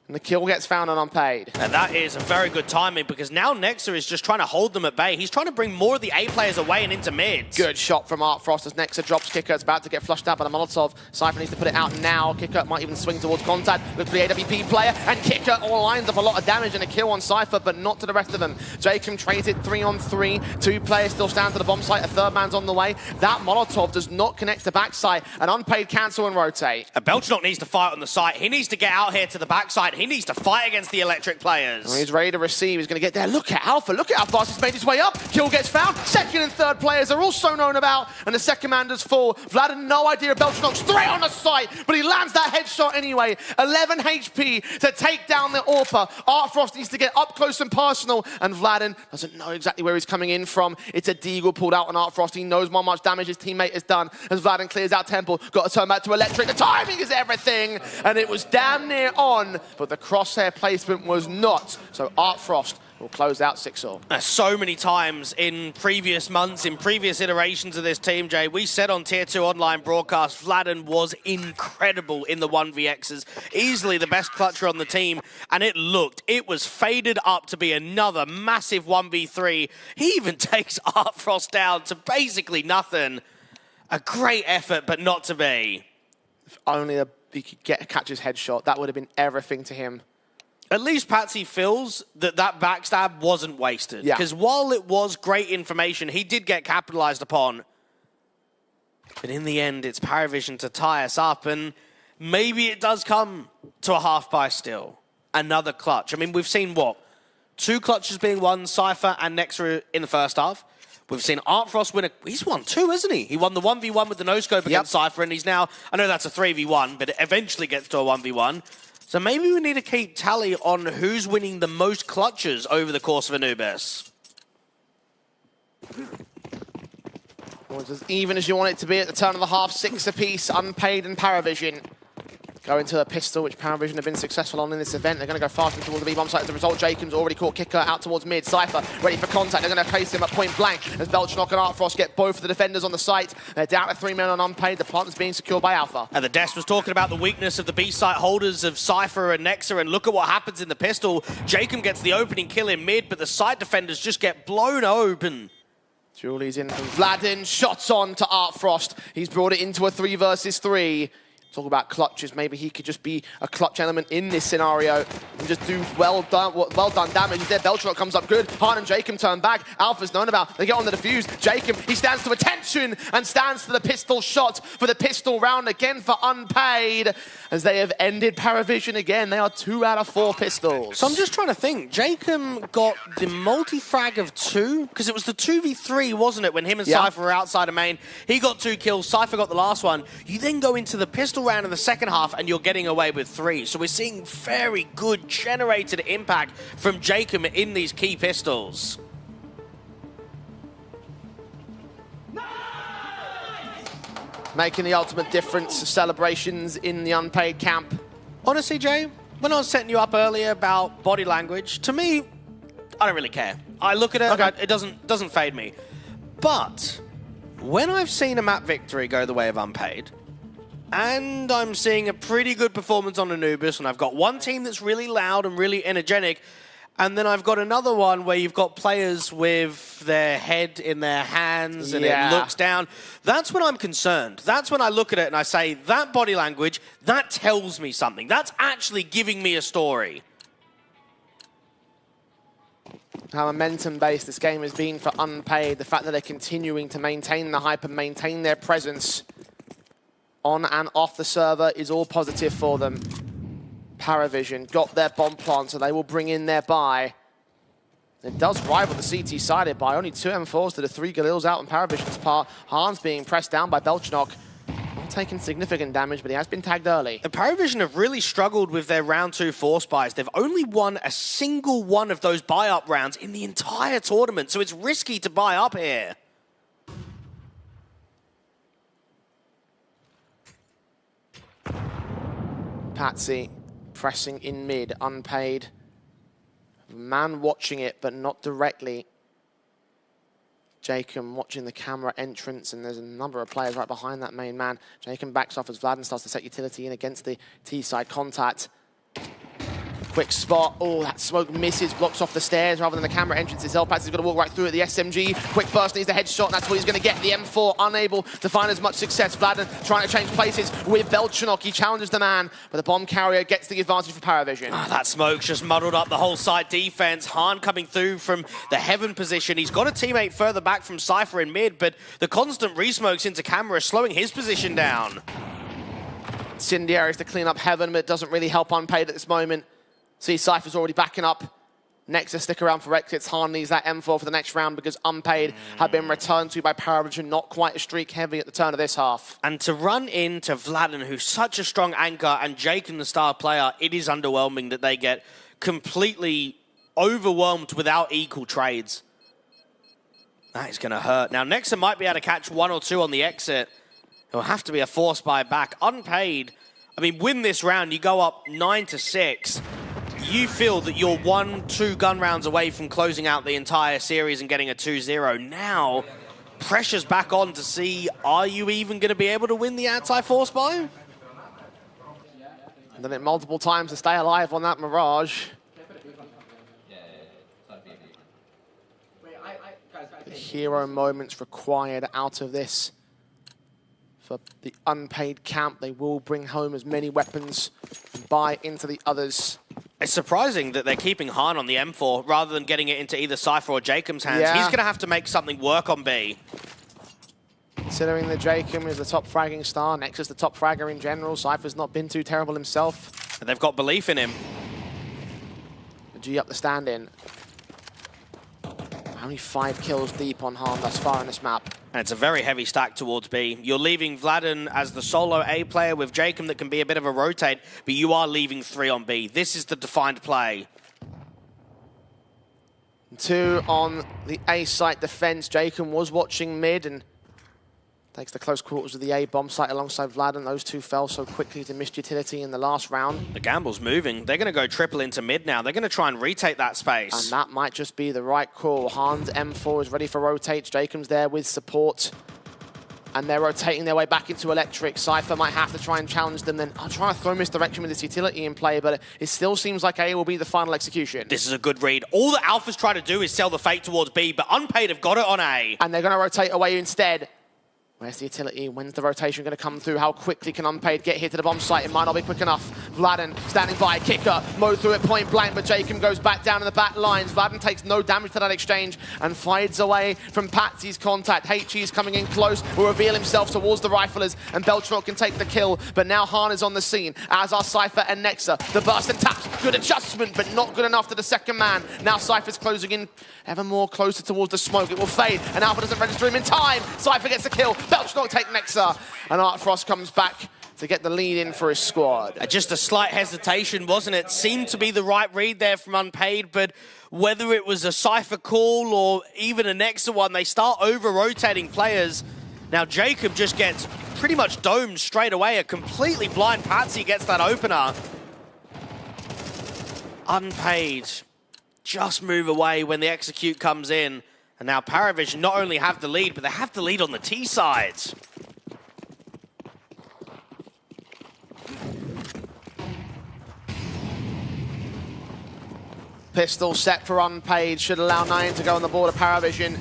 [SPEAKER 11] And the kill gets found on Unpaid.
[SPEAKER 12] And that is a very good timing because now Nexa is just trying to hold them at bay. He's trying to bring more of the A players away and into mid.
[SPEAKER 11] Good shot from Artfrost as Nexa drops Kicker. It's about to get flushed out by the Molotov. Cypher needs to put it out now. Kicker might even swing towards contact. Look for the AWP player. And Kicker all lines up a lot of damage and a kill on Cypher, but not to the rest of them. Jacob trades it 3-on-3. 2 players still stand to the bomb site. A 3rd man's on the way. That Molotov does not connect to backside. An Unpaid cancel and rotate.
[SPEAKER 12] And Belchinok needs to fight on the site. He needs to get out here to the backside. He needs to fight against the electric players.
[SPEAKER 11] Well, he's ready to receive. He's going to get there. Look at Alpha. Look at how fast he's made his way up. Kill gets found. 2nd and 3rd players are also known about. And the 2nd man does fall. Vladen, no idea. Belchinok straight on the site. But he lands that headshot anyway. 11 HP to take down the AWPer. Artfrost needs to get up close and personal. And Vladen doesn't know exactly where he's coming in from. It's a deagle pulled out on Artfrost. He knows how much damage his teammate has done. As Vladen clears out Temple. Got to turn back to electric. The timing is everything. And it was damn near on. But the crosshair placement was not. So Artfrost will close out 6-all.
[SPEAKER 12] So many times in previous months, in previous iterations of this team, Jay, we said on Tier 2 online broadcast, Vladen was incredible in the 1vx's, easily the best clutcher on the team, and it was faded up to be another massive 1v3. He even takes Art Frost down to basically nothing. A great effort, but not to be.
[SPEAKER 11] If only he could catch his headshot, that would have been everything to him.
[SPEAKER 12] At least Patsy feels that backstab wasn't wasted.
[SPEAKER 11] Yeah.
[SPEAKER 12] Because while it was great information, he did get capitalized upon. But in the end, it's Paravision to tie us up, and maybe it does come to a half buy still. Another clutch. I mean, we've seen what? 2 clutches being won, Cypher and Nexa in the first half. We've seen Art Frost win he's won 2, hasn't he? He won the 1v1 with the no-scope against Cypher, and he's now, I know that's a 3v1, but it eventually gets to a 1v1. So maybe we need to keep tally on who's winning the most clutches over the course of Anubis.
[SPEAKER 11] Well, it's as even as you want it to be at the turn of the half, 6 apiece, Unpaid and Paravision. Going to a pistol, which Paravision have been successful on in this event. They're going to go faster towards the B-bomb site. As a result, Jacob's already caught Kicker out towards mid. Cypher ready for contact. They're going to place him at point blank as Belchnock and Artfrost get both of the defenders on the site. They're down to 3 men on Unpaid. The plant is being secured by Alpha.
[SPEAKER 12] And the Desk was talking about the weakness of the B-site holders of Cypher and Nexa, and look at what happens in the pistol. Jacob gets the opening kill in mid, but the side defenders just get blown open.
[SPEAKER 11] Julie's in from Vladen. Shots on to Artfrost. He's brought it into a 3 versus 3. Talk about clutches. Maybe he could just be a clutch element in this scenario and just do well done damage. There, Belchrock comes up good. Hahn and Jacob turn back. Alpha's known about. They get on the defuse. Jacob, he stands to attention and stands to the pistol shot for the pistol round again for Unpaid as they have ended Paravision again. They are 2 out of 4 pistols.
[SPEAKER 12] So I'm just trying to think. Jacob got the multi-frag of 2 because it was the 2v3, wasn't it, when him and Cypher were outside of main. He got 2 kills. Cypher got the last one. You then go into the pistol round in the second half and you're getting away with 3. So we're seeing very good generated impact from Jacob in these key pistols.
[SPEAKER 11] Making the ultimate difference. Celebrations in the Unpaid camp.
[SPEAKER 12] Honestly, Jay, when I was setting you up earlier about body language, to me, I don't really care. I look at it, it doesn't fade me. But when I've seen a map victory go the way of Unpaid, and I'm seeing a pretty good performance on Anubis, and I've got one team that's really loud and really energetic, and then I've got another one where you've got players with their head in their hands and it looks down. That's when I'm concerned. That's when I look at it and I say, that body language, that tells me something. That's actually giving me a story.
[SPEAKER 11] How momentum-based this game has been for Unpaid. The fact that they're continuing to maintain the hype and maintain their presence on and off the server is all positive for them. Paravision got their bomb plant, so they will bring in their buy. It does rival the CT sided by only 2 M4s to the 3 Galils out on Paravision's part. Hahn's being pressed down by Belchnock. Not taking significant damage, but he has been tagged early.
[SPEAKER 12] The Paravision have really struggled with their round 2 force buys. They've only won a single one of those buy-up rounds in the entire tournament, so it's risky to buy up here.
[SPEAKER 11] Patsy pressing in mid, Unpaid. Man watching it, but not directly. Jacob watching the camera entrance, and there's a number of players right behind that main man. Jacob backs off as Vladen starts to set utility in against the T-side contact. Quick spot. Oh, that smoke misses, blocks off the stairs rather than the camera entrance itself. Patsy's going to walk right through it. The SMG. Quick burst needs the headshot, and that's what he's going to get. The M4 unable to find as much success. Vladen trying to change places with Belchnock. He challenges the man, but the bomb carrier gets the advantage for Paravision.
[SPEAKER 12] That smoke's just muddled up the whole side defense. Hahn coming through from the heaven position. He's got a teammate further back from Cypher in mid, but the constant resmokes into camera slowing his position down.
[SPEAKER 11] Incendiaries to clean up heaven, but it doesn't really help Unpaid at this moment. See, Cypher's already backing up. Nexa stick around for exits. Hahn needs that M4 for the next round because Unpaid have been returned to by Paravision, not quite a streak heavy at the turn of this half.
[SPEAKER 12] And to run into Vladen, who's such a strong anchor, and Jacob, the star player, it is underwhelming that they get completely overwhelmed without equal trades. That is going to hurt. Now, Nexa might be able to catch 1 or 2 on the exit. It'll have to be a force buy back. Unpaid, I mean, win this round, you go up 9-6. you feel that you're 1-2 gun rounds away from closing out the entire series and getting a 2-0, now pressure's back on to see, are you even going to be able to win the anti-force buy?
[SPEAKER 11] Done it multiple times to stay alive on that Mirage. The hero moments required out of this. For the unpaid camp, they will bring home as many weapons and buy into the others.
[SPEAKER 12] It's surprising that they're keeping Han on the M4 rather than getting it into either Cypher or Jacob's hands.
[SPEAKER 11] Yeah.
[SPEAKER 12] He's going to have to make something work on B.
[SPEAKER 11] Considering that Jacob is the top fragging star, Nexus the top fragger in general, Cypher's not been too terrible himself.
[SPEAKER 12] And they've got belief in him.
[SPEAKER 11] G up the stand-in. Only 5 kills deep on Han thus far on this map.
[SPEAKER 12] And it's a very heavy stack towards B. You're leaving Vladen as the solo A player with Jacob that can be a bit of a rotate, but you are leaving 3 on B. This is the defined play.
[SPEAKER 11] 2 on the A site defense. Jacob was watching mid and takes the close quarters of the A bomb site alongside Vlad, and those two fell so quickly to missed utility in the last round.
[SPEAKER 12] The gamble's moving. They're going to go triple into mid now. They're going to try and retake that space.
[SPEAKER 11] And that might just be the right call. Han's M4 is ready for rotates. Jacob's there with support. And they're rotating their way back into Electric. Cypher might have to try and challenge them. Then I'll try to throw misdirection with this utility in play, but it still seems like A will be the final execution.
[SPEAKER 12] This is a good read. All that Alpha's trying to do is sell the fate towards B, but Unpaid have got it on A.
[SPEAKER 11] And they're going to rotate away instead. Where's the utility? When's the rotation going to come through? How quickly can Unpaid get here to the bomb site? It might not be quick enough. Vladen standing by, kicker, mowed through it point blank, but Jacob goes back down in the back lines. Vladen takes no damage to that exchange and fides away from Patsy's contact. HE is coming in close, will reveal himself towards the riflers, and Beltranot can take the kill, but now Han is on the scene, as are Cypher and Nexa. The burst and taps, good adjustment, but not good enough to the second man. Now Cypher's closing in ever more closer towards the smoke. It will fade, and Alpha doesn't register him in time. Cypher gets the kill. Beltranot take Nexa, and Art Frost comes back to get the lead in for his squad.
[SPEAKER 12] Just a slight hesitation, wasn't it? Seemed to be the right read there from Unpaid, but whether it was a Cypher call or even a Nexa one, they start over-rotating players. Now Jacob just gets pretty much domed straight away. A completely blind Patsy gets that opener. Unpaid just move away when the execute comes in. And now Paravision not only have the lead, but they have the lead on the T sides.
[SPEAKER 11] Pistol set for Unpaid, should allow 9 to go on the board of Paravision.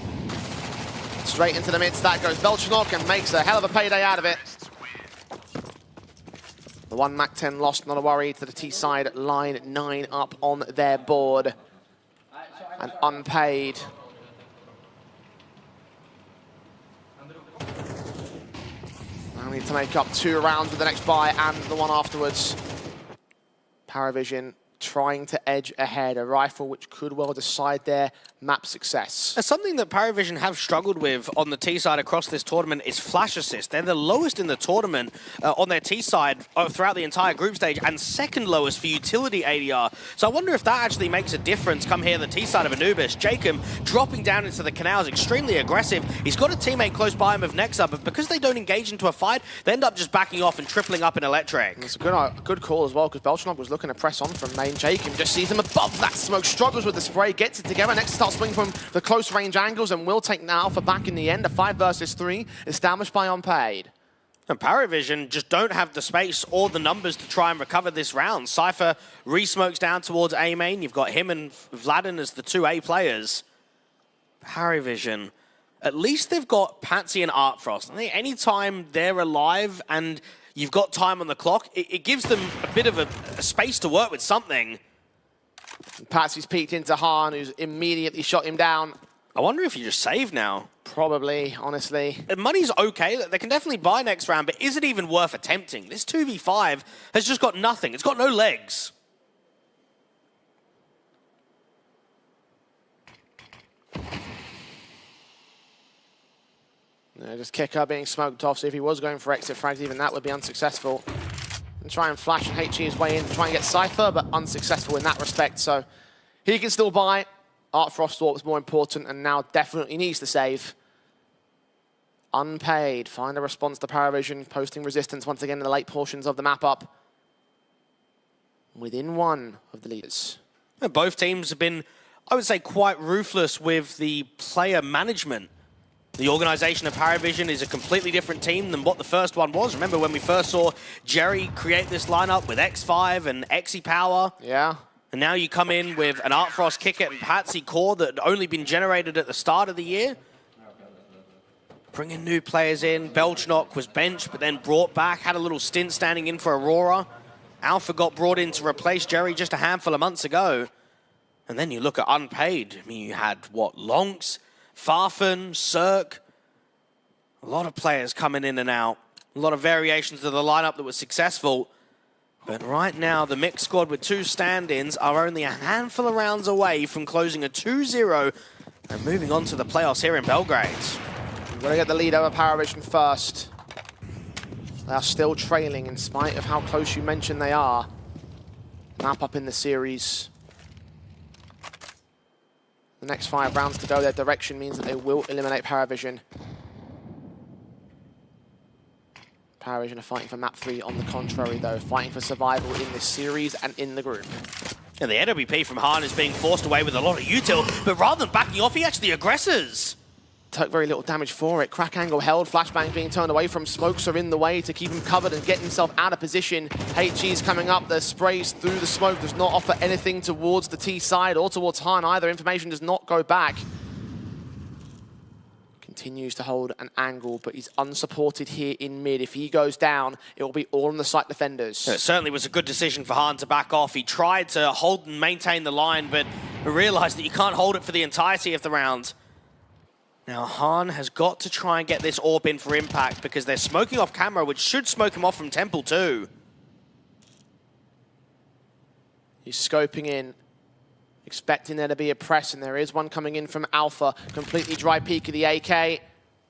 [SPEAKER 11] Straight into the midst, that goes Belchanok and makes a hell of a payday out of it. The 1 MAC-10 lost, not a worry, to the T side, line 9 up on their board. And Unpaid. Now need to make up 2 rounds with the next buy and the one afterwards. Paravision trying to edge ahead, a rifle which could well decide their map success.
[SPEAKER 12] Something that Paravision have struggled with on the T side across this tournament is flash assist. They're the lowest in the tournament on their T side throughout the entire group stage, and second lowest for utility ADR. So I wonder if that actually makes a difference come here the T side of Anubis. Jacob dropping down into the canals, extremely aggressive. He's got a teammate close by him of Nexa, but because they don't engage into a fight, they end up just backing off and tripling up in Electric.
[SPEAKER 11] It's a good call as well, because Belchanok was looking to press on from main. Jacob just sees him above that smoke, struggles with the spray, gets it together. Next starts swinging from the close range angles and will take now Alpha back in the end. A 5 versus 3 established by Unpaid.
[SPEAKER 12] And Paravision just don't have the space or the numbers to try and recover this round. Cypher re-smokes down towards A main. You've got him and Vladen as the 2 A players. Paravision, at least they've got Patsy and Art Frost. I think anytime they're alive and you've got time on the clock, it gives them a bit of a space to work with something.
[SPEAKER 11] Patsy's peeked into Han, who's immediately shot him down.
[SPEAKER 12] I wonder if you just save now.
[SPEAKER 11] Probably, honestly.
[SPEAKER 12] Money's okay. They can definitely buy next round, but is it even worth attempting? This 2v5 has just got nothing. It's got no legs.
[SPEAKER 11] Yeah, just kicker being smoked off, so if he was going for exit frags, even that would be unsuccessful. And try and flash and HE his way in to try and get Cypher, but unsuccessful in that respect, so he can still buy. Art Frost thought was more important and now definitely needs to save. Unpaid, find a response to Paravision, posting resistance once again in the late portions of the map up. Within 1 of the leaders.
[SPEAKER 12] Both teams have been, I would say, quite ruthless with the player management. The organization of Paravision is a completely different team than what the first one was. Remember when we first saw Jerry create this lineup with X5 and Xe Power?
[SPEAKER 11] Yeah.
[SPEAKER 12] And now you come in with an Artfrost, Kickit, and Patsy core that had only been generated at the start of the year. Bringing new players in. Belchnok was benched, but then brought back, had a little stint standing in for Aurora. Alpha got brought in to replace Jerry just a handful of months ago. And then you look at Unpaid. I mean, you had, what, Lonks, Farfen, Cirque. A lot of players coming in and out. A lot of variations of the lineup that was successful. But right now, the mixed squad with 2 stand-ins are only a handful of rounds away from closing a 2-0 and moving on to the playoffs here in Belgrade.
[SPEAKER 11] We're going to get the lead over Paravision first. They are still trailing in spite of how close you mentioned they are. Map up in the series. The next 5 rounds to go, their direction means that they will eliminate Paravision. Paravision are fighting for map 3 on the contrary though, fighting for survival in this series and in the group.
[SPEAKER 12] And the AWP from Han is being forced away with a lot of util, but rather than backing off, he actually aggressors.
[SPEAKER 11] Took very little damage for it. Crack angle held, flashbang being turned away from, smokes are in the way to keep him covered and get himself out of position. HG's coming up, the sprays through the smoke, does not offer anything towards the T side or towards Han either. Information does not go back. Continues to hold an angle, but he's unsupported here in mid. If he goes down, it will be all on the site defenders.
[SPEAKER 12] It certainly was a good decision for Han to back off. He tried to hold and maintain the line, but realized that you can't hold it for the entirety of the round. Now Han has got to try and get this AWP in for impact because they're smoking off camera, which should smoke him off from Temple too.
[SPEAKER 11] He's scoping in, expecting there to be a press, and there is one coming in from Alpha. Completely dry peek of the AK.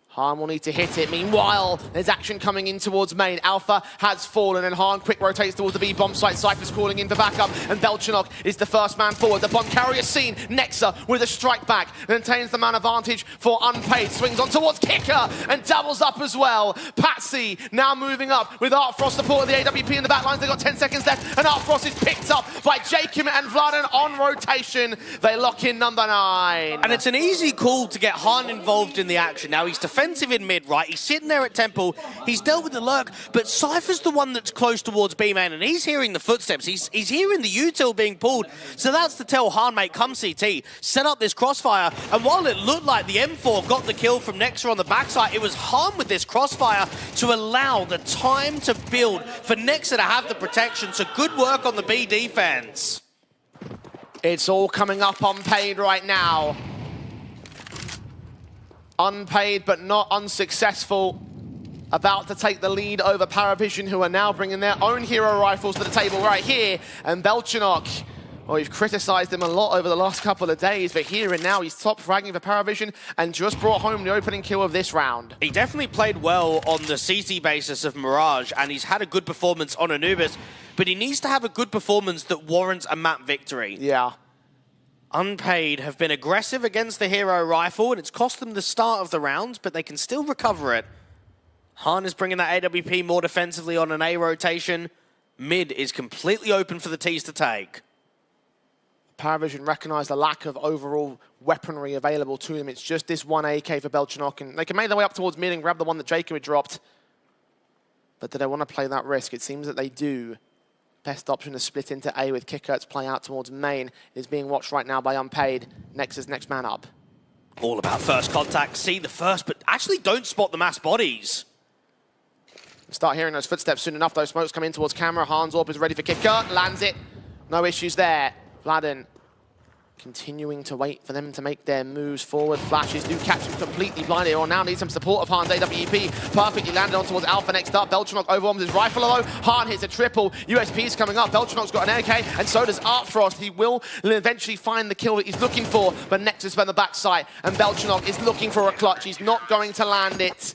[SPEAKER 11] Han will need to hit it. Meanwhile, there's action coming in towards main. Alpha has fallen, and Han quick rotates towards the B-bomb site. Cypher's calling in for backup, and Belchnok is the first man forward. The bomb carrier seen. Nexa with a strike back, maintains the man advantage for Unpaid. Swings on towards Kicker, and doubles up as well. Patsy now moving up with Artfrost support of the AWP in the back lines. They've got 10 seconds left, and Artfrost is picked up by Jacob and Vladen on rotation. They lock in number 9.
[SPEAKER 12] And it's an easy call to get Han involved in the action. Now he's defensive in mid, right? He's sitting there at Temple. He's dealt with the lurk, but Cypher's the one that's close towards B-Man, and he's hearing the footsteps. He's hearing the util being pulled. So that's to tell Han, mate, come CT, set up this crossfire. And while it looked like the M4 got the kill from Nexa on the backside, it was Han with this crossfire to allow the time to build for Nexa to have the protection. So good work on the B defense.
[SPEAKER 11] It's all coming up Unpaid right now. Unpaid, but not unsuccessful. About to take the lead over Paravision, who are now bringing their own hero rifles to the table right here. And Belchnok, well, we've criticised him a lot over the last couple of days, but here and now he's top fragging for Paravision and just brought home the opening kill of this round.
[SPEAKER 12] He definitely played well on the CT basis of Mirage, and he's had a good performance on Anubis, but he needs to have a good performance that warrants a map victory.
[SPEAKER 11] Yeah.
[SPEAKER 12] Unpaid have been aggressive against the hero rifle, and it's cost them the start of the round, but they can still recover it. Han is bringing that AWP more defensively on an A rotation. Mid is completely open for the T's to take.
[SPEAKER 11] Paravision recognise the lack of overall weaponry available to them. It's just this one AK for Belchnok, and they can make their way up towards mid and grab the one that Jacob had dropped. But do they want to play that risk? It seems that they do. Best option to split into A with Kicker to play out towards main. It is being watched right now by Unpaid. Nexa's next man up.
[SPEAKER 12] All about first contact. See the first, but actually don't spot the mass bodies.
[SPEAKER 11] Start hearing those footsteps soon enough. Those smokes come in towards camera. Hans Orb is ready for Kicker. Lands it. No issues there. Vladen continuing to wait for them to make their moves forward. Flashes do catch him completely blinded. Or now needs some support of Han's AWP. Perfectly landed on towards Alpha next up. Belchnok overwhelms his rifle though. Han hits a triple. USP's coming up. Belchnok's got an AK, and so does Artfrost. He will eventually find the kill that he's looking for, but Nexus on the backside, and Belchnok is looking for a clutch. He's not going to land it.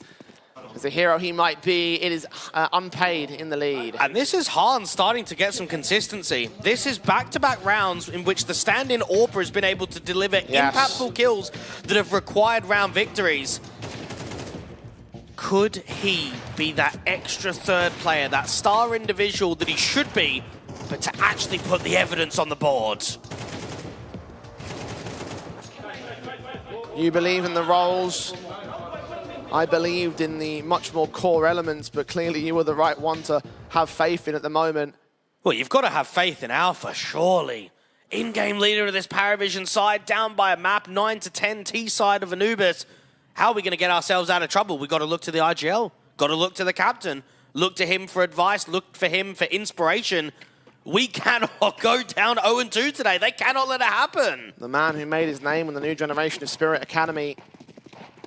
[SPEAKER 11] As a hero he might be, it is Unpaid in the lead.
[SPEAKER 12] And this is Han starting to get some consistency. This is back-to-back rounds in which the stand-in AWP has been able to deliver impactful kills that have required round victories. Could he be that extra third player, that star individual that he should be, but to actually put the evidence on the board?
[SPEAKER 11] You believe in the roles. I believed in the much more core elements, but clearly you were the right one to have faith in at the moment.
[SPEAKER 12] Well, you've got to have faith in Alpha, surely. In-game leader of this Paravision side, down by a map, 9-10 T side of Anubis. How are we going to get ourselves out of trouble? We've got to look to the IGL, got to look to the captain, look to him for advice, look for him for inspiration. We cannot go down 0-2 today. They cannot let it happen.
[SPEAKER 11] The man who made his name in the new generation of Spirit Academy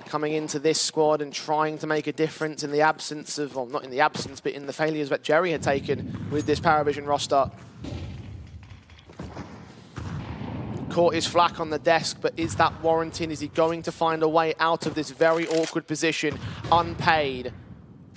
[SPEAKER 11] coming into this squad and trying to make a difference in the absence of, well, not in the absence, but in the failures that Jerry had taken with this Paravision roster. Caught his flak on the desk, but is that warranted? Is he going to find a way out of this very awkward position? Unpaid,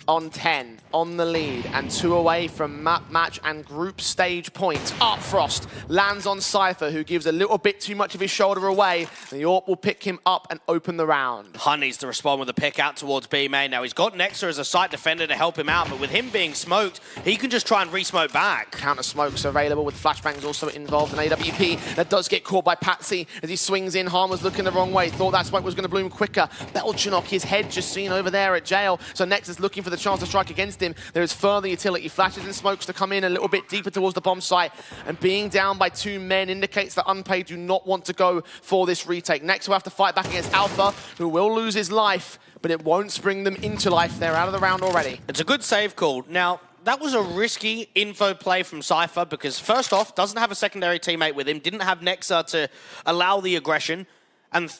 [SPEAKER 11] on 10, on the lead, and 2 away from map match and group stage points. Artfrost lands on Cypher, who gives a little bit too much of his shoulder away, and the AWP will pick him up and open the round.
[SPEAKER 12] Hun needs to respond with a pick out towards B main. Now, he's got Nexa as a site defender to help him out, but with him being smoked, he can just try and re-smoke back.
[SPEAKER 11] Counter smokes available with flashbangs also involved in AWP. That does get caught by Patsy as he swings in. Harm was looking the wrong way, thought that smoke was going to bloom quicker. Belchanok, his head just seen over there at jail, so Nexa's looking for the chance to strike against him. There is further utility flashes and smokes to come in a little bit deeper towards the bomb site, and being down by 2 men indicates that Unpaid do not want to go for this retake. Next, we'll have to fight back against Alpha, who will lose his life, but it won't spring them into life. They're out of the round already.
[SPEAKER 12] It's a good save call. Now, that was a risky info play from Cypher because, first off, doesn't have a secondary teammate with him, didn't have Nexa to allow the aggression, and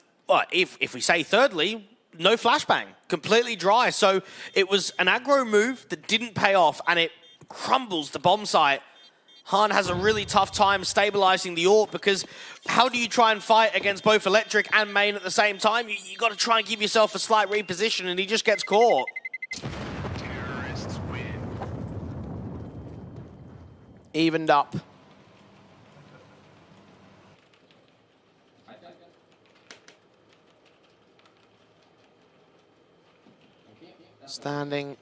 [SPEAKER 12] if we say thirdly, no flashbang, completely dry. So it was an aggro move that didn't pay off, and it crumbles the bomb site. Han has a really tough time stabilizing the AWP because how do you try and fight against both Electric and Main at the same time? You got to try and give yourself a slight reposition, and he just gets caught.
[SPEAKER 1] Terrorists win.
[SPEAKER 11] Evened up. Standing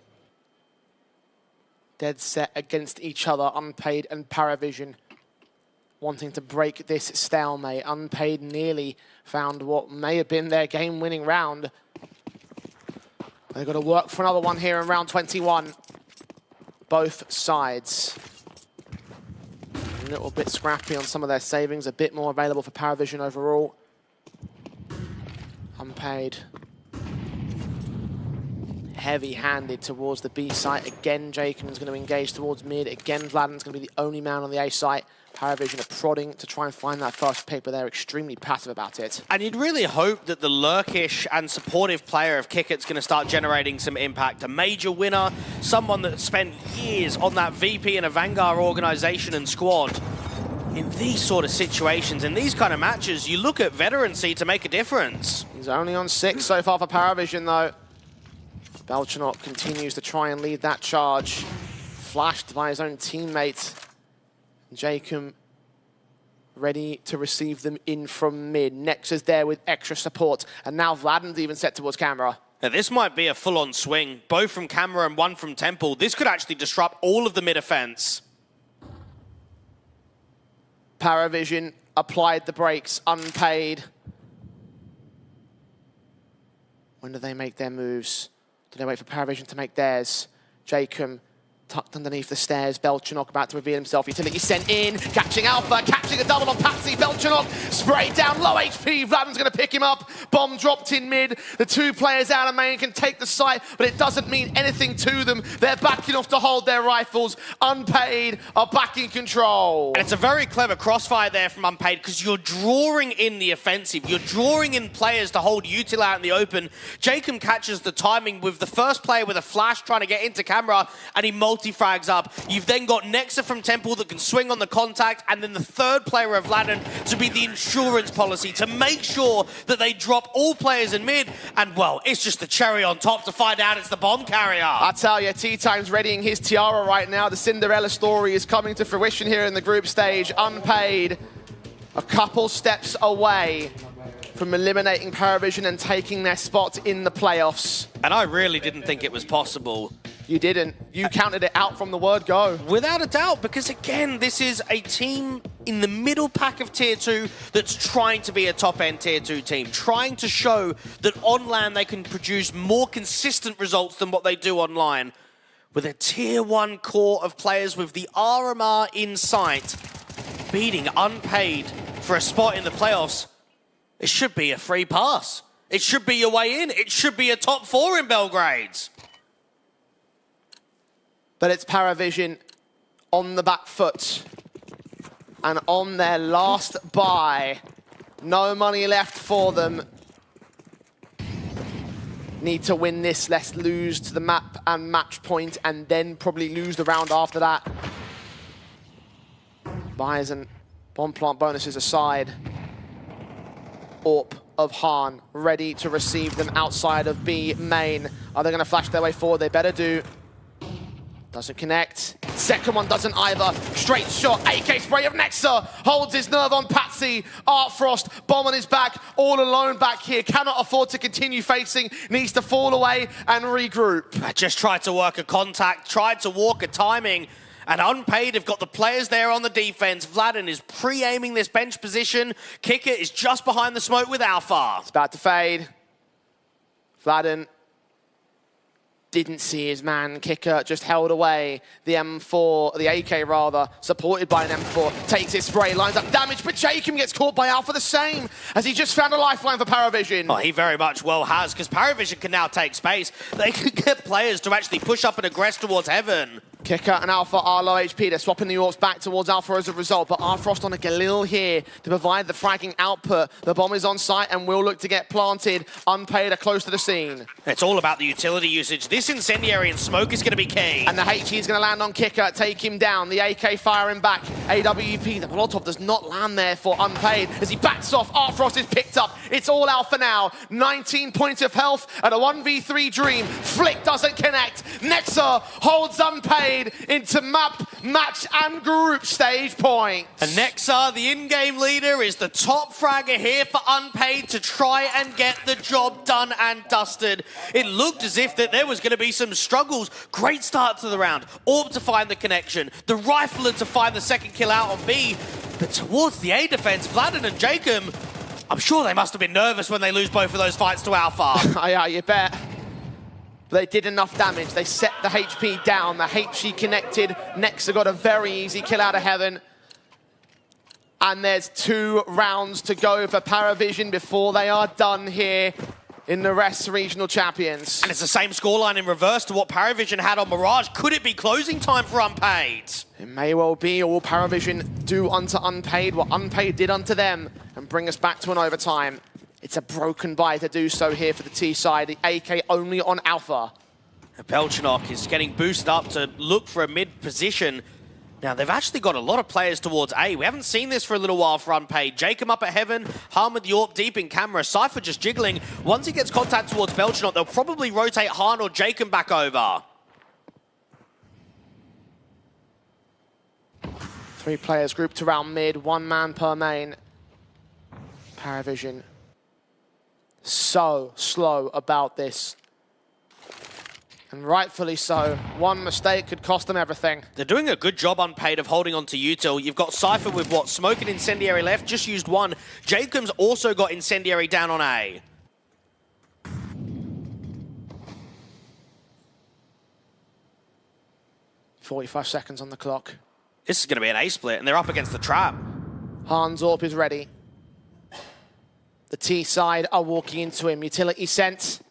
[SPEAKER 11] dead set against each other, Unpaid and Paravision, wanting to break this stalemate. Unpaid nearly found what may have been their game-winning round. They've got to work for another one here in round 21. Both sides. A little bit scrappy on some of their savings, a bit more available for Paravision overall. Unpaid. Heavy-handed towards the B site. Again, Jacob's going to engage towards mid. Again, Vladden's going to be the only man on the A site. Paravision are prodding to try and find that first pick, but they're extremely passive about it.
[SPEAKER 12] And you'd really hope that the lurkish and supportive player of Kickit's going to start generating some impact. A major winner, someone that spent years on that VP in a Vanguard organization and squad. In these sort of situations, in these kind of matches, you look at veterancy to make a difference.
[SPEAKER 11] He's only on 6 so far for Paravision, though. Belchanok continues to try and lead that charge. Flashed by his own teammate. Jacob ready to receive them in from mid. Nexa's there with extra support. And now Vladden's even set towards camera.
[SPEAKER 12] Now, this might be a full-on swing, both from camera and one from Temple. This could actually disrupt all of the mid offense.
[SPEAKER 11] Paravision applied the brakes, Unpaid. When do they make their moves? Do they wait for Paravision to make theirs? Jacob tucked underneath the stairs. Belchanok about to reveal himself. Utility sent in, catching Alpha, catching a double on Patsy. Belchanok sprayed down, low HP. Vladden's going to pick him up. Bomb dropped in mid. The 2 players out of main can take the site, but it doesn't mean anything to them. They're backing off to hold their rifles. Unpaid are back in control.
[SPEAKER 12] And it's a very clever crossfire there from Unpaid because you're drawing in the offensive. You're drawing in players to hold Util out in the open. Jacob catches the timing with the first player with a flash trying to get into camera, and he multi-frags up. You've then got Nexa from Temple that can swing on the contact, and then the 3rd player of Vladden to be the insurance policy, to make sure that they drop all players in mid. And, well, it's just the cherry on top to find out it's the bomb carrier.
[SPEAKER 11] I tell you, T-Time's readying his tiara right now. The Cinderella story is coming to fruition here in the group stage. Unpaid, a couple steps away from eliminating Paravision and taking their spot in the playoffs.
[SPEAKER 12] And I really didn't think it was possible.
[SPEAKER 11] You didn't. You counted it out from the word go.
[SPEAKER 12] Without a doubt, because again, this is a team in the middle pack of Tier 2 that's trying to be a top-end Tier 2 team, trying to show that on LAN they can produce more consistent results than what they do online. With a Tier 1 core of players with the RMR in sight, beating Unpaid for a spot in the playoffs, it should be a free pass. It should be your way in. It should be a top 4 in Belgrade.
[SPEAKER 11] But it's Paravision on the back foot and on their last buy. No money left for them. Need to win this, let's lose to the map and match point and then probably lose the round after that. Buys and bomb plant bonuses aside. AWP of Han ready to receive them outside of B main. Are they going to flash their way forward? They better do. Doesn't connect. Second one doesn't either. Straight shot. AK spray of Nexa. Holds his nerve on Patsy. Artfrost. Bomb on his back. All alone back here. Cannot afford to continue facing. Needs to fall away and regroup.
[SPEAKER 12] I just tried to work a contact. Tried to walk a timing. And Unpaid have got the players there on the defense. Vladin is pre-aiming this bench position. Kicker is just behind the smoke with Alpha.
[SPEAKER 11] It's about to fade. Vladin didn't see his man. Kicker just held away. The M4, the AK rather, supported by an M4, takes his spray, lines up damage, but Jacob gets caught by Alpha the same, as he just found a lifeline for Paravision.
[SPEAKER 12] Oh, he very much well has, because Paravision can now take space. They can get players to actually push up and aggress towards Heaven.
[SPEAKER 11] Kicker and Alpha are low HP. They're swapping the AWPs back towards Alpha as a result, but Artfrost on a Galil here to provide the fragging output. The bomb is on site and will look to get planted. Unpaid are close to the scene.
[SPEAKER 12] It's all about the utility usage. This incendiary and smoke is going to be key.
[SPEAKER 11] And the HE is going to land on Kicker, take him down. The AK firing back. AWP, the Molotov does not land there for Unpaid. As he backs off, Artfrost is picked up. It's all Alpha now. 19 points of health and a 1v3 dream. Flick doesn't connect. Nexa holds Unpaid into map, match, and group stage points.
[SPEAKER 12] And Nexa, the in-game leader, is the top fragger here for Unpaid to try and get the job done and dusted. It looked as if that there was going to be some struggles. Great start to the round. AWP to find the connection. The Rifler to find the second kill out on B. But towards the A defense, Vladin and Jacob, I'm sure they must have been nervous when they lose both of those fights to Alpha.
[SPEAKER 11] Yeah, you bet. They did enough damage. They set the HP down. The HE connected. Nexa got a very easy kill out of Heaven. And there's 2 rounds to go for Paravision before they are done here in the RES Regional Champions.
[SPEAKER 12] And it's the same scoreline in reverse to what Paravision had on Mirage. Could it be closing time for Unpaid?
[SPEAKER 11] It may well be. All Paravision do unto Unpaid what Unpaid did unto them and bring us back to an overtime. It's a broken buy to do so here for the T side. The AK only on Alpha.
[SPEAKER 12] Belchenok is getting boosted up to look for a mid position. Now, they've actually got a lot of players towards A. We haven't seen this for a little while for Unpaid. Jacob up at Heaven, Han with the AWP deep in camera, Cypher just jiggling. Once he gets contact towards Belchenok, they'll probably rotate Han or Jacob back over.
[SPEAKER 11] 3 players grouped around mid, 1 man per main. Paravision so slow about this. And rightfully so. One mistake could cost them everything.
[SPEAKER 12] They're doing a good job, Unpaid, of holding on to Util. You've got Cypher with what? Smoke and Incendiary left, just used 1. Jacob's also got Incendiary down on A.
[SPEAKER 11] .45 seconds on the clock.
[SPEAKER 12] This is going to be an A split, and they're up against the trap.
[SPEAKER 11] Han's AWP is ready. The T side are walking into him. Utility sent.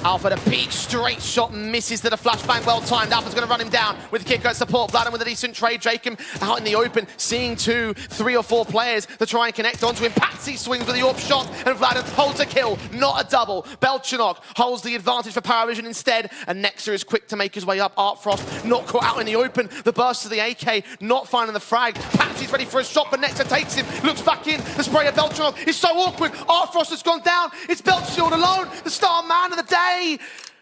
[SPEAKER 11] Alpha to peak, straight shot, misses to the flashbang, well timed. Alpha's going to run him down with Kicker at support. Vladin with a decent trade. Jacob out in the open, seeing 2, 3 or 4 players to try and connect onto him. Patsy swings with the AWP shot, and Vladin holds a kill, not a double. Belchenok holds the advantage for Paravision instead, and Nexa is quick to make his way up. Artfrost not caught out in the open. The burst to the AK, not finding the frag. Patsy's ready for a shot, but Nexa takes him, looks back in. The spray of Belchenok is so awkward. Artfrost has gone down. It's Belchenok alone, the star man of the day.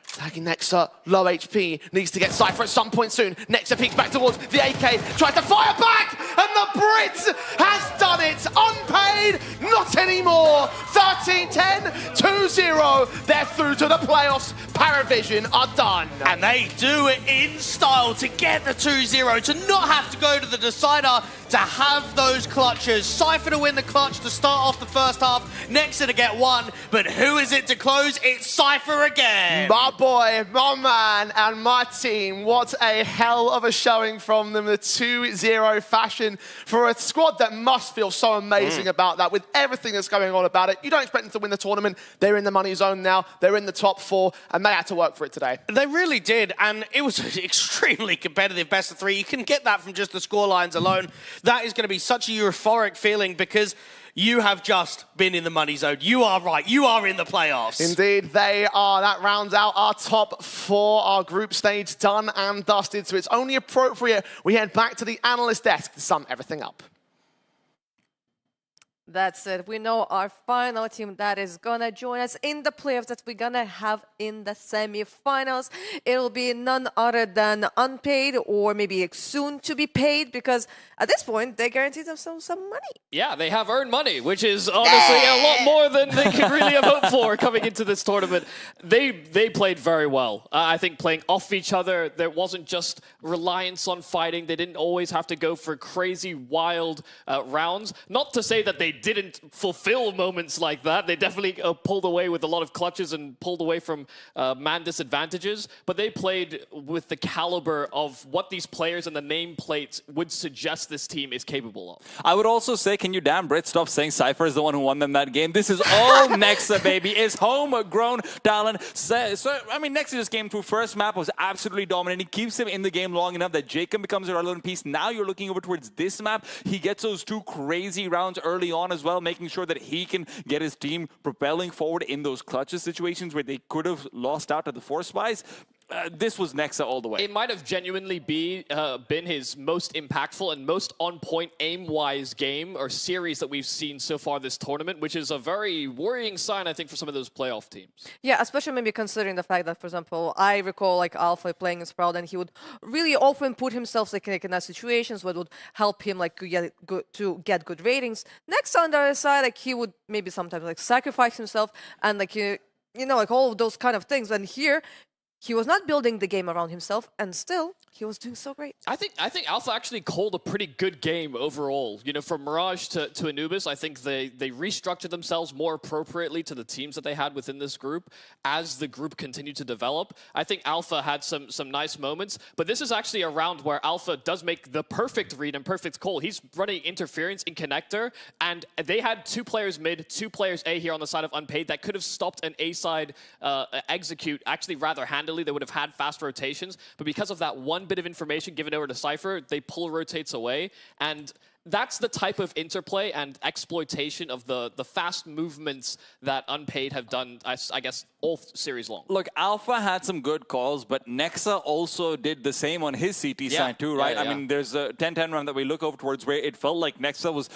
[SPEAKER 11] Tagging Nexa, low HP, needs to get Cypher at some point soon. Nexa peeks back towards the AK, tries to fire back, and the Brit has done it. Unpaid, not anymore. 13-10, 2-0. They're through to the playoffs. Paravision are done.
[SPEAKER 12] And they do it in style to get the 2-0, to not have to go to the decider, to have those clutches. Cypher to win the clutch to start off the first half, Nexa to get one, but who is it to close? It's Cypher again.
[SPEAKER 11] My boy, my man, and my team, what a hell of a showing from them. The 2-0 fashion for a squad that must feel so amazing about that, with everything that's going on about it. You don't expect them to win the tournament. They're in the money zone now. They're in the top 4, and they had to work for it today.
[SPEAKER 12] They really did, and it was an extremely competitive best of 3. You can get that from just the scorelines alone. That is going to be such a euphoric feeling because you have just been in the money zone. You are right. You are in the playoffs.
[SPEAKER 11] Indeed, they are. That rounds out our top 4, our group stage done and dusted. So it's only appropriate we head back to the analyst desk to sum everything up.
[SPEAKER 2] That's it. We know our final team that is gonna join us in the playoffs that we're gonna have in the semi-finals. It'll be none other than unpaid or maybe soon to be paid, because at this point they guaranteed themselves some money.
[SPEAKER 3] Yeah, they have earned money, which is honestly a lot more than they could really have hoped for coming into this tournament. They played very well. I think playing off each other, there wasn't just reliance on fighting. They didn't always have to go for crazy, wild rounds. Not to say that they didn't fulfill moments like that. They definitely pulled away with a lot of clutches and pulled away from man disadvantages, but they played with the caliber of what these players and the nameplates would suggest this team is capable of.
[SPEAKER 9] I would also say, can you damn Brit stop saying Cypher is the one who won them that game? This is all Nexa, baby. It's homegrown talent. So, I mean, Nexa just came through. First map was absolutely dominant. He keeps him in the game long enough that Jacob becomes a relevant piece. Now you're looking over towards this map. He gets those 2 crazy rounds early on as well, making sure that he can get his team propelling forward in those clutches situations where they could have lost out to the Force Spies. This was Nexa all the way.
[SPEAKER 3] It might have genuinely been his most impactful and most on-point aim-wise game or series that we've seen so far this tournament, which is a very worrying sign, I think, for some of those playoff teams.
[SPEAKER 2] Yeah, especially maybe considering the fact that, for example, I recall like Alpha playing in Sprout, and he would really often put himself like in that situations what would help him like to get good ratings. Next on the other side, like he would maybe sometimes like sacrifice himself and like you know, like all of those kind of things. And here, he was not building the game around himself, and still, he was doing so great.
[SPEAKER 3] I think Alpha actually called a pretty good game overall. You know, from Mirage to Anubis, I think they restructured themselves more appropriately to the teams that they had within this group as the group continued to develop. I think Alpha had some nice moments, but this is actually a round where Alpha does make the perfect read and perfect call. He's running interference in connector, and they had 2 players mid, 2 players A here on the side of unpaid that could have stopped an A side execute actually rather handily. They would have had fast rotations, but because of that one bit of information given over to Cypher, they pull rotates away, and that's the type of interplay and exploitation of the fast movements that Unpaid have done, I guess, all series long.
[SPEAKER 9] Look, Alpha had some good calls, but Nexa also did the same on his CT side too, right? I mean, there's a 10-10 round that we look over towards where it felt like Nexa was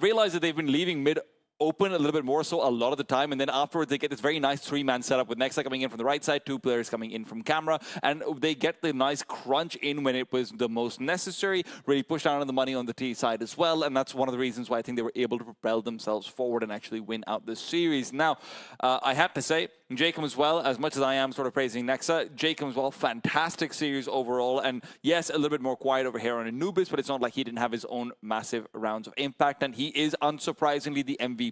[SPEAKER 9] realized that they've been leaving mid open a little bit more so a lot of the time, and then afterwards they get this very nice 3-man setup with Nexa coming in from the right side, 2 players coming in from camera, and they get the nice crunch in when it was the most necessary, really push down on the money on the T side as well, and that's one of the reasons why I think they were able to propel themselves forward and actually win out this series. Now, I have to say, Jacob as well, as much as I am sort of praising Nexa, Jacob as well, fantastic series overall, and yes, a little bit more quiet over here on Anubis, but it's not like he didn't have his own massive rounds of impact, and he is unsurprisingly the MVP.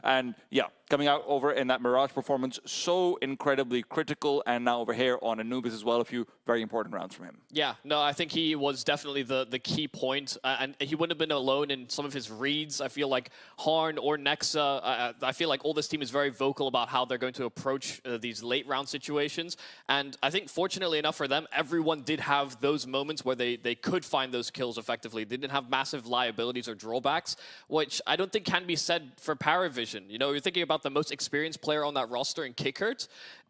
[SPEAKER 9] And yeah, coming out over in that Mirage performance, so incredibly critical, and now over here on Anubis as well, a few very important rounds from him.
[SPEAKER 3] Yeah, no, I think he was definitely the key point, and he wouldn't have been alone in some of his reads. I feel like Harn or Nexa, I feel like all this team is very vocal about how they're going to approach these late round situations, and I think fortunately enough for them, everyone did have those moments where they could find those kills effectively. They didn't have massive liabilities or drawbacks, which I don't think can be said for Paravision. You know, you're thinking about the most experienced player on that roster in Kickert.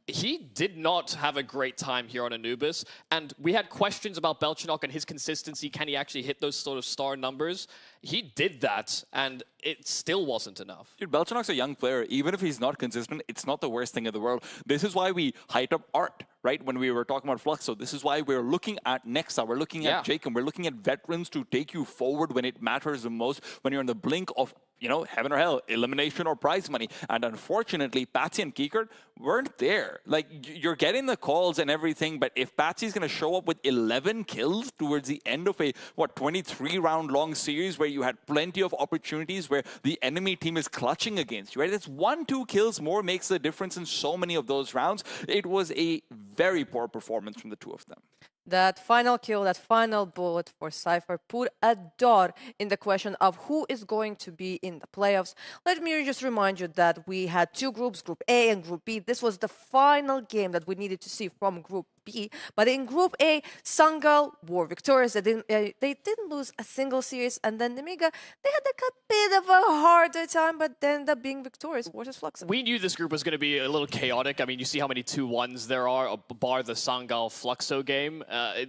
[SPEAKER 3] He did not have a great time here on Anubis, and we had questions about Belchanok and his consistency. Can he actually hit those sort of star numbers? He did that, and it still wasn't enough.
[SPEAKER 9] Dude, Belchanok's a young player. Even if he's not consistent, it's not the worst thing in the world. This is why we hyped up Art, right? When we were talking about Fluxo, this is why we're looking at Nexa, we're looking at Jacob, we're looking at veterans to take you forward when it matters the most, when you're in the blink of heaven or hell, elimination or prize money. And unfortunately, Patsy and Kikert weren't there. Like, you're getting the calls and everything, but if Patsy's going to show up with 11 kills towards the end of a, 23-round long series where you had plenty of opportunities where the enemy team is clutching against you, right? It's 1-2 kills more makes the difference in so many of those rounds. It was a very poor performance from the two of them.
[SPEAKER 2] That final kill, that final bullet for Cypher put a dot in the question of who is going to be in the playoffs. Let me just remind you that we had two groups, Group A and Group B. This was the final game that we needed to see from Group B. But in Group A, Sangal were victorious. They didn't lose a single series. And then Nemiga, they had a bit of a harder time, but then ended up being victorious versus Fluxo.
[SPEAKER 3] We knew this group was going to be a little chaotic. I mean, you see how many 2-1s there are, bar the Sangal Fluxo game.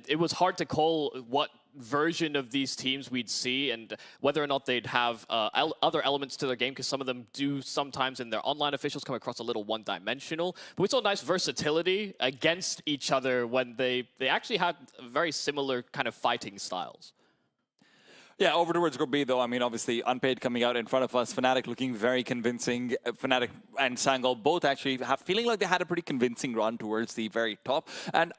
[SPEAKER 3] It was hard to call what version of these teams we'd see and whether or not they'd have other elements to their game, because some of them do sometimes in their online officials come across a little one-dimensional. But we saw nice versatility against each other when they actually had very similar kind of fighting styles.
[SPEAKER 9] Yeah, over towards Group B, though, I mean, obviously, Unpaid coming out in front of us, Fnatic looking very convincing. Fnatic and Sangal both actually feeling like they had a pretty convincing run towards the very top. And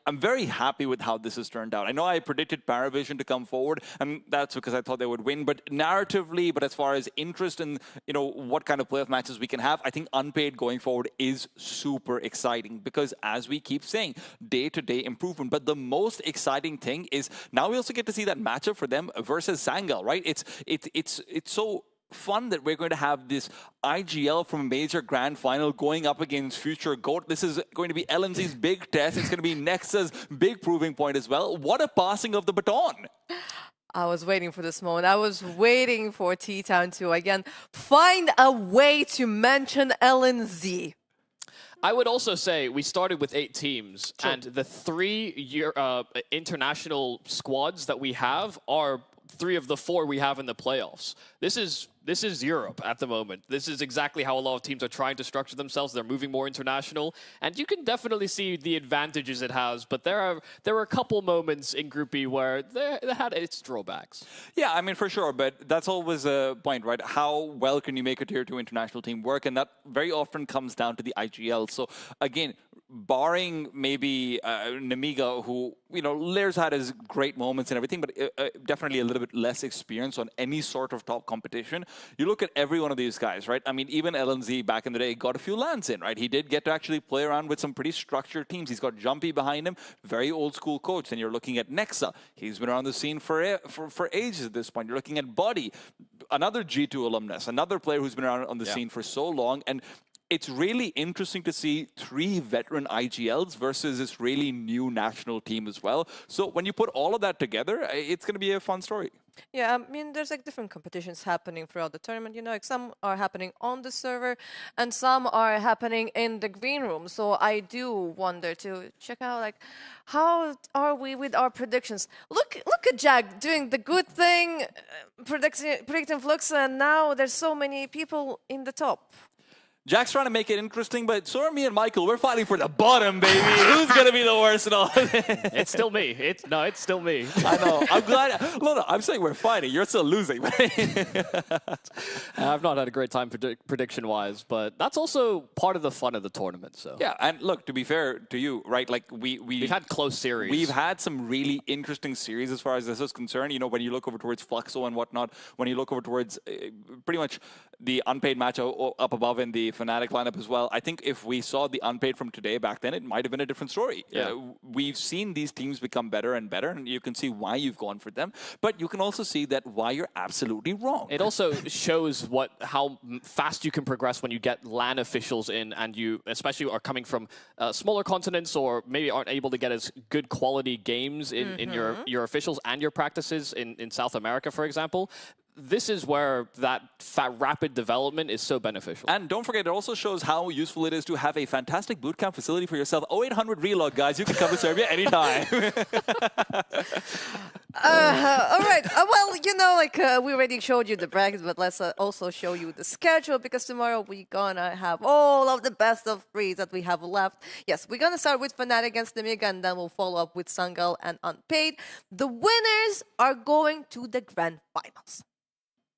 [SPEAKER 9] I'm very happy with how this has turned out. I know I predicted Paravision to come forward, and that's because I thought they would win. But narratively, but as far as interest in what kind of playoff matches we can have, I think Unpaid going forward is super exciting because, as we keep saying, day-to-day improvement. But the most exciting thing is now we also get to see that matchup for them versus Sangal, right? It's so fun that we're going to have this IGL from a major grand final going up against future GOAT. This is going to be LNZ's big test. It's going to be Nexa's big proving point as well. What a passing of the baton.
[SPEAKER 2] I was waiting for this moment. I was waiting for T-Town to, again, find a way to mention LNZ.
[SPEAKER 3] I would also say we started with 8 teams, and the 3 international squads that we have are 3 of the 4 we have in the playoffs. This is Europe at the moment. This is exactly how a lot of teams are trying to structure themselves. They're moving more international, and you can definitely see the advantages it has. But there were a couple moments in Group B where they had its drawbacks.
[SPEAKER 9] Yeah, I mean, for sure, but that's always a point, right? How well can you make a Tier 2 international team work? And that very often comes down to the IGL. So again, barring maybe Nemiga, who, Lair's had his great moments and everything, but definitely a little bit less experience on any sort of top competition. You look at every one of these guys, right? I mean, even LNZ back in the day got a few lands in, right? He did get to actually play around with some pretty structured teams. He's got Jumpy behind him, very old school coach. And you're looking at Nexa. He's been around the scene for ages at this point. You're looking at Buddy, another G2 alumnus, another player who's been around on the scene for so long. And it's really interesting to see 3 veteran IGLs versus this really new national team as well. So when you put all of that together, it's going to be a fun story.
[SPEAKER 2] Yeah, I mean, there's different competitions happening throughout the tournament. Some are happening on the server and some are happening in the green room. So I do wonder to check out, how are we with our predictions? Look at Jack doing the good thing, predicting Fluxo, and now there's so many people in the top.
[SPEAKER 9] Jack's trying to make it interesting, but so are me and Michael. We're fighting for the bottom, baby. Who's going to be the worst in all of it?
[SPEAKER 3] It's still me. It's still me.
[SPEAKER 9] I know. I'm glad. No, I'm saying we're fighting. You're still losing.
[SPEAKER 3] I've not had a great time prediction-wise, but that's also part of the fun of the tournament. So
[SPEAKER 9] yeah, and look, to be fair to you, right? We've
[SPEAKER 3] had close series.
[SPEAKER 9] We've had some really interesting series as far as this is concerned. When you look over towards Fluxo and whatnot, when you look over towards pretty much the Unpaid match up above in the Fnatic lineup as well. I think if we saw the Unpaid from today back then, it might have been a different story.
[SPEAKER 3] Yeah.
[SPEAKER 9] We've seen these teams become better and better, and you can see why you've gone for them. But you can also see that why you're absolutely wrong.
[SPEAKER 3] It also shows how fast you can progress when you get LAN officials in, and you especially are coming from smaller continents or maybe aren't able to get as good quality games in your officials and your practices in South America, for example. This is where that rapid development is so beneficial.
[SPEAKER 9] And don't forget, it also shows how useful it is to have a fantastic bootcamp facility for yourself. 0800 Relog, guys. You can come to Serbia anytime.
[SPEAKER 2] All right. Well, we already showed you the brackets, but let's also show you the schedule, because tomorrow we're gonna have all of the best of 3 that we have left. Yes, we're gonna start with Fnatic against Nemiga, and then we'll follow up with Sangal and Unpaid. The winners are going to the grand finals.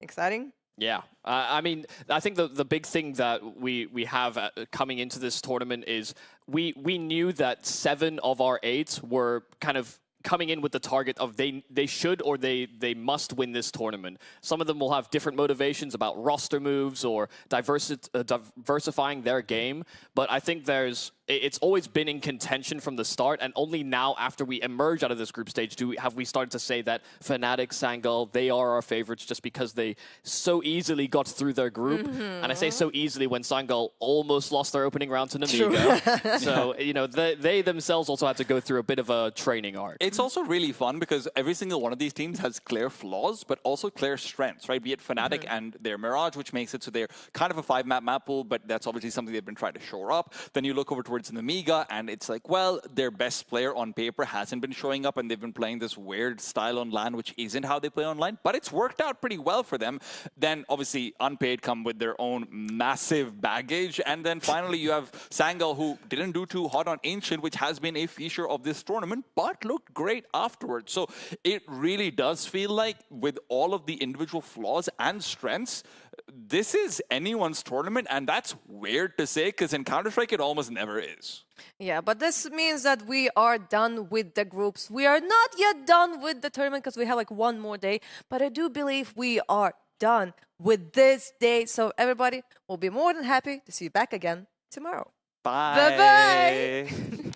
[SPEAKER 2] Exciting?
[SPEAKER 3] Yeah, I mean, I think the big thing that we have coming into this tournament is we knew that 7 of our 8 were kind of coming in with the target of they should or they must win this tournament. Some of them will have different motivations about roster moves or diversifying their game, but I think it's always been in contention from the start, and only now after we emerge out of this group stage have we started to say that Fnatic, Sangal, they are our favorites just because they so easily got through their group. And I say so easily when Sangal almost lost their opening round to Nemiga. So, you know, they themselves also had to go through a bit of a training arc.
[SPEAKER 9] It's also really fun because every single one of these teams has clear flaws, but also clear strengths, right? Be it Fnatic and their Mirage, which makes it so they're kind of a 5-map map pool, but that's obviously something they've been trying to shore up. Then you look over towards Nemiga, and it's like, well, their best player on paper hasn't been showing up, and they've been playing this weird style on LAN, which isn't how they play online, but it's worked out pretty well for them. Then, obviously, Unpaid come with their own massive baggage, and then finally you have Sangal, who didn't do too hot on Ancient, which has been a feature of this tournament, but looked great afterwards. So it really does feel like, with all of the individual flaws and strengths, this is anyone's tournament, and that's weird to say because in Counter-Strike it almost never is.
[SPEAKER 2] Yeah, but this means that we are done with the groups. We are not yet done with the tournament because we have like one more day, but I do believe we are done with this day. So everybody will be more than happy to see you back again tomorrow.
[SPEAKER 9] Bye.
[SPEAKER 2] Bye-bye.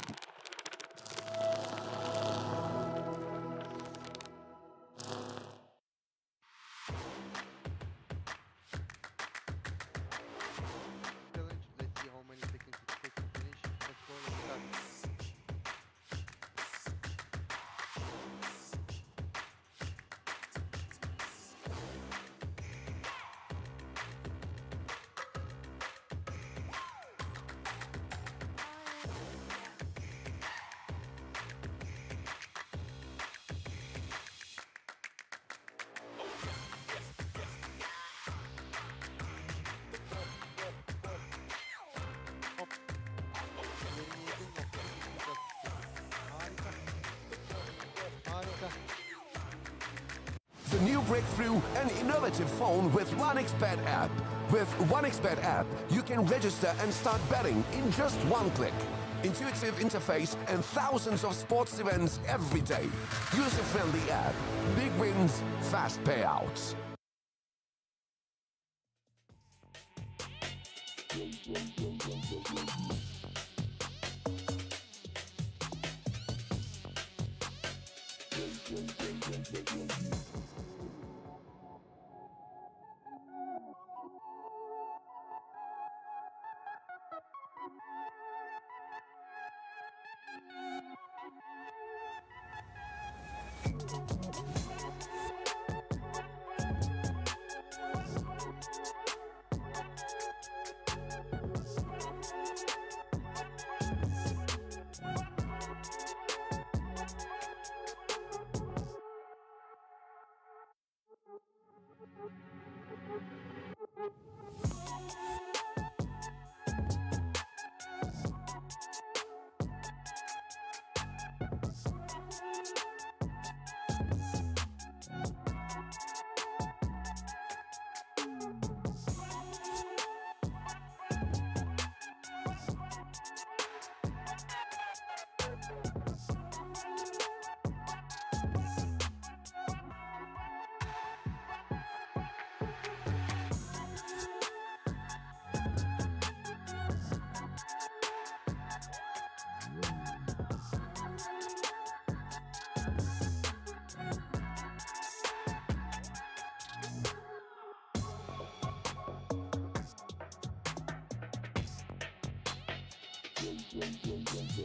[SPEAKER 13] The new breakthrough and innovative phone with 1xBet app. With 1xBet app, you can register and start betting in just one click. Intuitive interface and thousands of sports events every day. User-friendly app. Big wins, fast payouts.